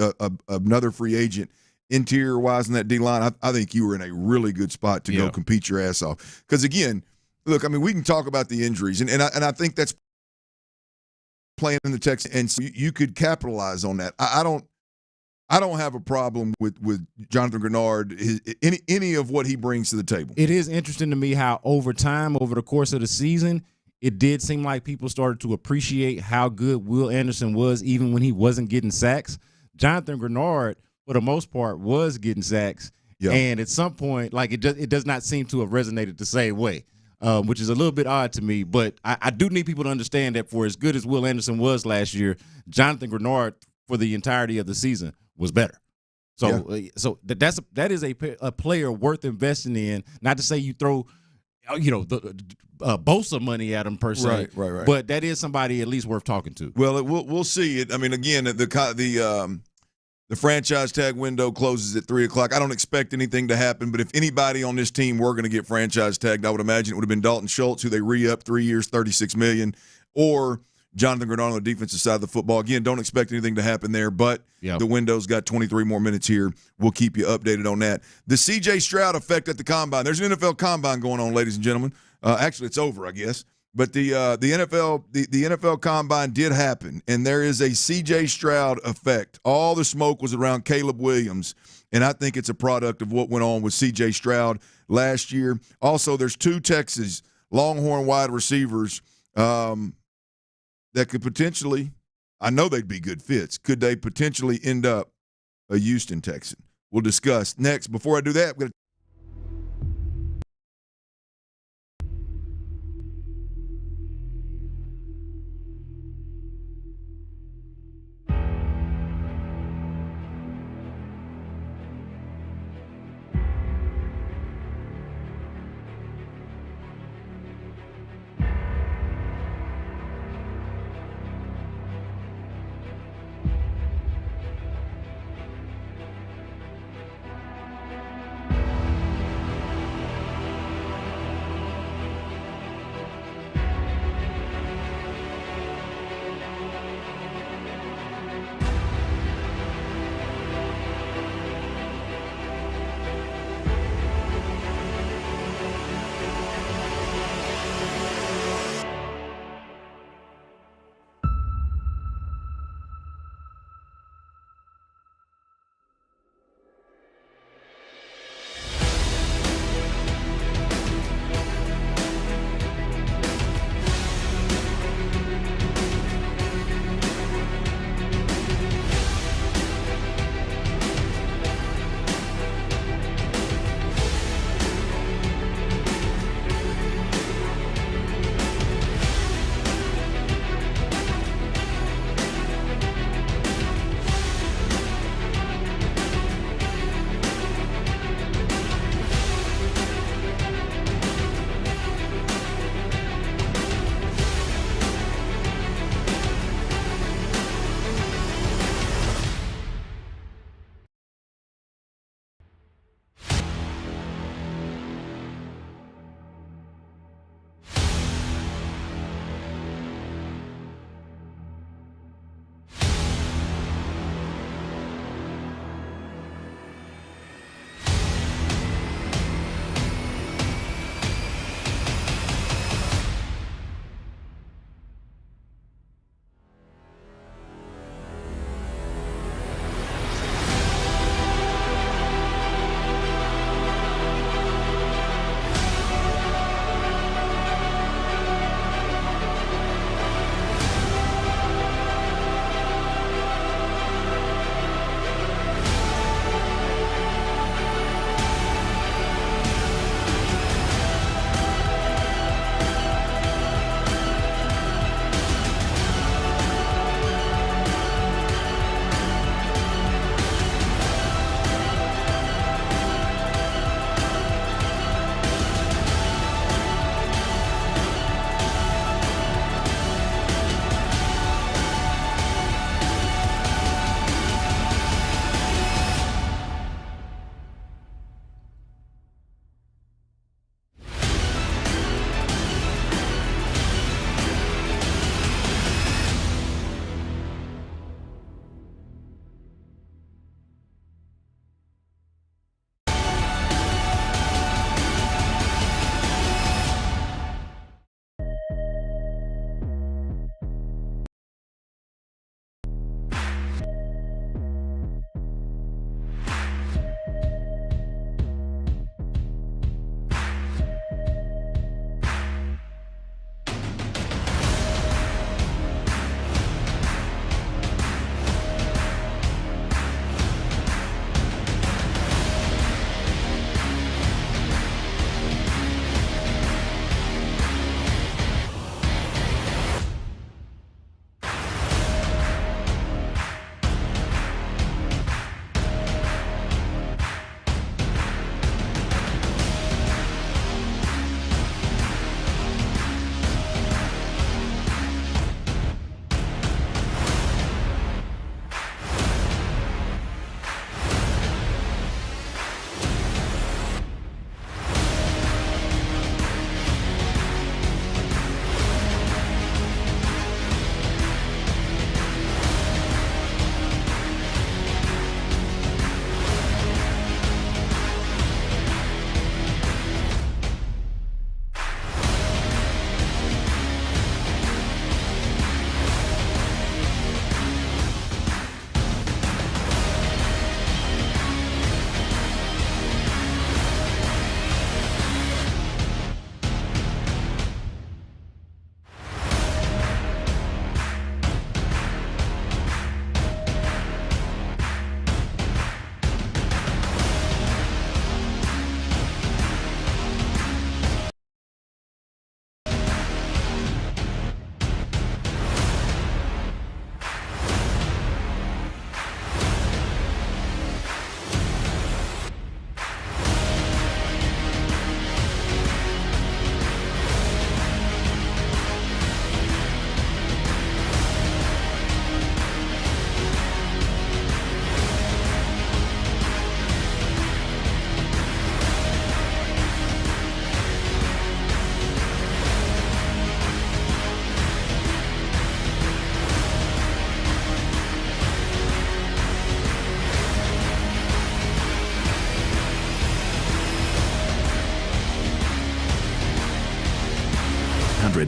another free agent interior-wise in that D-line, I think you were in a really good spot to go compete your ass off. Because, again, look, I mean, we can talk about the injuries, and I think that's playing in the Texans, and so you could capitalize on that. I don't have a problem with Jonathan Grenard, any of what he brings to the table. It is interesting to me how over time, over the course of the season, it did seem like people started to appreciate how good Will Anderson was even when he wasn't getting sacks. Jonathan Grenard, for the most part, was getting sacks. Yeah. And at some point, like it does not seem to have resonated the same way, which is a little bit odd to me. But I do need people to understand that for as good as Will Anderson was last year, Jonathan Grenard for the entirety of the season was better. So that is a player worth investing in. Not to say you throw, the Bosa money at him per se, right. But that is somebody at least worth talking to. Well, we'll see it. I mean, again, the franchise tag window closes at 3:00. I don't expect anything to happen, but if anybody on this team were going to get franchise tagged, I would imagine it would have been Dalton Schultz, who they re-upped 3 years, $36 million, or Jonathan Grenard on the defensive side of the football. Again, don't expect anything to happen there, but the window's got 23 more minutes here. We'll keep you updated on that. The C.J. Stroud effect at the Combine. There's an NFL Combine going on, ladies and gentlemen. Actually, it's over, I guess. But the NFL Combine did happen, and there is a C.J. Stroud effect. All the smoke was around Caleb Williams, and I think it's a product of what went on with C.J. Stroud last year. Also, there's 2 Texas Longhorn wide receivers that could potentially, I know they'd be good fits. Could they potentially end up a Houston Texan? We'll discuss next. Before I do that, I'm going to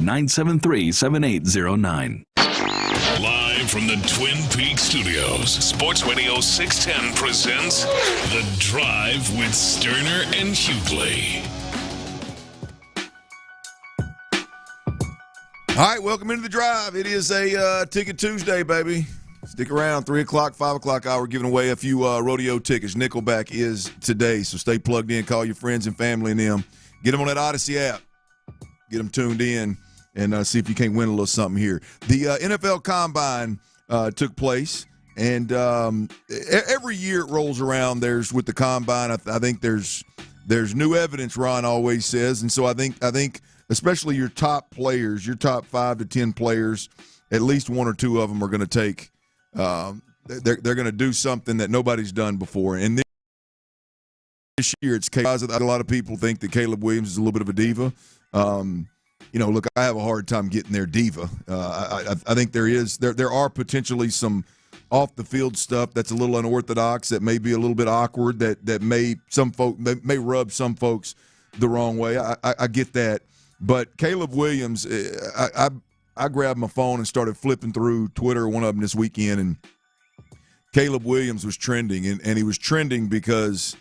877-973-7809. Live from the Twin Peaks studios, Sports Radio 610 presents The Drive with Stoerner and Hughley. All right, welcome into The Drive. It is a Ticket Tuesday, baby. Stick around, 3 o'clock, 5 o'clock hour, giving away a few rodeo tickets. Nickelback is today, so stay plugged in. Call your friends and family and them. Get them on that Odyssey app. Get them tuned in and see if you can't win a little something here. The NFL Combine took place, and every year it rolls around. There's with the Combine, I think there's new evidence. Ron always says, and so I think especially your top players, your top 5 to 10 players, at least 1 or 2 of them are going to take. They're going to do something that nobody's done before, and this year it's chaos. A lot of people think that Caleb Williams is a little bit of a diva. Look, I have a hard time getting their diva. I think there are potentially some off the field stuff that's a little unorthodox, that may be a little bit awkward, that may rub some folks the wrong way. I get that, but Caleb Williams, I grabbed my phone and started flipping through Twitter, one of them this weekend, and Caleb Williams was trending, and he was trending because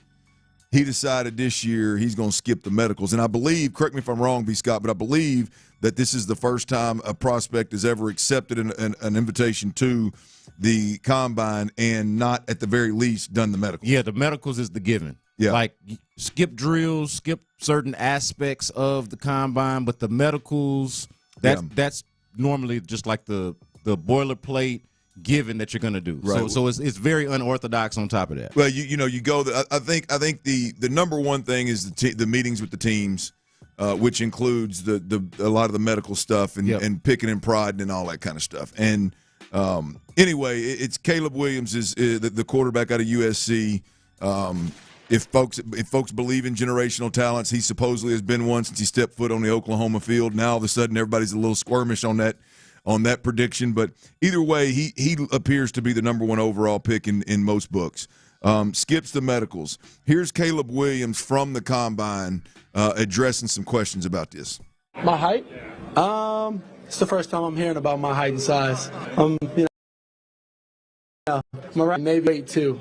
he decided this year he's going to skip the medicals. And I believe, correct me if I'm wrong, B. Scott, but I believe that this is the first time a prospect has ever accepted an invitation to the Combine and not, at the very least, done the medicals. Yeah, the medicals is the given. Yeah. Like, skip drills, skip certain aspects of the Combine, but the medicals, that's normally just like the boilerplate given that you're going to do. Right. So it's very unorthodox on top of that. Well, you go. I think the number one thing is the meetings with the teams, which includes a lot of the medical stuff and picking and prodding and all that kind of stuff. And anyway, it's Caleb Williams is the quarterback out of USC. If folks believe in generational talents, he supposedly has been one since he stepped foot on the Oklahoma field. Now all of a sudden everybody's a little squirmish on that prediction. But either way, he appears to be the number 1 overall pick in most books. Skips the medicals. Here's Caleb Williams from the Combine addressing some questions about this. My height? It's the first time I'm hearing about my height and size. I'm around maybe weight too.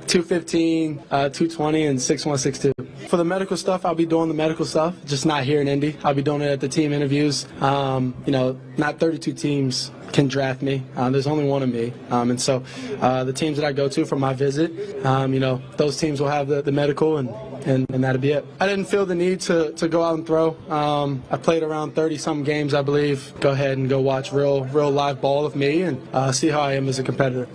215, 220, and 6'1", 6'2". For the medical stuff, I'll be doing the medical stuff, just not here in Indy. I'll be doing it at the team interviews. Not 32 teams can draft me. There's only one of me. And so the teams that I go to for my visit, those teams will have the medical, and that'll be it. I didn't feel the need to go out and throw. I played around 30-some games, I believe. Go ahead and go watch real live ball of me and see how I am as a competitor.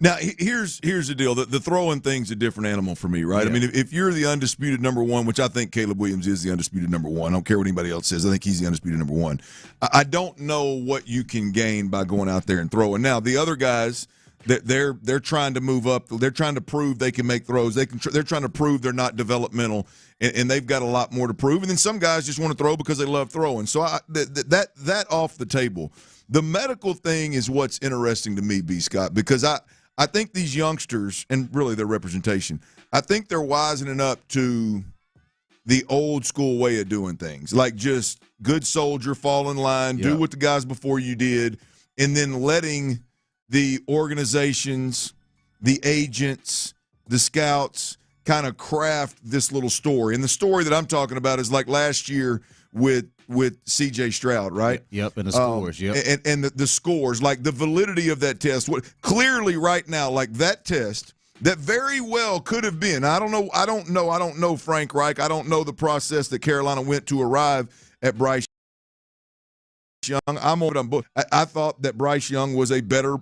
Now, here's the deal. The throwing thing's a different animal for me, right? Yeah. I mean, if you're the undisputed number 1, which I think Caleb Williams is the undisputed number 1. I don't care what anybody else says. I think he's the undisputed number 1. I don't know what you can gain by going out there and throwing. Now, the other guys, they're trying to move up. They're trying to prove they can make throws. They're trying to prove they're not developmental, and they've got a lot more to prove. And then some guys just want to throw because they love throwing. So that off the table. The medical thing is what's interesting to me, B. Scott, because I think these youngsters, and really their representation, I think they're wisening up to the old school way of doing things. Like just good soldier, fall in line, do what the guys before you did, and then letting the organizations, the agents, the scouts kind of craft this little story. And the story that I'm talking about is like last year with C.J. Stroud, right? Yep, and the scores, And the scores, like the validity of that test. Clearly right now, like that test, that very well could have been. I don't know Frank Reich. I don't know the process that Carolina went to arrive at Bryce Young. I thought that Bryce Young was a better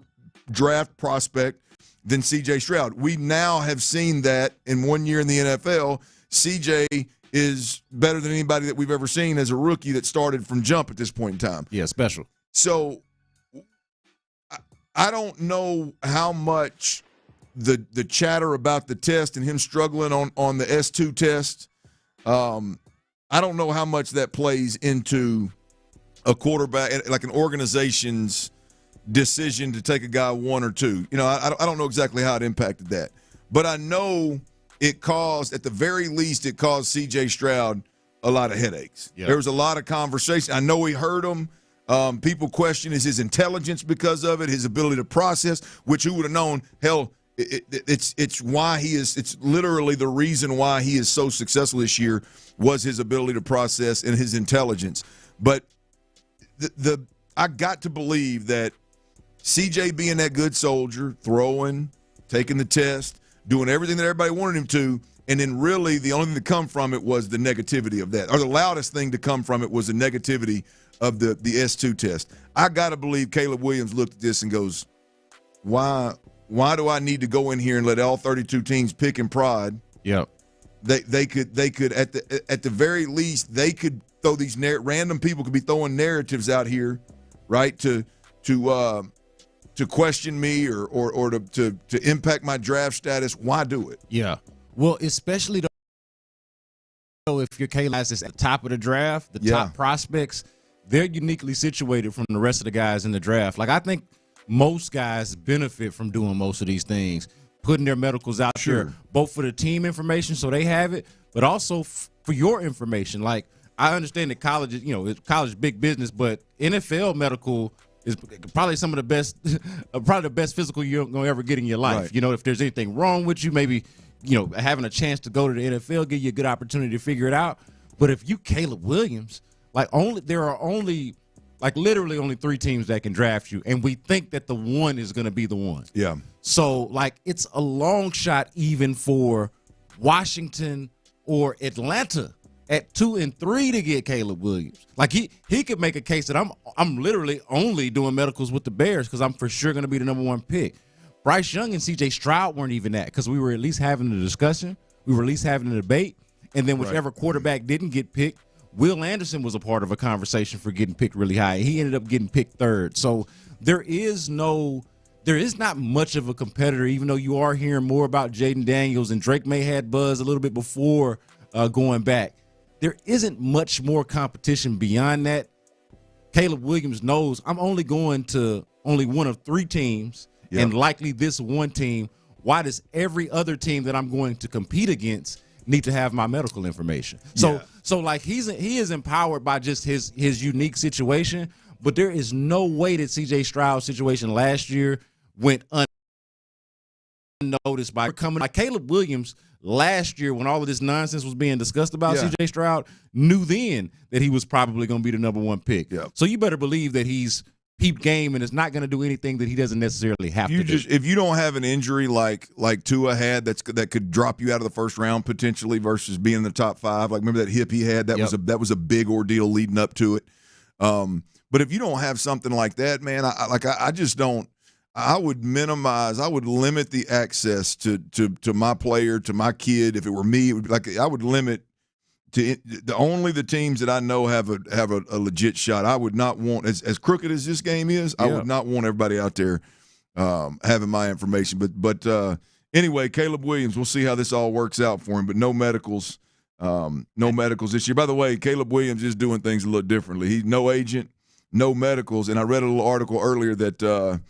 draft prospect than C.J. Stroud. We now have seen that in 1 year in the NFL, C.J. is better than anybody that we've ever seen as a rookie that started from jump at this point in time. Yeah, special. So I don't know how much the chatter about the test and him struggling on the S2 test, I don't know how much that plays into a quarterback, like an organization's decision to take a guy 1 or 2. I don't know exactly how it impacted that. But I know it caused, at the very least, C.J. Stroud a lot of headaches. Yeah. There was a lot of conversation. I know he heard them. People question is his intelligence because of it, his ability to process, which who would have known? Hell, it's why he is. It's literally the reason why he is so successful this year was his ability to process and his intelligence. But I got to believe that CJ being that good soldier, throwing, taking the test, doing everything that everybody wanted him to, and then really the only thing to come from it was the negativity of that, or the loudest thing to come from it was the negativity of the S2 test. I got to believe Caleb Williams looked at this and goes, why do I need to go in here and let all 32 teams pick and prod? Yep. They could at the very least they could throw these random people could be throwing narratives out here, right, to question me or to impact my draft status. Why do it? Yeah. Well, especially though if your Caleb is at the top of the draft, the top prospects, they're uniquely situated from the rest of the guys in the draft. Like, I think most guys benefit from doing most of these things, putting their medicals out there, both for the team information so they have it, but also for your information. Like, I understand that college is, college is big business, but NFL medical is probably some of the best, probably the best physical you're going to ever get in your life. Right. If there's anything wrong with you, maybe, having a chance to go to the NFL, give you a good opportunity to figure it out. But if you Caleb Williams, there are literally only 3 teams that can draft you, and we think that the one is going to be the one. Yeah. So, it's a long shot even for Washington or Atlanta at 2 and 3 to get Caleb Williams. He could make a case that I'm literally only doing medicals with the Bears because I'm for sure going to be the number 1 pick. Bryce Young and C.J. Stroud weren't even that because we were at least having a discussion. We were at least having a debate. And then whichever quarterback didn't get picked, Will Anderson was a part of a conversation for getting picked really high. He ended up getting picked 3rd. So there is not much of a competitor, even though you are hearing more about Jaden Daniels and Drake May had buzz a little bit before going back. There isn't much more competition beyond that. Caleb Williams knows I'm only going to only one of 3 teams and likely this one team. Why does every other team that I'm going to compete against need to have my medical information? So he is empowered by just his unique situation, but there is no way that CJ Stroud's situation last year went unnoticed by coming. Like Caleb Williams last year, when all of this nonsense was being discussed about CJ Stroud, knew then that he was probably going to be the number 1 pick. Yeah. So you better believe that he's peep game and is not going to do anything that he doesn't necessarily have to do. If you don't have an injury like Tua had that could drop you out of the first round potentially versus being in the top 5, like remember that hip he had, that was a big ordeal leading up to it. But if you don't have something like that, man, I just don't. I would limit the access to my player, to my kid. If it were me, it would be I would limit to only the teams that I know have a legit shot. I would not want, as crooked as this game is, I would not want everybody out there having my information. But anyway, Caleb Williams, we'll see how this all works out for him. But no medicals this year. By the way, Caleb Williams is doing things a little differently. He's no agent, no medicals, and I read a little article earlier that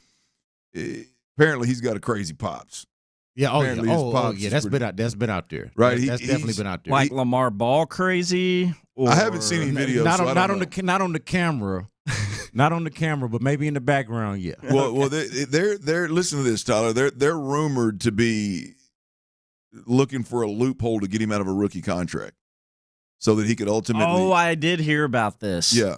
apparently he's got a crazy pops. Yeah, that's been out there. Right, that's definitely been out there. Like Lamar Ball crazy. I haven't seen any videos. Not on the camera, not on the camera, but maybe in the background. Yeah. Well, they're listen to this, Tyler. They're rumored to be looking for a loophole to get him out of a rookie contract, so that he could ultimately. Oh, I did hear about this. Yeah.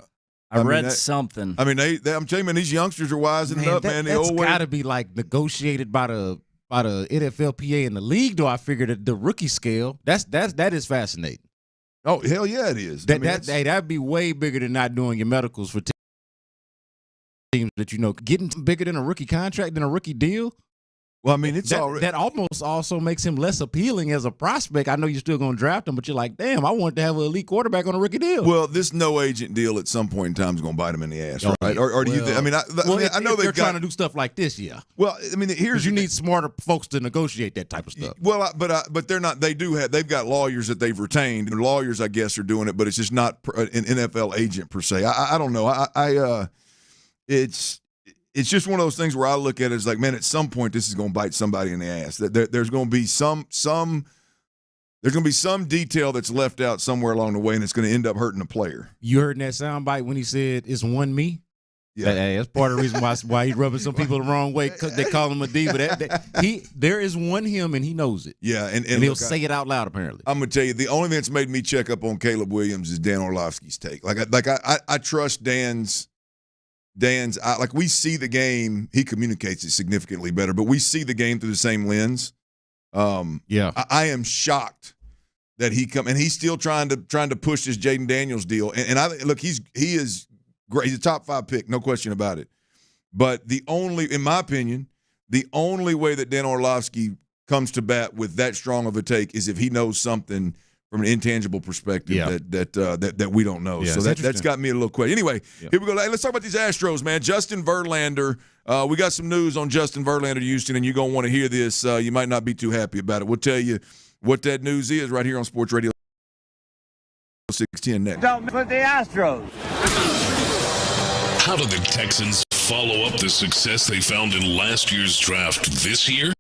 I read something. I mean, I'm telling you, man, these youngsters are wising up, man. That's got to be negotiated by the NFLPA and the league, though. I figured that the rookie scale, that is fascinating. Oh, hell yeah, it is. That'd be way bigger than not doing your medicals for teams that getting bigger than a rookie contract than a rookie deal. Well, I mean, it's already that almost also makes him less appealing as a prospect. I know you're still going to draft him, but you're like, damn, I want to have an elite quarterback on a rookie deal. Well, this no agent deal at some point in time is going to bite him in the ass, right? Or do you think? I mean, I know they're trying to do stuff like this, yeah. Well, I mean, you need smarter folks to negotiate that type of stuff. Well, but they're not. They've got lawyers that they've retained, and lawyers, I guess, are doing it, but it's just not an NFL agent per se. I don't know. It's just one of those things where I look at it as like, man, at some point this is going to bite somebody in the ass. There's going to be some There's going to be some detail that's left out somewhere along the way, and it's going to end up hurting the player. You heard in that soundbite when he said it's one me? Yeah. That's part of the reason why he's rubbing some people the wrong way because they call him a D. But there is one him, and he knows it. Yeah, and he'll look, say it out loud, apparently. I'm going to tell you, the only thing that's made me check up on Caleb Williams is Dan Orlovsky's take. I trust Dan's like we see the game. He communicates it significantly better, but we see the game through the same lens. I am shocked that and he's still trying to push this Jaden Daniels deal. And I look, he is great. He's a top 5 pick, no question about it. But in my opinion, the only way that Dan Orlovsky comes to bat with that strong of a take is if he knows something from an intangible perspective that we don't know. Yeah, so that's got me a little question. Anyway, here we go. Hey, let's talk about these Astros, man. Justin Verlander. We got some news on Justin Verlander to Houston, and you're going to want to hear this. You might not be too happy about it. We'll tell you what that news is right here on Sports Radio 610 next. Don't put the Astros. How did the Texans follow up the success they found in last year's draft this year?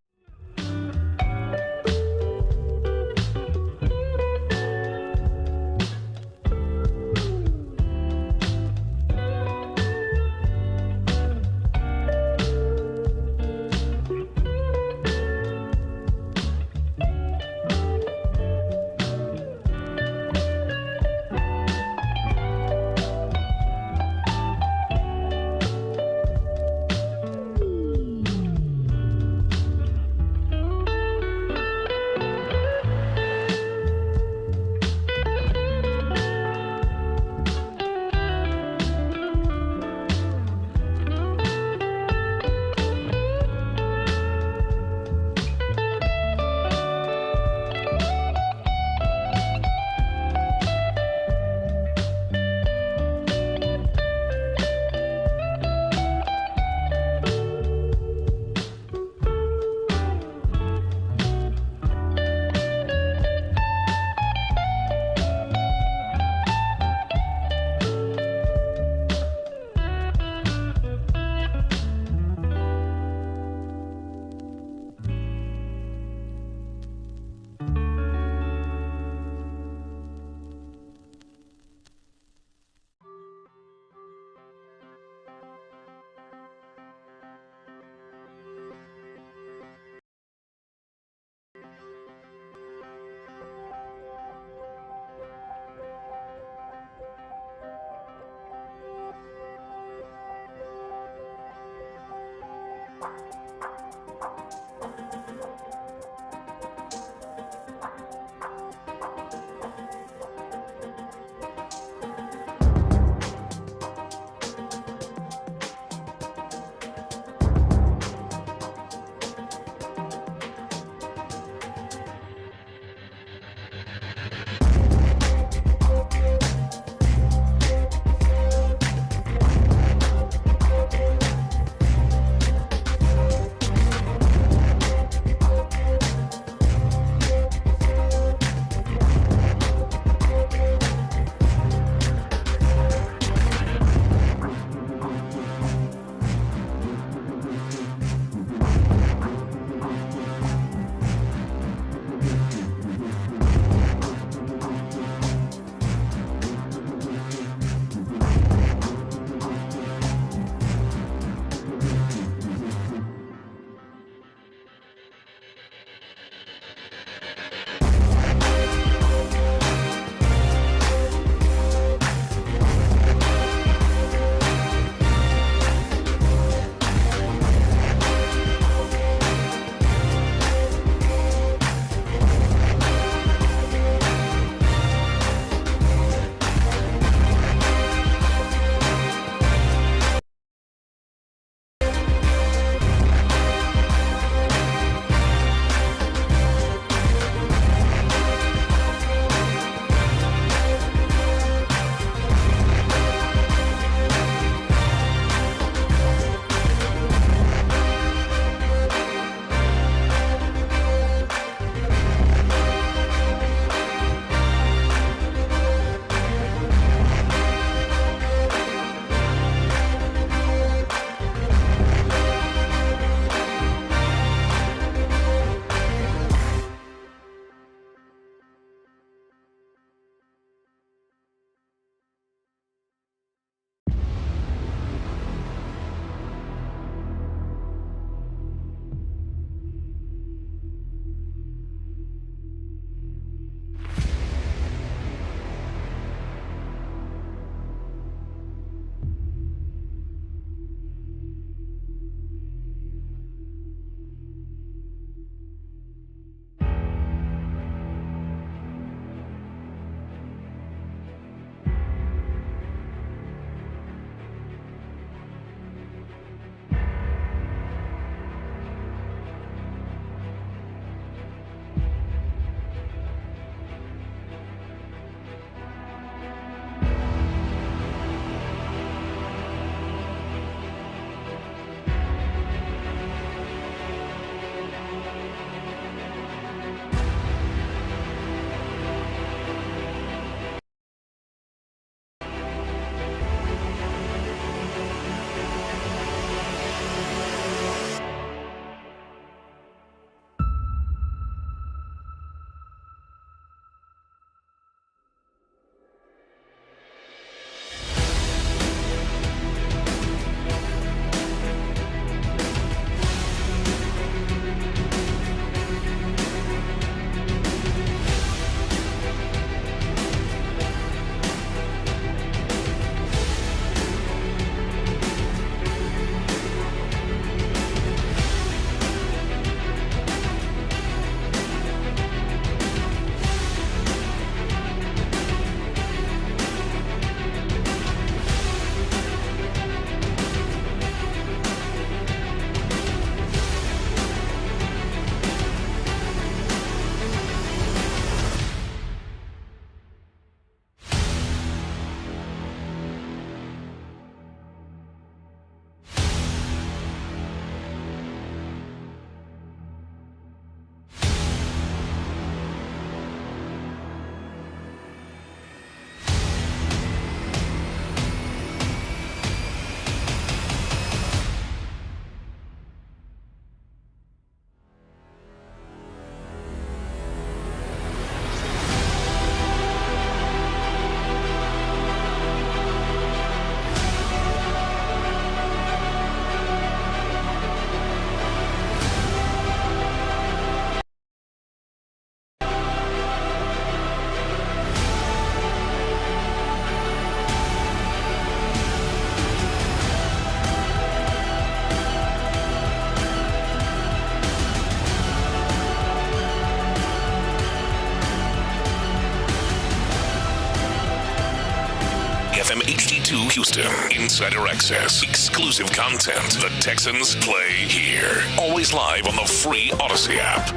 Houston, insider access, exclusive content. The Texans play here. Always live on the free Odyssey app.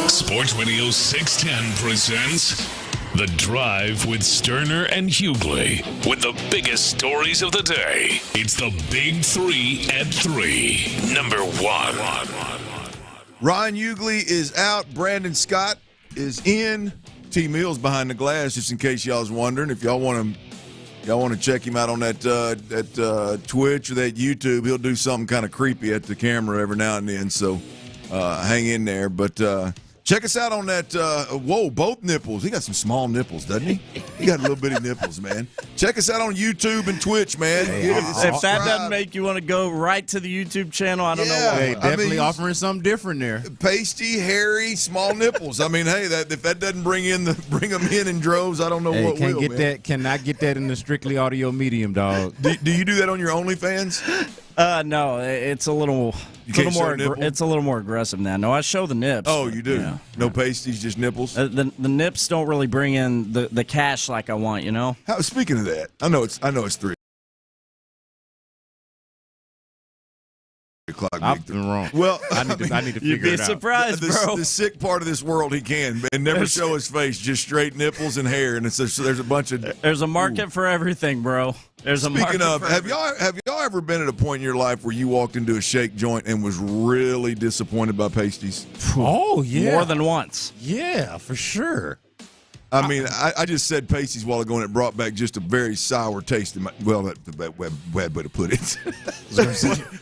Sports Radio 610 presents The Drive with Stoerner and Hughley. With the biggest stories of the day, it's the Big 3 at 3. Number 1. Ryan Hughley is out. Brandon Scott is in. T. Mills behind the glass, just in case y'all was wondering. If y'all want to check him out on that Twitch or that YouTube, he'll do something kind of creepy at the camera every now and then. So hang in there. But check us out on that. Whoa, both nipples. He got some small nipples, doesn't he? He got little bitty nipples, man. Check us out on YouTube and Twitch, man. If that doesn't make you want to go right to the YouTube channel, I don't know what. Hey, definitely offering something different there. Pasty, hairy, small nipples. I mean, hey, if that doesn't bring them in droves, I don't know what will. Cannot get that in the strictly audio medium, dog. Do you do that on your OnlyFans? No, it's a little more aggressive now. No, I show the nips. Oh, you do? Yeah. No pasties, just nipples? The nips don't really bring in the cash like I want, you know? Speaking of that, I know it's 3 o'clock. I've been wrong. Well, I need to figure it out. You'd be surprised, bro. The sick part of this world, he can and never show his face, just straight nipples and hair, and there's a bunch of. There's a market for everything, bro. Speaking of, have y'all ever been at a point in your life where you walked into a shake joint and was really disappointed by pasties? Oh yeah, more than once. Yeah, for sure. I mean, I just said pasties while ago, and it brought back just a very sour taste in my. Well, that's the bad way to put it.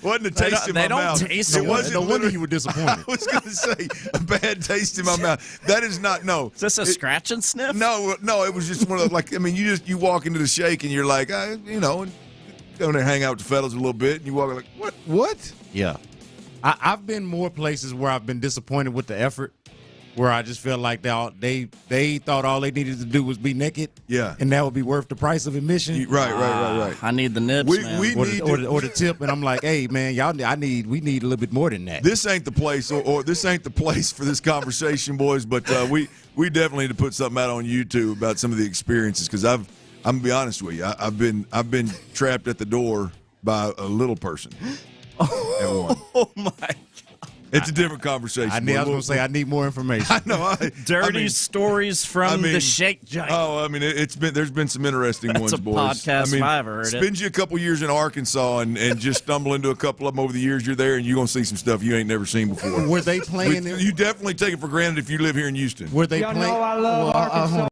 Wasn't a taste in my mouth. Taste no wonder you were disappointed. I was going to say a bad taste in my mouth. That is not no. Is this a scratch and sniff? No. It was just one of you walk into the shake and you're like, go in there, hang out with the fellas a little bit, and you walk like, what? Yeah, I've been more places where I've been disappointed with the effort. Where I just felt like they thought all they needed to do was be naked, and that would be worth the price of admission. Right. I need the nips, man. Or the tip, and I'm like, hey, man, we need a little bit more than that. This ain't the place, or this ain't the place for this conversation, boys. But we definitely need to put something out on YouTube about some of the experiences because I'm gonna be honest with you, I've been trapped at the door by a little person. Oh my. It's a different conversation. I was going to say I need more information. I know. Dirty stories from the shake joint. Oh, I mean, there's been some interesting ones, boys. Podcast if I ever heard it. Spend you a couple years in Arkansas and just stumble into a couple of them over the years you're there, and you're going to see some stuff you ain't never seen before. Were they playing? You definitely take it for granted if you live here in Houston. Were they playing? I love Arkansas.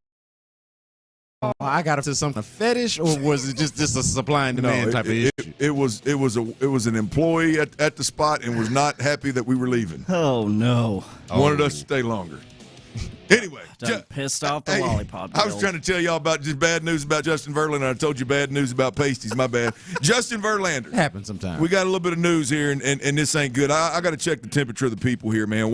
I got into something, a fetish, or was it just a supply and demand type of issue? It was an employee at the spot and was not happy that we were leaving. Oh no! Wanted us to stay longer. Anyway, pissed off the lollipop. I was trying to tell y'all about just bad news about Justin Verlander. I told you bad news about pasties. My bad. Justin Verlander. It happens sometimes. We got a little bit of news here, and this ain't good. I got to check the temperature of the people here, man.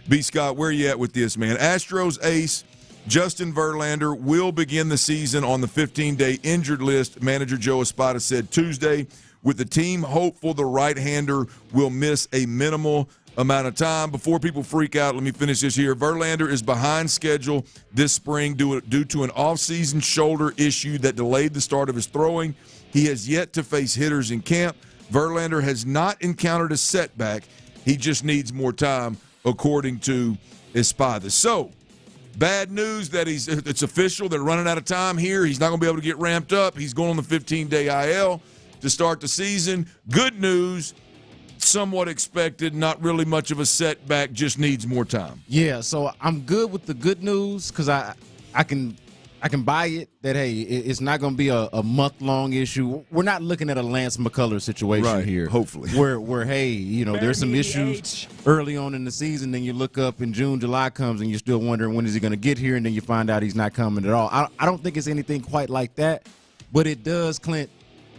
B. Scott, where you at with this, man? Astros ace Justin Verlander will begin the season on the 15-day injured list, manager Joe Espada said Tuesday, with the team hopeful the right-hander will miss a minimal amount of time. Before people freak out, let me finish this here. Verlander is behind schedule this spring due to an off-season shoulder issue that delayed the start of his throwing. He has yet to face hitters in camp. Verlander has not encountered a setback. He just needs more time, according to Espada. So, bad news that it's official. They're running out of time here. He's not going to be able to get ramped up. He's going on the 15-day IL to start the season. Good news, somewhat expected, not really much of a setback, just needs more time. Yeah, so I'm good with the good news because I can buy it that, hey, it's not going to be a month-long issue. We're not looking at a Lance McCullers situation here. Hopefully. Where hey, there's some issues early on in the season, then you look up in June, July comes, and you're still wondering when is he going to get here, and then you find out he's not coming at all. I don't think it's anything quite like that, but it does, Clint,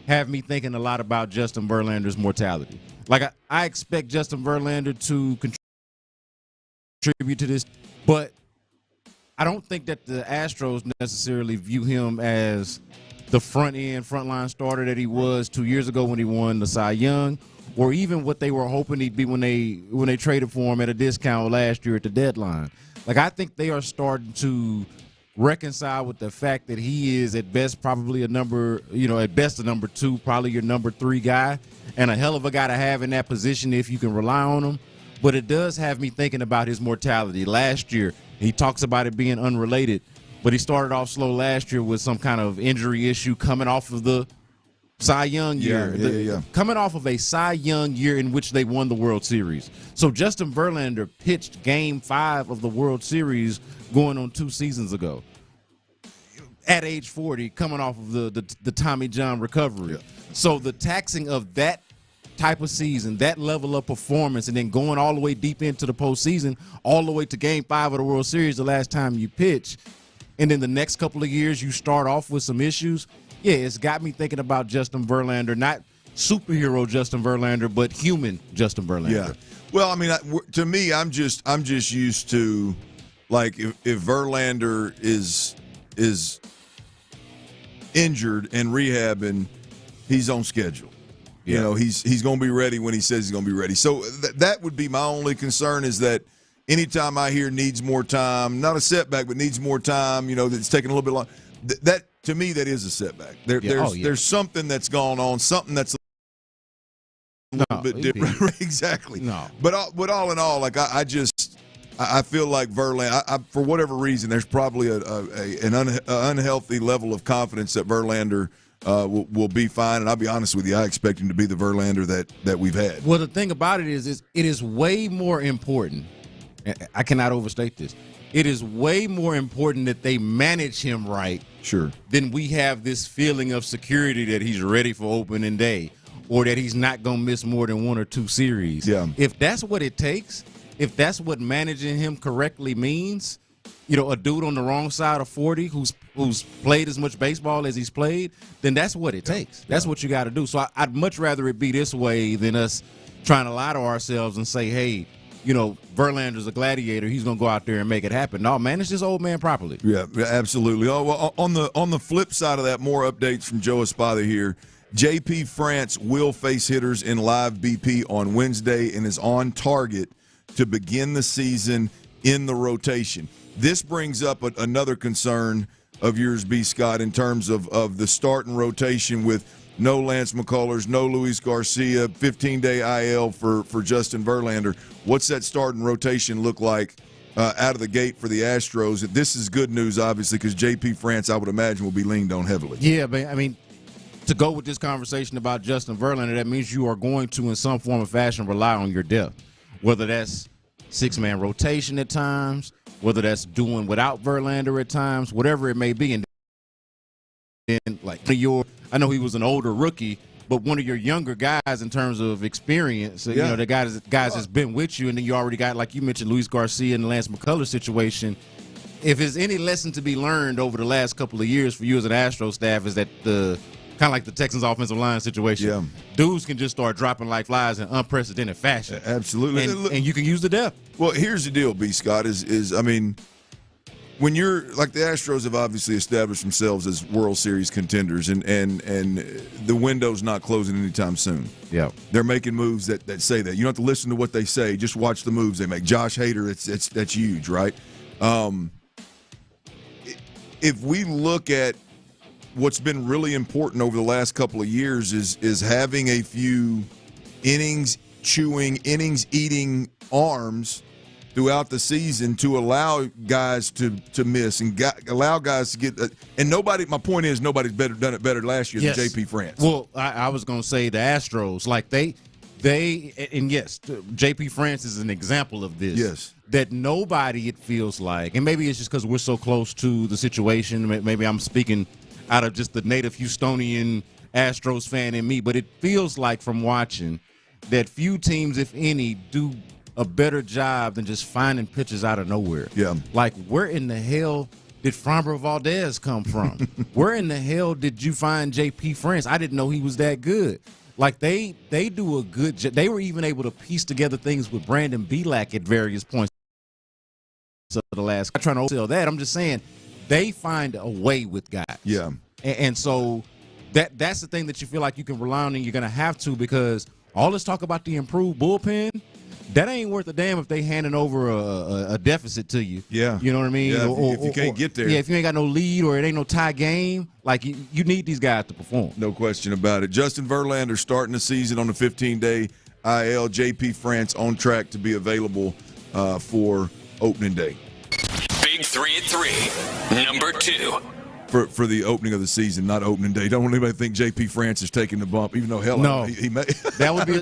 have me thinking a lot about Justin Verlander's mortality. Like, I expect Justin Verlander to contribute to this, but I don't think that the Astros necessarily view him as the frontline starter that he was 2 years ago when he won the Cy Young, or even what they were hoping he'd be when they traded for him at a discount last year at the deadline. Like, I think they are starting to reconcile with the fact that he is at best probably a number 2, probably your number 3 guy, and a hell of a guy to have in that position if you can rely on him. But it does have me thinking about his mortality. Last year, he talks about it being unrelated, but he started off slow last year with some kind of injury issue coming off of the Cy Young year. Coming off of a Cy Young year in which they won the World Series. So Justin Verlander pitched Game 5 of the World Series going on 2 seasons ago. At age 40, coming off of the Tommy John recovery. Yeah. So the taxing of that type of season, that level of performance, and then going all the way deep into the postseason, all the way to Game 5 of the World Series the last time you pitch, and then the next couple of years you start off with some issues, yeah, it's got me thinking about Justin Verlander, not superhero Justin Verlander, but human Justin Verlander. Yeah. Well, I mean, to me, I'm just used to, like, if Verlander is injured and rehabbing, he's on schedule. You know, he's going to be ready when he says he's going to be ready. So that would be my only concern, is that anytime I hear needs more time, not a setback, but needs more time, that's taking a little bit long, that to me, that is a setback. There's something that's gone on, something that's a little bit different. Exactly. No. But all in all, like I feel like Verlander, for whatever reason, there's probably an unhealthy level of confidence that Verlander will be fine. And I'll be honest with you, I expect him to be the Verlander that we've had. Well, the thing about it is it is way more important. I cannot overstate this. It is way more important that they manage him right. Sure. Than we have this feeling of security that he's ready for opening day, or that he's not going to miss more than 1 or 2 series. Yeah. If that's what it takes, if that's what managing him correctly means, a dude on the wrong side of 40 who's played as much baseball as he's played, then that's what it takes. That's what you got to do. So I'd much rather it be this way than us trying to lie to ourselves and say, hey, Verlander's a gladiator. He's going to go out there and make it happen. No, manage this old man properly. Yeah, absolutely. Oh, well, on the flip side of that, more updates from Joe Espada here. JP France will face hitters in live BP on Wednesday and is on target to begin the season in the rotation. This brings up another concern of yours, B. Scott, in terms of the start and rotation with no Lance McCullers, no Luis Garcia, 15-day IL for Justin Verlander. What's that start and rotation look like out of the gate for the Astros? This is good news, obviously, because J.P. France, I would imagine, will be leaned on heavily. Yeah, but I mean, to go with this conversation about Justin Verlander, that means you are going to, in some form or fashion, rely on your depth, whether that's 6-man rotation at times, whether that's doing without Verlander at times, whatever it may be. And then, like, I know he was an older rookie, but one of your younger guys in terms of experience, the guys that's been with you, and then you already got, like you mentioned, Luis Garcia and the Lance McCullers situation. If there's any lesson to be learned over the last couple of years for you as an Astros staff, is that kind of like the Texans offensive line situation, dudes can just start dropping like flies in unprecedented fashion. Absolutely. And you can use the depth. Well, here's the deal, B. Scott, is I mean, when you're like the Astros have obviously established themselves as World Series contenders, and the window's not closing anytime soon. Yeah, they're making moves that say that. You don't have to listen to what they say; just watch the moves they make. Josh Hader, that's huge, right? If we look at what's been really important over the last couple of years is having a few innings eating arms throughout the season to allow guys to miss and allow guys to get and nobody. My point is nobody's done it better last year than J.P. France. Well, I was going to say the Astros, like they and yes, J.P. France is an example of this. Yes, that nobody, it feels like, and maybe it's just because we're so close to the situation. Maybe I'm speaking out of just the native Houstonian Astros fan in me, but it feels like from watching that few teams, if any, do a better job than just finding pitchers out of nowhere. Yeah. Like, where in the hell did Framber Valdez come from? Where in the hell did you find J.P. France? I didn't know he was that good. Like, they do a good job. They were even able to piece together things with Brandon Belak at various points of the last. I'm trying to sell that. I'm just saying they find a way with guys. Yeah. And so that's the thing that you feel like you can rely on, and you're going to have to, because all this talk about the improved bullpen, That ain't worth a damn if they handing over a deficit to you. Yeah. You know what I mean? Yeah, if you can't get there. Yeah, if you ain't got no lead or it ain't no tie game, like you need these guys to perform. No question about it. Justin Verlander starting the season on the 15-day IL. JP France on track to be available for opening day. Big 3 at 3. Number 2. For the opening of the season, not opening day. Don't want anybody to think J.P. France is taking the bump, even though he may. That would be,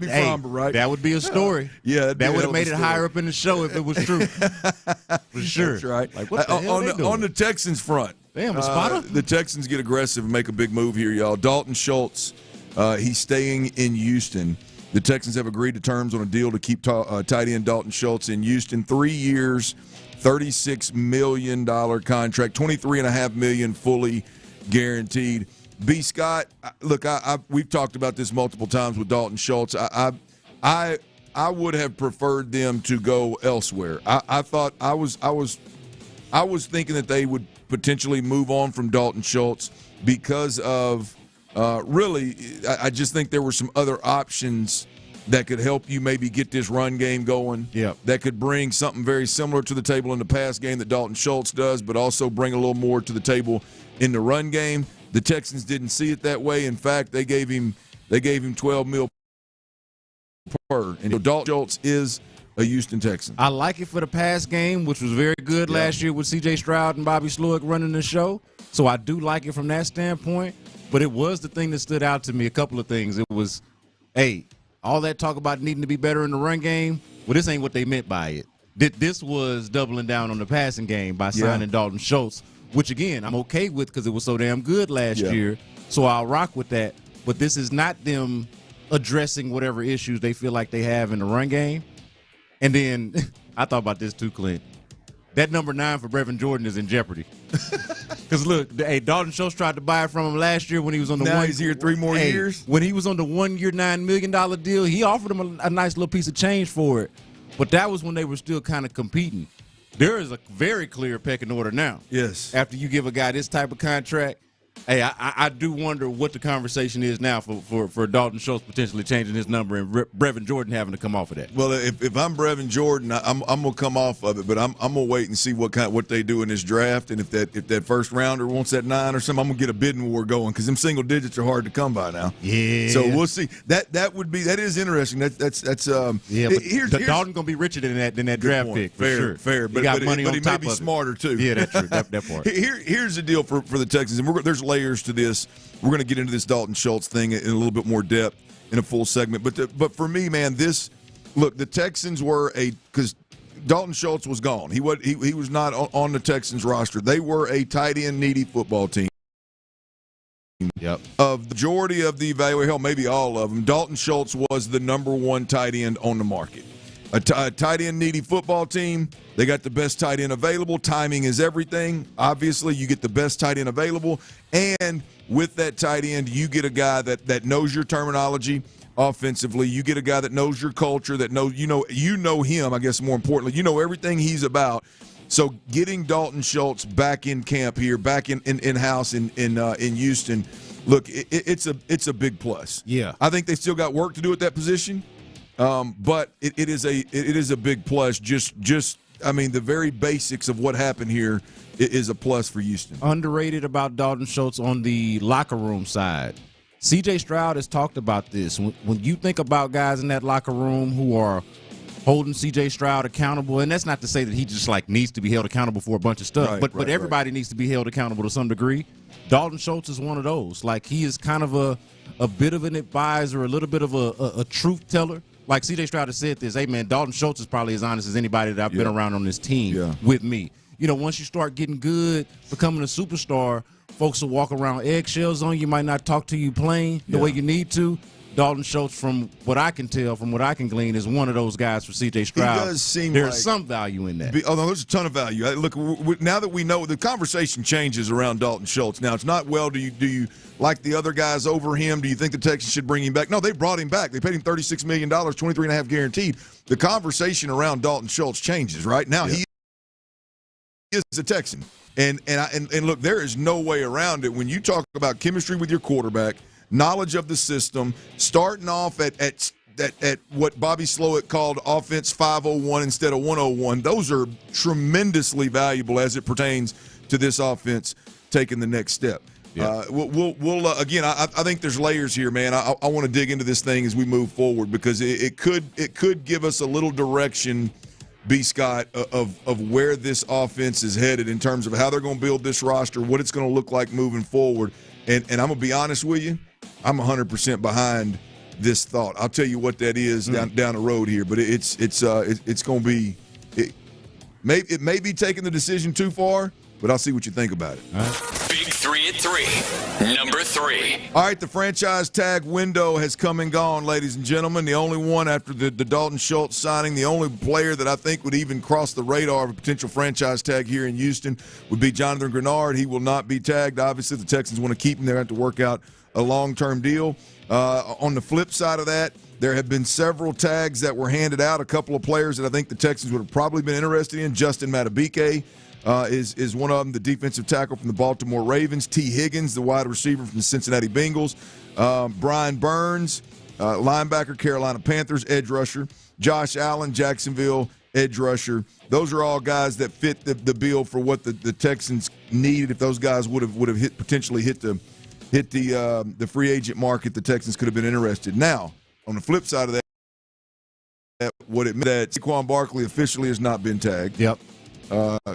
right? That would be a story. Yeah, that would have made it higher up in the show if it was true. For sure. That's right. Like what the hell they doing? On the Texans front, damn, a spotter. The Texans get aggressive and make a big move here, y'all. Dalton Schultz, he's staying in Houston. The Texans have agreed to terms on a deal to keep tight end Dalton Schultz in Houston. 3 years. $36 million contract, $23.5 million fully guaranteed. B. Scott, look, we've talked about this multiple times with Dalton Schultz. I would have preferred them to go elsewhere. I thought I was thinking that they would potentially move on from Dalton Schultz because of really. I just think there were some other options that could help you maybe get this run game going. Yeah. That could bring something very similar to the table in the pass game that Dalton Schultz does, but also bring a little more to the table in the run game. The Texans didn't see it that way. In fact, they gave him $12 million per. And Dalton Schultz is a Houston Texan. I like it for the pass game, which was very good last year with C.J. Stroud and Bobby Slowick running the show. So I do like it from that standpoint. But it was the thing that stood out to me, a couple of things. It was, all that talk about needing to be better in the run game, well, this ain't what they meant by it. This was doubling down on the passing game by signing Dalton Schultz, which, again, I'm okay with because it was so damn good last year. So I'll rock with that. But this is not them addressing whatever issues they feel like they have in the run game. And then I thought about this too, Clint. That number 9 for Brevin Jordan is in jeopardy. Because, look, Dalton Schultz tried to buy it from him last year when he was on the now he's here 3 more years. When he was on the 1-year, $9 million deal, he offered him a nice little piece of change for it. But that was when they were still kind of competing. There is a very clear pecking order now. Yes. After you give a guy this type of contract, I do wonder what the conversation is now for Dalton Schultz potentially changing his number and Brevin Jordan having to come off of that. Well, if I'm Brevin Jordan, I'm gonna come off of it, but I'm gonna wait and see what they do in this draft, and if that first rounder wants that 9 or something, I'm gonna get a bidding war going because them single digits are hard to come by now. Yeah. So we'll see. That is interesting. That's Here's Dalton gonna be richer than that draft pick. For fair. But he may be smarter too. Yeah, that's true. That part. Here's the deal for the Texans, and there's layers to this. We're going to get into this Dalton Schultz thing in a little bit more depth in a full segment. But for me, man, the Texans were because Dalton Schultz was gone. He was not on the Texans roster. They were a tight end needy football team. Yep. Of the majority of the evaluation, hell, maybe all of them, Dalton Schultz was the number 1 tight end on the market. A tight end needy football team. They got the best tight end available. Timing is everything. Obviously, you get the best tight end available. And with that tight end, you get a guy that knows your terminology offensively. You get a guy that knows your culture, that knows you know him, I guess more importantly. You know everything he's about. So getting Dalton Schultz back in camp here, back in-house in Houston, look, it's a big plus. Yeah. I think they still got work to do at that position. But it is a big plus. The very basics of what happened here is a plus for Houston. Underrated about Dalton Schultz on the locker room side. C.J. Stroud has talked about this. When you think about guys in that locker room who are holding C.J. Stroud accountable, and that's not to say that he just needs to be held accountable for a bunch of stuff, but everybody needs to be held accountable to some degree. Dalton Schultz is one of those. He is kind of a bit of an advisor, a little bit of a truth teller. Like C.J. Stroud has said this, hey, man, Dalton Schultz is probably as honest as anybody that I've been around on this team with me. Once you start getting good, becoming a superstar, folks will walk around eggshells on you, might not talk to you plain the way you need to. Dalton Schultz, from what I can tell, from what I can glean, is one of those guys for C.J. Stroud. He does seem there's some value in that. There's a ton of value. Look, now that we know, the conversation changes around Dalton Schultz. Now, it's not, do you like the other guys over him? Do you think the Texans should bring him back? No, they brought him back. They paid him $36 million, $23.5 guaranteed. The conversation around Dalton Schultz changes, right? Now he is a Texan. And look, there is no way around it. When you talk about chemistry with your quarterback, knowledge of the system, starting off at at what Bobby Slowick called offense 501 instead of 101. Those are tremendously valuable as it pertains to this offense taking the next step. Yeah. We'll again. I think there's layers here, man. I want to dig into this thing as we move forward because it could give us a little direction, B. Scott, of where this offense is headed in terms of how they're going to build this roster, what it's going to look like moving forward. And I'm going to be honest with you, I'm 100% behind this thought. I'll tell you what that is down the road here, but it's going to be it may be taking the decision too far, but I'll see what you think about it. Big 3 at 3. Number 3. All right, the franchise tag window has come and gone, ladies and gentlemen. The only one after the Dalton Schultz signing, the only player that I think would even cross the radar of a potential franchise tag here in Houston would be Jonathan Grenard. He will not be tagged. Obviously, the Texans want to keep him there, have to work out a long-term deal. On the flip side of that, there have been several tags that were handed out. A couple of players that I think the Texans would have probably been interested in. Justin Madubuike is one of them, the defensive tackle from the Baltimore Ravens. T. Higgins, the wide receiver from the Cincinnati Bengals. Brian Burns, linebacker, Carolina Panthers, edge rusher. Josh Allen, Jacksonville, edge rusher. Those are all guys that fit the bill for what the Texans needed. If those guys would have potentially hit the free agent market, the Texans could have been interested. Now, on the flip side of that, what it meant that Saquon Barkley officially has not been tagged. Yep.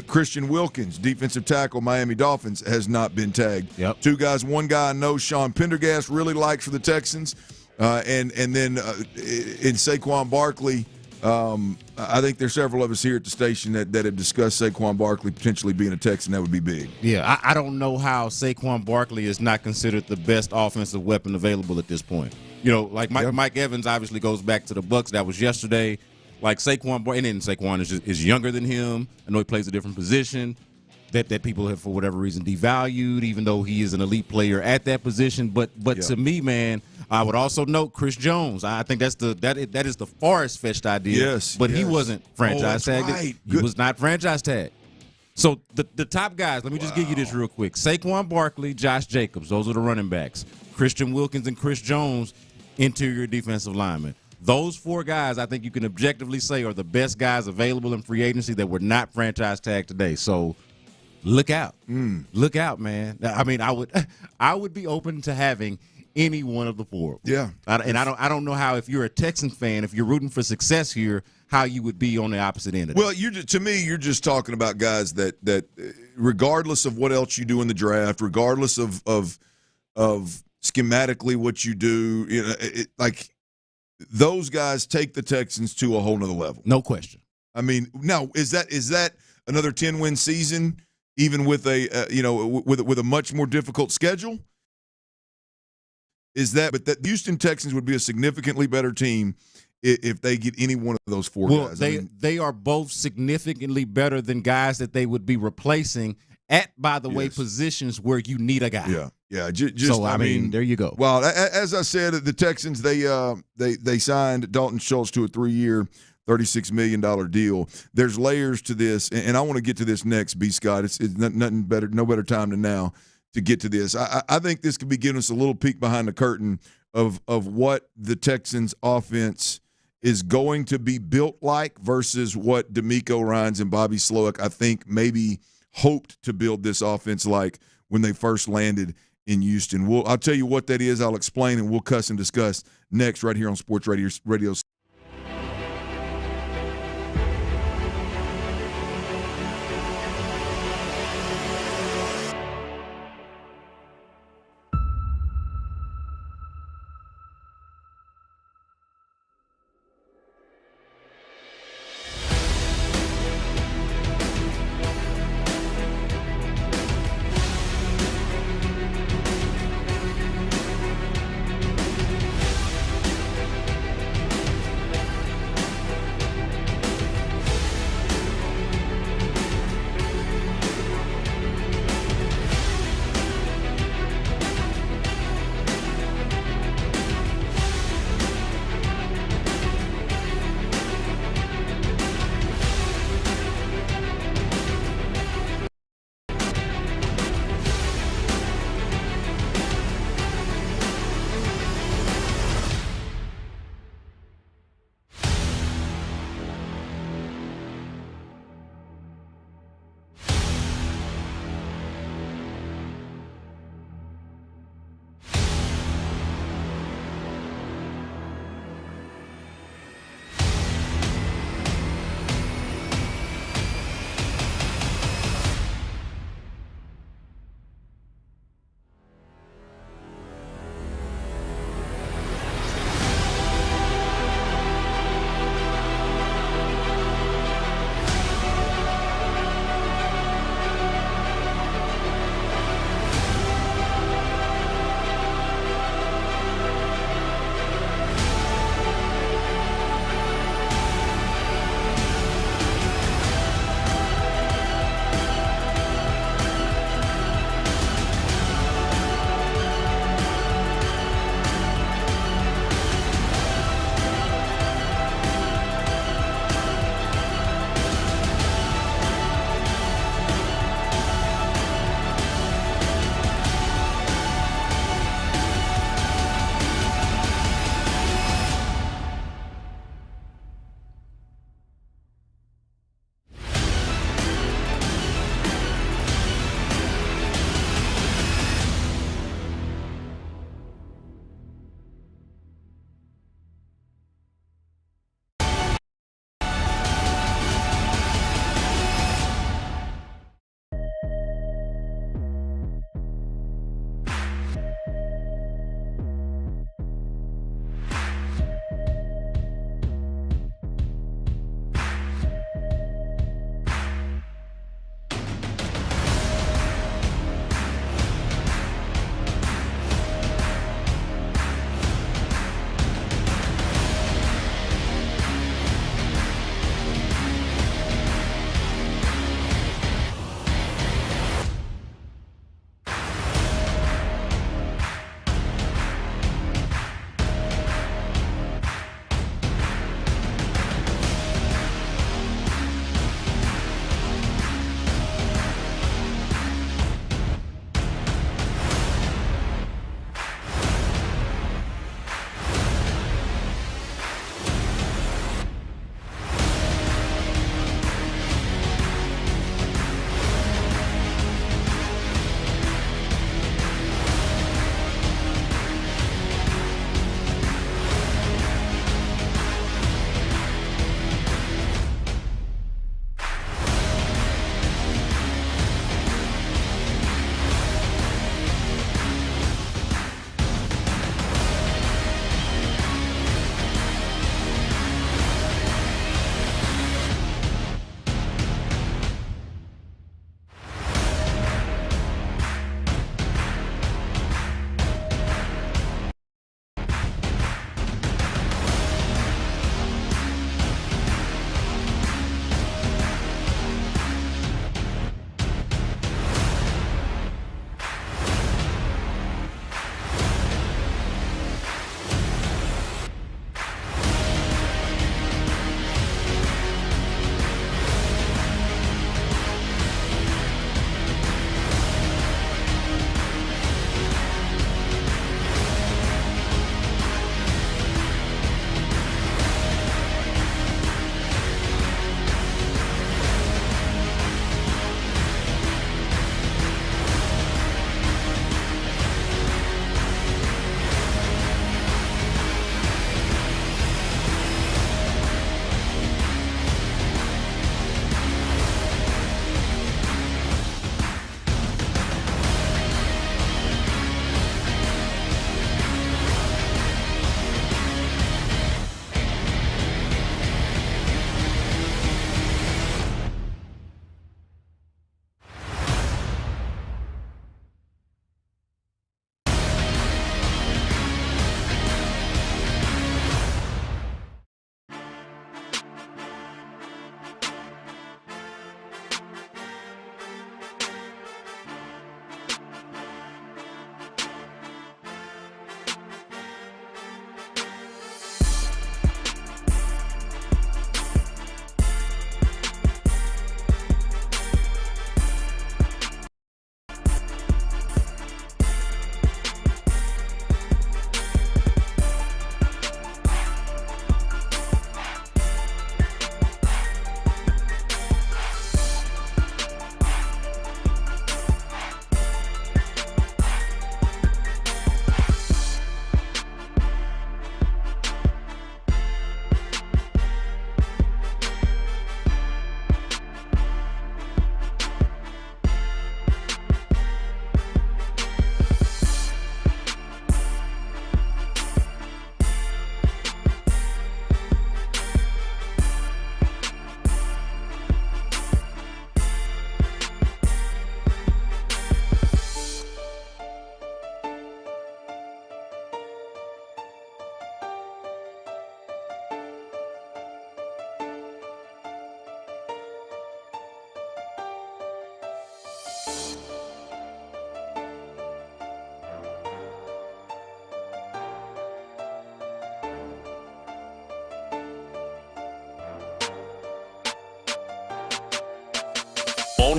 Christian Wilkins, defensive tackle, Miami Dolphins, has not been tagged. Yep. Two guys, one guy I know Sean Pendergast really likes for the Texans, and then in Saquon Barkley, I think there's several of us here at the station that have discussed Saquon Barkley potentially being a Texan. That would be big. Yeah, I don't know how Saquon Barkley is not considered the best offensive weapon available at this point. You know, like Mike Evans obviously goes back to the Bucs. That was yesterday. Like Saquon, and then Saquon is younger than him. I know he plays a different position that people have, for whatever reason, devalued, even though he is an elite player at that position. But to me, man, I would also note Chris Jones. I think that is the farthest fetched idea. Yes, but he wasn't franchise tagged. Right. He was not franchise tagged. So the top guys, let me just give you this real quick. Saquon Barkley, Josh Jacobs, those are the running backs. Christian Wilkins and Chris Jones, interior defensive linemen. Those four guys, I think you can objectively say, are the best guys available in free agency that were not franchise tagged today. So look out. Look out, man. I mean, I would be open to having any one of the four. Yeah. I don't know how, if you're a Texans fan, if you're rooting for success here, how you would be on the opposite end of it. Well, to me, you're just talking about guys that regardless of what else you do in the draft, regardless of schematically what you do, you know, like those guys take the Texans to a whole nother level. No question. I mean, now is that another 10-win season, even with with a much more difficult schedule? But that Houston Texans would be a significantly better team if they get any one of those four guys. They are both significantly better than guys that they would be replacing at, by the way, positions where you need a guy. Yeah. Yeah, I mean, there you go. Well, as I said, the Texans they signed Dalton Schultz to a 3-year, $36 million deal. There's layers to this, and I want to get to this next, B. Scott. It's nothing better, no better time than now to get to this. I think this could be giving us a little peek behind the curtain of what the Texans' offense is going to be built like versus what DeMeco Ryans and Bobby Slowick, I think, maybe hoped to build this offense like when they first landed in Houston. I'll tell you what that is. I'll explain, and we'll cuss and discuss next right here on Sports Radio.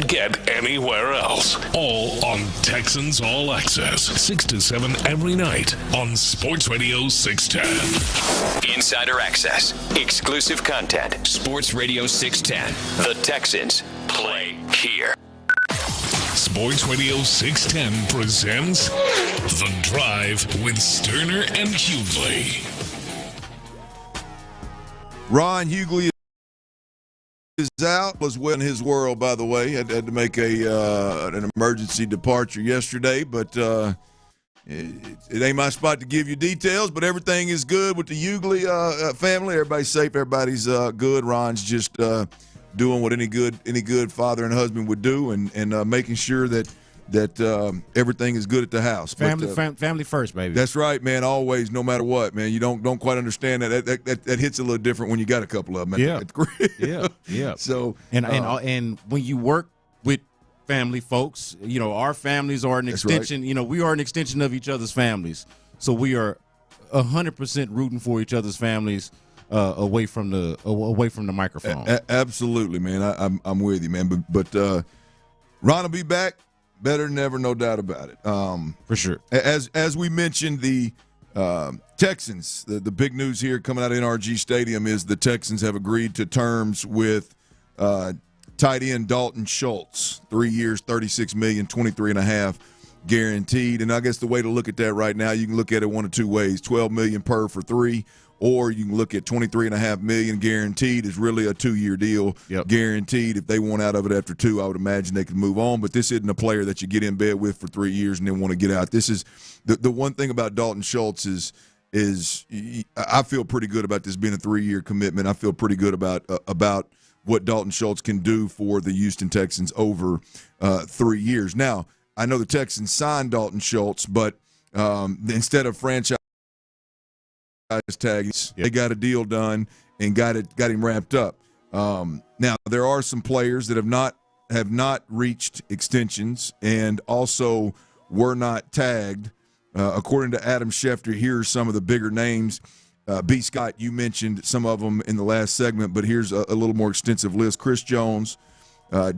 get anywhere else. All on Texans All Access, 6 to 7 every night on Sports Radio 610. Insider access, exclusive content. Sports Radio 610. The Texans play here. Sports Radio 610 presents The Drive with Stoerner and Hughley. Ron Hughley is out. Was well in his world, by the way. Had to make an emergency departure yesterday, but it ain't my spot to give you details. But everything is good with the Hughley family. Everybody's safe. Everybody's good. Ron's just doing what any good father and husband would do, and making sure that everything is good at the house. Family first, baby. That's right, man. Always, no matter what, man. You don't quite understand that. That hits a little different when you got a couple of them. Yeah, at the crib. yeah. So and when you work with family folks, our families are an extension. Right. We are an extension of each other's families. So we are 100% rooting for each other's families. Away from the microphone. Absolutely, man. I'm with you, man. But Ron will be back better than ever, no doubt about it. For sure. As we mentioned, the Texans. The big news here coming out of NRG Stadium is the Texans have agreed to terms with tight end Dalton Schultz. 3 years, $36 million, $23.5 guaranteed. And I guess the way to look at that right now, you can look at it one of two ways: $12 million per for 3. Or you can look at $23.5 million guaranteed is really a 2-year deal. Guaranteed. If they want out of it after 2, I would imagine they could move on. But this isn't a player that you get in bed with for 3 years and then want to get out. This is the one thing about Dalton Schultz is I feel pretty good about this being a 3-year commitment. I feel pretty good about what Dalton Schultz can do for the Houston Texans over 3 years. Now, I know the Texans signed Dalton Schultz, but instead of franchise tag, they got a deal done and got him wrapped up. Now there are some players that have not reached extensions and also were not tagged. According to Adam Schefter, here are some of the bigger names. B. Scott, you mentioned some of them in the last segment, but here's a little more extensive list. Chris Jones,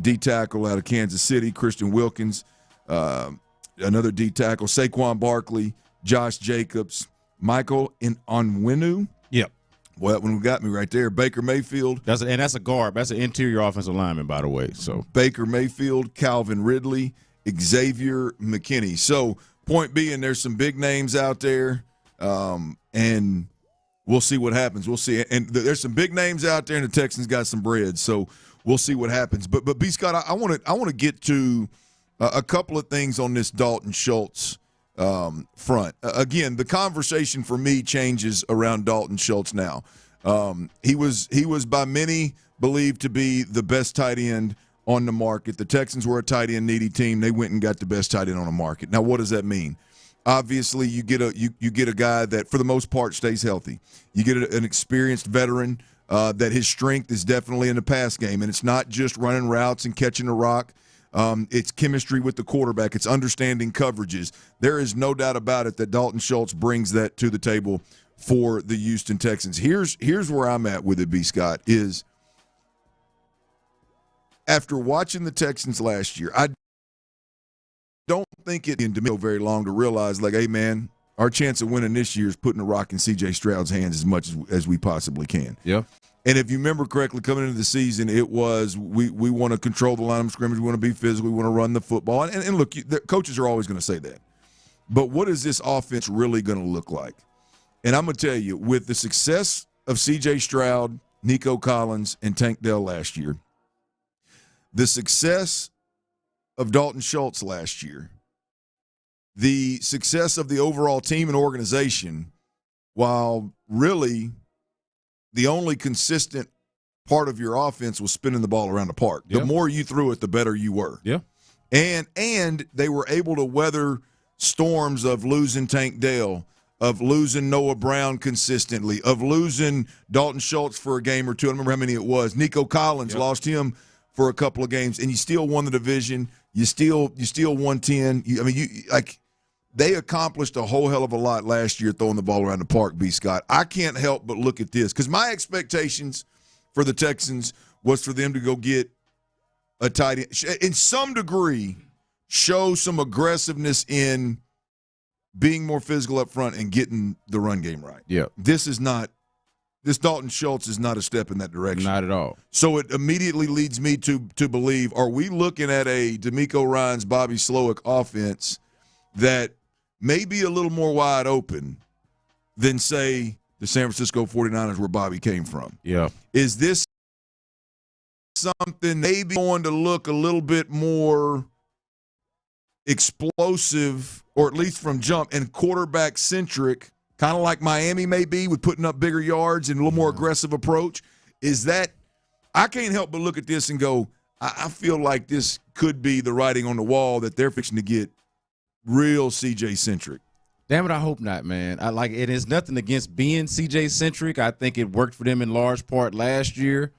D tackle out of Kansas City. Christian Wilkins, another D tackle. Saquon Barkley, Josh Jacobs, Michael Onwenu. Yep. Well, that one got me right there. Baker Mayfield. That's a guard. That's an interior offensive lineman, by the way. So Baker Mayfield, Calvin Ridley, Xavier McKinney. So point being, there's some big names out there, and we'll see what happens. We'll see. And there's some big names out there, and the Texans got some bread. So we'll see what happens. But B. Scott, I want to get to a couple of things on this Dalton Schultz front. Again, the conversation for me changes around Dalton Schultz now. He was by many believed to be the best tight end on the market. The Texans were a tight end needy team. They went and got the best tight end on the market. Now, what does that mean? Obviously, you get a guy that for the most part stays healthy. You get an experienced veteran that his strength is definitely in the pass game, and it's not just running routes and catching a rock. It's chemistry with the quarterback. It's understanding coverages. There is no doubt about it that Dalton Schultz brings that to the table for the Houston Texans. Here's where I'm at with it, B. Scott, is after watching the Texans last year, I don't think it took me very long to realize, like, hey, man, our chance of winning this year is putting the rock in C.J. Stroud's hands as much as we possibly can. Yeah. And if you remember correctly, coming into the season, it was we want to control the line of scrimmage, we want to be physical, we want to run the football. And look, the coaches are always going to say that. But what is this offense really going to look like? And I'm going to tell you, with the success of C.J. Stroud, Nico Collins, and Tank Dell last year, the success of Dalton Schultz last year, the success of the overall team and organization, while really – the only consistent part of your offense was spinning the ball around the park. The more you threw it, the better you were. Yeah. And they were able to weather storms of losing Tank Dell, of losing Noah Brown consistently, of losing Dalton Schultz for a game or two. I don't remember how many it was. Nico Collins lost him for a couple of games, and you still won the division. You still won 10. They accomplished a whole hell of a lot last year throwing the ball around the park, B. Scott. I can't help but look at this because my expectations for the Texans was for them to go get a tight end, in some degree, show some aggressiveness in being more physical up front and getting the run game right. Yeah. This Dalton Schultz is not a step in that direction. Not at all. So it immediately leads me to believe, are we looking at a D'Amico Ryans, Bobby Slowick offense that may be a little more wide open than, say, the San Francisco 49ers where Bobby came from? Yeah. Is this something maybe going to look a little bit more explosive, or at least from jump, and quarterback-centric, kind of like Miami may be with putting up bigger yards and a little more aggressive approach? Is that – I can't help but look at this and go, I feel like this could be the writing on the wall that they're fixing to get real CJ-centric. Damn it, I hope not, man. It is nothing against being CJ-centric. I think it worked for them in large part last year.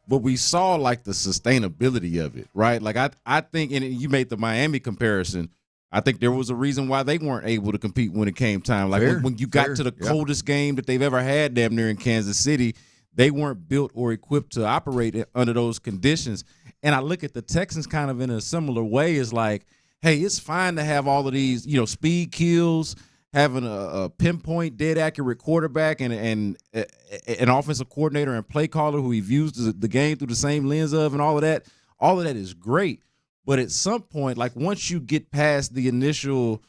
But we saw, like, the sustainability of it, right? Like, I think, and you made the Miami comparison, I think there was a reason why they weren't able to compete when it came time. Like, when you got to the coldest game that they've ever had damn near in Kansas City, they weren't built or equipped to operate under those conditions. And I look at the Texans kind of in a similar way. It's like, hey, it's fine to have all of these, speed kills, having a pinpoint, dead accurate quarterback and an offensive coordinator and play caller who he views the game through the same lens of, and all of that is great. But at some point, like once you get past the initial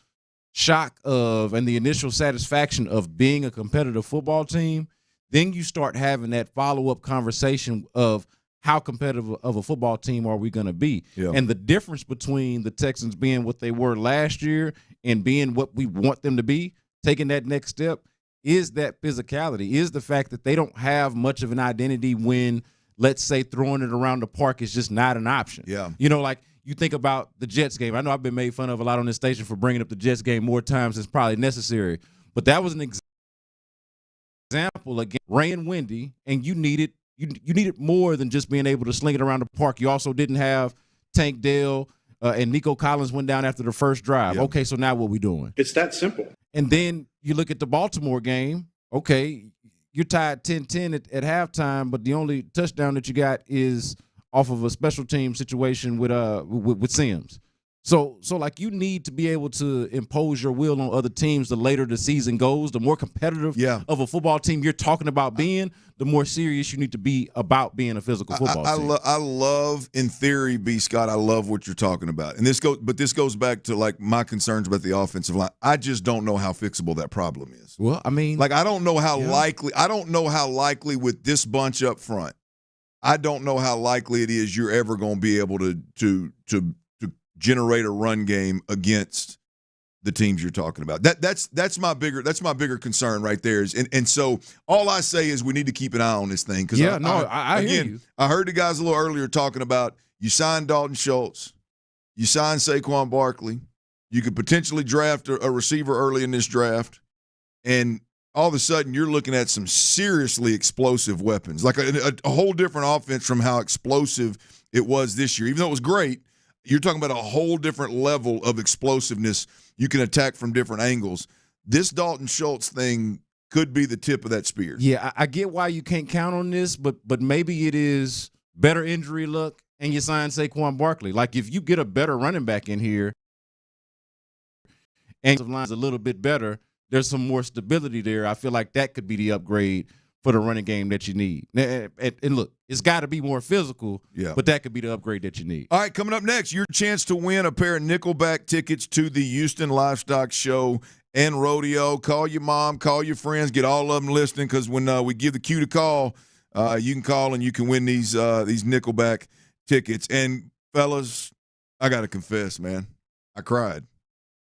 shock of and the initial satisfaction of being a competitive football team, then you start having that follow-up conversation of how competitive of a football team are we going to be? Yeah. And the difference between the Texans being what they were last year and being what we want them to be, taking that next step, is that physicality, is the fact that they don't have much of an identity when, let's say, throwing it around the park is just not an option. Yeah. Like you think about the Jets game. I know I've been made fun of a lot on this station for bringing up the Jets game more times than it's probably necessary, but that was an example, again, rain and windy, and you needed more than just being able to sling it around the park. You also didn't have Tank Dell and Nico Collins went down after the first drive. Yep. Okay, so now what we doing? It's that simple. And then you look at the Baltimore game. Okay, you're tied 10-10 at halftime, but the only touchdown that you got is off of a special team situation with Sims. So like you need to be able to impose your will on other teams the later the season goes. The more competitive of a football team you're talking about being, the more serious you need to be about being a physical football team. I love, in theory, B. Scott, I love what you're talking about. And this goes back to like my concerns about the offensive line. I just don't know how fixable that problem is. Well, I mean, like I don't know how likely with this bunch up front, I don't know how likely it is you're ever going to be able to generate a run game against the teams you're talking about. That's my bigger concern right there. And so all I say is we need to keep an eye on this thing. I hear you. I heard the guys a little earlier talking about you signed Dalton Schultz, you signed Saquon Barkley, you could potentially draft a receiver early in this draft, and all of a sudden you're looking at some seriously explosive weapons, like a whole different offense from how explosive it was this year. Even though it was great, you're talking about a whole different level of explosiveness. You can attack from different angles. This Dalton Schultz thing could be the tip of that spear. Yeah, I get why you can't count on this, but maybe it is better injury luck and you sign Saquon Barkley. Like if you get a better running back in here and the line's a little bit better, there's some more stability there. I feel like that could be the upgrade for the running game that you need. And look, it's got to be more physical, but that could be the upgrade that you need. All right, coming up next, your chance to win a pair of Nickelback tickets to the Houston Livestock Show and Rodeo. Call your mom, call your friends, get all of them listening, because when we give the cue to call, you can call and you can win these Nickelback tickets. And, fellas, I got to confess, man, I cried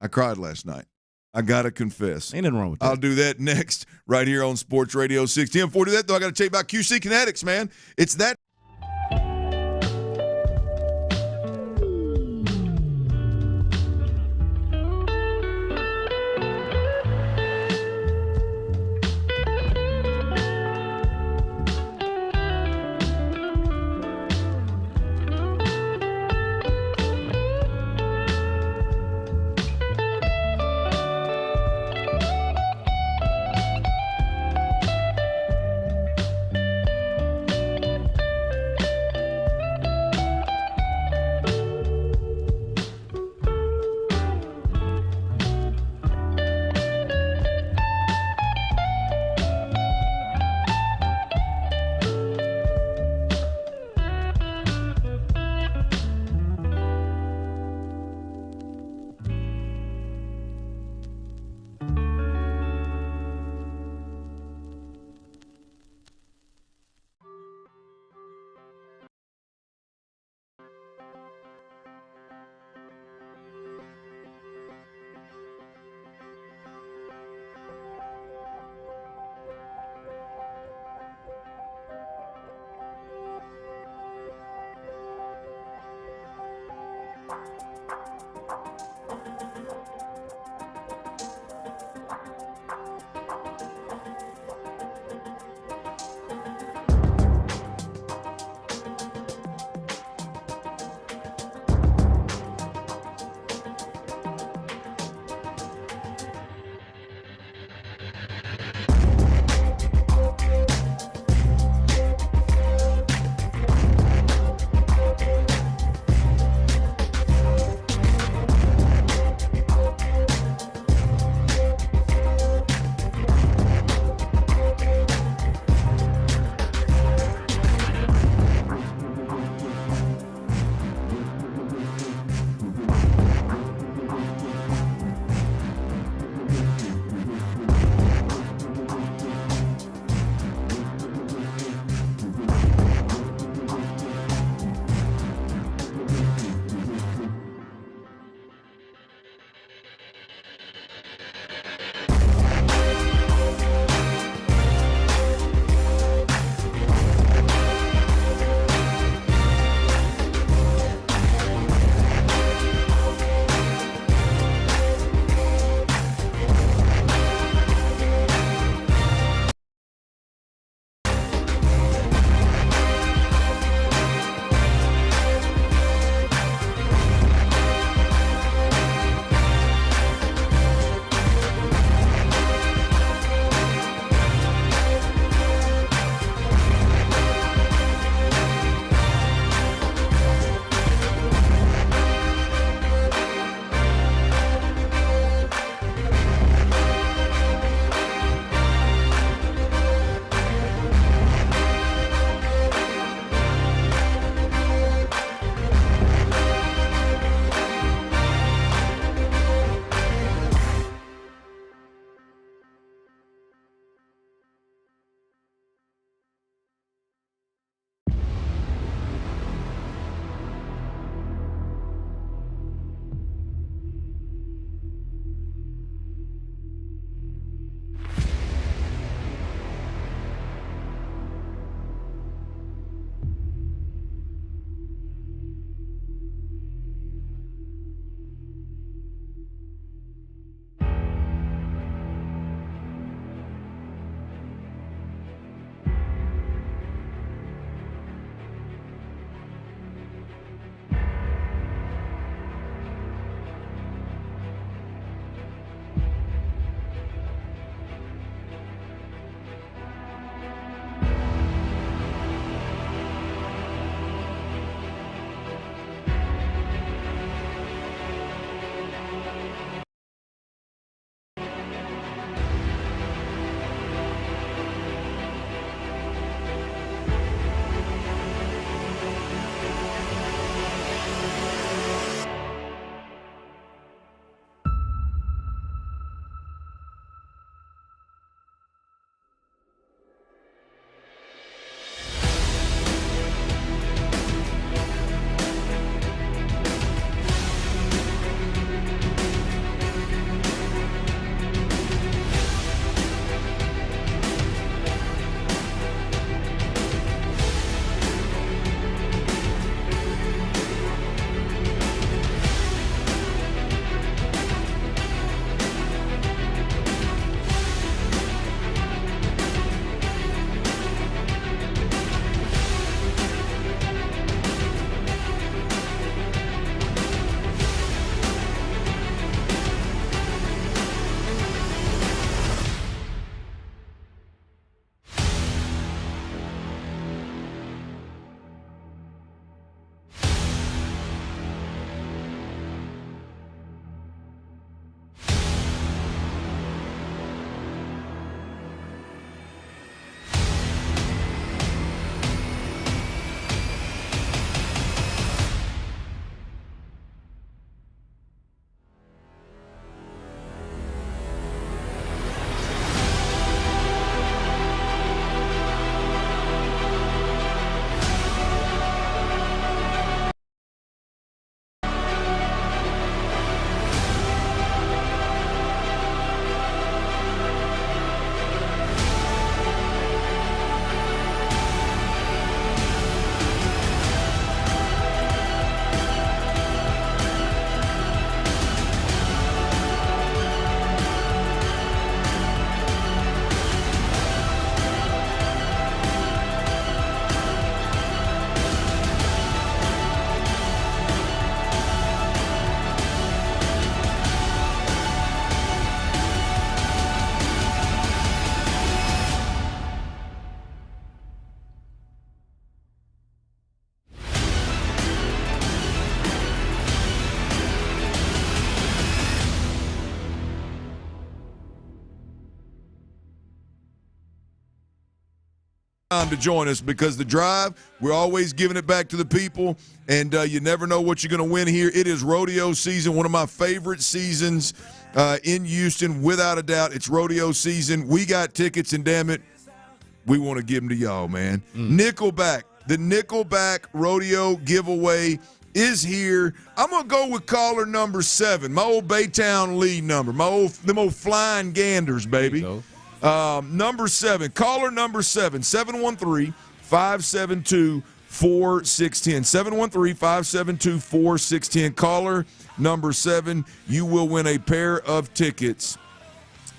last night. I got to confess. Ain't nothing wrong with that. I'll do that next right here on Sports Radio 610. Before I do that, though, I got to tell you about QC Kinetics, man. It's that. time to join us because the drive, we're always giving it back to the people, and you never know what you're going to win here. It is rodeo season, one of my favorite seasons in Houston, without a doubt. It's rodeo season. We got tickets, and damn it, we want to give them to y'all, man. Nickelback, the Nickelback rodeo giveaway is here. I'm going to go with caller number 7, my old Baytown lead number, them old flying ganders, baby. Number 7, caller number 7, 713-572-4610. 713-572-4610. Caller number 7, you will win a pair of tickets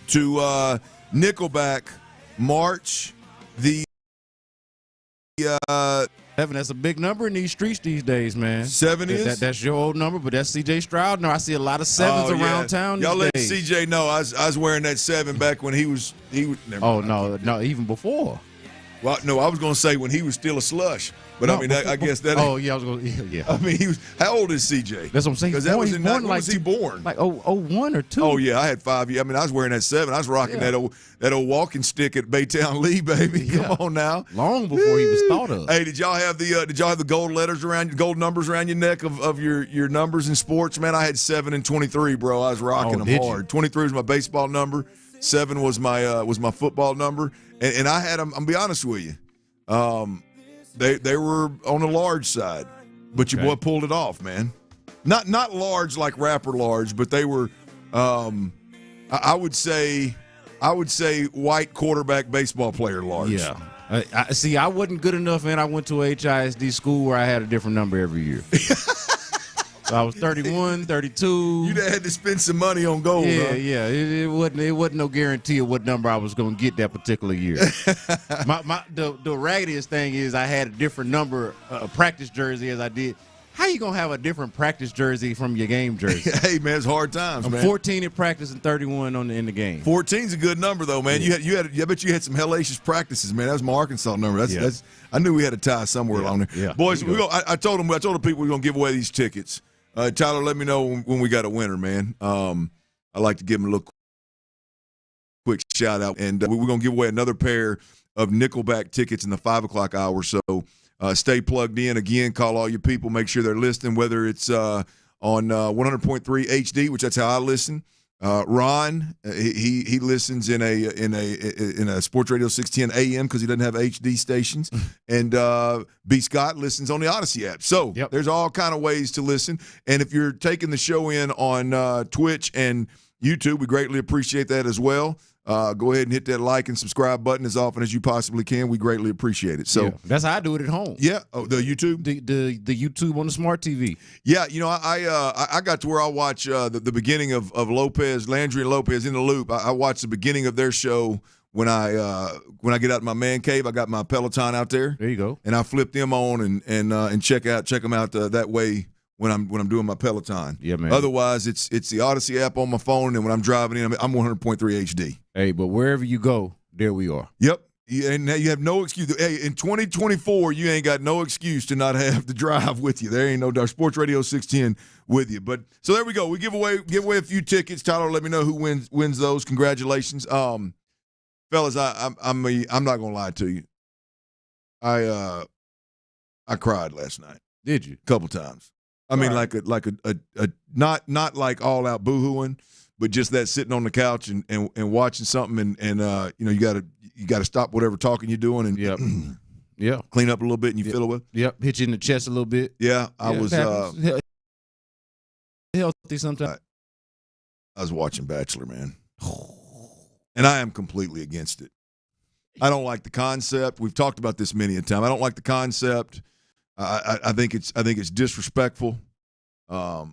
to Nickelback March the Evan, that's a big number in these streets these days, man. 7 is? That's your old number, but that's C.J. Stroud. No, I see a lot of 7s around town Y'all these let days. C.J. know I was wearing that 7 back when he was Oh, no, even before. Well, no, I was going to say when he was still a slush. But, I mean, I guess that. Oh, yeah, I was going to. Yeah. I mean, he was. How old is CJ? That's what I'm saying. Because that was in born when was he born? Like 01 or 2. Oh, yeah, I had 5 years. I mean, I was wearing that 7. I was rocking that old walking stick at Baytown Lee, baby. Yeah. Come on now. Long before he was thought of. Hey, did y'all have the gold letters around, gold numbers around your neck of your numbers in sports? Man, I had 7 and 23, bro. I was rocking them hard. You? 23 was my baseball number. 7 was my football number, and I had them. I'm gonna be honest with you. They were on the large side, but your boy pulled it off, man. Not large like rapper large, but they were. I would say white quarterback baseball player large. Yeah. I see. I wasn't good enough, and I went to a HISD school where I had a different number every year. So I was 31, 32. You had to spend some money on gold. Yeah, huh? yeah. It wasn't no guarantee of what number I was going to get that particular year. The raggediest thing is I had a different number practice jersey as I did. How you gonna have a different practice jersey from your game jersey? Hey man, it's hard times. I'm man. 14 in practice and 31 in the game. 14's a good number though, man. Yeah. I bet you had some hellacious practices, man. That was my Arkansas number. That's I knew we had a tie somewhere along there. Yeah. Boys, I told the people we're gonna give away these tickets. Tyler, let me know when we got a winner, man. I like to give him a little quick shout out, and we're gonna give away another pair of Nickelback tickets in the 5 o'clock hour. So. Stay plugged in. Again, call all your people. Make sure they're listening, whether it's on 100.3 HD, which that's how I listen. Ron, he listens in a Sports Radio 610 AM because he doesn't have HD stations. And B. Scott listens on the Odyssey app. So there's all kind of ways to listen. And if you're taking the show in on Twitch and YouTube, we greatly appreciate that as well. Go ahead and hit that like and subscribe button as often as you possibly can. We greatly appreciate it. So that's how I do it at home. Yeah. Oh, the YouTube, the YouTube on the smart TV. Yeah. You know, I got to where I watch the beginning of Lopez, Landry and Lopez in the Loop. I watch the beginning of their show when I get out of my man cave. I got my Peloton out there. There you go. And I flip them on and check them out that way. When I'm doing my Peloton. Yeah, man. Otherwise, it's the Odyssey app on my phone, and when I'm driving in, I'm 100.3 HD. Hey, but wherever you go, there we are. Yep. And you have no excuse. Hey, in 2024, you ain't got no excuse to not have the drive with you. There ain't no Sports Radio 610 with you. But so there we go. We give away a few tickets. Tyler, let me know who wins those. Congratulations, fellas. I'm not gonna lie to you. I cried last night. Did you? A couple times. I mean, like a not like all out boohooing, but just that sitting on the couch and watching something and you gotta stop whatever talking you're doing and clean up a little bit and you feel it with. Yep, hit you in the chest a little bit. Yeah, I was healthy sometimes. I was watching Bachelor, man, and I am completely against it. I don't like the concept. We've talked about this many a time. I don't like the concept. I think it's disrespectful. Now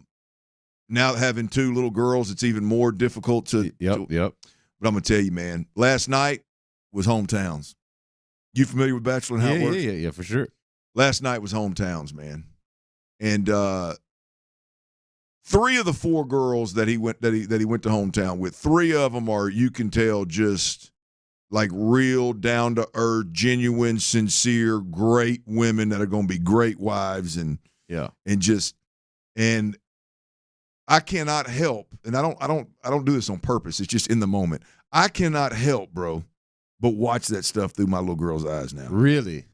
having 2 little girls, it's even more difficult to. Yep. But I'm gonna tell you, man. Last night was hometowns. You familiar with Bachelor and how it works? Yeah, for sure. Last night was hometowns, man. And 3 of the 4 girls that he went to hometown with, 3 of them are, you can tell, just like real down to earth, genuine, sincere, great women that are going to be great wives and I cannot help, and I don't do this on purpose. It's just in the moment. I cannot help, bro, but watch that stuff through my little girl's eyes now. Really?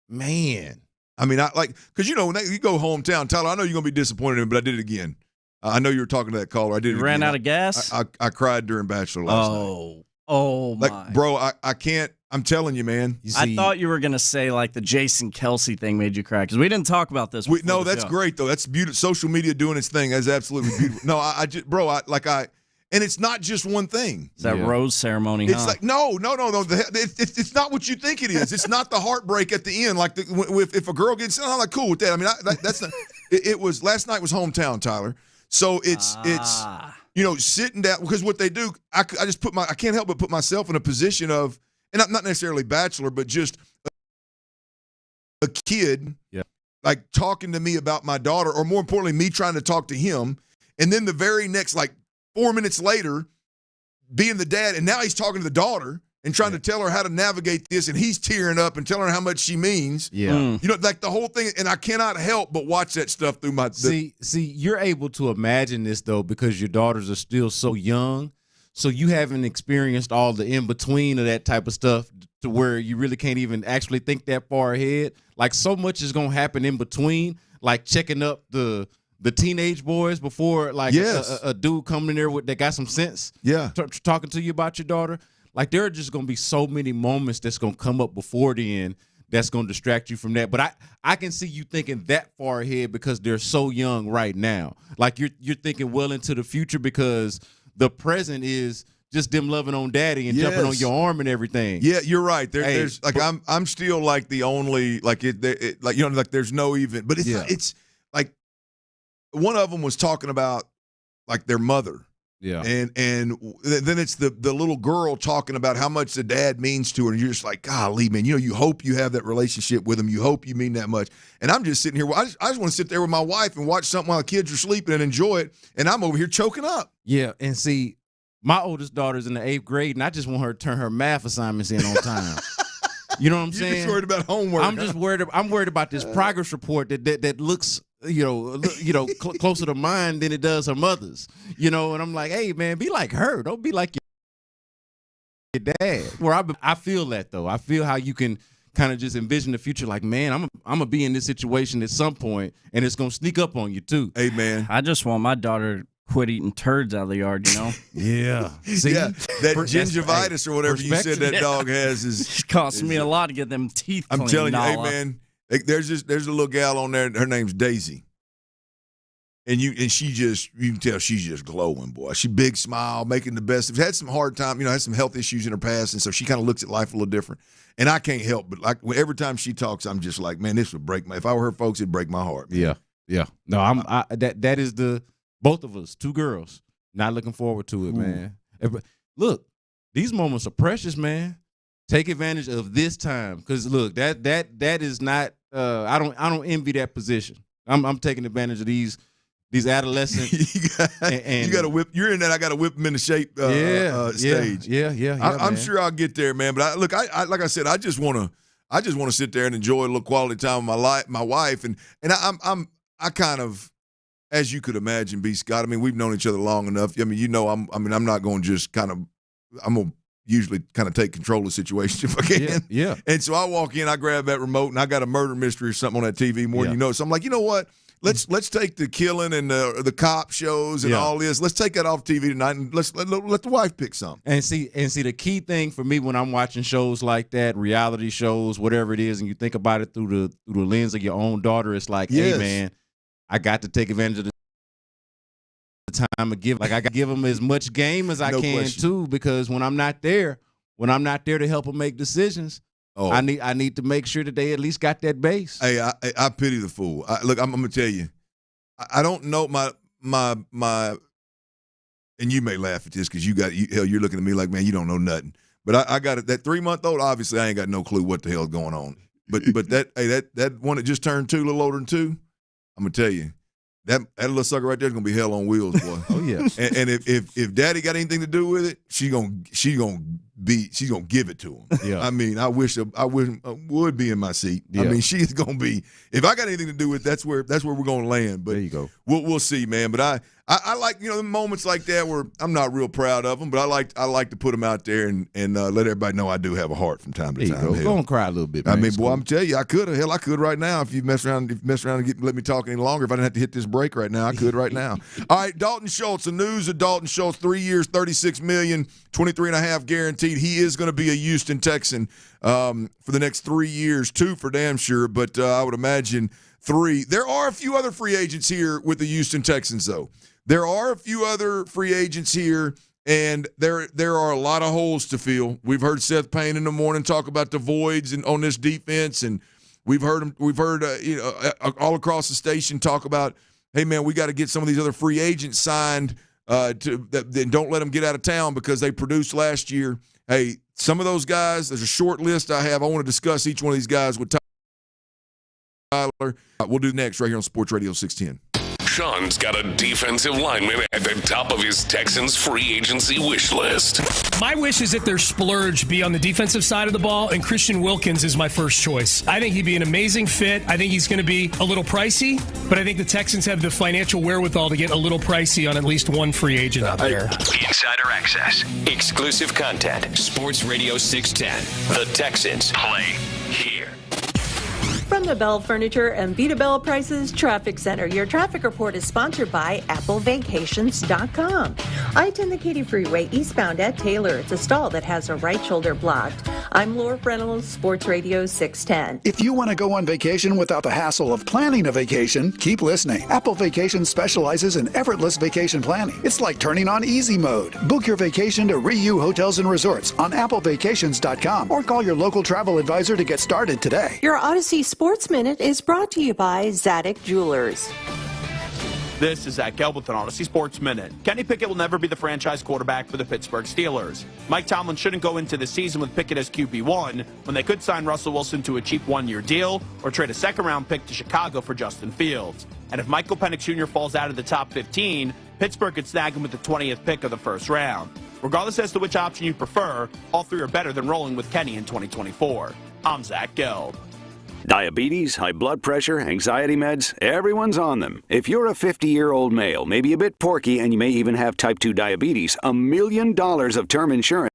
Man. I mean, because when you go hometown, Tyler, I know you're going to be disappointed in me, but I did it again. I know you were talking to that caller. I did it again. Ran out of gas? I cried during Bachelor last night. Oh, my. Bro, I can't. I'm telling you, man. I thought you were going to say, like, the Jason Kelce thing made you cry, because we didn't talk about this. No, that's great, though. That's beautiful. Social media doing its thing. That's absolutely beautiful. No, and it's not just one thing. It's that rose ceremony, It's like, no. It's not what you think it is. It's not the heartbreak at the end. Like, if a girl gets, I'm like, cool with that. I mean, that's not, it was, last night was hometown, Tyler. So it's sitting down, because what they do, I can't help but put myself in a position of, and not necessarily Bachelor, but just a kid, like talking to me about my daughter, or more importantly, me trying to talk to him. And then the very next, 4 minutes later, being the dad, and now he's talking to the daughter and trying to tell her how to navigate this, and he's tearing up and telling her how much she means. Yeah. The whole thing, and I cannot help but watch that stuff through my... See, you're able to imagine this, though, because your daughters are still so young, so you haven't experienced all the in-between of that type of stuff to where you really can't even actually think that far ahead. Like, so much is going to happen in between, like checking up the teenage boys before, a dude coming in there that got some sense. Yeah. Talking to you about your daughter. Like, there are just going to be so many moments that's going to come up before the end that's going to distract you from that. But I can see you thinking that far ahead because they're so young right now. Like, you're thinking well into the future because the present is just them loving on daddy and jumping on your arm and everything. Yeah, you're right. There's I'm still like the only there's no even, but it's like one of them was talking about like their mother. Yeah. And then it's the little girl talking about how much the dad means to her, and you're just like, golly, man, you hope you have that relationship with him. You hope you mean that much. And I'm just sitting here. I just want to sit there with my wife and watch something while the kids are sleeping and enjoy it. And I'm over here choking up. Yeah. And see, my oldest daughter's in the 8th grade, and I just want her to turn her math assignments in on time. You know what I'm saying? You're just worried about homework. I'm worried about this progress report that looks closer to mine than it does her mother's. And I'm like, hey man, be like her. Don't be like your dad. Where I feel that though. I feel how you can kind of just envision the future. Like, man, I'm gonna be in this situation at some point, and it's gonna sneak up on you too. Hey man, I just want my daughter to quit eating turds out of the yard. Yeah. See, that gingivitis or whatever you said that dog has is costing me a lot to get them teeth. I'm telling you, hey man. There's a little gal on there. Her name's Daisy, and you can tell she's just glowing, boy. She big smile, making the best. She's had some hard time, had some health issues in her past, and so she kind of looks at life a little different. And I can't help but every time she talks, I'm just like, man, this would break my. If I were her folks, it'd break my heart. Man. Yeah. No, that is both of us, 2 girls, not looking forward to it, man. Look, these moments are precious, man. Take advantage of this time, because look, that is not. I don't envy that position. I'm taking advantage of these adolescents. You got to whip. You're in that. I got to whip them into shape stage. Yeah. I'm sure I'll get there, man. But I like I said, I just want to sit there and enjoy a little quality time with my wife, and I kind of, as you could imagine, B. Scott. I mean, we've known each other long enough. I mean, I'm not going to just kind of. I'm gonna usually kind of take control of the situation if I can. Yeah. And so I walk in, I grab that remote, and I got a murder mystery or something on that TV more than you know. So I'm like, you know what? Let's take the killing and the cop shows and all this. Let's take that off TV tonight, and let the wife pick something. And see, the key thing for me when I'm watching shows like that, reality shows, whatever it is, and you think about it through the lens of your own daughter, it's like, hey man, I got to take advantage of the time to give. Like, I got to give them as much game as I can too, because when I'm not there to help them make decisions, I need to make sure that they at least got that base. Hey, I pity the fool. Look, I'm gonna tell you, I don't know my, and you may laugh at this because you're looking at me like, man, you don't know nothing. But I got it. That 3-month-old, obviously, I ain't got no clue what the hell's going on. But that one that just turned 2, a little older than 2, I'm gonna tell you. That little sucker right there is gonna be hell on wheels, boy. Oh yeah. And if Daddy got anything to do with it, she gonna give it to him. Yeah. I mean, I wish I would be in my seat. Yeah. I mean, she is going to be. If I got anything to do with, that's where we're going to land. But there you go. We'll see, man. But I like the moments like that where I'm not real proud of them, but I like to put them out there and let everybody know I do have a heart from time to time. Go and cry a little bit. I Man. mean, boy, I'm telling you, I could. Hell, I could right now if you mess around and let me talk any longer. If I didn't have to hit this break right now, I could right now. All right, Dalton Schultz. The news of Dalton Schultz: 3 years, $36 million, 23.5 guaranteed. He is going to be a Houston Texan for the next 3 years. 2 for damn sure, but I would imagine 3. There are a few other free agents here with the Houston Texans, though. There are a few other free agents here, and there are a lot of holes to fill. We've heard Seth Payne in the morning talk about the voids on this defense, and we've heard all across the station talk about, hey man, we got to get some of these other free agents signed. Then don't let them get out of town because they produced last year. Hey, some of those guys, there's a short list I have. I want to discuss each one of these guys with Tyler. We'll do next right here on Sports Radio 610. Sean's got a defensive lineman at the top of his Texans free agency wish list. My wish is that their splurge be on the defensive side of the ball, and Christian Wilkins is my first choice. I think he'd be an amazing fit. I think he's going to be a little pricey, but I think the Texans have the financial wherewithal to get a little pricey on at least one free agent out there. Insider access, exclusive content. Sports Radio 610. The Texans play here. From the Bell Furniture and Vita Bell Prices Traffic Center, your traffic report is sponsored by AppleVacations.com. I-10 the Katy Freeway eastbound at Taylor. It's a stall that has a right shoulder blocked. I'm Laura Reynolds, Sports Radio 610. If you want to go on vacation without the hassle of planning a vacation, keep listening. Apple Vacations specializes in effortless vacation planning. It's like turning on easy mode. Book your vacation to Ryu Hotels and Resorts on AppleVacations.com or call your local travel advisor to get started today. Your Odyssey Sports Minute is brought to you by Zadok Jewelers. This is Zach Gelb with an Odyssey Sports Minute. Kenny Pickett will never be the franchise quarterback for the Pittsburgh Steelers. Mike Tomlin shouldn't go into the season with Pickett as QB1 when they could sign Russell Wilson to a cheap one-year deal or trade a second-round pick to Chicago for Justin Fields. And if Michael Penix Jr. falls out of the top 15, Pittsburgh could snag him with the 20th pick of the first round. Regardless as to which option you prefer, all three are better than rolling with Kenny in 2024. I'm Zach Gelb. Diabetes, high blood pressure, anxiety meds, everyone's on them. If you're a 50-year-old male, maybe a bit porky, and you may even have type 2 diabetes, $1 million of term insurance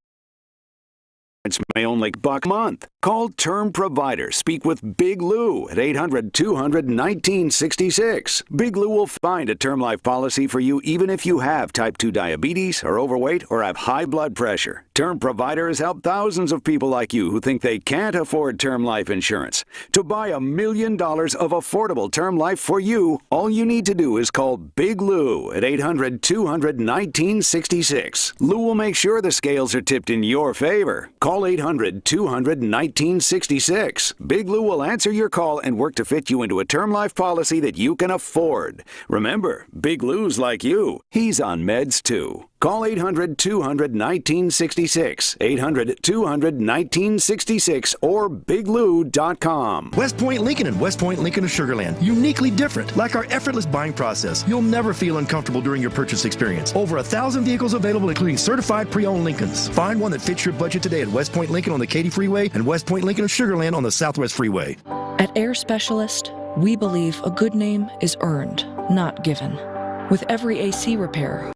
may only $1 a month. Call Term Provider. Speak with Big Lou at 800-200-1966. Big Lou will find a term life policy for you even if you have type 2 diabetes, are overweight, or have high blood pressure. Term Provider has helped thousands of people like you who think they can't afford term life insurance. To buy $1 million of affordable term life for you, all you need to do is call Big Lou at 800-200-1966. Lou will make sure the scales are tipped in your favor. Call 800-200-1966. Big Lou will answer your call and work to fit you into a term life policy that you can afford. Remember, Big Lou's like you. He's on meds too. Call 800-200-1966, 800-200-1966, or biglou.com. West Point Lincoln and West Point Lincoln of Sugar Land. Uniquely different. Like our effortless buying process, you'll never feel uncomfortable during your purchase experience. Over 1,000 vehicles available, including certified pre-owned Lincolns. Find one that fits your budget today at West Point Lincoln on the Katy Freeway and West Point Lincoln of Sugar Land on the Southwest Freeway. At Air Specialist, we believe a good name is earned, not given. With every AC repair,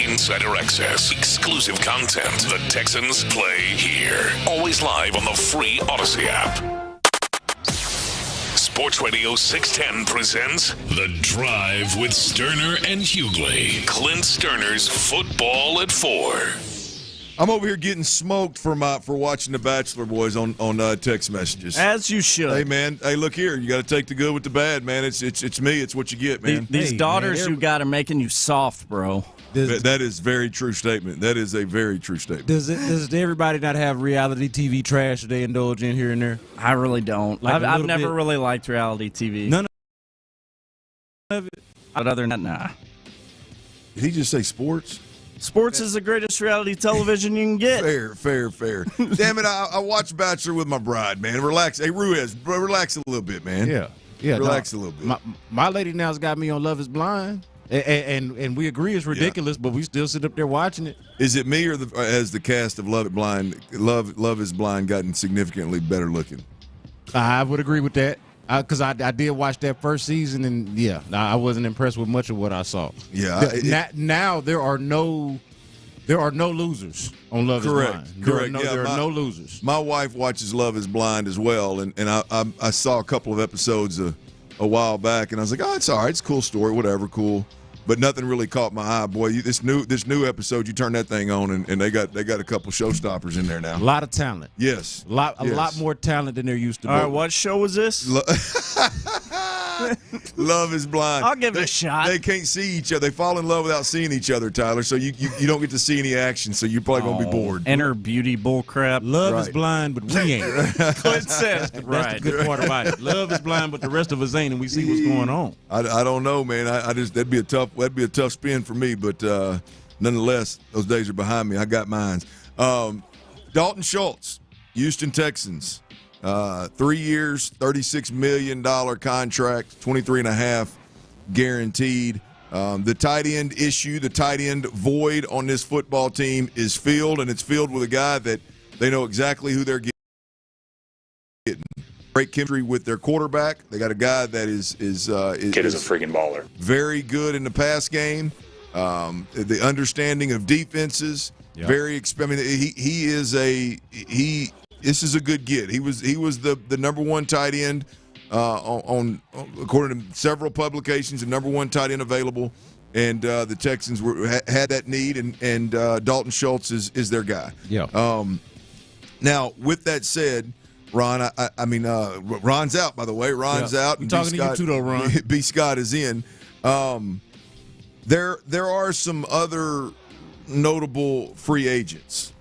Insider access, exclusive content. The Texans play here. Always live on the free Odyssey app. Sports Radio 610 presents The Drive with Stoerner and Hughley. Clint Stoerner's Football at 4. I'm over here getting smoked for watching The Bachelor, boys, on text messages. As you should. Hey, man. Hey, look here. You got to take the good with the bad, man. It's me. It's what you get, man. These daughters you got are making you soft, bro. That is a very true statement. That is a very true statement. Does everybody not have reality TV trash that they indulge in here and there? I really don't. Like I've never really liked reality TV. None of it. But other than that, nah. Did he just say sports? Sports is the greatest reality television you can get. Fair. Damn it, I watched Bachelor with my bride, man. Relax. Hey, Ruiz, relax a little bit, man. Yeah. Relax a little bit. My lady now's got me on Love is Blind. And we agree it's ridiculous, but we still sit up there watching it. Is it me or has the cast of Love is Blind gotten significantly better looking? I would agree with that because I did watch that first season, and I wasn't impressed with much of what I saw. Yeah, now there are no losers on Love is Blind. Correct. There are no losers. My wife watches Love is Blind as well, and I saw a couple of episodes a while back, and I was like, oh, it's all right, it's a cool story, whatever, cool. But nothing really caught my eye, boy. This new episode, you turn that thing on, and they got a couple showstoppers in there now. A lot of talent. Yes, a lot more talent than there used to be. All right, what show was this? Love is Blind. I'll give it a shot. They can't see each other. They fall in love without seeing each other, Tyler. So you don't get to see any action. So you're probably gonna be bored. Inner beauty bull crap. Love is blind, but we ain't. Clint says. That's the good part about it. Love is blind, but the rest of us ain't, and we see what's going on. I don't know, man. That'd be a tough spin for me, but nonetheless, those days are behind me. I got mine. Dalton Schultz, Houston Texans, 3 years, $36 million contract, 23.5 guaranteed. The tight end issue, the tight end void on this football team is filled, and it's filled with a guy that they know exactly who they're getting. Great chemistry with their quarterback. They got a guy that is Kid is a freaking baller. Very good in the pass game. The understanding of defenses. Yep. Very. I mean, This is a good get. He was the number one tight end on according to several publications, the number one tight end available, and the Texans had that need, and Dalton Schultz is their guy. Yeah. Now, with that said, Ron, I mean, Ron's out, by the way. Ron's out. I'm talking to you too, though, Ron. B. Scott is in. There are some other notable free agents,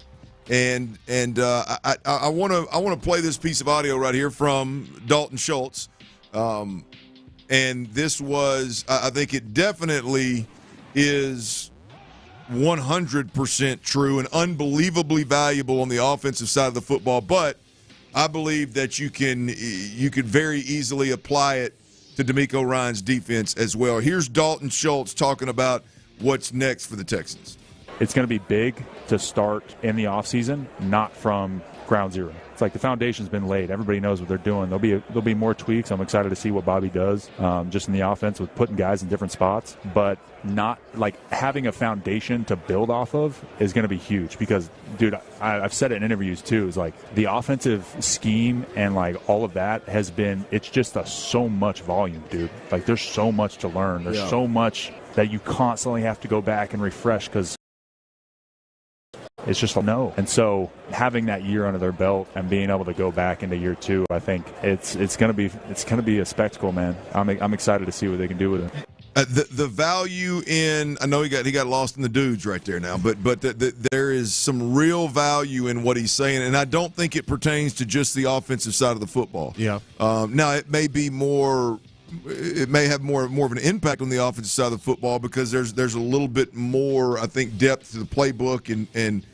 and I want to play this piece of audio right here from Dalton Schultz, and this was, I think it definitely is 100% true and unbelievably valuable on the offensive side of the football, but I believe that you could very easily apply it to DeMeco Ryans' defense as well. Here's Dalton Schultz talking about what's next for the Texans. It's going to be big to start in the offseason, not from ground zero. It's like the foundation's been laid. Everybody knows what they're doing. There'll be more tweaks. I'm excited to see what Bobby does just in the offense with putting guys in different spots. But not like having a foundation to build off of is going to be huge because, dude, I've said it in interviews too, is like the offensive scheme and like all of that has been, it's just so much volume, dude. Like there's so much to learn. There's so much that you constantly have to go back and refresh because it's just no. And so having that year under their belt and being able to go back into year two, I think it's going to be a spectacle, man. I'm excited to see what they can do with it. The value in, I know he got lost in the dudes right there now, but there is some real value in what he's saying, and I don't think it pertains to just the offensive side of the football. Yeah. Now it may be more. It may have more of an impact on the offensive side of the football because there's a little bit more, I think, depth to the playbook and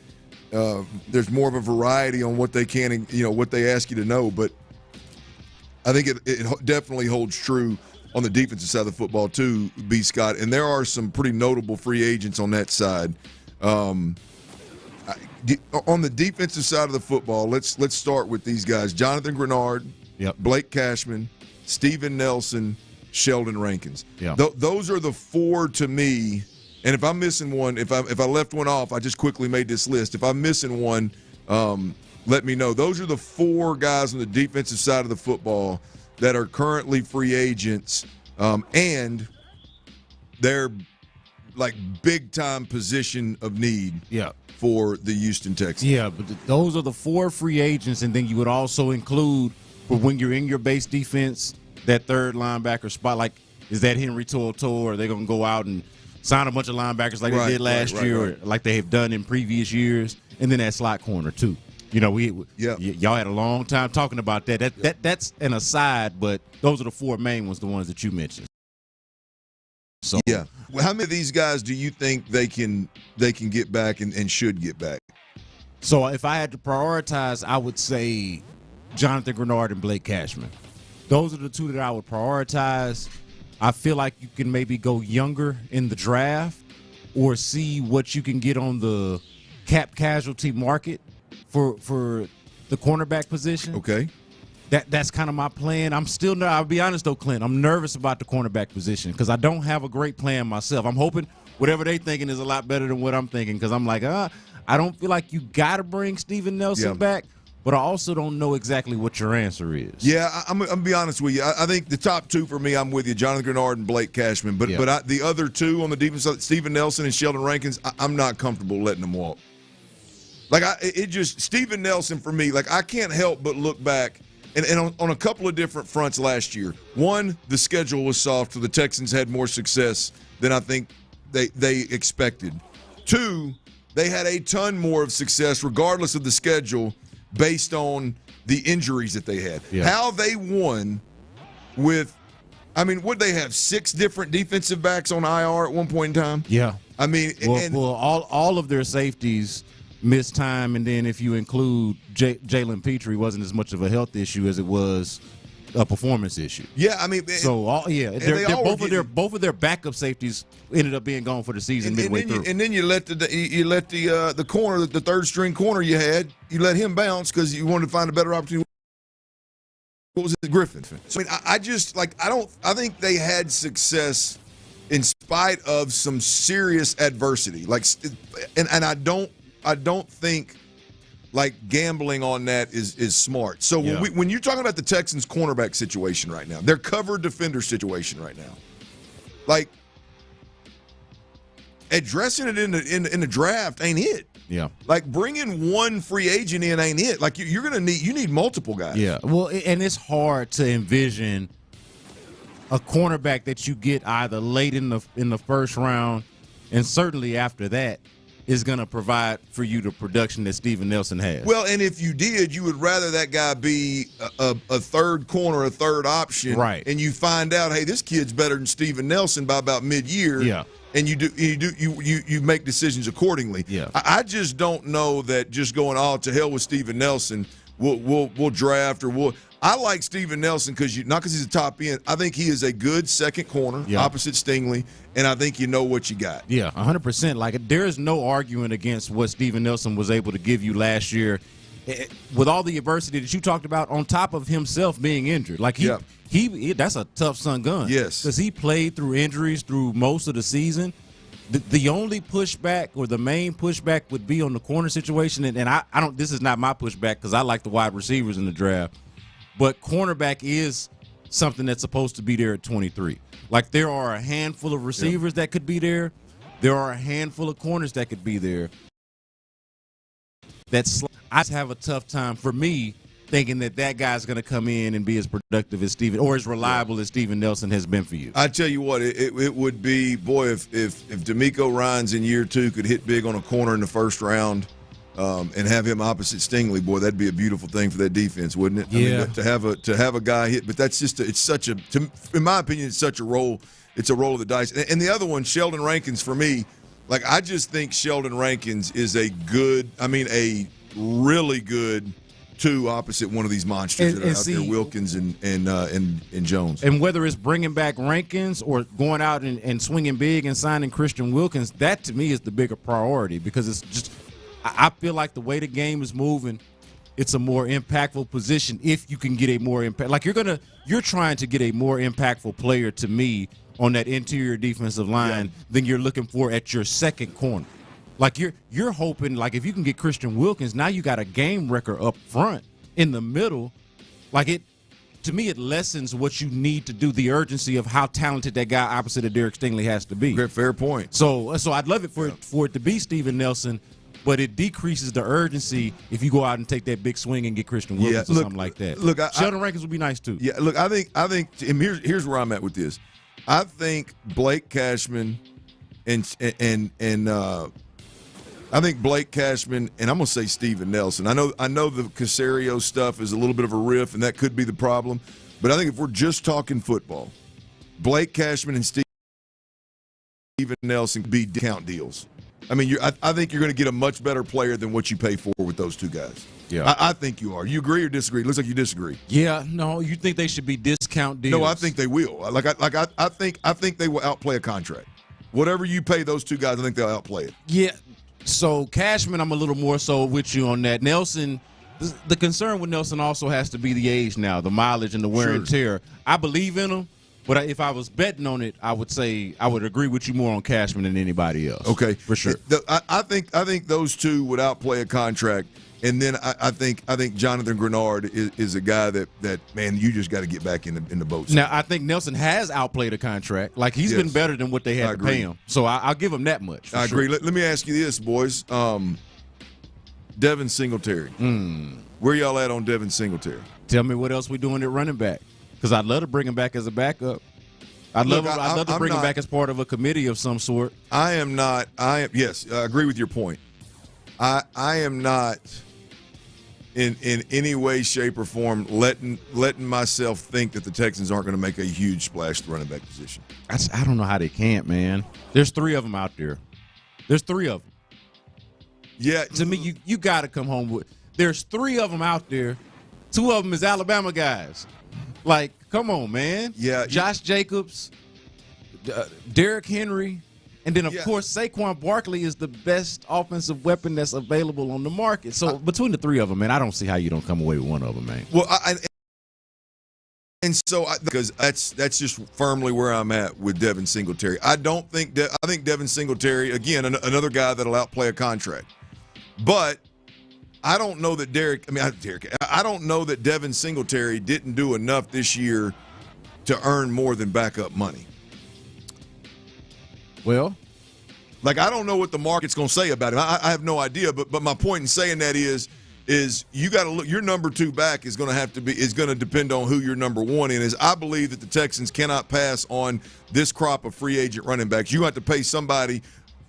there's more of a variety on what they can, what they ask you to know. But I think it definitely holds true on the defensive side of the football too, B. Scott. And there are some pretty notable free agents on that side. On the defensive side of the football, let's start with these guys: Jonathan Grenard, Blake Cashman, Steven Nelson, Sheldon Rankins. Yeah. Those are the four to me. And if I'm missing one, if I left one off, I just quickly made this list. If I'm missing one, let me know. Those are the four guys on the defensive side of the football that are currently free agents, and they're like big-time position of need for the Houston Texans. Yeah, but those are the four free agents, and then you would also include, for when you're in your base defense, that third linebacker spot. Like, is that Henry To'oTo'o, or are they going to go out and sign a bunch of linebackers like they did last year, or like they have done in previous years? And then that slot corner, too. Y'all had a long time talking about that. That's an aside, but those are the four main ones, the ones that you mentioned. So yeah, well, how many of these guys do you think they can get back and should get back? So if I had to prioritize, I would say Jonathan Grenard and Blake Cashman. Those are the two that I would prioritize. I feel like you can maybe go younger in the draft or see what you can get on the cap casualty market for the cornerback position. Okay. That's kind of my plan. I'll be honest though, Clint, I'm nervous about the cornerback position because I don't have a great plan myself. I'm hoping whatever they thinking is a lot better than what I'm thinking because I'm like, I don't feel like you got to bring Steven Nelson back, but I also don't know exactly what your answer is. Yeah, I'm going to be honest with you. I think the top two for me, I'm with you, Jonathan Grenard and Blake Cashman. But the other two on the defense side, Steven Nelson and Sheldon Rankins, I'm not comfortable letting them walk. Like, Steven Nelson for me, like, I can't help but look back and on a couple of different fronts last year. One, the schedule was soft, so the Texans had more success than I think they expected. Two, they had a ton more of success regardless of the schedule based on the injuries that they had. Yeah. How they won with, would they have 6 different defensive backs on IR at one point in time? Yeah. All of their safeties missed time, and then if you include Jalen Petrie, wasn't as much of a health issue as it was a performance issue. Yeah, both of their backup safeties ended up being gone for the season midway through. And then you let the corner, the third string corner you had, you let him bounce because you wanted to find a better opportunity. What was it, Griffin? So, I think they had success in spite of some serious adversity. And I don't think like gambling on that is smart. So when you're talking about the Texans cornerback situation right now, their cover defender situation right now, like addressing it in the draft ain't it. Yeah. Like bringing one free agent in ain't it. Like you need multiple guys. Yeah. Well, and it's hard to envision a cornerback that you get either late in the first round and certainly after that is going to provide for you the production that Steven Nelson has. Well, and if you did, you would rather that guy be a third corner, a third option, right? And you find out, hey, this kid's better than Steven Nelson by about mid-year, and you make decisions accordingly. Yeah, I just don't know that just going all to hell with Steven Nelson, we'll draft or we'll. I like Steven Nelson not because he's a top end. I think he is a good second corner opposite Stingley, and I think you know what you got. Yeah, 100%. Like there is no arguing against what Steven Nelson was able to give you last year with all the adversity that you talked about, on top of himself being injured. Like he that's a tough son gun. Yes, because he played through injuries through most of the season. The only pushback or the main pushback would be on the corner situation, and I don't. This is not my pushback because I like the wide receivers in the draft, but cornerback is something that's supposed to be there at 23. Like there are a handful of receivers that could be there. There are a handful of corners that could be there. I have a tough time for me thinking that guy's going to come in and be as productive as Steven or as reliable as Steven Nelson has been for you. I tell you what, it would be, boy, if D'Amico Ryans in year 2 could hit big on a corner in the first round and have him opposite Stingley, boy, that'd be a beautiful thing for that defense, wouldn't it? Yeah. I mean, to have a guy hit, but that's just in my opinion, it's such a roll. It's a roll of the dice. And the other one, Sheldon Rankins, for me, like I just think Sheldon Rankins is a really good 2 opposite one of these monsters that are out there, Wilkins and Jones. And whether it's bringing back Rankins or going out and swinging big and signing Christian Wilkins, that to me is the bigger priority because it's just I feel like the way the game is moving, it's a more impactful position if you can get a more impact. Like you're trying to get a more impactful player to me on that interior defensive line than you're looking for at your second corner. Like you're hoping, like if you can get Christian Wilkins, now you got a game wrecker up front in the middle. Like to me, it lessens what you need to do, the urgency of how talented that guy opposite of Derek Stingley has to be. Fair point. So I'd love it for it to be Steven Nelson, but it decreases the urgency if you go out and take that big swing and get Christian Wilkins or something like that. Look, Sheldon Rankins would be nice too. Yeah, look, I think, and here's where I'm at with this. I think Blake Cashman I think Blake Cashman, and I'm going to say Steven Nelson. I know the Casario stuff is a little bit of a riff, and that could be the problem. But I think if we're just talking football, Blake Cashman and Steven Nelson be discount deals. I mean, I think you're going to get a much better player than what you pay for with those 2 guys. Yeah, I think you are. You agree or disagree? It looks like you disagree. Yeah, no, you think they should be discount deals? No, I think they will. I think they will outplay a contract. Whatever you pay those 2 guys, I think they'll outplay it. Yeah. So Cashman, I'm a little more so with you on that. Nelson, the concern with Nelson also has to be the age now, the mileage and the wear and tear. I believe in him, but if I was betting on it, I would say I would agree with you more on Cashman than anybody else. Okay, for sure. I think those 2 would outplay a contract, and then I think Jonathan Grenard is a guy that man, you just got to get back in the boat. Now I think Nelson has outplayed a contract. Like he's been better than what they had to pay him. So I'll give him that much. I agree. Let me ask you this, boys. Devin Singletary. Where y'all at on Devin Singletary? Tell me what else we doing at running back. Because I'd love to bring him back as a backup. I'd love to bring him back as part of a committee of some sort. Yes, I agree with your point. I am not in any way, shape, or form letting myself think that the Texans aren't going to make a huge splash at the running back position. I don't know how they can't, man. There's 3 of them out there. There's 3 of them. Yeah. To me, you got to come home with. There's 3 of them out there. 2 of them is Alabama guys. Like, come on, man. Yeah. Josh Jacobs, Derrick Henry, and then, of course, Saquon Barkley is the best offensive weapon that's available on the market. So between the 3 of them, man, I don't see how you don't come away with one of them, man. Well, because that's just firmly where I'm at with Devin Singletary. I think Devin Singletary, again, another guy that'll outplay a contract. But I don't know that I don't know that Devin Singletary didn't do enough this year to earn more than backup money. Well, like I don't know what the market's going to say about him. I have no idea. But my point in saying that is you got to look. Your number 2 back is going to depend on who your number 1 is. I believe that the Texans cannot pass on this crop of free agent running backs. You have to pay somebody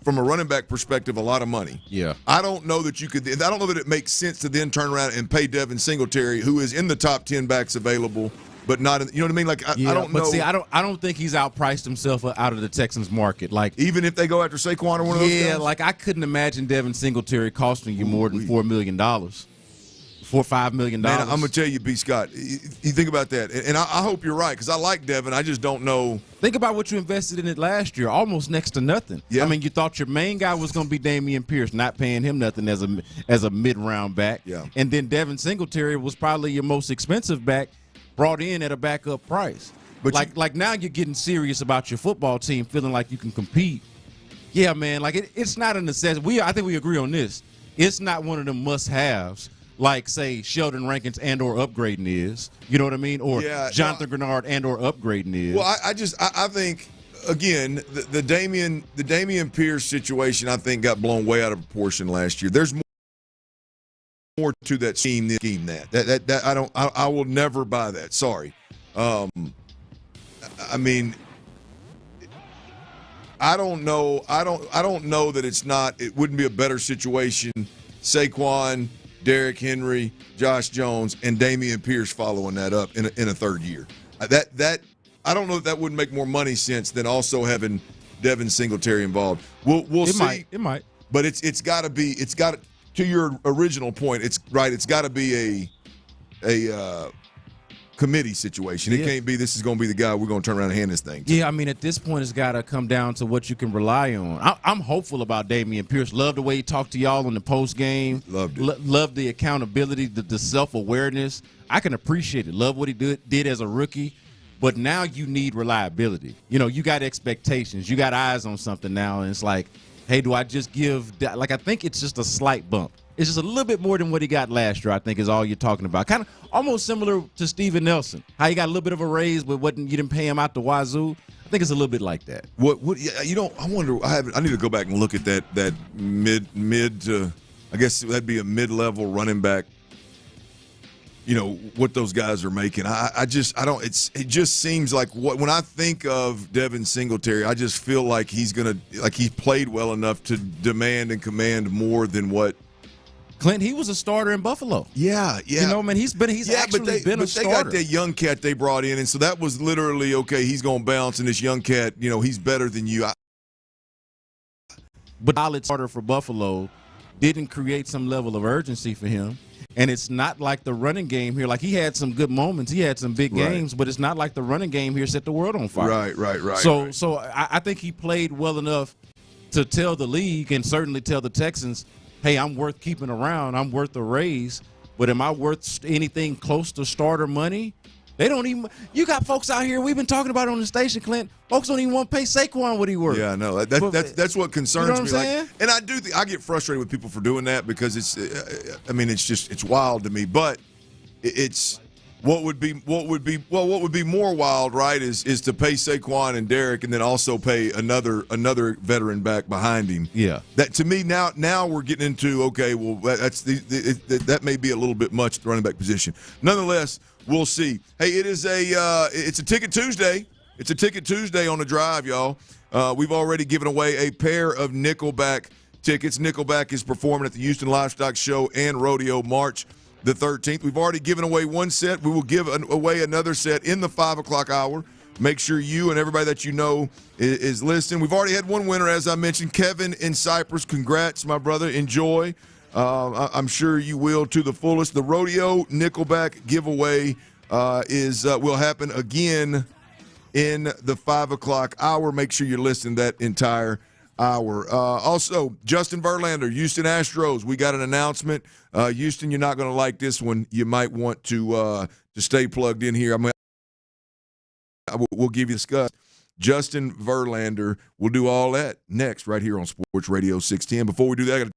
from a running back perspective a lot of money. Yeah. I don't know that I don't know that it makes sense to then turn around and pay Devin Singletary, who is in the top 10 backs available, but not in, you know what I mean? Like I don't know. But see, I don't think he's outpriced himself out of the Texans market. Like even if they go after Saquon or one of those guys? Yeah, like I couldn't imagine Devin Singletary costing you more than $4 million. $4 or $5 million. Man, I'm gonna tell you, B. Scott. You think about that, and I hope you're right because I like Devin. I just don't know. Think about what you invested in it last year, almost next to nothing. Yeah. I mean, you thought your main guy was going to be Damian Pierce, not paying him nothing as a mid-round back. Yeah. And then Devin Singletary was probably your most expensive back, brought in at a backup price. But like now you're getting serious about your football team, feeling like you can compete. Yeah, man. Like it's not a necessity. I think we agree on this. It's not one of the must-haves. Like, say, Sheldon Rankins and/or upgrading is, you know what I mean, or Jonathan Grenard and/or upgrading is. Well, I think again the Damian Pierce situation I think got blown way out of proportion last year. There's more to that scheme that I will never buy that. Sorry, I mean, I don't know that it wouldn't be a better situation. Saquon, Derrick Henry, Josh Jones, and Damian Pierce following that up in a third year. That I don't know if that wouldn't make more money sense than also having Devin Singletary involved. We'll see. It might. But it's got to to your original point. It's got to be a committee situation. It can't be this is going to be the guy we're going to turn around and hand this thing to. Yeah, I mean, at this point, it's got to come down to what you can rely on. I'm hopeful about Damian Pierce. Love the way he talked to y'all in the post game. Loved it. Love the accountability, the self-awareness. I can appreciate it. Love what he did as a rookie. But now you need reliability. You know, you got expectations. You got eyes on something now, and it's like, hey, do I just give – like I think it's just a slight bump. It's just a little bit more than what he got last year, I think, is all you're talking about. Kind of almost similar to Steven Nelson, how he got a little bit of a raise, but you didn't pay him out the wazoo. I think it's a little bit like that. I wonder. I need to go back and look at that mid to, I guess that'd be a mid-level running back. You know what those guys are making. It just seems like when I think of Devin Singletary, I just feel like he's played well enough to demand and command more than what. Clint, he was a starter in Buffalo. Yeah. You know, man, he's actually been a starter. They got that young cat they brought in, and so that was literally, okay, he's going to bounce, and this young cat, you know, he's better than you. But solid starter for Buffalo didn't create some level of urgency for him, and it's not like the running game here. Like, he had some good moments. He had some big games, but it's not like the running game here set the world on fire. Right. So I think he played well enough to tell the league and certainly tell the Texans, hey, I'm worth keeping around. I'm worth a raise. But am I worth anything close to starter money? They don't even – you got folks out here, we've been talking about it on the station, Clint. Folks don't even want to pay Saquon what he worth. Yeah, no, that's what concerns you know what me. I'm saying? And I do think I get frustrated with people for doing that because it's wild to me. But it's what would be more wild, right? Is to pay Saquon and Derrick and then also pay another veteran back behind him. Yeah, that to me now we're getting into, okay, well that may be a little bit much at the running back position. Nonetheless, we'll see. Hey, it's a Ticket Tuesday. It's a Ticket Tuesday on the drive, y'all. We've already given away a pair of Nickelback tickets. Nickelback is performing at the Houston Livestock Show and Rodeo March the 13th. We've already given away one set. We will give away another set in the 5 o'clock hour. Make sure you and everybody that you know is listening. We've already had one winner, as I mentioned, Kevin in Cyprus. Congrats, my brother. Enjoy. I'm sure you will to the fullest. The Rodeo Nickelback giveaway will happen again in the 5 o'clock hour. Make sure you're listening that entire hour. Also, Justin Verlander, Houston Astros. We got an announcement. Houston, you're not going to like this one. You might want to stay plugged in here. We'll give you the discuss. Justin Verlander. We'll do all that next right here on Sports Radio 610. Before we do that, I got to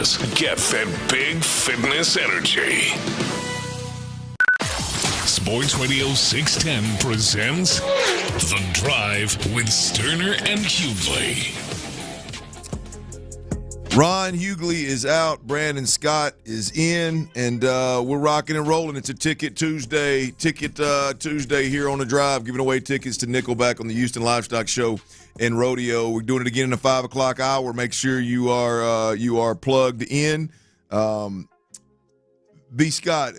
Fitness. Get that big fitness energy. Sports Radio 610 presents The Drive with Stoerner and Hughley. Ron Hughley is out. Brandon Scott is in, and we're rocking and rolling. It's a Ticket Tuesday. Tuesday here on The Drive, giving away tickets to Nickelback on the Houston Livestock Show and Rodeo. We're doing it again in the 5 o'clock hour. Make sure you are plugged in. B. Scott,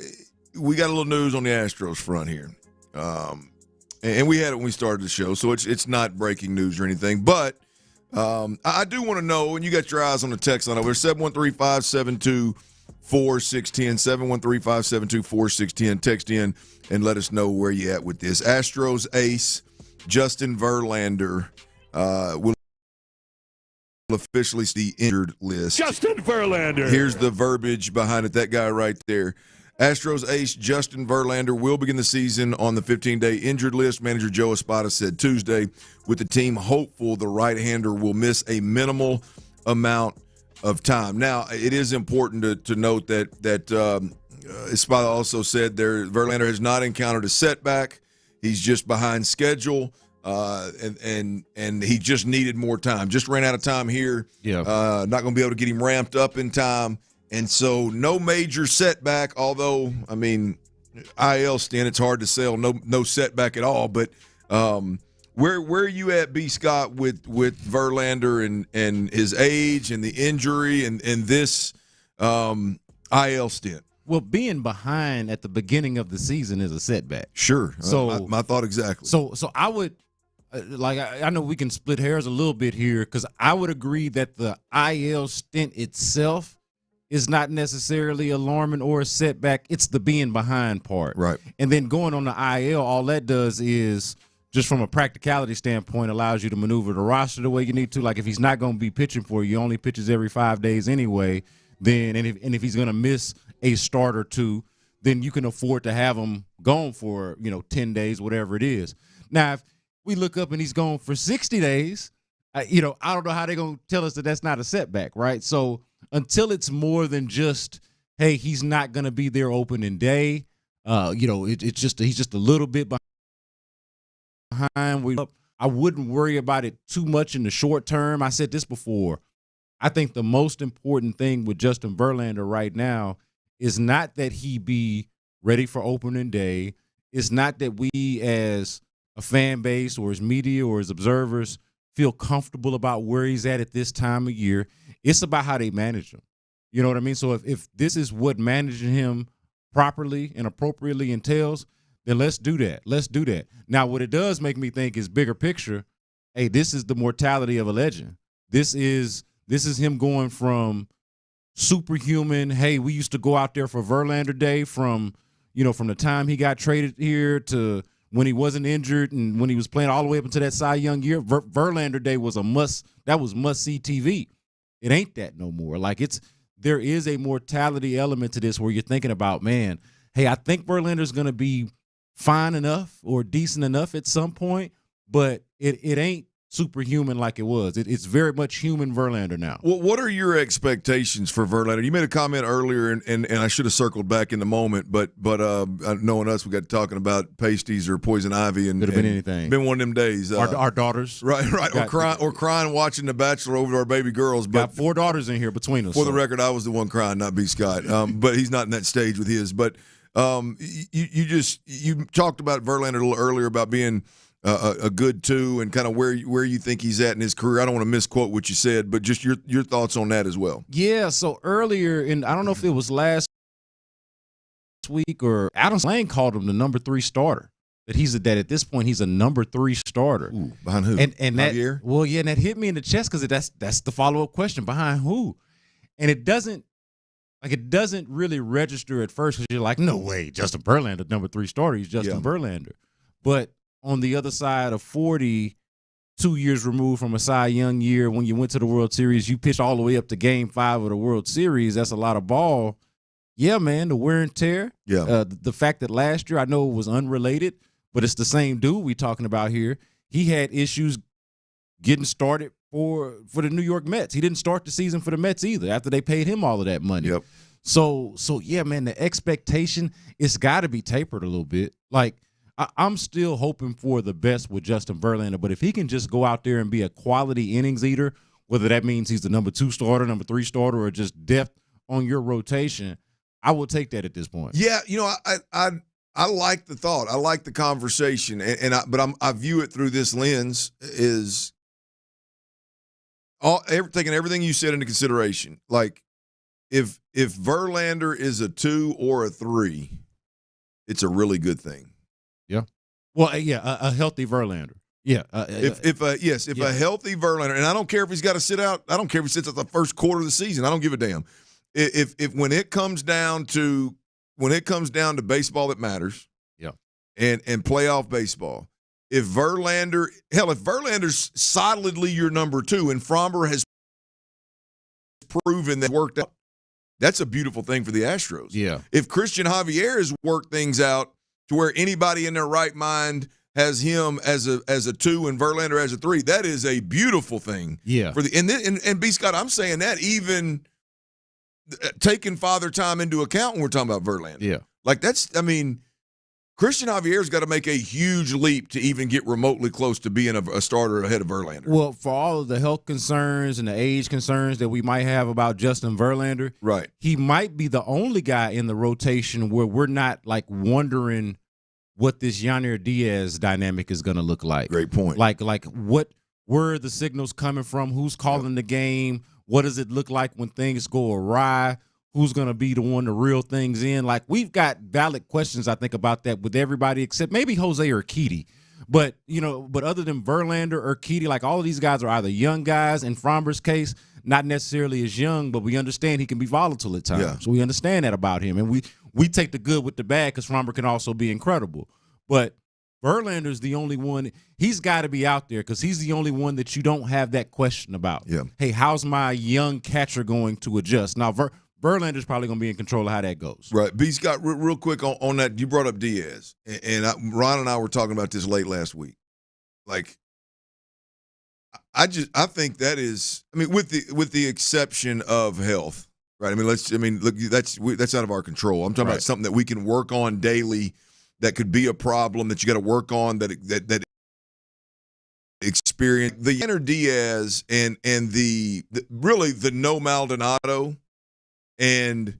we got a little news on the Astros front here, and we had it when we started the show, so it's not breaking news or anything. But I do want to know, and you got your eyes on the text line over 713-572-4610, 713-572-4610. Text in and let us know where you at with this. Astros ace Justin Verlander will officially see the injured list. Justin Verlander. Here's the verbiage behind it. That guy right there. Astros ace Justin Verlander will begin the season on the 15-day injured list. Manager Joe Espada said Tuesday, with the team hopeful the right-hander will miss a minimal amount of time. Now, it is important to note that Espada also said Verlander has not encountered a setback. He's just behind schedule, and he just needed more time. Just ran out of time here. Yeah. Not going to be able to get him ramped up in time. And so no major setback, although, I mean, IL stint, it's hard to sell. No setback at all. But where are you at, B. Scott, with Verlander and his age and the injury and this IL stint? Well, being behind at the beginning of the season is a setback. Sure. So my thought exactly. So I would I know we can split hairs a little bit here because I would agree that the IL stint itself is not necessarily alarming or a setback. It's the being behind part. Right. And then going on the IL, all that does is, just from a practicality standpoint, allows you to maneuver the roster the way you need to. Like if he's not going to be pitching for you, he only pitches every 5 days anyway. Then and if he's going to miss a start or two, then you can afford to have him gone for 10 days, whatever it is. Now, if we look up and he's gone for 60 days, I don't know how they're going to tell us that that's not a setback, right? So until it's more than just, hey, he's not going to be there opening day, it's just he's just a little bit behind. I wouldn't worry about it too much in the short term. I said this before. I think the most important thing with Justin Verlander right now is not that he be ready for opening day. It's not that we as a fan base or as media or as observers feel comfortable about where he's at this time of year. It's about how they manage him. You know what I mean? So if this is what managing him properly and appropriately entails, then let's do that. Let's do that. Now, what it does make me think is bigger picture. Hey, this is the mortality of a legend. This is him going from superhuman. Hey, we used to go out there for Verlander Day from the time he got traded here to when he wasn't injured and when he was playing all the way up into that Cy Young year. Verlander Day was must-see TV. It ain't that no more. There is a mortality element to this where you're thinking about, man, hey, I think Verlander's going to be fine enough or decent enough at some point, but it ain't superhuman like it was. It's very much human Verlander now. Well, what are your expectations for Verlander? You made a comment earlier, and I should have circled back in the moment, but knowing us, we got talking about pasties or poison ivy, and could have been anything. Been one of them days. Our daughters, right, or crying watching The Bachelor over to our baby girls. But got 4 daughters in here between us. For the record, I was the one crying, not B. Scott. But he's not in that stage with his. But you talked about Verlander a little earlier about being a good 2 and kind of where you think he's at in his career. I don't want to misquote what you said, but just your thoughts on that as well. Yeah, so earlier, I don't know if it was last week or Adam Lane called him the number 3 starter. That at this point he's a number 3 starter. Ooh, behind who? And that, well, yeah, and that hit me in the chest because that's the follow-up question. Behind who? And it doesn't really register at first because you're like, no way, Justin Verlander, number 3 starter. He's Justin Verlander. But on the other side of 40, 2 years removed from a Cy Young year, when you went to the World Series, you pitched all the way up to Game 5 of the World Series. That's a lot of ball. Yeah, man, the wear and tear. Yeah. The fact that last year, I know it was unrelated, but it's the same dude we talking about here. He had issues getting started for the New York Mets. He didn't start the season for the Mets either after they paid him all of that money. Yep. So yeah, man, the expectation, it's got to be tapered a little bit. Like, I'm still hoping for the best with Justin Verlander, but if he can just go out there and be a quality innings eater, whether that means he's the number 2 starter, number 3 starter, or just depth on your rotation, I will take that at this point. Yeah, I like the thought. I like the conversation, but I view it through this lens is taking everything you said into consideration. Like, if Verlander is a 2 or a 3, it's a really good thing. Yeah. Well, yeah, a healthy Verlander. Yeah. If a healthy Verlander, and I don't care if he's got to sit out. I don't care if he sits at the first quarter of the season. I don't give a damn. If when it comes down to baseball that matters, yeah, and playoff baseball, if Verlander's solidly your number 2, and Fromber has proven that worked out, that's a beautiful thing for the Astros. Yeah. If Christian Javier has worked things out to where anybody in their right mind has him as a 2 and Verlander as a 3, that is a beautiful thing. Yeah. For and B. Scott, I'm saying that even taking Father Time into account when we're talking about Verlander. Yeah. Like, Christian Javier's got to make a huge leap to even get remotely close to being a starter ahead of Verlander. Well, for all of the health concerns and the age concerns that we might have about Justin Verlander, right, he might be the only guy in the rotation where we're not like wondering what this Yanier Diaz dynamic is going to look like. Great point. Like where are the signals coming from? Who's calling the game? What does it look like when things go awry? Who's going to be the one to reel things in? Like, we've got valid questions, I think, about that with everybody except maybe Jose Urquidy. But other than Verlander or Urquidy, like, all of these guys are either young guys. In Fromber's case, not necessarily as young, but we understand he can be volatile at times. Yeah. So we understand that about him. And we take the good with the bad because Fromber can also be incredible. But Verlander's the only one. He's got to be out there because he's the only one that you don't have that question about. Yeah. Hey, how's my young catcher going to adjust? Now, Verlander's probably going to be in control of how that goes. Right. B. Scott, real quick on that, you brought up Diaz, and Ron and I were talking about this late last week. Like, I think that is, I mean, with the exception of health, right? I mean, look, that's out of our control. I'm talking about something that we can work on daily. That could be a problem that you got to work on. That experience the Yanier Diaz and the really the no Maldonado and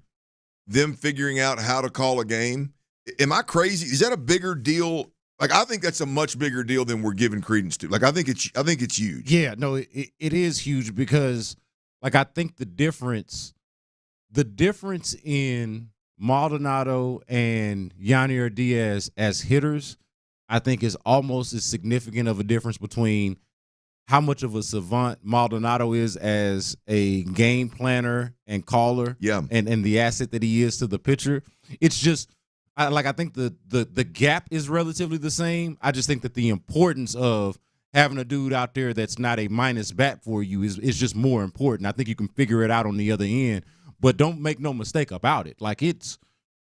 them figuring out how to call a game. Am I crazy? Is that a bigger deal? Like, I think that's a much bigger deal than we're giving credence to. Like, I think it's huge. Yeah, no, it is huge because, like, I think the difference in Maldonado and Yanier Diaz as hitters, I think, is almost as significant of a difference between how much of a savant Maldonado is as a game planner and caller, and the asset that he is to the pitcher. It's just, I think the gap is relatively the same. I just think that the importance of having a dude out there that's not a minus bat for you is just more important. I think you can figure it out on the other end. But don't make no mistake about it. Like, it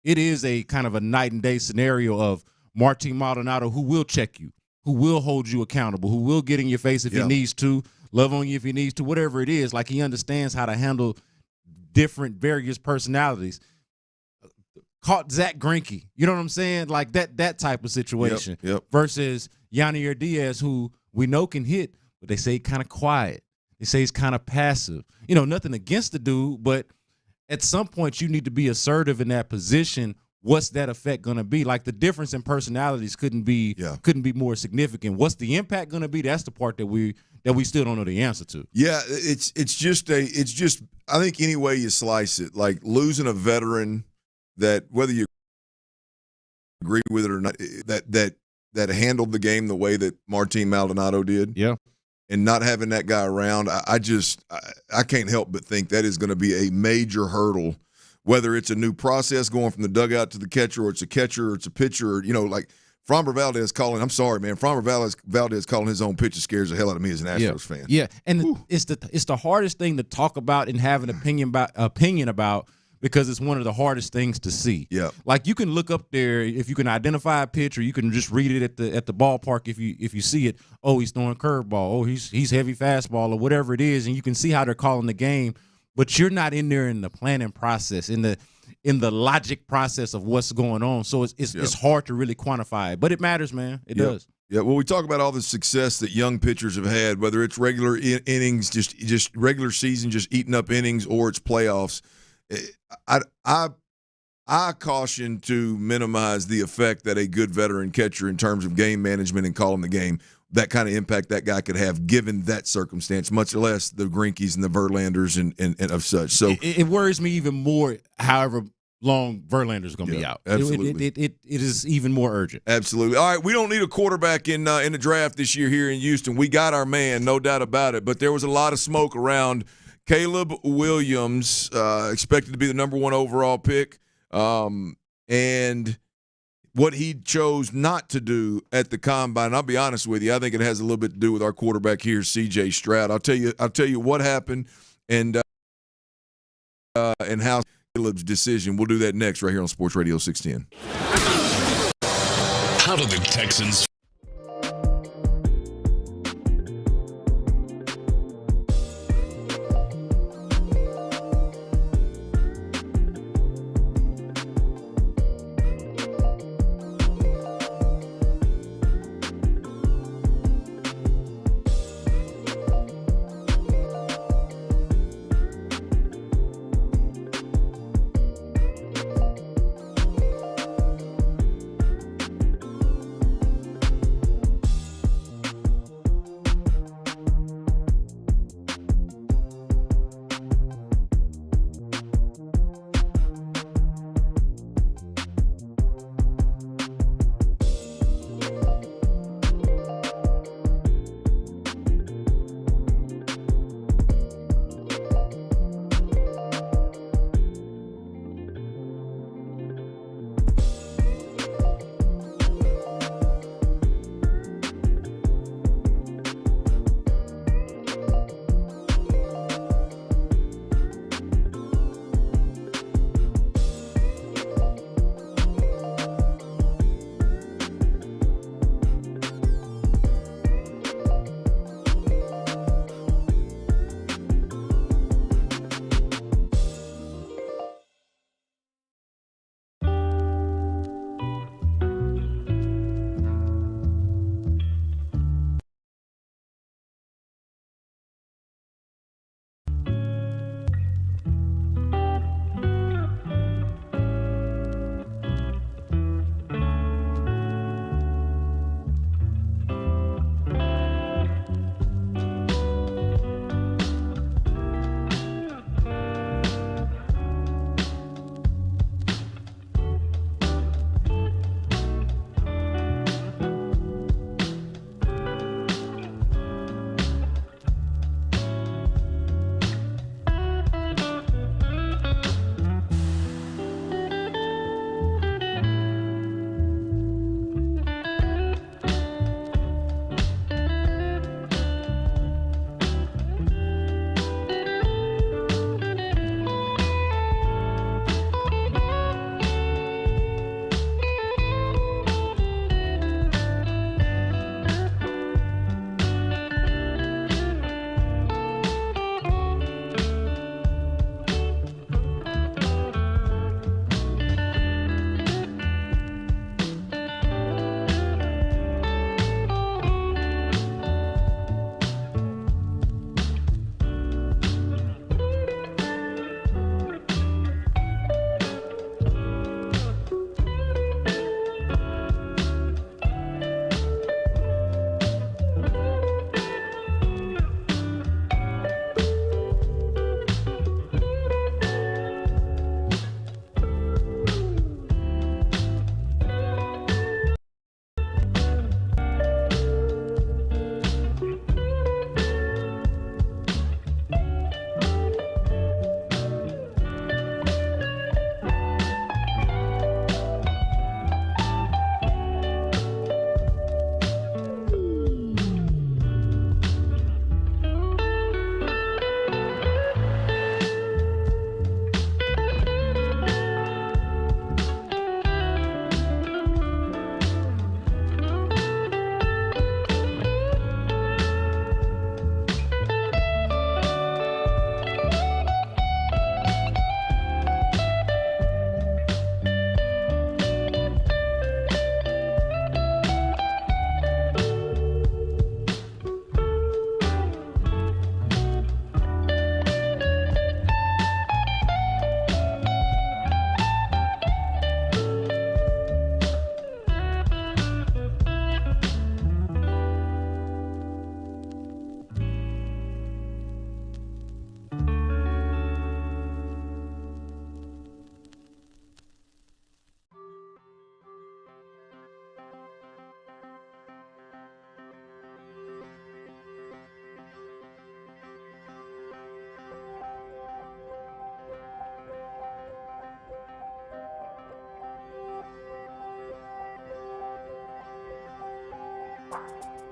is a kind of a night and day scenario of Martin Maldonado, who will check you, who will hold you accountable, who will get in your face if he needs to, love on you if he needs to, whatever it is. Like, he understands how to handle different various personalities. Caught Zach Greinke, you know what I'm saying? Like that type of situation. Versus Yanier Diaz, who we know can hit, but they say kind of quiet. They say he's kind of passive. Nothing against the dude, but at some point you need to be assertive in that position. What's that effect going to be? Like, the difference in personalities couldn't be more significant. What's the impact going to be? That's the part that we still don't know the answer to. Yeah, it's just I think any way you slice it, like losing a veteran that, whether you agree with it or not, that handled the game the way that Martin Maldonado did. Yeah. And not having that guy around, I can't help but think that is going to be a major hurdle, whether it's a new process going from the dugout to the catcher, or it's a catcher, or it's a pitcher, or, like Framber Valdez calling. I'm sorry, man. Framber Valdez calling his own pitches scares the hell out of me as an Astros fan. Yeah, and it's the hardest thing to talk about and have an opinion about because it's one of the hardest things to see. Yeah. Like you can look up there if you can identify a pitch, or you can just read it at the ballpark if you see it. Oh, he's throwing curveball. Oh, he's heavy fastball or whatever it is, and you can see how they're calling the game. But you're not in there in the planning process, in the logic process of what's going on. So it's hard to really quantify it. But it matters, man. It does. Yeah, well, we talk about all the success that young pitchers have had, whether it's regular innings, just regular season, just eating up innings, or it's playoffs. I caution to minimize the effect that a good veteran catcher in terms of game management and calling the game, that kind of impact that guy could have given that circumstance, much less the Greinke's and the Verlanders and of such. So it worries me even more, however long Verlander's going to be out. Absolutely. It is even more urgent. Absolutely. All right, we don't need a quarterback in the draft this year here in Houston. We got our man, no doubt about it. But there was a lot of smoke around Caleb Williams, expected to be the number 1 overall pick, and what he chose not to do at the combine. I'll be honest with you, I think it has a little bit to do with our quarterback here, C.J. Stroud. I'll tell you what happened and how Caleb's decision. We'll do that next right here on Sports Radio 610. How do the Texans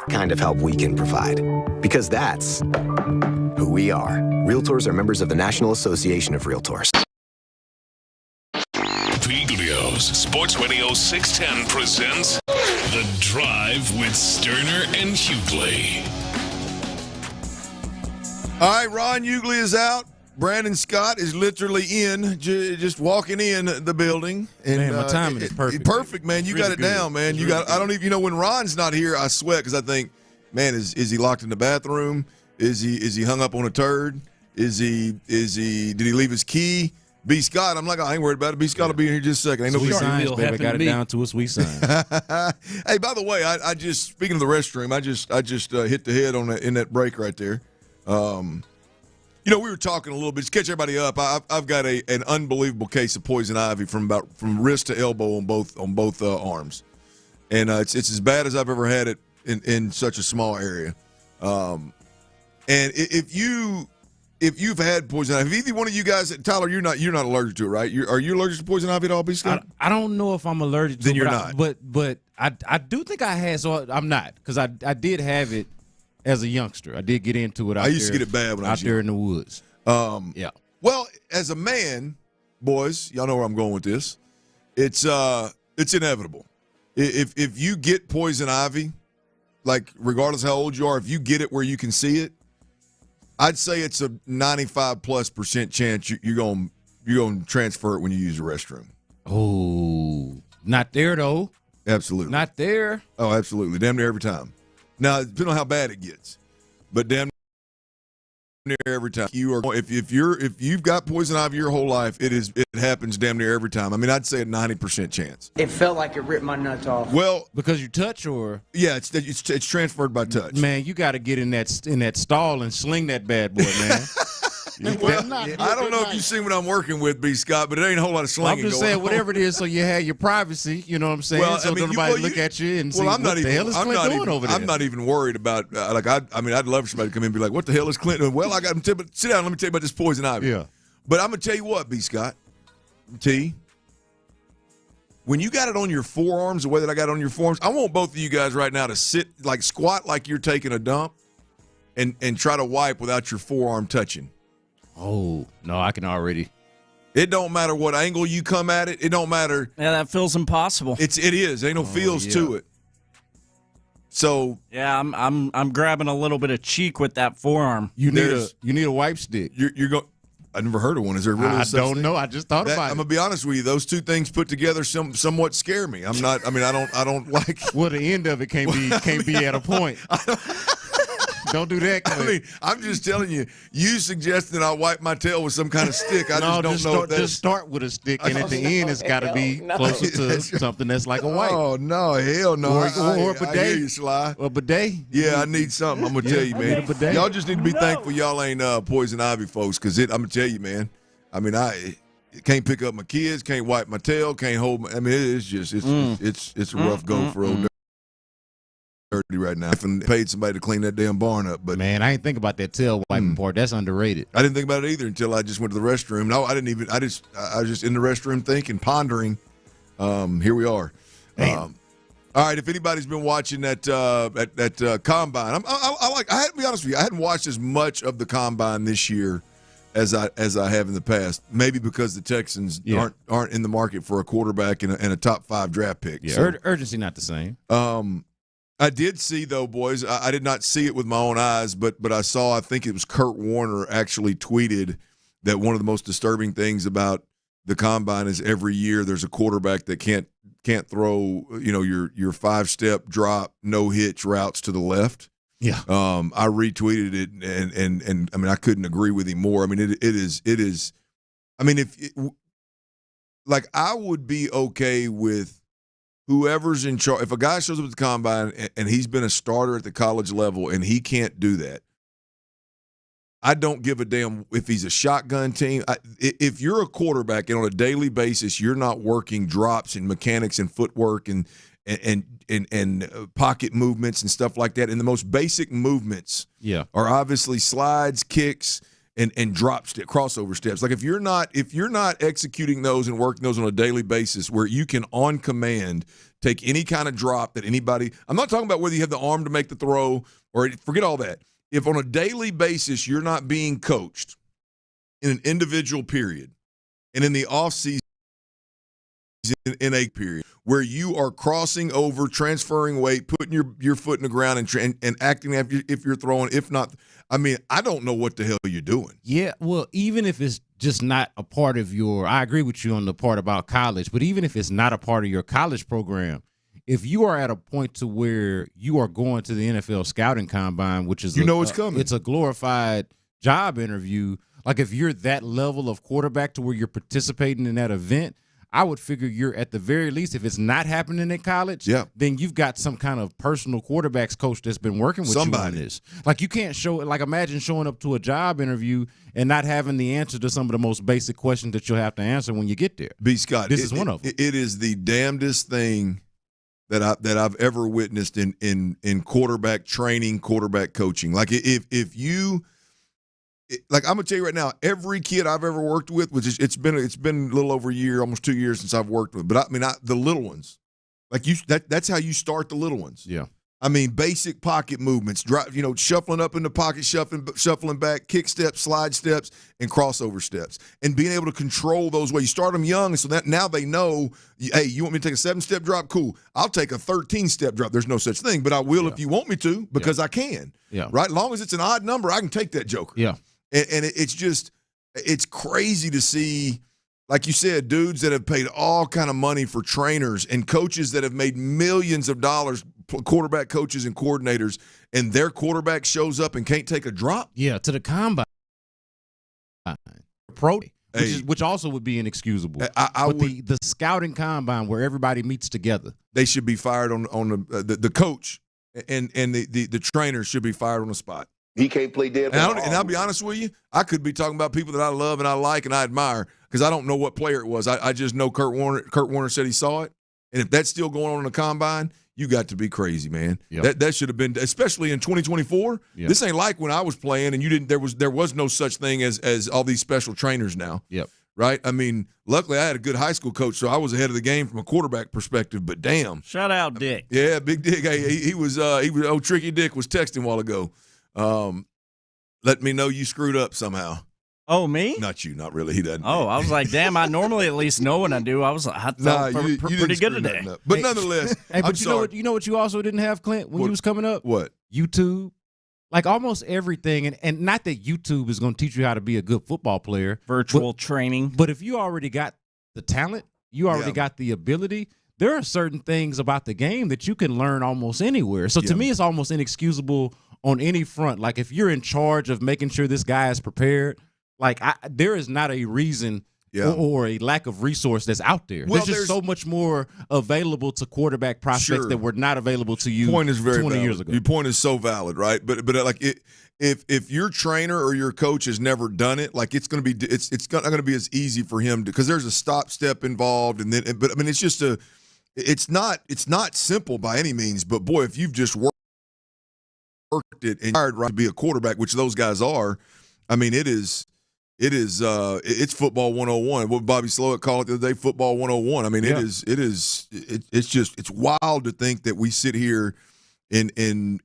kind of help we can provide. Because that's who we are. Realtors are members of the National Association of Realtors. WEEKDAY Sports Radio 610 presents The Drive with Stoerner and Hughley. All right, Ron Hughley is out. Brandon Scott is literally just walking in the building. And, man, my timing is perfect. Perfect, man. You really got it down, man. It's You really got. I don't even when Ron's not here, I sweat because I think, man, is he locked in the bathroom? Is he hung up on a turd? Did he leave his key? B. Scott, I'm like, I ain't worried about it. B. Scott will be in here just a second. Ain't no sweet big signs, baby. I got it down to a sweet sign. Hey, by the way, I just speaking of the restroom, I just hit the head in that break right there. We were talking a little bit. Just catch everybody up. I've got an unbelievable case of poison ivy from wrist to elbow on both arms, and it's as bad as I've ever had it in such a small area. And if you've had poison ivy, if either one of you guys, Tyler, you're not allergic to it, right? Are you allergic to poison ivy at all, B. Scott? I don't know if I'm allergic to then it. You're not. But I do think I had, so I'm not, because I did have it as a youngster. I did get into it out there. I used to get it bad when I was out there in the woods. Yeah. Well, as a man, boys, y'all know where I'm going with this. It's inevitable. If you get poison ivy, like regardless of how old you are, if you get it where you can see it, I'd say it's a 95+% chance you're going to transfer it when you use the restroom. Oh, not there though. Absolutely. Not there. Oh, absolutely. Damn near every time. Now, depending on how bad it gets, but damn near every time. If you've got poison ivy your whole life, it happens damn near every time. I mean, I'd say a 90% chance. It felt like it ripped my nuts off. Well, because you touch, or yeah, it's transferred by touch. Man, you got to get in that stall and sling that bad boy, man. Well, I don't know if you see what I'm working with, B. Scott, but it ain't a whole lot of slinging. I'm just saying, whatever it is, so you have your privacy. You know what I'm saying? Well, so nobody look at you and see what the hell is Clint doing over there. I'm not even worried about I'd love for somebody to come in and be like, "What the hell is Clint doing?" Well, I got him. Sit down. Let me tell you about this poison ivy. Yeah. But I'm gonna tell you what, B. Scott, T. When you got it on your forearms, the way that I got it on your forearms, I want both of you guys right now to squat like you're taking a dump, and try to wipe without your forearm touching. Oh, no, I can already. It don't matter what angle you come at it. It don't matter. Yeah, that feels impossible. It is. Ain't no feels to it. So yeah, I'm grabbing a little bit of cheek with that forearm. You need a wipe stick. You're going. I never heard of one. Is there really? I don't know. I just thought about it. I'm gonna be honest with you. Those two things put together somewhat scare me. I'm not. I mean, I don't like. Well, the end of it can't be at a point. Don't do that, Clint. I mean, I'm just telling you. You suggested I wipe my tail with some kind of stick. I just don't know. Just start with a stick, and at the end, it's got to be closer to something that's like a wipe. Oh no, hell no! Or a bidet. I hear you, Sly. A bidet. Yeah, I need something. I'm gonna tell you, man. Y'all just need to be thankful y'all ain't poison ivy folks, because I'm gonna tell you, man. I mean, I can't pick up my kids, can't wipe my tail, can't hold. I mean, it's a rough go for old dirty right now. I paid somebody to clean that damn barn up, but man, I ain't think about that tail wiping part. That's underrated. I didn't think about it either until I just went to the restroom. No, I didn't even. I was just in the restroom thinking, pondering. Here we are. All right. If anybody's been watching that combine, I had to be honest with you. I hadn't watched as much of the combine this year as I have in the past. Maybe because the Texans aren't in the market for a quarterback and a top 5 draft pick. Yeah, so, urgency not the same. I did see, though, boys, I did not see it with my own eyes, but I saw, I think it was Kurt Warner actually tweeted that one of the most disturbing things about the combine is every year there's a quarterback that can't throw, your 5-step drop, no hitch routes to the left. Yeah. I retweeted it, and I mean, I couldn't agree with him more. I mean, it is. I mean, I would be okay with whoever's in charge. If a guy shows up at the combine and he's been a starter at the college level and he can't do that, I don't give a damn if he's a shotgun team. If you're a quarterback and on a daily basis you're not working drops and mechanics and footwork and pocket movements and stuff like that, and the most basic movements are obviously slides, kicks, and drop step, crossover steps. Like if you're not executing those and working those on a daily basis where you can on command take any kind of drop that anybody – I'm not talking about whether you have the arm to make the throw or forget all that. If on a daily basis you're not being coached in an individual period and in the offseason in a period where you are crossing over, transferring weight, putting your foot in the ground and acting if you're throwing, if not – I mean, I don't know what the hell you're doing. Yeah, well, even if it's just not a part of your – I agree with you on the part about college, but even if it's not a part of your college program, if you are at a point to where you are going to the NFL scouting combine, which is it's coming. It's a glorified job interview. Like if you're that level of quarterback to where you're participating in that event, I would figure you're at the very least, if it's not happening in college, then you've got some kind of personal quarterbacks coach that's been working with you on this. Like you can't imagine showing up to a job interview and not having the answer to some of the most basic questions that you'll have to answer when you get there. B. Scott, this is one of them. It is the damnedest thing that I've ever witnessed in quarterback training, quarterback coaching. Like if you. Like I'm gonna tell you right now, every kid I've ever worked with, which is it's been a little over a year, almost 2 years since I've worked with. But I mean, the little ones, like that's how you start the little ones. Yeah. I mean, basic pocket movements, shuffling up in the pocket, shuffling back, kick steps, slide steps, and crossover steps, and being able to control those ways. You start them young, so that now they know. Hey, you want me to take a 7-step drop? Cool. I'll take a 13-step drop. There's no such thing, but I will if you want me to because I can. Yeah. Right. As long as it's an odd number, I can take that joker. Yeah. And it's crazy to see, like you said, dudes that have paid all kind of money for trainers and coaches that have made millions of dollars, quarterback coaches and coordinators, and their quarterback shows up and can't take a drop. Yeah, to the combine. Which also would be inexcusable. The scouting combine where everybody meets together. They should be fired on the coach and the trainer should be fired on the spot. He can't play dead. And I'll be honest with you, I could be talking about people that I love and I like and I admire because I don't know what player it was. I just know Kurt Warner said he saw it. And if that's still going on in the combine, you got to be crazy, man. Yep. That should have been, especially in 2024. Yep. This ain't like when I was playing and there was no such thing as all these special trainers now. Yep. Right? I mean, luckily I had a good high school coach, so I was ahead of the game from a quarterback perspective, but damn. Shout out Dick. Yeah, Big Dick. Hey, he was old Tricky Dick was texting a while ago. Let me know you screwed up somehow. Oh, me? Not you, not really. He doesn't. Oh, I was like, damn, I normally at least know when I do. I felt pretty good today. But nonetheless, hey, but you know what you also didn't have, Clint, when you was coming up? What? YouTube. Like almost everything, and not that YouTube is going to teach you how to be a good football player. Virtual training. But if you already got the talent, you already got the ability, there are certain things about the game that you can learn almost anywhere. So to me, it's almost inexcusable on any front. Like if you're in charge of making sure this guy is prepared, like there is not a reason or a lack of resource that's out there. Well, there's just so much more available to quarterback prospects that were not available to you 20 years ago. Your point is so valid, right? But like if your trainer or your coach has never done it, like it's not going to be as easy for him because there's a stop step involved, but I mean it's not simple by any means. But boy, if you've just worked it and hired right to be a quarterback, which those guys are, I mean it's football 101. What Bobby Slowick called it the other day, football 101. I mean, it's wild to think that we sit here in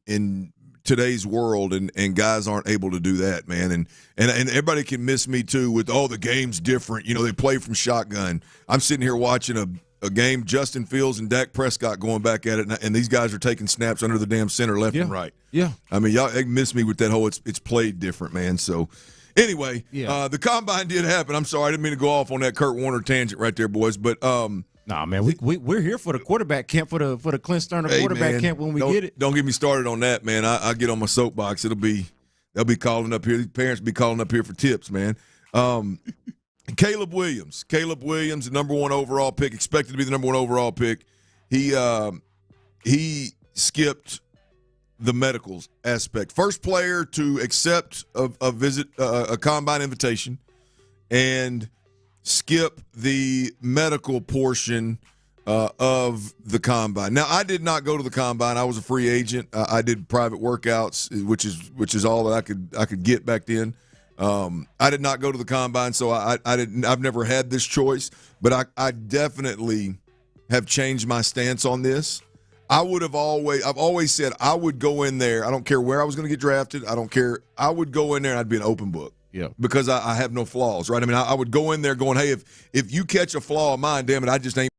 today's world and guys aren't able to do that, man. And everybody can miss me too with the game's different. They play from shotgun. I'm sitting here watching a game, Justin Fields and Dak Prescott going back at it, and these guys are taking snaps under the damn center left and right. Yeah. I mean, y'all miss me with that whole it's played different, man. So anyway, the combine did happen. I'm sorry, I didn't mean to go off on that Kurt Warner tangent right there, boys. But nah, man, we're here for the quarterback camp for the Clint Stoerner quarterback camp when we get it. Don't get me started on that, man. I get on my soapbox. They'll be calling up here. The parents be calling up here for tips, man. Caleb Williams, the number 1 overall pick, expected to be the number 1 overall pick. He skipped the medicals aspect. First player to accept a combine invitation and skip the medical portion of the combine. Now, I did not go to the combine. I was a free agent. I did private workouts, which is all that I could get back then. I did not go to the combine, so I've never had this choice, but I definitely have changed my stance on this. I've always said I would go in there. I don't care where I was going to get drafted. I don't care. I would go in there and I'd be an open book. Yeah. Because I have no flaws, right? I mean, I would go in there going, hey, if you catch a flaw of mine, damn it, I just ain't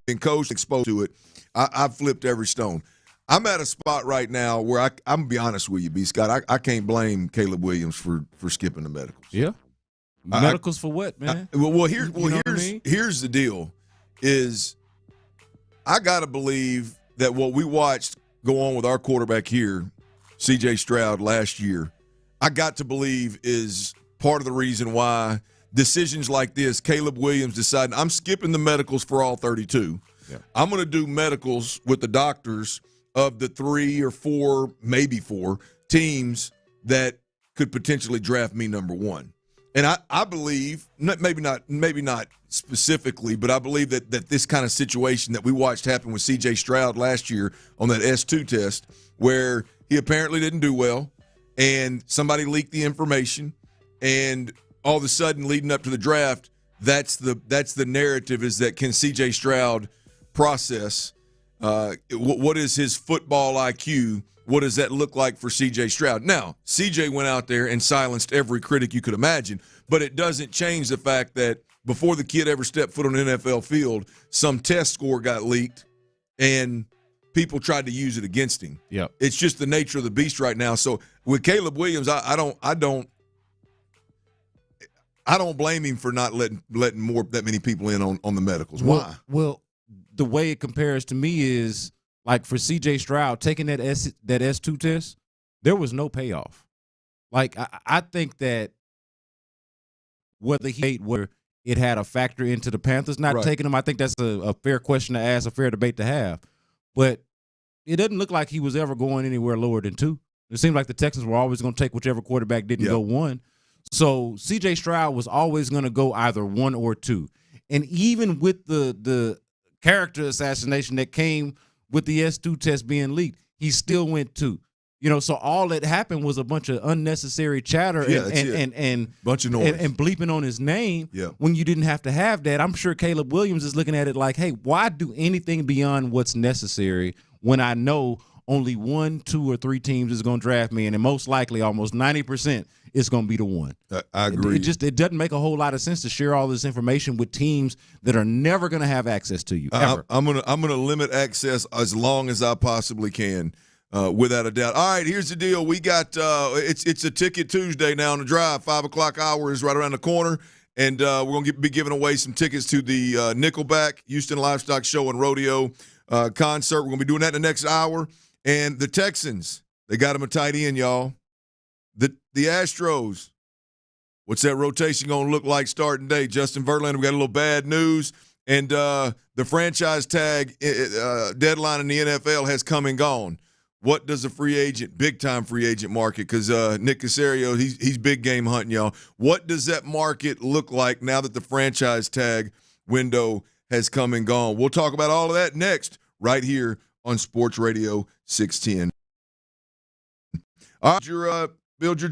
been coached, exposed to it. I've flipped every stone. I'm at a spot right now where I'm going to be honest with you, B. Scott. I can't blame Caleb Williams for skipping the medicals. Yeah. Medicals for what, man? Here's the deal is I got to believe that what we watched go on with our quarterback here, C.J. Stroud, last year, I got to believe is part of the reason why decisions like this, Caleb Williams deciding, I'm skipping the medicals for all 32. Yeah. I'm going to do medicals with the doctors of the 3 or 4, maybe 4 teams that could potentially draft me number 1. And I believe, maybe not specifically, but I believe that this kind of situation that we watched happen with C.J. Stroud last year on that S2 test, where he apparently didn't do well, and somebody leaked the information, and all of a sudden, leading up to the draft, that's the narrative, is that can C.J. Stroud process? What is his football IQ? What does that look like for C.J. Stroud? Now, C.J. went out there and silenced every critic you could imagine, but it doesn't change the fact that before the kid ever stepped foot on an NFL field, some test score got leaked, and people tried to use it against him. Yeah, it's just the nature of the beast right now. So with Caleb Williams, I don't blame him for not letting that many people in on the medicals. Why? Well, the way it compares to me is, like, for C.J. Stroud taking that S2 test, there was no payoff. Like, I think that whether it had a factor into the Panthers not taking him, I think that's a fair question to ask, a fair debate to have. But it doesn't look like he was ever going anywhere lower than 2. It seemed like the Texans were always going to take whichever quarterback didn't go 1. So C.J. Stroud was always going to go either 1 or 2. And even with the character assassination that came with the S2 test being leaked, he still went 2. So all that happened was a bunch of unnecessary chatter and bunch of noise and bleeping on his name when you didn't have to have that. I'm sure Caleb Williams is looking at it like, hey, why do anything beyond what's necessary when I know only 1, 2, or 3 teams is going to draft me, and most likely almost 90% is going to be the one. I agree. It doesn't make a whole lot of sense to share all this information with teams that are never going to have access to you. Ever. I'm gonna limit access as long as I possibly can, without a doubt. All right, here's the deal. We got it's a Ticket Tuesday now on the drive. 5 o'clock hour is right around the corner, and we're gonna be giving away some tickets to the Nickelback Houston Livestock Show and Rodeo concert. We're gonna be doing that in the next hour. And the Texans, they got him a tight end, y'all. The Astros, what's that rotation going to look like starting day? Justin Verlander, we got a little bad news. And the franchise tag deadline in the NFL has come and gone. What does the big-time free agent market, because Nick Caserio, he's big game hunting, y'all. What does that market look like now that the franchise tag window has come and gone? We'll talk about all of that next right here on Sports Radio 610. All right, build your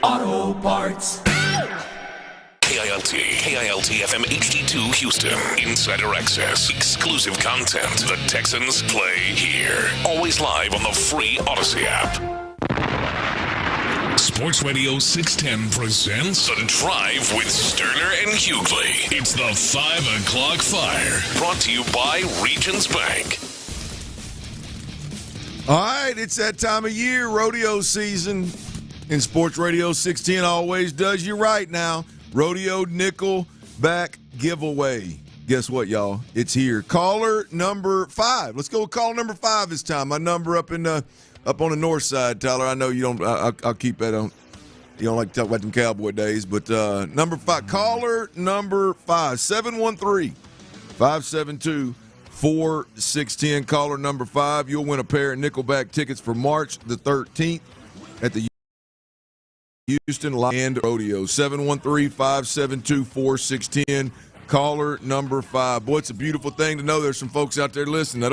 Auto Parts. KILT FM HD2 Houston. Insider access. Exclusive content. The Texans play here. Always live on the free Odyssey app. Sports Radio 610 presents The Drive with Stoerner and Hughley. It's the 5 o'clock fire. Brought to you by Regions Bank. All right, it's that time of year, rodeo season. And Sports Radio 610 always does you right now. Rodeo nickel back giveaway. Guess what, y'all? It's here. Caller number 5. Let's go with caller number 5 this time. My number up on the north side, Tyler. I know you don't. I'll keep that on. You don't like to talk about them cowboy days, but number 5. Caller number 5. 713-572-4610. Caller number 5. You'll win a pair of Nickelback tickets for March the 13th at the Houston and Rodeo. 713-572-4610. Caller number 5. Boy, it's a beautiful thing to know there's some folks out there listening. That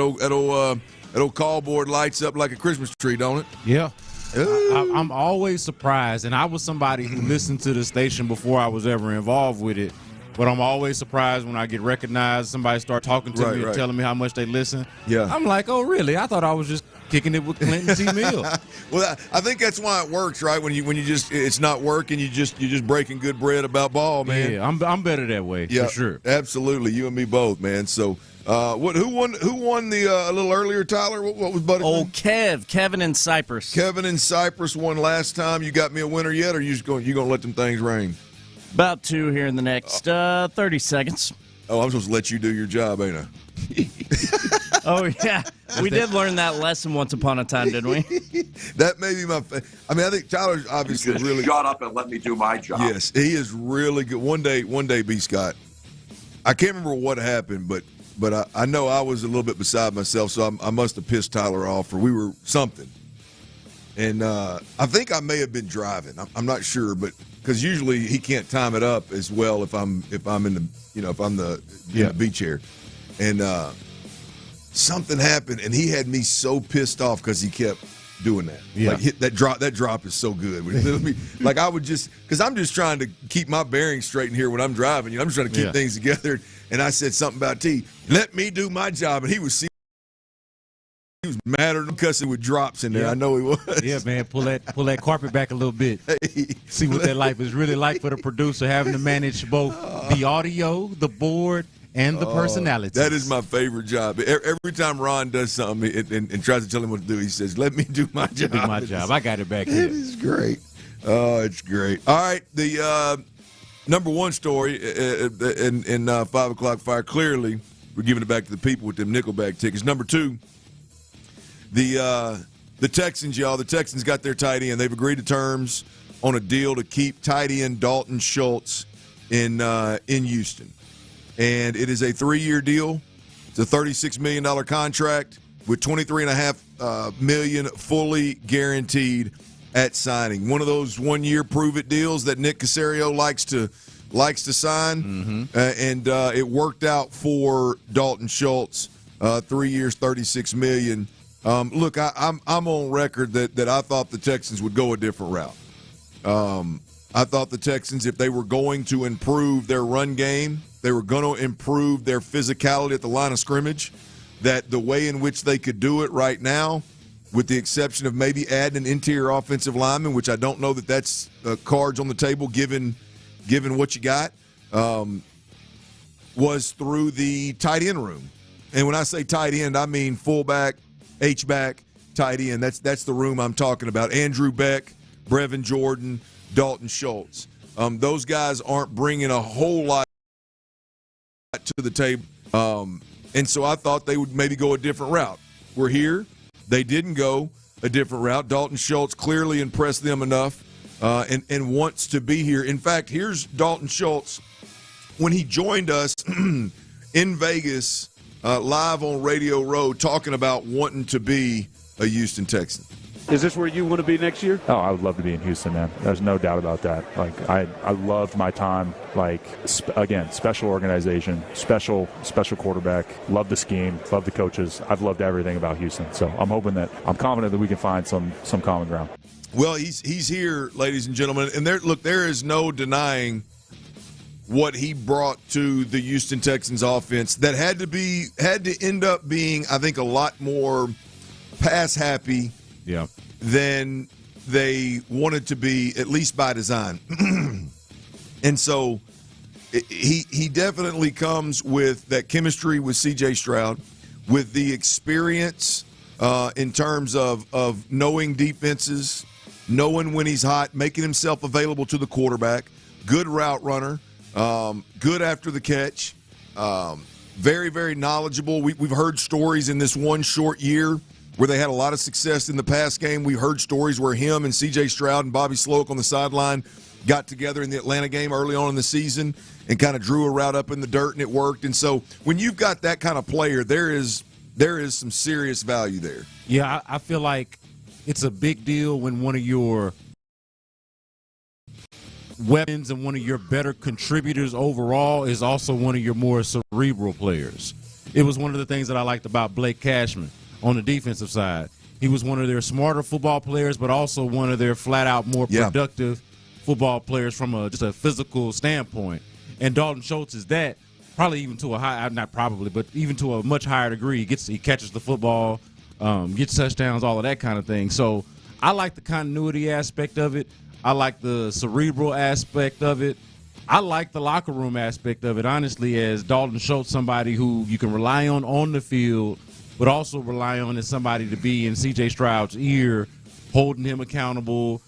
old call board lights up like a Christmas tree, don't it? Yeah. I'm always surprised, and I was somebody who listened to the station before I was ever involved with it. But I'm always surprised when I get recognized. Somebody start talking to me and telling me how much they listen. Yeah, I'm like, oh, really? I thought I was just kicking it with Clinton T. Mill. Well, I think that's why it works, right? When you just it's not working, you're just breaking good bread about ball, man. Yeah, I'm better that way, for sure. Absolutely, you and me both, man. So, who won the a little earlier, Tyler? What was Buddy? Oh, Kevin in Cyprus. Kevin in Cyprus won last time. You got me a winner yet, or you gonna let them things rain? About 2 here in the next 30 seconds. Oh, I'm supposed to let you do your job, ain't I? Oh, yeah. We did learn that lesson once upon a time, didn't we? That may be my I mean, I think Tyler's obviously really shut up and let me do my job. Yes, he is really good. One day, B. Scott, I can't remember what happened, but I know I was a little bit beside myself, so I must have pissed Tyler off, or we were something. And I think I may have been driving. I'm not sure, but because usually he can't time it up as well if I'm in the if I'm the B chair, and something happened, and he had me so pissed off because he kept doing that. Yeah, like that drop is so good. Like I would just because I'm just trying to keep my bearings straight in here when I'm driving. I'm just trying to keep things together. And I said something about T. Let me do my job, and he was madder than cussing with drops in there. I know he was. Yeah, man, pull that carpet back a little bit. Hey. See what that life is really like for the producer, having to manage both the audio, the board, and the personalities. That is my favorite job. Every time Ron does something and tries to tell him what to do, he says, "Let me do my job." Do my job. I got it back here. It is great. Oh, it's great. All right, the number one story in 5 o'clock fire. Clearly, we're giving it back to the people with them Nickelback tickets. Number 2. The Texans, y'all. The Texans got their tight end. They've agreed to terms on a deal to keep tight end Dalton Schultz in Houston, and it is a 3-year deal. It's a $36 million contract with $23.5 million fully guaranteed at signing. One of those 1-year prove-it deals that Nick Caserio likes to sign, and it worked out for Dalton Schultz. 3 years, $36 million. Look, I'm on record that I thought the Texans would go a different route. I thought the Texans, if they were going to improve their run game, they were going to improve their physicality at the line of scrimmage, that the way in which they could do it right now, with the exception of maybe adding an interior offensive lineman, which I don't know that that's cards on the table given what you got, was through the tight end room. And when I say tight end, I mean fullback, H-back, tight end. That's the room I'm talking about. Andrew Beck, Brevin Jordan, Dalton Schultz. Those guys aren't bringing a whole lot to the table. And so I thought they would maybe go a different route. We're here. They didn't go a different route. Dalton Schultz clearly impressed them enough and wants to be here. In fact, here's Dalton Schultz when he joined us in Vegas live on Radio Row talking about wanting to be a Houston Texan. Is this where you want to be next year? Oh, I would love to be in Houston, man. There's no doubt about that. Like, I loved my time. Like, again, special organization, special quarterback. Love the scheme, love the coaches. I've loved everything about Houston. So I'm confident that we can find some common ground. Well, he's here, ladies and gentlemen, and there is no denying what he brought to the Houston Texans offense that had to end up being, I think, a lot more pass happy than they wanted to be, at least by design. And so he definitely comes with that chemistry with C.J. Stroud, with the experience in terms of knowing defenses, knowing when he's hot, making himself available to the quarterback, good route runner, good after the catch, very, very knowledgeable. We've heard stories in this one short year where they had a lot of success in the pass game. We've heard stories where him and C.J. Stroud and Bobby Sloak on the sideline got together in the Atlanta game early on in the season and kind of drew a route up in the dirt, and it worked. And so when you've got that kind of player, there is some serious value there. Yeah, I feel like it's a big deal when one of your weapons and one of your better contributors overall is also one of your more cerebral players. It was one of the things that I liked about Blake Cashman on the defensive side. He was one of their smarter football players, but also one of their flat-out more productive football players from just a physical standpoint. And Dalton Schultz is that, probably even to a high, not probably, but even to a much higher degree. He catches the football, gets touchdowns, all of that kind of thing. So I like the continuity aspect of it. I like the cerebral aspect of it. I like the locker room aspect of it, honestly, as Dalton Schultz, somebody who you can rely on the field, but also rely on as somebody to be in C.J. Stroud's ear, holding him accountable,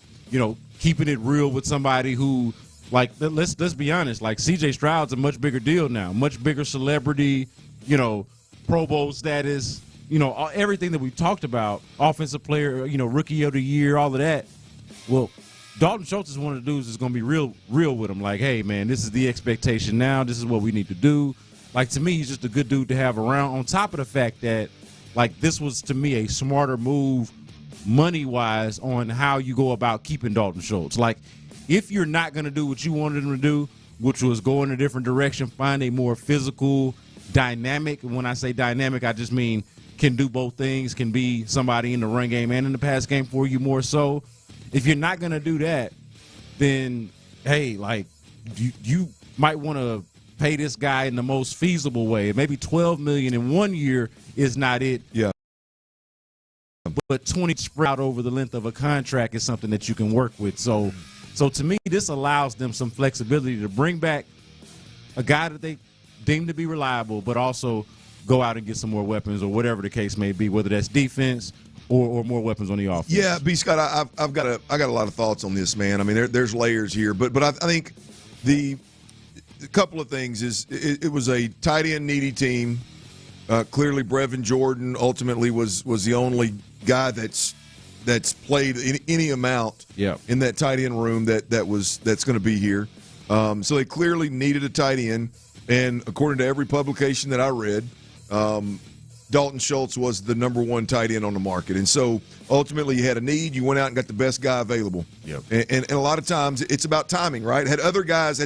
keeping it real with somebody who, like, let's be honest, like C.J. Stroud's a much bigger deal now, much bigger celebrity, Pro Bowl status, everything that we've talked about, offensive player, rookie of the year, all of that. Well, Dalton Schultz is one of the dudes that's going to be real with him. Like, hey, man, this is the expectation now. This is what we need to do. Like, to me, he's just a good dude to have around, on top of the fact that, like, this was, to me, a smarter move money-wise on how you go about keeping Dalton Schultz. Like, if you're not going to do what you wanted him to do, which was go in a different direction, find a more physical, dynamic, and when I say dynamic, I just mean can do both things, can be somebody in the run game and in the pass game for you more so. If you're not going to do that, then, hey, like, you might want to pay this guy in the most feasible way. Maybe $12 million in 1 year is not it. Yeah. But 20 spread out over the length of a contract is something that you can work with. So to me, this allows them some flexibility to bring back a guy that they deem to be reliable, but also go out and get some more weapons or whatever the case may be, whether that's defense or more weapons on the offense. Yeah, B. Scott, I've got a lot of thoughts on this, man. I mean, there's layers here, but I think the couple of things is it was a tight end needy team. Clearly, Brevin Jordan ultimately was the only guy that's played any amount in that tight end room that's going to be here. So they clearly needed a tight end, and according to every publication that I read, Dalton Schultz was the number one tight end on the market. And so ultimately you had a need, you went out and got the best guy available. Yep. And a lot of times it's about timing, right? Had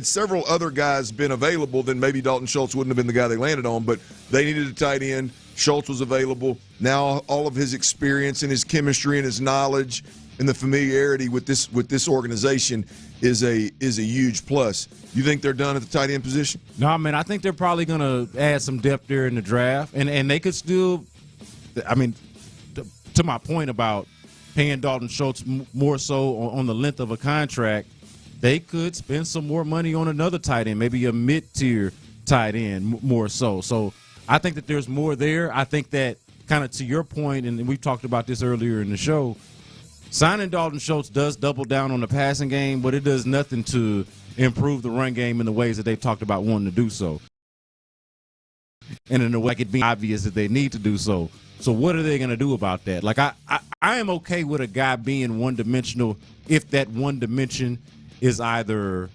several other guys been available, then maybe Dalton Schultz wouldn't have been the guy they landed on, but they needed a tight end. Schultz was available. Now all of his experience and his chemistry and his knowledge and the familiarity with this organization is a huge plus. You think they're done at the tight end position? No, man, I think they're probably going to add some depth there in the draft, and they could still, I mean, to my point about paying Dalton Schultz more so on the length of a contract, they could spend some more money on another tight end, maybe a mid-tier tight end more so. So I think that there's more there. I think that kind of to your point, and we talked about this earlier in the show, signing Dalton Schultz does double down on the passing game, but it does nothing to improve the run game in the ways that they've talked about wanting to do so. And in a way, it being obvious that they need to do so. So what are they going to do about that? Like, I am okay with a guy being one-dimensional if that one dimension is either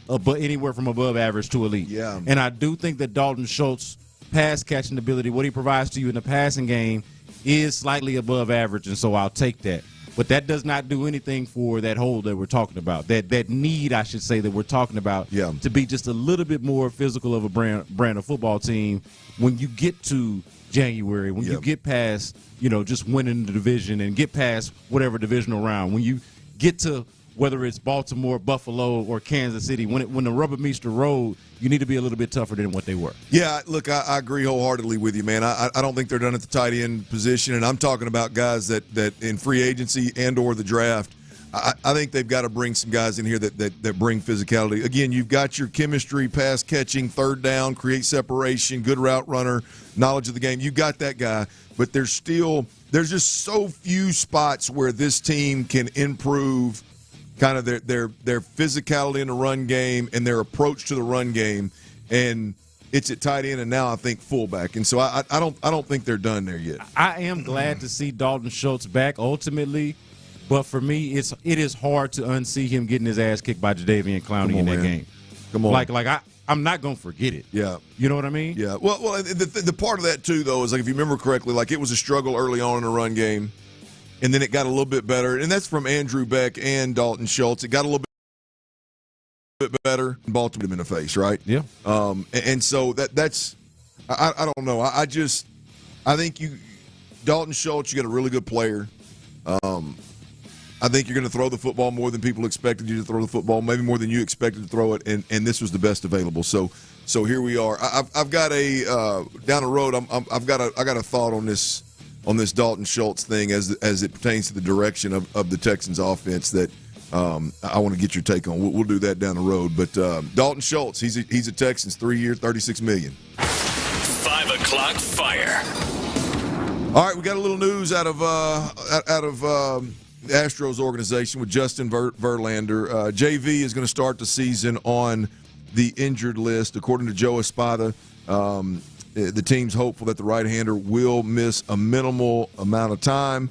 anywhere from above average to elite. Yeah. And I do think that Dalton Schultz pass-catching ability, what he provides to you in the passing game, is slightly above average, and so I'll take that. But that does not do anything for that hole that we're talking about, that need, I should say, that we're talking about to be just a little bit more physical of a brand of football team when you get to January, when you get past, just winning the division and get past whatever divisional round, when you get to whether it's Baltimore, Buffalo, or Kansas City. When the rubber meets the road, you need to be a little bit tougher than what they were. Yeah, look, I agree wholeheartedly with you, man. I don't think they're done at the tight end position, and I'm talking about guys that in free agency and or the draft. I think they've got to bring some guys in here that bring physicality. Again, you've got your chemistry, pass catching, third down, create separation, good route runner, knowledge of the game. You got that guy, but there's just so few spots where this team can improve kind of their physicality in the run game and their approach to the run game, and it's at tight end and now I think fullback. And so I don't think they're done there yet. I am glad to see Dalton Schultz back ultimately, but for me it is hard to unsee him getting his ass kicked by Jadeveon Clowney in that game. Come on, I'm not gonna forget it. Yeah, you know what I mean. Yeah. Well, the part of that too though is like if you remember correctly, like it was a struggle early on in the run game. And then it got a little bit better, and that's from Andrew Beck and Dalton Schultz. It got a little bit better. Baltimore him in the face, right? Yeah. And so that's I don't know. I think Dalton Schultz, you got a really good player. I think you're going to throw the football more than people expected you to throw the football, maybe more than you expected to throw it, and this was the best available. So here we are. I've got a down the road. I got a thought on this Dalton Schultz thing as it pertains to the direction of the Texans offense that I want to get your take on. We'll do that down the road. But Dalton Schultz, he's a Texans, 3 years, $36 million. 5 o'clock fire. All right, we got a little news out of the Astros organization with Justin Verlander. JV is going to start the season on the injured list, according to Joe Espada. The team's hopeful that the right-hander will miss a minimal amount of time.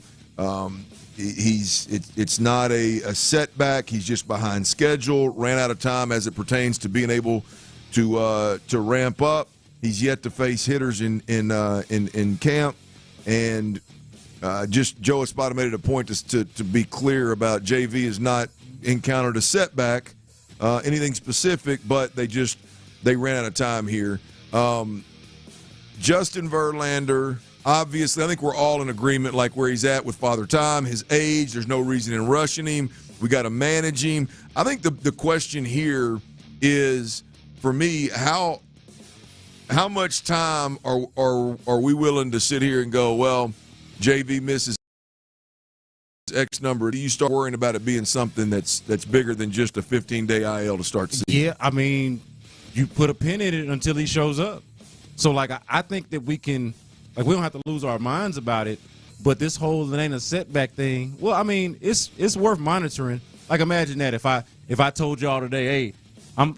It's not a setback. He's just behind schedule. Ran out of time as it pertains to being able to ramp up. He's yet to face hitters in camp, and just Joe Espada made it a point to be clear about JV has not encountered a setback, anything specific, but they ran out of time here. Justin Verlander, obviously, I think we're all in agreement like where he's at with Father Time, his age. There's no reason in rushing him. We got to manage him. I think the question here is, for me, how much time are we willing to sit here and go, well, JV misses X number? Do you start worrying about it being something that's bigger than just a 15-day IL to start the season? Yeah, I mean, you put a pin in it until he shows up. So, I think that we can, we don't have to lose our minds about it, but this whole it ain't a setback thing, well, I mean, it's worth monitoring. Imagine that if I told y'all today, hey, I'm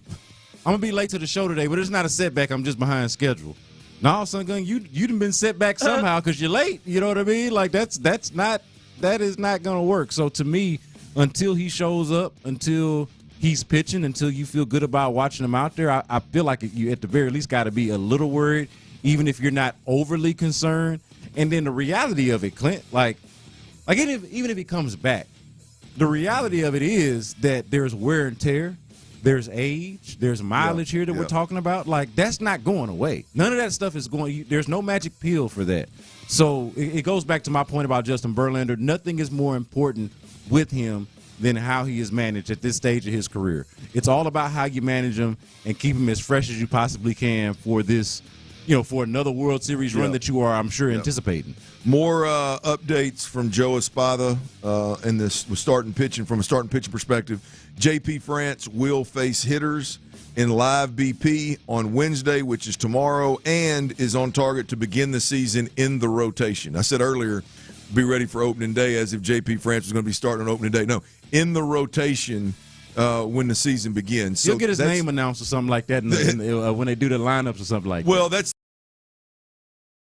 going to be late to the show today, but it's not a setback, I'm just behind schedule. Now, all of a sudden, you done been set back somehow because you're late, you know what I mean? That is not going to work. So, to me, until he shows up, until he's pitching, until you feel good about watching him out there, I feel like you at the very least got to be a little worried, even if you're not overly concerned. And then the reality of it, Clint, even if he comes back, the reality of it is that there's wear and tear, there's age, there's mileage here that we're talking about. That's not going away. None of that stuff is going. There's no magic pill for that. So it goes back to my point about Justin Verlander. Nothing is more important with him than how he is managed at this stage of his career. It's all about how you manage him and keep him as fresh as you possibly can for this, for another World Series run that you are, I'm sure, anticipating. More updates from Joe Espada in this with starting pitching from a starting pitching perspective. JP France will face hitters in live BP on Wednesday, which is tomorrow, and is on target to begin the season in the rotation. I said earlier, be ready for opening day as if JP France was going to be starting on opening day. No, in the rotation when the season begins. He'll get his name announced or something like that when they do the lineups or something like that. Well, that's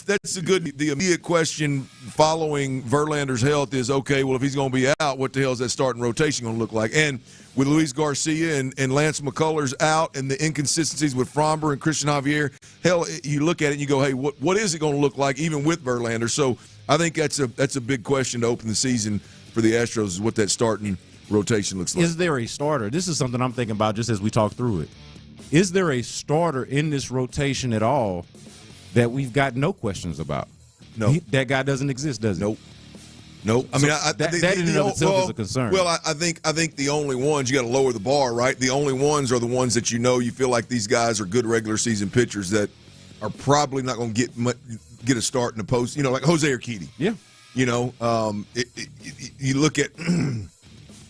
the immediate question following Verlander's health is, okay, well, if he's going to be out, what the hell is that starting rotation going to look like? And with Luis Garcia and Lance McCullers out and the inconsistencies with Fromber and Christian Javier, hell, you look at it and you go, hey, what is it going to look like even with Verlander? So I think that's a big question to open the season for the Astros, is what that starting rotation looks like. Is there a starter? This is something I'm thinking about just as we talk through it. Is there a starter in this rotation at all that we've got no questions about? No. That guy doesn't exist, does he? Nope. Nope. I mean, that in and of itself is a concern. Well, I think the only ones you got to lower the bar, right? The only ones are the ones that you feel like these guys are good regular season pitchers that are probably not going to get a start in the post. Like Jose Urquidy. Yeah. You look at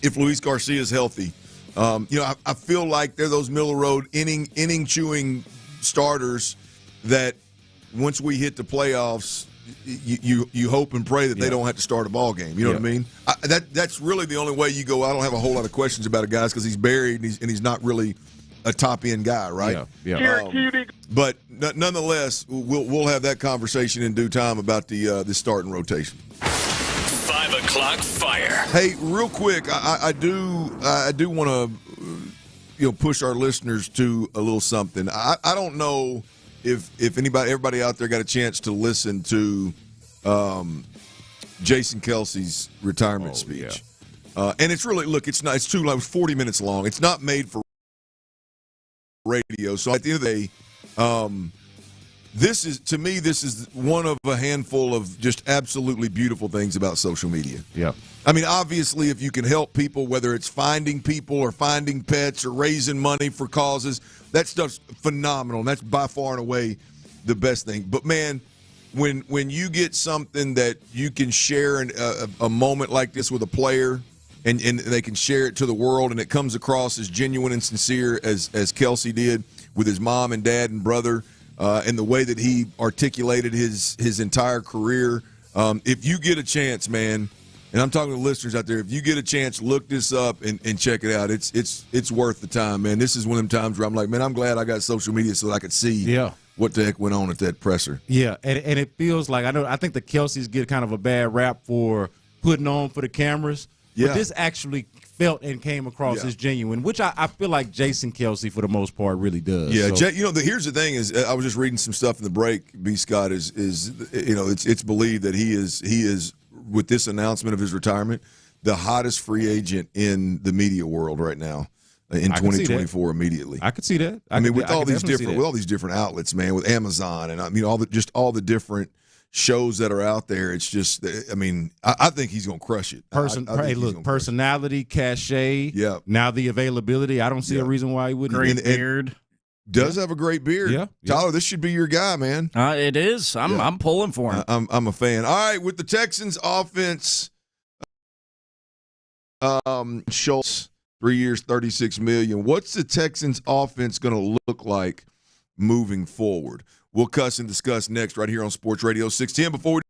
if Luis Garcia is healthy. I feel like they're those middle of the road inning chewing starters that once we hit the playoffs, you hope and pray that they don't have to start a ball game. You know what I mean? That's really the only way you go. I don't have a whole lot of questions about a guy because he's buried and he's not really a top end guy, right? Yeah. But nonetheless, we'll have that conversation in due time about the starting rotation. 5 o'clock fire. Hey, real quick, I do want to push our listeners to a little something. I don't know if everybody out there got a chance to listen to Jason Kelce's retirement speech. Yeah. And it's really it's too long. It's 40 minutes long. It's not made for radio. So at the end of the day, this is one of a handful of just absolutely beautiful things about social media. Yeah. I mean, obviously, if you can help people, whether it's finding people or finding pets or raising money for causes, that stuff's phenomenal. And that's by far and away the best thing. But, man, when you get something that you can share in a moment like this with a player and they can share it to the world and it comes across as genuine and sincere as Kelce did with his mom and dad and brother and the way that he articulated his entire career, if you get a chance, man, and I'm talking to listeners out there, if you get a chance, look this up and check it out. It's worth the time, man. This is one of them times where I'm like, man, I'm glad I got social media so that I could see what the heck went on at that presser. Yeah, and it feels like I think the Kelces get kind of a bad rap for putting on for the cameras. Yeah. But this actually felt and came across as genuine, which I feel like Jason Kelce, for the most part, really does. Yeah, so. Here's the thing is, I was just reading some stuff in the break. B. Scott is it's believed that he is with this announcement of his retirement, the hottest free agent in the media world right now in 2024 immediately. I could see that. With all these different outlets, man, with Amazon and all the different shows that are out there, it's just, I think he's going to crush it. Personality, cachet, now the availability. I don't see a reason why he wouldn't. Great beard. Does have a great beard. Yeah. Tyler, this should be your guy, man. It is. I'm pulling for him. I'm a fan. All right, with the Texans offense, Schultz, 3 years, $36 million. What's the Texans offense going to look like moving forward? We'll cuss and discuss next right here on Sports Radio 610. Before we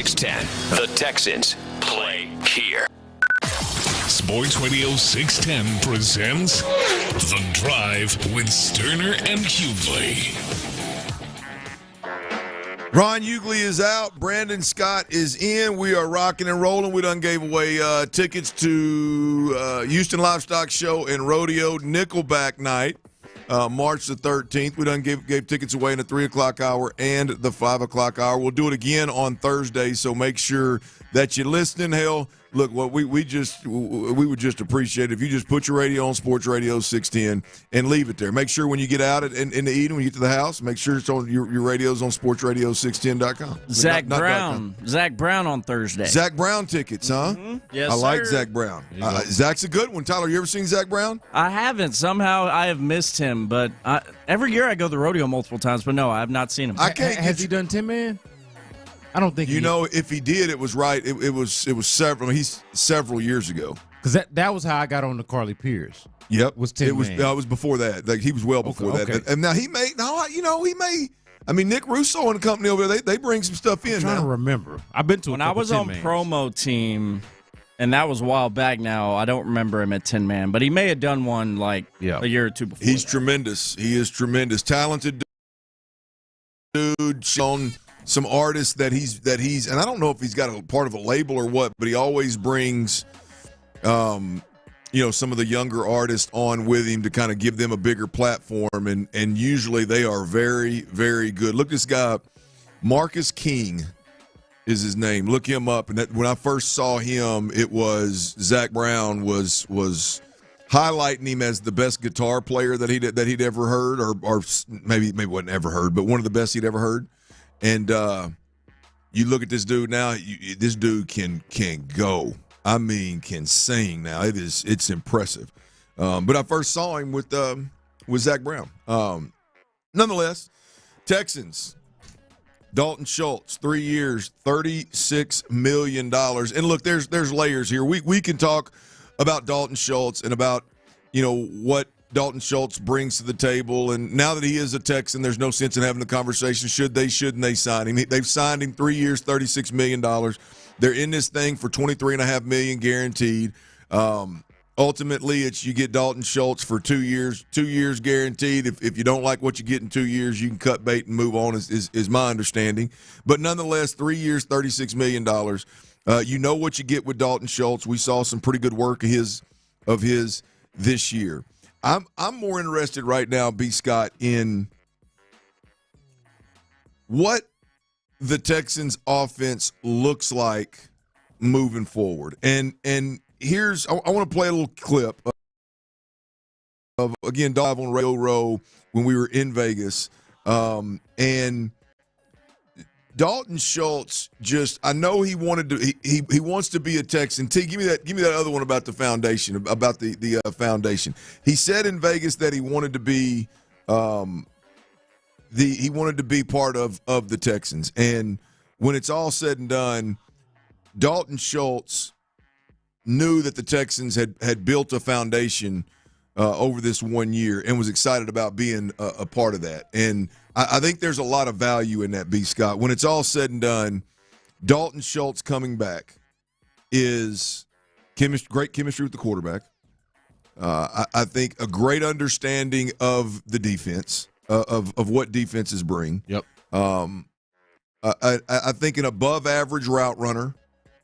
610. The Texans play here. Sports Radio 610 presents The Drive with Stoerner and Hughley. Ron Hughley is out. Brandon Scott is in. We are rocking and rolling. We done gave away tickets to Houston Livestock Show and Rodeo Nickelback Night, March the 13th. We done gave tickets away in the 3 o'clock hour and the 5 o'clock hour. We'll do it again on Thursday, so make sure that you're listening. Hell, look, what we would just appreciate it if you just put your radio on Sports Radio 610 and leave it there. Make sure when you get out in the evening, when you get to the house, make sure it's on your radio's on SportsRadio610.com. Zach Brown on Thursday. Zach Brown tickets, huh? Mm-hmm. Yes, I like sir. Zach Brown. Zach's a good one. Tyler, you ever seen Zach Brown? I haven't. Somehow I have missed him, but every year I go to the rodeo multiple times, but no, I have not seen him. Has he done 10 Man? I don't think if he did, it was right. It was several. He's several years ago. Because that was how I got on the Carly Pierce. Yep, was 10 Man. It was before that. Like, he was well before that. And now he may. I mean, Nick Russo and the company over there, they bring some stuff in. I'm trying to remember. I've been to when I was on promo team, and that was a while back now. I don't remember him at 10 Man, but he may have done one a year or two before. He's tremendous. He is tremendous, talented dude. Shown some artists that he's, and I don't know if he's got a part of a label or what, but he always brings, some of the younger artists on with him to kind of give them a bigger platform, and usually they are very, very good. Look this guy up. Marcus King is his name. Look him up. And when I first saw him, it was Zach Brown was highlighting him as the best guitar player that he'd ever heard, or maybe wasn't ever heard, but one of the best he'd ever heard. And you look at this dude now. This dude can go. I mean, can sing now. It's impressive. But I first saw him with Zach Brown. Nonetheless, Texans. Dalton Schultz, 3 years, $36 million. And look, there's layers here. We can talk about Dalton Schultz and about what Dalton Schultz brings to the table, and now that he is a Texan, there's no sense in having the conversation. Shouldn't they sign him? They've signed him 3 years, $36 million. They're in this thing for $23.5 million guaranteed. Ultimately, it's you get Dalton Schultz for 2 years, 2 years guaranteed. If you don't like what you get in 2 years, you can cut bait and move on. Is my understanding. But nonetheless, 3 years, $36 million. You know what you get with Dalton Schultz. We saw some pretty good work of his this year. I'm more interested right now, B. Scott, in what the Texans' offense looks like moving forward. And here's I want to play a little clip of again dive on Radio Row when we were in Vegas, and Dalton Schultz I know he wanted to he wants to be a Texan. T, give me that other one about the foundation, about the foundation. He said in Vegas that he wanted to be he wanted to be part of the Texans. And when it's all said and done, Dalton Schultz knew that the Texans had built a foundation over this 1 year and was excited about being a part of that. And I think there's a lot of value in that, B. Scott. When it's all said and done, Dalton Schultz coming back is great chemistry with the quarterback. I think a great understanding of the defense, of what defenses bring. Yep. I think an above-average route runner.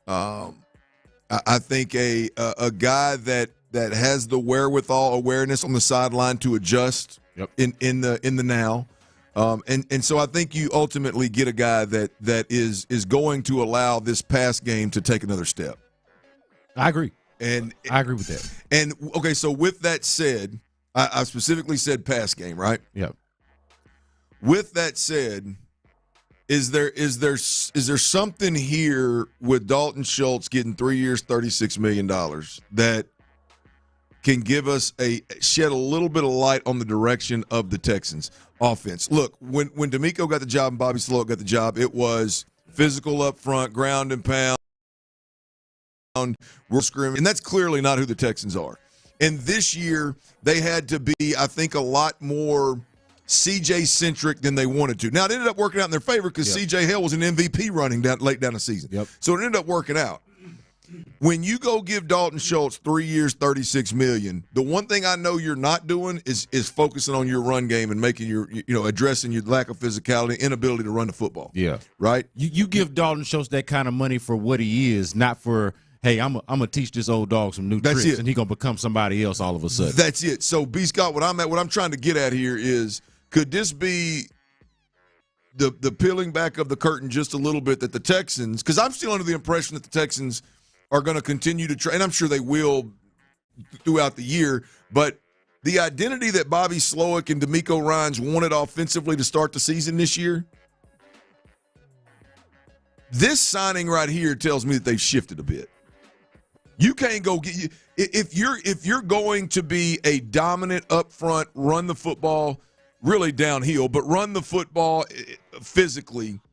I think a guy that has the wherewithal, awareness on the sideline to adjust in the now. And so I think you ultimately get a guy that is going to allow this pass game to take another step. I agree. And I agree with that. And okay, so with that said, I specifically said pass game, right? Yeah. With that said, is there something here with Dalton Schultz getting 3 years, $36 million that can give us shed a little bit of light on the direction of the Texans offense? Look, when D'Amico got the job and Bobby Sloat got the job, it was physical up front, ground and pound, we're scrimmage, and that's clearly not who the Texans are. And this year, they had to be, I think, a lot more CJ-centric than they wanted to. Now, it ended up working out in their favor because CJ Hale was an MVP running late down the season. So it ended up working out. When you go give Dalton Schultz 3 years, $36 million, the one thing I know you're not doing is focusing on your run game and making addressing your lack of physicality, inability to run the football. Yeah. Right? You give Dalton Schultz that kind of money for what he is, not for, hey, I'm gonna teach this old dog some new tricks, and he's gonna become somebody else all of a sudden. That's it. So, B. Scott, what I'm trying to get at here is, could this be the peeling back of the curtain just a little bit that the Texans, because I'm still under the impression that the Texans are going to continue to try, and I'm sure they will throughout the year, but the identity that Bobby Slowick and D'Amico Ryans wanted offensively to start the season this year, this signing right here tells me that they've shifted a bit. You can't go get – if you're going to be a dominant up front, run the football, really downhill, but run the football physically –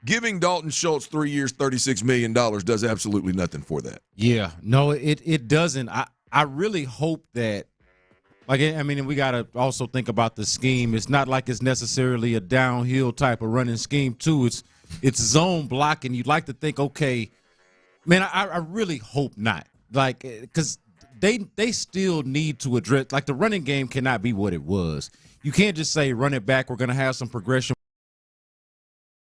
giving Dalton Schultz 3 years, $36 million does absolutely nothing for that. Yeah, no, it doesn't. I really hope that, we got to also think about the scheme. It's not like it's necessarily a downhill type of running scheme, too. It's zone blocking. You'd like to think, okay, man, I really hope not. Because they still need to address, the running game cannot be what it was. You can't just say run it back. We're going to have some progression.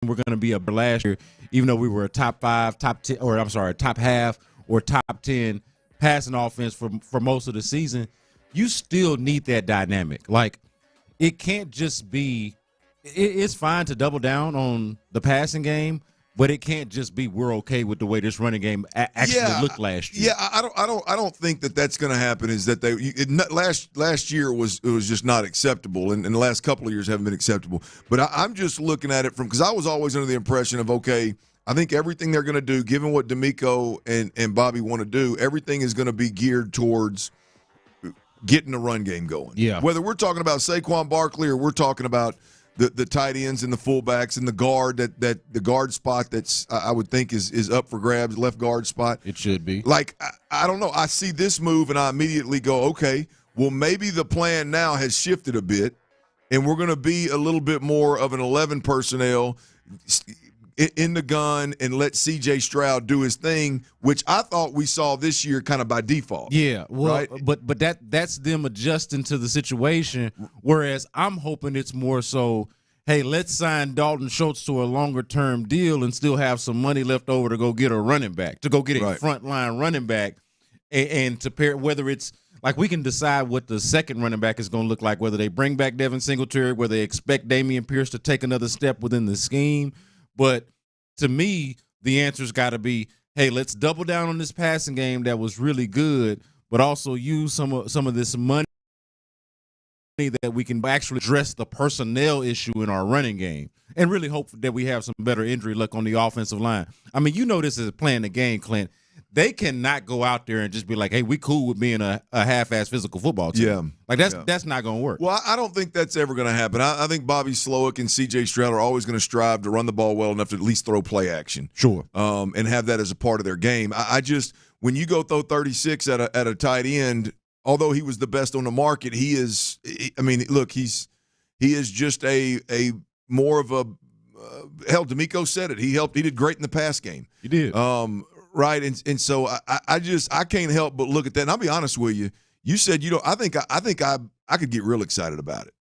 We're going to be a last year, even though we were a top half or top 10 passing offense for most of the season. You still need that dynamic. It can't just be. It's fine to double down on the passing game, but it can't just be we're okay with the way this running game actually looked last year. Yeah, I don't think that's going to happen. Is that last year it was just not acceptable, and the last couple of years haven't been acceptable. But I'm just looking at it because I was always under the impression of, okay, I think everything they're going to do, given what D'Amico and Bobby want to do, everything is going to be geared towards getting the run game going. Yeah. Whether we're talking about Saquon Barkley or we're talking about the tight ends and the fullbacks and the guard that the guard spot that's I would think is up for grabs, left guard spot. It should be. I don't know. I see this move and I immediately go, okay, well maybe the plan now has shifted a bit and we're going to be a little bit more of an 11 personnel in the gun and let C.J. Stroud do his thing, which I thought we saw this year kind of by default. Yeah, well, right? but that's them adjusting to the situation, whereas I'm hoping it's more so, hey, let's sign Dalton Schultz to a longer-term deal and still have some money left over to go get a running back, to go get a front-line running back, and to pair, whether it's we can decide what the second running back is going to look like, whether they bring back Devin Singletary, whether they expect Dameon Pierce to take another step within the scheme. But to me, the answer's got to be, hey, let's double down on this passing game that was really good, but also use some of this money that we can actually address the personnel issue in our running game and really hope that we have some better injury luck on the offensive line. This is playing the game, Clint. They cannot go out there and just be like, hey, we cool with being a half-ass physical football team. Yeah. That's not going to work. Well, I don't think that's ever going to happen. I think Bobby Slowick and C.J. Stroud are always going to strive to run the ball well enough to at least throw play action. Sure. And have that as a part of their game. I just, when you go throw 36 at a tight end, although he was the best on the market, he is just a more of a hell, D'Amico said it. He did great in the pass game. He did. Right, and so I can't help but look at that. And I'll be honest with you. You said I think I could get real excited about it.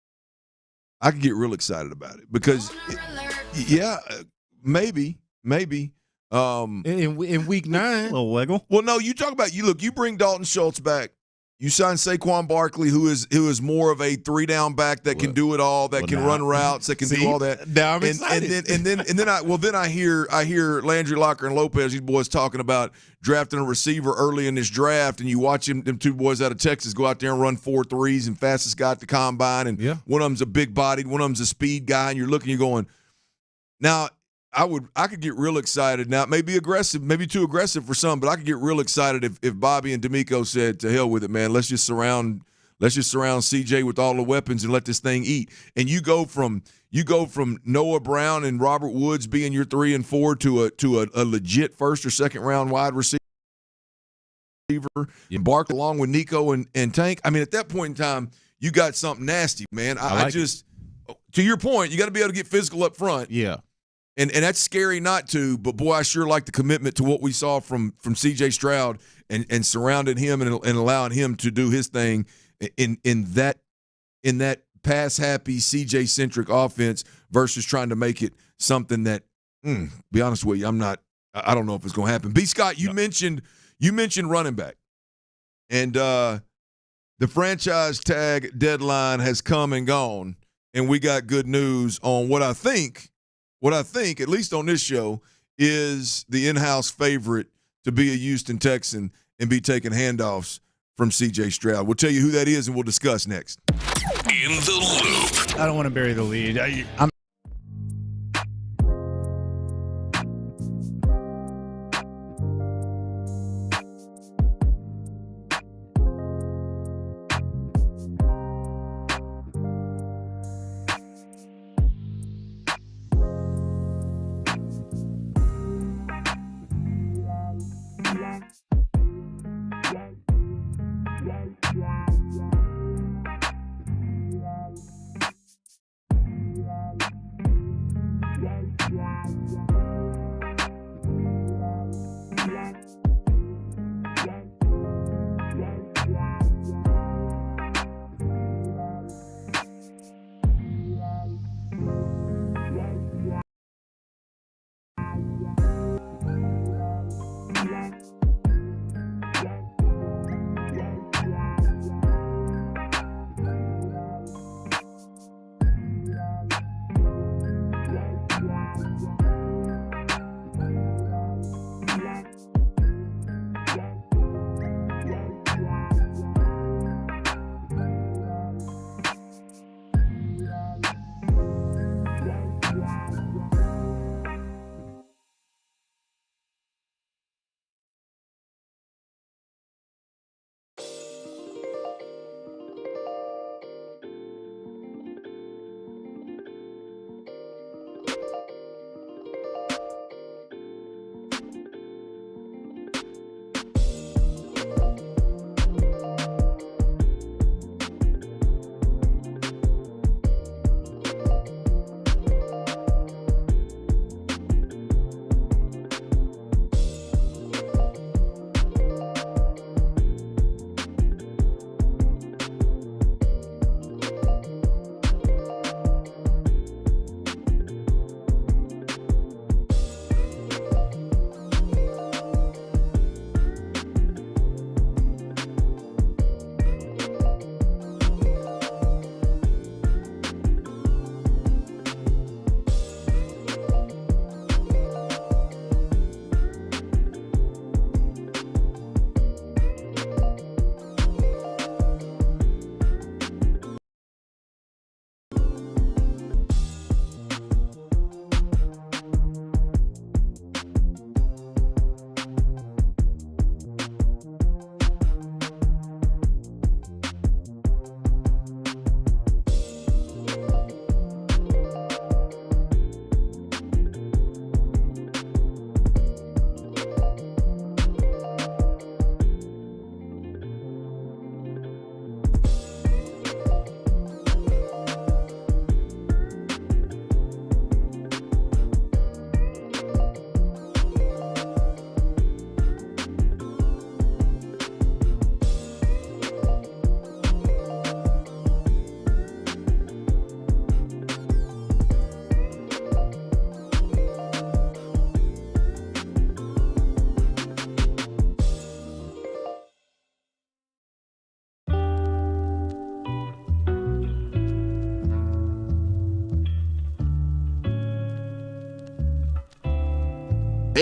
I could get real excited about it because, maybe. In week 9, a little wiggle. Well, no, you talk about you bring Dalton Schultz back. You sign Saquon Barkley, who is more of a 3-down back that can do it all, that can run routes, that can do all that. Now I'm excited. And then I hear Landry Locker and Lopez, these boys talking about drafting a receiver early in this draft, and you watch them two boys out of Texas go out there and run 4 threes and fastest guy at the combine, and one of them's a big bodied, one of them's a speed guy, and you're going, now I could get real excited. Now, it may be aggressive, maybe too aggressive for some, but I could get real excited if Bobby and D'Amico said, to hell with it, man. Let's just surround CJ with all the weapons and let this thing eat. And you go from Noah Brown and Robert Woods being your 3 and 4 to a legit first or second round wide receiver. And Bark along with Nico and Tank. At that point in time, you got something nasty, man. to your point, you got to be able to get physical up front. Yeah. And that's scary not to, but boy, I sure like the commitment to what we saw from C.J. Stroud and surrounding him and allowing him to do his thing in that pass-happy, C.J.-centric offense versus trying to make it something that, be honest with you, I don't know if it's going to happen. B. Scott, you mentioned running back. And the franchise tag deadline has come and gone, and we got good news on what I think, at least on this show, is the in-house favorite to be a Houston Texan and be taking handoffs from C.J. Stroud. We'll tell you who that is, and we'll discuss next. In the Loop. I don't want to bury the lead. I'm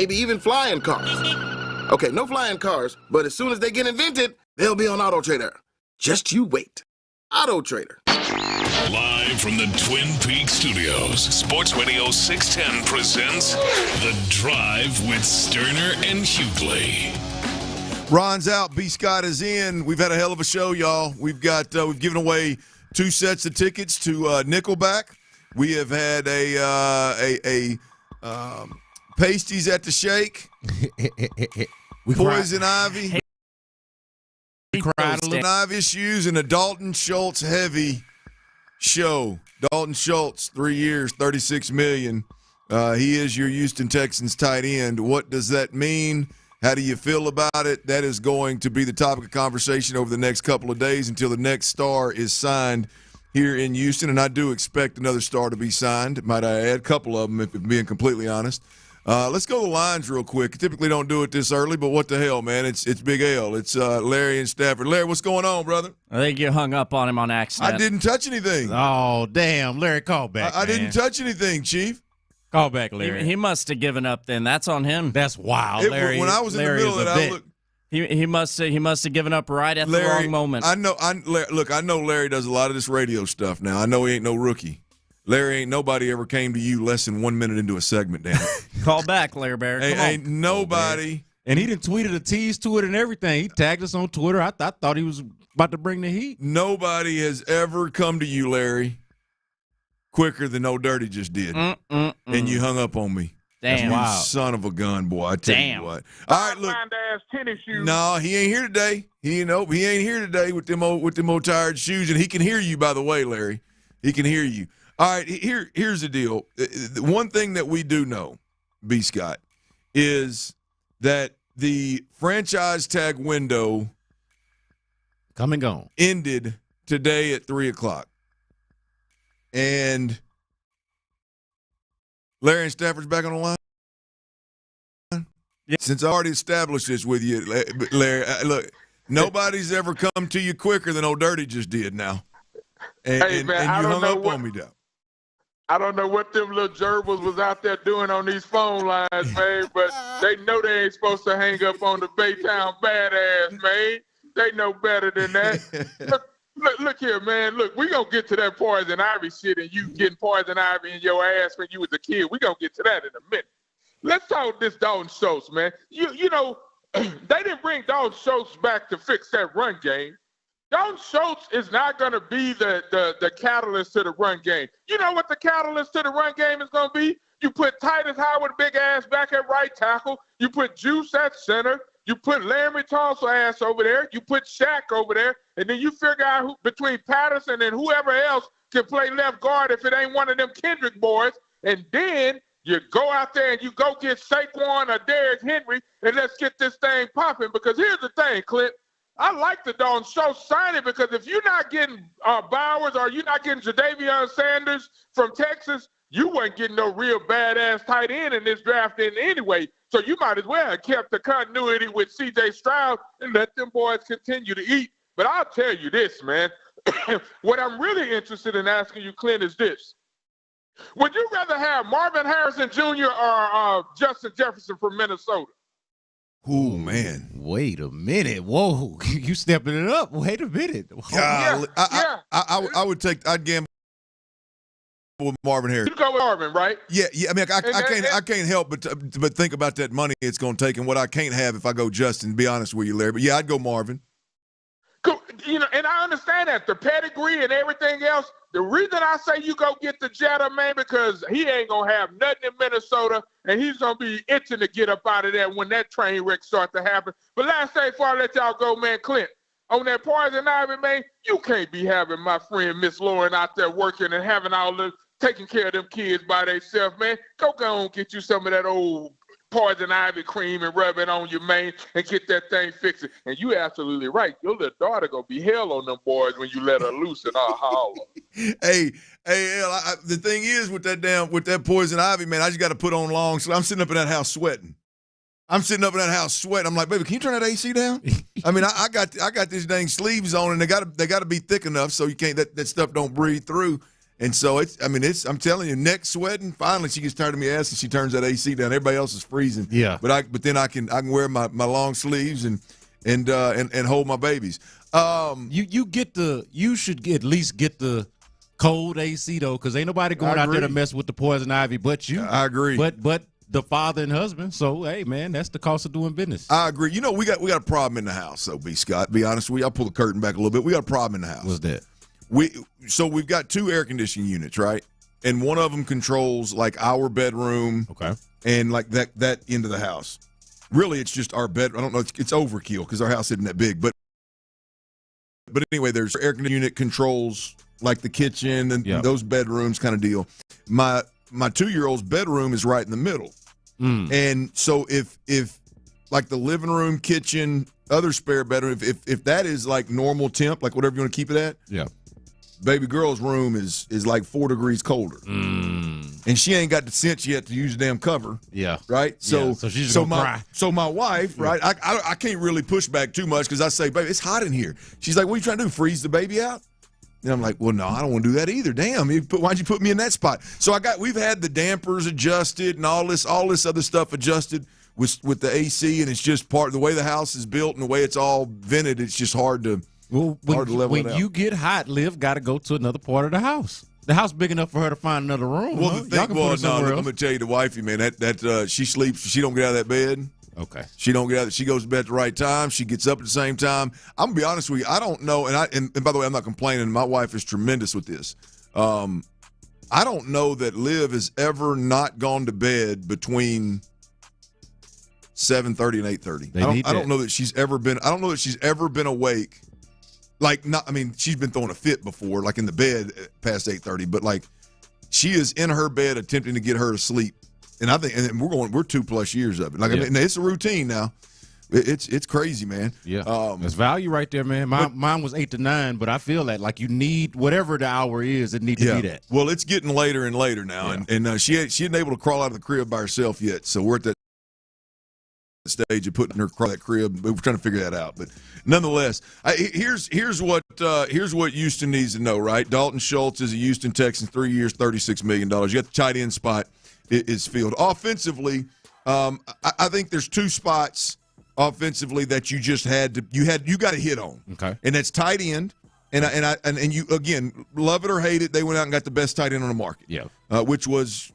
maybe even flying cars. Okay, no flying cars, but as soon as they get invented, they'll be on Auto Trader. Just you wait. Auto Trader. Live from the Twin Peaks studios, Sports Radio 610 presents The Drive with Stoerner and Hughley. Ron's out. B. Scott is in. We've had a hell of a show, y'all. We've given away 2 sets of tickets to Nickelback. We have had a Pasties at the Shake. Poison Ivy. We cried a little. Ivy issues and a Dalton Schultz heavy show. Dalton Schultz, 3 years, $36 million. He is your Houston Texans tight end. What does that mean? How do you feel about it? That is going to be the topic of conversation over the next couple of days until the next star is signed here in Houston, and I do expect another star to be signed, might I add, a couple of them, if being completely honest. Let's go to the lines real quick. Typically don't do it this early, but what the hell, man? It's Big L. It's Larry and Stafford. Larry, what's going on, brother? I think you hung up on him on accident. I didn't touch anything. Oh, damn. Larry, call back, I didn't touch anything, Chief. Call back, Larry. He must have given up then. That's on him. That's wild, Larry. When I was in the middle of that, look. He must have given up right at Larry, the wrong moment. I know Larry does a lot of this radio stuff now. I know he ain't no rookie. Larry, ain't nobody ever came to you less than 1 minute into a segment, damn it. Call back, Larry Bear. Ain't nobody. And he done tweeted a tease to it and everything. He tagged us on Twitter. I thought he was about to bring the heat. Nobody has ever come to you, Larry, quicker than Old Dirty just did. And you hung up on me. Damn. You son of a gun, boy. I tell you what. All right, look. Tennis shoes. No, he ain't here today. He ain't here today with them old tired shoes, and he can hear you, by the way, Larry. He can hear you. All right, here's the deal. The one thing that we do know, B. Scott, is that the franchise tag window come and gone ended today at 3:00. And Larry and Stafford's back on the line? Yeah. Since I already established this with you, Larry, look, nobody's ever come to you quicker than Old Dirty just did now. And you hung up on me, though. I don't know what them little gerbils was out there doing on these phone lines, man, but they know they ain't supposed to hang up on the Baytown badass, man. They know better than that. Look here, man. Look, we going to get to that poison ivy shit and you getting poison ivy in your ass when you was a kid. We going to get to that in a minute. Let's talk this Dalton Schultz, man. You know, they didn't bring Dalton Schultz back to fix that run game. Dalton Schultz is not going to be the catalyst to the run game. You know what the catalyst to the run game is going to be? You put Titus Howard big ass back at right tackle. You put Juice at center. You put Larry Tunsil ass over there. You put Shaq over there. And then you figure out who, between Patterson and whoever else can play left guard if it ain't one of them Kendrick boys. And then you go out there and you go get Saquon or Derrick Henry and let's get this thing popping. Because here's the thing, Clint. I like the Dalton Schultz signing because if you're not getting Bowers or you're not getting Jadavion Sanders from Texas, you weren't getting no real badass tight end in this draft anyway. So you might as well have kept the continuity with C.J. Stroud and let them boys continue to eat. But I'll tell you this, man. What I'm really interested in asking you, Clint, is this. Would you rather have Marvin Harrison Jr. or Justin Jefferson from Minnesota? Oh, man. Wait a minute. Whoa. You stepping it up. Wait a minute. God, I'd gamble with Marvin Harrison. You go with Marvin, right? Yeah. I mean, I can't help but think about that money it's going to take and what I can't have if I go Justin, to be honest with you, Larry. But, yeah, I'd go Marvin. You know, and I understand that, the pedigree and everything else. The reason I say you go get the Jetta, man, because he ain't going to have nothing in Minnesota, and he's going to be itching to get up out of there when that train wreck starts to happen. But last day before I let y'all go, man, Clint, on that poison ivy, man, you can't be having my friend Miss Lauren out there working and having all the taking care of them kids by themselves, man. Go and get you some of that old poison ivy cream and rub it on your mane and get that thing fixed. And you absolutely right. Your little daughter gonna be hell on them boys when you let her loose and all holler. Hey, the thing is with that poison ivy, man, I just got to put on long. So I'm sitting up in that house sweating. I'm like, baby, can you turn that AC down? I mean, I got this dang sleeves on, and they got to be thick enough so you can't that stuff don't breathe through. And so I'm telling you, neck sweating. Finally, she gets tired of me ass and she turns that AC down. Everybody else is freezing. Yeah. But then I can wear my long sleeves and hold my babies. You should at least get the cold AC though, because ain't nobody going out there to mess with the poison ivy but you. I agree. But the father and husband. So hey, man, that's the cost of doing business. I agree. You know, we got a problem in the house though, B. Scott. Be honest with you, I'll pull the curtain back a little bit. We got a problem in the house. What's that? We've got 2 air conditioning units, right? And one of them controls like our bedroom, okay, and like that end of the house. Really, it's just our bed. I don't know. It's overkill because our house isn't that big. But But anyway, there's air conditioning unit controls like the kitchen and those bedrooms kind of deal. My 2-year-old's bedroom is right in the middle. And so if like the living room, kitchen, other spare bedroom, if that is like normal temp, like whatever you want to keep it at, baby girl's room is like 4 degrees colder. And she ain't got the sense yet to use the damn cover. Right? So she's just gonna cry. So my wife, right, I can't really push back too much because I say, baby, it's hot in here. She's like, what are you trying to do, freeze the baby out? And I'm like, well, no, I don't want to do that either. Damn, why'd you put me in that spot? So we've had the dampers adjusted and all this other stuff adjusted with the AC, and it's just part of the way the house is built and the way it's all vented. It's just hard to level it out. When you get hot, Liv got to go to another part of the house. The house big enough for her to find another room. Well, huh? the thing, I'm going to tell you, the wifey, man, that she sleeps, she don't get out of that bed. Okay. She don't get out. She goes to bed at the right time. She gets up at the same time. I'm gonna be honest with you. I don't know. And by the way, I'm not complaining. My wife is tremendous with this. I don't know that Liv has ever not gone to bed between 7:30 and 8:30. I don't know that she's ever been. I don't know that she's ever been awake. Like not. I mean, she's been throwing a fit before, like in the bed past 8:30. But like, she is in her bed attempting to get her to sleep. And I think, and we're 2+ years of it. Like, I mean, it's a routine now. It's crazy, man. Yeah, there's value right there, man. Mine was 8 to 9, but I feel that like you need whatever the hour is, it needs to be that. Well, it's getting later and later now, and she isn't able to crawl out of the crib by herself yet. So we're at that stage of putting her across that crib. We're trying to figure that out, but nonetheless, here's what Houston needs to know. Right, Dalton Schultz is a Houston Texan, 3 years, $36 million. You got the tight end spot is filled. Offensively, I think there's 2 spots offensively that you just got to hit on. Okay, and that's tight end. And you again, love it or hate it, they went out and got the best tight end on the market. Yeah, which was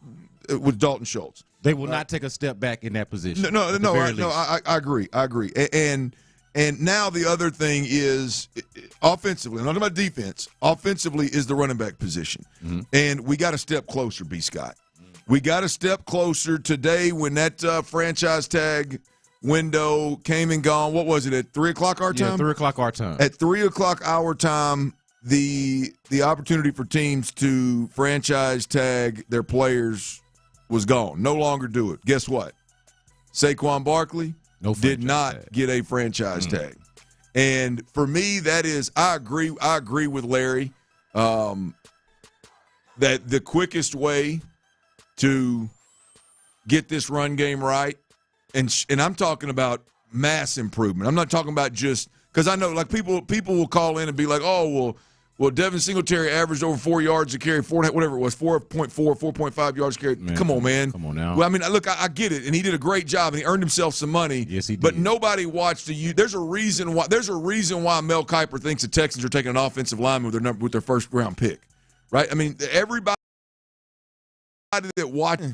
Dalton Schultz. They will not take a step back in that position. No. I agree. And now the other thing is offensively. I'm not talking about defense. Offensively is the running back position, and we got to step closer. B. Scott, we got to step closer today when that franchise tag window came and gone. What was it at 3:00 our time? 3:00 our time. At 3:00 our time, the opportunity for teams to franchise tag their players was gone. No longer do it. Guess what? Saquon Barkley did not get a franchise tag. And for me, that is, I agree with Larry that the quickest way to get this run game right, and I'm talking about mass improvement. I'm not talking about just because I know like people will call in and be like, oh well, Devin Singletary averaged over 4 yards a carry, whatever it was, 4.4, 4.5 yards a carry. Come on, man. Come on now. Well, I mean, look, I get it, and he did a great job, and he earned himself some money. Yes, he did. But nobody watched there's a reason why Mel Kiper thinks the Texans are taking an offensive lineman with their first round pick, right? I mean, everybody that watched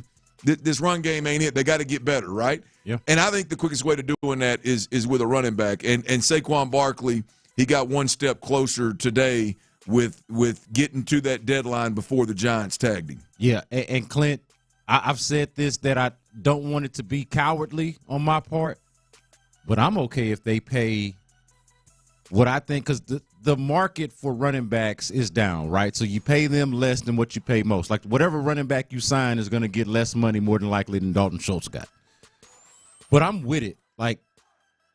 this run game ain't it. They got to get better, right? Yeah. And I think the quickest way to doing that is with a running back. And Saquon Barkley, he got one step closer today with getting to that deadline before the Giants tagged him. Yeah, and Clint, I've said this, that I don't want it to be cowardly on my part, but I'm okay if they pay what I think, because the market for running backs is down, right? So you pay them less than what you pay most. Like whatever running back you sign is going to get less money more than likely than Dalton Schultz got. But I'm with it. Like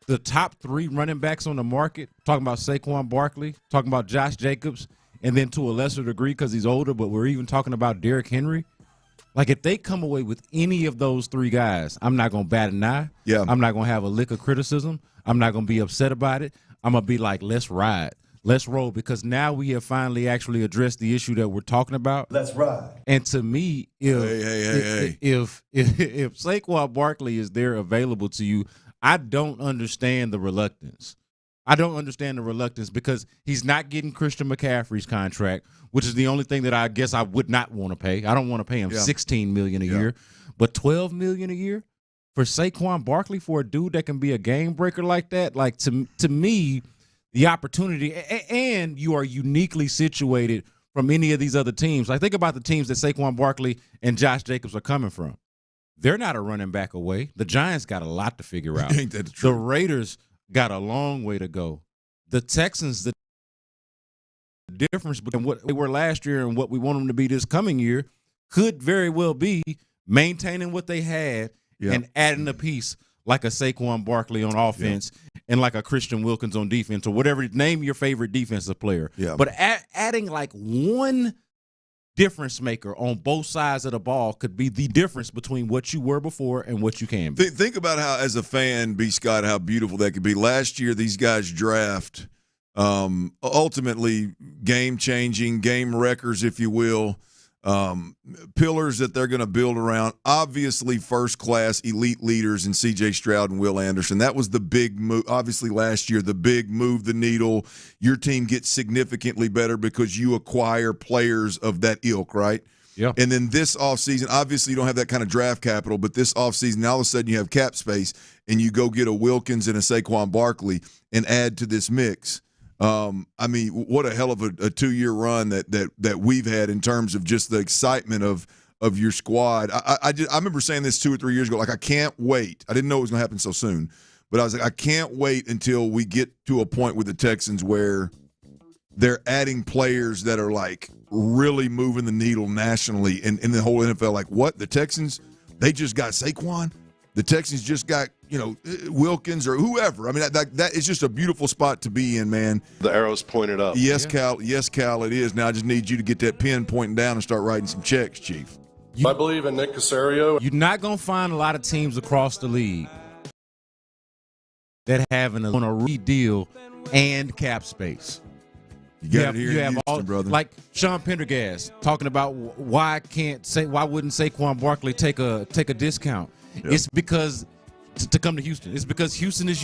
the top 3 running backs on the market, talking about Saquon Barkley, talking about Josh Jacobs, and then to a lesser degree because he's older, but we're even talking about Derrick Henry. Like if they come away with any of those 3 guys, I'm not going to bat an eye. Yeah. I'm not going to have a lick of criticism. I'm not going to be upset about it. I'm going to be like, let's ride. Let's roll, because now we have finally actually addressed the issue that we're talking about. Let's ride. And to me, if Saquon Barkley is there available to you, I don't understand the reluctance. Because he's not getting Christian McCaffrey's contract, which is the only thing that I guess I would not want to pay. I don't want to pay him $16 million a year, but $12 million a year for Saquon Barkley, for a dude that can be a game breaker like that. Like to me, the opportunity, and you are uniquely situated from any of these other teams. Like think about the teams that Saquon Barkley and Josh Jacobs are coming from. They're not a running back away. The Giants got a lot to figure out. Ain't that true? The Raiders got a long way to go. The Texans, difference between what they were last year and what we want them to be this coming year could very well be maintaining what they had and adding a piece like a Saquon Barkley on offense and like a Christian Wilkins on defense or whatever. Name your favorite defensive player. Yeah. But adding like one difference maker on both sides of the ball could be the difference between what you were before and what you can be. Think about how, as a fan, B. Scott, how beautiful that could be. Last year, these guys draft ultimately game-changing, game wreckers, if you will, pillars that they're going to build around. Obviously, first-class elite leaders in C.J. Stroud and Will Anderson. That was the big move. Obviously, last year, the big move the needle. Your team gets significantly better because you acquire players of that ilk, right? Yeah. And then this offseason, obviously you don't have that kind of draft capital, but this offseason, all of a sudden you have cap space, and you go get a Wilkins and a Saquon Barkley and add to this mix. I mean, what a hell of a 2-year run that we've had in terms of just the excitement of your squad. I remember saying this 2 or 3 years ago, like, I can't wait. I didn't know it was going to happen so soon, but I was like, I can't wait until we get to a point with the Texans where they're adding players that are like really moving the needle nationally and in the whole NFL. Like, what? The Texans, they just got Saquon? The Texans just got, Wilkins or whoever. I mean, that is just a beautiful spot to be in, man. The arrow's pointed up. Yes, Cal. Yes, Cal, it is. Now I just need you to get that pen pointing down and start writing some checks, Chief. I believe in Nick Casario. You're not going to find a lot of teams across the league that have on a re-deal and cap space. You got it here in Houston, brother. Like Sean Pendergast talking about why wouldn't Saquon Barkley take a discount? Yeah. It's because to come to Houston. It's because Houston is